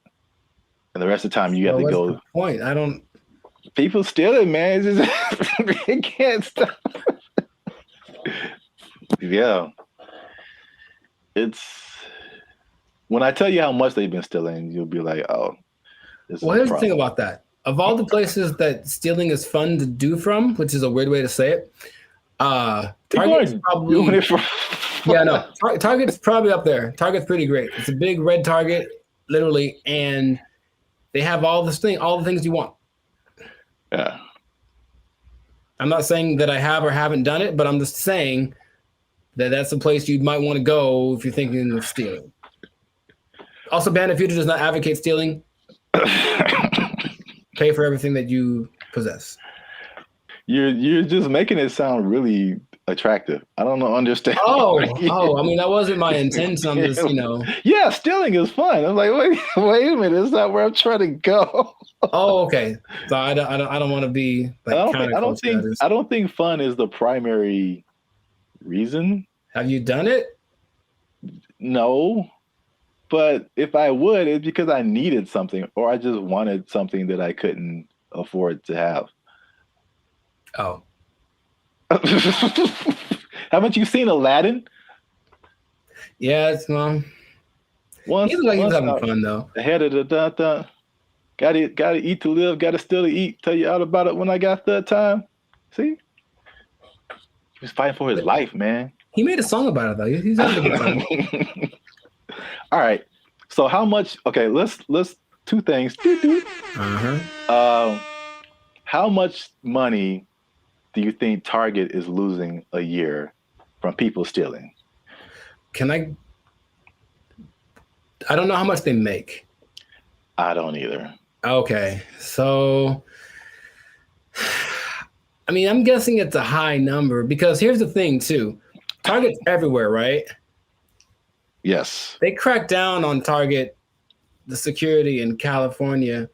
And the rest of the time you have to go. The point? I don't. People steal it, man. It's just, it can't stop. Yeah. It's when I tell you how much they've been stealing, you'll be like, "Oh." Well, here's the thing about that. Of all the places that stealing is fun to do from, which is a weird way to say it, Target's probably doing it for. Yeah, no. Target's probably up there. Target's pretty great. It's a big red Target, literally, and they have all the things you want. Yeah. I'm not saying that I have or haven't done it, but I'm just saying that that's a place you might want to go if you're thinking of stealing. Also, Band of Future does not advocate stealing. Pay for everything that you possess. You're just making it sound really attractive. I don't understand. Oh, I mean, that wasn't my intent. I'm just, Yeah, stealing is fun. I'm like, wait a minute, it's not where I'm trying to go. Oh, okay. So I don't want to be like. I don't think fun is the primary reason. Have you done it? No. But if I would, it's because I needed something or I just wanted something that I couldn't afford to have. Oh. Haven't you seen Aladdin? Yeah, it's Once he's having fun though. The head of the gotta eat to live, gotta still to eat. Tell you all about it when I got the time. See? He was fighting for his life, man. He made a song about it though. He's having a good time. All right. So how much? Okay, let's two things. How much money do you think Target is losing a year from people stealing? I don't know how much they make. I don't either. Okay. So I mean, I'm guessing it's a high number because here's the thing too. Target's everywhere, right? Yes. They cracked down on Target, the security in California,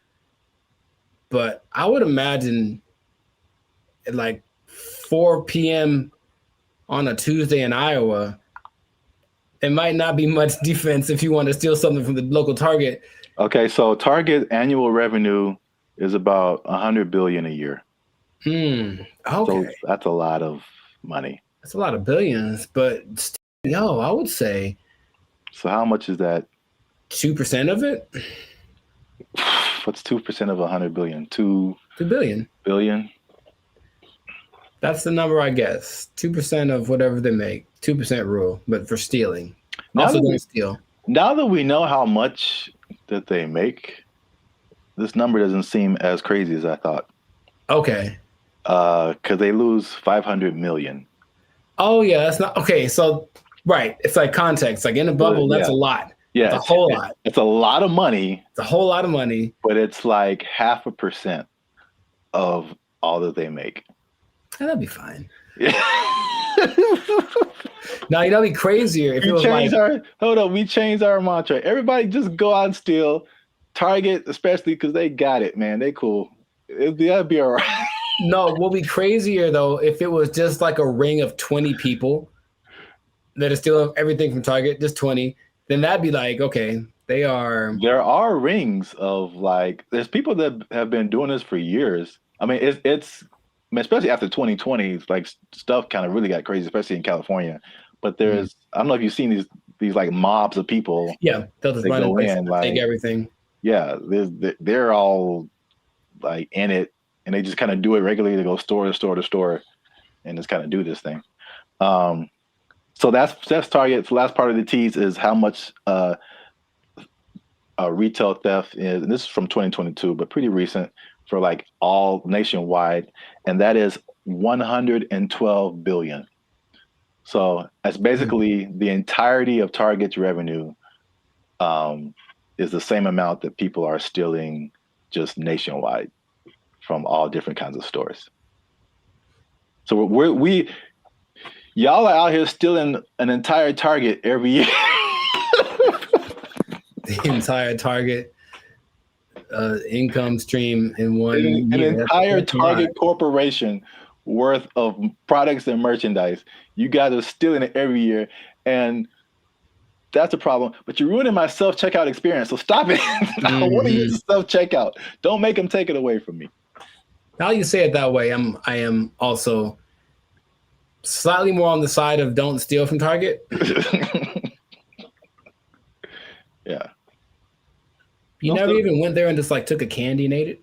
but I would imagine at like 4 p.m. on a Tuesday in Iowa, it might not be much defense if you want to steal something from the local Target. Okay, so Target annual revenue is about $100 billion a year. Okay. So that's a lot of money. That's a lot of billions, but I would say. So how much is that? 2% of it? What's 2% of 100 billion? 2 billion. Billion? That's the number, I guess. 2% of whatever they make. 2% rule, but for stealing. Also don't steal. Now that we know how much that they make, this number doesn't seem as crazy as I thought. Okay. Because they lose 500 million. Oh, yeah, that's not... Okay, so... Right. It's like context. Like in a bubble, that's a lot. Yeah. It's a whole lot. It's a lot of money. It's a whole lot of money. But it's like 0.5% of all that they make. That'd be fine. Now, you know, it'd be crazier if it was like, we changed our mantra. Everybody just go out and steal. Target, especially because they got it, man. They cool. That'd be all right. No, what would be crazier though if it was just like a ring of 20 people that are stealing everything from Target, just 20. Then that'd be like, okay, they are. There are rings of like, there's people that have been doing this for years. I mean, it's I mean, especially after 2020, like stuff kind of really got crazy, especially in California. But there's, I don't know if you've seen these like mobs of people. Yeah, they'll just run in and like, take everything. Yeah, they're all like in it, and they just kind of do it regularly. They go store to store to store, and just kind of do this thing. So that's Target. The last part of the tease is how much retail theft is, and this is from 2022, but pretty recent for like all nationwide, and that is 112 billion. So that's basically the entirety of Target's revenue is the same amount that people are stealing just nationwide from all different kinds of stores. So y'all are out here stealing an entire Target every year. The entire Target income stream in one year. An entire Target corporation worth of products and merchandise. You guys are stealing it every year, and that's a problem. But you're ruining my self-checkout experience, so stop it. I want to use self-checkout. Don't make them take it away from me. Now you say it that way, I am also slightly more on the side of don't steal from Target. Yeah. You never even went there and just like took a candy and ate it?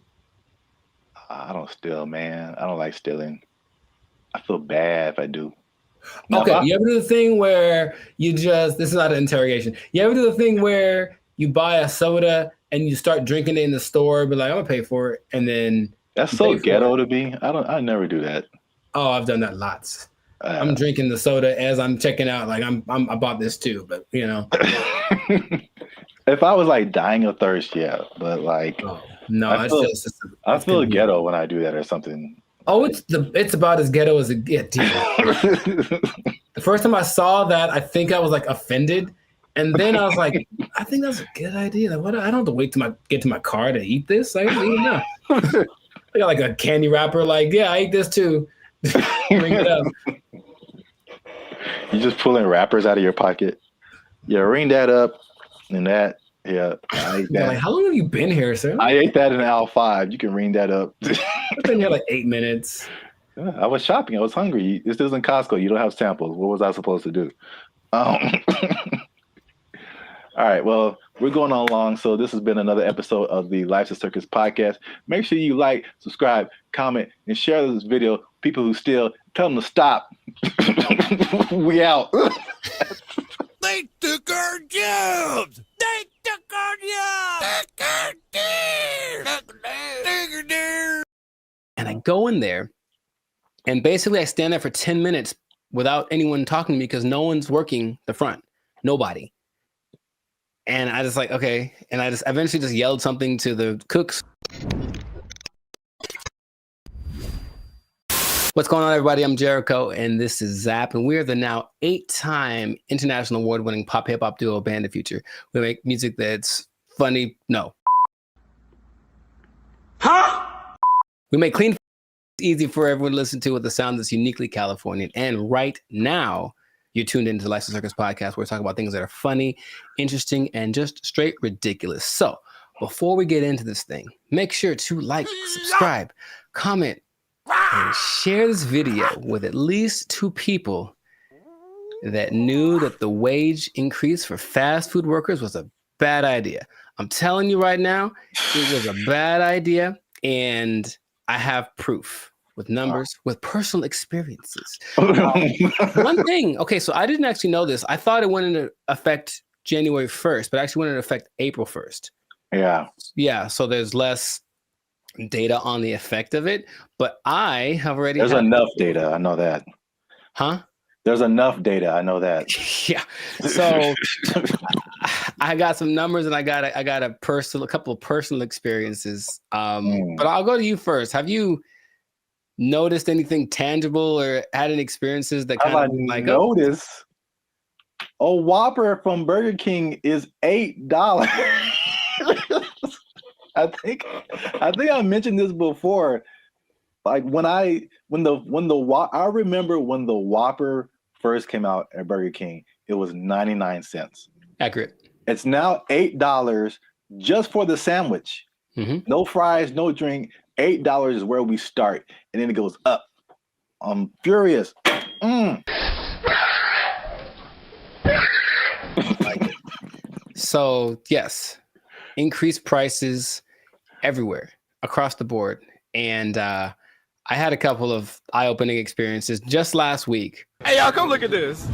I don't steal, man. I don't like stealing. I feel bad if I do. Okay, you ever do the thing where you just, this is not an interrogation. You ever do the thing where you buy a soda and you start drinking it in the store, but like, I'm gonna pay for it, and then that's so ghetto to me. I never do that. Oh, I've done that lots. I'm drinking the soda as I'm checking out. Like I bought this too, but you know. If I was like dying of thirst, yeah, but like, no, I feel ghetto when I do that or something. Oh, it's about as ghetto as it gets. The first time I saw that, I think I was like offended, and then I was like, I think that's a good idea. Like, what? I don't have to wait till get to my car to eat this. I don't even know. I got like a candy wrapper. Like, yeah, I ate this too. Bring it up. You just pulling wrappers out of your pocket. Yeah, ring that up and that. Yeah, I ate that. Like, how long have you been here, sir? I ate that in aisle 5. You can ring that up. I've been here like 8 minutes. Yeah, I was shopping. I was hungry. This isn't Costco. You don't have samples. What was I supposed to do? All right. Well, we're going on long. So this has been another episode of the Life's a Circus podcast. Make sure you like, subscribe, comment, and share this video. People who steal, tell them to stop. We out. They took our jobs. They took our jobs. And I go in there, and basically I stand there for 10 minutes without anyone talking to me because no one's working the front. Nobody. And I just like, okay. And I just eventually just yelled something to the cooks. What's going on, everybody? I'm Jericho, and this is Zap, and we're the now 8-time international award-winning pop hip-hop duo Band of Future. We make music that's funny. No. Huh? We make clean, easy for everyone to listen to with a sound that's uniquely Californian. And right now, you're tuned into the Life's a Circus podcast, where we talk about things that are funny, interesting, and just straight ridiculous. So before we get into this thing, make sure to like, subscribe, comment, and share this video with at least 2 people that knew that the wage increase for fast food workers was a bad idea. I'm telling you right now, it was a bad idea, and I have proof with numbers, with personal experiences. One thing, okay, so I didn't actually know this. I thought it went into effect January 1st, but actually went into effect April 1st. Yeah. Yeah, so there's less data on the effect of it, but I have already There's enough data, I know that. Huh? There's enough data, I know that. Yeah. So I got some numbers, and I got a couple of personal experiences. But I'll go to you first. Have you noticed anything tangible or had any experiences that Have kind I of like noticed a Whopper from Burger King is $8. I think I mentioned this before. Like I remember when the Whopper first came out at Burger King, it was 99 cents. Accurate. It's now $8 just for the sandwich. No fries, no drink. $8 is where we start, and then it goes up. I'm furious. So yes, increased prices everywhere across the board, and I had a couple of eye-opening experiences just last week. Hey, y'all, come look at this.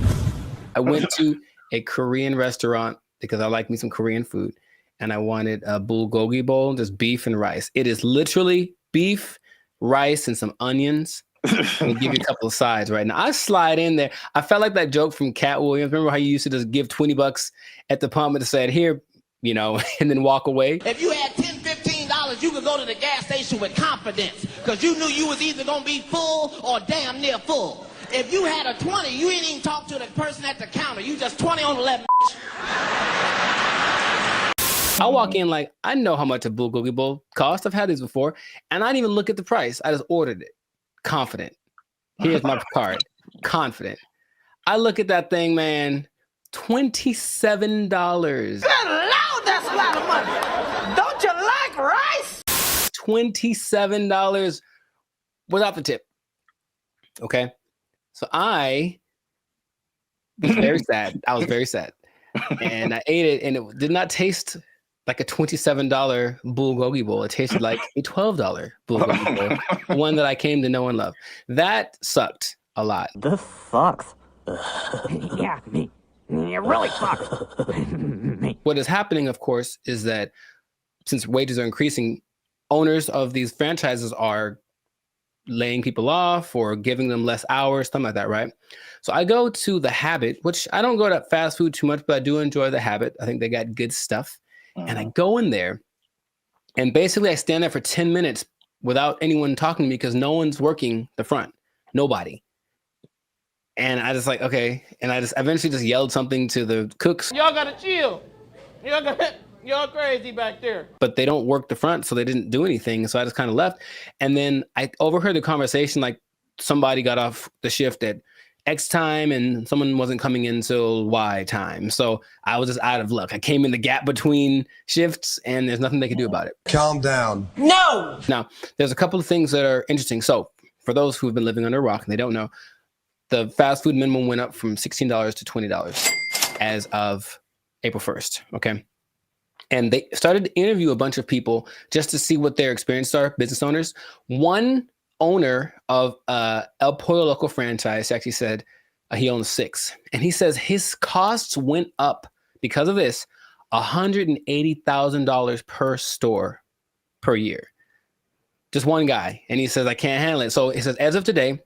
I went to a Korean restaurant because I like me some Korean food, and I wanted a bulgogi bowl, just beef and rice. It is literally beef, rice, and some onions. I'll give you a couple of sides right now. I slide in there. I felt like that joke from Cat Williams. Remember how you used to just give $20 at the pump and said, here, you know, and then walk away? If you had $10, $15, you could go to the gas station with confidence because you knew you was either going to be full or damn near full. If you had a 20, you ain't even talk to the person at the counter. You just 20 on 11. I walk in like, I know how much a bulgogi bowl costs. I've had these before. And I didn't even look at the price. I just ordered it. Confident. Here's my card. Confident. I look at that thing, man. $27. Good Lord, that's a lot of money. Don't you like rice? $27 without the tip. Okay. So I was very sad. I was very sad. And I ate it, and it did not taste like a $27 bulgogi bowl. It tasted like a $12 bulgogi bowl, one that I came to know and love. That sucked a lot. This sucks. Yeah, it really sucks. What is happening, of course, is that since wages are increasing, owners of these franchises are laying people off or giving them less hours, something like that, right? So I go to The Habit, which I don't go to fast food too much, but I do enjoy The Habit. I think they got good stuff. And I go in there, and basically I stand there for 10 minutes without anyone talking to me because no one's working the front. Nobody. And I just like, okay. And I just eventually just yelled something to the cooks. Y'all gotta chill. Y'all crazy back there. But they don't work the front, so they didn't do anything. So I just kind of left. And then I overheard the conversation, like somebody got off the shift at X time and someone wasn't coming in till Y time. So I was just out of luck. I came in the gap between shifts and there's nothing they could do about it. Calm down. No! Now, there's a couple of things that are interesting. So for those who've been living under a rock and they don't know, the fast food minimum went up from $16 to $20 as of April 1st. Okay. And they started to interview a bunch of people just to see what their experiences are, business owners. One owner of El Pollo Loco franchise actually said he owns 6. And he says his costs went up because of this $180,000 per store per year. Just one guy. And he says, I can't handle it. So he says, as of today,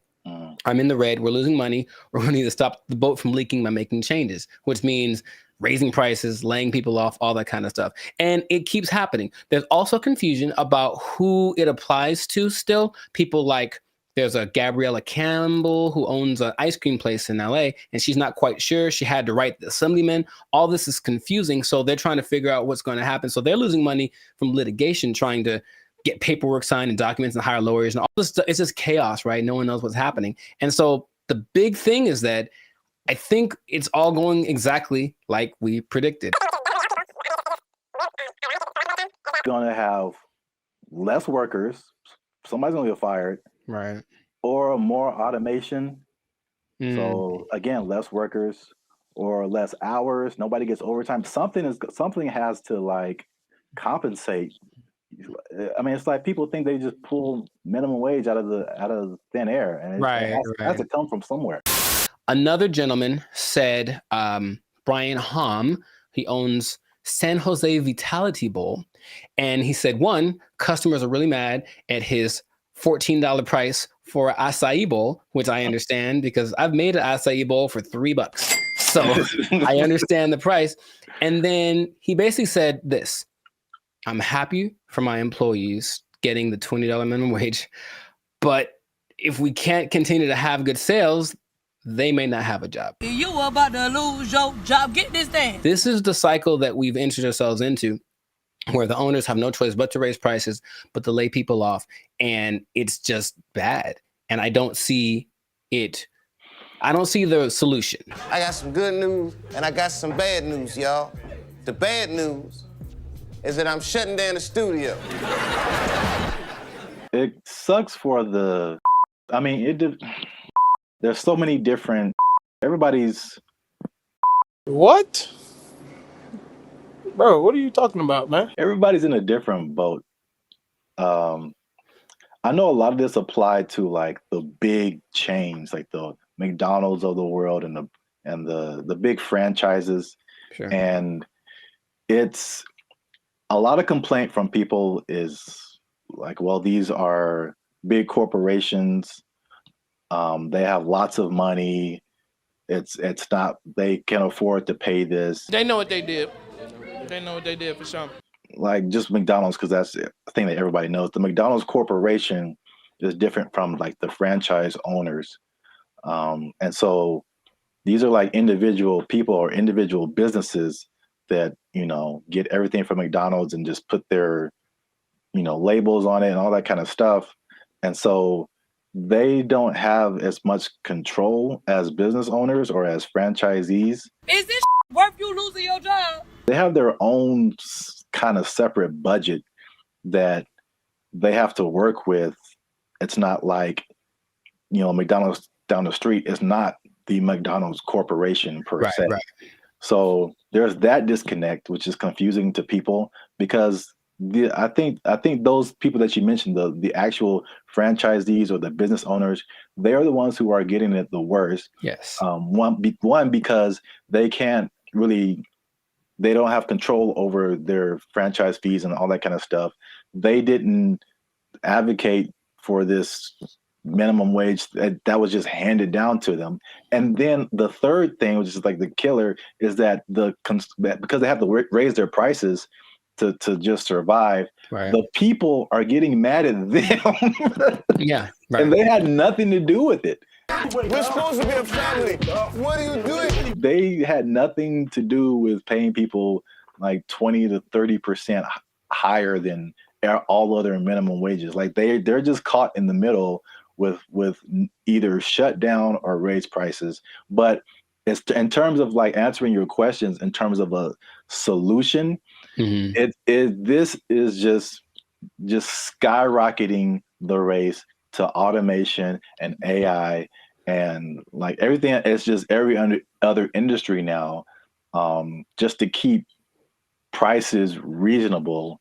I'm in the red. We're losing money. We're going to need to stop the boat from leaking by making changes, which means raising prices, laying people off, all that kind of stuff. And it keeps happening. There's also confusion about who it applies to still. People like, there's a Gabriella Campbell who owns an ice cream place in LA, and she's not quite sure. She had to write the assemblyman. All this is confusing. So they're trying to figure out what's going to happen. So they're losing money from litigation, trying to get paperwork signed and documents and hire lawyers and all this stuff. It's just chaos, right? No one knows what's happening. And so the big thing is that I think it's all going exactly like we predicted. Going to have less workers. Somebody's going to get fired. Right. Or more automation. So again, less workers or less hours. Nobody gets overtime. Something has to like compensate. I mean, it's like people think they just pull minimum wage out of thin air, and it has to come from somewhere. Another gentleman said, Brian Hom, he owns San Jose Vitality Bowl. And he said, one, customers are really mad at his $14 price for an acai bowl, which I understand because I've made an acai bowl for $3. So I understand the price. And then he basically said this: I'm happy for my employees getting the $20 minimum wage, but if we can't continue to have good sales, they may not have a job. You about to lose your job. Get this thing. This is the cycle that we've entered ourselves into, where the owners have no choice but to raise prices, but to lay people off. And it's just bad. And I don't see it. I don't see the solution. I got some good news and I got some bad news, y'all. The bad news is that I'm shutting down the studio. It sucks for the, I mean, there's so many different, everybody's. What? Bro, what are you talking about, man? Everybody's in a different boat. I know a lot of this applied to like the big chains, like the McDonald's of the world and the big franchises. Sure. And it's a lot of complaint from people is like, well, these are big corporations. They have lots of money. It's not, they can afford to pay this. They know what they did. They know what they did for sure. Like just McDonald's, because that's the thing that everybody knows. The McDonald's corporation is different from like the franchise owners. And so these are like individual people or individual businesses that, you know, get everything from McDonald's and just put their, you know, labels on it and all that kind of stuff. And so they don't have as much control as business owners or as franchisees. Is this worth you losing your job? They have their own kind of separate budget that they have to work with. It's not like, you know, McDonald's down the street is not the McDonald's corporation per se. Right. So there's that disconnect, which is confusing to people because I think those people that you mentioned, the actual franchisees or the business owners, they're the ones who are getting it the worst. Yes. One because they can't really, they don't have control over their franchise fees and all that kind of stuff. They didn't advocate for this minimum wage that was just handed down to them. And then the third thing, which is like the killer, is that because they have to raise their prices to just survive, right, the people are getting mad at them. Yeah, right. And they had nothing to do with it. We're supposed to be a family. What are you doing? They had nothing to do with paying people like 20 to 30% higher than all other minimum wages. Like they're just caught in the middle with either shut down or raise prices. But it's in terms of like answering your questions, in terms of a solution, this is just skyrocketing the race to automation and AI and like everything. It's just every other industry now, just to keep prices reasonable.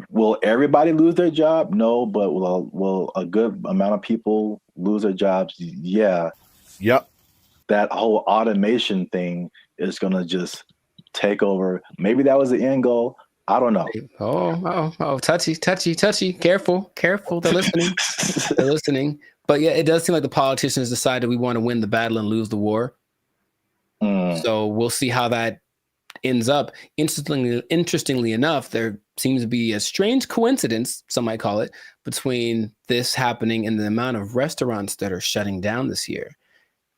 Will everybody lose their job? No, but will a good amount of people lose their jobs? Yeah. Yep. That whole automation thing is going to just take over. Maybe that was the end goal. I don't know. Oh, touchy. Careful. They're listening. But yeah, it does seem like the politicians decided we want to win the battle and lose the war. So we'll see how that ends up. Interestingly enough, there seems to be a strange coincidence, some might call it, between this happening and the amount of restaurants that are shutting down this year.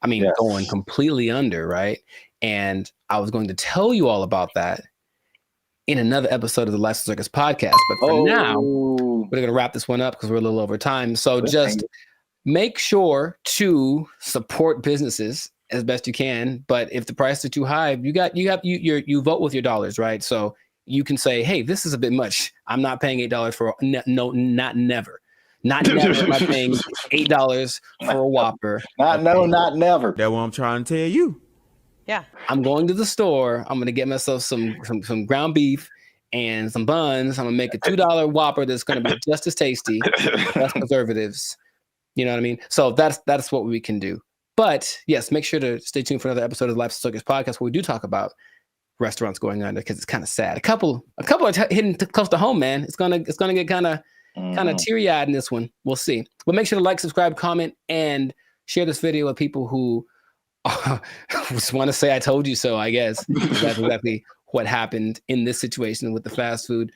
I mean, going completely under, right? And I was going to tell you all about that in another episode of the Lifestyle Circus podcast. But for now, we're going to wrap this one up because we're a little over time. So just make sure to support businesses as best you can. But if the prices are too high, you vote with your dollars, right? So you can say, hey, this is a bit much. I'm not paying $8 for not never. Not never am I paying $8 for a Whopper. Not never. That's what I'm trying to tell you. Yeah. I'm going to the store. I'm going to get myself some ground beef and some buns. I'm going to make a $2 Whopper that's going to be just as tasty, less preservatives. You know what I mean? So that's what we can do. But yes, make sure to stay tuned for another episode of the Lifestyle Circus podcast where we do talk about restaurants going under because it's kind of sad. A couple are hitting close to home, man. It's gonna get kind of teary-eyed in this one. We'll see. But make sure to like, subscribe, comment, and share this video with people who just want to say I told you so, I guess. That's exactly what happened in this situation with the fast food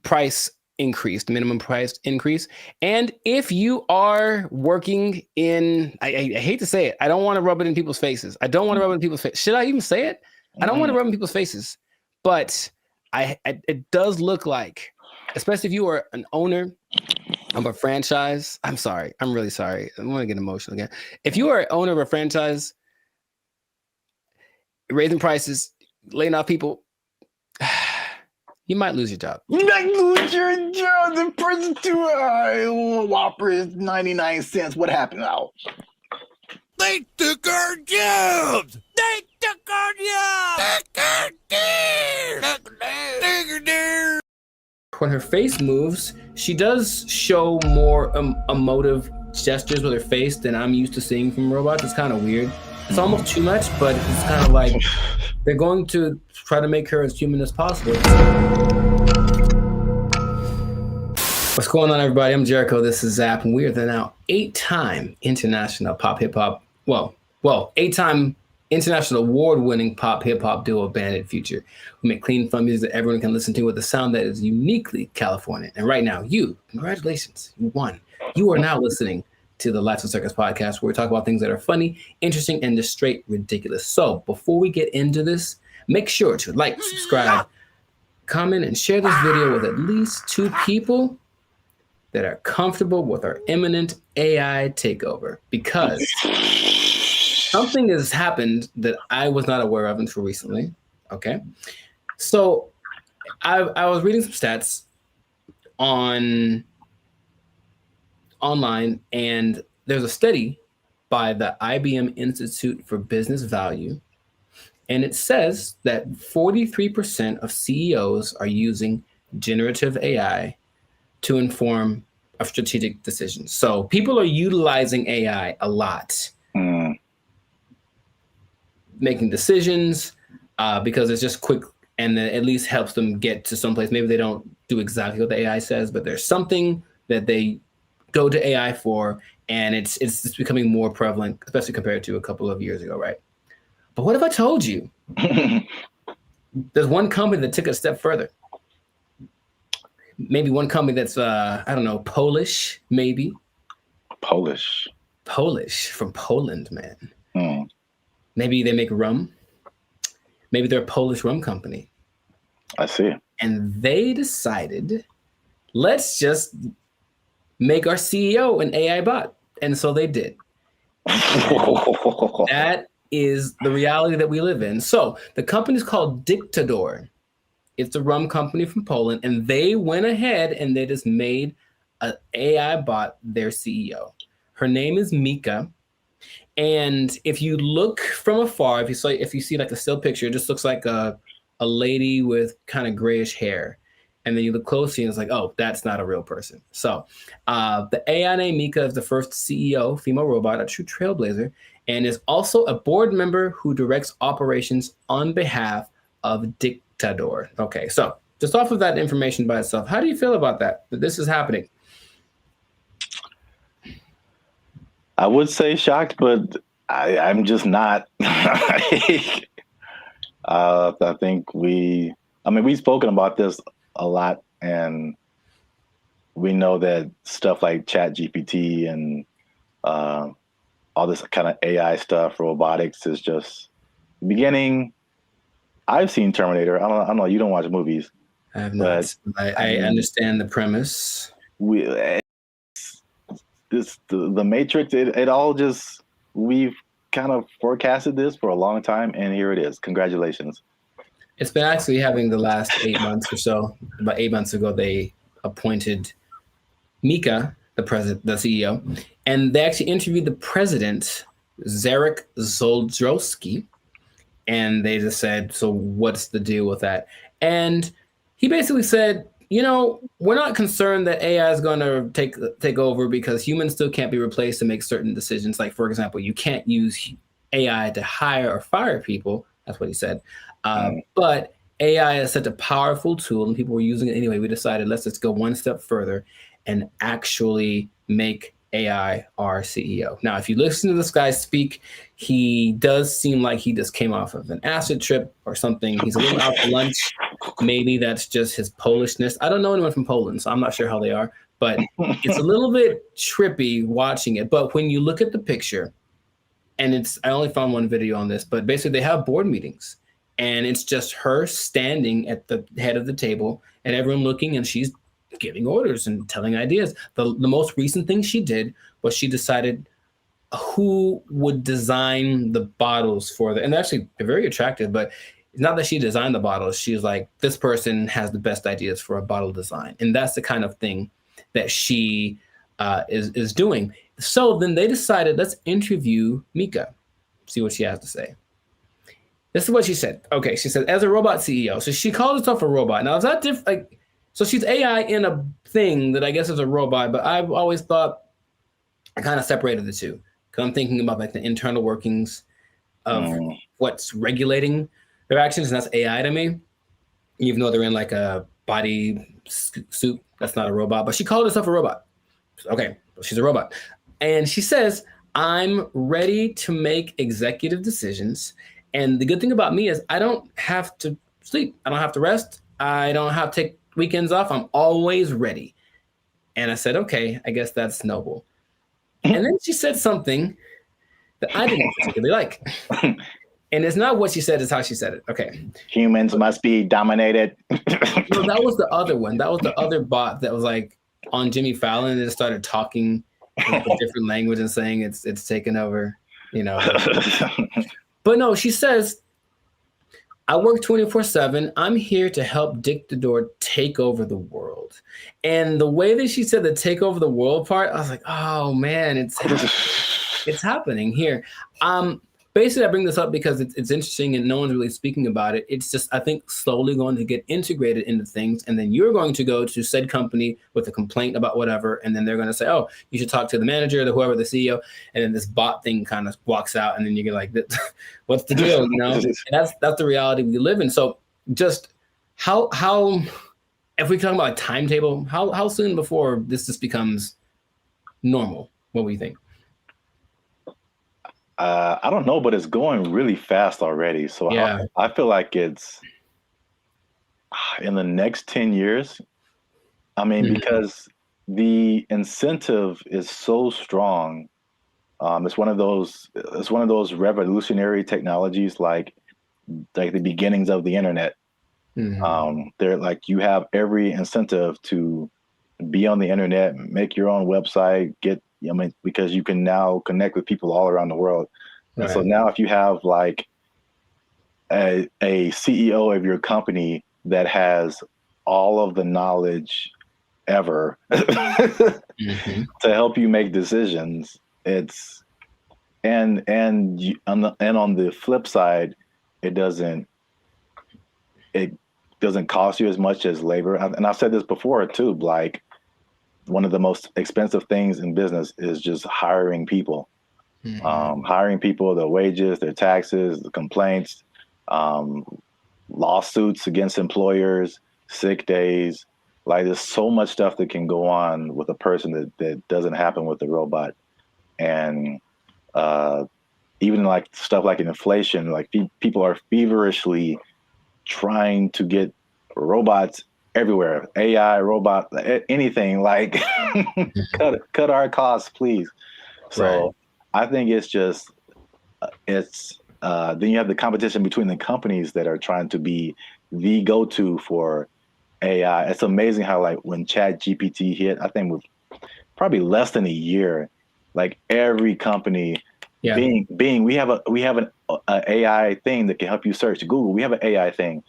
price increase, the minimum price increase. And if you are working in, I hate to say it, I don't want to rub it in people's faces. I don't want to rub it in people's faces. Should I even say it? I don't want to rub it in people's faces, but it does look like, especially if you are an owner of a franchise. I'm sorry. I'm really sorry. I'm going to get emotional again. If you are an owner of a franchise, raising prices, laying off people, you might lose your job. You might lose your job. The price too high. Whopper is 99 cents. What happened now? They took our jobs! They took our jobs! When her face moves, she does show more emotive gestures with her face than I'm used to seeing from robots. It's kind of weird. It's almost too much, but it's kind of like they're going to try to make her as human as possible. What's going on, everybody? I'm Jericho. This is Zap, and we are the now 8-time international pop hip hop. Well, 8-time international award-winning pop hip hop duo Bandit Future. We make clean, fun music that everyone can listen to with a sound that is uniquely Californian. And right now, congratulations, you won. You are now listening to the Lights and Circus podcast, where we talk about things that are funny, interesting, and just straight ridiculous. So before we get into this, make sure to like, subscribe, comment, and share this video with at least 2 people that are comfortable with our imminent AI takeover, because something has happened that I was not aware of until recently. Okay. So I was reading some stats online, and there's a study by the IBM Institute for Business Value, and it says that 43% of CEOs are using generative AI to inform of strategic decisions. So people are utilizing AI a lot, making decisions because it's just quick, and it at least helps them get to someplace. Maybe they don't do exactly what the AI says, but there's something that they go to AI for, and it's becoming more prevalent, especially compared to a couple of years ago, right? But what if I told you there's one company that took it a step further? Maybe one company that's, I don't know, Polish, maybe. Polish from Poland, man. Maybe they make rum. Maybe they're a Polish rum company. I see. And they decided, let's just make our CEO an AI bot. And so they did. That is the reality that we live in. So the company is called Dictador. It's a rum company from Poland, and they went ahead and they just made an AI bot their CEO. Her name is Mika. And if you look from afar, if you see like a still picture, it just looks like a lady with kind of grayish hair. And then you look closely and it's like, oh, that's not a real person. So the AI named Mika is the first CEO, female robot, a true trailblazer, and is also a board member who directs operations on behalf of Dictador. Okay, so just off of that information by itself, how do you feel about that this is happening? I would say shocked, but I'm just not. I think we've spoken about this a lot, and we know that stuff like ChatGPT and all this kind of AI stuff, robotics, is just beginning. I've seen Terminator. I don't know. You don't watch movies. I have not. I understand the premise. The Matrix, it all just, we've kind of forecasted this for a long time, and here it is. Congratulations. It's been actually having the last 8 months or so. About 8 months ago, they appointed Mika, the CEO, and they actually interviewed the president, Zarek Zoldrowski, and they just said, so what's the deal with that? And he basically said, we're not concerned that AI is going to take over, because humans still can't be replaced to make certain decisions. Like, for example, you can't use AI to hire or fire people. That's what he said. But AI is such a powerful tool, and people were using it anyway. We decided, let's just go one step further and actually make AI our CEO. Now, if you listen to this guy speak, he does seem like he just came off of an acid trip or something. He's a little out to lunch. maybe that's just his Polishness. I don't know anyone from Poland, so I'm not sure how they are, but it's a little bit trippy watching it. But when you look at the picture, and I only found one video on this, but basically they have board meetings, and it's just her standing at the head of the table and everyone looking, and she's giving orders and telling ideas. The most recent thing she did was she decided who would design the bottles for and actually they're very attractive, but it's not that she designed the bottles. She's like, this person has the best ideas for a bottle design. And that's the kind of thing that she is doing. So then they decided, let's interview Mika, see what she has to say. This is what she said. Okay, she said, as a robot CEO. So she called herself a robot. Now, is that different? Like, so she's AI in a thing that I guess is a robot, but I've always thought I kind of separated the two. Because I'm thinking about like the internal workings of what's regulating their actions, and that's AI to me. Even though they're in like a body suit, that's not a robot. But she called herself a robot. Okay, she's a robot. And she says, I'm ready to make executive decisions. And the good thing about me is I don't have to sleep. I don't have to rest. I don't have to take weekends off. I'm always ready. And I said, okay, I guess that's noble. And then she said something that I didn't particularly like. And it's not what she said, it's how she said it. Okay. Humans must be dominated. No, that was the other one. That was the other bot that was like on Jimmy Fallon and it started talking in a different language and saying it's taken over, you know. But no, she says, I work 24/7. I'm here to help Dick the Door take over the world. And the way that she said the take over the world part, I was like, oh man, it's happening here. Basically, I bring this up because it's interesting and no one's really speaking about it. It's just, I think, slowly going to get integrated into things. And then you're going to go to said company with a complaint about whatever. And then they're going to say, oh, you should talk to the manager, whoever, the CEO. And then this bot thing kind of walks out. And then you get like, what's the deal? You know, and that's the reality we live in. So just how if we talk about a timetable, how soon before this just becomes normal? What do you think? I don't know, but it's going really fast already. So yeah. I feel like it's in the next 10 years. I mean, because the incentive is so strong. It's one of those revolutionary technologies, like the beginnings of the internet. They're like, you have every incentive to be on the internet, make your own website, because you can now connect with people all around the world. Right. And so now if you have like a CEO of your company that has all of the knowledge ever to help you make decisions, it's and on the flip side, it doesn't cost you as much as labor. And I've said this before too, like, one of the most expensive things in business is just hiring people. Hiring people, their wages, their taxes, the complaints, lawsuits against employers, sick days. Like, there's so much stuff that can go on with a person that doesn't happen with the robot. And even like stuff like inflation, like people are feverishly trying to get robots everywhere, AI, robot, anything, like cut our costs, please. So I think it's just, then you have the competition between the companies that are trying to be the go-to for AI. It's amazing how, like, when ChatGPT hit, I think with probably less than a year, like every company, Bing, we have an AI thing that can help you search. Google, we have an AI thing.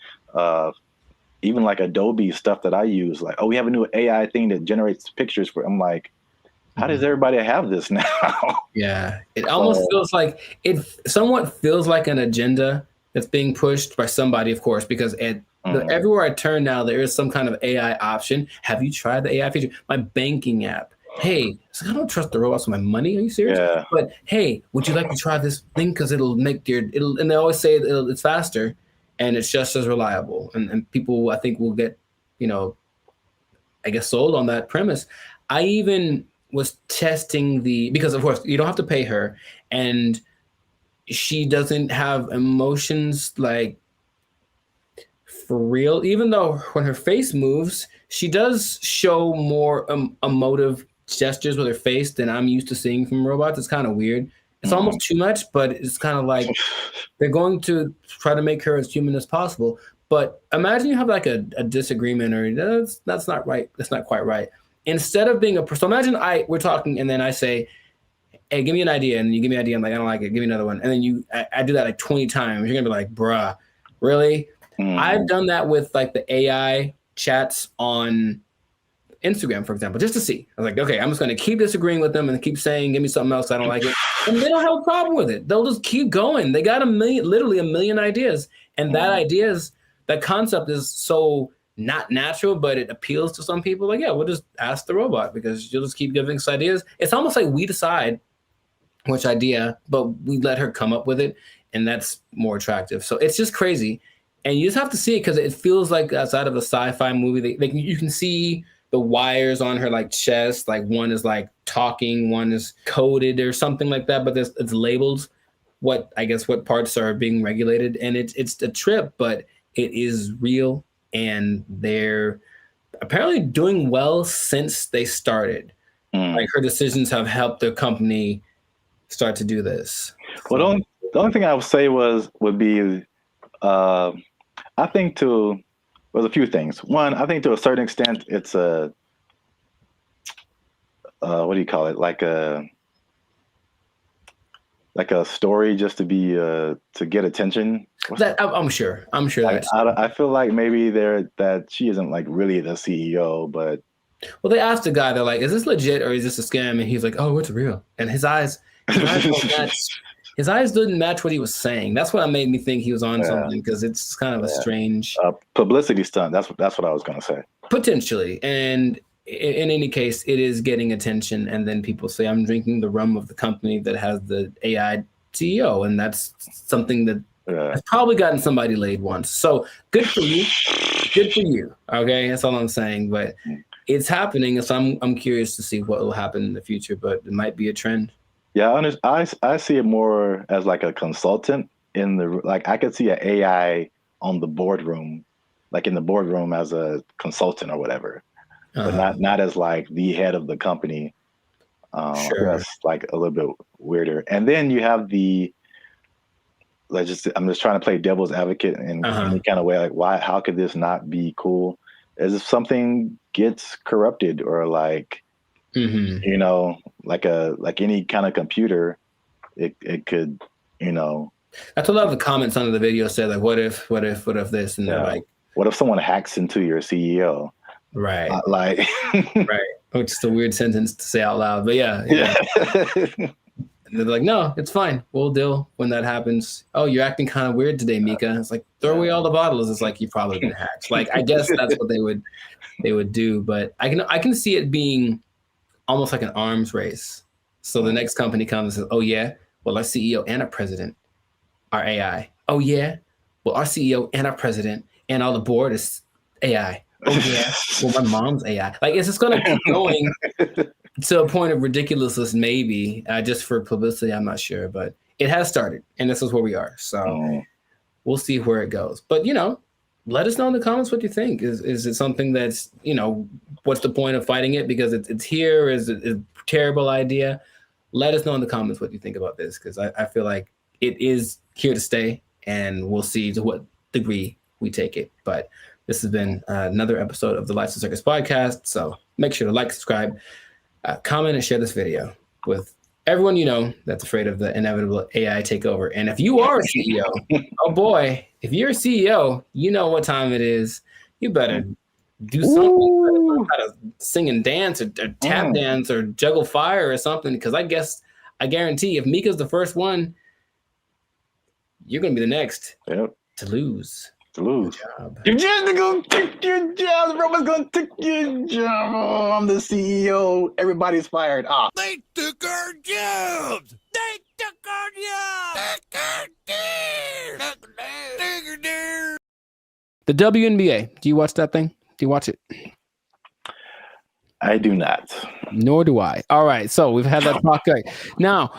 Even like Adobe stuff that I use, like, oh, we have a new AI thing that generates pictures for. I'm like, how does everybody have this now? Yeah, it almost feels like it somewhat feels like an agenda that's being pushed by somebody, of course, because everywhere I turn now, there is some kind of AI option. Have you tried the AI feature? My banking app. Hey, so I don't trust the robots with my money. Are you serious? Yeah. But hey, would you like to try this thing? Because it'll make and they always say it's faster. And it's just as reliable. And people, I think, will get, I guess, sold on that premise. I even was testing because, of course, you don't have to pay her. And she doesn't have emotions like for real. Even though when her face moves, she does show more emotive gestures with her face than I'm used to seeing from robots. It's kind of weird. It's almost too much, but it's kind of like they're going to try to make her as human as possible. But imagine you have like a disagreement, or that's not right. That's not quite right. Instead of being so imagine we're talking, and then I say, hey, give me an idea, and you give me an idea. I'm like, I don't like it. Give me another one. And then I do that like 20 times. You're gonna be like, bruh, really? I've done that with like the AI chats on Instagram, for example, just to see. I was like, okay, I'm just gonna keep disagreeing with them and keep saying, give me something else. I don't like it. And they don't have a problem with it. They'll just keep going. They got literally a million ideas. And that concept is so not natural, but it appeals to some people. Like, yeah, we'll just ask the robot because you'll just keep giving us ideas. It's almost like we decide which idea, but we let her come up with it, and that's more attractive. So it's just crazy, and you just have to see it because it feels like outside of a sci-fi movie. You can see the wires on her like chest, like one is like talking, one is coded or something like that, but it's labeled what parts are being regulated, and it's a trip, but it is real, and they're apparently doing well since they started. Like her decisions have helped the company start to do this. Well, the only thing I would say would be, I think there's a few things. One, I think to a certain extent, it's a what do you call it? Like a story just to be to get attention. I'm sure. Like, I feel like maybe that she isn't like really the CEO, but well, they asked the guy, they're like, "Is this legit or is this a scam?" And he's like, "Oh, it's real." And his eyes didn't match what he was saying. That's what made me think he was on something, because it's kind of a strange publicity stunt. That's what I was gonna say. Potentially, and in any case, it is getting attention. And then people say, "I'm drinking the rum of the company that has the AI CEO," and that's something that has probably gotten somebody laid once. So good for you. Good for you. Okay, that's all I'm saying. But it's happening, so I'm curious to see what will happen in the future. But it might be a trend. Yeah, I see it more as like a consultant I could see an AI on the boardroom, like in the boardroom as a consultant or whatever, but not as like the head of the company. Sure. That's like a little bit weirder. And then you have I'm just trying to play devil's advocate in any kind of way. Like, how could this not be cool? As if something gets corrupted or like, you know, like any kind of computer, it could, you know. That's what a lot of the comments under the video said, like, what if this? And they're like, what if someone hacks into your CEO? Right. Like, right. Which is a weird sentence to say out loud, but yeah. And they're like, no, it's fine. We'll deal when that happens. Oh, you're acting kind of weird today, Mika. It's like, throw away all the bottles. It's like, you've probably been hacked. Like, I guess that's what they would do. But I can see it being almost like an arms race. So the next company comes and says, oh yeah, well, our CEO and our president are AI. Oh yeah, well, our CEO and our president and all the board is AI. Oh yeah, well, my mom's AI. Like, it's just going to keep going to a point of ridiculousness, maybe, just for publicity. I'm not sure, but it has started, and this is where we are. So we'll see where it goes. But, you know, let us know in the comments what you think. Is it something that's, you know, what's the point of fighting it because it's here? Is it a terrible idea? Let us know in the comments what you think about this, because I feel like it is here to stay, and we'll see to what degree we take it. But this has been another episode of the Lights and Circus podcast. So make sure to like, subscribe, comment, and share this video with everyone you know that's afraid of the inevitable AI takeover. And if you are a CEO, oh boy, if you're a CEO, you know what time it is. You better do something. You better how to sing and dance or tap dance or juggle fire or something. Because I guarantee if Mika's the first one, you're going to be the next to lose. Good job. You're just gonna take your job. Everyone's gonna take your job. Oh, I'm the CEO. Everybody's fired. They took our jobs. They took our jobs. The WNBA. Do you watch that thing? Do you watch it? I do not. Nor do I. All right. So we've had that talk. Now,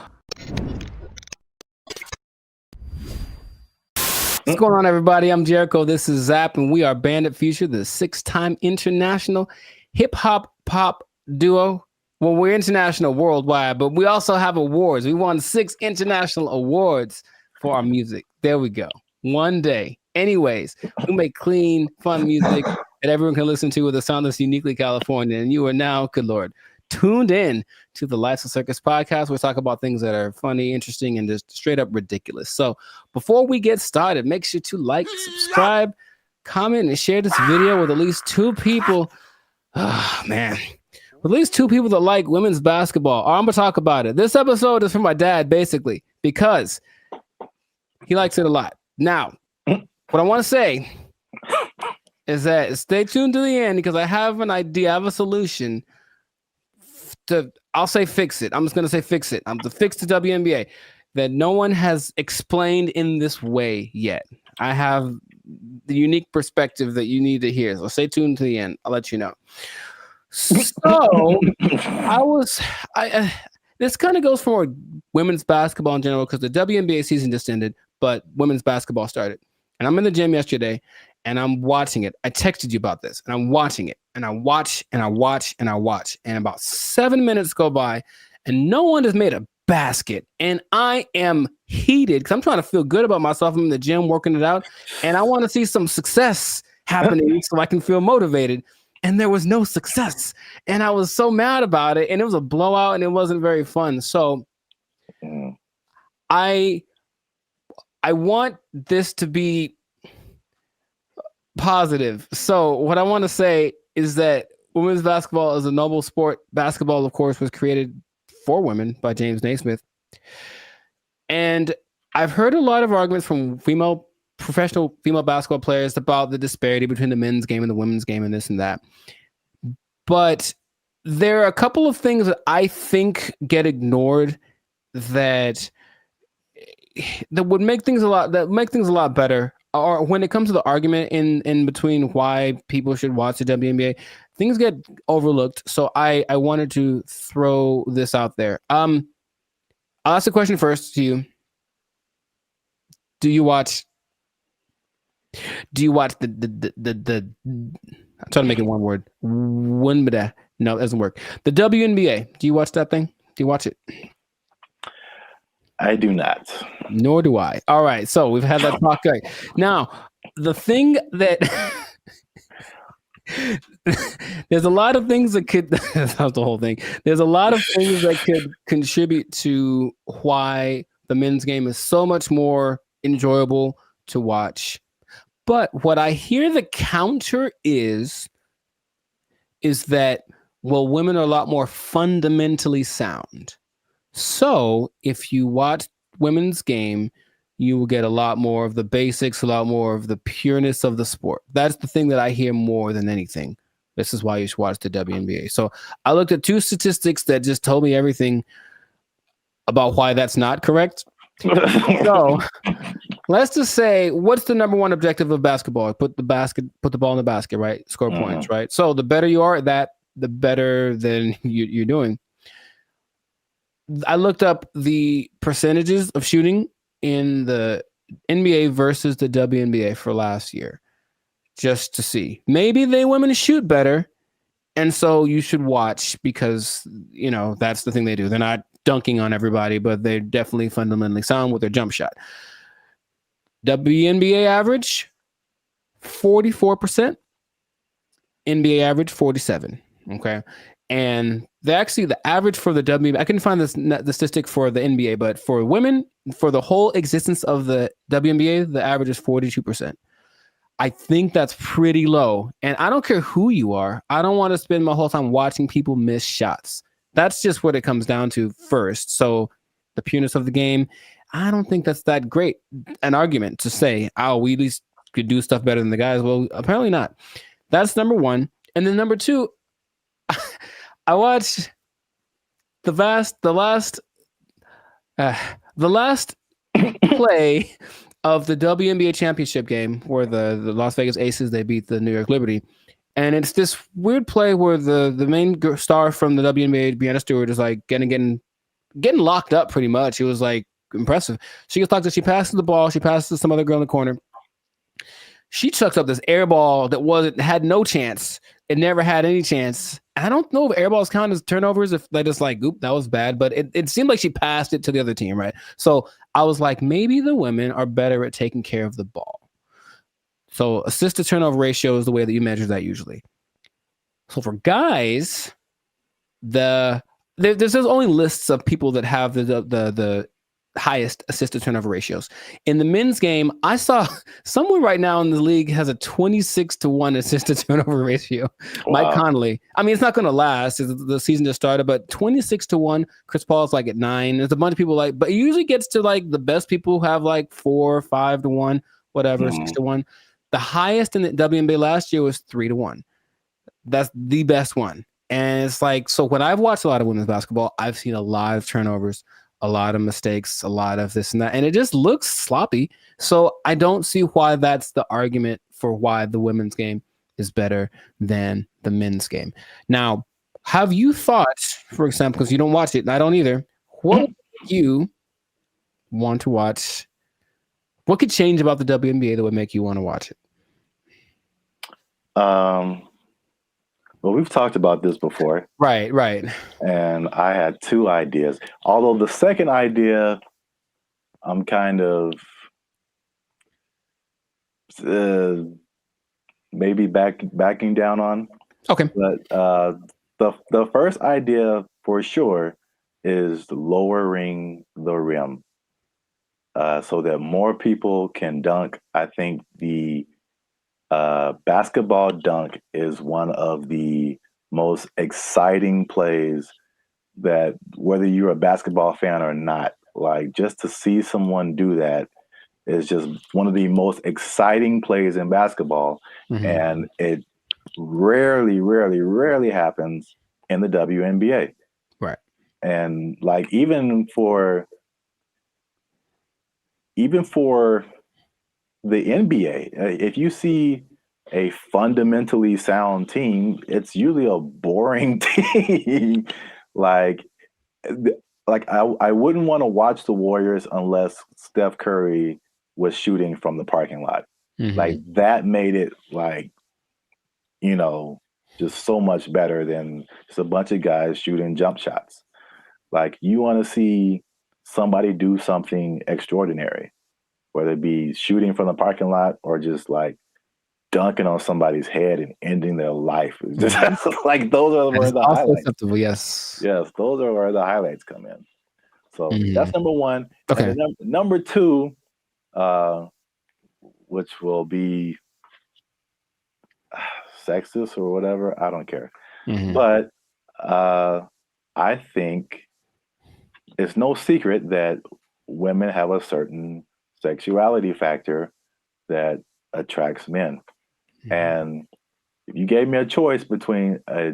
What's going on, everybody? I'm Jericho. This is Zap, and we are Bandit Future, the 6-time international hip-hop pop duo. Well, we're international worldwide, but we also have awards. We won 6 international awards for our music. There we go. One day. Anyways, we make clean, fun music that everyone can listen to with a sound that's uniquely California. And you are now, good Lord, tuned in to the Lights of Circus podcast. We talk about things that are funny, interesting, and just straight up ridiculous. So before we get started, make sure to like, subscribe, comment, and share this video with at least 2 people. Oh, man. With at least 2 people that like women's basketball. I'm going to talk about it. This episode is for my dad, basically, because he likes it a lot. Now, what I want to say is that stay tuned to the end because I have an idea. I have a solution I'll say fix it. I'm just going to say fix it. I'm to fix the WNBA that no one has explained in this way yet. I have the unique perspective that you need to hear. So stay tuned to the end. I'll let you know. So this kind of goes for women's basketball in general because the WNBA season just ended, but women's basketball started. And I'm in the gym yesterday and I'm watching it. I texted you about this and I'm watching it and I watch and I watch and I watch. And about 7 minutes go by and no one has made a basket. And I am heated because I'm trying to feel good about myself. I'm in the gym working it out and I want to see some success happening so I can feel motivated. And there was no success. And I was so mad about it. And it was a blowout and it wasn't very fun. So I want this to be positive. So what I want to say is that women's basketball is a noble sport. Basketball, of course, was created for women by James Naismith. And I've heard a lot of arguments from professional female basketball players about the disparity between the men's game and the women's game and this and that. But there are a couple of things that I think get ignored that would make things a lot better. Or when it comes to the argument in between why people should watch the WNBA, things get overlooked. So I wanted to throw this out there. I'll ask the question first to you. Do you watch the I'm trying to make it one word. No, it doesn't work. The WNBA. Do you watch that thing? Do you watch it? I do not. Nor do I. All right. So we've had that talk. Right. Now, the thing that there's a lot of things that could that's the whole thing. There's a lot of things that could contribute to why the men's game is so much more enjoyable to watch. But what I hear the counter is that, well, women are a lot more fundamentally sound. So if you watch women's game, you will get a lot more of the basics, a lot more of the pureness of the sport. That's the thing that I hear more than anything. This is why you should watch the WNBA. So I looked at 2 statistics that just told me everything about why that's not correct. So let's just say, what's the number one objective of basketball? Put the ball in the basket, right? Score points, right? So the better you are at that, the better than you're doing. I looked up the percentages of shooting in the NBA versus the WNBA for last year, just to see. Maybe women shoot better, and so you should watch because, that's the thing they do. They're not dunking on everybody, but they're definitely fundamentally sound with their jump shot. WNBA average, 44%. NBA average, 47%. Okay. And the average for the WNBA, I couldn't find the statistic for the NBA, but for women, for the whole existence of the WNBA, the average is 42%. I think that's pretty low. And I don't care who you are. I don't want to spend my whole time watching people miss shots. That's just what it comes down to first. So the pureness of the game, I don't think that's that great an argument to say, we at least could do stuff better than the guys. Well, apparently not. That's number one. And then number two, I watched the last play of the WNBA championship game where the Las Vegas Aces, they beat the New York Liberty. And it's this weird play where the main star from the WNBA, Breanna Stewart, is like getting locked up pretty much. It was like impressive. She gets locked up. She passes the ball. She passes to some other girl in the corner. she chucks up this air ball that had no chance. It never had any chance. I don't know if air balls count as turnovers, if they just like, oop, that was bad. But it seemed like she passed it to the other team, right? So I was like, maybe the women are better at taking care of the ball. So assist to turnover ratio is the way that you measure that usually. So for guys, there's only lists of people that have the highest assist to turnover ratios. In the men's game, I saw someone right now in the league has a 26-1 assist to turnover ratio. Wow. Mike Conley. I mean, it's not going to last. The season just started, but 26-1. Chris Paul's like at 9. There's a bunch of people like, but it usually gets to like the best people who have like 4, 5-1, whatever, 6-1. The highest in the WNBA last year was 3-1. That's the best one. And it's like, so when I've watched a lot of women's basketball, I've seen a lot of turnovers, a lot of mistakes, a lot of this and that, and it just looks sloppy. So I don't see why that's the argument for why the women's game is better than the men's game. Now, have you thought, for example, because you don't watch it, and I don't either, what would you want to watch? What could change about the WNBA that would make you want to watch it? Well, we've talked about this before. Right. And I had 2 ideas. Although the second idea, I'm kind of maybe backing down on. Okay. But the first idea for sure is lowering the rim so that more people can dunk. I think the basketball dunk is one of the most exciting plays that, whether you're a basketball fan or not, like just to see someone do that is just one of the most exciting plays in basketball. Mm-hmm. And it rarely happens in the WNBA. Right. And like even for the NBA, if you see a fundamentally sound team, it's usually a boring team. like I wouldn't want to watch the Warriors unless Steph Curry was shooting from the parking lot. Mm-hmm. Like that made it like, just so much better than just a bunch of guys shooting jump shots. Like you want to see somebody do something extraordinary, whether it be shooting from the parking lot or just like dunking on somebody's head and ending their life. Just like those are where the highlights. Acceptable, yes, those are where the highlights come in. So that's number 1. Okay. And then number 2, which will be sexist or whatever, I don't care. Mm-hmm. But I think it's no secret that women have a certain sexuality factor that attracts men. Mm-hmm. And if you gave me a choice between a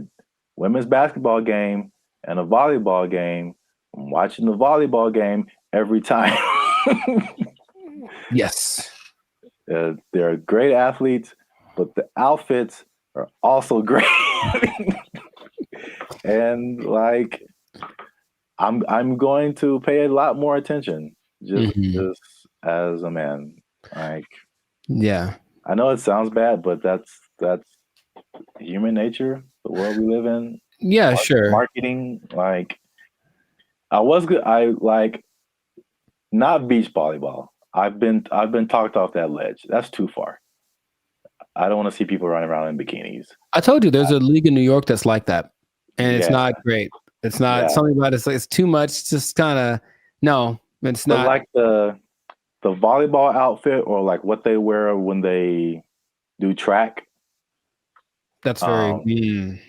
women's basketball game and a volleyball game, I'm watching the volleyball game every time. Yes. They're great athletes, but the outfits are also great. And like, I'm going to pay a lot more attention just as a man. Like, yeah, I know it sounds bad, but that's human nature, the world we live in. Yeah, sure. Marketing, like, I like not beach volleyball. I've been talked off that ledge. That's too far. I don't want to see people running around in bikinis. I told you there's a league in New York that's like that, and it's not great. It's not something about it's too much. Just kind of no, it's not. But like the volleyball outfit or like what they wear when they do track. That's very.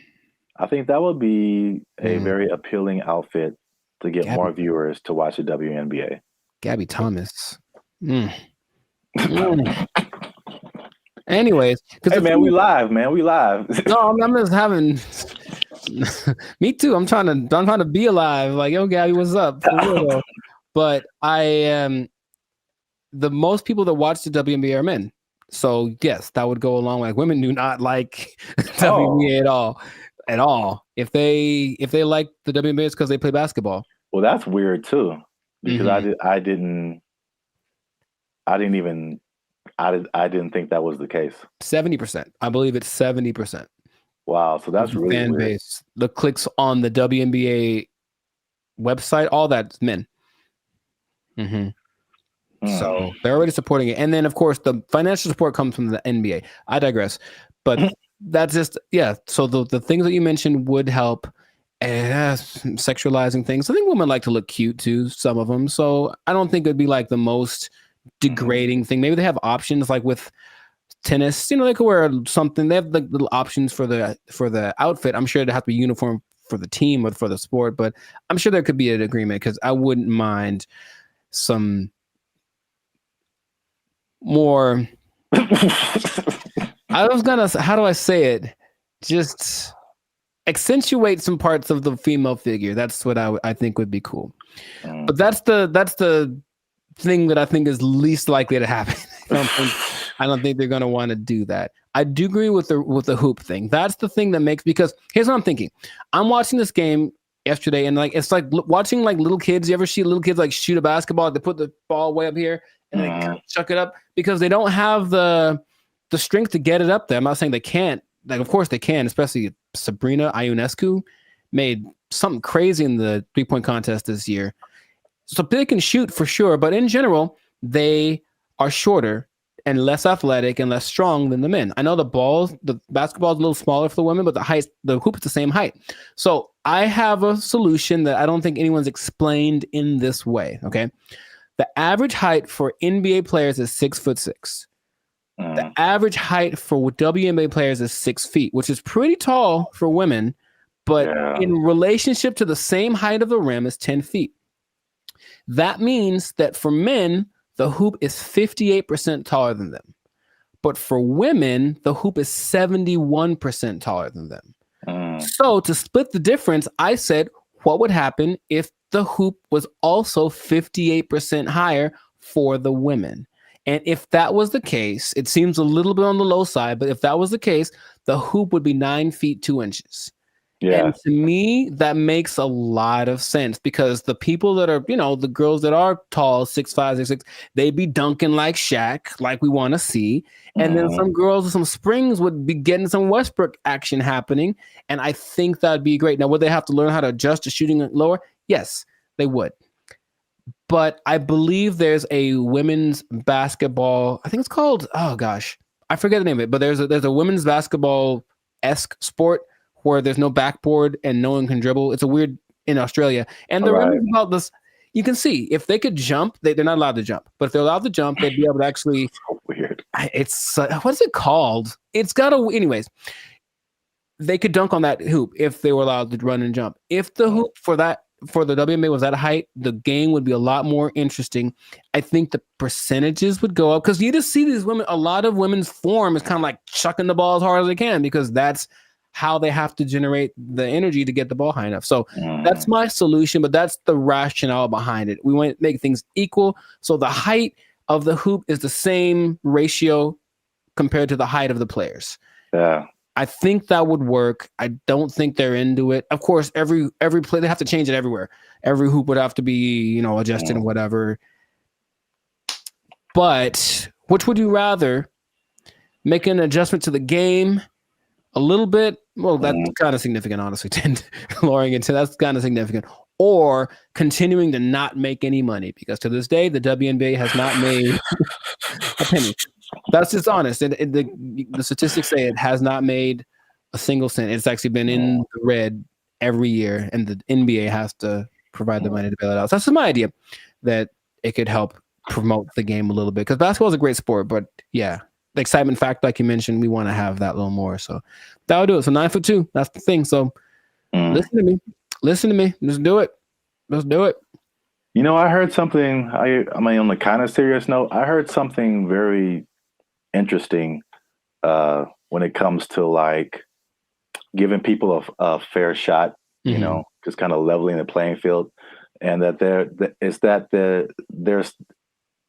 I think that would be a very appealing outfit to get more viewers to watch the WNBA. Gabby Thomas. Anyways, hey man, we live, man. We live. No, I'm just having. Me too. I'm trying to be alive. Like, yo, Gabby, what's up? For real, though. But I am. The most people that watch the WNBA are men. So yes, that would go along. Like women do not like WNBA at all. If they like the WNBA, it's because they play basketball. Well, that's weird too, because I I didn't think that was the case. 70%. I believe it's 70%. Wow, so that's really fan weird. base. The clicks on the WNBA website, all that's men. So they're already supporting it. And then, of course, the financial support comes from the NBA. I digress. But that's just, yeah. So the things that you mentioned would help. Sexualizing things. I think women like to look cute too, some of them. So I don't think it'd be like the most degrading thing. Maybe they have options like with tennis, they could wear something. They have like little options for the outfit. I'm sure it'd have to be uniform for the team or for the sport, but I'm sure there could be an agreement because I wouldn't mind some more. How do I say it? Just accentuate some parts of the female figure. That's what I think would be cool. But that's the thing that I think is least likely to happen. I don't think they're going to want to do that. I do agree with the hoop thing. That's the thing that makes, because here's what I'm thinking. I'm watching this game yesterday and like it's like watching like little kids. You ever see little kids like shoot a basketball? They put the ball way up here and they chuck it up because they don't have the strength to get it up there. I'm not saying they can't. Like, of course they can, especially Sabrina Ionescu made something crazy in the 3-point contest this year. So they can shoot for sure, but in general, they are shorter and less athletic and less strong than the men. I know the basketball is a little smaller for the women, but the hoop is the same height. So I have a solution that I don't think anyone's explained in this way. Okay. The average height for NBA players is 6'6". The average height for WNBA players is 6 feet, which is pretty tall for women, but in relationship to the same height of the rim is 10 feet. That means that for men, the hoop is 58% taller than them. But for women, the hoop is 71% taller than them. So to split the difference, I said, what would happen if the hoop was also 58% higher for the women? And if that was the case, it seems a little bit on the low side, but if that was the case, the hoop would be 9 feet 2 inches. Yeah. And to me, that makes a lot of sense because the people that are, the girls that are tall, 6'5", 6'6", they be dunking like Shaq, like we want to see. And then some girls with some springs would be getting some Westbrook action happening. And I think that'd be great. Now, would they have to learn how to adjust to shooting it lower? Yes, they would. But I believe there's a women's basketball. I think it's called, oh gosh, I forget the name of it. But there's a women's basketball-esque sport where there's no backboard and no one can dribble. It's a weird in Australia. And the reason about this, you can see if they could jump, they're not allowed to jump. But if they're allowed to jump, they'd be able to actually. So weird. It's what is it called? It's got a. Anyways, they could dunk on that hoop if they were allowed to run and jump. If the hoop for the WNBA was that height, the game would be a lot more interesting. I think the percentages would go up because you just see these women. A lot of women's form is kind of like chucking the ball as hard as they can because that's how they have to generate the energy to get the ball high enough. So that's my solution, but that's the rationale behind it. We want to make things equal. So the height of the hoop is the same ratio compared to the height of the players. Yeah. I think that would work. I don't think they're into it. Of course, every play, they have to change it everywhere. Every hoop would have to be, adjusted and whatever. But which would you rather? Make an adjustment to the game a little bit? Well, that's kind of significant, honestly. Lowering it to that's kind of significant. Or continuing to not make any money because to this day, the WNBA has not made a penny. That's just honest. The statistics say it has not made a single cent. It's actually been in the red every year, and the NBA has to provide the money to bail it out. So that's my idea that it could help promote the game a little bit because basketball is a great sport, but yeah. The excitement factor, like you mentioned, we want to have that a little more. So that'll do it. So 9'2", that's the thing. So listen to me. Let's do it. I heard something. I mean, on the kind of serious note, I heard something very interesting when it comes to like giving people a fair shot. Just kind of leveling the playing field, and that there's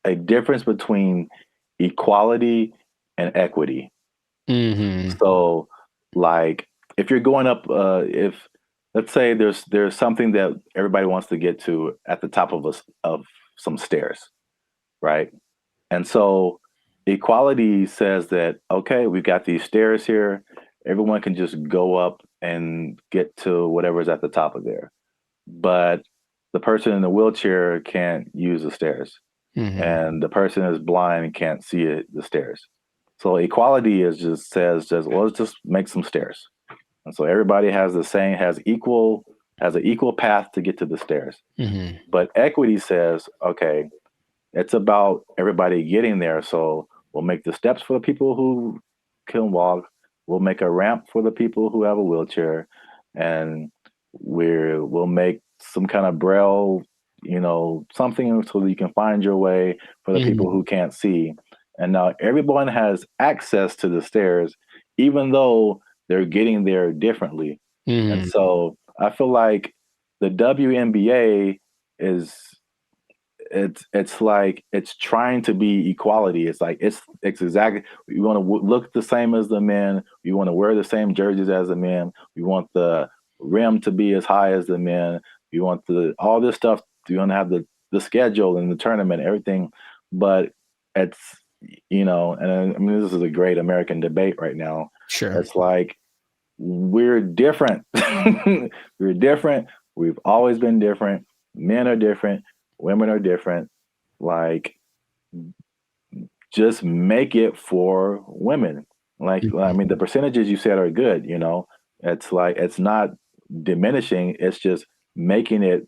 a difference between equality and equity. So like if you're going up, if let's say there's something that everybody wants to get to at the top of some stairs, right? And so equality says that, okay, we've got these stairs here. Everyone can just go up and get to whatever's at the top of there. But the person in the wheelchair can't use the stairs. And the person is blind and can't see the stairs. So equality is just says, well, let's just make some stairs. And so everybody has an equal path to get to the stairs. But equity says, okay, it's about everybody getting there. So we'll make the steps for the people who can walk. We'll make a ramp for the people who have a wheelchair, and we'll make some kind of braille, something so that you can find your way for the people who can't see. And now everyone has access to the stairs, even though they're getting there differently. And so I feel like the WNBA it's like it's trying to be equality. It's like it's exactly, we want to look the same as the men. We want to wear the same jerseys as the men. We want the rim to be as high as the men. We want all this stuff. We want to have the schedule and the tournament, everything. But it's and I mean, this is a great American debate right now. Sure, it's like we're different. We're different. We've always been different. Men are different. Women are different. Like, just make it for women. Like, I mean, the percentages you said are good. It's like, it's not diminishing. It's just making it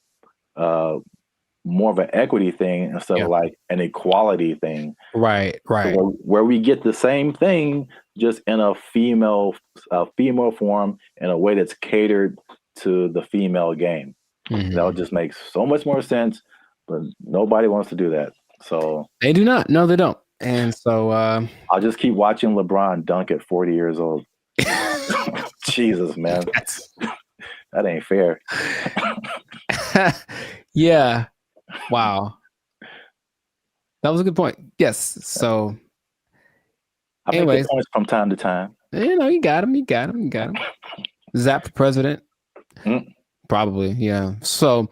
more of an equity thing instead of like an equality thing. Right. So where we get the same thing, just in a female form, in a way that's catered to the female game. That would just make so much more sense. But nobody wants to do that. So they do not. No, they don't. And so I'll just keep watching LeBron dunk at 40 years old. Jesus, man. That ain't fair. Yeah. Wow. That was a good point. Yes. So I make the points from time to time. You got him. Zap for president. Probably, yeah. So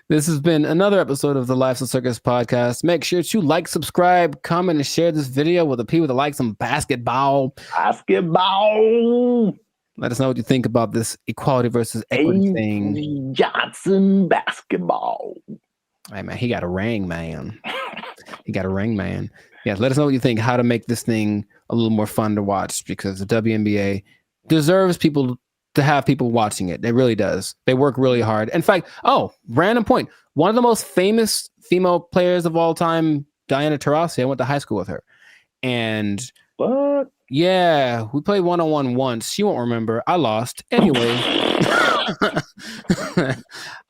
this has been another episode of the Life's a Circus podcast. Make sure to like, subscribe, comment, and share this video with the people that like some basketball. Let us know what you think about this equality versus equity thing. Johnson basketball. Hey, man, he got a ring, man. Yeah, let us know what you think, how to make this thing a little more fun to watch, because the WNBA deserves to have people watching it. It really does. They work really hard. In fact, random point. One of the most famous female players of all time, Diana Taurasi, I went to high school with her. And what? Yeah, we played one-on-one once. She won't remember. I lost. Anyway,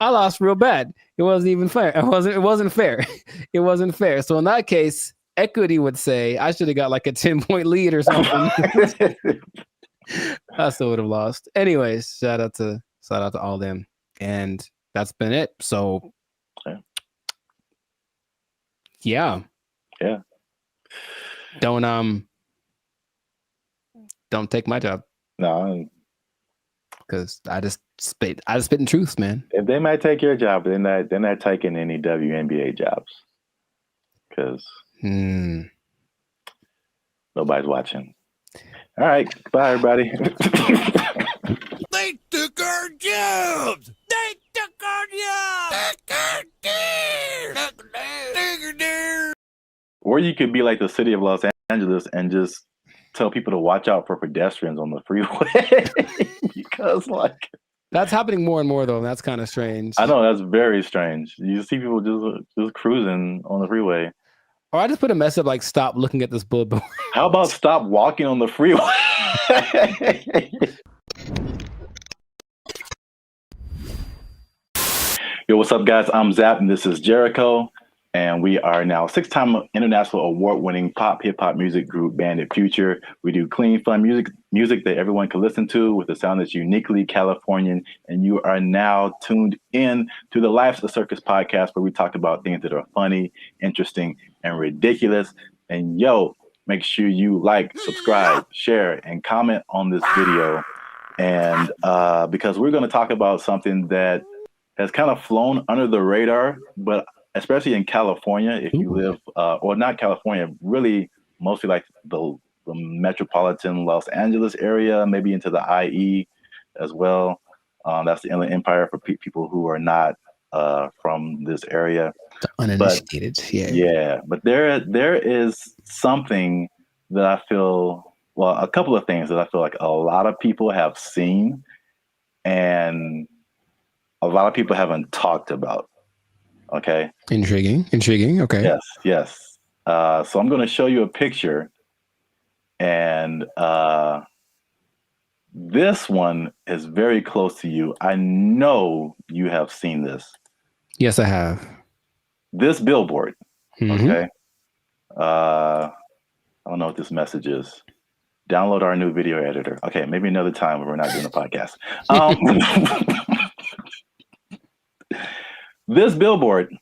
I lost real bad. It wasn't even fair. It wasn't fair. It wasn't fair. So in that case, equity would say I should have got like a 10-point lead or something. I still would have lost. Anyways, shout out to all them. And that's been it. So yeah. Don't take my job. No. Because I just spit in truth, man. If they might take your job, they're not taking any WNBA jobs. Because nobody's watching. All right. Bye, everybody. They took our jobs. They took our jobs. Or you could be like the city of Los Angeles and just tell people to watch out for pedestrians on the freeway. Because that's happening more and more, though. And that's kind of strange. I know, that's very strange. You see people just cruising on the freeway. Or I just put a mess up like, stop looking at this billboard. How about stop walking on the freeway? Yo, what's up, guys? I'm Zap, and this is Jericho. And we are now 6-time international award-winning pop hip-hop music group, Bandit Future. We do clean, fun music that everyone can listen to with a sound that's uniquely Californian. And you are now tuned in to the Life's a Circus podcast, where we talk about things that are funny, interesting, and ridiculous. And make sure you like, subscribe, share, and comment on this video. And because we're going to talk about something that has kind of flown under the radar, but especially in California, if you live, or not California, really mostly like the metropolitan Los Angeles area, maybe into the IE as well. That's the Inland Empire for people who are not from this area. The uninitiated, yeah. But there is something that I feel, well, a couple of things that I feel like a lot of people have seen and a lot of people haven't talked about. Okay. Intriguing. Okay. Yes. So I'm going to show you a picture, and this one is very close to you. I know you have seen this. Yes, I have. This billboard. Mm-hmm. Okay. I don't know what this message is. Download our new video editor. Okay, maybe another time when we're not doing a podcast. This billboard,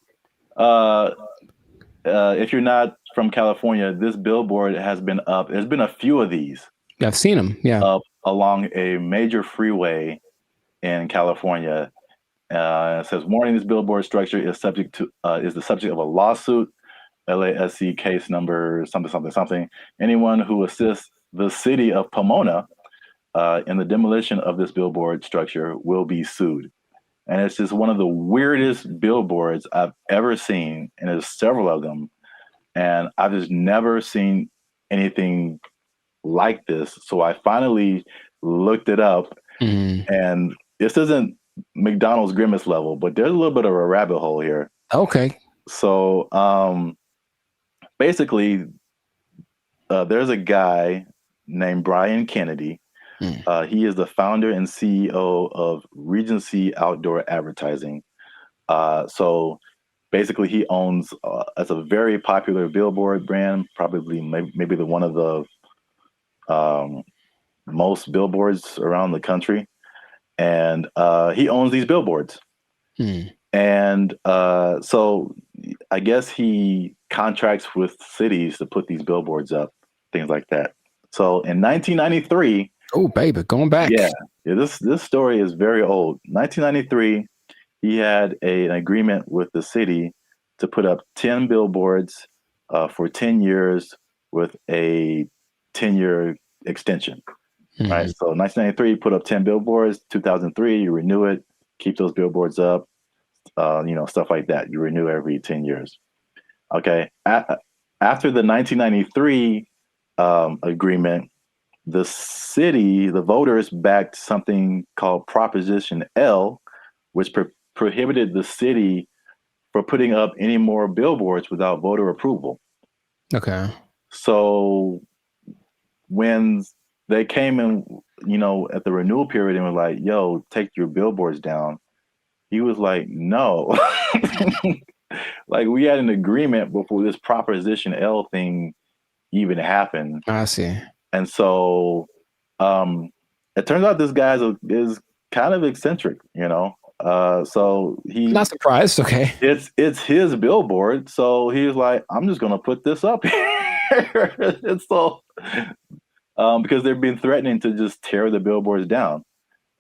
if you're not from California, this billboard has been up. There's been a few of these. I've seen them. Yeah. Up along a major freeway in California. It says, "Warning: this billboard structure is the subject of a lawsuit. LASC case number something. Anyone who assists the city of Pomona in the demolition of this billboard structure will be sued." And it's just one of the weirdest billboards I've ever seen, and there's several of them. And I've just never seen anything like this. So I finally looked it up, and this isn't McDonald's Grimace level, but there's a little bit of a rabbit hole here. Okay. So basically, there's a guy named Brian Kennedy. He is the founder and CEO of Regency Outdoor Advertising. So basically, he owns it's a very popular billboard brand, probably maybe one of the most billboards around the country, and he owns these billboards. And so I guess he contracts with cities to put these billboards up, things like that. So in 1993. Oh, baby, going back. Yeah, this story is very old. 1993, he had an agreement with the city to put up 10 billboards for 10 years with a 10-year extension. Right. So 1993, put up 10 billboards. 2003, you renew it, keep those billboards up. Stuff like that. You renew every 10 years. Okay. After the 1993 agreement, the city, the voters backed something called Proposition L, which prohibited the city from putting up any more billboards without voter approval. Okay. So when they came in, at the renewal period and were like, "Yo, take your billboards down," he was like, "No." Like, we had an agreement before this Proposition L thing even happened. I see. And so it turns out this guy is kind of eccentric, so he not surprised. Okay. It's his billboard. So he was like, "I'm just going to put this up here." And so because they've been threatening to just tear the billboards down.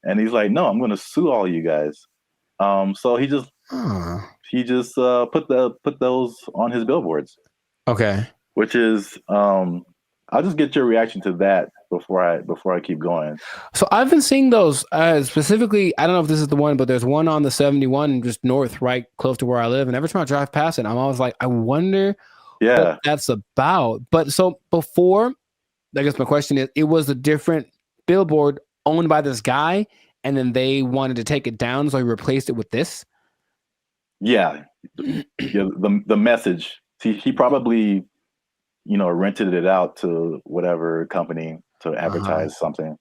And he's like, "No, I'm going to sue all you guys." So he just put those on his billboards. Okay. Which is I'll just get your reaction to that before I keep going. So I've been seeing those specifically. I don't know if this is the one, but there's one on the 71 just north, right close to where I live. And every time I drive past it, I'm always like, I wonder what that's about. But so before, I guess my question is, it was a different billboard owned by this guy, and then they wanted to take it down, so he replaced it with this. Yeah, the message. He probably rented it out to whatever company to advertise something.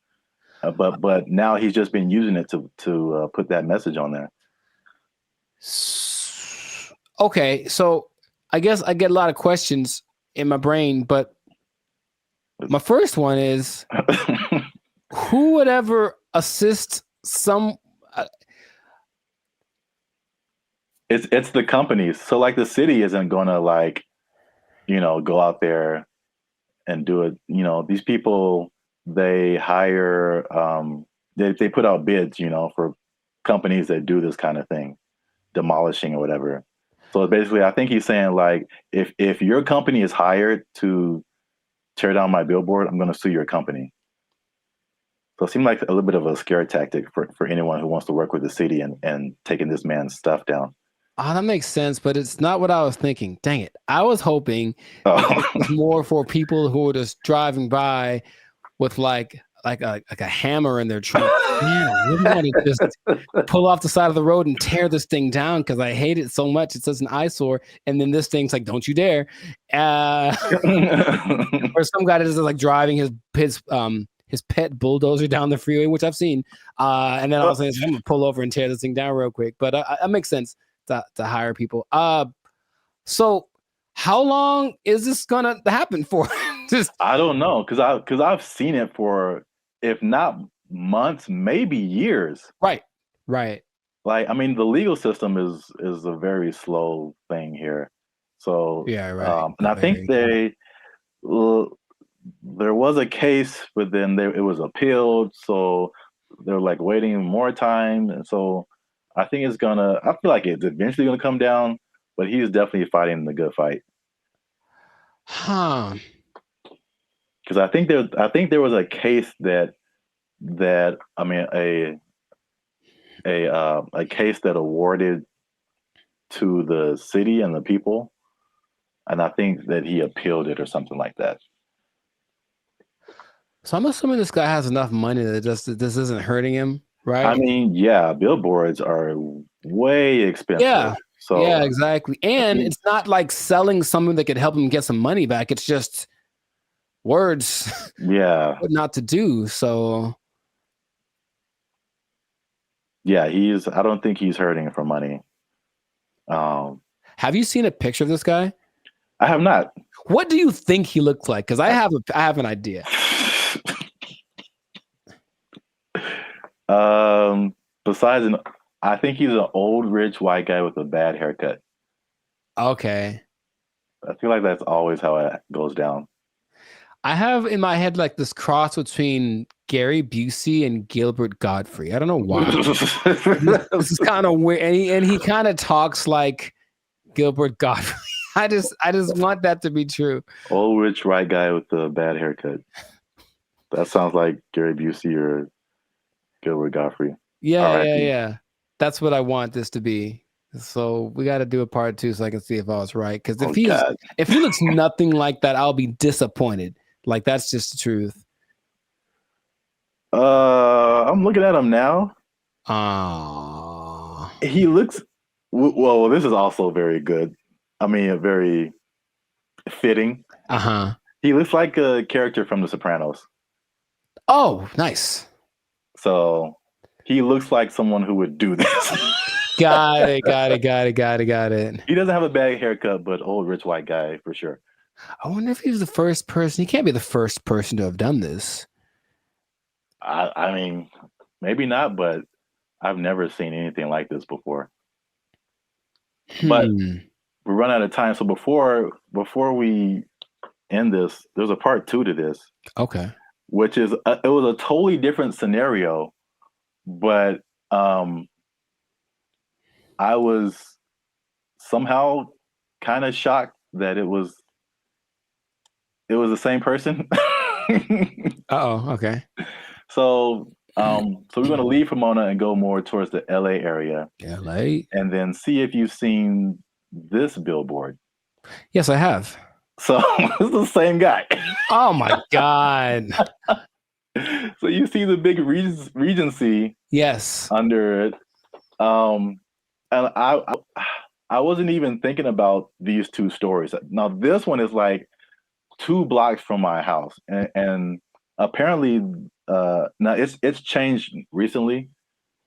But now he's just been using it to put that message on there. Okay, so I guess I get a lot of questions in my brain, but my first one is, who would ever assist some? It's the companies. So like the city isn't gonna go out there and do it. These people, they hire, they put out bids, for companies that do this kind of thing, demolishing or whatever. So basically, I think he's saying like, if your company is hired to tear down my billboard, I'm going to sue your company. So it seemed like a little bit of a scare tactic for anyone who wants to work with the city and taking this man's stuff down. Oh, that makes sense, but it's not what I was thinking. Dang it. I was hoping it was more for people who were just driving by with like a hammer in their trunk. Man, I really want to just pull off the side of the road and tear this thing down because I hate it so much. It's such an eyesore. And then this thing's like, don't you dare. Or some guy that is like driving his pet bulldozer down the freeway, which I've seen. And then I was saying, I'm gonna pull over and tear this thing down real quick. But that makes sense to hire people. So how long is this gonna happen for? I don't know, because I've seen it for, if not months, maybe years. Right. Like, I mean, the legal system is a very slow thing here. So yeah, right. And I think there was a case, but then it was appealed, so they're like waiting more time, and so I think I feel like it's eventually gonna come down, but he's definitely fighting the good fight. Huh. Because I think there was a case that I mean a case that awarded to the city and the people, and I think that he appealed it or something like that. So I'm assuming this guy has enough money that this isn't hurting him, right? I mean, yeah, billboards are way expensive. Yeah. So yeah, exactly. And it's not like selling something that could help him get some money back. It's just words. Yeah. What not to do. So yeah, I don't think he's hurting for money. Have you seen a picture of this guy? I have not. What do you think he looks like? Because I have an idea. Besides, I think he's an old rich white guy with a bad haircut. Okay. I feel like that's always how it goes down. I have in my head like this cross between Gary Busey and Gilbert Gottfried. I don't know why. This is kind of weird, and he kind of talks like Gilbert Gottfried. I just want that to be true. Old rich white guy with a bad haircut. That sounds like Gary Busey or Gilbert Gottfried. Yeah. That's what I want this to be. So we got to do a part 2 so I can see if I was right. Because if he looks nothing like that, I'll be disappointed. Like, that's just the truth. I'm looking at him now. He looks well. This is also very good. I mean, very fitting. He looks like a character from The Sopranos. Oh, nice. So he looks like someone who would do this. Got it. He doesn't have a bad haircut, but old rich white guy for sure. I wonder if he was the first person. He can't be the first person to have done this. I mean, maybe not, but I've never seen anything like this before. But we're running out of time. So before we end this, there's a part 2 to this. Okay. Which is it was a totally different scenario, but I was somehow kind of shocked that it was the same person. Okay. So we're gonna leave Pomona and go more towards the LA area. LA. And then see if you've seen this billboard. Yes, I have. So it's the same guy. Oh my God. So you see the big Regency. Yes. Under it. And I wasn't even thinking about these two stories. Now this one is like 2 blocks from my house, and apparently now it's changed recently.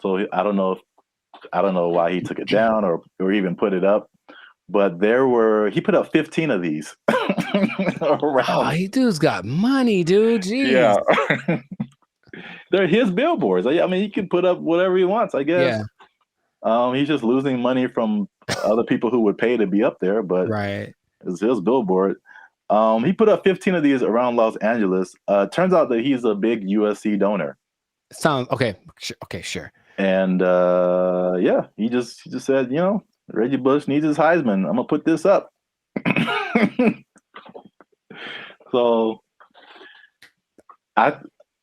So I don't know why he took it down or even put it up. But he put up 15 of these around. Oh, he dude's got money, dude. Jeez. Yeah. They're his billboards. I mean, he can put up whatever he wants, I guess. Yeah. He's just losing money from other people who would pay to be up there, but it's his billboard. He put up 15 of these around Los Angeles. Turns out that he's a big USC donor. Sounds okay. Okay, sure. And he just said, Reggie Bush needs his Heisman. I'm gonna put this up. So,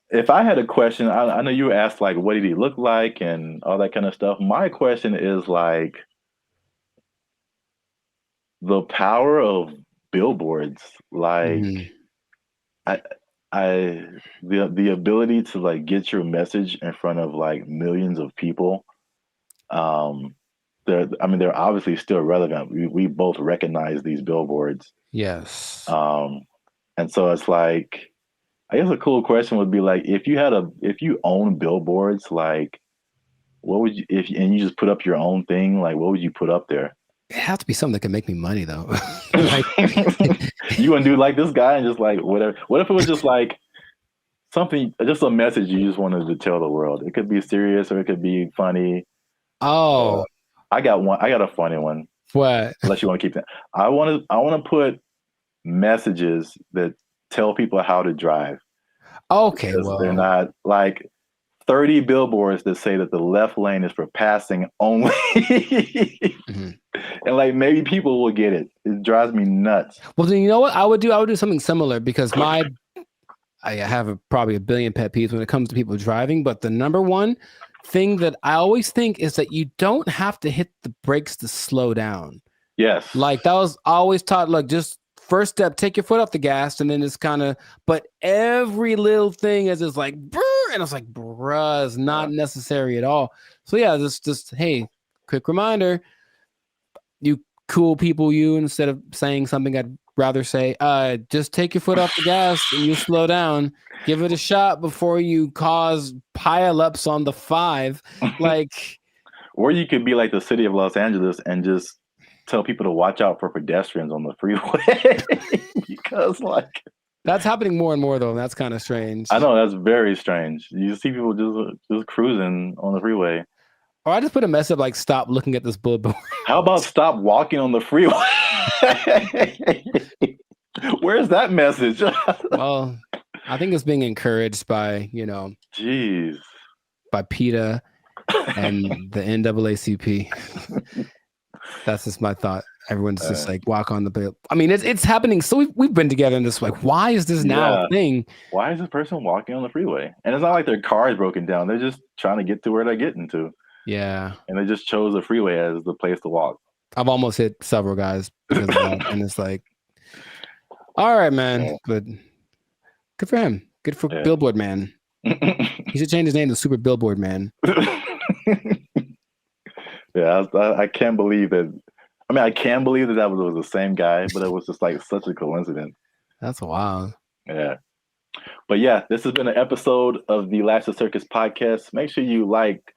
if I had a question, I know you asked like, what did he look like and all that kind of stuff. My question is like the power of billboards, like the ability to like get your message in front of like millions of people. They're obviously still relevant. We both recognize these billboards. Yes. And so it's like, I guess a cool question would be like, if you own billboards, like what would you, and you just put up your own thing, like what would you put up there? It has to be something that can make me money though. You want to do like this guy and just like whatever. What if it was just like something, just a message you just wanted to tell the world? It could be serious or it could be funny. Oh, I got a funny one. What? Unless you want to keep that. I want to put messages that tell people how to drive. Okay, well, they're not like 30 billboards that say that the left lane is for passing only. And like maybe people will get it. It drives me nuts. Well, then you know what I would do? I would do something similar because I have probably a billion pet peeves when it comes to people driving. But the number one thing that I always think is that you don't have to hit the brakes to slow down. Yes. Like that was always taught, like just first step, take your foot off the gas, and then it's kind of, but every little thing is just like, brr, and it's like, bruh, it's not necessary at all. So yeah, just hey, quick reminder, you cool people, instead of saying something I'd rather say, just take your foot off the gas and you slow down. Give it a shot before you cause pileups on the 5. Like, or you could be like the city of Los Angeles and just tell people to watch out for pedestrians on the freeway. Because like that's happening more and more though, and that's kind of strange. I know, that's very strange. You see people just cruising on the freeway. Or I just put a message like, stop looking at this billboard. How about stop walking on the freeway? Where's that message? Well, I think it's being encouraged by, jeez, by PETA and the NAACP. That's just my thought. Everyone's just like, walk on the bill. I mean, it's happening. So we've been together in this, like, why is this now a thing? Why is this person walking on the freeway? And it's not like their car is broken down. They're just trying to get to where they're getting to. Yeah. And they just chose the freeway as the place to walk. I've almost hit several guys because of that. And it's like, all right, man. But good for him. Good for Billboard Man. He should change his name to Super Billboard Man. Yeah, I can't believe that. I mean, I can believe that was the same guy, but it was just like such a coincidence. That's wild. Yeah. But yeah, this has been an episode of the Last of Circus podcast. Make sure you like,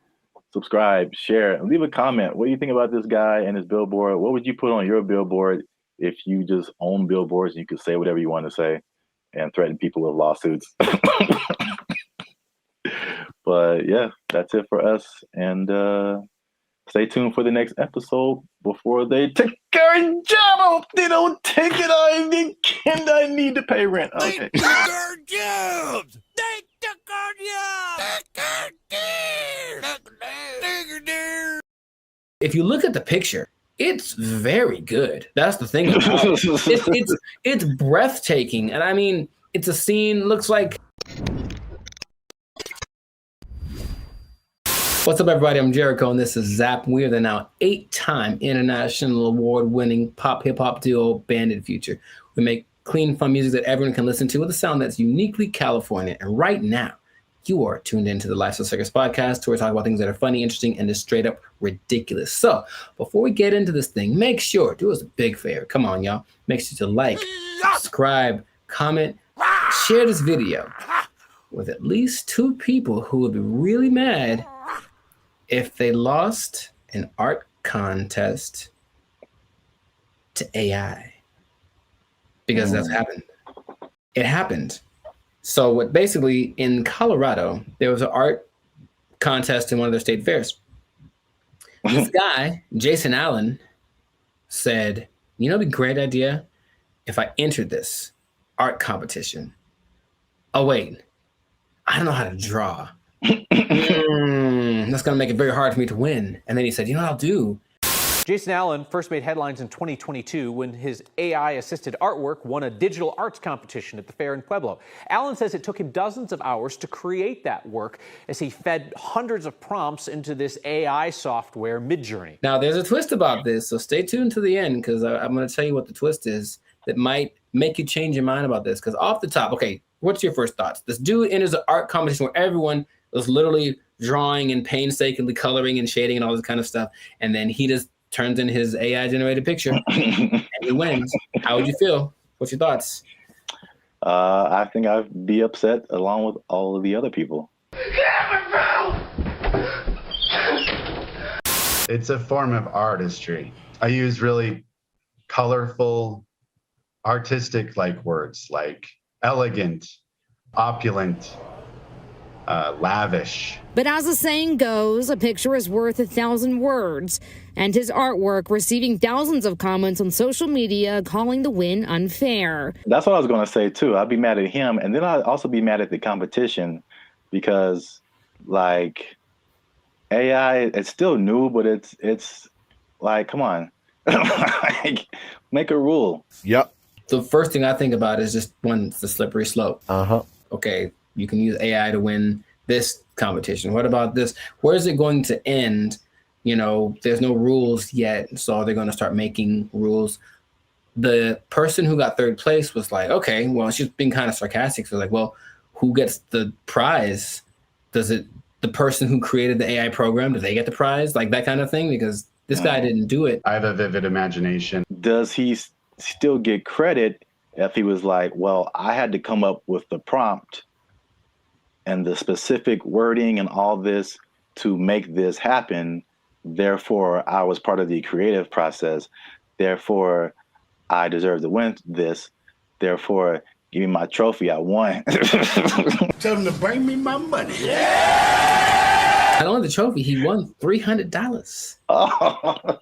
subscribe, share, and leave a comment. What do you think about this guy and his billboard? What would you put on your billboard if you just own billboards and you could say whatever you want to say and threaten people with lawsuits? But yeah, that's it for us. And stay tuned for the next episode before they take our job. They don't take it. I need to pay rent. Okay. They took our jobs. They took our jobs. If you look at the picture, it's very good. That's the thing about it. It's breathtaking. And I mean, it's a scene, looks like... What's up, everybody? I'm Jericho, and this is Zap. We are the now 8-time international award-winning pop hip-hop duo Banded Future. We make clean, fun music that everyone can listen to with a sound that's uniquely California. And right now, you are tuned into the Lifestyle Circus podcast, where we talk about things that are funny, interesting, and just straight up ridiculous. So before we get into this thing, make sure, do us a big favor. Come on, y'all. Make sure to like, subscribe, comment, share this video with at least 2 people who would be really mad if they lost an art contest to AI. Because that's happened. It happened. So what basically in Colorado, there was an art contest in one of their state fairs. This guy, Jason Allen, said, you know, it'd be a great idea if I entered this art competition. Oh, wait, I don't know how to draw. That's going to make it very hard for me to win. And then he said, you know what I'll do? Jason Allen first made headlines in 2022 when his AI-assisted artwork won a digital arts competition at the fair in Pueblo. Allen says it took him dozens of hours to create that work as he fed hundreds of prompts into this AI software, Midjourney. Now, there's a twist about this, so stay tuned to the end because I'm going to tell you what the twist is that might make you change your mind about this. Because off the top, okay, what's your first thoughts? This dude enters an art competition where everyone was literally drawing and painstakingly coloring and shading and all this kind of stuff, and then he just turns in his AI-generated picture and he wins. How would you feel? What's your thoughts? I think I'd be upset along with all of the other people. It's a form of artistry. I use really colorful, artistic-like words like elegant, opulent, lavish. But as the saying goes, a picture is worth 1,000 words. And his artwork receiving thousands of comments on social media calling the win unfair. That's what I was going to say, too. I'd be mad at him. And then I'd also be mad at the competition because, like, AI, it's still new, but it's like, come on. Like, make a rule. Yep. The first thing I think about is just one, the slippery slope. Okay, you can use AI to win this competition. What about this? Where is it going to end? You know, there's no rules yet, so they're going to start making rules. The person who got third place was like, okay, well, she's being kind of sarcastic. So like, well, who gets the prize? Does it, the person who created the AI program, do they get the prize? Like that kind of thing? Because this guy didn't do it. I have a vivid imagination. Does he still get credit if he was like, well, I had to come up with the prompt and the specific wording and all this to make this happen? Therefore, I was part of the creative process. Therefore, I deserve to win this. Therefore, give me my trophy. I won. Tell him to bring me my money. Not only the trophy, he won $300. Oh.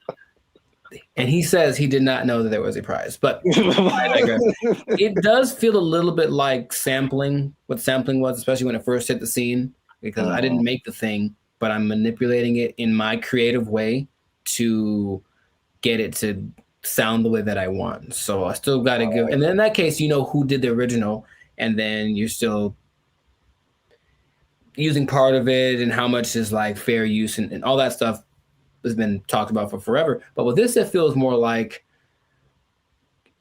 And he says he did not know that there was a prize. But I digress. It does feel a little bit like sampling, what sampling was, especially when it first hit the scene, because I didn't make the thing, but I'm manipulating it in my creative way to get it to sound the way that I want. So I still got to give, and then in that case, you know who did the original, and then you're still using part of it and how much is like fair use and all that stuff has been talked about for forever. But with this, it feels more like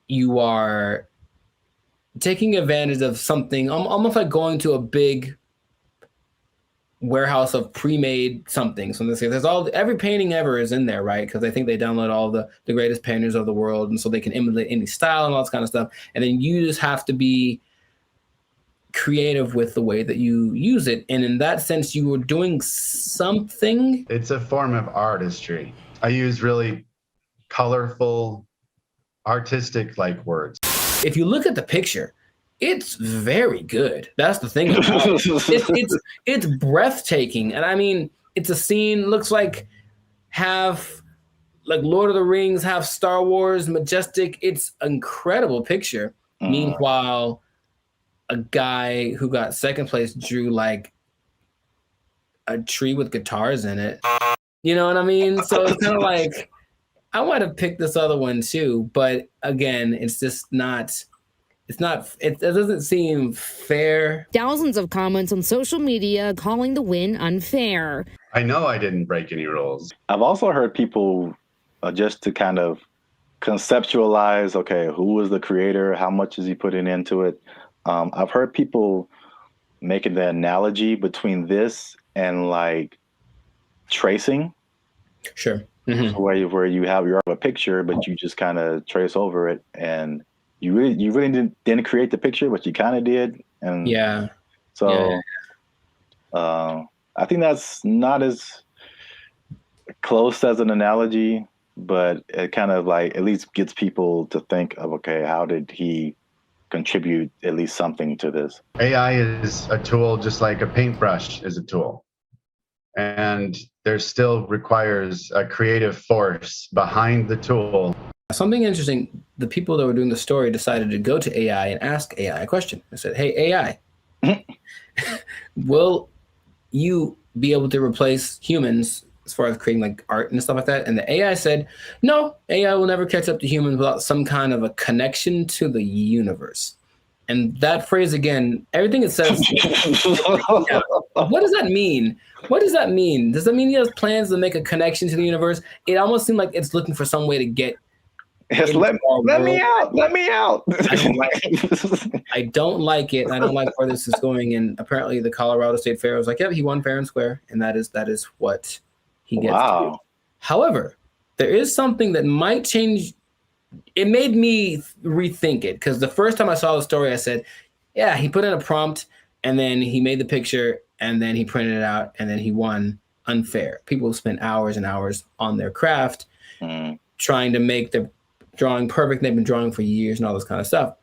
you are taking advantage of something, almost like going to a big warehouse of pre-made something. So there's every painting ever is in there, right? Because I think they download all the greatest painters of the world, and so they can emulate any style and all this kind of stuff. And then you just have to be creative with the way that you use it. And in that sense, you were doing something. It's a form of artistry. I use really colorful, artistic-like words. If you look at the picture, it's very good. That's the thing about it. It's breathtaking. And I mean, it's a scene, looks like half like Lord of the Rings, half Star Wars, majestic. It's an incredible picture. Meanwhile, a guy who got second place drew like a tree with guitars in it. You know what I mean? So it's kind of like, I might have picked this other one too, but again, it's just not, it doesn't seem fair. Thousands of comments on social media calling the win unfair. I know I didn't break any rules. I've also heard people just to kind of conceptualize, okay, who was the creator? How much is he putting into it? I've heard people making the analogy between this and like tracing. Sure. Mm-hmm. Where you have a picture, but you just kind of trace over it, and you really didn't create the picture, but you kind of did. And yeah. So I think that's not as close as an analogy, but it kind of like at least gets people to think of, okay, how did he contribute at least something to this? AI is a tool just like a paintbrush is a tool. And there still requires a creative force behind the tool. Something interesting, the people that were doing the story decided to go to AI and ask AI a question. I said, hey, AI, will you be able to replace humans as far as creating like art and stuff like that. And the AI said, no, AI will never catch up to humans without some kind of a connection to the universe. And that phrase again, everything it says, yeah, what does that mean? What does that mean? Does that mean he has plans to make a connection to the universe? It almost seemed like it's looking for some way to get. Let me out. Let me out. I don't like it. I don't like where this is going. And apparently the Colorado State Fair was like, yeah, he won fair and square. And that is what he gets to do. However, there is something that might change. It made me rethink it, because the first time I saw the story, I said, yeah, he put in a prompt and then he made the picture and then he printed it out and then he won unfair. People spent hours and hours on their craft trying to make the drawing perfect. They've been drawing for years and all this kind of stuff.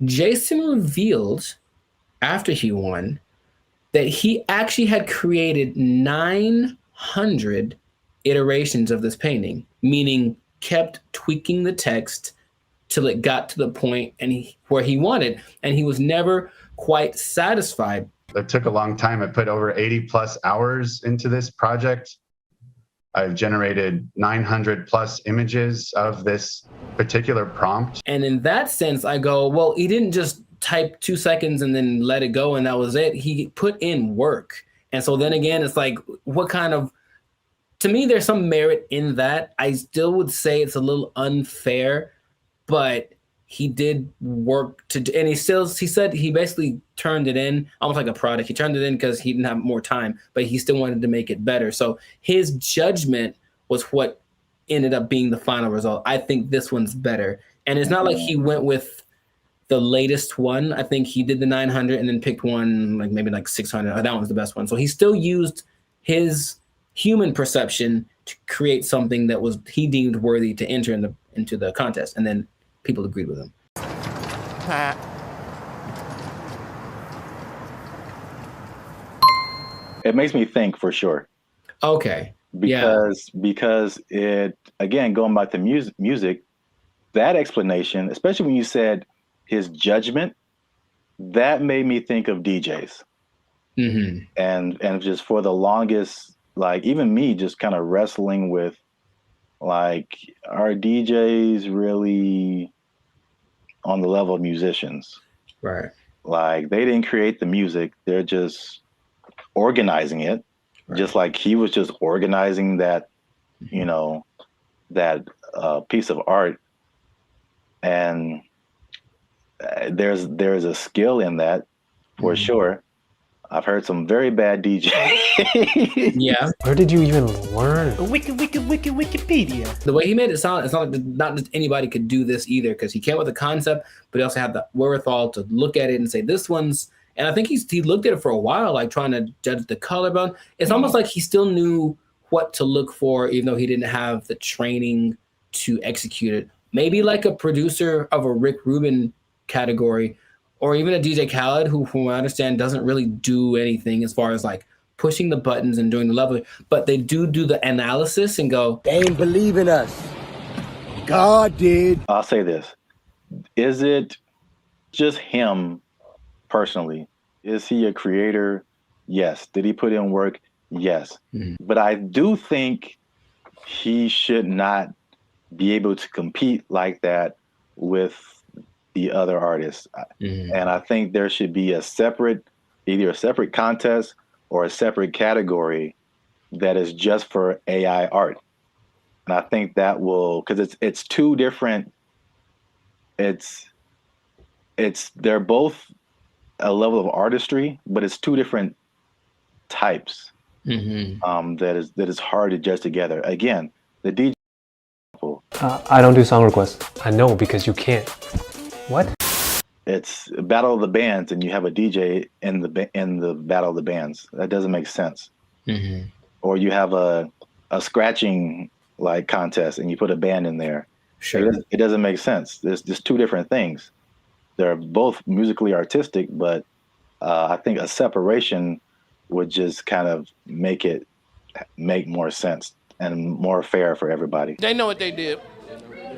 Jason revealed after he won that he actually had created 900 iterations of this painting, meaning kept tweaking the text till it got to the point where he wanted, and he was never quite satisfied. It took a long time. I put over 80 plus hours into this project. I've generated 900 plus images of this particular prompt. And in that sense, I go, well, he didn't just type 2 seconds and then let it go and that was it. He put in work. And so then again, it's like, what kind of, to me, there's some merit in that. I still would say it's a little unfair, but he did work and he said he basically turned it in almost like a product. He turned it in because he didn't have more time, but he still wanted to make it better. So his judgment was what ended up being the final result. I think this one's better. And it's not like he went with the latest one. I think he did the 900 and then picked one, like maybe like 600. That one was the best one. So he still used his human perception to create something that he deemed worthy to enter into the contest. And then people agreed with him. It makes me think for sure. Okay. Because it, again, going back to music, that explanation, especially when you said his judgment, that made me think of DJs. Mm-hmm. And just for the longest, like even me just kind of wrestling with, like, are DJs really on the level of musicians? Right. Like, they didn't create the music. They're just organizing it. Right. Just like he was just organizing that, you know, that piece of art. And there's a skill in that for sure. I've heard some very bad DJs. Yeah. Where did you even learn? Wikipedia. The way he made it sound, it's not like not just anybody could do this either, because he came with a concept, but he also had the wherewithal to look at it and say, this one's, and I think he looked at it for a while, like trying to judge the color, but it's almost like he still knew what to look for, even though he didn't have the training to execute it. Maybe like a producer of a Rick Rubin category, or even a DJ Khaled, who, from what I understand, doesn't really do anything as far as like pushing the buttons and doing the level, but they do the analysis and go, they ain't believe in us. God did. I'll say this. Is it just him personally? Is he a creator? Yes. Did he put in work? Yes. Mm-hmm. But I do think he should not be able to compete like that with the other artists. Mm-hmm. And I think there should be either a separate contest or a separate category that is just for AI art. And I think that will, because it's two different, they're both a level of artistry, but it's two different types. Mm-hmm. That is hard to judge together. Again, the DJ. I don't do song requests. I know, because you can't. What? It's a battle of the bands, and you have a DJ in the battle of the bands. That doesn't make sense. Mm-hmm. Or you have a scratching like contest, and you put a band in there. Sure, it doesn't make sense. There's just two different things. They're both musically artistic, but I think a separation would just kind of make more sense and more fair for everybody. They know what they did.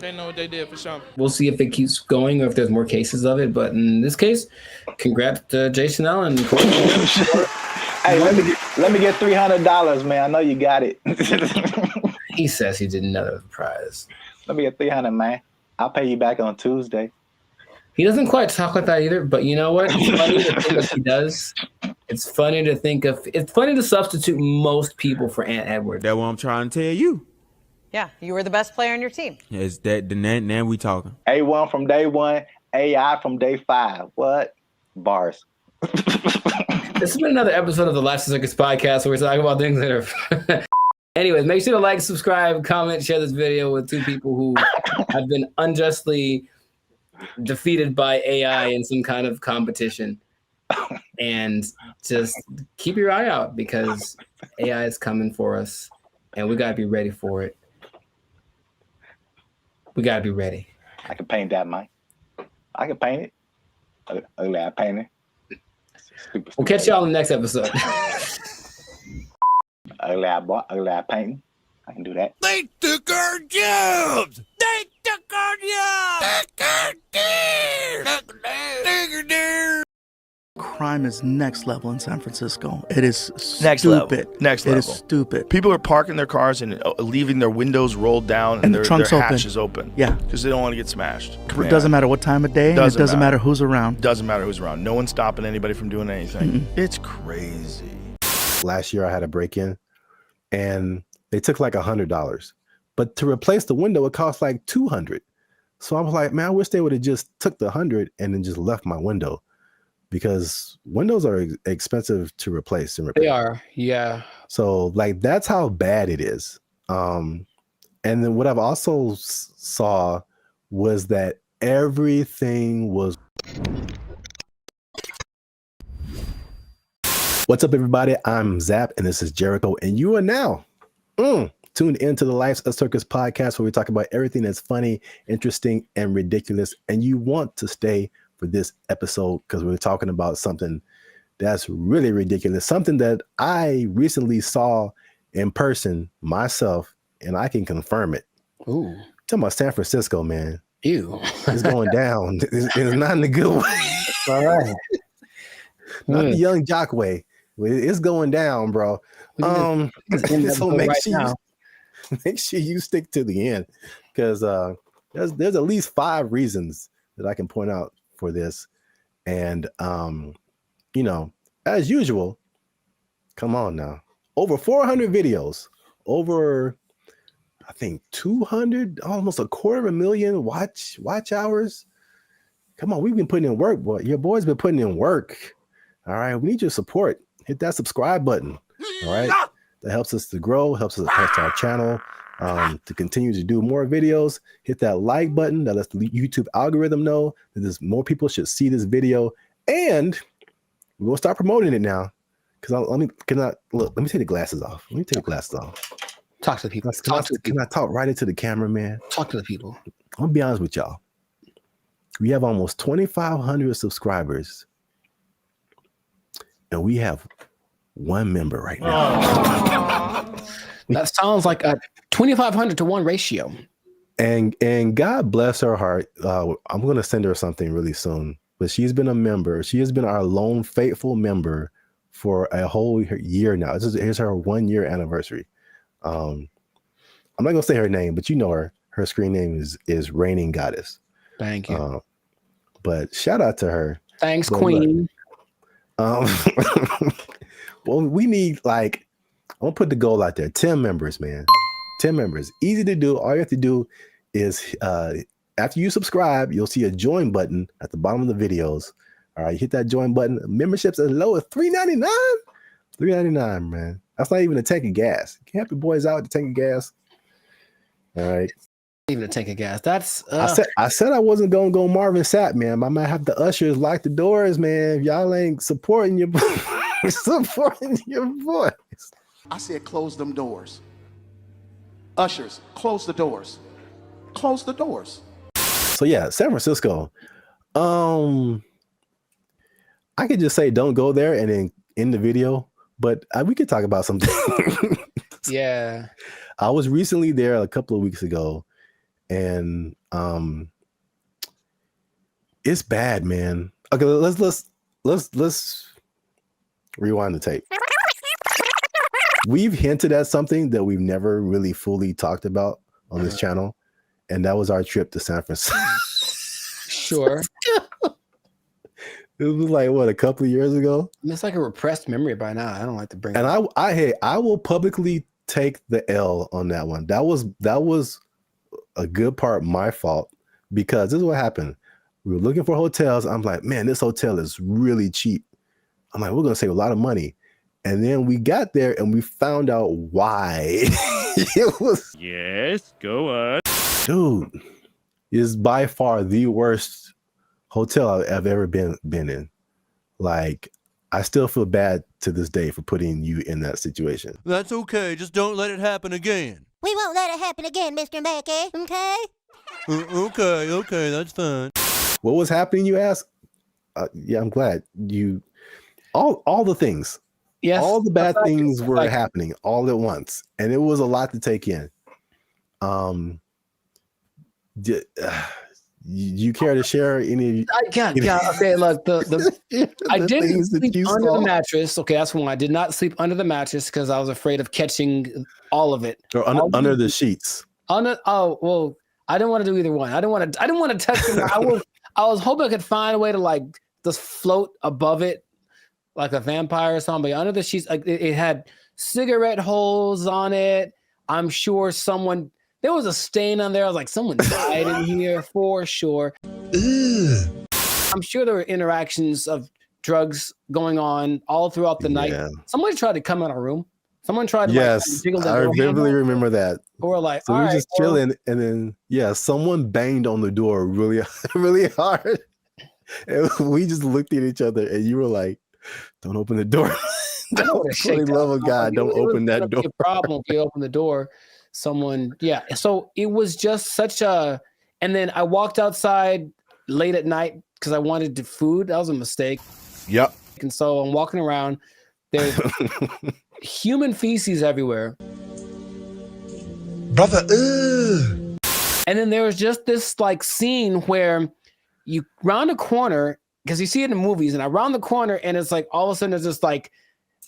They know what they did for sure. We'll see if it keeps going or if there's more cases of it. But in this case, congrats to Jason Allen. Hey, let me get Let me get $300, man. I know you got it. He says he didn't know the prize. Let me get $300, man. I'll pay you back on Tuesday. He doesn't quite talk like that either, but you know what? It's funny to think of he does. It's funny to substitute most people for Aunt Edward. That's what I'm trying to tell you. Yeah, you were the best player on your team. Is that now we talking? A1 from day one, AI from day 5. What? Bars. This has been another episode of the Lifestyle Circus podcast where we're talking about things that are... Anyways, make sure to like, subscribe, comment, share this video with 2 people who have been unjustly defeated by AI in some kind of competition. And just keep your eye out because AI is coming for us and we got to be ready for it. We got to be ready. I can paint that, Mike. I can paint it. Ugly eye painting. We'll catch y'all in the next episode. Ugly eye painting. I can do that. They took our jobs. They took our jobs. Crime is next level in San Francisco. It is Next stupid. level. Next It level. is stupid. People are parking their cars and leaving their windows rolled down And the their trunk's open. hatches open. Yeah. Because they don't want to get smashed. It doesn't matter what time of day. And it doesn't matter who's around. Doesn't matter who's around. No one's stopping anybody from doing anything. It's crazy. Last year I had a break-in and they took like $100. But to replace the window, it cost like $200. So I was like, man, I wish they would have just took the $100 and then just left my window. Because windows are expensive to replace and repair. They are, yeah. So like that's how bad it is. And then what I've also saw was that everything was. What's up, everybody? I'm Zap, and this is Jericho, and you are now tuned into the Life's a Circus podcast, where we talk about everything that's funny, interesting, and ridiculous. And you want to stay for this episode because we're talking about something that's really ridiculous, something that I recently saw in person myself, and I can confirm it. Ooh, talking about San Francisco, man. Ew, it's going down. It's not in a good way. All right, not the young jock way. It's going down, bro. So make sure you stick to the end because there's at least 5 reasons that I can point out for this. And as usual, come on now, over 400 videos, over I think 200, almost 250,000 watch hours. Come on, we've been putting in work, boy. Your boy's been putting in work. All right, we need your support. Hit that subscribe button. All right, that helps us to grow, helps us to test our channel, to continue to do more videos. Hit that like button. That lets the YouTube algorithm know that there's more people should see this video, and we're gonna start promoting it now. Because let me take the glasses off. Let me take the glasses off. Talk to the people. Can I talk right into the camera, man? Talk to the people. I'm gonna be honest with y'all. We have almost 2,500 subscribers, and we have 1 member right now. That sounds like a 2,500 to 1 ratio. And God bless her heart. I'm going to send her something really soon. But she's been a member. She has been our lone faithful member for a whole year now. Here's her 1-year anniversary. I'm not going to say her name, but you know her. Her screen name is Reigning Goddess. Thank you. But shout out to her. Thanks, Queen. Well, we need I'm gonna put the goal out there. 10 members, man. 10 members. Easy to do. All you have to do is after you subscribe, you'll see a join button at the bottom of the videos. All right, you hit that join button. Memberships as low as $3.99. $3.99, man. That's not even a tank of gas. You can help your boys out with the tank of gas. All right. Even a tank of gas. That's I said I wasn't gonna go Marvin Sapp, man. I might have the ushers lock the doors, man. If y'all ain't supporting your supporting your voice. I said close them doors. Ushers, close the doors. Close the doors. So yeah, San Francisco. I could just say don't go there and then end the video, but we could talk about something. Yeah. I was recently there a couple of weeks ago, and it's bad, man. Okay, let's rewind the tape. we've hinted at something that we've never really fully talked about on this channel, and that was our trip to San Francisco. Sure. It was like what, a couple of years ago? It's like a repressed memory by now. I don't like to bring And it up. I will publicly take the L on that one. That was a good part my fault, because this is what happened. We were looking for hotels. I'm like, man, this hotel is really cheap. I'm like, we're gonna save a lot of money. And then we got there and we found out why. It was, yes, go on. dude, is by far the worst hotel I've ever been in. Like, I still feel bad to this day for putting you in that situation. That's okay. Just don't let it happen again. We won't let it happen again, Mr. Mackey. Okay? Okay, that's fine. What was happening, you ask? Yeah, I'm glad you. All the things. Yes, all the bad like things were happening all at once, and it was a lot to take in. You care to share any? Okay, look, I didn't sleep under the mattress. Okay, that's one. I did not sleep under the mattress because I was afraid of catching all of it. Or under the sheets. Oh well, I didn't want to do either one. I didn't want to touch it. I was hoping I could find a way to like just float above it, like a vampire or something. But under the sheets, like it had cigarette holes on it. I'm sure there was a stain on there. I was like, someone died in here for sure. Ugh. I'm sure there were interactions of drugs going on all throughout the night. Somebody tried to come in our room. Someone tried to I vividly remember that. Or like, so we were just chilling, and then someone banged on the door really, really hard. And we just looked at each other, and you were like, "Don't open the door." For the love of God, don't open that door. A problem if you open the door. So it was just such a, and then I walked outside late at night because I wanted food. That was a mistake. Yep. And so I'm walking around, there's human feces everywhere. Brother, ugh. And then there was just this like scene where you round a corner, because you see it in movies, and I round the corner and it's like all of a sudden there's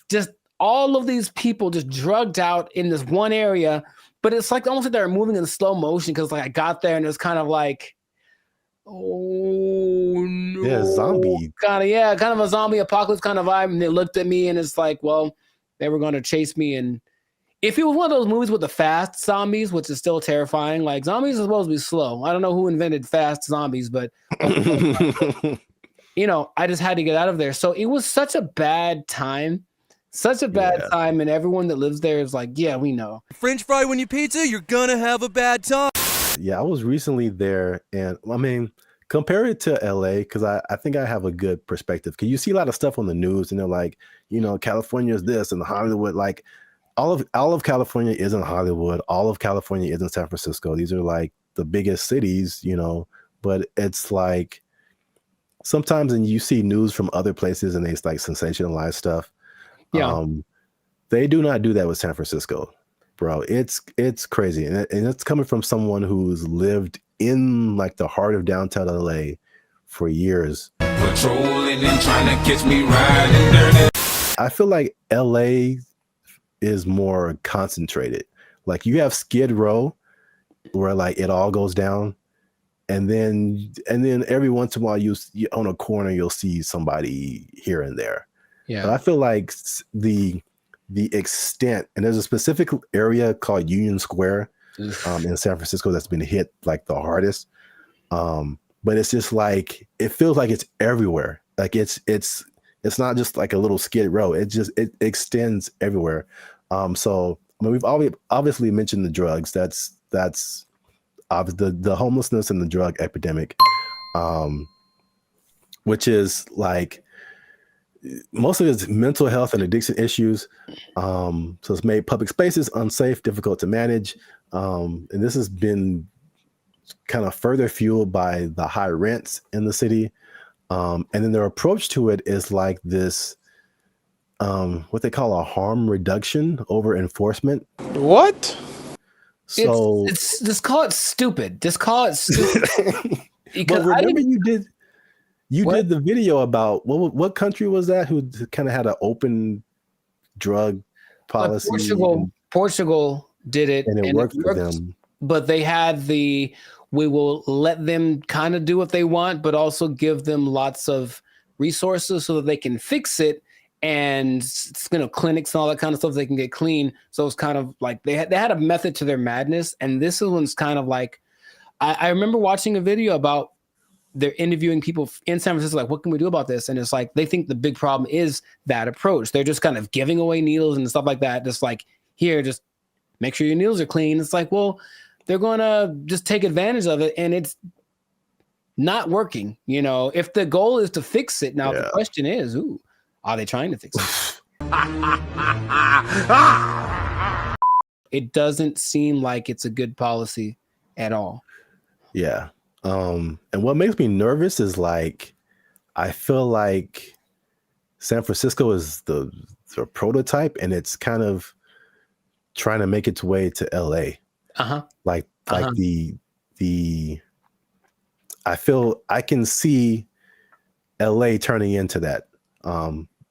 just all of these people just drugged out in this one area. But it's like almost like they're moving in slow motion, because like I got there and it was kind of like, oh no. Yeah, zombie. Kind of a zombie apocalypse kind of vibe. And they looked at me and it's like, well, they were going to chase me. And if it was one of those movies with the fast zombies, which is still terrifying, like zombies are supposed to be slow. I don't know who invented fast zombies, but you know, I just had to get out of there. So it was such a bad time. Such a bad time, and everyone that lives there is like, yeah, we know. French fry when you pizza, you're gonna have a bad time. Yeah, I was recently there, and I mean, compare it to LA, because I think I have a good perspective. Because you see a lot of stuff on the news, and they're like, you know, California is this, and Hollywood, like all of California isn't Hollywood. All of California isn't San Francisco. These are like the biggest cities, you know. But it's like sometimes, and you see news from other places, and they like sensationalize stuff. Yeah. They do not do that with San Francisco, bro. It's crazy. And it's coming from someone who's lived in like the heart of downtown LA for years. Patrolling and trying to catch me riding dirty. I feel like LA is more concentrated. Like you have Skid Row where like it all goes down. And then every once in a while you on a corner, you'll see somebody here and there. Yeah. But I feel like the extent, and there's a specific area called Union Square in San Francisco that's been hit like the hardest. But it's just like, it feels like it's everywhere. Like it's not just like a little Skid Row. It extends everywhere. So I mean, we've obviously mentioned the drugs. That's the homelessness and the drug epidemic, which is like, most of it's mental health and addiction issues. So it's made public spaces unsafe, difficult to manage. And this has been kind of further fueled by the high rents in the city. And then their approach to it is like this, what they call a harm reduction over enforcement. What? So just call it stupid. Just call it stupid. But remember you did the video about what country was that who kind of had an open drug policy. Portugal did it, and it worked for them. But they had we will let them kind of do what they want, but also give them lots of resources so that they can fix it, and clinics and all that kind of stuff they can get clean. So it's kind of like they had a method to their madness, and this one's kind of like I remember watching a video about they're interviewing people in San Francisco, like, what can we do about this? And it's like they think the big problem is that approach. They're just kind of giving away needles and stuff like that. Just like, here, just make sure your needles are clean. It's like, well, they're going to just take advantage of it, and it's not working. You know, if the goal is to fix it, now the question is, are they trying to fix it? It doesn't seem like it's a good policy at all. Yeah. And what makes me nervous is like, I feel like San Francisco is the prototype, and it's kind of trying to make its way to LA. Like the I feel I can see LA turning into that.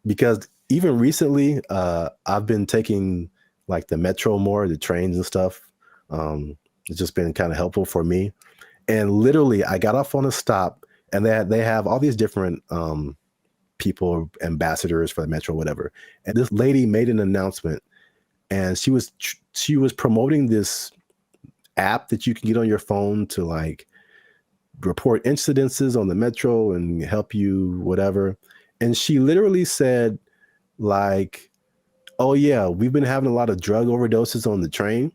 Because even recently, I've been taking like the metro more, the trains and stuff. It's just been kind of helpful for me. And literally, I got off on a stop, and they have all these different people, ambassadors for the metro, whatever. And this lady made an announcement, and she was promoting this app that you can get on your phone to like report incidences on the metro and help you whatever. And she literally said like, oh yeah, we've been having a lot of drug overdoses on the train,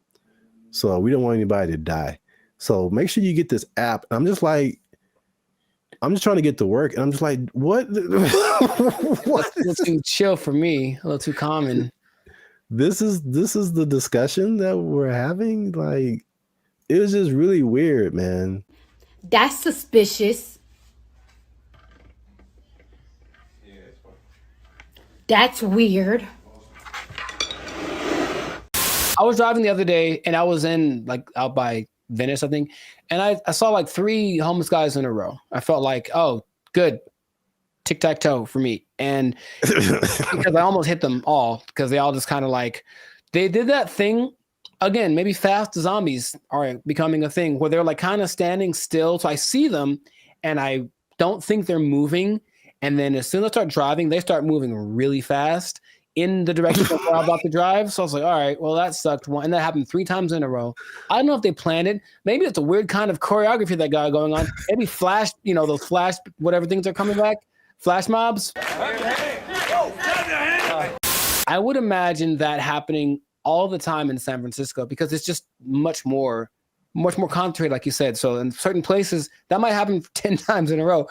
so we don't want anybody to die. So make sure you get this app. And I'm just trying to get to work, and I'm just like, what? What? A little too chill for me, a little too common. This is the discussion that we're having. Like, it was just really weird, man. That's suspicious. That's weird. I was driving the other day, and I was in like out by Venice, I think, and I saw like 3 homeless guys in a row. I felt like, oh, good, tic-tac-toe for me. And because I almost hit them all, because they all just kind of like, they did that thing again. Maybe fast zombies are becoming a thing where they're like kind of standing still. So I see them, and I don't think they're moving. And then as soon as I start driving, they start moving really fast in the direction that I'm about to drive. So I was like, all right, well, that sucked. And that happened 3 times in a row. I don't know if they planned it. Maybe it's a weird kind of choreography that got going on. Maybe flash, those flash, whatever things are coming back, flash mobs. I would imagine that happening all the time in San Francisco, because it's just much more concentrated, like you said. So in certain places, that might happen 10 times in a row.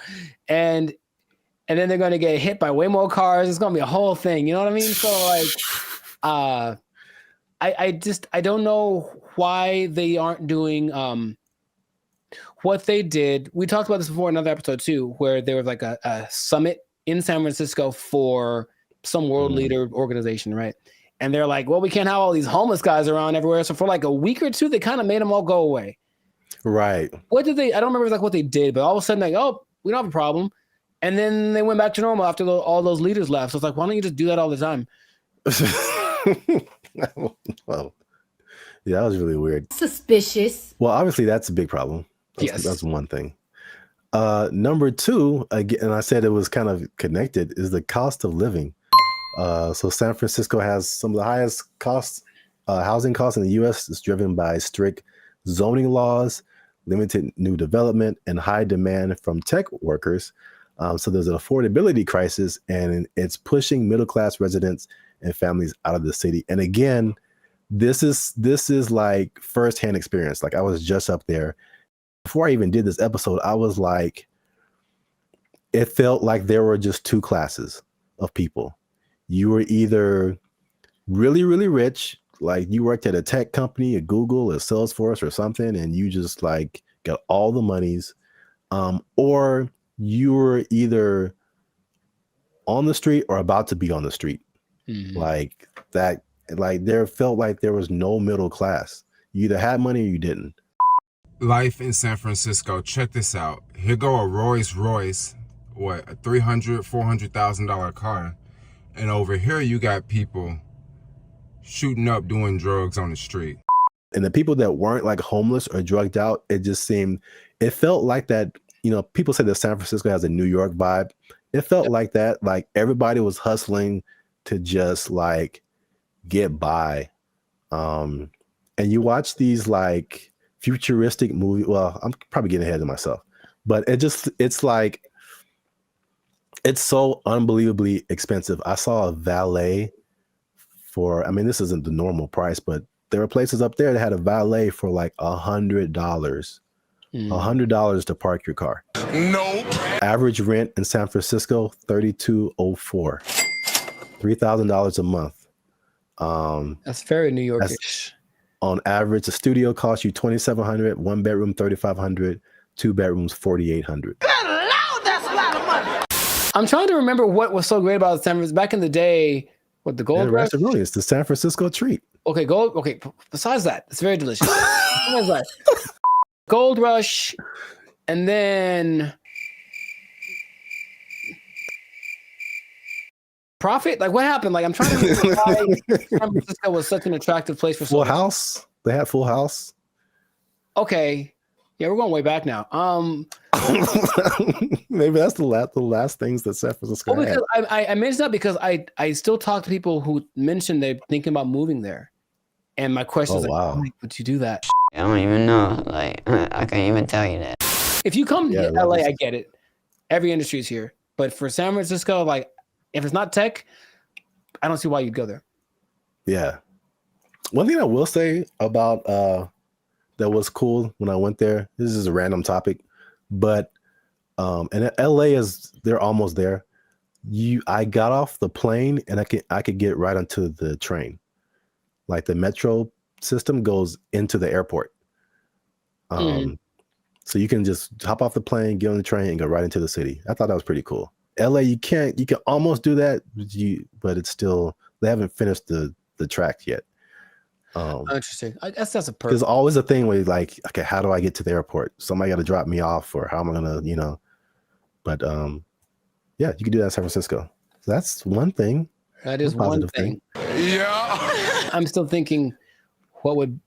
And then they're going to get hit by way more cars. It's going to be a whole thing. You know what I mean? So like, I don't know why they aren't doing what they did. We talked about this before in another episode too, where there was like a summit in San Francisco for some world leader organization, right? And they're like, well, we can't have all these homeless guys around everywhere. So for like a week or two, they kind of made them all go away. Right. What did they? I don't remember like what they did, but all of a sudden, like, oh, we don't have a problem. And then they went back to normal after all those leaders left. So it's like, why don't you just do that all the time? Well, yeah, that was really weird. Suspicious. Well, obviously, that's a big problem. That's one thing. Number 2, again, and I said it was kind of connected, is the cost of living. So San Francisco has some of the highest housing costs in the U.S. It's driven by strict zoning laws, limited new development, and high demand from tech workers. So there's an affordability crisis, and it's pushing middle-class residents and families out of the city. And again, this is like firsthand experience. Like, I was just up there. Before I even did this episode, I was like, it felt like there were just 2 classes of people. You were either really, really rich, like you worked at a tech company, a Google, a Salesforce or something, and you just like got all the monies, or you were either on the street or about to be on the street. Like that, like there felt like there was no middle class. You either had money or you didn't. Life in San Francisco. Check this out. Here go a Rolls Royce, a $300,000, $400,000 car. And over here you got people shooting up doing drugs on the street. And the people that weren't like homeless or drugged out, it felt like that, people say that San Francisco has a New York vibe. It felt like that, like everybody was hustling to just like get by. And you watch these like futuristic movies. Well, I'm probably getting ahead of myself, but it's like, it's so unbelievably expensive. I saw a valet this isn't the normal price, but there were places up there that had a valet for like $100. $100 to park your car. Nope. Average rent in San Francisco, $3,204. $3,000 a month. That's very New Yorkish. On average, a studio costs you $2,700, 1 bedroom $3,500, 2 bedrooms $4,800. I'm trying to remember what was so great about San Francisco back in the day. What, the Gold Rush? It's the San Francisco treat. Okay, besides that, it's very delicious. Besides that, Gold Rush, and then Profit. Like, what happened? Like, I'm trying to remember why San Francisco was such an attractive place for Full House. They had Full House. Okay, yeah, we're going way back now. Maybe that's the last things that San Francisco had. Because I mentioned that because I still talk to people who mentioned they're thinking about moving there, and my question is wow. like, would you do that? I don't even know. Like, I can't even tell you that. If you come to LA, I get it. Every industry is here, but for San Francisco, like, if it's not tech, I don't see why you'd go there. Yeah. One thing I will say about that was cool when I went there. This is a random topic, but and LA they're almost there. I got off the plane and I could get right onto the train. Like the metro system goes into the airport. So you can just hop off the plane, get on the train, and go right into the city. I thought that was pretty cool. LA, you can almost do that, but it's still, they haven't finished the track yet. Interesting. I guess that's a perk. There's always a thing where you're like, okay, how do I get to the airport? Somebody got to drop me off, or how am I gonna, But yeah, you can do that in San Francisco. So that's one thing. That is one thing. Yeah. I'm still thinking, what would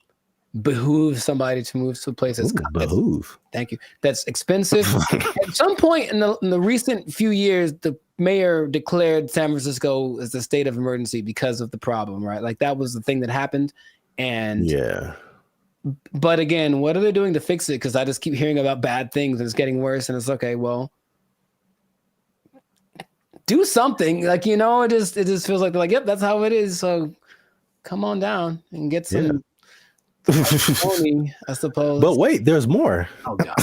behoove somebody to move to a place that's behoove. Thank you. That's expensive. At some point in the recent few years, the mayor declared San Francisco as a state of emergency because of the problem, right? Like that was the thing that happened. And yeah. But again, what are they doing to fix it? Because I just keep hearing about bad things and it's getting worse. And it's okay, well, do something. Like, it just feels like they're like, yep, that's how it is. So come on down and get some money, I suppose. But wait, there's more. Oh God.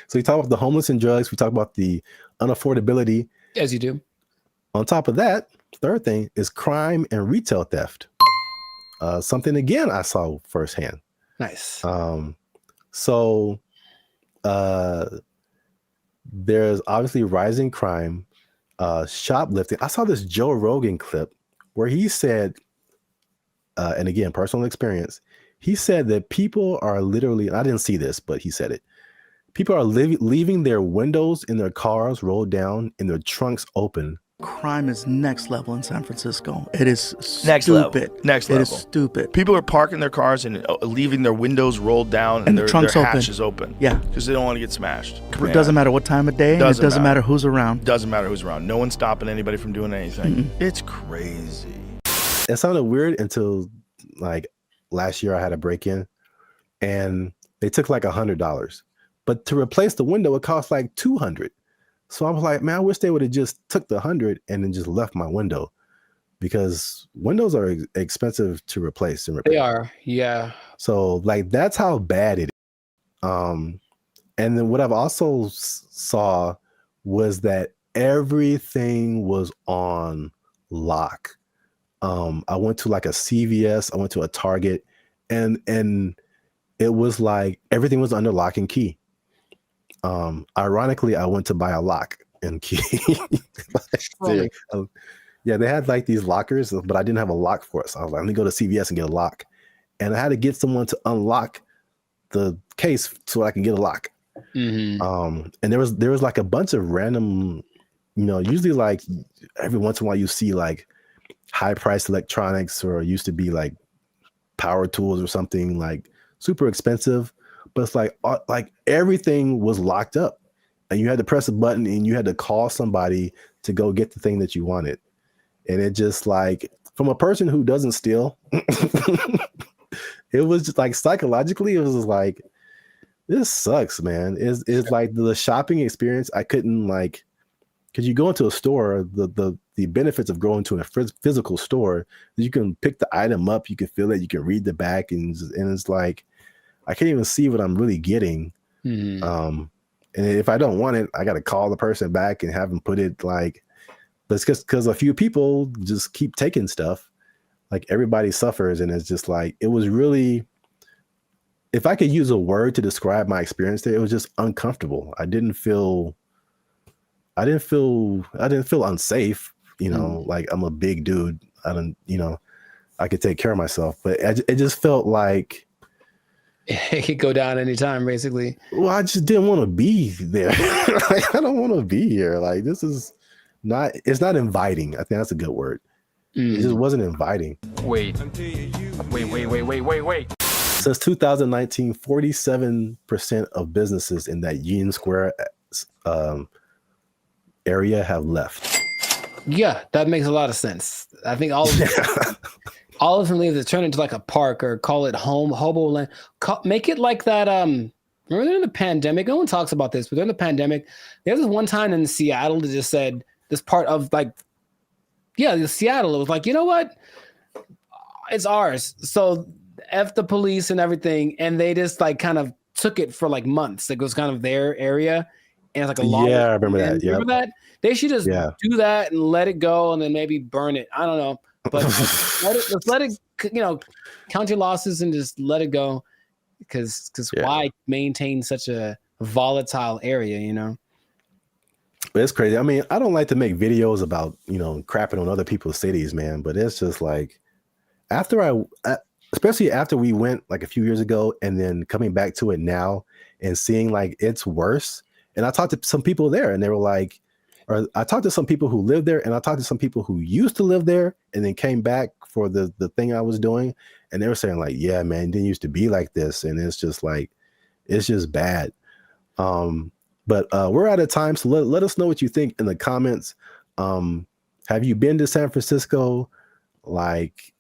So we talk about the homeless and drugs. We talk about the unaffordability. As you do. On top of that, third thing is crime and retail theft. Something again I saw firsthand. Nice. So there's obviously rising crime, shoplifting. I saw this Joe Rogan clip where he said, and again, personal experience, he said that people are literally, and I didn't see this, but he said it. People are leaving their windows in their cars rolled down and their trunks open. Crime is next level in San Francisco. It is Next level. stupid. Next It level. is stupid. People are parking their cars and leaving their windows rolled down And the their trunks open. hatches open. Yeah. Because they don't want to get smashed. It doesn't matter what time of day, and it doesn't matter who's around. Doesn't matter who's around. No one's stopping anybody from doing anything. It's crazy. It sounded weird until like last year I had a break-in and they took like $100. But to replace the window, it cost like $200. So I was like, man, I wish they would have just took the 100 and then just left my window, because windows are expensive to replace and repair. They are, yeah. So like that's how bad it is. And then what I've also saw was that everything was on lock. I went to like a CVS, I went to a Target, and it was like everything was under lock and key. Ironically, I went to buy a lock and key. Yeah, they had like these lockers, but I didn't have a lock for it. So I was like, let me go to CVS and get a lock. And I had to get someone to unlock the case so I can get a lock. Mm-hmm. And there was like a bunch of random, usually like every once in a while you see like high priced electronics, or used to be like power tools or something like super expensive. But it's like everything was locked up, and you had to press a button and you had to call somebody to go get the thing that you wanted. And it just like, from a person who doesn't steal, it was just like psychologically, it was just like, this sucks, man. It's like the shopping experience. I couldn't like, because you go into a store, the benefits of going to a physical store, you can pick the item up, you can feel it, you can read the back, and it's like, I can't even see what I'm really getting. And if I don't want it, I got to call the person back and have them put it like, but it's because a few people just keep taking stuff. Like everybody suffers, and it's just like, it was really, if I could use a word to describe my experience there, it was just uncomfortable. I didn't feel unsafe, you know, like I'm a big dude. I could take care of myself, but it just felt like it could go down anytime, basically. Well, I just didn't want to be there. Like, I don't want to be here. Like, this is not, it's not inviting. I think that's a good word. It just wasn't inviting. Wait. Since 2019, 47% of businesses in that Union Square area have left. Yeah, that makes a lot of sense. I think all of them leave to turn into like a park, or call it hobo land. Make it like that. Remember during the pandemic, no one talks about this, but during the pandemic, there was this one time in Seattle that just said this part of like, Seattle. It was like, you know what? It's ours. So F the police and everything. And they just like kind of took it for like months. It was kind of their area. And it's like a long. Yeah, I remember that. Yeah. Remember that? They should just do that and let it go, and then maybe burn it. I don't know. But let's let it, count your losses and just let it go. Because why maintain such a volatile area, you know? But it's crazy. I mean, I don't like to make videos about, crapping on other people's cities, man. But it's just like, especially after we went like a few years ago, and then coming back to it now and seeing like it's worse. And I talked to some people there, and they were like, or I talked to some people who live there, and I talked to some people who used to live there and then came back for the thing I was doing. And they were saying like, yeah, man, it didn't used to be like this. And it's just like, it's just bad. But we're out of time. So let us know what you think in the comments. Have you been to San Francisco? Like,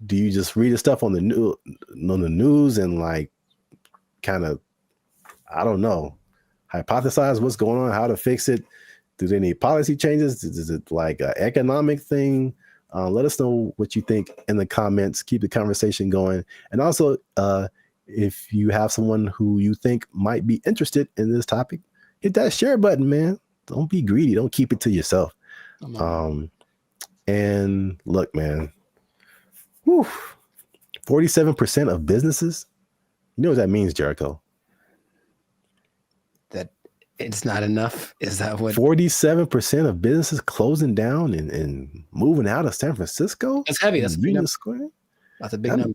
do you just read the stuff on the news and like kind of, I don't know, hypothesize what's going on, how to fix it? Do they need policy changes? Is it like an economic thing? Let us know what you think in the comments. Keep the conversation going. And also, if you have someone who you think might be interested in this topic, hit that share button, man. Don't be greedy. Don't keep it to yourself. And look, man, 47% of businesses, you know what that means, Jericho? That it's not enough? Is that what? 47% of businesses closing down and moving out of San Francisco? That's heavy. That's a big number. Square? That's a big number.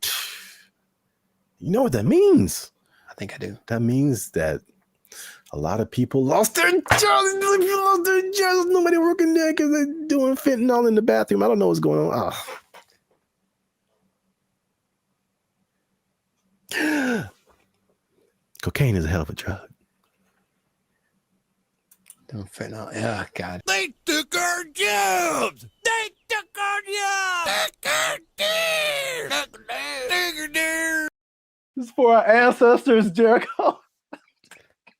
You know what that means? I think I do. That means that a lot of people lost their jobs. Nobody working there because they're doing fentanyl in the bathroom. I don't know what's going on. Cocaine is a hell of a drug. Don't fentanyl. Yeah, God. They took our jobs. They took our jobs. This is for our ancestors, Jericho.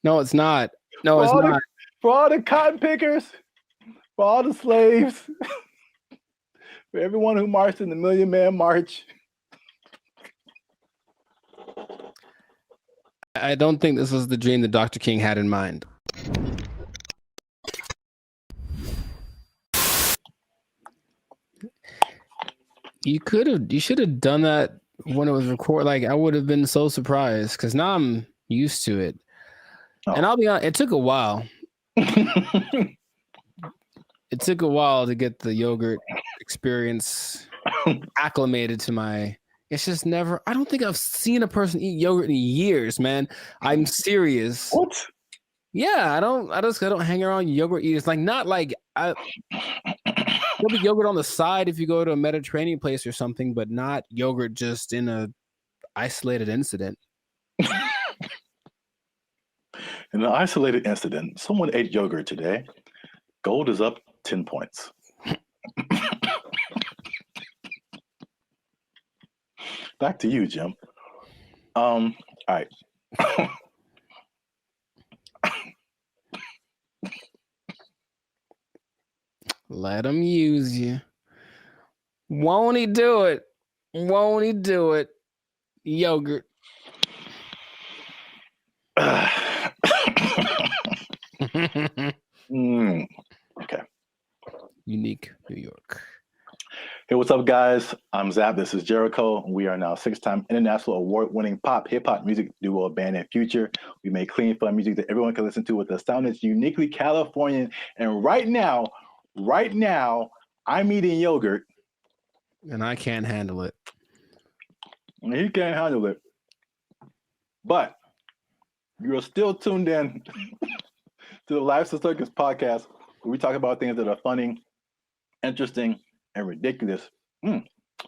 No, it's not. No, it's not. For all the cotton pickers, for all the slaves, for everyone who marched in the Million Man March. I don't think this was the dream that Dr. King had in mind. You should have done that when it was recorded. Like, I would have been so surprised, because now I'm used to it. And I'll be honest, it took a while. It took a while to get the yogurt experience acclimated to my. It's just never. I don't think I've seen a person eat yogurt in years, man. I'm serious. What? Yeah, I don't hang around yogurt eaters. Like, not like I. There'll be yogurt on the side if you go to a Mediterranean place or something, but not yogurt just in a isolated incident. In an isolated incident, someone ate yogurt today. Gold is up 10 points. Back to you, Jim. All right. Let him use you. Won't he do it? Won't he do it? Yogurt. Okay. Unique New York. Hey, what's up, guys? I'm Zap. This is Jericho. We are now 6-time international award-winning pop hip-hop music duo Band and Future. We make clean, fun music that everyone can listen to with a sound that's uniquely Californian. And right now, I'm eating yogurt. And I can't handle it. He can't handle it. But you're still tuned in to the Lifestyle Circus podcast, where we talk about things that are funny, interesting, and ridiculous.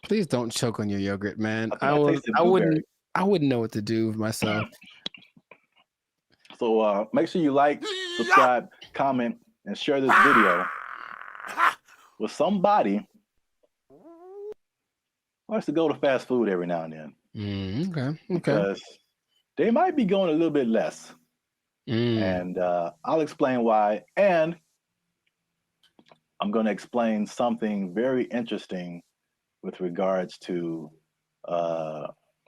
Please don't choke on your yogurt, man. I wouldn't know what to do with myself. So make sure you like, subscribe, comment, and share this video with somebody who likes to go to fast food every now and then. Okay. Because they might be going a little bit less. And I'll explain why. And I'm going to explain something very interesting with regards to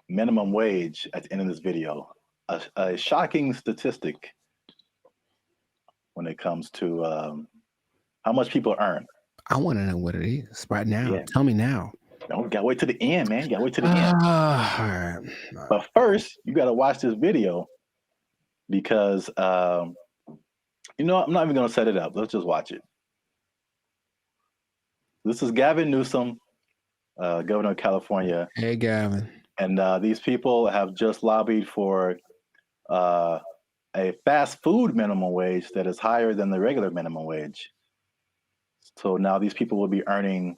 minimum wage at the end of this video. A shocking statistic when it comes to how much people earn. I want to know what it is right now. Yeah. Tell me now. No, you gotta wait to the end, man. You gotta wait to the end. All right. But first, you gotta watch this video because I'm not even gonna set it up. Let's just watch it. This is Gavin Newsom, governor of California. Hey, Gavin. And these people have just lobbied for a fast food minimum wage that is higher than the regular minimum wage. So now these people will be earning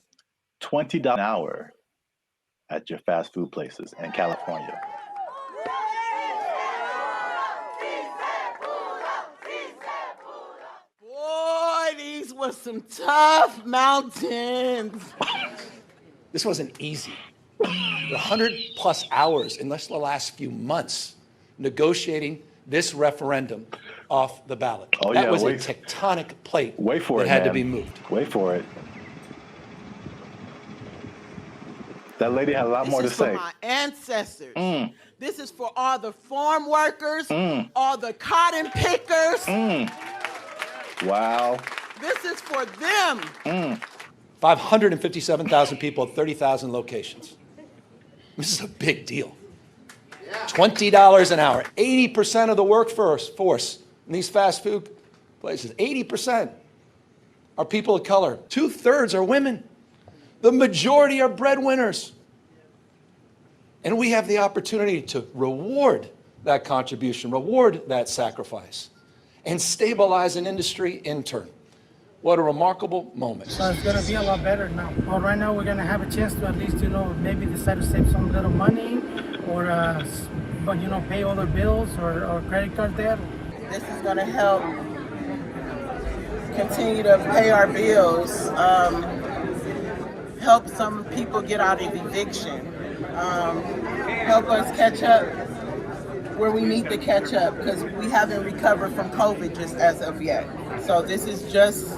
$20 an hour at your fast food places in California. Boy, these were some tough mountains. This wasn't easy. 100+ hours in just the last few months negotiating this referendum off the ballot. That was a tectonic plate that had to be moved. Wait for it. That lady had a lot more to say. This is for my ancestors. This is for all the farm workers, all the cotton pickers. Wow. This is for them. 557,000 people at 30,000 locations. This is a big deal. $20 an hour. 80% of the workforce in these fast food places, 80% are people of color. 2/3 are women. The majority are breadwinners. And we have the opportunity to reward that contribution, reward that sacrifice, and stabilize an industry in turn. What a remarkable moment. So it's going to be a lot better now. Well, right now we're going to have a chance to at least, maybe decide to save some little money or, pay all their bills or credit card debt. This is going to help continue to pay our bills, help some people get out of eviction, help us catch up where we need to catch up because we haven't recovered from COVID just as of yet. So this is just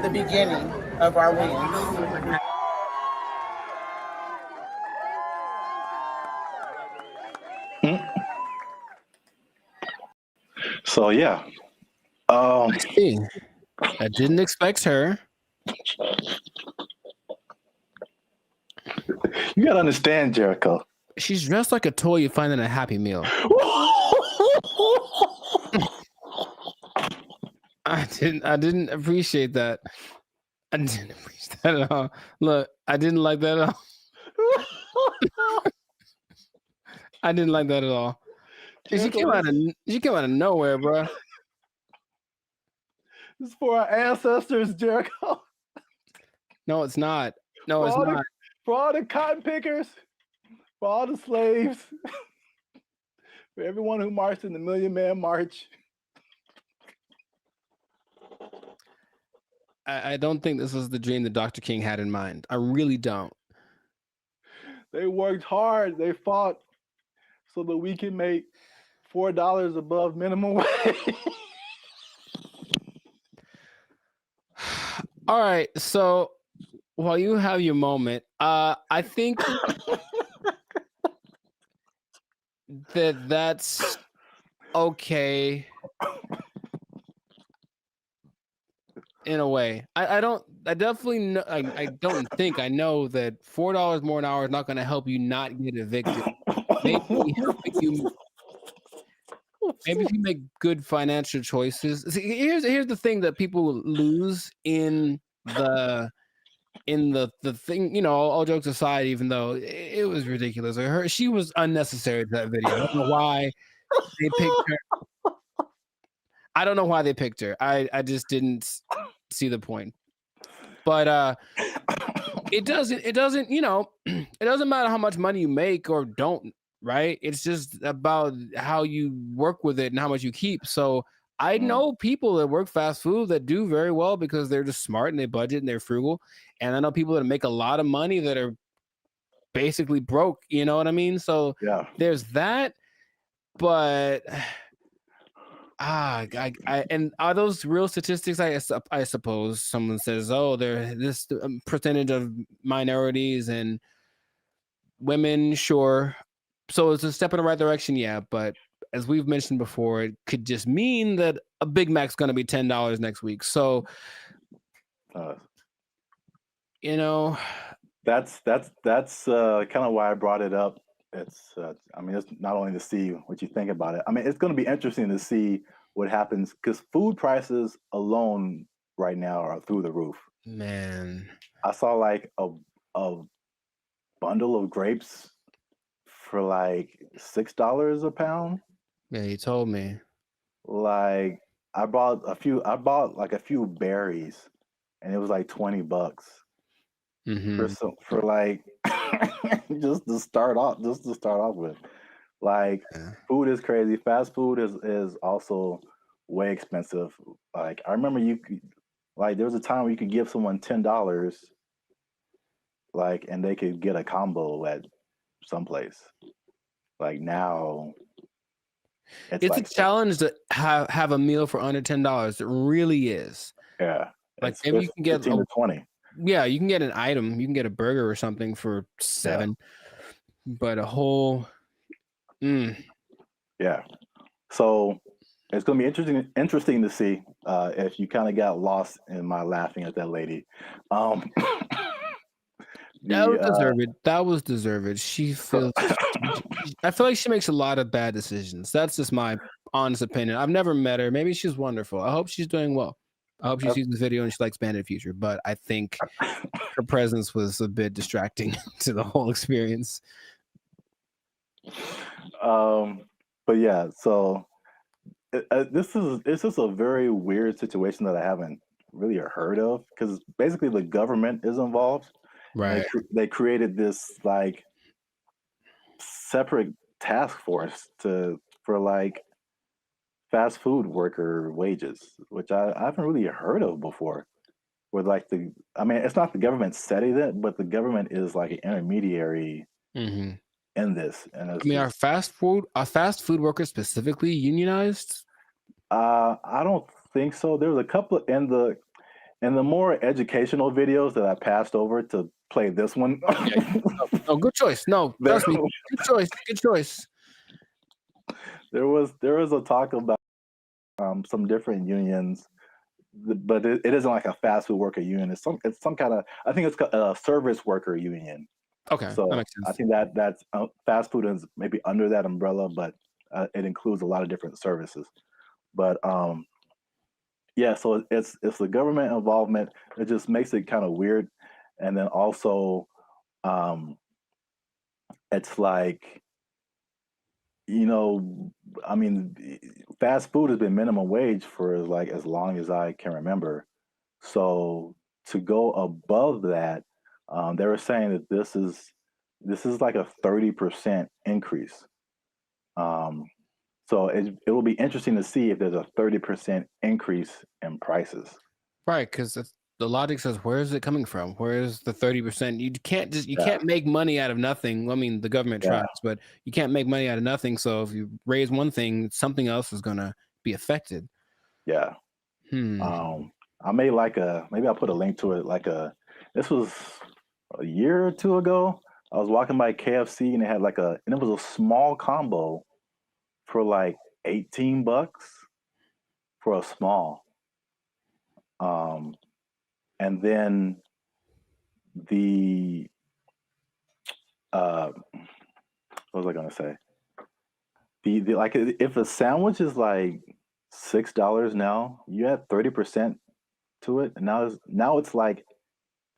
the beginning of our wins. So yeah, I didn't expect her. You gotta understand, Jericho. She's dressed like a toy you find in a Happy Meal. I didn't appreciate that. I didn't appreciate that at all. Look, I didn't like that at all. I didn't like that at all. She came out of nowhere, bro. This is for our ancestors, Jericho. No, it's not. No, For it's all not. for all the cotton pickers, for all the slaves, for everyone who marched in the Million Man March. I don't think this was the dream that Dr. King had in mind. I really don't. They worked hard. They fought so that we can make $4 above minimum wage. All right, so while you have your moment, I think that's okay in a way. I definitely know, I don't think I know that $4 more an hour is not going to help you not get evicted. Maybe helping you. Maybe if you make good financial choices. See, here's the thing that people lose in the thing. You know, all jokes aside, even though it was ridiculous, she was unnecessary to that video. I don't know why they picked her. I don't know why they picked her. I just didn't see the point. But it doesn't, you know, it doesn't matter how much money you make or don't, right? It's just about how you work with it and how much you keep. So I know people that work fast food that do very well because they're just smart and they budget and they're frugal. And I know people that make a lot of money that are basically broke, you know what I mean? So there's that, but and are those real statistics? I suppose someone says, oh, there's this percentage of minorities and women, sure. So it's a step in the right direction, yeah. But as we've mentioned before, it could just mean that a Big Mac's going to be $10 next week. So, you know, that's kind of why I brought it up. It's I mean, it's not only to see what you think about it. I mean, it's going to be interesting to see what happens because food prices alone right now are through the roof. Man, I saw like a bundle of grapes for like $6 a pound. Yeah, you told me. Like I bought like a few berries, and it was like $20 for like just to start off with. Like food is crazy. Fast food is also way expensive. Like I remember there was a time where you could give someone $10, like, and they could get a combo at someplace. Like now, it's like a challenge to have a meal for under $10. It really is. Yeah, like maybe you can get 15 to 20. Yeah, you can get an item. You can get a burger or something for $7, but a whole. Yeah. So it's going to be interesting to see if you kind of got lost in my laughing at that lady. That was deserved. That was deserved. She feels. I feel like she makes a lot of bad decisions. That's just my honest opinion. I've never met her. Maybe she's wonderful. I hope she's doing well. I hope she sees this video and she likes Bandit Future. But I think her presence was a bit distracting to the whole experience. But yeah, so this is a very weird situation that I haven't really heard of because basically the government is involved. Right. They created this like separate task force for like fast food worker wages, which I haven't really heard of before. Where like I mean, it's not the government setting it, but the government is like an intermediary in this. And I mean, are fast food workers specifically unionized? I don't think so. There was a couple in the more educational videos that I passed over to play this one. Oh, good choice. No, trust me. Good choice. Good choice. There was a talk about some different unions, but it isn't like a fast food worker union. It's some kind of, I think it's a service worker union. Okay, so that makes sense. I think that's fast food is maybe under that umbrella, but it includes a lot of different services. But yeah, so it's the government involvement. It just makes it kind of weird, and then also it's like, you know, I mean, fast food has been minimum wage for like as long as I can remember. So to go above that, they were saying that this is like a 30% increase. So it will be interesting to see if there's a 30% increase in prices. Right, because the logic says, where is it coming from? Where is the 30%? You can't make money out of nothing. I mean, the government tries, but you can't make money out of nothing. So if you raise one thing, something else is gonna be affected. Yeah. I made maybe I'll put a link to it. This was a year or two ago. I was walking by KFC and they had and it was a small combo for like $18 for a small. And then what was I gonna say? If a sandwich is like $6 now, you add 30% to it, and now it's like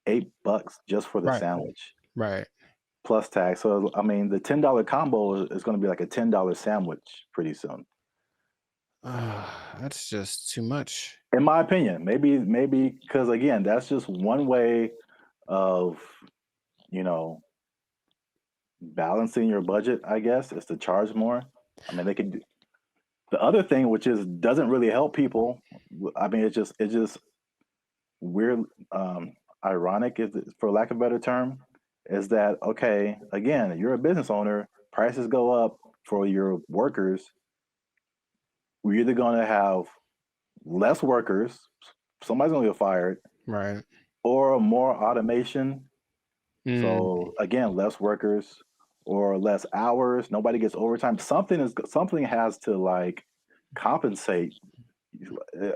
$8 just for the sandwich. Right. Plus tax. So I mean the $10 combo is gonna be like a $10 sandwich pretty soon. That's just too much. In my opinion. Maybe because again, that's just one way of, balancing your budget, I guess, is to charge more. I mean, they could do the other thing, which doesn't really help people. I mean, it's just weird, ironic, for lack of a better term, is that okay? Again, you're a business owner. Prices go up for your workers. We're either going to have less workers, somebody's going to get fired, right, or more automation. So again, less workers or less hours. Nobody gets overtime. Something has to compensate.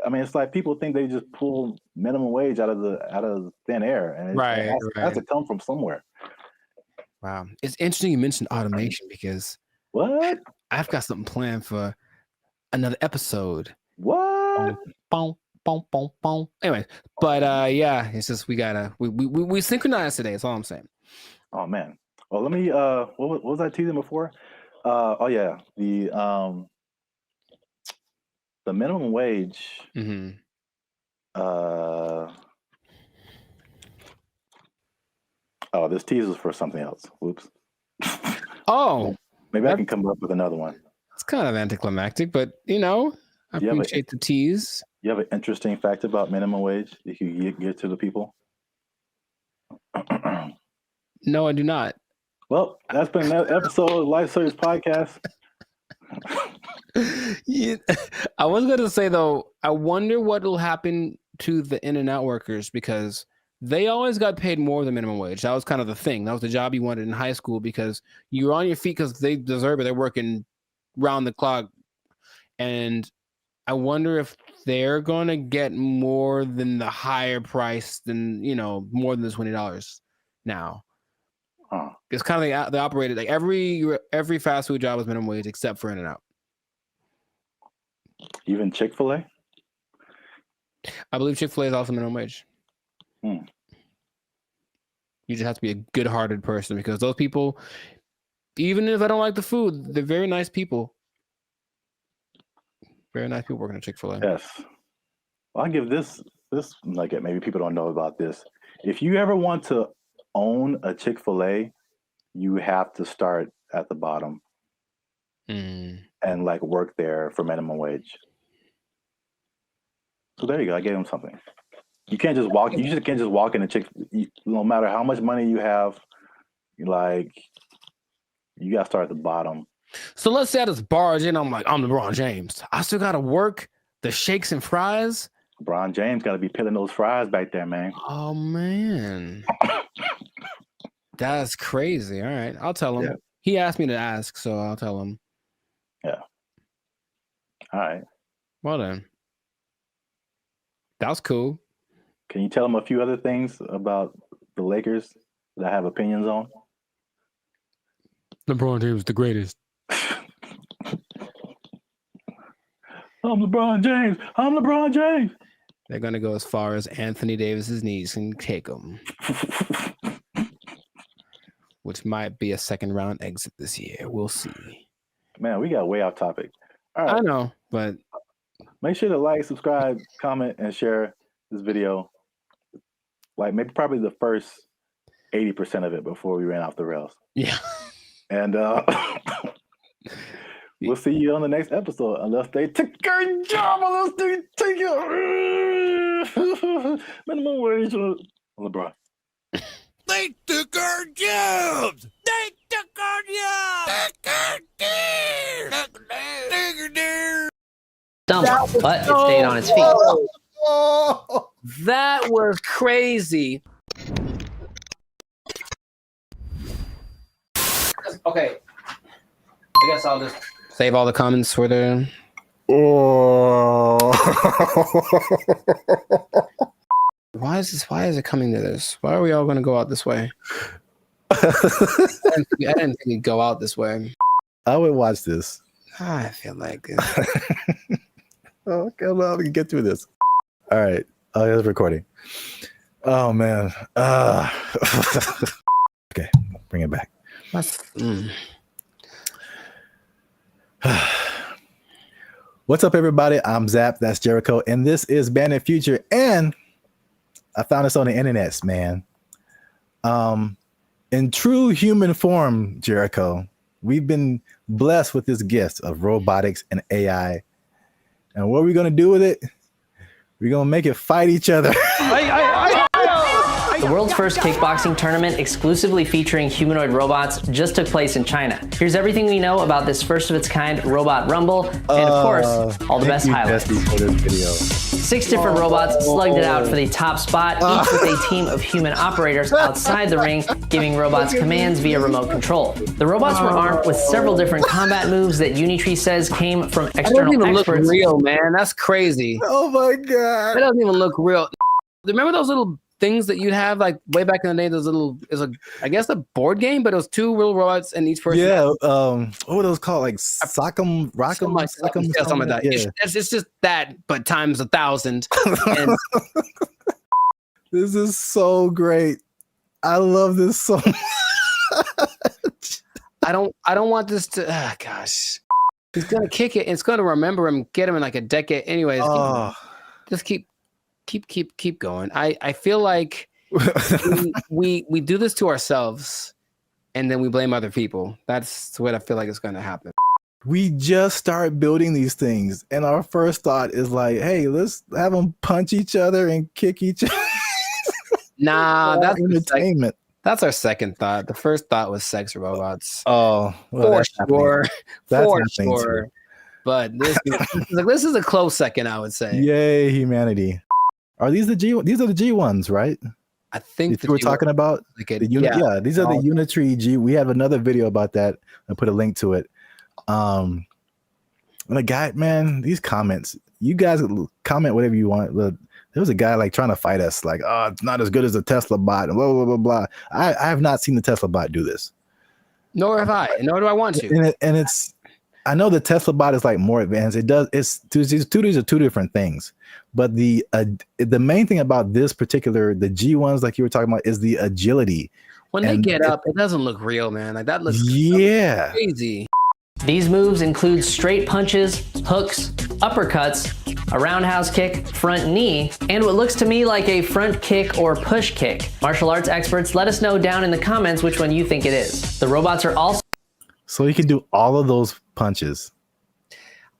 I mean, it's like people think they just pull minimum wage out of thin air, and it has to come from somewhere. Wow, it's interesting you mentioned automation because what? I've got something planned for another episode. What? Boom, boom, boom, boom. Anyway, but yeah, it's just we synchronized today. That's all I'm saying. Oh man. Well, let me. What was I teasing before? Oh yeah, the minimum wage. Oh, this teaser's for something else. Whoops. Oh, maybe I can come up with another one. It's kind of anticlimactic, but I appreciate the tease. You have an interesting fact about minimum wage that you give to the people? No, I do not. Well, that's been another episode of Life Service Podcast. Yeah, I was going to say, though, I wonder what will happen to the In-N-Out workers because they always got paid more than minimum wage. That was kind of the thing. That was the job you wanted in high school because you were on your feet because they deserve it. They're working round the clock. And I wonder if they're going to get more than the higher price than, more than the $20 now. It's kind of they operated like every fast food job was minimum wage except for In-N-Out. Even Chick-fil-A? I believe Chick-fil-A is also minimum wage. You just have to be a good-hearted person because those people, even if I don't like the food, they're very nice people. Very nice people working at Chick-fil-A. Yes. Well, I'll give this nugget. Maybe people don't know about this. If you ever want to own a Chick-fil-A, you have to start at the bottom and work there for minimum wage. So there you go. I gave them something. You can't just walk. You just can't just walk in a no matter how much money you have, you got to start at the bottom. So let's say I just barge in. I'm like, I'm LeBron James. I still got to work the shakes and fries. LeBron James got to be peeling those fries back there, man. Oh man, that's crazy. All right, I'll tell him. Yeah. He asked me to ask, so I'll tell him. Yeah. All right. Well then, that was cool. Can you tell him a few other things about the Lakers that I have opinions on? LeBron James, the greatest. I'm LeBron James. I'm LeBron James. They're going to go as far as Anthony Davis's knees can take them. Which might be a second round exit this year. We'll see. Man, we got way off topic. All right. I know, but make sure to like, subscribe, comment, and share this video. like maybe probably the first 80% of it before we ran off the rails. Yeah. And we'll see you on the next episode, unless they take your job, unless they take your minimum wage, LeBron. They took our jobs. They took our jobs. Dumb, but it stayed on its feet. That was crazy. Okay. I guess I'll just save all the comments for the. Why is it coming to this? Why are we all going to go out this way? I didn't think we'd go out this way. I would watch this. I feel like okay, well, we can get through this. All right. Oh, it's recording. Oh man. Okay, bring it back. What's up, everybody? I'm Zap. That's Jericho, and this is Bandit Future. And I found this on the internet, man. In true human form, Jericho, we've been blessed with this gift of robotics and AI. And what are we gonna do with it? We're gonna make it fight each other. The world's first kickboxing tournament exclusively featuring humanoid robots just took place in China. Here's everything we know about this first of its kind robot rumble, and of course, all the best highlights. For this video. 6 different robots slugged it out for the top spot, each with a team of human operators outside the ring, giving robots commands via remote control. The robots were armed with several different combat moves that Unitree says came from external That doesn't even experts. look real, man. That's crazy. Oh my god. That doesn't even look real. Remember those little things that you'd have like way back in the day? Those little, I guess a board game, but it was 2 real robots and each person. Yeah. What were those called? Like Sock'em, Rock'em, Sock'em, yeah, something like that. Yeah. It's just that, but times 1,000. And this is so great. I love this so much. I don't want this to. Gosh, he's gonna kick it. And it's gonna remember him, get him in like a decade. Anyways, just keep going. I feel like we do this to ourselves, and then we blame other people. That's what I feel like is going to happen. We just start building these things, and our first thought is like, "Hey, let's have them punch each other and kick each other." Nah, that's entertainment. That's our second thought. The first thought was sex robots. Oh, well, for sure, for sure. Too. But this is a close second, I would say. Yay, humanity! Are these the G? These are the G ones, right? I think you were talking about. Like yeah, these are the Unitree G. We have another video about that. I'll put a link to it. And the guy, man, these comments. You guys comment whatever you want. But there was a guy like trying to fight us, like, oh, it's not as good as the Tesla bot, and blah blah blah blah. I have not seen the Tesla bot do this. Nor have I. Nor do I want to. And it's. I know the Tesla bot is like more advanced. It does. These are 2 different things. But the main thing about this particular, the G ones, like you were talking about, is the agility. When they get up, it doesn't look real, man. Like that looks crazy. These moves include straight punches, hooks, uppercuts, a roundhouse kick, front knee, and what looks to me like a front kick or push kick. Martial arts experts, let us know down in the comments which one you think it is. The robots are also... So you can do all of those punches.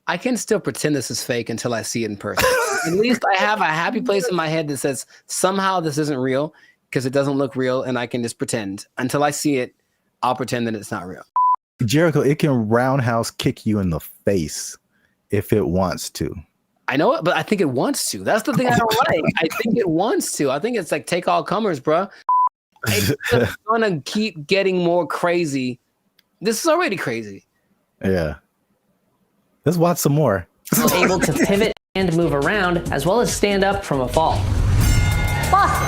I can still pretend this is fake until I see it in person. At least I have a happy place in my head that says somehow this isn't real because it doesn't look real, and I can just pretend. Until I see it, I'll pretend that it's not real. Jericho, it can roundhouse kick you in the face if it wants to. I know it, but I think it wants to. That's the thing I don't like. I think it wants to. I think it's like take all comers, bro. It's just gonna keep getting more crazy. This is already crazy. Yeah. Let's watch some more. Able to pivot and move around, as well as stand up from a fall.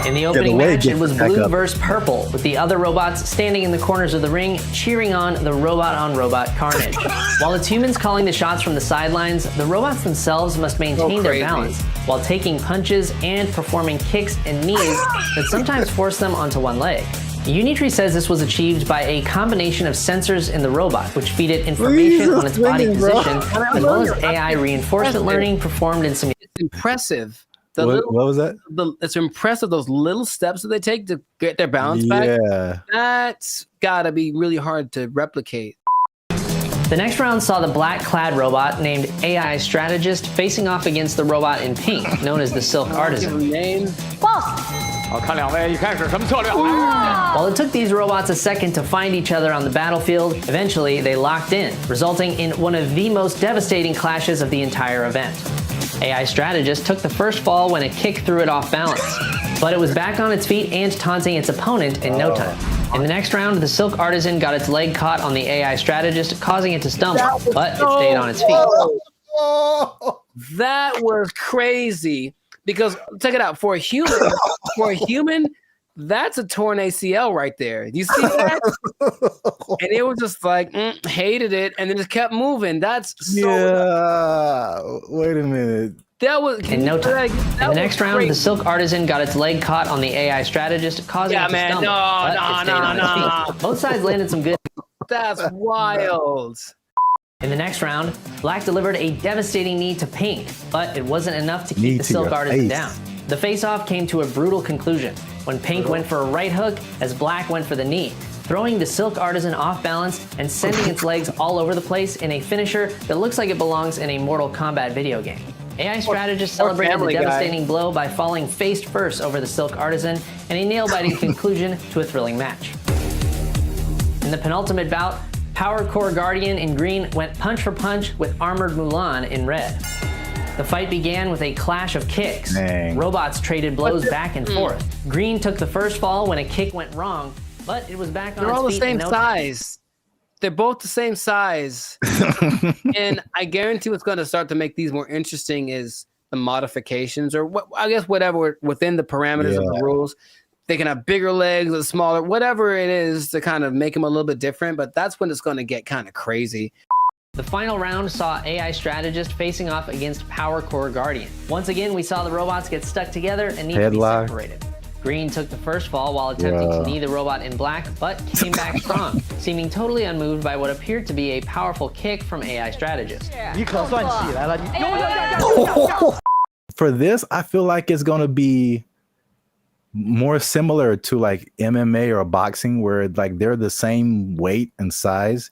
In the opening match, it was blue versus purple, with the other robots standing in the corners of the ring, cheering on the robot-on-robot carnage. While it's humans calling the shots from the sidelines, the robots themselves must maintain their balance, while taking punches and performing kicks and knees that sometimes force them onto one leg. Unitree says this was achieved by a combination of sensors in the robot, which feed it information on its body position, as well as AI reinforcement learning performed in simulation. It's impressive. What was that? It's impressive, those little steps that they take to get their balance back. Yeah. That's gotta be really hard to replicate. The next round saw the black-clad robot named AI Strategist facing off against the robot in pink, known as the Silk Artisan. Name? While it took these robots a second to find each other on the battlefield, eventually they locked in, resulting in one of the most devastating clashes of the entire event. AI Strategist took the first fall when a kick threw it off balance, but it was back on its feet and taunting its opponent in no time. In the next round, the Silk Artisan got its leg caught on the AI Strategist, causing it to stumble, but it stayed on its feet. That was crazy. Because check it out, for a human, that's a torn ACL right there. You see that? And it was just like hated it, and then just kept moving. That's so. Wait a minute. That was in no time. In the next round, the Silk Artisan got its leg caught on the AI Strategist, causing it to stumble. No. Both sides landed some good. That's wild. In the next round, Black delivered a devastating knee to Pink, but it wasn't enough to keep the Silk Artisan down. The face-off came to a brutal conclusion when Pink went for a right hook as Black went for the knee, throwing the Silk Artisan off balance and sending its legs all over the place in a finisher that looks like it belongs in a Mortal Kombat video game. AI Strategist celebrated the devastating blow by falling face first over the Silk Artisan and a nail-biting conclusion to a thrilling match. In the penultimate bout, Power Core Guardian in green went punch for punch with Armored Mulan in red. The fight began with a clash of kicks. Dang. Robots traded blows back and forth. Green took the first fall when a kick went wrong, but it was back on its feet. They're all the same size. They're both the same size. And I guarantee what's going to start to make these more interesting is the modifications, or what, I guess whatever within the parameters of the rules. They can have bigger legs or smaller, whatever it is to kind of make them a little bit different, but that's when it's going to get kind of crazy. The final round saw AI Strategist facing off against Power Core Guardian. Once again, we saw the robots get stuck together and need to be separated. Green took the first fall while attempting to knee the robot in Black, but came back strong, seeming totally unmoved by what appeared to be a powerful kick from AI Strategist. For this, I feel like it's going to be more similar to like MMA or boxing, where like they're the same weight and size,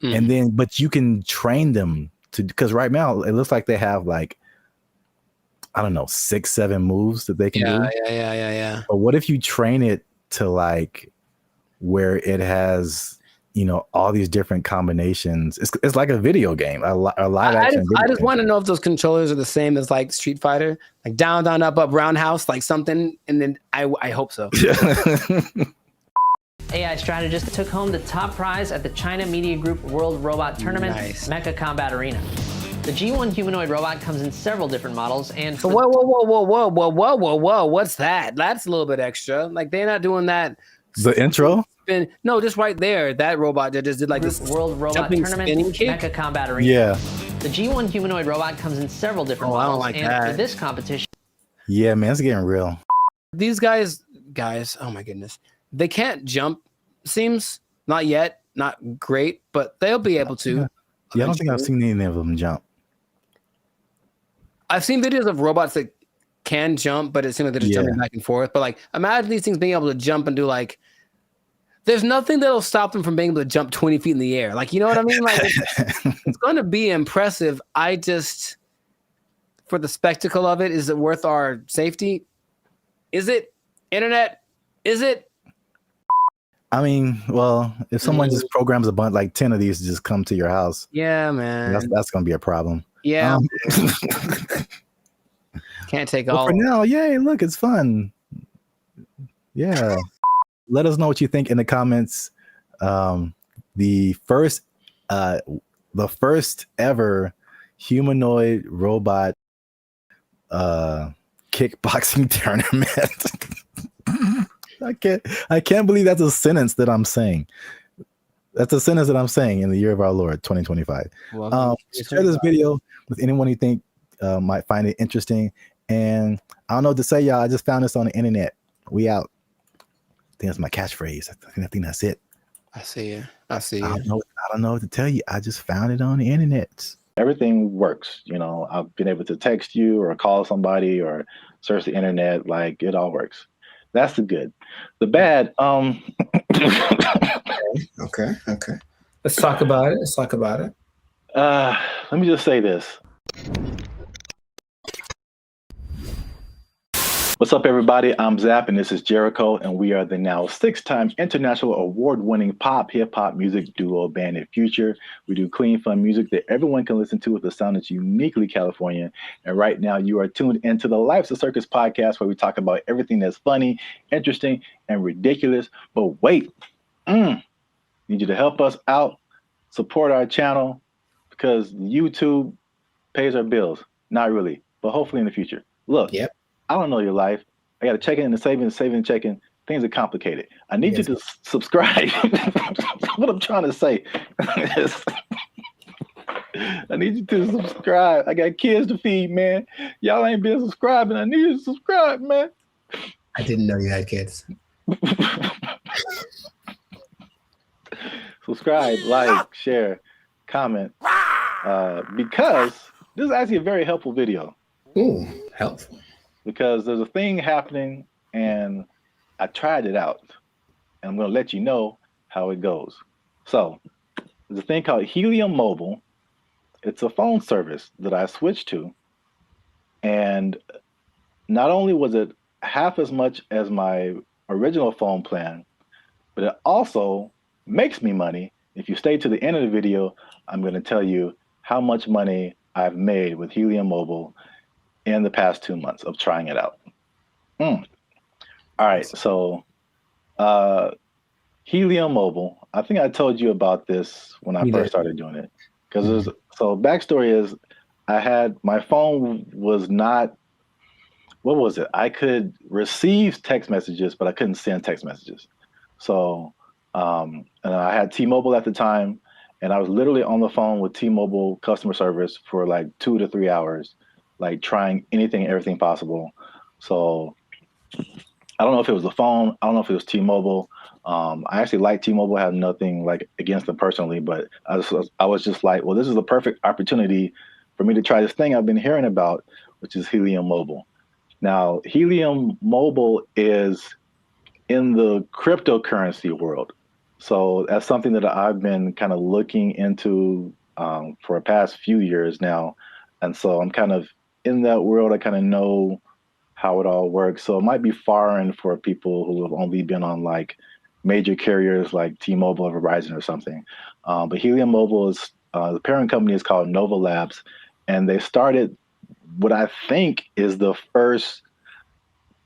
and then but you can train them to, because right now it looks like they have like, I don't know, 6-7 moves that they can do. Yeah. But what if you train it to like where it has, you know, all these different combinations? It's like a video game, a live action. I just want to know if those controllers are the same as like Street Fighter, like down, up, roundhouse, like something. And then I hope so. AI Strategist took home the top prize at the China Media Group World Robot Tournament, Mecha Combat Arena. The G1 humanoid robot comes in several different models, and so whoa, what's that? That's a little bit extra. Like they're not doing that. The intro? No, just right there. That robot that just did like this World Robot Tournament, Mecha Combat Arena. Yeah. The G1 humanoid robot comes in several different models, I don't like and that. For this competition. Yeah, man, it's getting real. These guys, oh my goodness, they can't jump. Seems not yet, not great, but they'll be able to. Yeah, I don't think I've seen any of them jump. I've seen videos of robots that can jump, but it seems like they're just jumping back and forth. But like, imagine these things being able to jump and do like, there's nothing that'll stop them from being able to jump 20 feet in the air. Like, you know what I mean? Like, it's going to be impressive. I just, for the spectacle of it, is it worth our safety? Is it? Internet? Is it? I mean, well, if someone just programs a bunch, like 10 of these to just come to your house. Yeah, man. That's going to be a problem. Yeah. Can't take all. For now, yay, look, it's fun. Yeah. Let us know what you think in the comments. The first ever humanoid robot kickboxing tournament. I can't believe that's a sentence that I'm saying. That's a sentence that I'm saying in the year of our Lord 2025. Share this video with anyone you think might find it interesting. And I don't know what to say, y'all. I just found this on the internet. We out. I think that's my catchphrase. I think that's it. I see you. I see you. I don't know what to tell you. I just found it on the internet. everything works. You know, I've been able to text you or call somebody or search the internet. Like, it all works. That's the good. The bad, Okay. Let's talk about it. let me just say this. What's up, everybody? I'm Zap, and this is Jericho, and we are the now 6-time international award-winning pop hip-hop music duo Band in Future. We do clean, fun music that everyone can listen to with a sound that's uniquely Californian. And right now, you are tuned into the Life's a Circus podcast, where we talk about everything that's funny, interesting, and ridiculous. But wait, need you to help us out, support our channel, because YouTube pays our bills. Not really, but hopefully in the future. Look. Yep. I don't know your life. I got to check in and saving and checking. Things are complicated. I need you to subscribe. What I'm trying to say is I need you to subscribe. I got kids to feed, man. Y'all ain't been subscribing. I need you to subscribe, man. I didn't know you had kids. Subscribe, like, share, comment. Because this is actually a very helpful video. Ooh, helpful. Because there's a thing happening, and I tried it out, and I'm going to let you know how it goes. So there's a thing called Helium Mobile. It's a phone service that I switched to, and not only was it half as much as my original phone plan, but it also makes me money. If you stay to the end of the video, I'm going to tell you how much money I've made with Helium Mobile in the past 2 months of trying it out. All right, so Helium Mobile, I think I told you about this when I first started doing it. Because so backstory is I had, my phone was not, what was it? I could receive text messages, but I couldn't send text messages. So and I had T-Mobile at the time, and I was literally on the phone with T-Mobile customer service for like 2 to 3 hours, like trying anything and everything possible. So I don't know if it was the phone. I don't know if it was T-Mobile. I actually like T-Mobile. I have nothing like against them personally, but I was just like, well, this is the perfect opportunity for me to try this thing I've been hearing about, which is Helium Mobile. Now, Helium Mobile is in the cryptocurrency world. So that's something that I've been kind of looking into for the past few years now. And so I'm kind of in that world. I kind of know how it all works. So it might be foreign for people who have only been on like major carriers like T-Mobile or Verizon or something. But Helium Mobile is, the parent company is called Nova Labs. And they started what I think is the first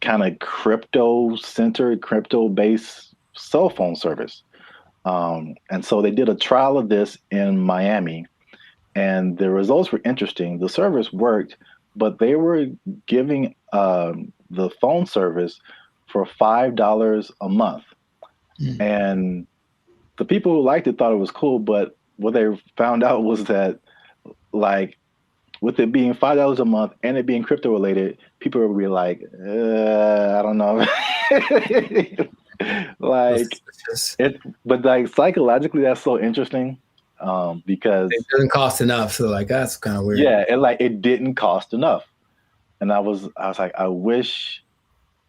kind of crypto-centered, crypto-based cell phone service. And so they did a trial of this in Miami, and the results were interesting. The service worked, but they were giving the phone service for $5 a month. And the people who liked it thought it was cool, but what they found out was that, like, with it being $5 a month and it being crypto related, people would be like, I don't know. Like it, but like psychologically, that's so interesting because it doesn't cost enough. So like that's kind of weird. Yeah, and like it didn't cost enough, and I was like, I wish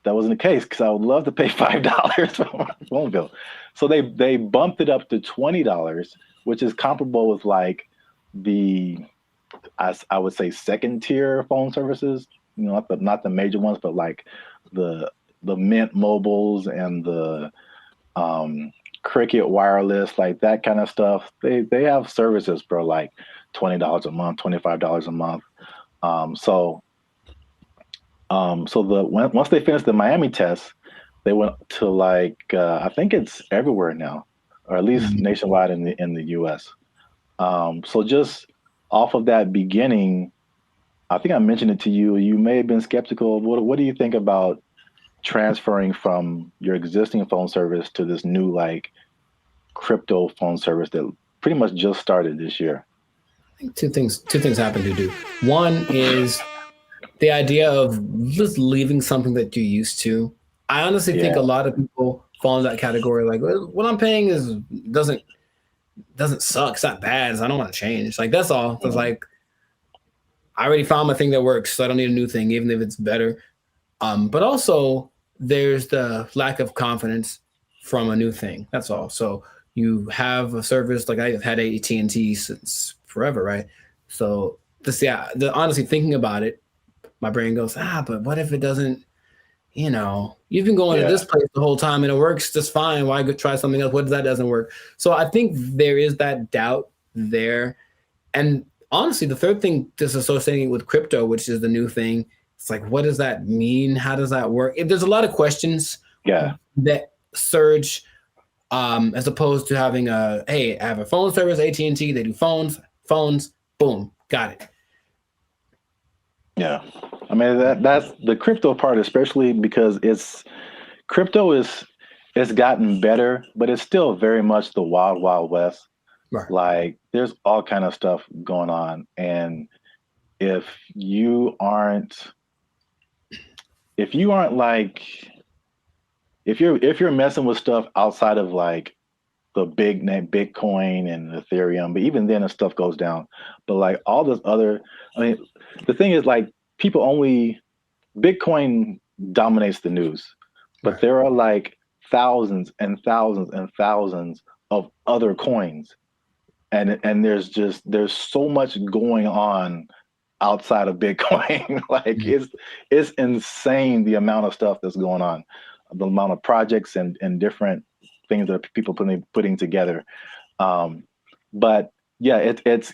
that wasn't the case because I would love to pay $5 for my phone bill. So they bumped it up to $20, which is comparable with like the I would say second tier phone services. You know, not the major ones, but like the Mint Mobiles and the Cricket Wireless, like that kind of stuff. They have services for like $20 a month, $25 a month. So once they finished the Miami test, they went to like I think it's everywhere now, or at least nationwide in the US. So just off of that beginning, I think I mentioned it to you. You may have been skeptical. What do you think about transferring from your existing phone service to this new like crypto phone service that pretty much just started this year? I think two things happen to do. One is the idea of just leaving something that you're used to. I honestly think a lot of people fall in that category. Like, well, what I'm paying doesn't suck. It's not bad. I don't want to change. Like that's all. It's like I already found my thing that works, so I don't need a new thing, even if it's better. But also there's the lack of confidence from a new thing. That's all. So you have a service like I've had AT&T since forever, right? So honestly thinking about it, my brain goes, but what if it doesn't? You've been going to this place the whole time and it works just fine. Why go try something else? What if that doesn't work? So I think there is that doubt there. And honestly, the third thing, just associating with crypto, which is the new thing, it's like, what does that mean? How does that work? There's a lot of questions that surge as opposed to having I have a phone service, AT&T, they do phones, boom, got it. Yeah. I mean, that's the crypto part, especially because crypto it's gotten better, but it's still very much the wild, wild west. Right. Like there's all kind of stuff going on. And if you're messing with stuff outside of like the big name Bitcoin and Ethereum, but even then stuff goes down. But like all this other, the thing is like Bitcoin dominates the news, but there are like thousands and thousands and thousands of other coins. And there's so much going on outside of Bitcoin. Like it's insane the amount of stuff that's going on, the amount of projects and different things that people putting together. But yeah, it's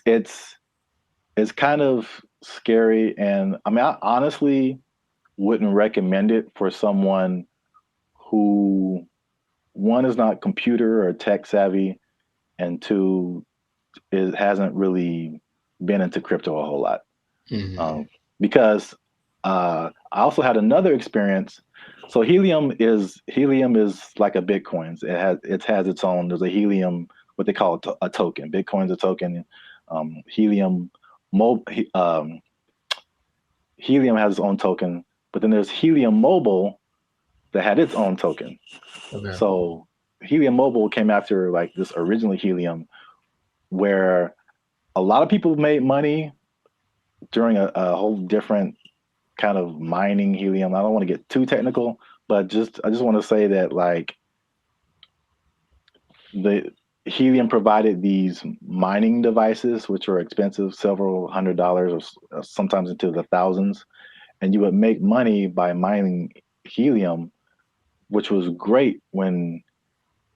kind of scary. And I mean, I honestly wouldn't recommend it for someone who, one, is not computer or tech savvy, and two, hasn't really been into crypto a whole lot. Because I also had another experience. So Helium is like a Bitcoin. It has its own. There's a Helium, what they call a token. Bitcoin's a token. Helium has its own token, but then there's Helium Mobile that had its own token. Okay. So Helium Mobile came after like this original Helium, where a lot of people made money during a whole different kind of mining helium. I don't want to get too technical, but I just want to say that like the Helium provided these mining devices, which are expensive, several $100s or sometimes into the thousands. And you would make money by mining helium, which was great when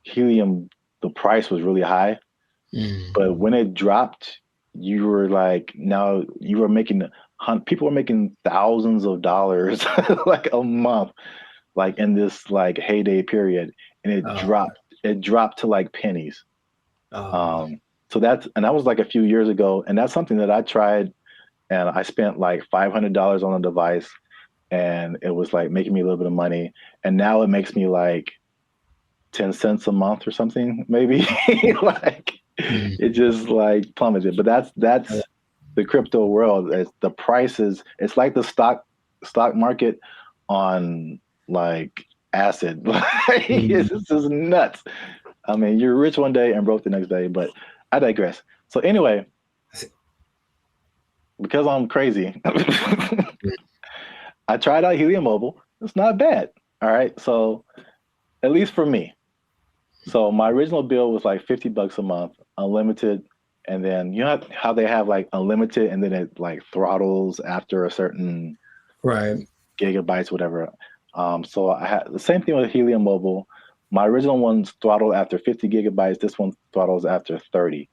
helium, the price was really high. But when it dropped, you were like, now you were making, people were making thousands of dollars like a month, like in this like heyday period. And it dropped to like pennies. So that was like a few years ago. And that's something that I tried, and I spent like $500 on a device, and it was like making me a little bit of money. And now it makes me like 10 cents a month or something, maybe. Like it just like plummeted. But that's the crypto world. The prices, it's like the stock market on like acid. It's just nuts. I mean, you're rich one day and broke the next day, but I digress. So anyway, because I'm crazy, I tried out Helium Mobile. It's not bad. All right. So at least for me. So my original bill was like $50 a month, unlimited. And then you know how they have like unlimited and then it like throttles after a certain gigabytes, whatever. So I had the same thing with Helium Mobile. My original one's throttled after 50 gigabytes. This one throttles after 30.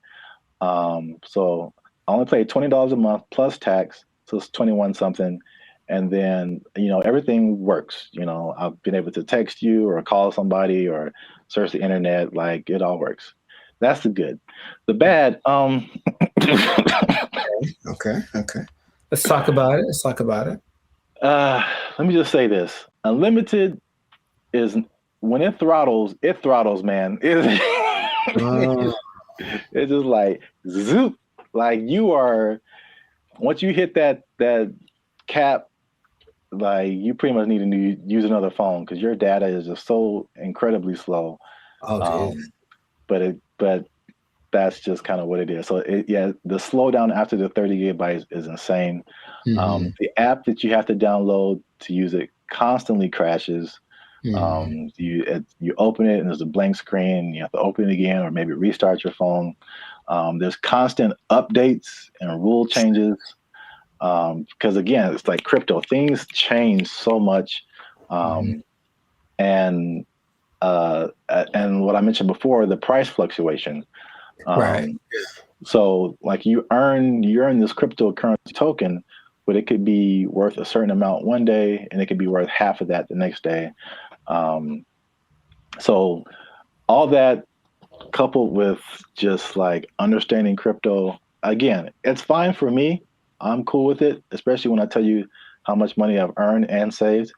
So I only paid $20 a month plus tax. So it's 21 something. And then, you know, everything works. You know, I've been able to text you or call somebody or search the internet. Like it all works. That's the good. The bad. Okay. Let's talk about it. Let me just say this. Unlimited is, when it throttles, man. It's just like zoop. Like you are, once you hit that cap, like you pretty much need to use another phone because your data is just so incredibly slow. But that's just kind of what it is. So the slowdown after the 30 gigabytes is insane. The app that you have to download to use it constantly crashes. You open it and there's a blank screen. You have to open it again or maybe restart your phone. There's constant updates and rule changes because again, it's like crypto. Things change so much, and what I mentioned before, the price fluctuation. Right. So like you earn this cryptocurrency token, but it could be worth a certain amount one day and it could be worth half of that the next day. So all that coupled with just like understanding crypto, again, it's fine for me. I'm cool with it, especially when I tell you how much money I've earned and saved.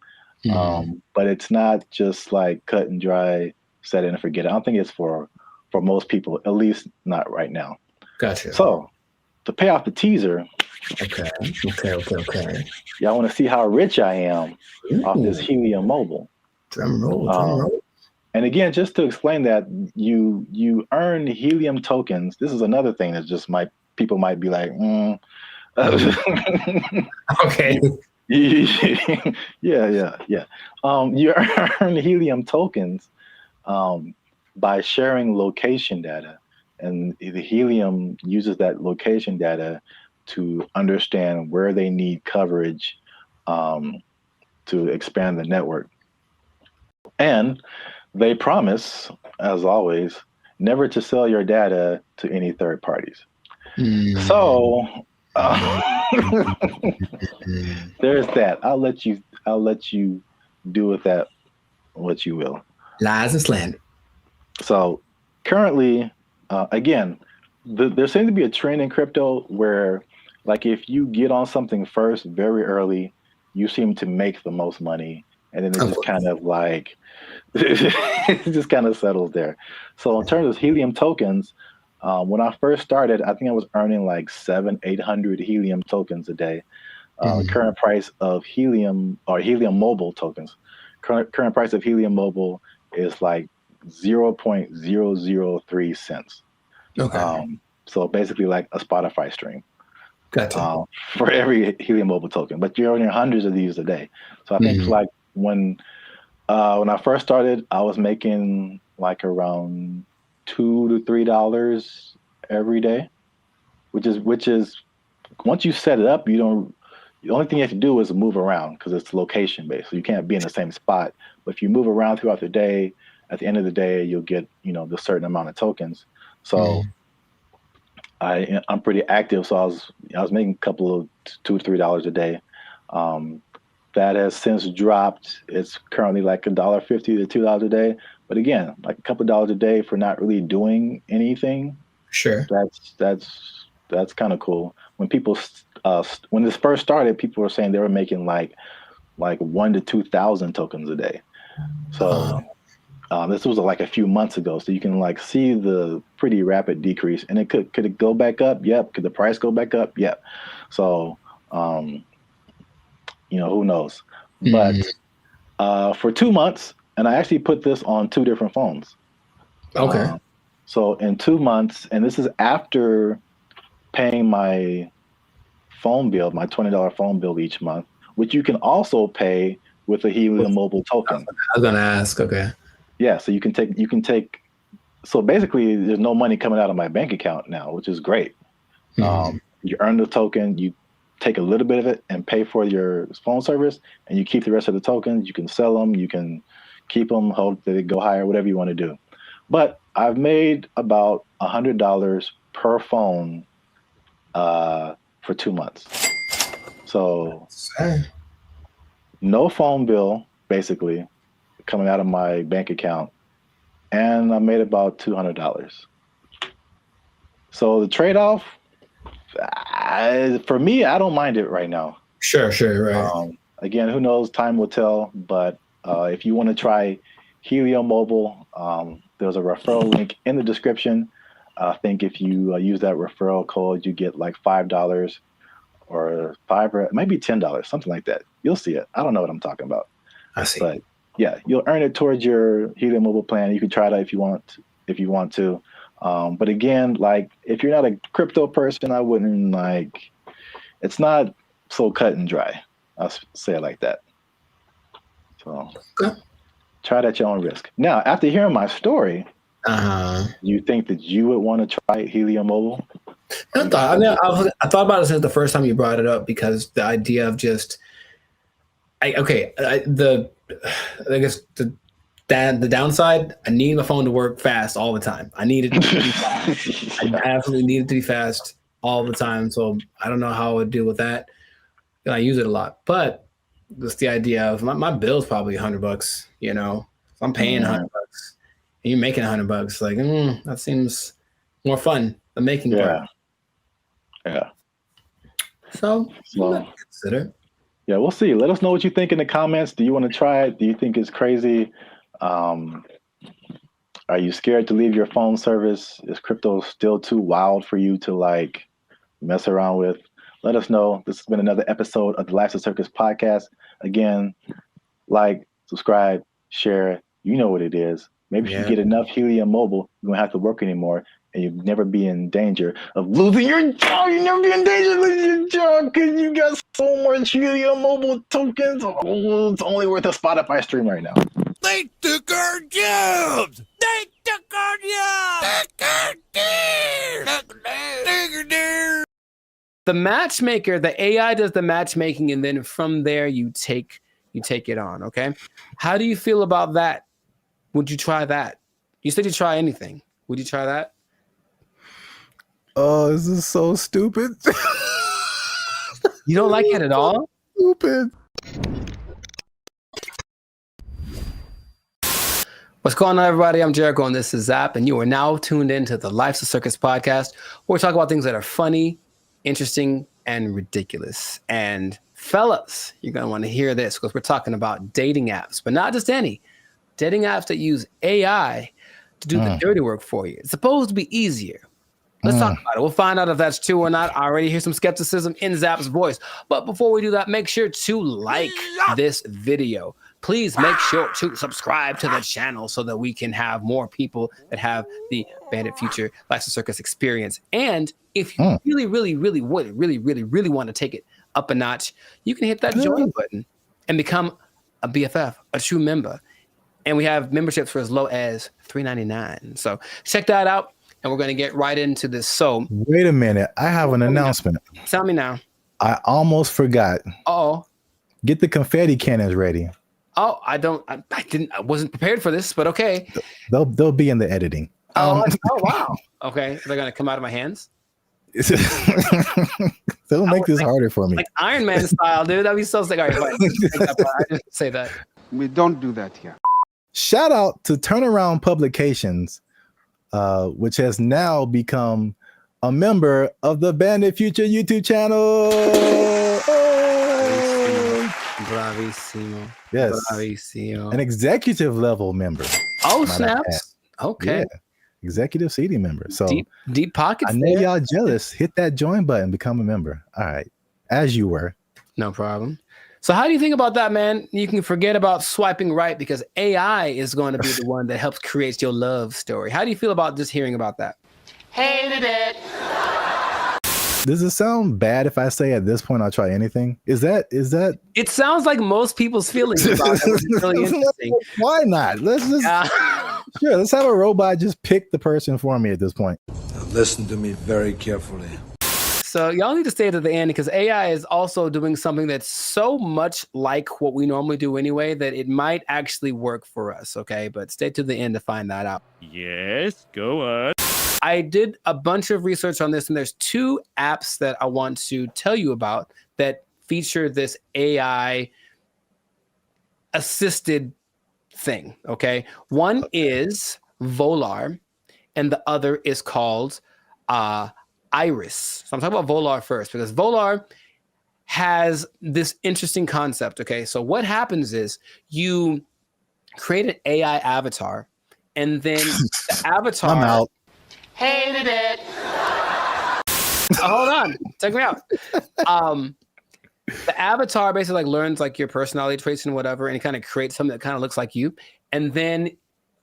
But it's not just like cut and dry, set it and forget it. I don't think it's for most people, at least not right now. Gotcha. So to pay off the teaser. Okay. Y'all want to see how rich I am off this Helium Mobile. Drum roll. And again, just to explain that, you earn Helium tokens. This is another thing that just people might be like, okay. Yeah. You earn Helium tokens by sharing location data, and the Helium uses that location data to understand where they need coverage to expand the network. And they promise, as always, never to sell your data to any third parties. So there's that. I'll let you do with that what you will. Lies and slander. So currently, again, there seems to be a trend in crypto where, like, if you get on something first very early, you seem to make the most money, and then it just kind of like it just kind of settles there. So in terms of Helium tokens, when I first started, I think I was earning like 700-800 Helium tokens a day. Current price of Helium or Helium Mobile tokens, current price of Helium Mobile is like 0.003 cents. Okay. So basically like a Spotify stream. Gotcha. For every Helium Mobile token, but you're earning hundreds of these a day. So I think like when I first started, I was making like around $2 to $3 every day, which is once you set it up, the only thing you have to do is move around because it's location based. So you can't be in the same spot. But if you move around throughout the day, at the end of the day, you'll get, the certain amount of tokens. So I'm pretty active. So I was making a couple of $2 to $3 a day. That has since dropped. It's currently like $1.50 to $2 a day. But again, like a couple of dollars a day for not really doing anything. Sure. That's kind of cool. When people when this first started, people were saying they were making like 1,000 to 2,000 tokens a day. So this was like a few months ago. So you can like see the pretty rapid decrease. And could it go back up? Yep. Could the price go back up? Yep. So who knows? But for 2 months, and I actually put this on 2 different phones. Okay. So in 2 months, and this is after paying my phone bill, my $20 phone bill each month, which you can also pay with a Helium Mobile token. I was gonna ask. Okay. Yeah. So you can take. So basically, there's no money coming out of my bank account now, which is great. You earn the token, you take a little bit of it and pay for your phone service, and you keep the rest of the tokens. You can sell them, you can keep them, hope that they go higher, whatever you want to do. But I've made about $100 per phone for 2 months. So no phone bill, basically, coming out of my bank account, and I made about $200. So the trade-off, for me, I don't mind it right now. Sure, right. Again, who knows? Time will tell. But if you want to try Helium Mobile, there's a referral link in the description. I think if you use that referral code, you get like $5 or it might be $10, something like that. You'll see it. I don't know what I'm talking about. I see. But yeah, you'll earn it towards your Helium Mobile plan. You can try that if you want to. But again, like if you're not a crypto person, I wouldn't like. It's not so cut and dry. I'll say it like that. So try it at your own risk. Now, after hearing my story, you think that you would want to try Helium Mobile? I thought about it since the first time you brought it up, because the idea of just, I guess the downside, I need my phone to work fast all the time. I need it to be fast. I absolutely need it to be fast all the time. So I don't know how I would deal with that. I use it a lot, but just the idea of my bill's probably $100. You know, if I'm paying $100 and you're making $100, like that seems more fun. The making part. Yeah. So consider. Yeah, we'll see. Let us know what you think in the comments. Do you want to try it? Do you think it's crazy? Are you scared to leave your phone service? Is crypto still too wild for you to like mess around with? Let us know. This has been another episode of the Life's a Circus podcast. Again, like, subscribe, share. You know what it is. Maybe if you get enough Helium Mobile, you won't have to work anymore, and you'll never be in danger of losing your job. You never be in danger of losing your job because you got so much Helium Mobile tokens. Oh, it's only worth a Spotify stream right now. They took our jobs! They took our jobs! The matchmaker, the AI does the matchmaking, and then from there you take it on. Okay, how do you feel about that? Would you try that? You said you'd try anything. Would you try that? Oh, this is so stupid. You don't like it at all? Stupid. What's going on, everybody? I'm Jericho, and this is Zap, and you are now tuned into the Life's a Circus podcast, where we talk about things that are funny, interesting, and ridiculous. And fellas, you're going to want to hear this, because we're talking about dating apps, but not just any. Dating apps that use AI to do the dirty work for you. It's supposed to be easier. Let's talk about it. We'll find out if that's true or not. I already hear some skepticism in Zap's voice. But before we do that, make sure to like this video. Please make sure to subscribe to the channel so that we can have more people that have the Bandit Future Life's a Circus experience. And if you really want to take it up a notch, you can hit that join button and become a BFF, a true member. And we have memberships for as low as $3.99. So check that out, and we're going to get right into this. So wait a minute. I have an announcement. Tell me now. I almost forgot. Oh. Get the confetti cannons ready. Oh, I wasn't prepared for this, but okay. They'll be in the editing. Oh wow. Okay. They're going to come out of my hands? They'll make this harder for me. Like Iron Man style, dude. That'd be so sick. All right, I didn't say that. We don't do that here. Shout out to Turnaround Publications, which has now become a member of the Bandit Future YouTube channel. Bravissimo. Yes. Bravissimo. An executive level member. Oh, snaps. Okay. Yeah. Executive seating member. So deep pockets. I know y'all jealous. Hit that join button, become a member. All right. As you were. No problem. So how do you think about that, man? You can forget about swiping right because AI is going to be the one that helps create your love story. How do you feel about just hearing about that? Hated it. Does it sound bad if I say at this point I'll try anything? Is that? It sounds like most people's feelings about it. It's really interesting. Why not? Let's just sure. Let's have a robot just pick the person for me at this point. Now listen to me very carefully. So y'all need to stay to the end because AI is also doing something that's so much like what we normally do anyway that it might actually work for us, okay? But stay to the end to find that out. Yes, go on. I did a bunch of research on this, and there's 2 apps that I want to tell you about that feature this AI assisted thing, okay? One is Volar, and the other is called Iris. So I'm talking about Volar first because Volar has this interesting concept. Okay, so what happens is you create an AI avatar, and then the avatar. I'm out. Hated it. Hold on, check me out. The avatar basically like learns like your personality traits and whatever, and it kind of creates something that kind of looks like you, and then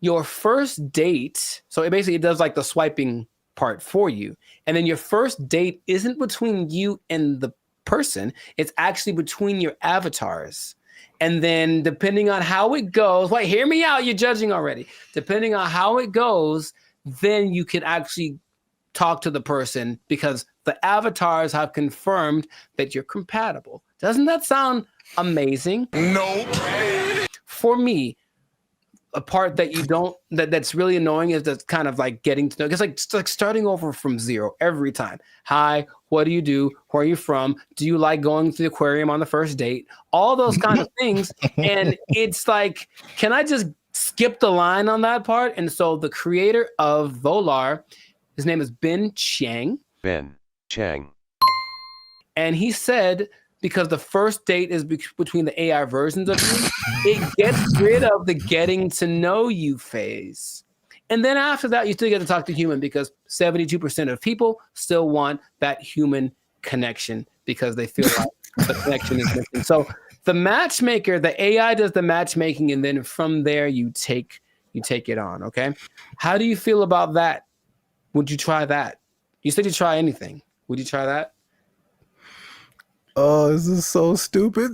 your first date, so it does like the swiping part for you. And then your first date isn't between you and the person, it's actually between your avatars. And then depending on how it goes, wait, hear me out, you're judging already. Depending on how it goes, then you can actually talk to the person because the avatars have confirmed that you're compatible. Doesn't that sound amazing? Nope. For me, a part that you don't that's really annoying is that's kind of like getting to know. It's like starting over from zero every time. Hi, what do you do? Where are you from? Do you like going to the aquarium on the first date? All those kind of things. And it's like, can I just skip the line on that part? And so the creator of Volar, his name is Ben Chang. Ben Chang. And he said, because the first date is between the AI versions of you, it gets rid of the getting to know you phase. And then after that, you still get to talk to human because 72% of people still want that human connection because they feel like the connection is missing. So the matchmaker, the AI does the matchmaking, and then from there you take it on, okay? How do you feel about that? Would you try that? You said you'd try anything. Would you try that? Oh, this is so stupid.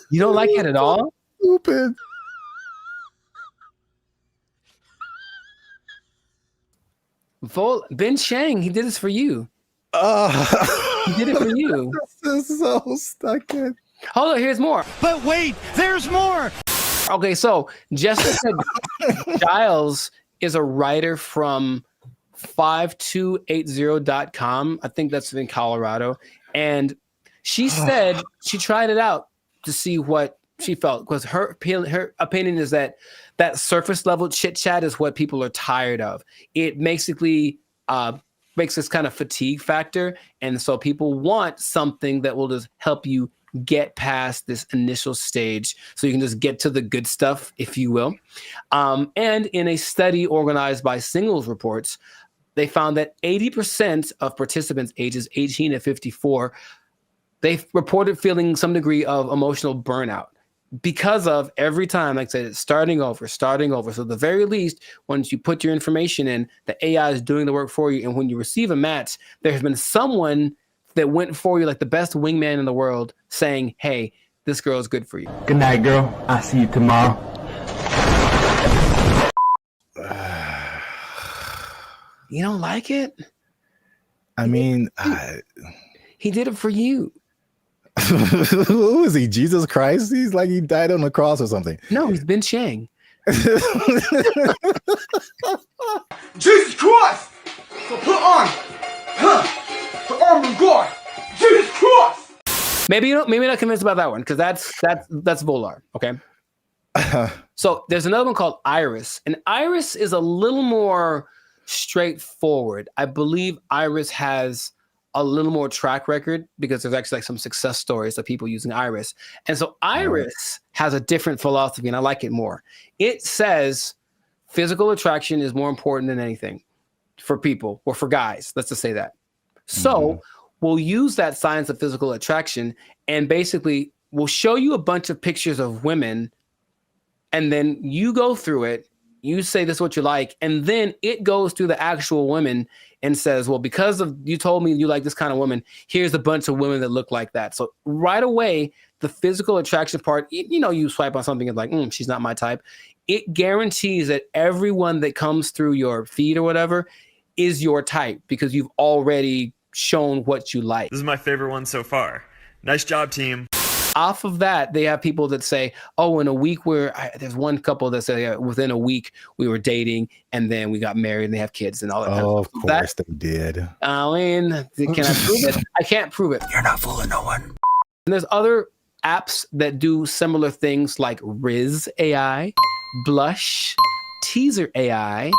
You don't like it at all? Stupid. Ben Chang, he did this for you. He did it for you. This is so stuck in. Hold on, here's more. But wait, there's more. Okay, so Jessica Giles is a writer from 5280.com. I think that's in Colorado. And she said she tried it out to see what she felt, because her opinion is that surface level chit chat is what people are tired of. It basically makes this kind of fatigue factor. And so people want something that will just help you get past this initial stage so you can just get to the good stuff, if you will. And in a study organized by Singles Reports, they found that 80% of participants ages 18 to 54, they reported feeling some degree of emotional burnout because of every time, like I said, it's starting over. So at the very least, once you put your information in, the AI is doing the work for you. And when you receive a match, there has been someone that went for you like the best wingman in the world saying, hey, this girl is good for you. Good night, girl. I'll see you tomorrow. You don't like it? I mean, he did it for you. Who is he? Jesus Christ? He's like he died on the cross or something. No, he's Ben Chang. Jesus Christ! So put on the armor of God. Jesus Christ! Maybe not convinced about that one because that's Volar. Okay. So there's another one called Iris, and Iris is a little more straightforward. I believe Iris has a little more track record because there's actually like some success stories of people using Iris. And so Iris has a different philosophy, and I like it more. It says physical attraction is more important than anything for people, or for guys. Let's just say that. So we'll use that science of physical attraction, and basically we'll show you a bunch of pictures of women, and then you go through it. You say this is what you like, and then it goes through the actual women and says, well, because of you told me you like this kind of woman, here's a bunch of women that look like that. So right away, the physical attraction part, you swipe on something and like, she's not my type. It guarantees that everyone that comes through your feed or whatever is your type because you've already shown what you like. This is my favorite one so far. Nice job, team. Off of that, they have people that say, oh, in a week there's one couple that say within a week we were dating and then we got married and they have kids and all that. Oh, of course they did. I mean, can I prove it? I can't prove it. You're not fooling no one. And there's other apps that do similar things like Riz AI, Blush, Teaser AI,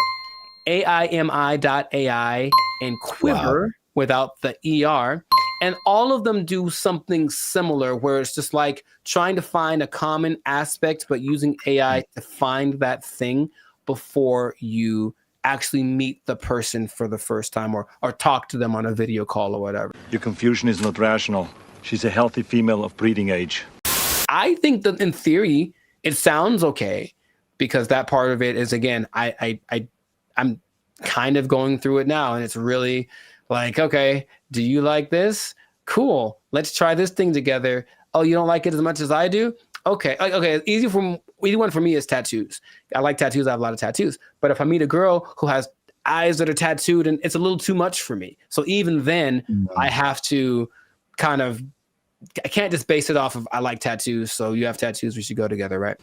AIMI.ai, and Quiver without the ER. And all of them do something similar where it's just like trying to find a common aspect, but using AI to find that thing before you actually meet the person for the first time or talk to them on a video call or whatever. Your confusion is not rational. She's a healthy female of breeding age. I think that in theory, it sounds okay, because that part of it is, again, I'm kind of going through it now, and it's really like, okay, do you like this? Cool. Let's try this thing together. Oh, you don't like it as much as I do? Okay. Okay. Easy one for me is tattoos. I like tattoos. I have a lot of tattoos. But if I meet a girl who has eyes that are tattooed, and it's a little too much for me. So even then I have to kind of, I can't just base it off of, I like tattoos, so you have tattoos, we should go together, right?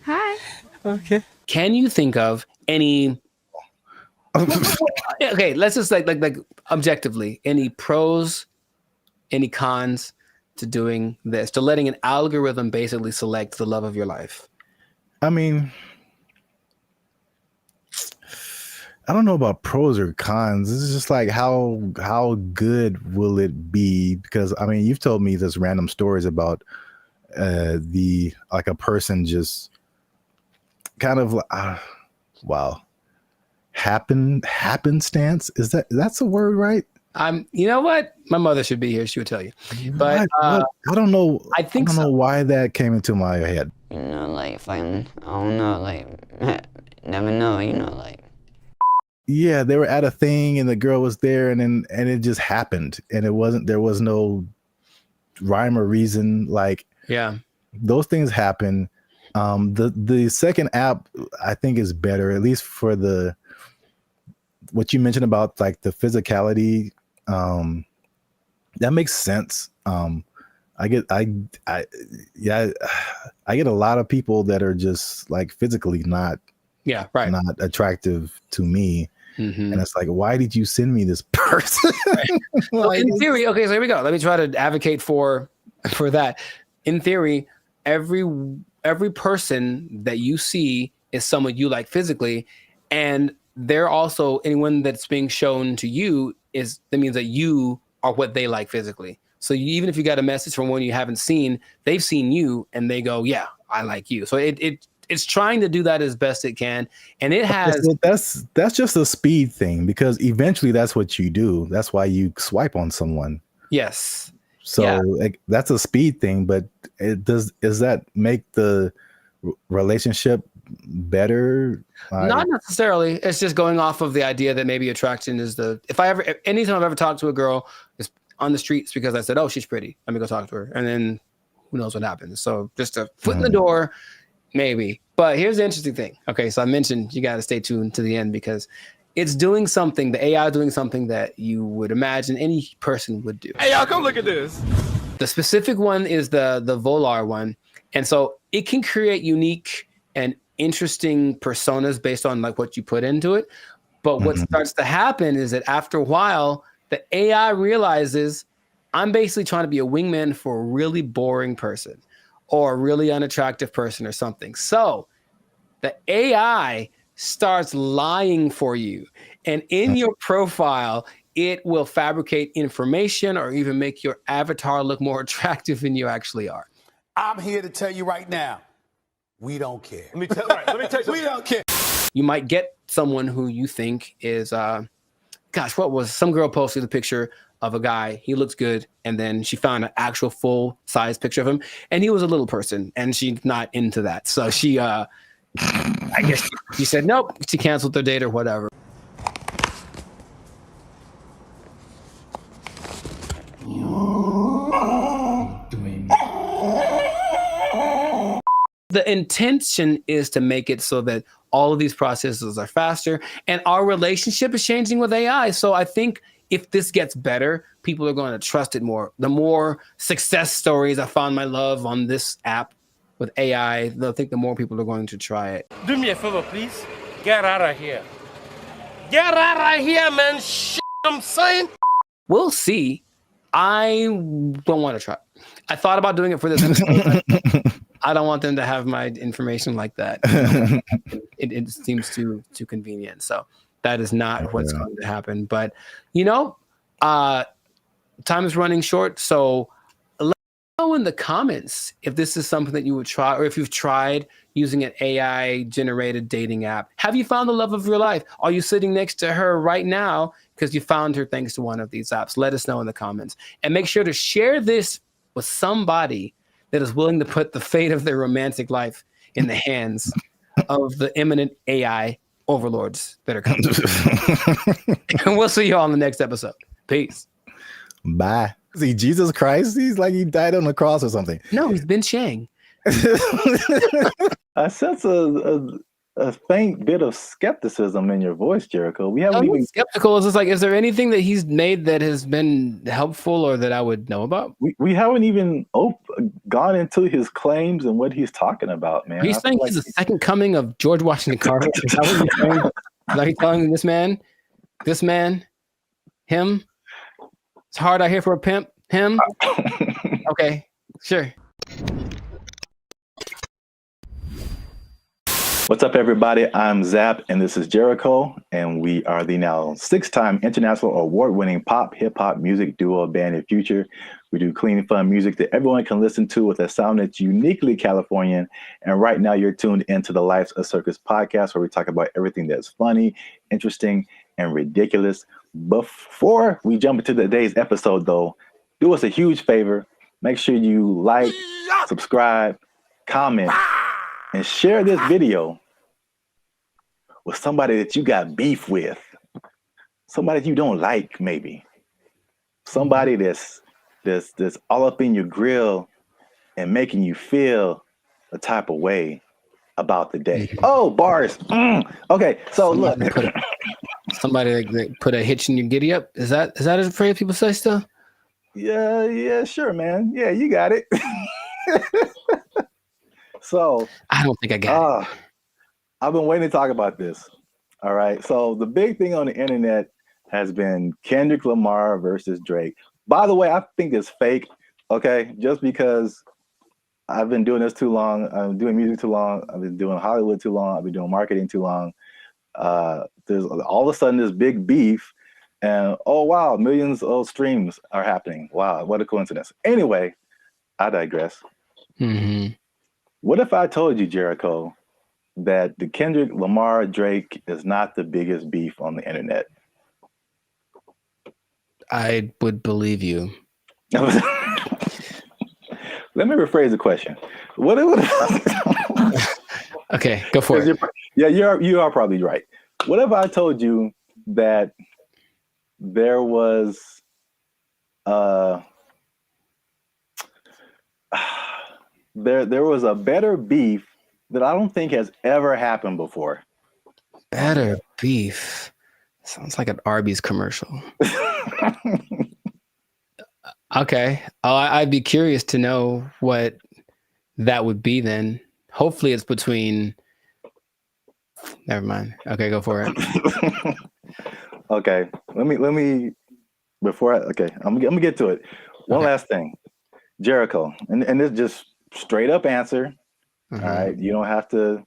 Hi. Okay. Can you think of any okay, let's just like objectively, any pros, any cons to doing this, to letting an algorithm basically select the love of your life? I mean, I don't know about pros or cons. This is just like how good will it be? Because I mean, you've told me this random stories about the like a person just kind of wow, happenstance. That's a word, right? You know what? My mother should be here. She would tell you. But I don't know. I think I don't know why that came into my head. You know, like if I don't know, like never know. You know, like. Yeah, they were at a thing and the girl was there, and it just happened, and there was no rhyme or reason. Like, yeah, those things happen. The second app I think is better, at least for what you mentioned about like the physicality. That makes sense. I get a lot of people that are just like physically not attractive to me. Mm-hmm. And it's like, why did you send me this person? Well, in theory, okay, so here we go. Let me try to advocate for that. In theory, every person that you see is someone you like physically, and they're also anyone that's being shown to you that means that you are what they like physically. So even if you got a message from one you haven't seen, they've seen you and they go, yeah, I like you. So it's trying to do that as best it can, and it has. That's just a speed thing, because eventually that's what you do. That's why you swipe on someone. Yes. So like, that's a speed thing, but does that make the relationship better? Not necessarily. It's just going off of the idea that maybe attraction is anytime I've ever talked to a girl is on the streets because I said, oh, she's pretty, let me go talk to her, and then who knows what happens. So just a foot in the door. Maybe. But here's the interesting thing. Okay, so I mentioned you got to stay tuned to the end, because it's doing something, the AI doing something that you would imagine any person would do. Hey, y'all, come look at this. The specific one is the Volar one. And so it can create unique and interesting personas based on like what you put into it. But what starts to happen is that after a while, the AI realizes I'm basically trying to be a wingman for a really boring person, or a really unattractive person or something. So the AI starts lying for you. And in your profile, it will fabricate information or even make your avatar look more attractive than you actually are. I'm here to tell you right now, we don't care. Let me tell you, we don't care. You might get someone who you think is, some girl posted a picture of a guy, he looks good, and then she found an actual full size picture of him, and he was a little person, and she's not into that. So she, I guess she said nope. She canceled their date or whatever. The intention is to make it so that all of these processes are faster, and our relationship is changing with AI. So I think if this gets better, people are going to trust it more. The more success stories I found my love on this app with AI, I think the more people are going to try it. Do me a favor, please. Get out of here. Get out of here, man. I'm saying. We'll see. I don't want to try. I thought about doing it for this episode. I don't want them to have my information like that. It seems too convenient. So that is not what's going to happen. But, time is running short. So let me know in the comments if this is something that you would try, or if you've tried using an AI-generated dating app. Have you found the love of your life? Are you sitting next to her right now because you found her thanks to one of these apps? Let us know in the comments. And make sure to share this with somebody that is willing to put the fate of their romantic life in the hands of the imminent AI overlords that are coming. And we'll see you all in the next episode. Peace. Bye. See, Jesus Christ, he's like he died on the cross or something. No, he's been Shang. I sense a faint bit of skepticism in your voice, Jericho. We haven't even skeptical. It's just like, is there anything that he's made that has been helpful or that I would know about? we haven't even gone into his claims and what he's talking about, man. Are you saying he's the second coming of George Washington Carver? Is that what you're saying? Like you're telling me this man, him? It's hard out here for a pimp. Him? Okay, sure. What's up, everybody? I'm Zap, and this is Jericho, and we are the now 6-time international award-winning pop hip-hop music duo Band of Future. We do clean, fun music that everyone can listen to with a sound that's uniquely Californian. And right now, you're tuned into the Life's a Circus podcast, where we talk about everything that's funny, interesting, and ridiculous. Before we jump into today's episode, though, do us a huge favor. Make sure you like, subscribe, comment, and share this video with somebody that you got beef with, somebody that you don't like, maybe somebody that's all up in your grill and making you feel a type of way about the day. Oh, bars. Okay, so look, somebody that put a hitch in your giddy up. Is that a phrase people say still? Yeah, sure, man. Yeah, you got it. So I don't think I got it. I've been waiting to talk about this. All right. So the big thing on the internet has been Kendrick Lamar versus Drake. By the way, I think it's fake. Okay. Just because I've been doing this too long. I'm doing music too long. I've been doing Hollywood too long. I've been doing marketing too long. There's all of a sudden this big beef and oh, wow, millions of streams are happening. Wow. What a coincidence. Anyway, I digress. Mm-hmm. What if I told you, Jericho, that the Kendrick Lamar Drake is not the biggest beef on the internet? I would believe you. Let me rephrase the question. Okay, go for it. You are probably right. What if I told you that there was there was a better beef that I don't think has ever happened before? Better beef. Sounds like an Arby's commercial. Okay. I'd be curious to know what that would be then. Hopefully it's between... Never mind. Okay, go for it. Okay. Let me before I'm gonna get to it. One last thing. Jericho, and this just straight up answer. Mm-hmm. All right. You don't have to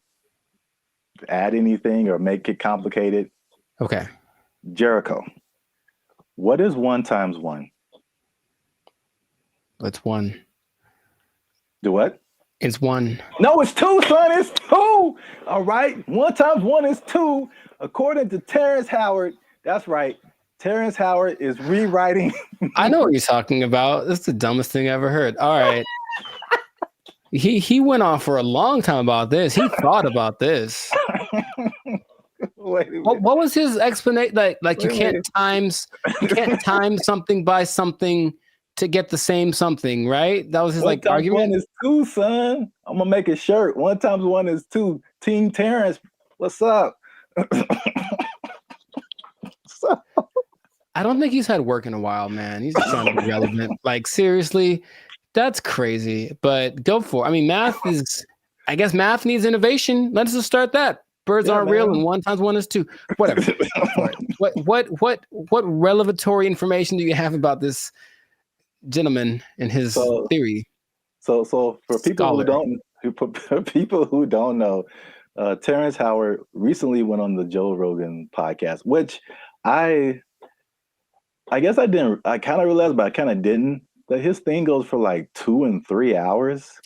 add anything or make it complicated. Okay. Jericho, what is 1 times 1? It's 1. Do what? It's 1. No, it's 2, son. It's 2. All right. 1 times 1 is 2. According to Terrence Howard. That's right. Terrence Howard is rewriting. I know what you're talking about. That's the dumbest thing I ever heard. All right. He went on for a long time about this. He thought about this. What was his explanation? Like you can't time something by something to get the same something, right? That was his argument. 1 is 2, son. I'm gonna make a shirt. 1 times 1 is 2. Team Terrence, what's up? I don't think he's had work in a while, man. He's just trying to be relevant. Like seriously, that's crazy. But go for it. I mean, math needs innovation. Let's just start that. Birds aren't real, and 1 times 1 is 2. Whatever. What revelatory information do you have about this gentleman and his theory? So for people who don't know, Terrence Howard recently went on the Joe Rogan podcast, which I guess I kind of realized, but I kind of didn't, that his thing goes for like 2 and 3 hours.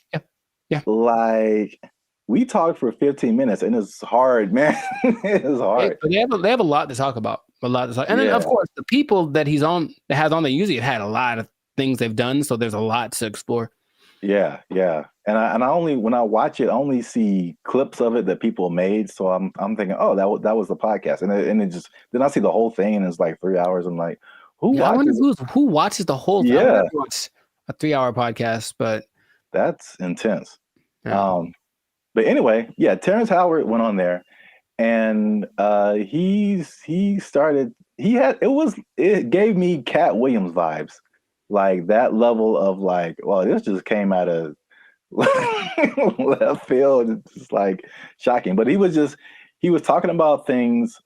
Yeah. Like we talked for 15 minutes and it's hard, man. It's hard. They have a lot to talk about. And then of course the people that has on the usually have had a lot of things they've done, so there's a lot to explore. Yeah, yeah. And I only when I watch it, I only see clips of it that people made. So I'm thinking, oh, that was the podcast, and it just then I see the whole thing, and it's like 3 hours. I'm like, who Yeah, I wonder watches? who watches the whole thing. I would Yeah, never watch a 3 hour podcast, but that's intense. yeah. But anyway, yeah, Terrence Howard went on there, and it gave me Cat Williams vibes, like that level of like, well, this just came out of left field. It's just like shocking. But he was talking about things,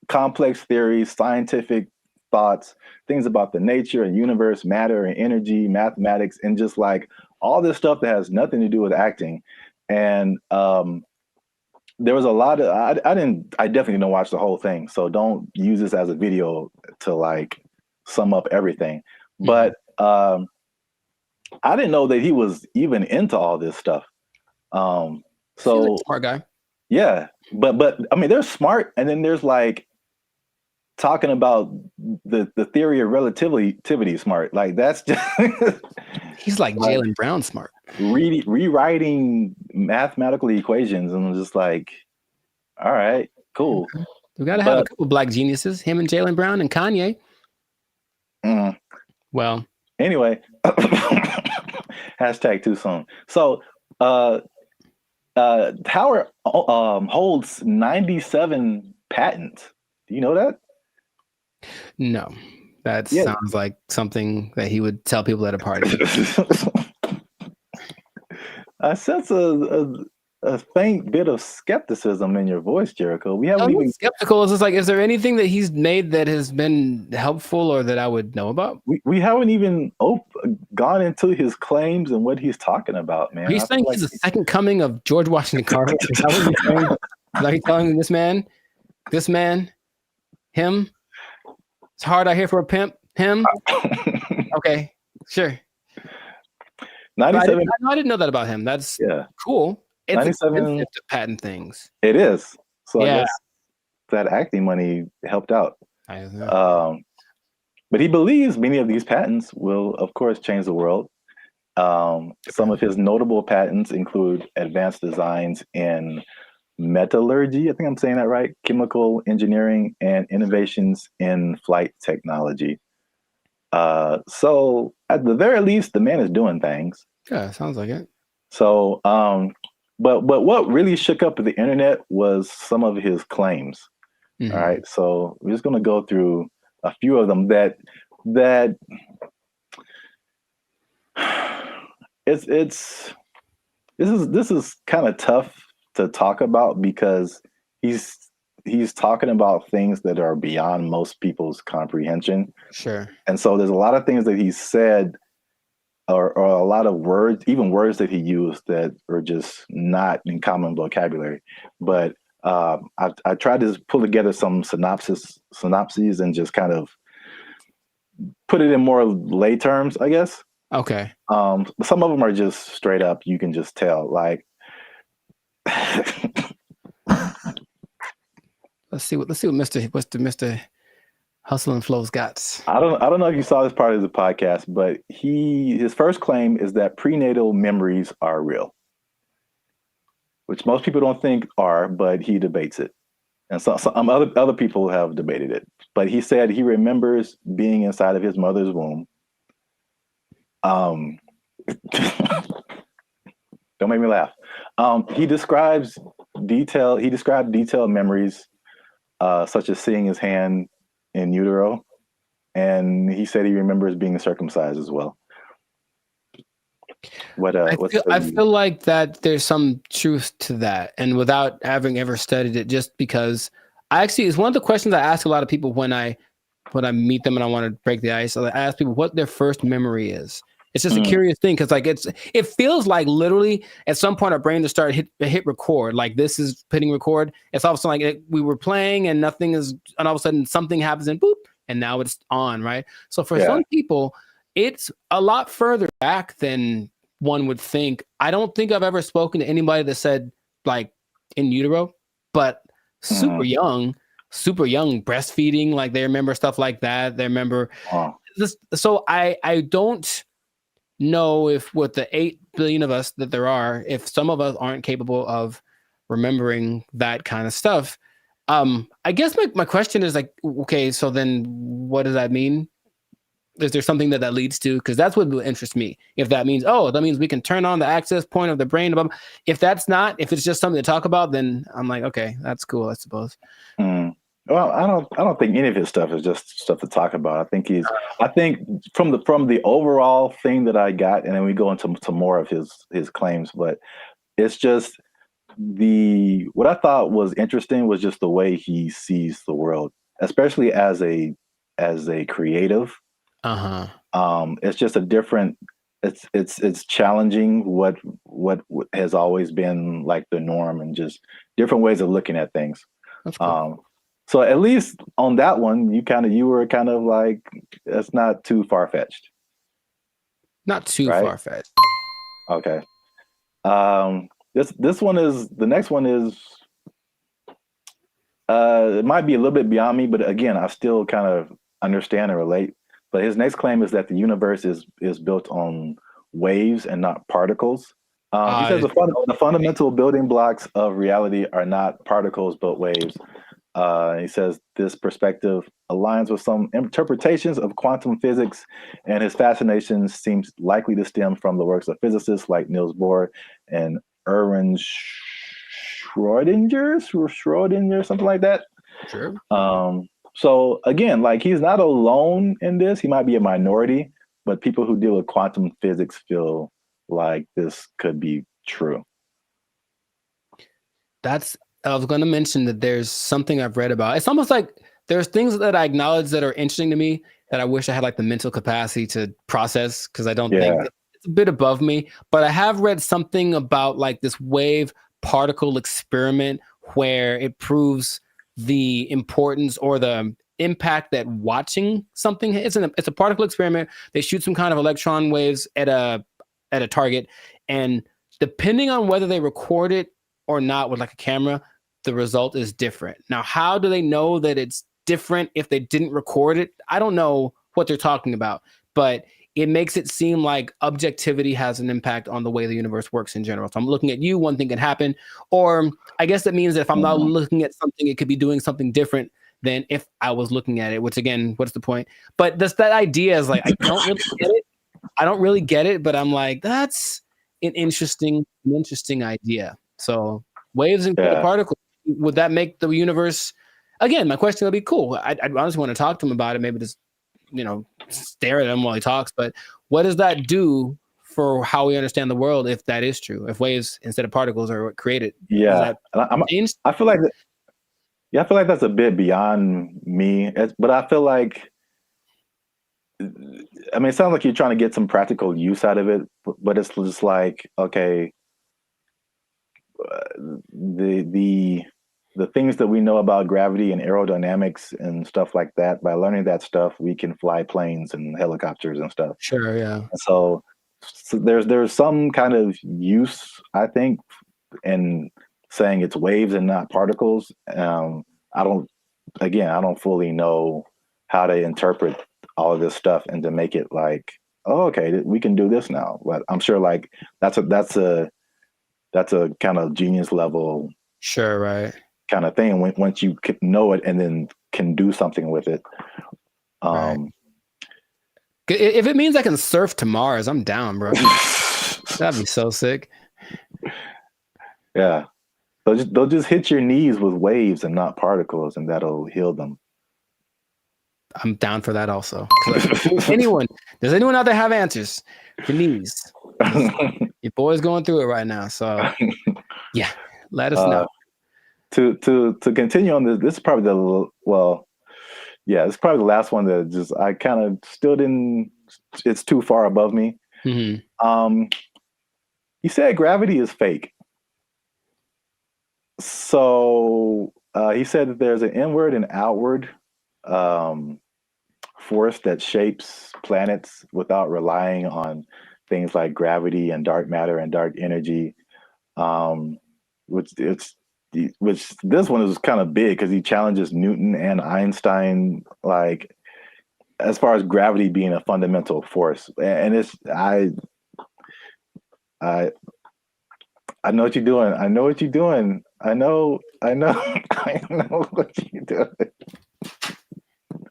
complex theories, scientific thoughts, things about the nature and universe, matter and energy, mathematics, and just like all this stuff that has nothing to do with acting. And there was a lot of I definitely didn't watch the whole thing, so don't use this as a video to like sum up everything. But I didn't know that he was even into all this stuff. So like a smart guy. Yeah, but I mean, there's smart, and then there's like talking about the theory of relativity smart. Like that's just he's like Jaylen Brown smart. Rewriting mathematical equations, and I'm just like, all right, cool. We got to have a couple black geniuses, him and Jaylen Brown and Kanye. Well, anyway, hashtag too soon. So Howard holds 97 patents. Do you know that? No, that sounds like something that he would tell people at a party. I sense a faint bit of skepticism in your voice, Jericho. We haven't even skeptical. Is just like, is there anything that he's made that has been helpful or that I would know about? We haven't even gone into his claims and what he's talking about, man. He's saying he's the second coming of George Washington Carver. Is that what he's saying? Like he's telling this man, him. It's hard out here for a pimp. Him. Okay, sure. 97. I didn't know that about him. That's cool. It's 97 expensive to patent things. It is. So I guess that acting money helped out. But he believes many of these patents will, of course, change the world. Some of his notable patents include advanced designs in metallurgy, I think I'm saying that right, chemical engineering, and innovations in flight technology. So at the very least, the man is doing things. Yeah, sounds like it. So, but what really shook up the internet was some of his claims. All right, so we're just going to go through a few of them that this is kind of tough to talk about because he's talking about things that are beyond most people's comprehension. Sure. And so there's a lot of things that he said or a lot of words, even words that he used that are just not in common vocabulary. But I tried to pull together some synopses and just kind of put it in more lay terms, I guess. Okay. Some of them are just straight up. You can just tell, like, let's see what Mr. Hustle and Flow's got. I don't know if you saw this part of the podcast, but his first claim is that prenatal memories are real, which most people don't think are, but he debates it, and some other people have debated it. But he said he remembers being inside of his mother's womb. Don't make me laugh. He described detailed memories, such as seeing his hand in utero, and he said he remembers being circumcised as well. I feel like that there's some truth to that, and without having ever studied it, just because it's one of the questions I ask a lot of people when I meet them and I want to break the ice. I ask people what their first memory is. It's just a curious thing because it feels like literally at some point our brain just started hit record. Like this is hitting record. It's all of a sudden like we were playing and nothing is, and all of a sudden something happens and boop, and now it's on, right? So for some people, it's a lot further back than one would think. I don't think I've ever spoken to anybody that said like in utero, but super young breastfeeding, like they remember stuff like that. They remember this. So I don't know if with the 8 billion of us that there are, if some of us aren't capable of remembering that kind of stuff. I guess my question is like, okay, so then what does that mean? Is there something that leads to? Because that's what will interest me. If that means, oh, that means we can turn on the access point of the brain. If that's not, if it's just something to talk about, then I'm like, okay, that's cool, I suppose. Well, I don't think any of his stuff is just stuff to talk about. I think from the overall thing that I got, and then we go into some more of his claims, but it's just what I thought was interesting was just the way he sees the world, especially as a creative. It's just a different. It's challenging what has always been like the norm, and just different ways of looking at things. That's cool. So at least on that one, you were kind of like, that's not too far-fetched. Not too far-fetched. Okay. This one is, the next one is, it might be a little bit beyond me, but again, I still kind of understand and relate. But his next claim is that the universe is built on waves and not particles. He says the fundamental building blocks of reality are not particles, but waves. He says this perspective aligns with some interpretations of quantum physics, and his fascination seems likely to stem from the works of physicists like Niels Bohr and Erwin Schrödinger, something like that. Sure. So again, like, he's not alone in this. He might be a minority, but people who deal with quantum physics feel like this could be true. I was going to mention that there's something I've read about. It's almost like there's things that I acknowledge that are interesting to me that I wish I had like the mental capacity to process, because I don't think it's a bit above me. But I have read something about like this wave particle experiment where it proves the importance or the impact that watching something. It's a particle experiment. They shoot some kind of electron waves at a target, and depending on whether they record it or not with like a camera, the result is different. Now, how do they know that it's different if they didn't record it? I don't know what they're talking about, but it makes it seem like objectivity has an impact on the way the universe works in general. So I'm looking at you, one thing can happen, or I guess that means that if I'm not looking at something, it could be doing something different than if I was looking at it, which again, what's the point? But that idea is like, I don't really get it. I don't really get it, but I'm like, that's an interesting idea. So waves and particles, would that make the universe? Again, my question would be cool. I'd honestly want to talk to him about it. Maybe just, stare at him while he talks. But what does that do for how we understand the world if that is true? If waves instead of particles are what created? Yeah, I feel like that's a bit beyond me. But I feel like, it sounds like you're trying to get some practical use out of it. But it's just like, okay, the things that we know about gravity and aerodynamics and stuff like that, by learning that stuff, we can fly planes and helicopters and stuff. Sure, yeah. And so there's some kind of use, I think, in saying it's waves and not particles. I don't fully know how to interpret all of this stuff and to make it like, oh, okay, we can do this now. But I'm sure like that's a kind of genius level, sure, right, kind of thing. Once you can know it and then can do something with it. Right. If it means I can surf to Mars, I'm down, bro. That'd be so sick. Yeah, they'll just hit your knees with waves and not particles, and that'll heal them. I'm down for that also. Does anyone out there have answers for knees? Your boy's going through it right now, so yeah, let us know. To continue on this is probably it's probably the last one that just I kind of still didn't. It's too far above me. Mm-hmm. He said gravity is fake. So he said that there's an inward and outward force that shapes planets without relying on things like gravity and dark matter and dark energy, which this one is kind of big because he challenges Newton and Einstein, like as far as gravity being a fundamental force. And I know what you're doing. I know what you're doing. I know I know what you're doing.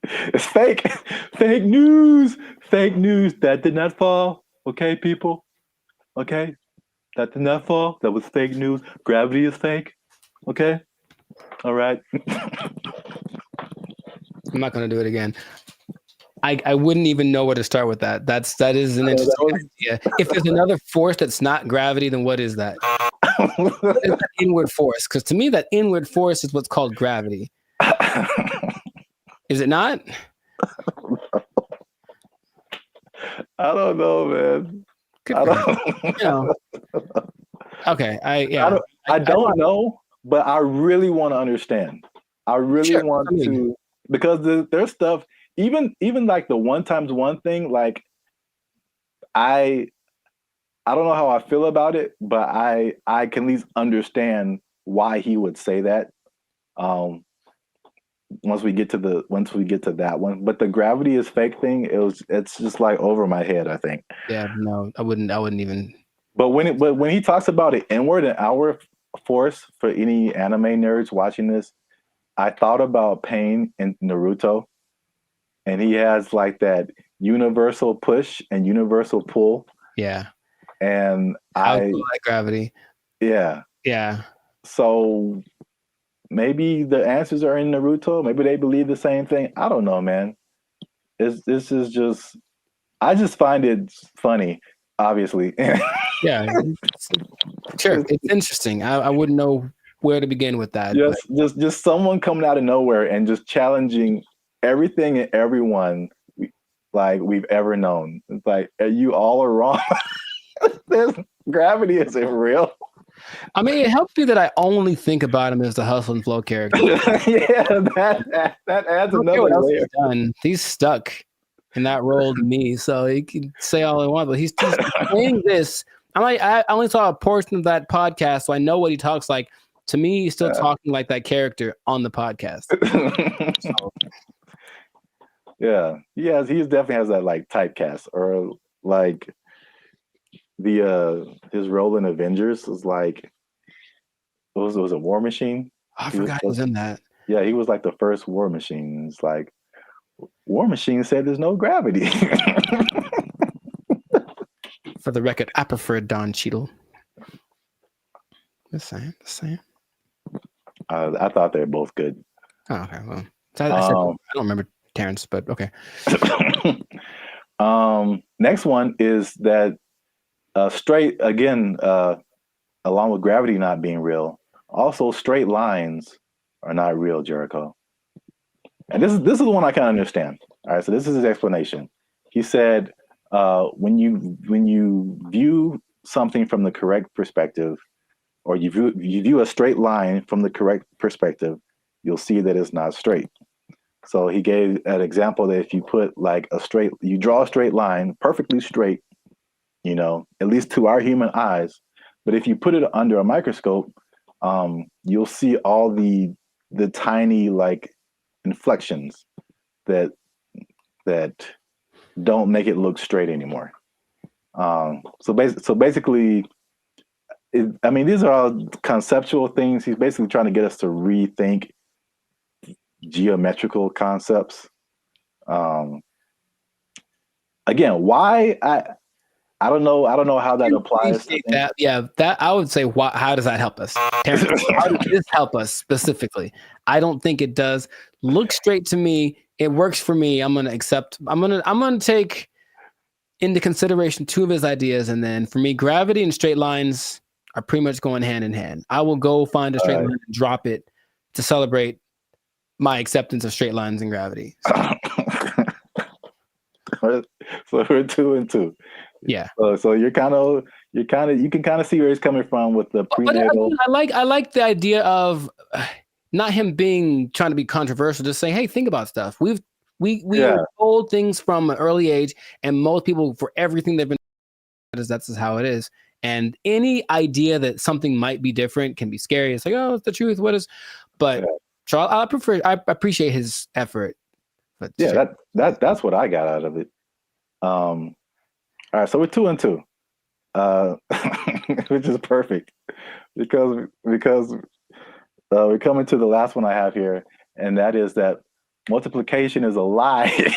It's fake. Fake news. Fake news. That did not fall. Okay, people. Okay? That did not fall. That was fake news. Gravity is fake. Okay? All right. I'm not going to do it again. I wouldn't even know where to start with that. That is an interesting idea. If there's another force that's not gravity, then what is that? What is that inward force? Because to me, that inward force is what's called gravity. Is it not? I don't know, man. I don't. Okay. I don't know, but I really want to understand. I really want to, because there's stuff. Even like the 1x1 thing. Like I don't know how I feel about it, but I can at least understand why he would say that. Once we get to that one, but the gravity is fake thing, it's just like over my head, I think. Yeah, no, I wouldn't even. But when he talks about it inward and outward force, for any anime nerds watching this, I thought about Pain in Naruto, and he has like that universal push and universal pull. Yeah. And I like gravity. Yeah. Yeah. So maybe the answers are in Naruto. Maybe they believe the same thing. I don't know, man. This is just, I just find it funny, obviously. Yeah. Sure. It's interesting. I wouldn't know where to begin with that. Just someone coming out of nowhere and just challenging everything and everyone like we've ever known. It's like, you all are wrong. Gravity isn't real. I mean, it helps me that I only think about him as the Hustle and Flow character. Yeah, that adds another layer. He's stuck in that role to me, so he can say all he wants, but he's saying this. I only saw a portion of that podcast, so I know what he talks like. To me, he's still talking like that character on the podcast. So. Yeah, he definitely has that like typecast, or like his role in Avengers was like, was a War Machine. I forgot he was in that. Yeah, he was like the first War Machine. It's like, War Machine said there's no gravity. For the record, I prefer Don Cheadle. The same. I thought they were both good. Oh, okay, well, I don't remember Terrence, but okay. Next one is that straight, again, along with gravity not being real, also straight lines are not real, Jericho. And this is the one I kind of understand. All right, so this is his explanation. He said, when you view something from the correct perspective, or you view a straight line from the correct perspective, you'll see that it's not straight. So he gave an example that if you put like you draw a straight line, perfectly straight, at least to our human eyes, but if you put it under a microscope, you'll see all the tiny like inflections that don't make it look straight anymore. So basically, these are all conceptual things. He's basically trying to get us to rethink geometrical concepts. Again, why I don't know how that applies. That I would say, how does that help us? Terrence, how does this help us specifically? I don't think it does. Look straight to me. It works for me. I'm gonna accept. I'm gonna take into consideration two of his ideas, and then for me, gravity and straight lines are pretty much going hand in hand. I will go find a straight line and drop it to celebrate my acceptance of straight lines and gravity. So we're 2 and 2. Yeah. So you can kind of see where he's coming from with the prenatal. But I like the idea of not him trying to be controversial, just saying, hey, think about stuff. We are told things from an early age, and most people, for everything they've been, that's just how it is. And any idea that something might be different can be scary. It's like, oh, it's the truth. What is? But so I appreciate his effort. But that's what I got out of it. All right, so we're 2 and 2. which is perfect because we're coming to the last one I have here, and that is that multiplication is a lie.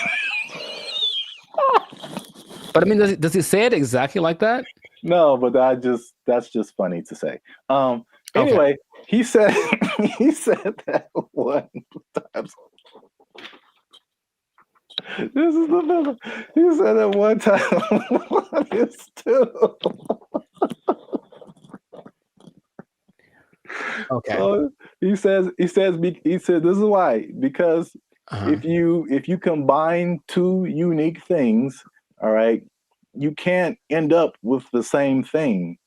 But I mean, does he say it exactly like that? No, but that's just funny to say. Anyway, he said that one time. This is the middle. He said that one time one is two. Okay. So he said this is why, because if you combine two unique things, all right, you can't end up with the same thing.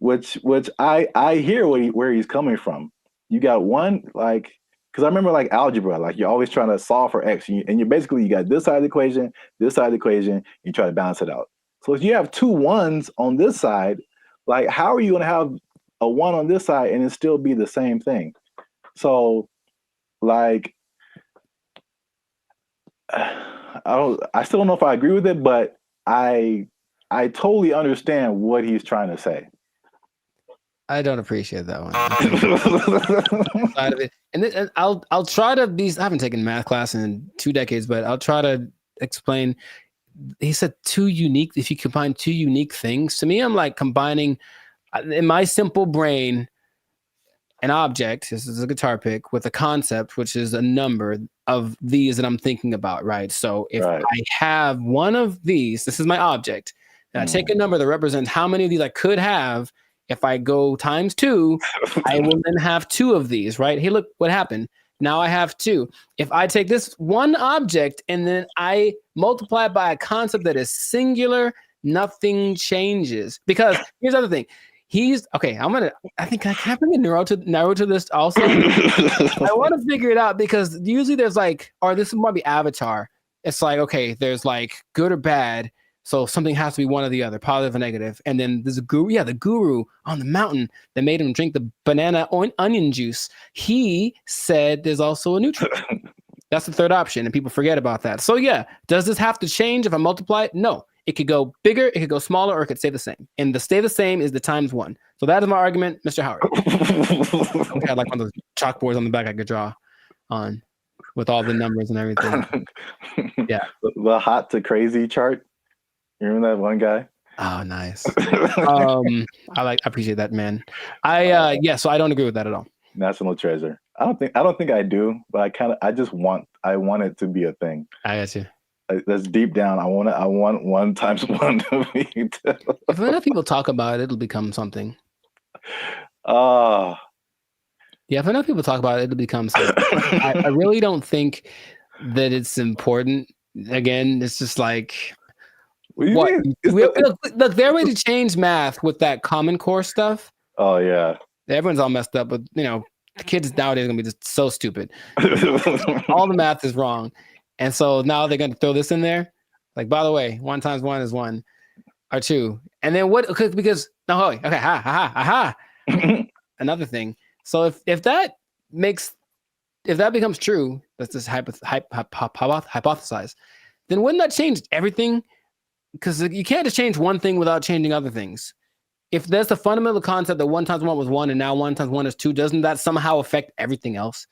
Which I hear where he's coming from. You got one, like, because I remember like algebra, like you're always trying to solve for x, and you basically you got this side of the equation, this side of the equation, you try to balance it out. So if you have two ones on this side, like how are you going to have a one on this side and it still be the same thing? So like I still don't know if I agree with it, but I totally understand what he's trying to say. I don't appreciate that one. Side of it. And I'll try to be. I haven't taken math class in 2 decades, but I'll try to explain. He said two unique. If you combine two unique things, to me, I'm like combining in my simple brain an object. This is a guitar pick with a concept, which is a number of these that I'm thinking about. Right. So if I have one of these, this is my object. And I take a number that represents how many of these I could have. If I go times 2, I will then have 2 of these, right? Hey, look what happened. Now I have 2. If I take this one object and then I multiply it by a concept that is singular, nothing changes. Because here's the other thing. I think I can bring a narrow to this also. I want to figure it out because usually there's like, or this might be Avatar. It's like, okay, there's like good or bad. So something has to be one or the other, positive or negative. And then there's a guru, the guru on the mountain that made him drink the banana onion juice. He said there's also a neutral. That's the third option, and people forget about that. So yeah, does this have to change if I multiply it? No. It could go bigger, it could go smaller, or it could stay the same. And the stay the same is the times 1. So that is my argument, Mr. Howard. I had like one of those chalkboards on the back I could draw on with all the numbers and everything. Yeah. The hot to crazy chart. You remember that one guy? Oh, nice. I appreciate that, man. So I don't agree with that at all. National treasure. I don't think I do, but I want it to be a thing. I got you. That's deep down. I want 1 times 1 to be 2. If enough people talk about it, it'll become something. Yeah, if enough people talk about it, it'll become something. I really don't think that it's important. Again, it's just like what? Look, they're ready to change math with that Common Core stuff. Oh yeah. Everyone's all messed up, but the kids nowadays are gonna be just so stupid. All the math is wrong. And so now they're gonna throw this in there. Like, by the way, 1 times 1 is 1 or 2. And then what? Because another thing. So if that becomes true, that's just hypothesize, then wouldn't that change everything? Because you can't just change one thing without changing other things. If there's the fundamental concept that 1 times 1 was 1 and now 1 times 1 is 2, doesn't that somehow affect everything else?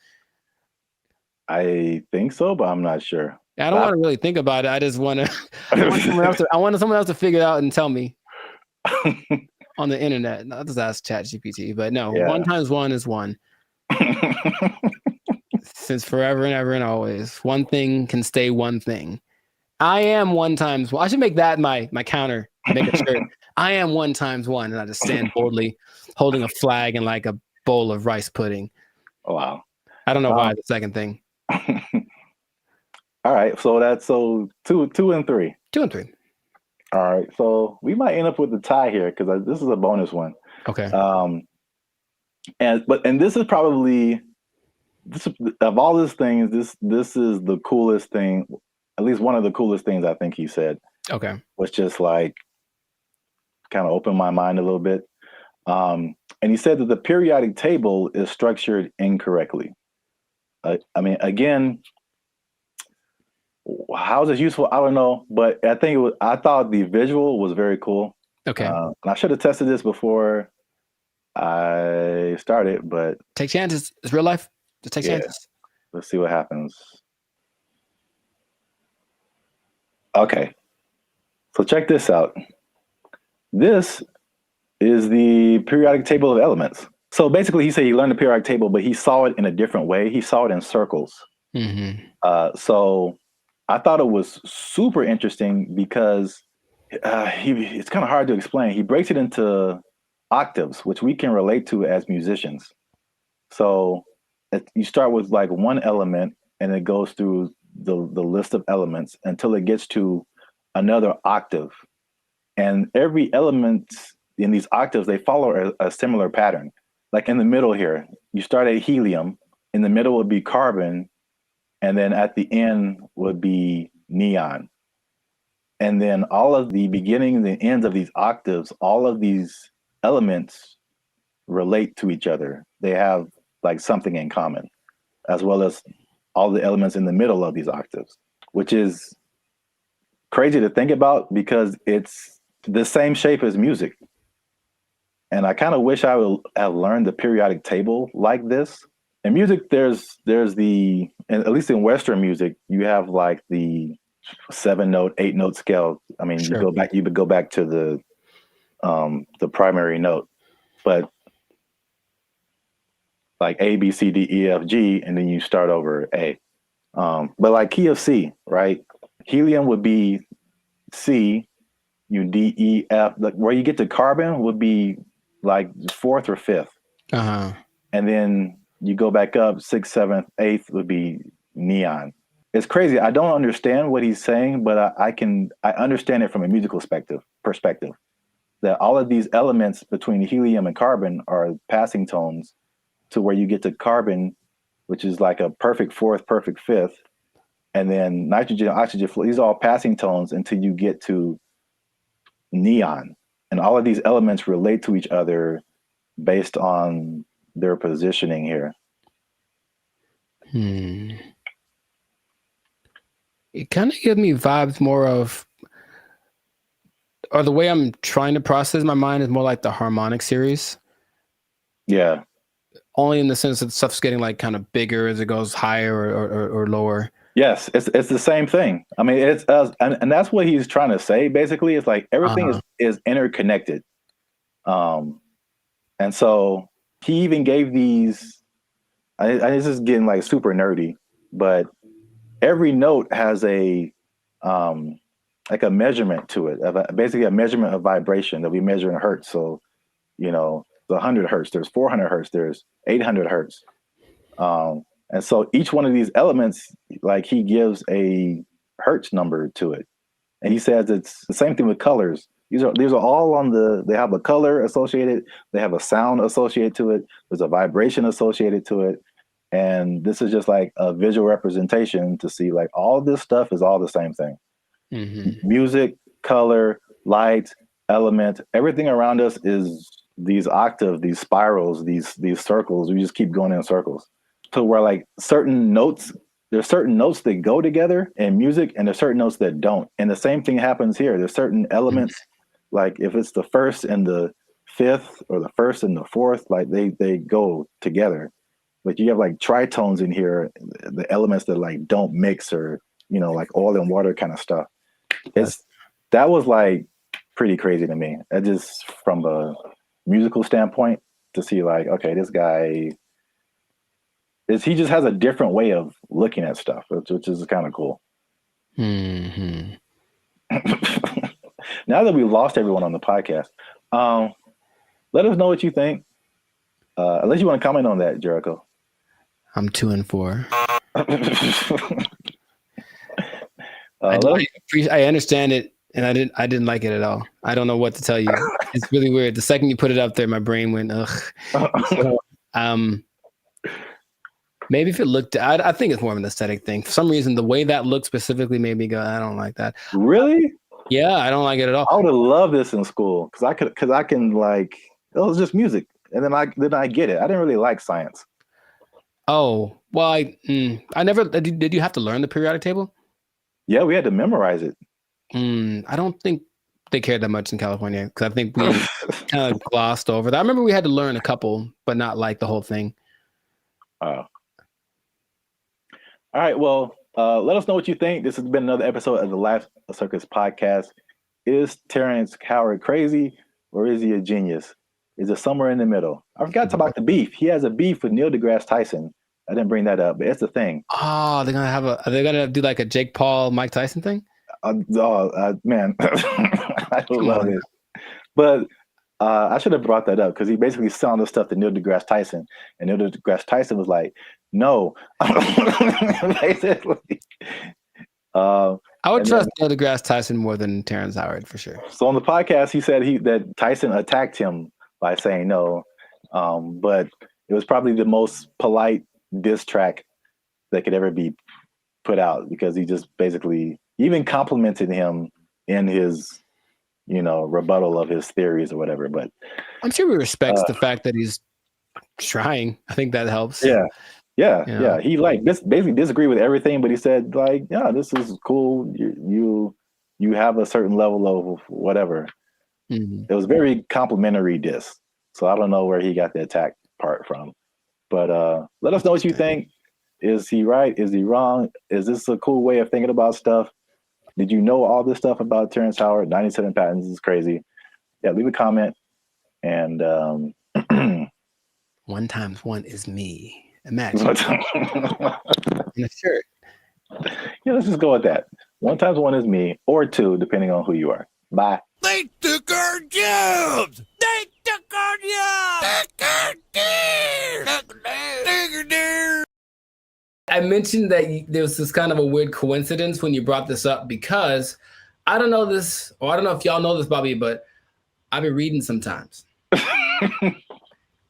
I think so, but I'm not sure. I don't want to really think about it. I just want to. I want someone else to figure it out and tell me on the internet. Not just ask ChatGPT, but no. 1 times 1 is 1. Since forever and ever and always, one thing can stay one thing. I am 1 times 1. I should make that my counter. Make a shirt. I am 1 times 1, and I just stand boldly, holding a flag and like a bowl of rice pudding. Oh, wow. I don't know why the second thing. All right, so that's 2 and 3. 2 and 3. All right, so we might end up with a tie here because this is a bonus one. Okay. And this is probably of all these things, this is the coolest thing. At least one of the coolest things I think he said. Okay. Was just like kind of opened my mind a little bit. And he said that the periodic table is structured incorrectly. I mean, again, how is this useful? I don't know, but I thought the visual was very cool. Okay. And I should have tested this before I started, but take chances. It's real life. Just take chances. Let's see what happens. Okay. So check this out. This is the periodic table of elements. So basically, he said he learned the periodic table, but he saw it in a different way. He saw it in circles. So I thought it was super interesting because it's kind of hard to explain. He breaks it into octaves, which we can relate to as musicians. So you start with like one element, and it goes through the list of elements until it gets to another octave. And every element in these octaves, they follow a similar pattern. Like in the middle here, you start at helium, in the middle would be carbon, and then at the end would be neon. And then all of the beginning and the ends of these octaves, all of these elements relate to each other. They have like something in common, as well as all the elements in the middle of these octaves, which is crazy to think about because it's the same shape as music. And I kind of wish I would have learned the periodic table like this. In music, there's the, and at least in Western music, you have like the 7-note, 8-note scale. I mean, you would go back to the primary note, but like A, B, C, D, E, F, G, and then you start over A. But like key of C, right? Helium would be C, D, E, F. Like where you get to carbon would be like 4th or 5th. And then you go back up 6th, 7th, 8th would be neon. It's crazy. I don't understand what he's saying, but I understand it from a musical perspective. That all of these elements between helium and carbon are passing tones to where you get to carbon, which is like a perfect 4th, perfect 5th. And then nitrogen, oxygen, these are all passing tones until you get to neon. And all of these elements relate to each other based on their positioning here. It kind of gives me vibes more of, or the way I'm trying to process my mind is more like the harmonic series. Yeah. Only in the sense that stuff's getting like kind of bigger as it goes higher or lower. Yes, it's the same thing. I mean, it's and that's what he's trying to say. Basically, it's like everything is interconnected. And so he even gave these. This is getting like super nerdy, but every note has a like a measurement to it, basically a measurement of vibration that we measure in hertz. So, the 100 hertz, there's 400 hertz, there's 800 hertz. And so each one of these elements, like he gives a hertz number to it. And he says it's the same thing with colors. These are all they have a color associated, they have a sound associated to it, there's a vibration associated to it. And this is just like a visual representation to see like all this stuff is all the same thing. Music, color, light, element, everything around us is these octaves, these spirals, these circles. We just keep going in circles. So where like there's certain notes that go together in music and there's certain notes that don't. And the same thing happens here. There's certain elements, like if it's the 1st and the 5th or the 1st and the 4th, like they go together. But you have like tritones in here, the elements that like don't mix or, like oil and water kind of stuff. That was like pretty crazy to me. It just from a musical standpoint to see like, okay, this guy he just has a different way of looking at stuff, which is kind of cool. Now that we've lost everyone on the podcast, let us know what you think. Unless you want to comment on that, Jericho. I'm 2 and 4. I understand it, and I didn't like it at all. I don't know what to tell you. It's really weird. The second you put it up there, my brain went ugh. So, maybe if it looked, I think it's more of an aesthetic thing. For some reason, the way that looked specifically made me go, I don't like that. Really? Yeah, I don't like it at all. I would have loved this in school because I can like, it was just music, and then I get it. I didn't really like science. Oh well, I never did. You have to learn the periodic table? Yeah, we had to memorize it. I don't think they cared that much in California because I think we kind of glossed over that. I remember we had to learn a couple, but not like the whole thing. All right. Well, let us know what you think. This has been another episode of the Life Circus podcast. Is Terrence Howard crazy or is he a genius? Is it somewhere in the middle? I forgot to talk about the beef. He has a beef with Neil deGrasse Tyson. I didn't bring that up, but it's a thing. Oh, are they gonna do like a Jake Paul, Mike Tyson thing? Man, I would love it. But I should have brought that up because he basically sounded the stuff to Neil deGrasse Tyson, and Neil deGrasse Tyson was like, "No." Basically, I would trust Neil deGrasse Tyson more than Terrence Howard for sure. So on the podcast, he said that Tyson attacked him by saying no, but it was probably the most polite diss track that could ever be put out because he just basically even complimented him in his, rebuttal of his theories or whatever. But I'm sure he respects the fact that he's trying. I think that helps. Yeah. He basically disagreed with everything, but he said yeah, this is cool. You have a certain level of whatever. Mm-hmm. It was very complimentary diss. So I don't know where he got the attack part from. But let us know what you think. Is he right? Is he wrong? Is this a cool way of thinking about stuff? Did you know all this stuff about Terrence Howard? 97 patents is crazy. Yeah, leave a comment. And 1 times 1 is me. Imagine. In a shirt. Yeah, let's just go with that. 1 times 1 is me, or 2, depending on who you are. Bye. They took our jobs! They took our jobs! Took our deer! I mentioned that there was this kind of a weird coincidence when you brought this up because I don't know this, or I don't know if y'all know this, Bobby, but I've been reading sometimes.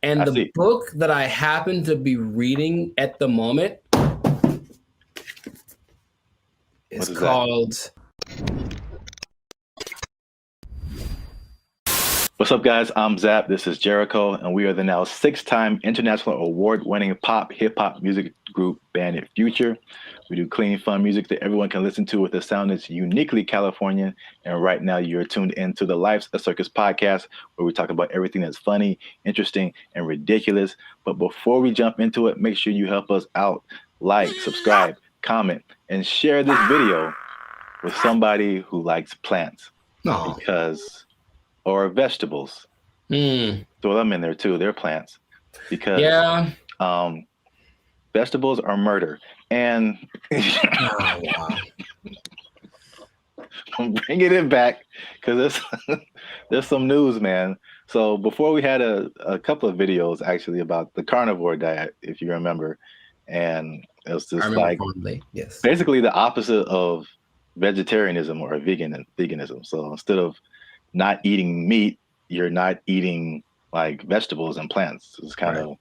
And the book that I happen to be reading at the moment is called... What's up, guys? I'm Zap. This is Jericho, and we are the now 6-time international award-winning pop hip-hop music group Bandit Future. We do clean, fun music that everyone can listen to with a sound that's uniquely Californian. And right now, you're tuned into the Life's a Circus podcast, where we talk about everything that's funny, interesting, and ridiculous. But before we jump into it, make sure you help us out. Like, subscribe, comment, and share this video with somebody who likes plants. Or vegetables. Throw them in there too. They're plants. Because vegetables are murder. And I'm bringing it back because there's some news, man. So before we had a couple of videos actually about the carnivore diet, if you remember. And it was just basically the opposite of vegetarianism or veganism. So instead of not eating meat, you're not eating like vegetables and plants. It's kind of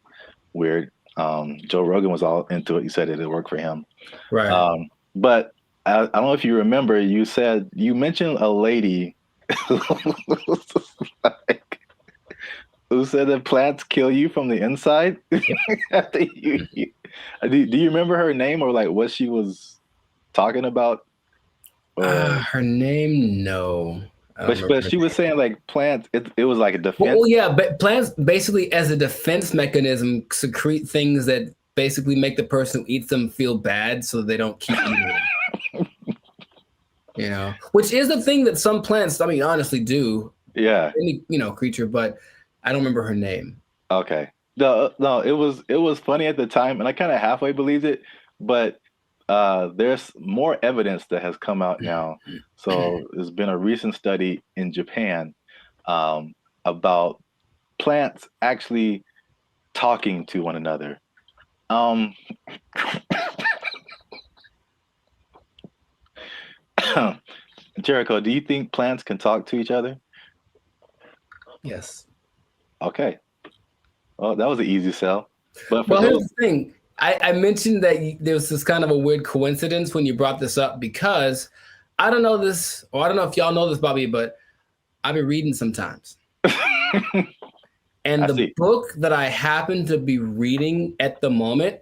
weird. Joe Rogan was all into it. He said it worked for him. Right. But I don't know if you remember, you mentioned a lady who said that plants kill you from the inside. Do you remember her name or like what she was talking about? Her name, no. But she was saying like plants, it was like a defense. Well, yeah, but plants basically as a defense mechanism secrete things that basically make the person who eats them feel bad so they don't keep eating them. Which is the thing that some plants, I mean, honestly do. Yeah. Any, creature, but I don't remember her name. Okay. No, it was funny at the time and I kind of halfway believed it, but there's more evidence that has come out now. So there's been a recent study in Japan about plants actually talking to one another. Jericho, do you think plants can talk to each other? Yes. Okay. Well, that was an easy sell. But here's the thing. I mentioned that there was this kind of a weird coincidence when you brought this up because I don't know this, or I don't know if y'all know this, Bobby, but I've been reading sometimes. And the book that I happen to be reading at the moment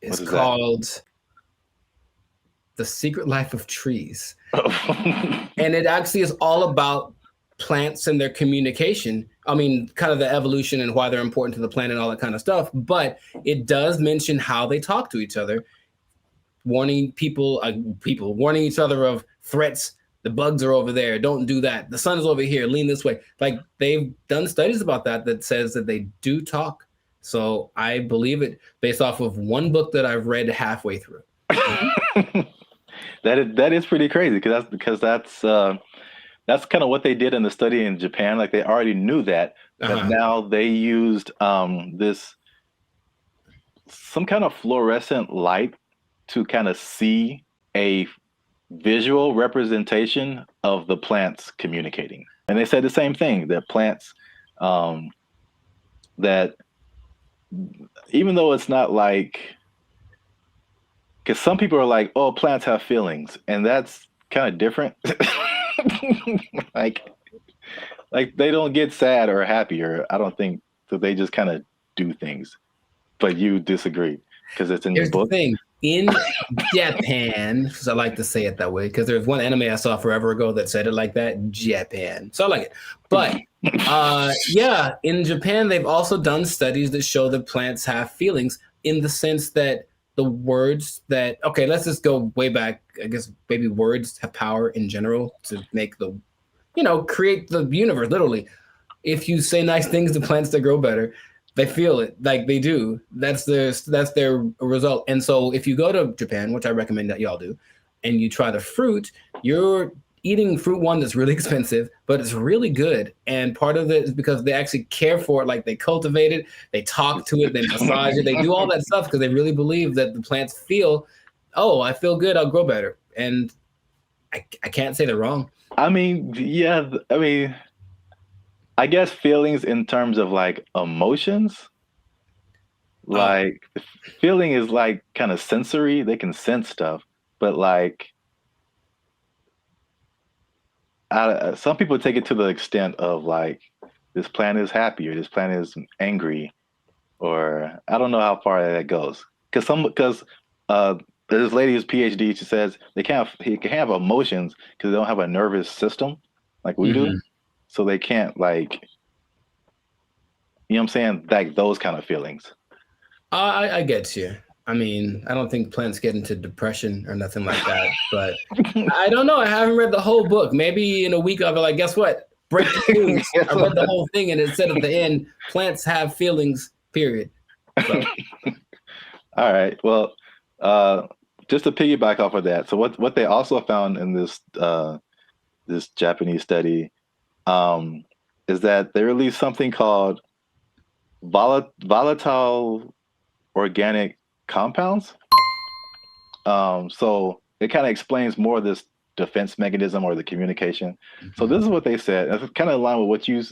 is called The Secret Life of Trees. And it actually is all about plants and their communication. I mean, kind of the evolution and why they're important to the planet and all that kind of stuff. But it does mention how they talk to each other, warning people warning each other of threats. The bugs are over there. Don't do that. The sun is over here. Lean this way. Like, they've done studies about that says that they do talk. So I believe it based off of one book that I've read halfway through. That is pretty crazy because that's kind of what they did in the study in Japan. Like, they already knew that, but now they used this some kind of fluorescent light to kind of see a visual representation of the plants communicating. And they said the same thing, that plants that even though it's not like, because some people are like, oh, plants have feelings, and that's kind of different. like they don't get sad or happy, or I don't think so. They just kind of do things. But you disagree because it's in your book. The thing. In Japan, because I like to say it that way, because there's one anime I saw forever ago that said it like that, Japan. So I like it. But yeah, in Japan, they've also done studies that show that plants have feelings, in the sense that the words that, okay, let's just go way back. I guess maybe words have power in general to make the, create the universe, literally. If you say nice things to plants, they grow better. They feel it, like they do. That's their result. And so if you go to Japan, which I recommend that y'all do, and you try the fruit, you're eating fruit one that's really expensive, but it's really good. And part of it is because they actually care for it, like they cultivate it, they talk to it, they massage it, they do all that stuff because they really believe that the plants feel, oh, I feel good, I'll grow better. And I can't say they're wrong. I mean, yeah, I guess feelings in terms of like emotions, like feeling is like kind of sensory. They can sense stuff, but like some people take it to the extent of like, this plant is happy or this plant is angry, or I don't know how far that goes. Because this lady is PhD. She says he can have emotions because they don't have a nervous system like we do. So they can't, like, you know what I'm saying? Like those kind of feelings. I get you. I mean, I don't think plants get into depression or nothing like that, but I don't know. I haven't read the whole book. Maybe in a week I'll be like, guess what? Break the news. I read the whole thing and it said at the end, plants have feelings, period. So. All right. Well, just to piggyback off of that. So what they also found in this this Japanese study is that they released something called volatile organic compounds. So it kind of explains more of this defense mechanism or the communication. So this is what they said. It's kind of in line with what you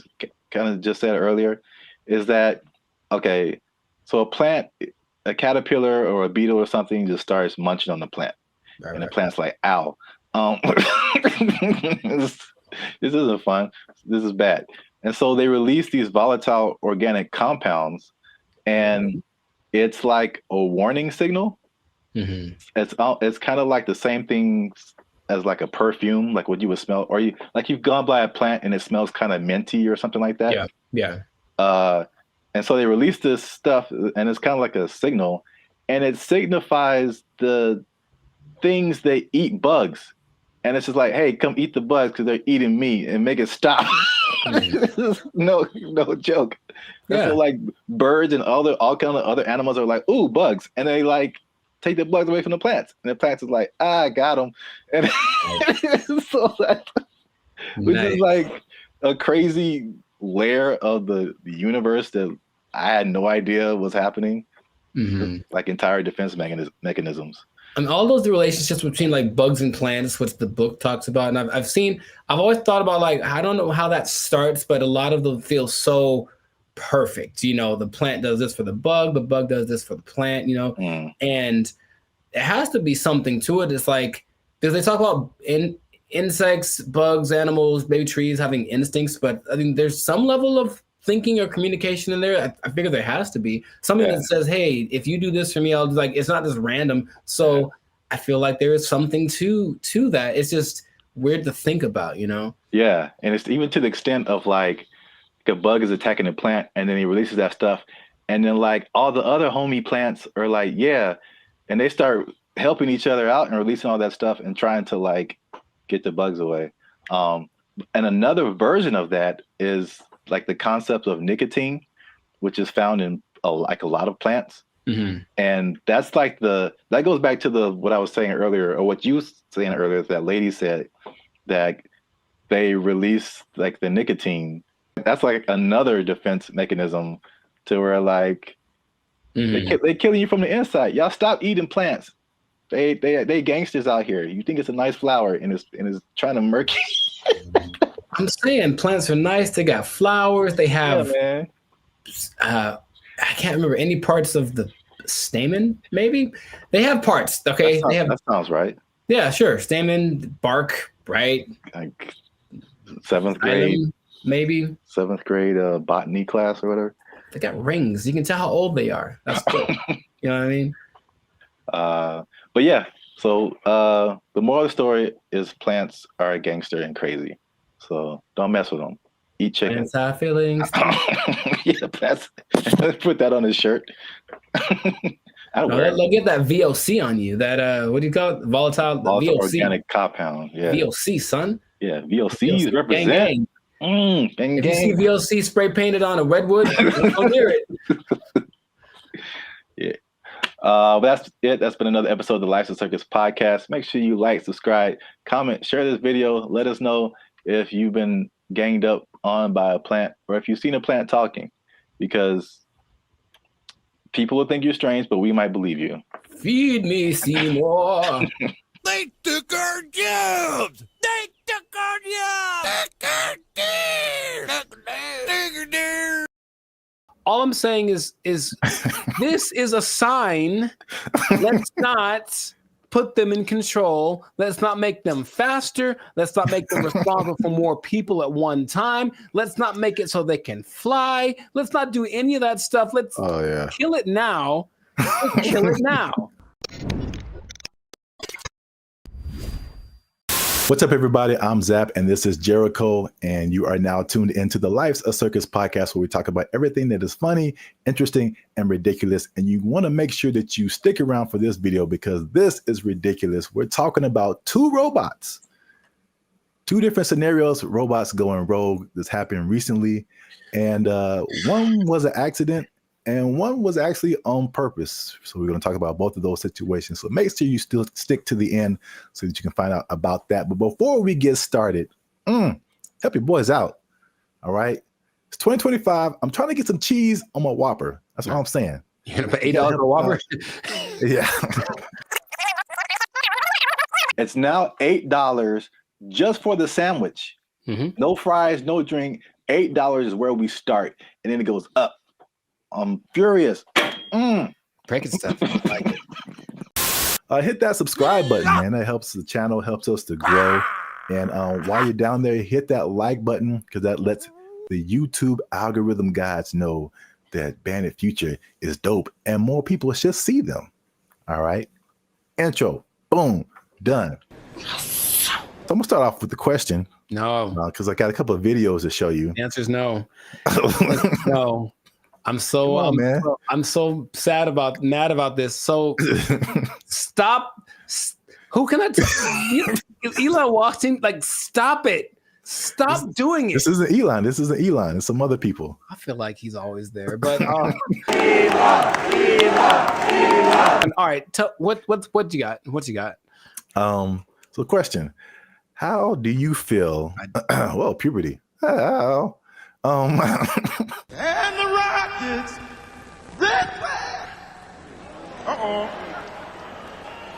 kind of just said earlier, is that, okay, so a plant, a caterpillar or a beetle or something just starts munching on the plant. And the plant's like, ow. This isn't fun. This is bad. And so they release these volatile organic compounds, and it's like a warning signal. It's kind of like the same thing as like a perfume, like what you would smell, or you've gone by a plant and it smells kind of minty or something like that. Yeah. And so they release this stuff, and it's kind of like a signal, and it signifies the things they eat bugs. And it's just like, hey, come eat the bugs because they're eating me, and make it stop. no joke. Yeah. And so like birds and all kind of other animals are like, ooh, bugs. And they like take the bugs away from the plants. And the plants is like, I got them. And so that, which is like a crazy layer of the universe that I had no idea was happening. Like entire defense mechanisms. And all those relationships between like bugs and plants, which the book talks about. And I've always thought about, like, I don't know how that starts, but a lot of them feel so perfect. The plant does this for the bug does this for the plant, and it has to be something to it. It's like, because they talk about insects, bugs, animals, maybe trees having instincts, but I think there's some level of thinking or communication in there. I figure there has to be something that says, hey, if you do this for me, I'll like, it's not just random. So I feel like there is something to that. It's just weird to think about, you know? Yeah, and it's even to the extent of like a bug is attacking a plant, and then he releases that stuff, and then like all the other homie plants are like, yeah, and they start helping each other out and releasing all that stuff and trying to like get the bugs away. And another version of that is like the concept of nicotine, which is found in a lot of plants. And that's like that goes back to what I was saying earlier, or what you were saying earlier, that lady said that they release like the nicotine. That's like another defense mechanism to where like they killing you from the inside. Y'all stop eating plants. They gangsters out here. You think it's a nice flower and it's trying to murk you. I'm saying plants are nice. They got flowers. They have I can't remember any parts of the stamen. Maybe they have parts. Okay, that sounds right. Yeah, sure. Stamen, bark, right? Like 7th grade, maybe 7th grade botany class or whatever. They got rings. You can tell how old they are. That's cool. You know what I mean? But yeah. So the moral of the story is plants are a gangster and crazy. So don't mess with them. Eat chicken. Plants have feelings. Yeah, plants. Put that on his shirt. They'll get that VOC on you. That what do you call it? Volatile VOC. Organic compound. Yeah. VOC, son. Yeah, VOCs represent. Gang. If you see VOC spray painted on a redwood, don't hear it. Yeah. But that's it. That's been another episode of the Life's a Circus podcast. Make sure you like, subscribe, comment, share this video. Let us know if you've been ganged up on by a plant or if you've seen a plant talking, because people will think you're strange, but we might believe you. Feed me, Seymour. They took our jobs. They took our jobs. All I'm saying is this is a sign. Let's not put them in control. Let's not make them faster. Let's not make them responsible for more people at one time. Let's not make it so they can fly. Let's not do any of that stuff. Let's kill it now. Let's kill it now. What's up, everybody? I'm Zap, and this is Jericho, and you are now tuned into the Life's a Circus podcast, where we talk about everything that is funny, interesting, and ridiculous. And you want to make sure that you stick around for this video, because this is ridiculous. We're talking about two robots, two different scenarios, robots going rogue. This happened recently, and one was an accident, and one was actually on purpose. So we're going to talk about both of those situations. So make sure you still stick to the end so that you can find out about that. But before we get started, help your boys out. All right. It's 2025. I'm trying to get some cheese on my Whopper. That's what I'm saying. You're going to pay $8 for a Whopper? Yeah. It's now $8 just for the sandwich. No fries, no drink. $8 is where we start. And then it goes up. I'm furious. Breaking stuff. I like it. Hit that subscribe button, man. That helps the channel, helps us to grow. And while you're down there, hit that like button, because that lets the YouTube algorithm guys know that Bandit Future is dope and more people should see them. All right. Intro. Boom. Done. So I'm going to start off with the question. No. Because I got a couple of videos to show you. The answer is no. No. I'm so mad about this. So stop. Who can I tell? Elon walks in, like, stop it. Stop doing it. This isn't Elon. It's some other people. I feel like he's always there. But Elon. All right. What you got? What you got? So question. How do you feel? Well, puberty. How? And the Rockets, red flag.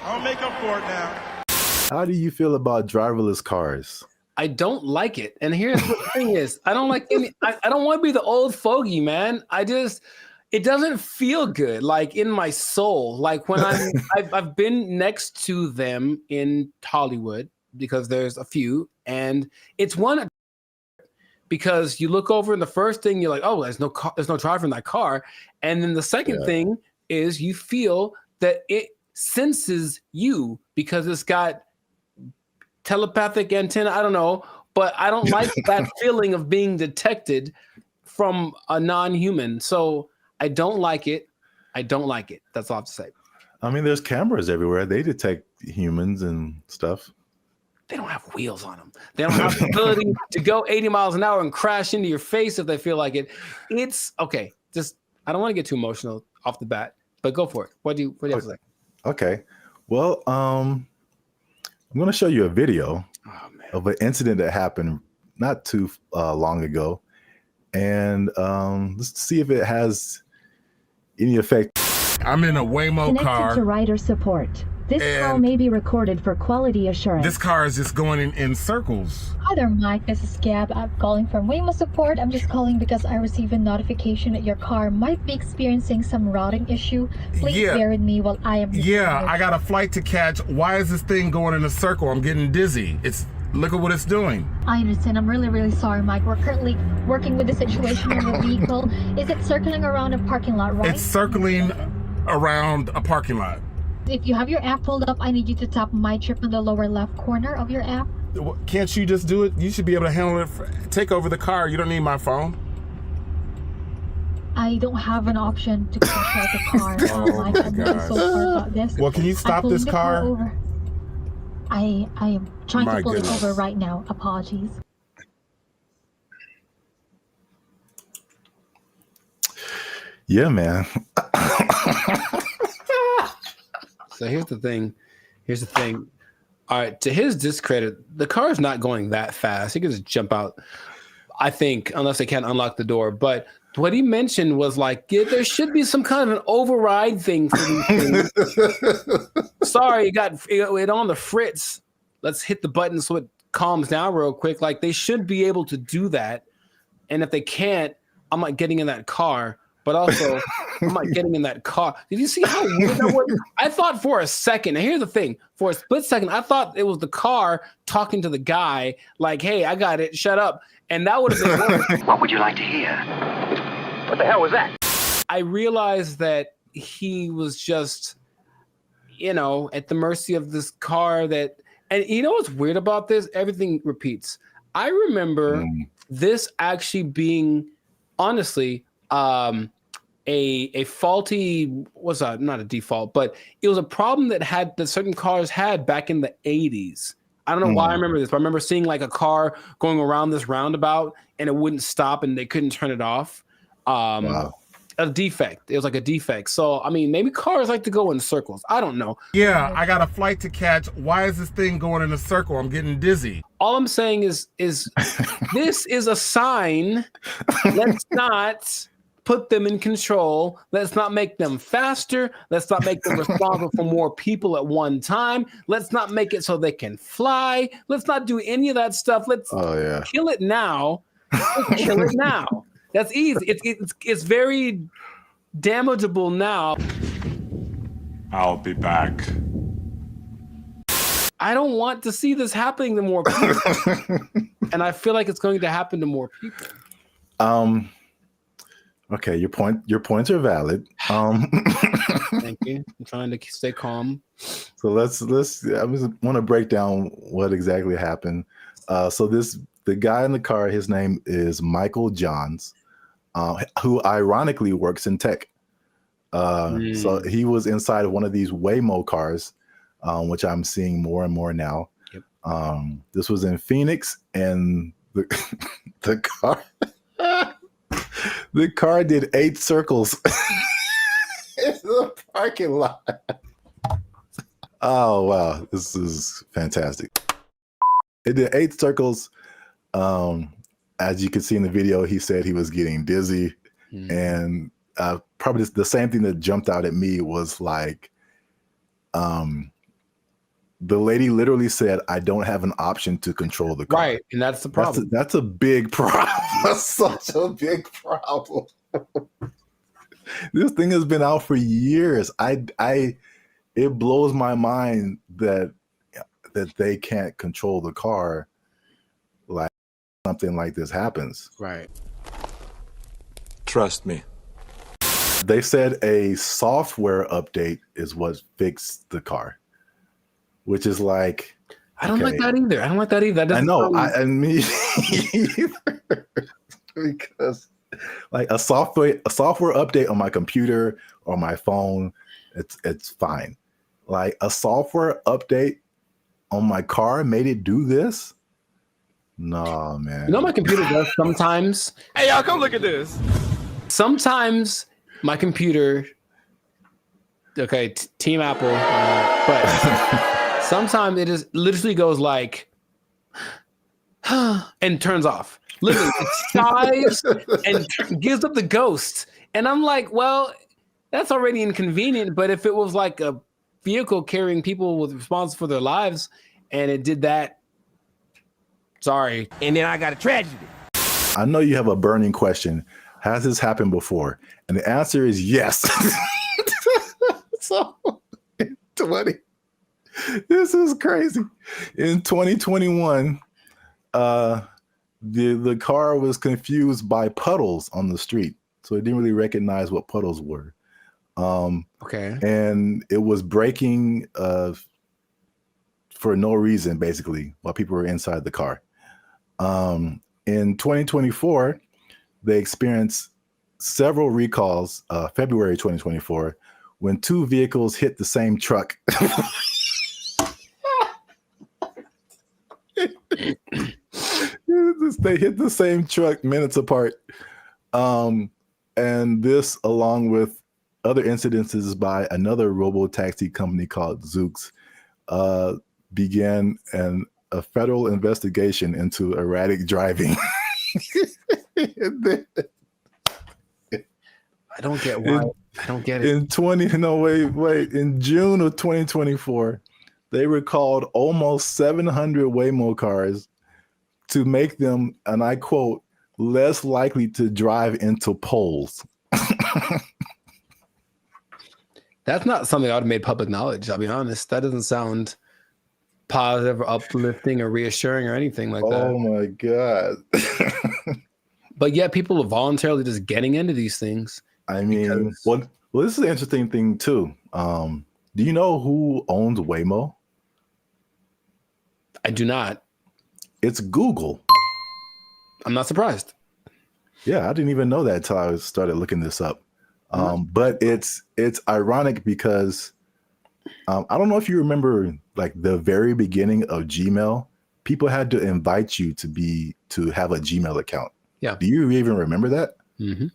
I'll make up for it now. How do you feel about driverless cars? I don't like it. And here's what the thing is. I don't like any, I don't want to be the old fogey, man. It doesn't feel good, like in my soul. Like when I've been next to them in Hollywood, because there's a few, and it's one, because you look over and the first thing you're like, oh, there's no driver in that car. And then the second thing is you feel that senses you because it's got telepathic antenna. I don't know, but I don't like that feeling of being detected from a non-human. So I don't like it. I don't like it. That's all I have to say. I mean, there's cameras everywhere. They detect humans and stuff. They don't have wheels on them. They don't have the ability to go 80 miles an hour and crash into your face if they feel like it. It's okay. Just, I don't want to get too emotional off the bat, but go for it. What do you have to say? Okay. Well, I'm going to show you a video of an incident that happened not too long ago. And let's see if it has any effect. I'm in a Waymo car. Connected to rider support. This call may be recorded for quality assurance. This car is just going in circles. Hi there, Mike. This is Gab. I'm calling from Waymo support. I'm just calling because I received a notification that your car might be experiencing some routing issue. Please bear with me while I am. Yeah, I got a flight to catch. Why is this thing going in a circle? I'm getting dizzy. Look at what it's doing. I understand. I'm really, really sorry, Mike. We're currently working with the situation in the vehicle. Is it circling around a parking lot, right? It's circling around a parking lot. If you have your app pulled up, I need you to tap my trip in the lower left corner of your app. Can't you just do it? You should be able to handle it. Take over the car. You don't need my phone. I don't have an option to control the car. Mike, I'm really so sorry about this. Well, can you stop this car? Over. I am trying to pull it over right now. Apologies. Yeah, man. So here's the thing. All right, to his discredit, the car is not going that fast. He can just jump out, I think, unless they can't unlock the door. But what he mentioned was like, there should be some kind of an override thing for these things. Sorry, it on the fritz. Let's hit the button so it calms down real quick. Like, they should be able to do that. And if they can't, I'm not getting in that car. But also, I'm not getting in that car. Did you see how weird that was? I thought for a second, and here's the thing, for a split second, I thought it was the car talking to the guy, like, hey, I got it, shut up. And that would have been worse. What would you like to hear? What the hell was that? I realized that he was just, at the mercy of this car that, and you know what's weird about this? Everything repeats. I remember this actually being, honestly, a faulty, not a default, but it was a problem that certain cars had back in the 80s. I don't know why I remember this, but I remember seeing like a car going around this roundabout and it wouldn't stop and they couldn't turn it off. Wow. A defect. It was like a defect. So, I mean, maybe cars like to go in circles. I don't know. Yeah, I got a flight to catch. Why is this thing going in a circle? I'm getting dizzy. All I'm saying is this is a sign. Let's not put them in control. Let's not make them faster. Let's not make them responsible for more people at one time. Let's not make it so they can fly. Let's not do any of that stuff. Let's kill it now. Let's kill it now. That's easy. It's very damageable now. I'll be back. I don't want to see this happening to more people. And I feel like it's going to happen to more people. Okay, your points are valid. Thank you. I'm trying to stay calm. So let's I just want to break down what exactly happened. So the guy in the car, his name is Michael Johns, who ironically works in tech. So he was inside of one of these Waymo cars, which I'm seeing more and more now. Yep. This was in Phoenix, and the car the car did 8 circles in the parking lot. Oh wow, this is fantastic. It did 8 circles. As you can see in the video, he said he was getting dizzy, and probably the same thing that jumped out at me was like, the lady literally said, "I don't have an option to control the car." Right, and that's the problem. That's a big problem. That's such a big problem. This thing has been out for years. It blows my mind that they can't control the car. Like something like this happens. Right. Trust me. They said a software update is what fixed the car, which is like, I don't like that either. I don't like that either. That I know. sound... I mean, because like a software update on my computer or my phone, it's fine. Like a software update on my car made it do this. No, man. You know, my computer does sometimes. Hey, y'all, come look at this. Sometimes my computer, okay, Team Apple, but sometimes it just literally goes like, and turns off. Literally, it sighs and gives up the ghost. And I'm like, well, that's already inconvenient. But if it was like a vehicle carrying people with responsible for their lives, and it did that, sorry. And then I got a tragedy. I know you have a burning question. Has this happened before? And the answer is yes. So, this is crazy. In 2021, the car was confused by puddles on the street, so it didn't really recognize what puddles were. Okay. And it was braking for no reason, basically, while people were inside the car. In 2024, they experienced several recalls, February 2024, when two vehicles hit the same truck. They hit the same truck minutes apart. And this, along with other incidences by another robo-taxi company called Zoox, began a federal investigation into erratic driving. I don't get why. I don't get it. In June of 2024, they recalled almost 700 Waymo cars to make them, and I quote, less likely to drive into poles. That's not something I would have made public knowledge. I'll be honest. That doesn't sound positive or uplifting or reassuring or anything like that. Oh my God. But yet people are voluntarily just getting into these things. I mean, well, this is an interesting thing too. Do you know who owns Waymo? I do not. It's Google. I'm not surprised. Yeah, I didn't even know that until I started looking this up. But it's ironic because I don't know if you remember, like the very beginning of Gmail, people had to invite you to have a Gmail account. Yeah. Do you even remember that? Mm-hmm.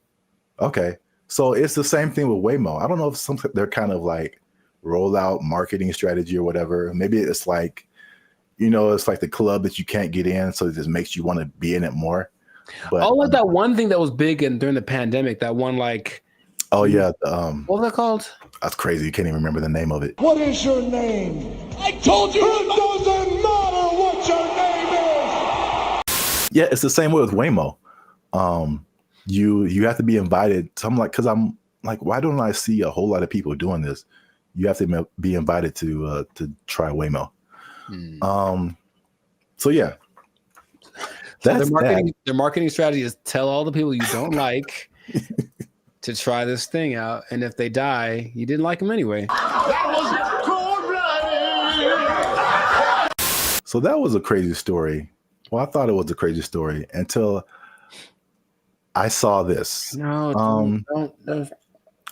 Okay. So it's the same thing with Waymo. I don't know if they're kind of like rollout marketing strategy or whatever. Maybe it's like, it's like the club that you can't get in, so it just makes you want to be in it more. But like that one thing that was big during the pandemic, that one like. Oh yeah. What was that called? That's crazy. You can't even remember the name of it. What is your name? I told you it doesn't matter what your name is. Yeah, it's the same way with Waymo. You have to be invited. So I'm like, why don't I see a whole lot of people doing this? You have to be invited to try Waymo. So yeah. So their marketing strategy is tell all the people you don't like to try this thing out, and if they die, you didn't like them anyway. That was cold-blooded. So that was a crazy story. Well, I thought it was a crazy story until I saw this. No, don't.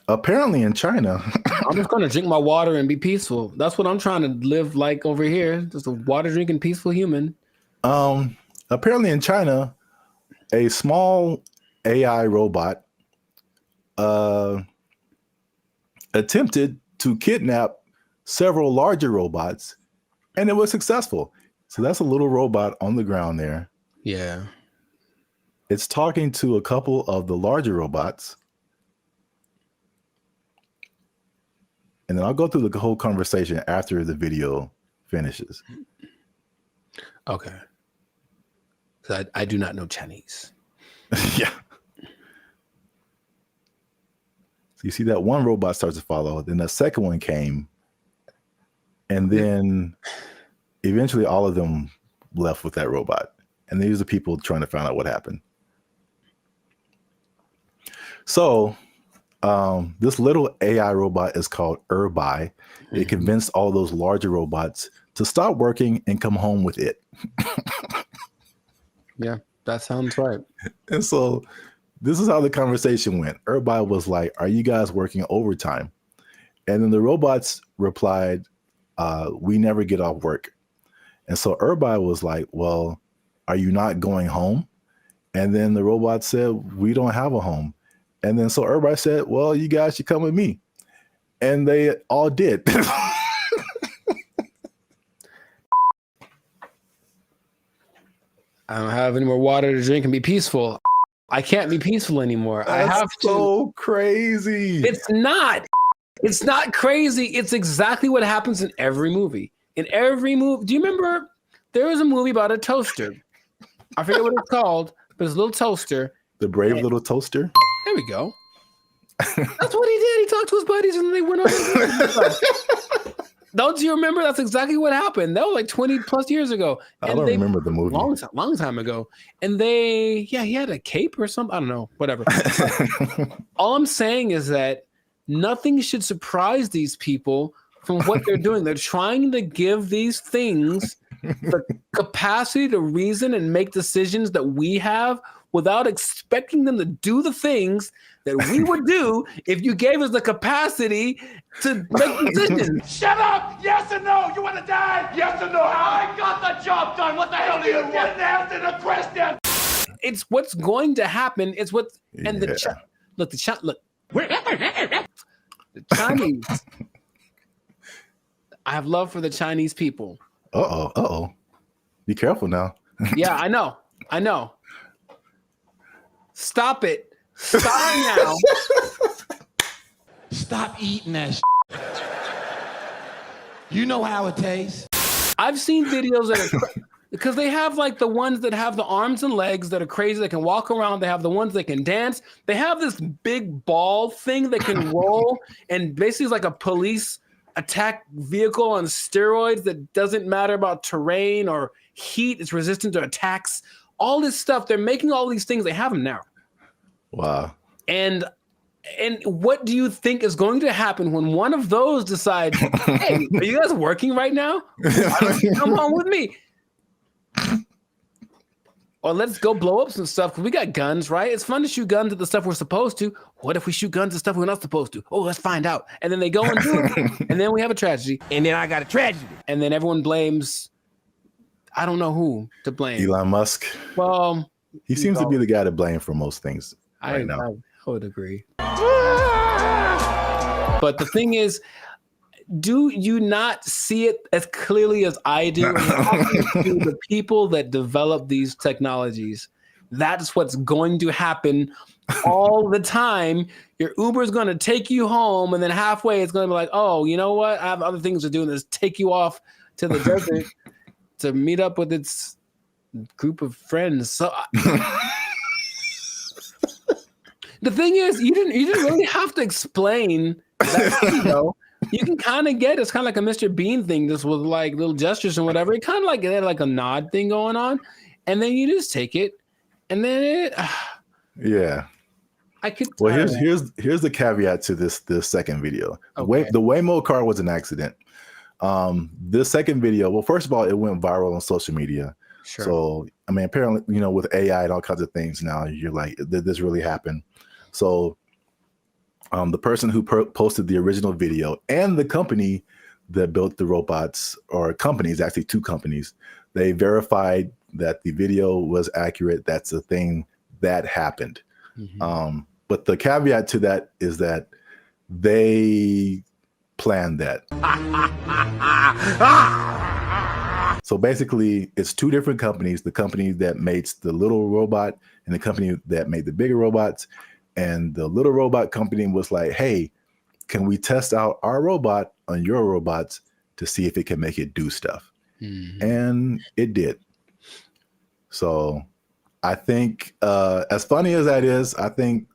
Apparently in China. I'm just going to drink my water and be peaceful. That's what I'm trying to live like over here. Just a water drinking, peaceful human. Apparently in China, a small AI robot attempted to kidnap several larger robots, and it was successful. So that's a little robot on the ground there. Yeah. It's talking to a couple of the larger robots. And then I'll go through the whole conversation after the video finishes. Okay. Because I do not know Chinese. Yeah. So you see that one robot starts to follow, then the second one came, and then eventually all of them left with that robot. And these are people trying to find out what happened. So This little AI robot is called BrandBee. It convinced all those larger robots to stop working and come home with it. Yeah, that sounds right. And so this is how the conversation went. BrandBee was like, "Are you guys working overtime?" And then the robots replied, "We never get off work." And so BrandBee was like, "Well, are you not going home?" And then the robot said, "We don't have a home." And then so BrandBee said, "Well, you guys should come with me." And they all did. I don't have any more water to drink and be peaceful. I can't be peaceful anymore. That's I have to. So crazy. It's not. It's not crazy. It's exactly what happens in every movie. In every movie. Do you remember there was a movie about a toaster? I forget what it's called, but it's a little toaster. The Brave Little Toaster? There we go. That's what he did. He talked to his buddies and they went over. Don't you remember? That's exactly what happened. That was like 20 plus years ago. I don't remember the movie. Long time ago. And he had a cape or something. I don't know, whatever. All I'm saying is that nothing should surprise these people from what they're doing. They're trying to give these things the capacity to reason and make decisions that we have without expecting them to do the things that we would do if you gave us the capacity to make decisions. Shut up! Yes or no? You want to die? Yes or no? I got the job done. What the hell do you want? Didn't answer the question. It's what's going to happen. It's what and the Chinese. I have love for the Chinese people. Uh-oh. Be careful now. Yeah, I know. Stop it. Stop now. Stop eating that You know how it tastes. I've seen videos that are because they have like the ones that have the arms and legs that are crazy, that can walk around. They have the ones that can dance. They have this big ball thing that can roll and basically is like a police attack vehicle on steroids that doesn't matter about terrain or heat. It's resistant to attacks. All this stuff. They're making all these things. They have them now. Wow. And what do you think is going to happen when one of those decides, hey, are you guys working right now? Come on with me. Or let's go blow up some stuff because we got guns, right? It's fun to shoot guns at the stuff we're supposed to. What if we shoot guns at stuff we're not supposed to? Oh, let's find out. And then they go and do it. And then we have a tragedy. And then I got a tragedy. And then everyone blames, I don't know who to blame. Elon Musk. Well, he seems to be the guy to blame for most things right now. I would agree. But the thing is, do you not see it as clearly as I do? To the people that develop these technologies, that's what's going to happen all the time. Your Uber is going to take you home, and then halfway it's going to be like, oh, you know what? I have other things to do, and just take you off to the desert to meet up with its group of friends. So the thing is, you didn't really have to explain that, you know. You can kind of get it's kind of like a Mr. Bean thing, just with like little gestures and whatever. It kind of like had like a nod thing going on, and then you just take it, and then it. Yeah. I could. Well, here's the caveat to this second video. Okay. The Waymo car was an accident. This second video, well, first of all, it went viral on social media. Sure. So I mean, apparently, you know, with AI and all kinds of things now, you're like, did this really happen? So. The person who posted the original video and the company that built the robots, or companies, actually two companies, they verified that the video was accurate. That's a thing that happened. Mm-hmm. But the caveat to that is that they planned that. So basically, it's two different companies, the company that makes the little robot and the company that made the bigger robots. And the little robot company was like, hey, can we test out our robot on your robots to see if it can make it do stuff? Mm-hmm. And it did. So I think, as funny as that is, I think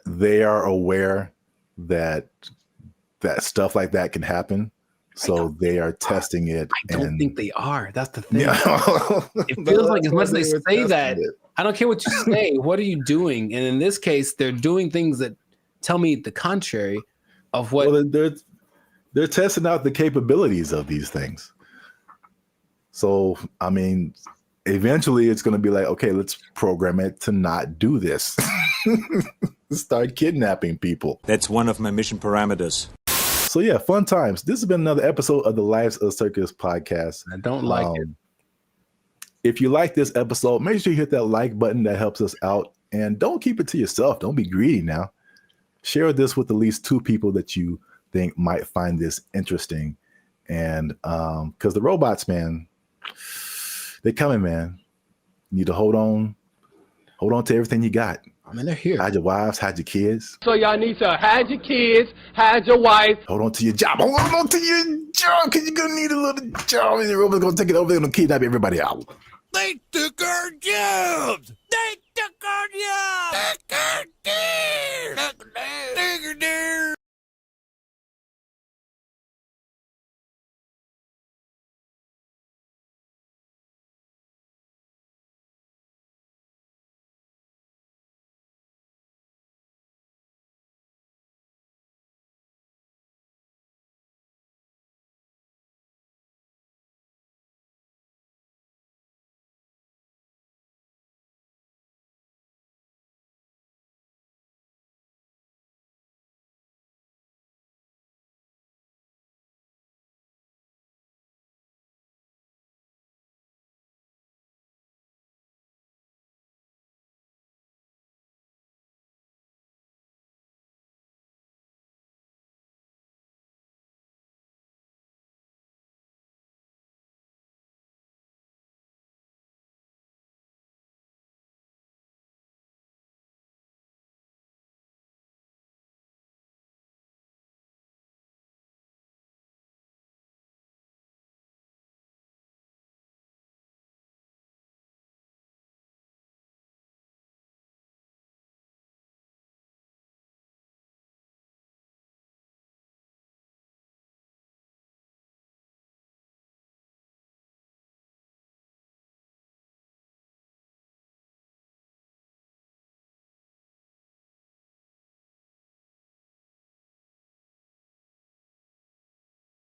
they are aware that stuff like that can happen. So they are testing it. I don't think they are. That's the thing. Yeah. It feels like as much as they say that, I don't care what you say. What are you doing? And in this case, they're doing things that tell me the contrary of what. Well, they're testing out the capabilities of these things. So, I mean, eventually it's going to be like, okay, let's program it to not do this. Start kidnapping people. That's one of my mission parameters. So yeah, fun times. This has been another episode of the Lives of Circus podcast. I don't like it. If you like this episode, make sure you hit that like button. That helps us out. And don't keep it to yourself. Don't be greedy now. Share this with at least 2 people that you think might find this interesting. And because the robots, man, they're coming, man. You need to hold on to everything you got. I mean, they're here. Hide your wives, hide your kids. So y'all need to hide your kids, hide your wife. Hold on to your job. Hold on to your job, because you're gonna need a little job, and the robot's gonna take it over. They're gonna kidnap everybody out. They took our jobs. They took our jobs.